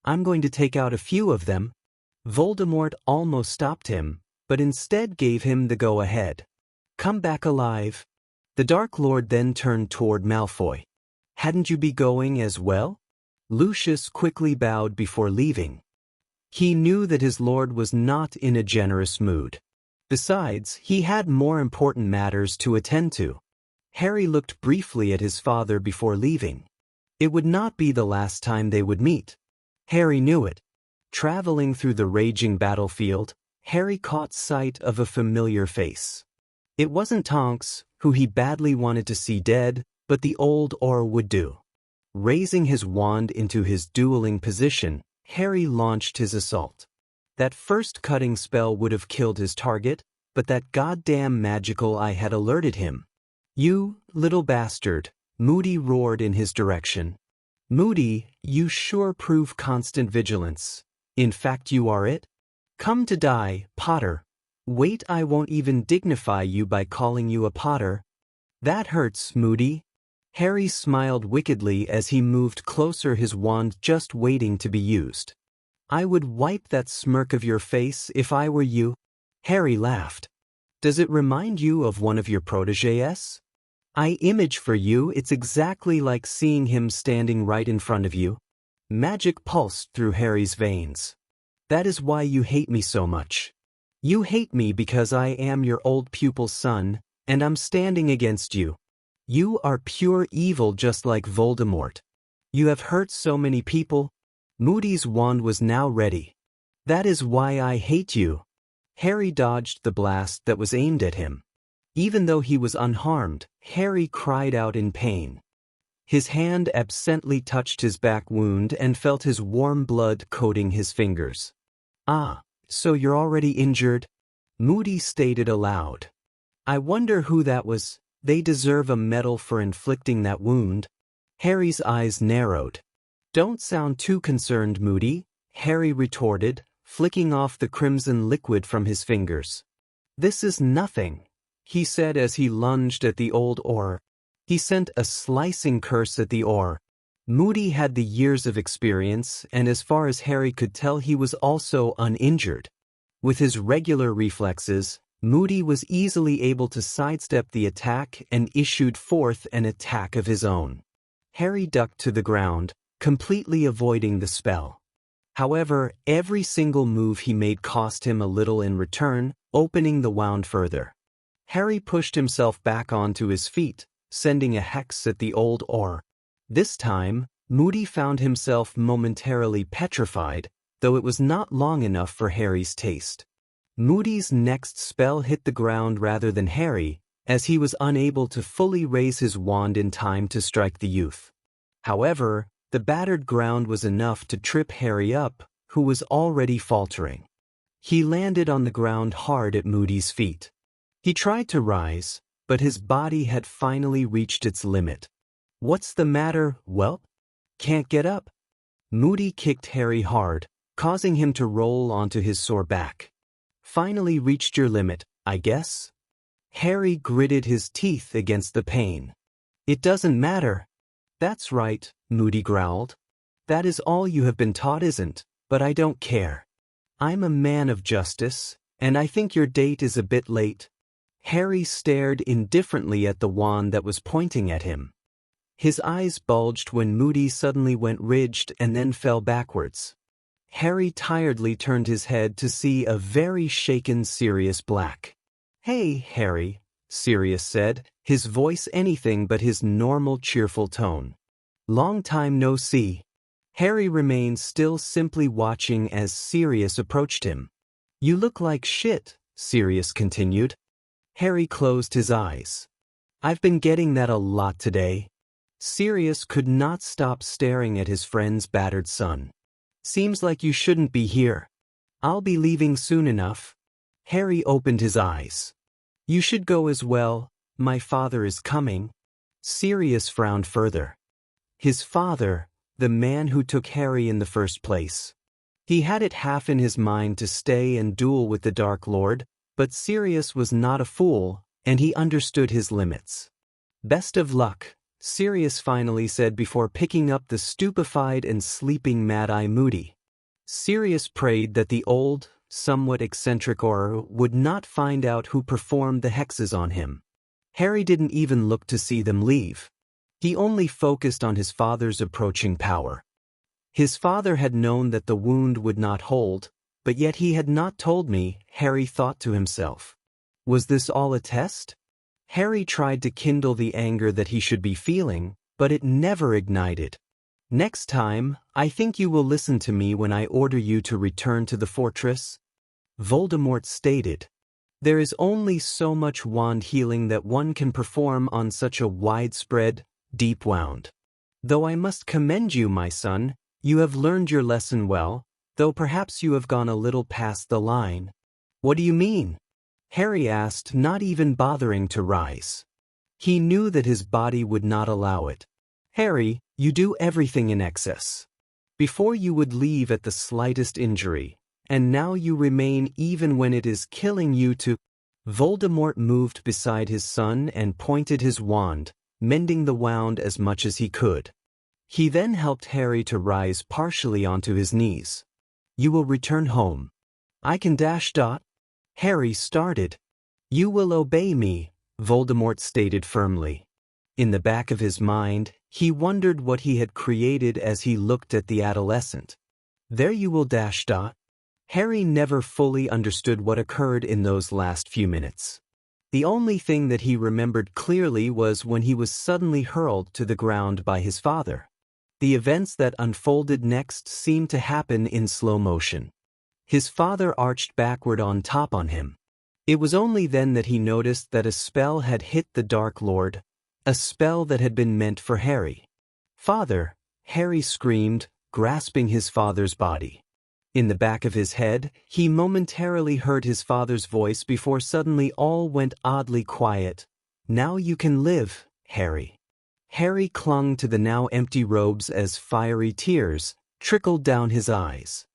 I'm going to take out a few of them. Voldemort almost stopped him, but instead gave him the go-ahead. Come back alive. The Dark Lord then turned toward Malfoy. Hadn't you be going as well? Lucius quickly bowed before leaving. He knew that his lord was not in a generous mood. Besides, he had more important matters to attend to. Harry looked briefly at his father before leaving. It would not be the last time they would meet. Harry knew it. Traveling through the raging battlefield, Harry caught sight of a familiar face. It wasn't Tonks, who he badly wanted to see dead, but the old Auror would do. Raising his wand into his dueling position, Harry launched his assault. That first cutting spell would have killed his target, but that goddamn magical eye had alerted him. You, little bastard, Moody roared in his direction. Moody, you sure prove constant vigilance. In fact, you are it. Come to die, Potter. Wait, I won't even dignify you by calling you a Potter. That hurts, Moody. Harry smiled wickedly as he moved closer, his wand just waiting to be used. I would wipe that smirk of your face if I were you. Harry laughed. Does it remind you of one of your protégés? I image for you, it's exactly like seeing him standing right in front of you. Magic pulsed through Harry's veins. That is why you hate me so much. You hate me because I am your old pupil's son, and I'm standing against you. You are pure evil just like Voldemort. You have hurt so many people. Moody's wand was now ready. That is why I hate you. Harry dodged the blast that was aimed at him. Even though he was unharmed, Harry cried out in pain. His hand absently touched his back wound and felt his warm blood coating his fingers. Ah, so you're already injured? Moody stated aloud. I wonder who that was. They deserve a medal for inflicting that wound. Harry's eyes narrowed. Don't sound too concerned, Moody, Harry retorted, flicking off the crimson liquid from his fingers. This is nothing, he said as he lunged at the old Auror. He sent a slicing curse at the Auror. Moody had the years of experience, and as far as Harry could tell, he was also uninjured. With his regular reflexes, Moody was easily able to sidestep the attack and issued forth an attack of his own. Harry ducked to the ground, completely avoiding the spell. However, every single move he made cost him a little in return, opening the wound further. Harry pushed himself back onto his feet, sending a hex at the old Auror. This time, Moody found himself momentarily petrified, though it was not long enough for Harry's taste. Moody's next spell hit the ground rather than Harry, as he was unable to fully raise his wand in time to strike the youth. However, the battered ground was enough to trip Harry up, who was already faltering. He landed on the ground hard at Moody's feet. He tried to rise, but his body had finally reached its limit. What's the matter, whelp? Can't get up? Moody kicked Harry hard, causing him to roll onto his sore back. Finally reached your limit, I guess? Harry gritted his teeth against the pain. It doesn't matter. That's right, Moody growled. That is all you have been taught, isn't? But I don't care. I'm a man of justice, and I think your date is a bit late. Harry stared indifferently at the wand that was pointing at him. His eyes bulged when Moody suddenly went ridged and then fell backwards. Harry tiredly turned his head to see a very shaken Sirius Black. Hey, Harry, Sirius said, his voice anything but his normal cheerful tone. Long time no see. Harry remained still, simply watching as Sirius approached him. You look like shit, Sirius continued. Harry closed his eyes. I've been getting that a lot today. Sirius could not stop staring at his friend's battered son. Seems like you shouldn't be here. I'll be leaving soon enough. Harry opened his eyes. You should go as well, my father is coming. Sirius frowned further. His father, the man who took Harry in the first place. He had it half in his mind to stay and duel with the Dark Lord, but Sirius was not a fool, and he understood his limits. Best of luck, Sirius finally said before picking up the stupefied and sleeping Mad-Eye Moody. Sirius prayed that the old, somewhat eccentric Auror would not find out who performed the hexes on him. Harry didn't even look to see them leave. He only focused on his father's approaching power. His father had known that the wound would not hold, but yet he had not told me, Harry thought to himself. Was this all a test? Harry tried to kindle the anger that he should be feeling, but it never ignited. Next time, I think you will listen to me when I order you to return to the fortress, Voldemort stated. There is only so much wand healing that one can perform on such a widespread, deep wound. Though I must commend you, my son, you have learned your lesson well, though perhaps you have gone a little past the line. What do you mean? Harry asked, not even bothering to rise. He knew that his body would not allow it. Harry, you do everything in excess. Before you would leave at the slightest injury, and now you remain even when it is killing you to... Voldemort moved beside his son and pointed his wand, mending the wound as much as he could. He then helped Harry to rise partially onto his knees. You will return home. I can dash. Harry started. You will obey me, Voldemort stated firmly. In the back of his mind, he wondered what he had created as he looked at the adolescent. There you will dash. Harry never fully understood what occurred in those last few minutes. The only thing that he remembered clearly was when he was suddenly hurled to the ground by his father. The events that unfolded next seemed to happen in slow motion. His father arched backward on top on him. It was only then that he noticed that a spell had hit the Dark Lord, a spell that had been meant for Harry. Father, Harry screamed, grasping his father's body. In the back of his head, he momentarily heard his father's voice before suddenly all went oddly quiet. Now you can live, Harry. Harry clung to the now empty robes as fiery tears trickled down his eyes.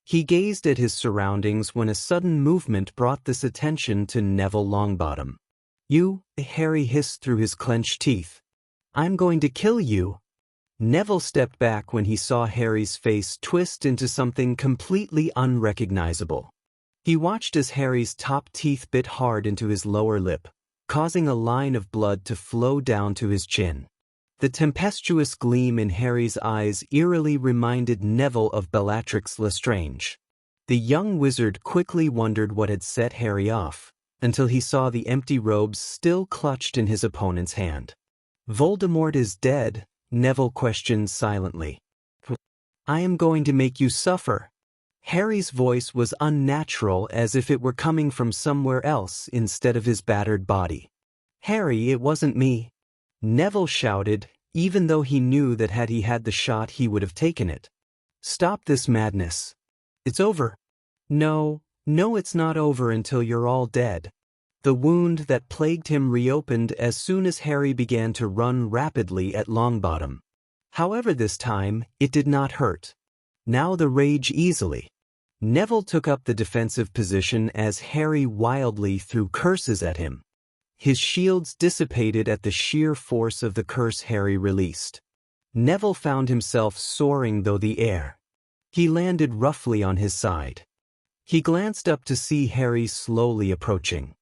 He gazed at his surroundings when a sudden movement brought this attention to Neville Longbottom. You, Harry hissed through his clenched teeth. I'm going to kill you. Neville stepped back when he saw Harry's face twist into something completely unrecognizable. He watched as Harry's top teeth bit hard into his lower lip, causing a line of blood to flow down to his chin. The tempestuous gleam in Harry's eyes eerily reminded Neville of Bellatrix Lestrange. The young wizard quickly wondered what had set Harry off, until he saw the empty robes still clutched in his opponent's hand. Voldemort is dead, Neville questioned silently. I am going to make you suffer. Harry's voice was unnatural, as if it were coming from somewhere else instead of his battered body. Harry, it wasn't me. Neville shouted, even though he knew that had he had the shot he would have taken it. Stop this madness. It's over. No, it's not over until you're all dead. The wound that plagued him reopened as soon as Harry began to run rapidly at Longbottom. However, this time, it did not hurt. Now the rage easily. Neville took up the defensive position as Harry wildly threw curses at him. His shields dissipated at the sheer force of the curse Harry released. Neville found himself soaring through the air. He landed roughly on his side. He glanced up to see Harry slowly approaching.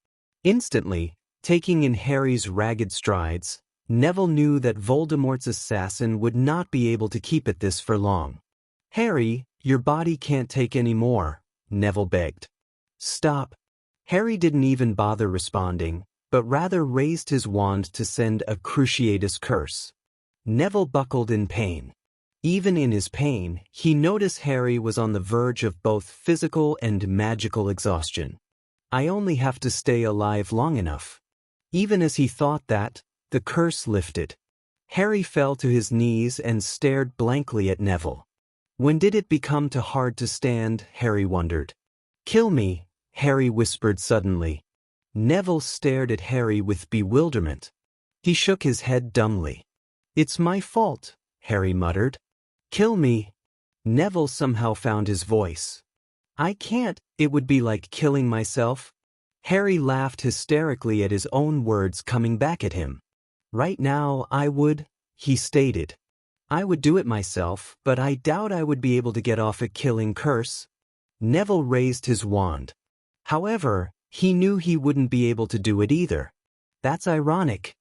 Instantly, taking in Harry's ragged strides, Neville knew that Voldemort's assassin would not be able to keep at this for long. Harry, your body can't take any more, Neville begged. Stop. Harry didn't even bother responding, but rather raised his wand to send a cruciatus curse. Neville buckled in pain. Even in his pain, he noticed Harry was on the verge of both physical and magical exhaustion. I only have to stay alive long enough. Even as he thought that, the curse lifted. Harry fell to his knees and stared blankly at Neville. When did it become too hard to stand, Harry wondered. Kill me, Harry whispered suddenly. Neville stared at Harry with bewilderment. He shook his head dumbly. It's my fault, Harry muttered. Kill me. Neville somehow found his voice. I can't, it would be like killing myself. Harry laughed hysterically at his own words coming back at him. Right now, I would, he stated. I would do it myself, but I doubt I would be able to get off a killing curse. Neville raised his wand. However, he knew he wouldn't be able to do it either. That's ironic.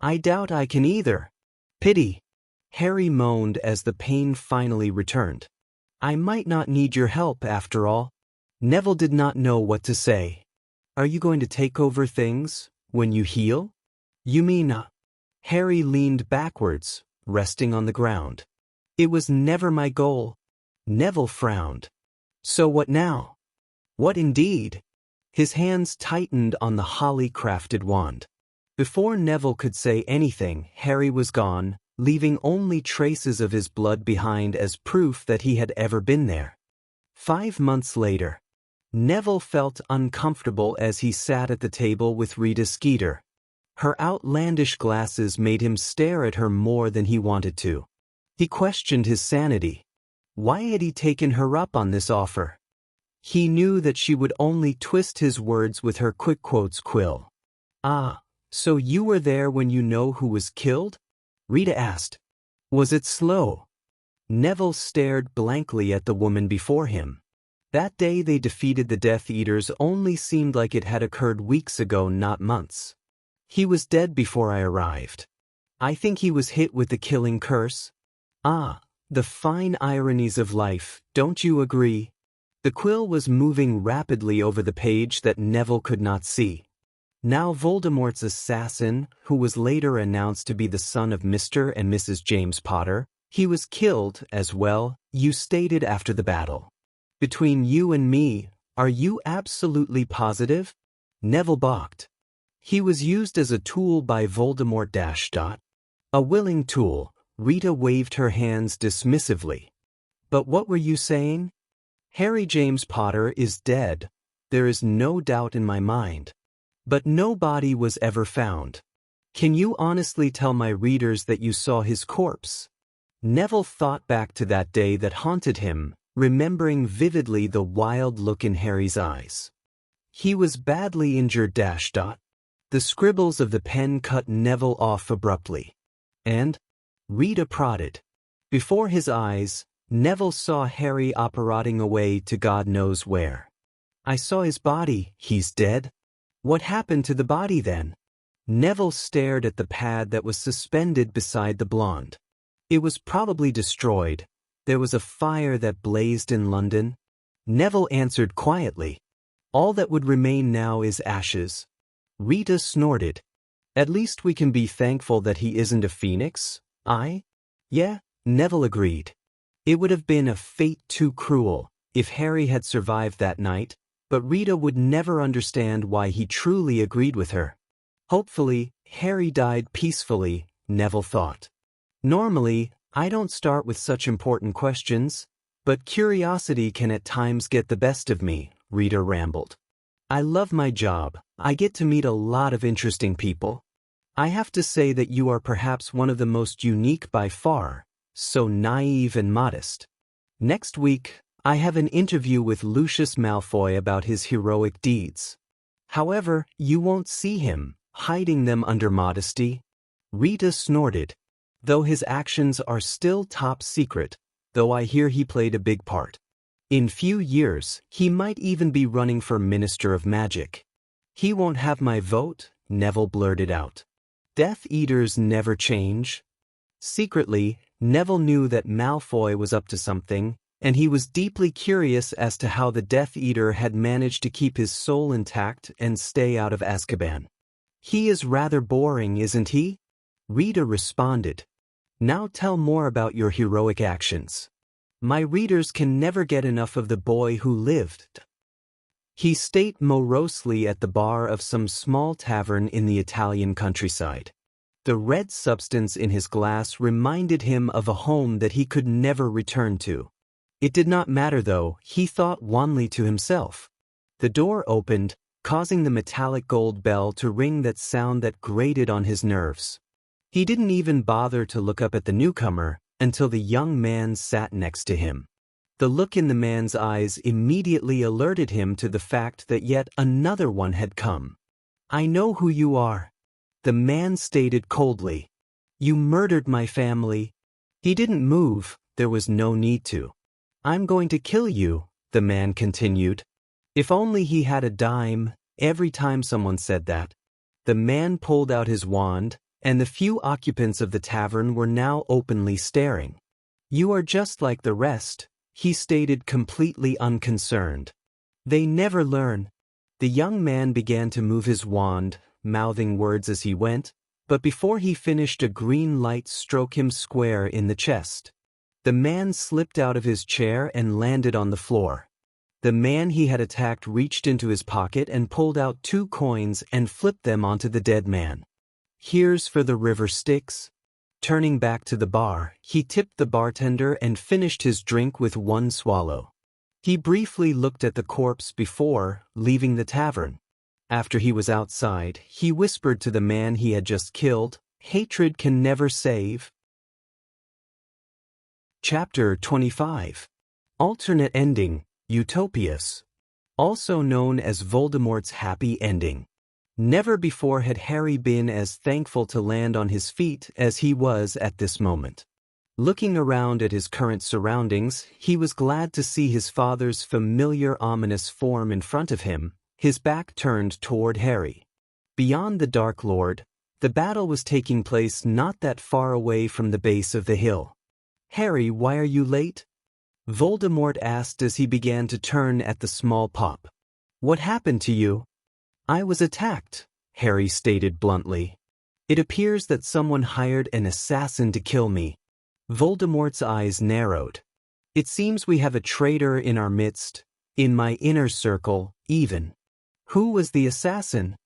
I doubt I can either. Pity. Harry moaned as the pain finally returned. I might not need your help after all. Neville did not know what to say. Are you going to take over things when you heal? You mean, Harry leaned backwards, resting on the ground. It was never my goal. Neville frowned. So what now? What indeed? His hands tightened on the holly-crafted wand. Before Neville could say anything, Harry was gone, leaving only traces of his blood behind as proof that he had ever been there. 5 months later, Neville felt uncomfortable as he sat at the table with Rita Skeeter. Her outlandish glasses made him stare at her more than he wanted to. He questioned his sanity. Why had he taken her up on this offer? He knew that she would only twist his words with her quick quotes quill. Ah, so you were there when you know who was killed? Rita asked. Was it slow? Neville stared blankly at the woman before him. That day they defeated the Death Eaters only seemed like it had occurred weeks ago, not months. He was dead before I arrived. I think he was hit with the killing curse. Ah, the fine ironies of life, don't you agree? The quill was moving rapidly over the page that Neville could not see. Now Voldemort's assassin, who was later announced to be the son of Mr. and Mrs. James Potter, he was killed as well, you stated after the battle. Between you and me, are you absolutely positive? Neville balked. He was used as a tool by Voldemort. A willing tool, Rita waved her hands dismissively. But what were you saying? Harry James Potter is dead. There is no doubt in my mind. But no body was ever found. Can you honestly tell my readers that you saw his corpse? Neville thought back to that day that haunted him, remembering vividly the wild look in Harry's eyes. He was badly injured. The scribbles of the pen cut Neville off abruptly. And? Rita prodded. Before his eyes, Neville saw Harry operating away to God knows where. I saw his body. He's dead? What happened to the body then? Neville stared at the pad that was suspended beside the blonde. It was probably destroyed. There was a fire that blazed in London. Neville answered quietly. All that would remain now is ashes. Rita snorted. At least we can be thankful that he isn't a phoenix, Yeah, Neville agreed. It would have been a fate too cruel if Harry had survived that night, but Rita would never understand why he truly agreed with her. Hopefully, Harry died peacefully, Neville thought. Normally, I don't start with such important questions, but curiosity can at times get the best of me, Rita rambled. I love my job. I get to meet a lot of interesting people. I have to say that you are perhaps one of the most unique by far, so naive and modest. Next week, I have an interview with Lucius Malfoy about his heroic deeds. However, you won't see him, hiding them under modesty. Rita snorted. Though his actions are still top secret, though I hear he played a big part. In few years, he might even be running for Minister of Magic. He won't have my vote, Neville blurted out. Death Eaters never change. Secretly, Neville knew that Malfoy was up to something, and he was deeply curious as to how the Death Eater had managed to keep his soul intact and stay out of Azkaban. He is rather boring, isn't he? Rita responded. Now tell more about your heroic actions. My readers can never get enough of the boy who lived. He sate morosely at the bar of some small tavern in the Italian countryside. The red substance in his glass reminded him of a home that he could never return to. It did not matter though, he thought wanly to himself. The door opened, causing the metallic gold bell to ring, that sound that grated on his nerves. He didn't even bother to look up at the newcomer until the young man sat next to him. The look in the man's eyes immediately alerted him to the fact that yet another one had come. "I know who you are," the man stated coldly. "You murdered my family." He didn't move, there was no need to. "I'm going to kill you," the man continued. If only he had a dime. Every time someone said that. The man pulled out his wand, and the few occupants of the tavern were now openly staring. "You are just like the rest," he stated, completely unconcerned. "They never learn." The young man began to move his wand, mouthing words as he went, but before he finished, a green light struck him square in the chest. The man slipped out of his chair and landed on the floor. The man he had attacked reached into his pocket and pulled out 2 coins and flipped them onto the dead man. "Here's for the river Styx." Turning back to the bar, he tipped the bartender and finished his drink with 1 swallow. He briefly looked at the corpse before leaving the tavern. After he was outside, he whispered to the man he had just killed, "Hatred can never save." Chapter 25. Alternate Ending, Utopias. Also known as Voldemort's Happy Ending. Never before had Harry been as thankful to land on his feet as he was at this moment. Looking around at his current surroundings, he was glad to see his father's familiar ominous form in front of him, his back turned toward Harry. Beyond the Dark Lord, the battle was taking place not that far away from the base of the hill. "Harry, why are you late?" Voldemort asked as he began to turn at the small pup. "What happened to you?" "I was attacked," Harry stated bluntly. "It appears that someone hired an assassin to kill me." Voldemort's eyes narrowed. "It seems we have a traitor in our midst, in my inner circle, even." "Who was the assassin?"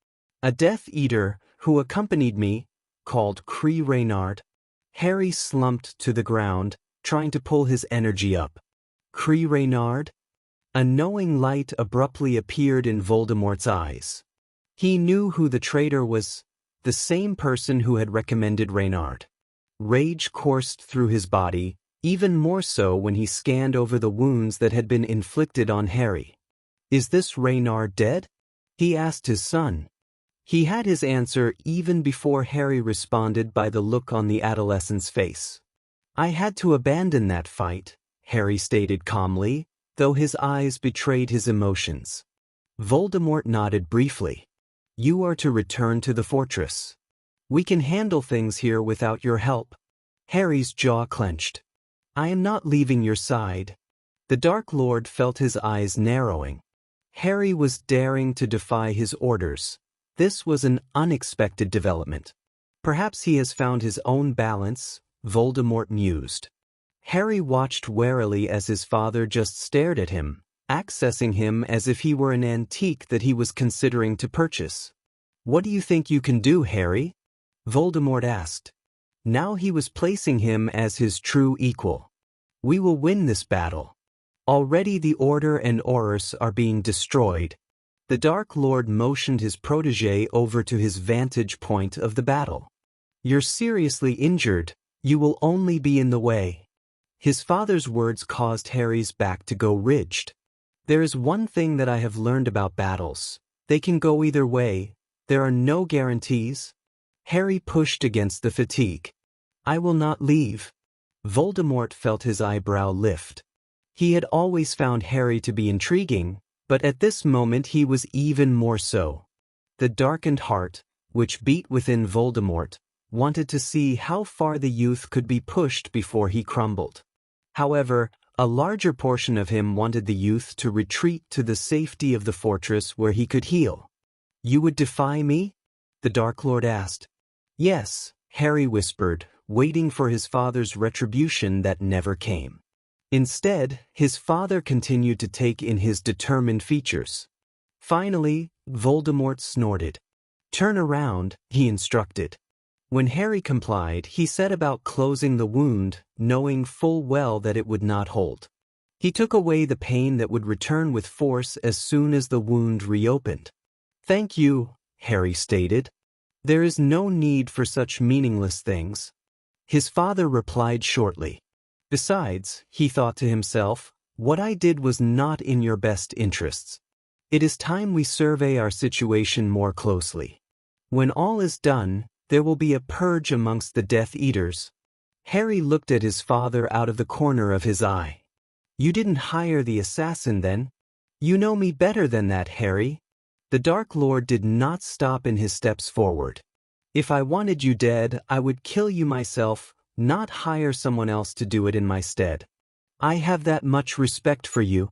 "A Death Eater, who accompanied me, called Cree Reynard." Harry slumped to the ground, trying to pull his energy up. "Cree Reynard?" A knowing light abruptly appeared in Voldemort's eyes. He knew who the traitor was, the same person who had recommended Reynard. Rage coursed through his body, even more so when he scanned over the wounds that had been inflicted on Harry. "Is this Reynard dead?" he asked his son. He had his answer even before Harry responded by the look on the adolescent's face. "I had to abandon that fight," Harry stated calmly, though his eyes betrayed his emotions. Voldemort nodded briefly. "You are to return to the fortress. We can handle things here without your help." Harry's jaw clenched. "I am not leaving your side." The Dark Lord felt his eyes narrowing. Harry was daring to defy his orders. This was an unexpected development. Perhaps he has found his own balance, Voldemort mused. Harry watched warily as his father just stared at him, accessing him as if he were an antique that he was considering to purchase. "What do you think you can do, Harry?" Voldemort asked. Now he was placing him as his true equal. "We will win this battle. Already the Order and Aurors are being destroyed." The Dark Lord motioned his protege over to his vantage point of the battle. "You're seriously injured. You will only be in the way." His father's words caused Harry's back to go ridged. "There is one thing that I have learned about battles. They can go either way. There are no guarantees." Harry pushed against the fatigue. "I will not leave." Voldemort felt his eyebrow lift. He had always found Harry to be intriguing, but at this moment he was even more so. The darkened heart, which beat within Voldemort, wanted to see how far the youth could be pushed before he crumbled. However, a larger portion of him wanted the youth to retreat to the safety of the fortress where he could heal. "You would defy me?" the Dark Lord asked. "Yes," Harry whispered, waiting for his father's retribution that never came. Instead, his father continued to take in his determined features. Finally, Voldemort snorted. "Turn around," he instructed. When Harry complied, he set about closing the wound, knowing full well that it would not hold. He took away the pain that would return with force as soon as the wound reopened. "Thank you," Harry stated. "There is no need for such meaningless things." His father replied shortly. "Besides," he thought to himself, "what I did was not in your best interests. It is time we survey our situation more closely. When all is done, there will be a purge amongst the Death Eaters." Harry looked at his father out of the corner of his eye. "You didn't hire the assassin then? You know me better than that, Harry." The Dark Lord did not stop in his steps forward. "If I wanted you dead, I would kill you myself, not hire someone else to do it in my stead. I have that much respect for you."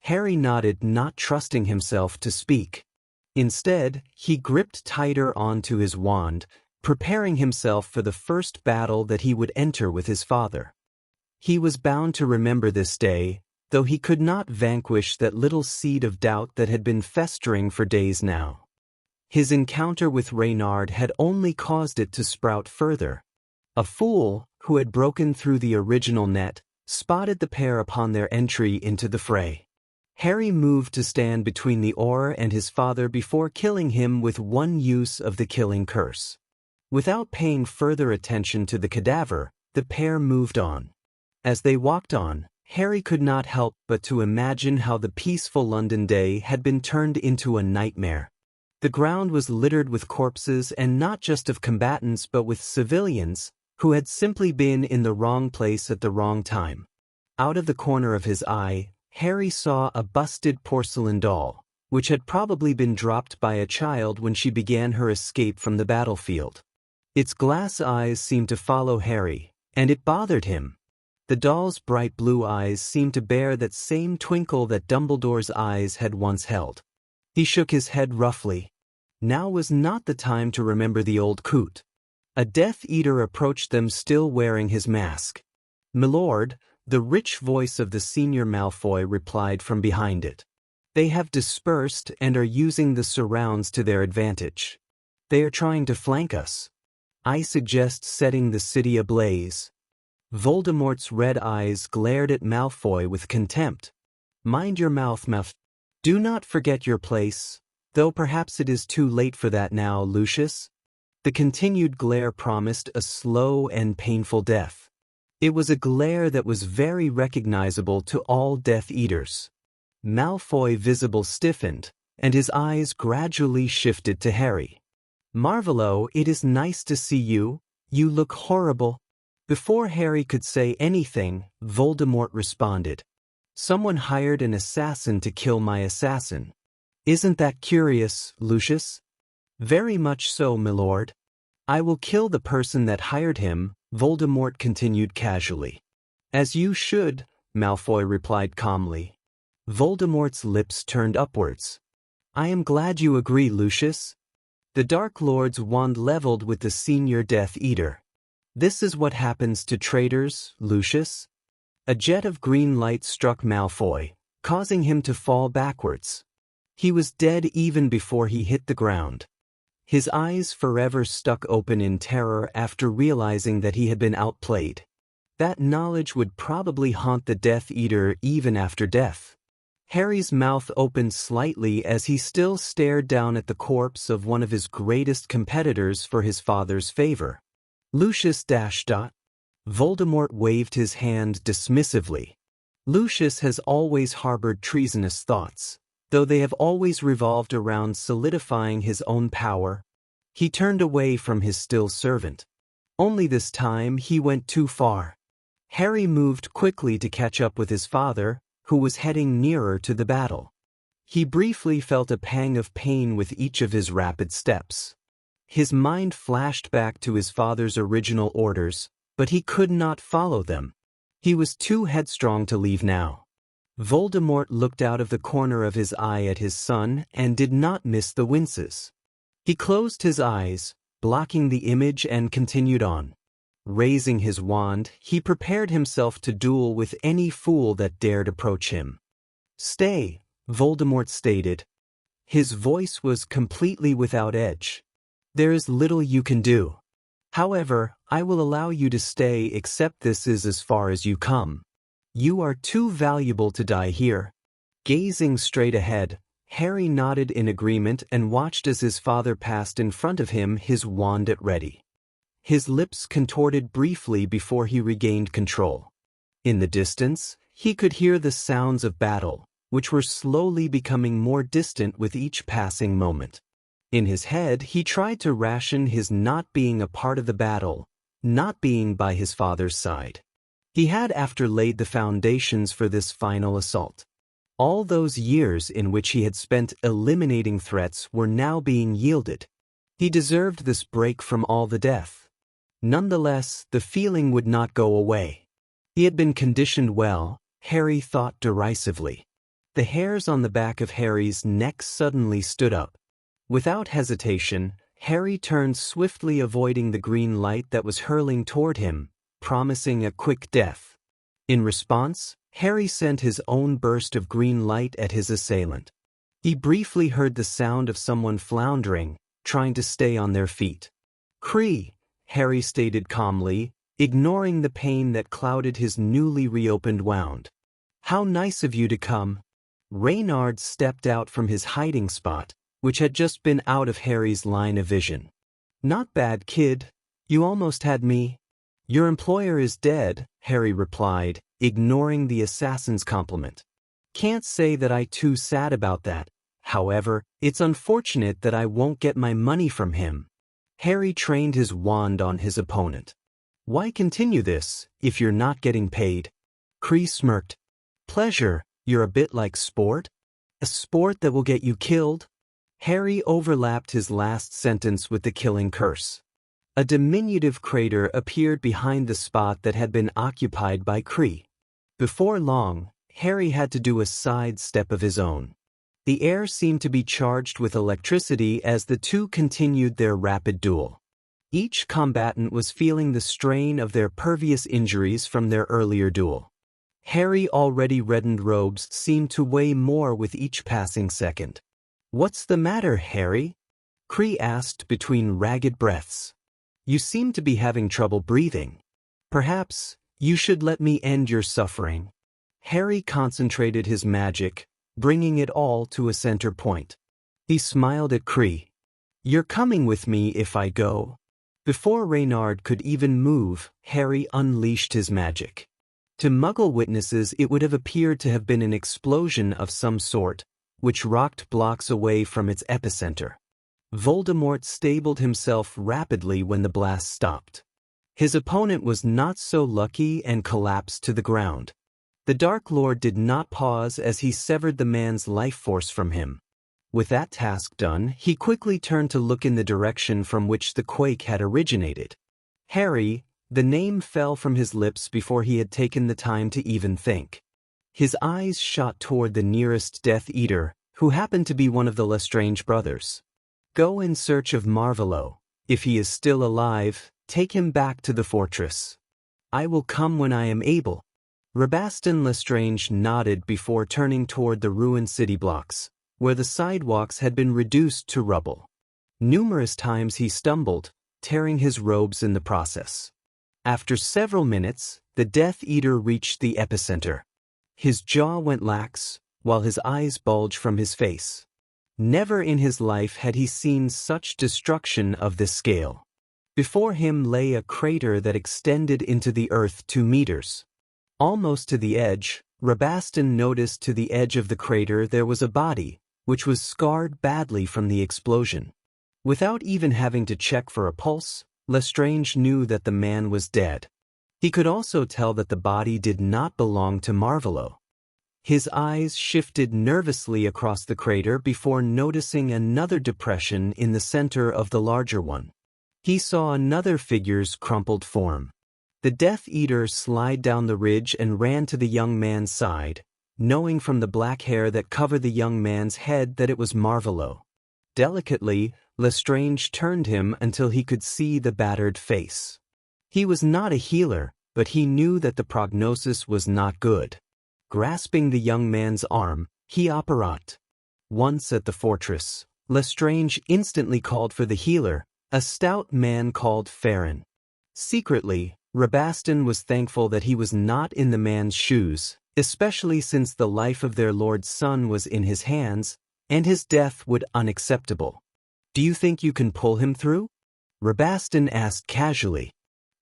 Harry nodded, not trusting himself to speak. Instead, he gripped tighter onto his wand, preparing himself for the first battle that he would enter with his father. He was bound to remember this day, though he could not vanquish that little seed of doubt that had been festering for days now. His encounter with Reynard had only caused it to sprout further. A fool, who had broken through the original net, spotted the pair upon their entry into the fray. Harry moved to stand between the Auror and his father before killing him with one use of the killing curse. Without paying further attention to the cadaver, the pair moved on. As they walked on, Harry could not help but to imagine how the peaceful London day had been turned into a nightmare. The ground was littered with corpses, and not just of combatants but with civilians, who had simply been in the wrong place at the wrong time. Out of the corner of his eye, Harry saw a busted porcelain doll, which had probably been dropped by a child when she began her escape from the battlefield. Its glass eyes seemed to follow Harry, and it bothered him. The doll's bright blue eyes seemed to bear that same twinkle that Dumbledore's eyes had once held. He shook his head roughly. Now was not the time to remember the old coot. A Death Eater approached them, still wearing his mask. "Milord," the rich voice of the senior Malfoy replied from behind it. "They have dispersed and are using the surrounds to their advantage. They are trying to flank us. I suggest setting the city ablaze." Voldemort's red eyes glared at Malfoy with contempt. "Mind your mouth, Malfoy. Do not forget your place, though perhaps it is too late for that now, Lucius." The continued glare promised a slow and painful death. It was a glare that was very recognizable to all Death Eaters. Malfoy visible stiffened, and his eyes gradually shifted to Harry. "Marvolo, it is nice to see you. You look horrible." Before Harry could say anything, Voldemort responded. "Someone hired an assassin to kill my assassin. Isn't that curious, Lucius?" "Very much so, milord." "I will kill the person that hired him," Voldemort continued casually. "As you should," Malfoy replied calmly. Voldemort's lips turned upwards. "I am glad you agree, Lucius." The Dark Lord's wand leveled with the senior Death Eater. "This is what happens to traitors, Lucius." A jet of green light struck Malfoy, causing him to fall backwards. He was dead even before he hit the ground. His eyes forever stuck open in terror after realizing that he had been outplayed. That knowledge would probably haunt the Death Eater even after death. Harry's mouth opened slightly as he still stared down at the corpse of one of his greatest competitors for his father's favor. "Lucius dash dot." Voldemort waved his hand dismissively. Lucius has always harbored treasonous thoughts, though they have always revolved around solidifying his own power. He turned away from his still servant. Only this time he went too far. Harry moved quickly to catch up with his father, who was heading nearer to the battle. He briefly felt a pang of pain with each of his rapid steps. His mind flashed back to his father's original orders, but he could not follow them. He was too headstrong to leave now. Voldemort looked out of the corner of his eye at his son and did not miss the winces. He closed his eyes, blocking the image, and continued on. Raising his wand, he prepared himself to duel with any fool that dared approach him. "Stay," Voldemort stated. His voice was completely without edge. "There is little you can do." However, I will allow you to stay except this is as far as you come. You are too valuable to die here." Gazing straight ahead, Harry nodded in agreement and watched as his father passed in front of him, his wand at ready. His lips contorted briefly before he regained control. In the distance, he could hear the sounds of battle, which were slowly becoming more distant with each passing moment. In his head, he tried to ration his not being a part of the battle, not being by his father's side. He had after laid the foundations for this final assault. All those years in which he had spent eliminating threats were now being yielded. He deserved this break from all the death. Nonetheless, the feeling would not go away. He had been conditioned well, Harry thought derisively. The hairs on the back of Harry's neck suddenly stood up. Without hesitation, Harry turned swiftly, avoiding the green light that was hurling toward him, promising a quick death. In response, Harry sent his own burst of green light at his assailant. He briefly heard the sound of someone floundering, trying to stay on their feet. "Cree," Harry stated calmly, ignoring the pain that clouded his newly reopened wound. "How nice of you to come." Reynard stepped out from his hiding spot, which had just been out of Harry's line of vision. "Not bad, kid. You almost had me." "Your employer is dead," Harry replied, ignoring the assassin's compliment. "Can't say that I too sad about that. However, it's unfortunate that I won't get my money from him." Harry trained his wand on his opponent. "Why continue this, if you're not getting paid?" Cree smirked. "Pleasure, you're a bit like sport? A sport that will get you killed?" Harry overlapped his last sentence with the killing curse. A diminutive crater appeared behind the spot that had been occupied by Cree. Before long, Harry had to do a side step of his own. The air seemed to be charged with electricity as the two continued their rapid duel. Each combatant was feeling the strain of their previous injuries from their earlier duel. Harry's already reddened robes seemed to weigh more with each passing second. "What's the matter, Harry?" Cree asked between ragged breaths. "You seem to be having trouble breathing. Perhaps you should let me end your suffering." Harry concentrated his magic, bringing it all to a center point. He smiled at Cree. "You're coming with me if I go." Before Reynard could even move, Harry unleashed his magic. To Muggle witnesses, it would have appeared to have been an explosion of some sort, which rocked blocks away from its epicenter. Voldemort stabled himself rapidly when the blast stopped. His opponent was not so lucky and collapsed to the ground. The Dark Lord did not pause as he severed the man's life force from him. With that task done, he quickly turned to look in the direction from which the quake had originated. Harry, the name fell from his lips before he had taken the time to even think. His eyes shot toward the nearest Death Eater, who happened to be one of the Lestrange brothers. "Go in search of Marvolo. If he is still alive, take him back to the fortress. I will come when I am able." Rabaston Lestrange nodded before turning toward the ruined city blocks, where the sidewalks had been reduced to rubble. Numerous times he stumbled, tearing his robes in the process. After several minutes, the Death Eater reached the epicenter. His jaw went lax, while his eyes bulged from his face. Never in his life had he seen such destruction of this scale. Before him lay a crater that extended into the earth 2 meters. Almost to the edge, Rabaston noticed to the edge of the crater there was a body, which was scarred badly from the explosion. Without even having to check for a pulse, Lestrange knew that the man was dead. He could also tell that the body did not belong to Marvolo. His eyes shifted nervously across the crater before noticing another depression in the center of the larger one. He saw another figure's crumpled form. The Death Eater slid down the ridge and ran to the young man's side, knowing from the black hair that covered the young man's head that it was Marvolo. Delicately, Lestrange turned him until he could see the battered face. He was not a healer, but he knew that the prognosis was not good. Grasping the young man's arm, he operat. Once at the fortress, Lestrange instantly called for the healer, a stout man called Farron. Secretly, Rabaston was thankful that he was not in the man's shoes, especially since the life of their lord's son was in his hands, and his death would be unacceptable. "Do you think you can pull him through?" Rabaston asked casually.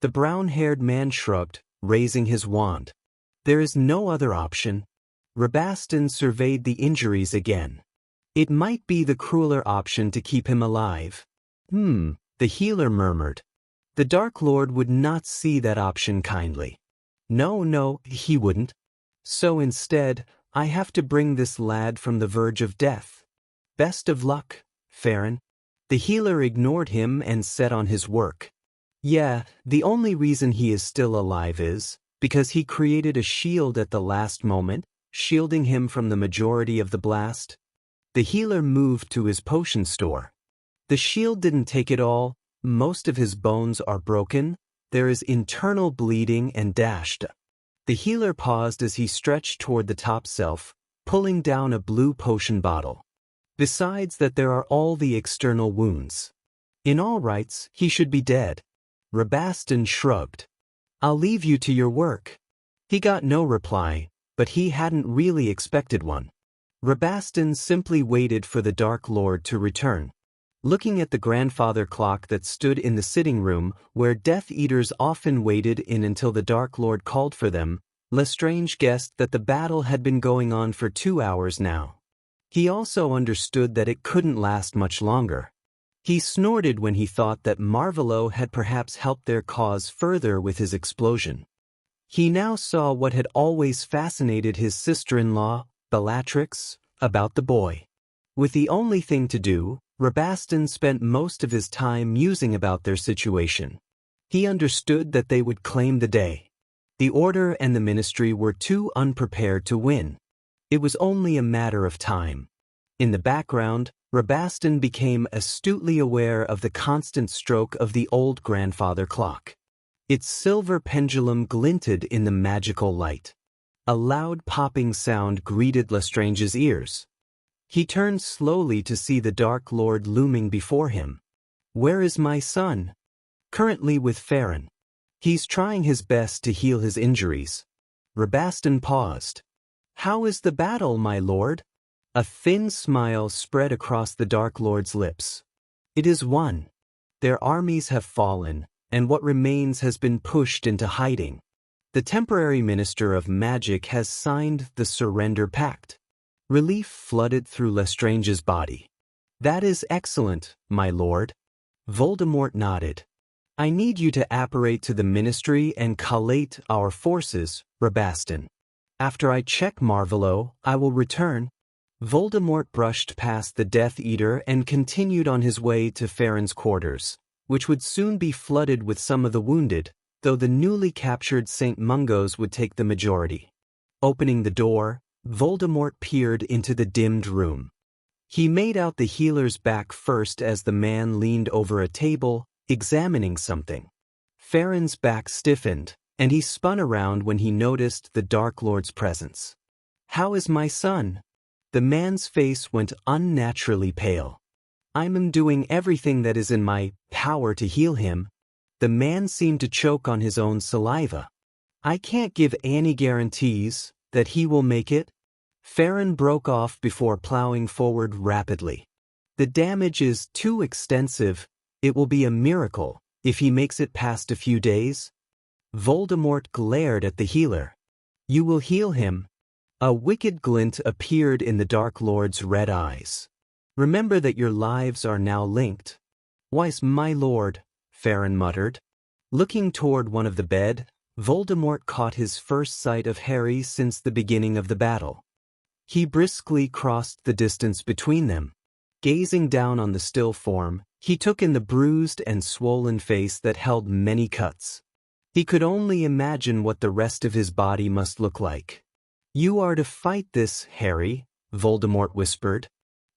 The brown-haired man shrugged, raising his wand. "There is no other option." Rabaston surveyed the injuries again. "It might be the crueler option to keep him alive." The healer murmured. The Dark Lord would not see that option kindly. No, he wouldn't. "So instead, I have to bring this lad from the verge of death. Best of luck, Farron." The healer ignored him and set on his work. "Yeah, the only reason he is still alive is because he created a shield at the last moment, shielding him from the majority of the blast." The healer moved to his potion store. "The shield didn't take it all. Most of his bones are broken. There is internal bleeding and dashed." The healer paused as he stretched toward the top shelf, pulling down a blue potion bottle. "Besides that, there are all the external wounds. In all rights, he should be dead." Rabaston shrugged. "I'll leave you to your work." He got no reply, but he hadn't really expected one. Rabaston simply waited for the Dark Lord to return. Looking at the grandfather clock that stood in the sitting room, where Death Eaters often waited in until the Dark Lord called for them, Lestrange guessed that the battle had been going on for 2 hours now. He also understood that it couldn't last much longer. He snorted when he thought that Marvolo had perhaps helped their cause further with his explosion. He now saw what had always fascinated his sister-in-law, Bellatrix, about the boy. With the only thing to do, Rabaston spent most of his time musing about their situation. He understood that they would claim the day. The Order and the Ministry were too unprepared to win. It was only a matter of time. In the background, Rabaston became astutely aware of the constant stroke of the old grandfather clock. Its silver pendulum glinted in the magical light. A loud popping sound greeted Lestrange's ears. He turned slowly to see the Dark Lord looming before him. "Where is my son?" "Currently with Farron. He's trying his best to heal his injuries." Rabaston paused. "How is the battle, my lord?" A thin smile spread across the Dark Lord's lips. "It is won. Their armies have fallen, and what remains has been pushed into hiding. The temporary Minister of Magic has signed the Surrender Pact." Relief flooded through Lestrange's body. "That is excellent, my lord." Voldemort nodded. "I need you to apparate to the Ministry and collate our forces, Rabaston. After I check Marvolo, I will return." Voldemort brushed past the Death Eater and continued on his way to Farron's quarters, which would soon be flooded with some of the wounded, though the newly captured St. Mungos would take the majority. Opening the door, Voldemort peered into the dimmed room. He made out the healer's back first as the man leaned over a table, examining something. Farron's back stiffened, and he spun around when he noticed the Dark Lord's presence. "How is my son?" The man's face went unnaturally pale. "I'm doing everything that is in my power to heal him." The man seemed to choke on his own saliva. "I can't give any guarantees that he will make it." Farron broke off before plowing forward rapidly. "The damage is too extensive. It will be a miracle if he makes it past a few days." Voldemort glared at the healer. "You will heal him." A wicked glint appeared in the Dark Lord's red eyes. "Remember that your lives are now linked." "Why, my lord," Farron muttered. Looking toward one of the bed, Voldemort caught his first sight of Harry since the beginning of the battle. He briskly crossed the distance between them. Gazing down on the still form, he took in the bruised and swollen face that held many cuts. He could only imagine what the rest of his body must look like. "You are to fight this, Harry," Voldemort whispered.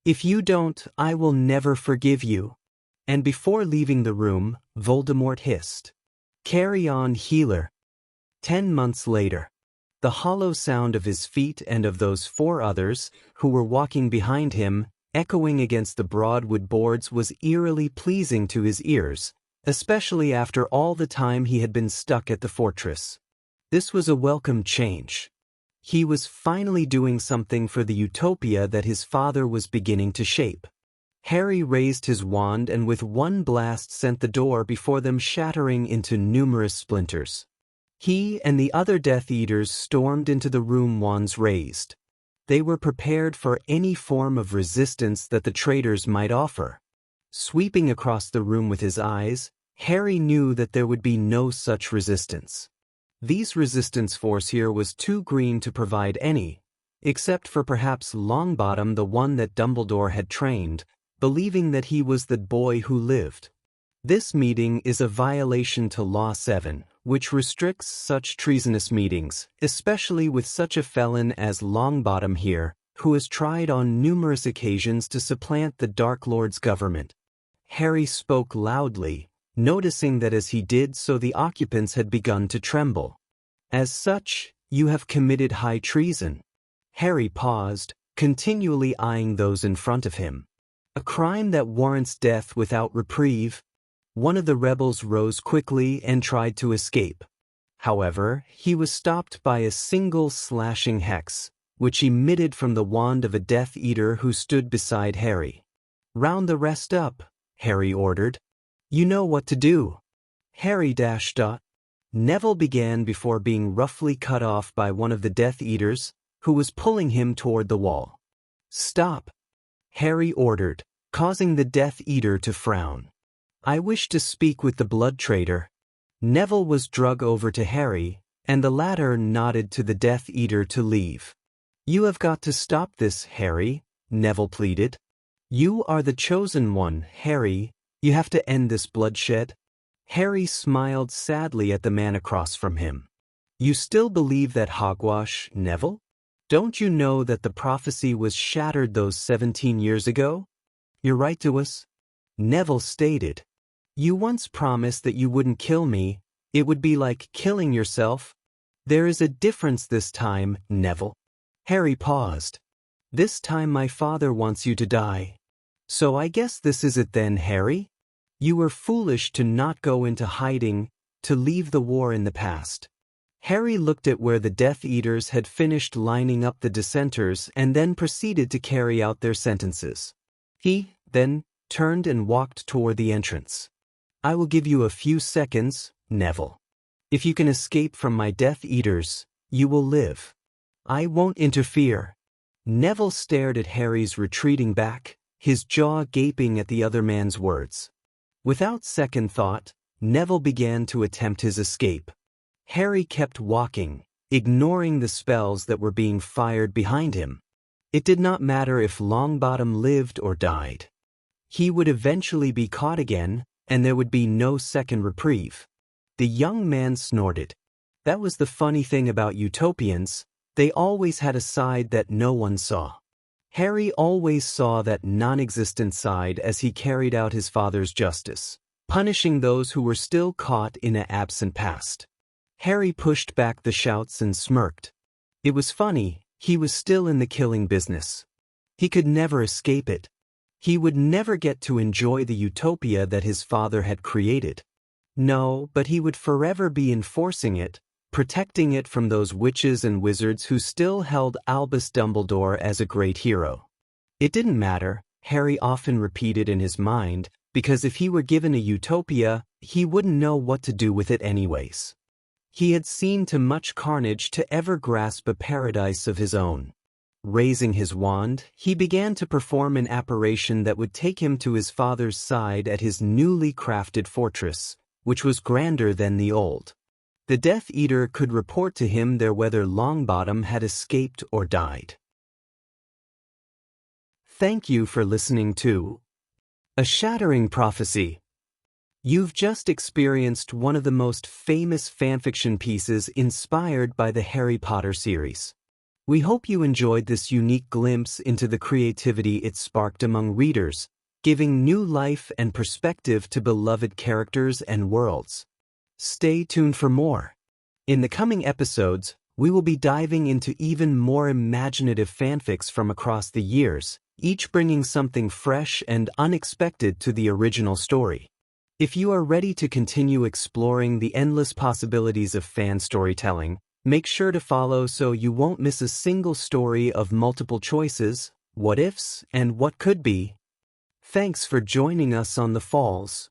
"If you don't, I will never forgive you." And before leaving the room, Voldemort hissed, "Carry on, healer." 10 months later, the hollow sound of his feet and of those 4 others, who were walking behind him, echoing against the broad wood boards was eerily pleasing to his ears, especially after all the time he had been stuck at the fortress. This was a welcome change. He was finally doing something for the utopia that his father was beginning to shape. Harry raised his wand and with one blast sent the door before them shattering into numerous splinters. He and the other Death Eaters stormed into the room wands raised. They were prepared for any form of resistance that the traitors might offer. Sweeping across the room with his eyes, Harry knew that there would be no such resistance. These resistance force here was too green to provide any, except for perhaps Longbottom, the one that Dumbledore had trained, believing that he was the boy who lived. This meeting is a violation to Law 7, which restricts such treasonous meetings, especially with such a felon as Longbottom here, who has tried on numerous occasions to supplant the Dark Lord's government. Harry spoke loudly, noticing that as he did so the occupants had begun to tremble. As such, you have committed high treason. Harry paused, continually eyeing those in front of him. A crime that warrants death without reprieve. One of the rebels rose quickly and tried to escape. However, he was stopped by a single slashing hex, which emitted from the wand of a Death Eater who stood beside Harry. "Round the rest up," Harry ordered. "You know what to do." Harry dashed up. Neville began before being roughly cut off by one of the Death Eaters, who was pulling him toward the wall. "Stop," Harry ordered, causing the Death Eater to frown. "I wish to speak with the blood traitor." Neville was dragged over to Harry, and the latter nodded to the Death Eater to leave. "You have got to stop this, Harry," Neville pleaded. "You are the chosen one, Harry. You have to end this bloodshed." Harry smiled sadly at the man across from him. "You still believe that hogwash, Neville? Don't you know that the prophecy was shattered those 17 years ago? You're right to us," Neville stated. "You once promised that you wouldn't kill me. It would be like killing yourself." "There is a difference this time, Neville." Harry paused. "This time my father wants you to die. So I guess this is it then, Harry? You were foolish to not go into hiding, to leave the war in the past." Harry looked at where the Death Eaters had finished lining up the dissenters and then proceeded to carry out their sentences. He, then, turned and walked toward the entrance. "I will give you a few seconds, Neville. If you can escape from my Death Eaters, you will live. I won't interfere." Neville stared at Harry's retreating back, his jaw gaping at the other man's words. Without second thought, Neville began to attempt his escape. Harry kept walking, ignoring the spells that were being fired behind him. It did not matter if Longbottom lived or died. He would eventually be caught again, and there would be no second reprieve. The young man snorted. That was the funny thing about utopians, they always had a side that no one saw. Harry always saw that non-existent side as he carried out his father's justice, punishing those who were still caught in an absent past. Harry pushed back the shouts and smirked. It was funny, he was still in the killing business. He could never escape it. He would never get to enjoy the utopia that his father had created. No, but he would forever be enforcing it, protecting it from those witches and wizards who still held Albus Dumbledore as a great hero. It didn't matter, Harry often repeated in his mind, because if he were given a utopia, he wouldn't know what to do with it anyways. He had seen too much carnage to ever grasp a paradise of his own. Raising his wand, he began to perform an apparition that would take him to his father's side at his newly crafted fortress, which was grander than the old. The Death Eater could report to him there whether Longbottom had escaped or died. Thank you for listening to A Shattering Prophecy. You've just experienced one of the most famous fanfiction pieces inspired by the Harry Potter series. We hope you enjoyed this unique glimpse into the creativity it sparked among readers, giving new life and perspective to beloved characters and worlds. Stay tuned for more. In the coming episodes, we will be diving into even more imaginative fanfics from across the years, each bringing something fresh and unexpected to the original story. If you are ready to continue exploring the endless possibilities of fan storytelling, make sure to follow so you won't miss a single story of multiple choices, what ifs, and what could be. Thanks for joining us on The Falls.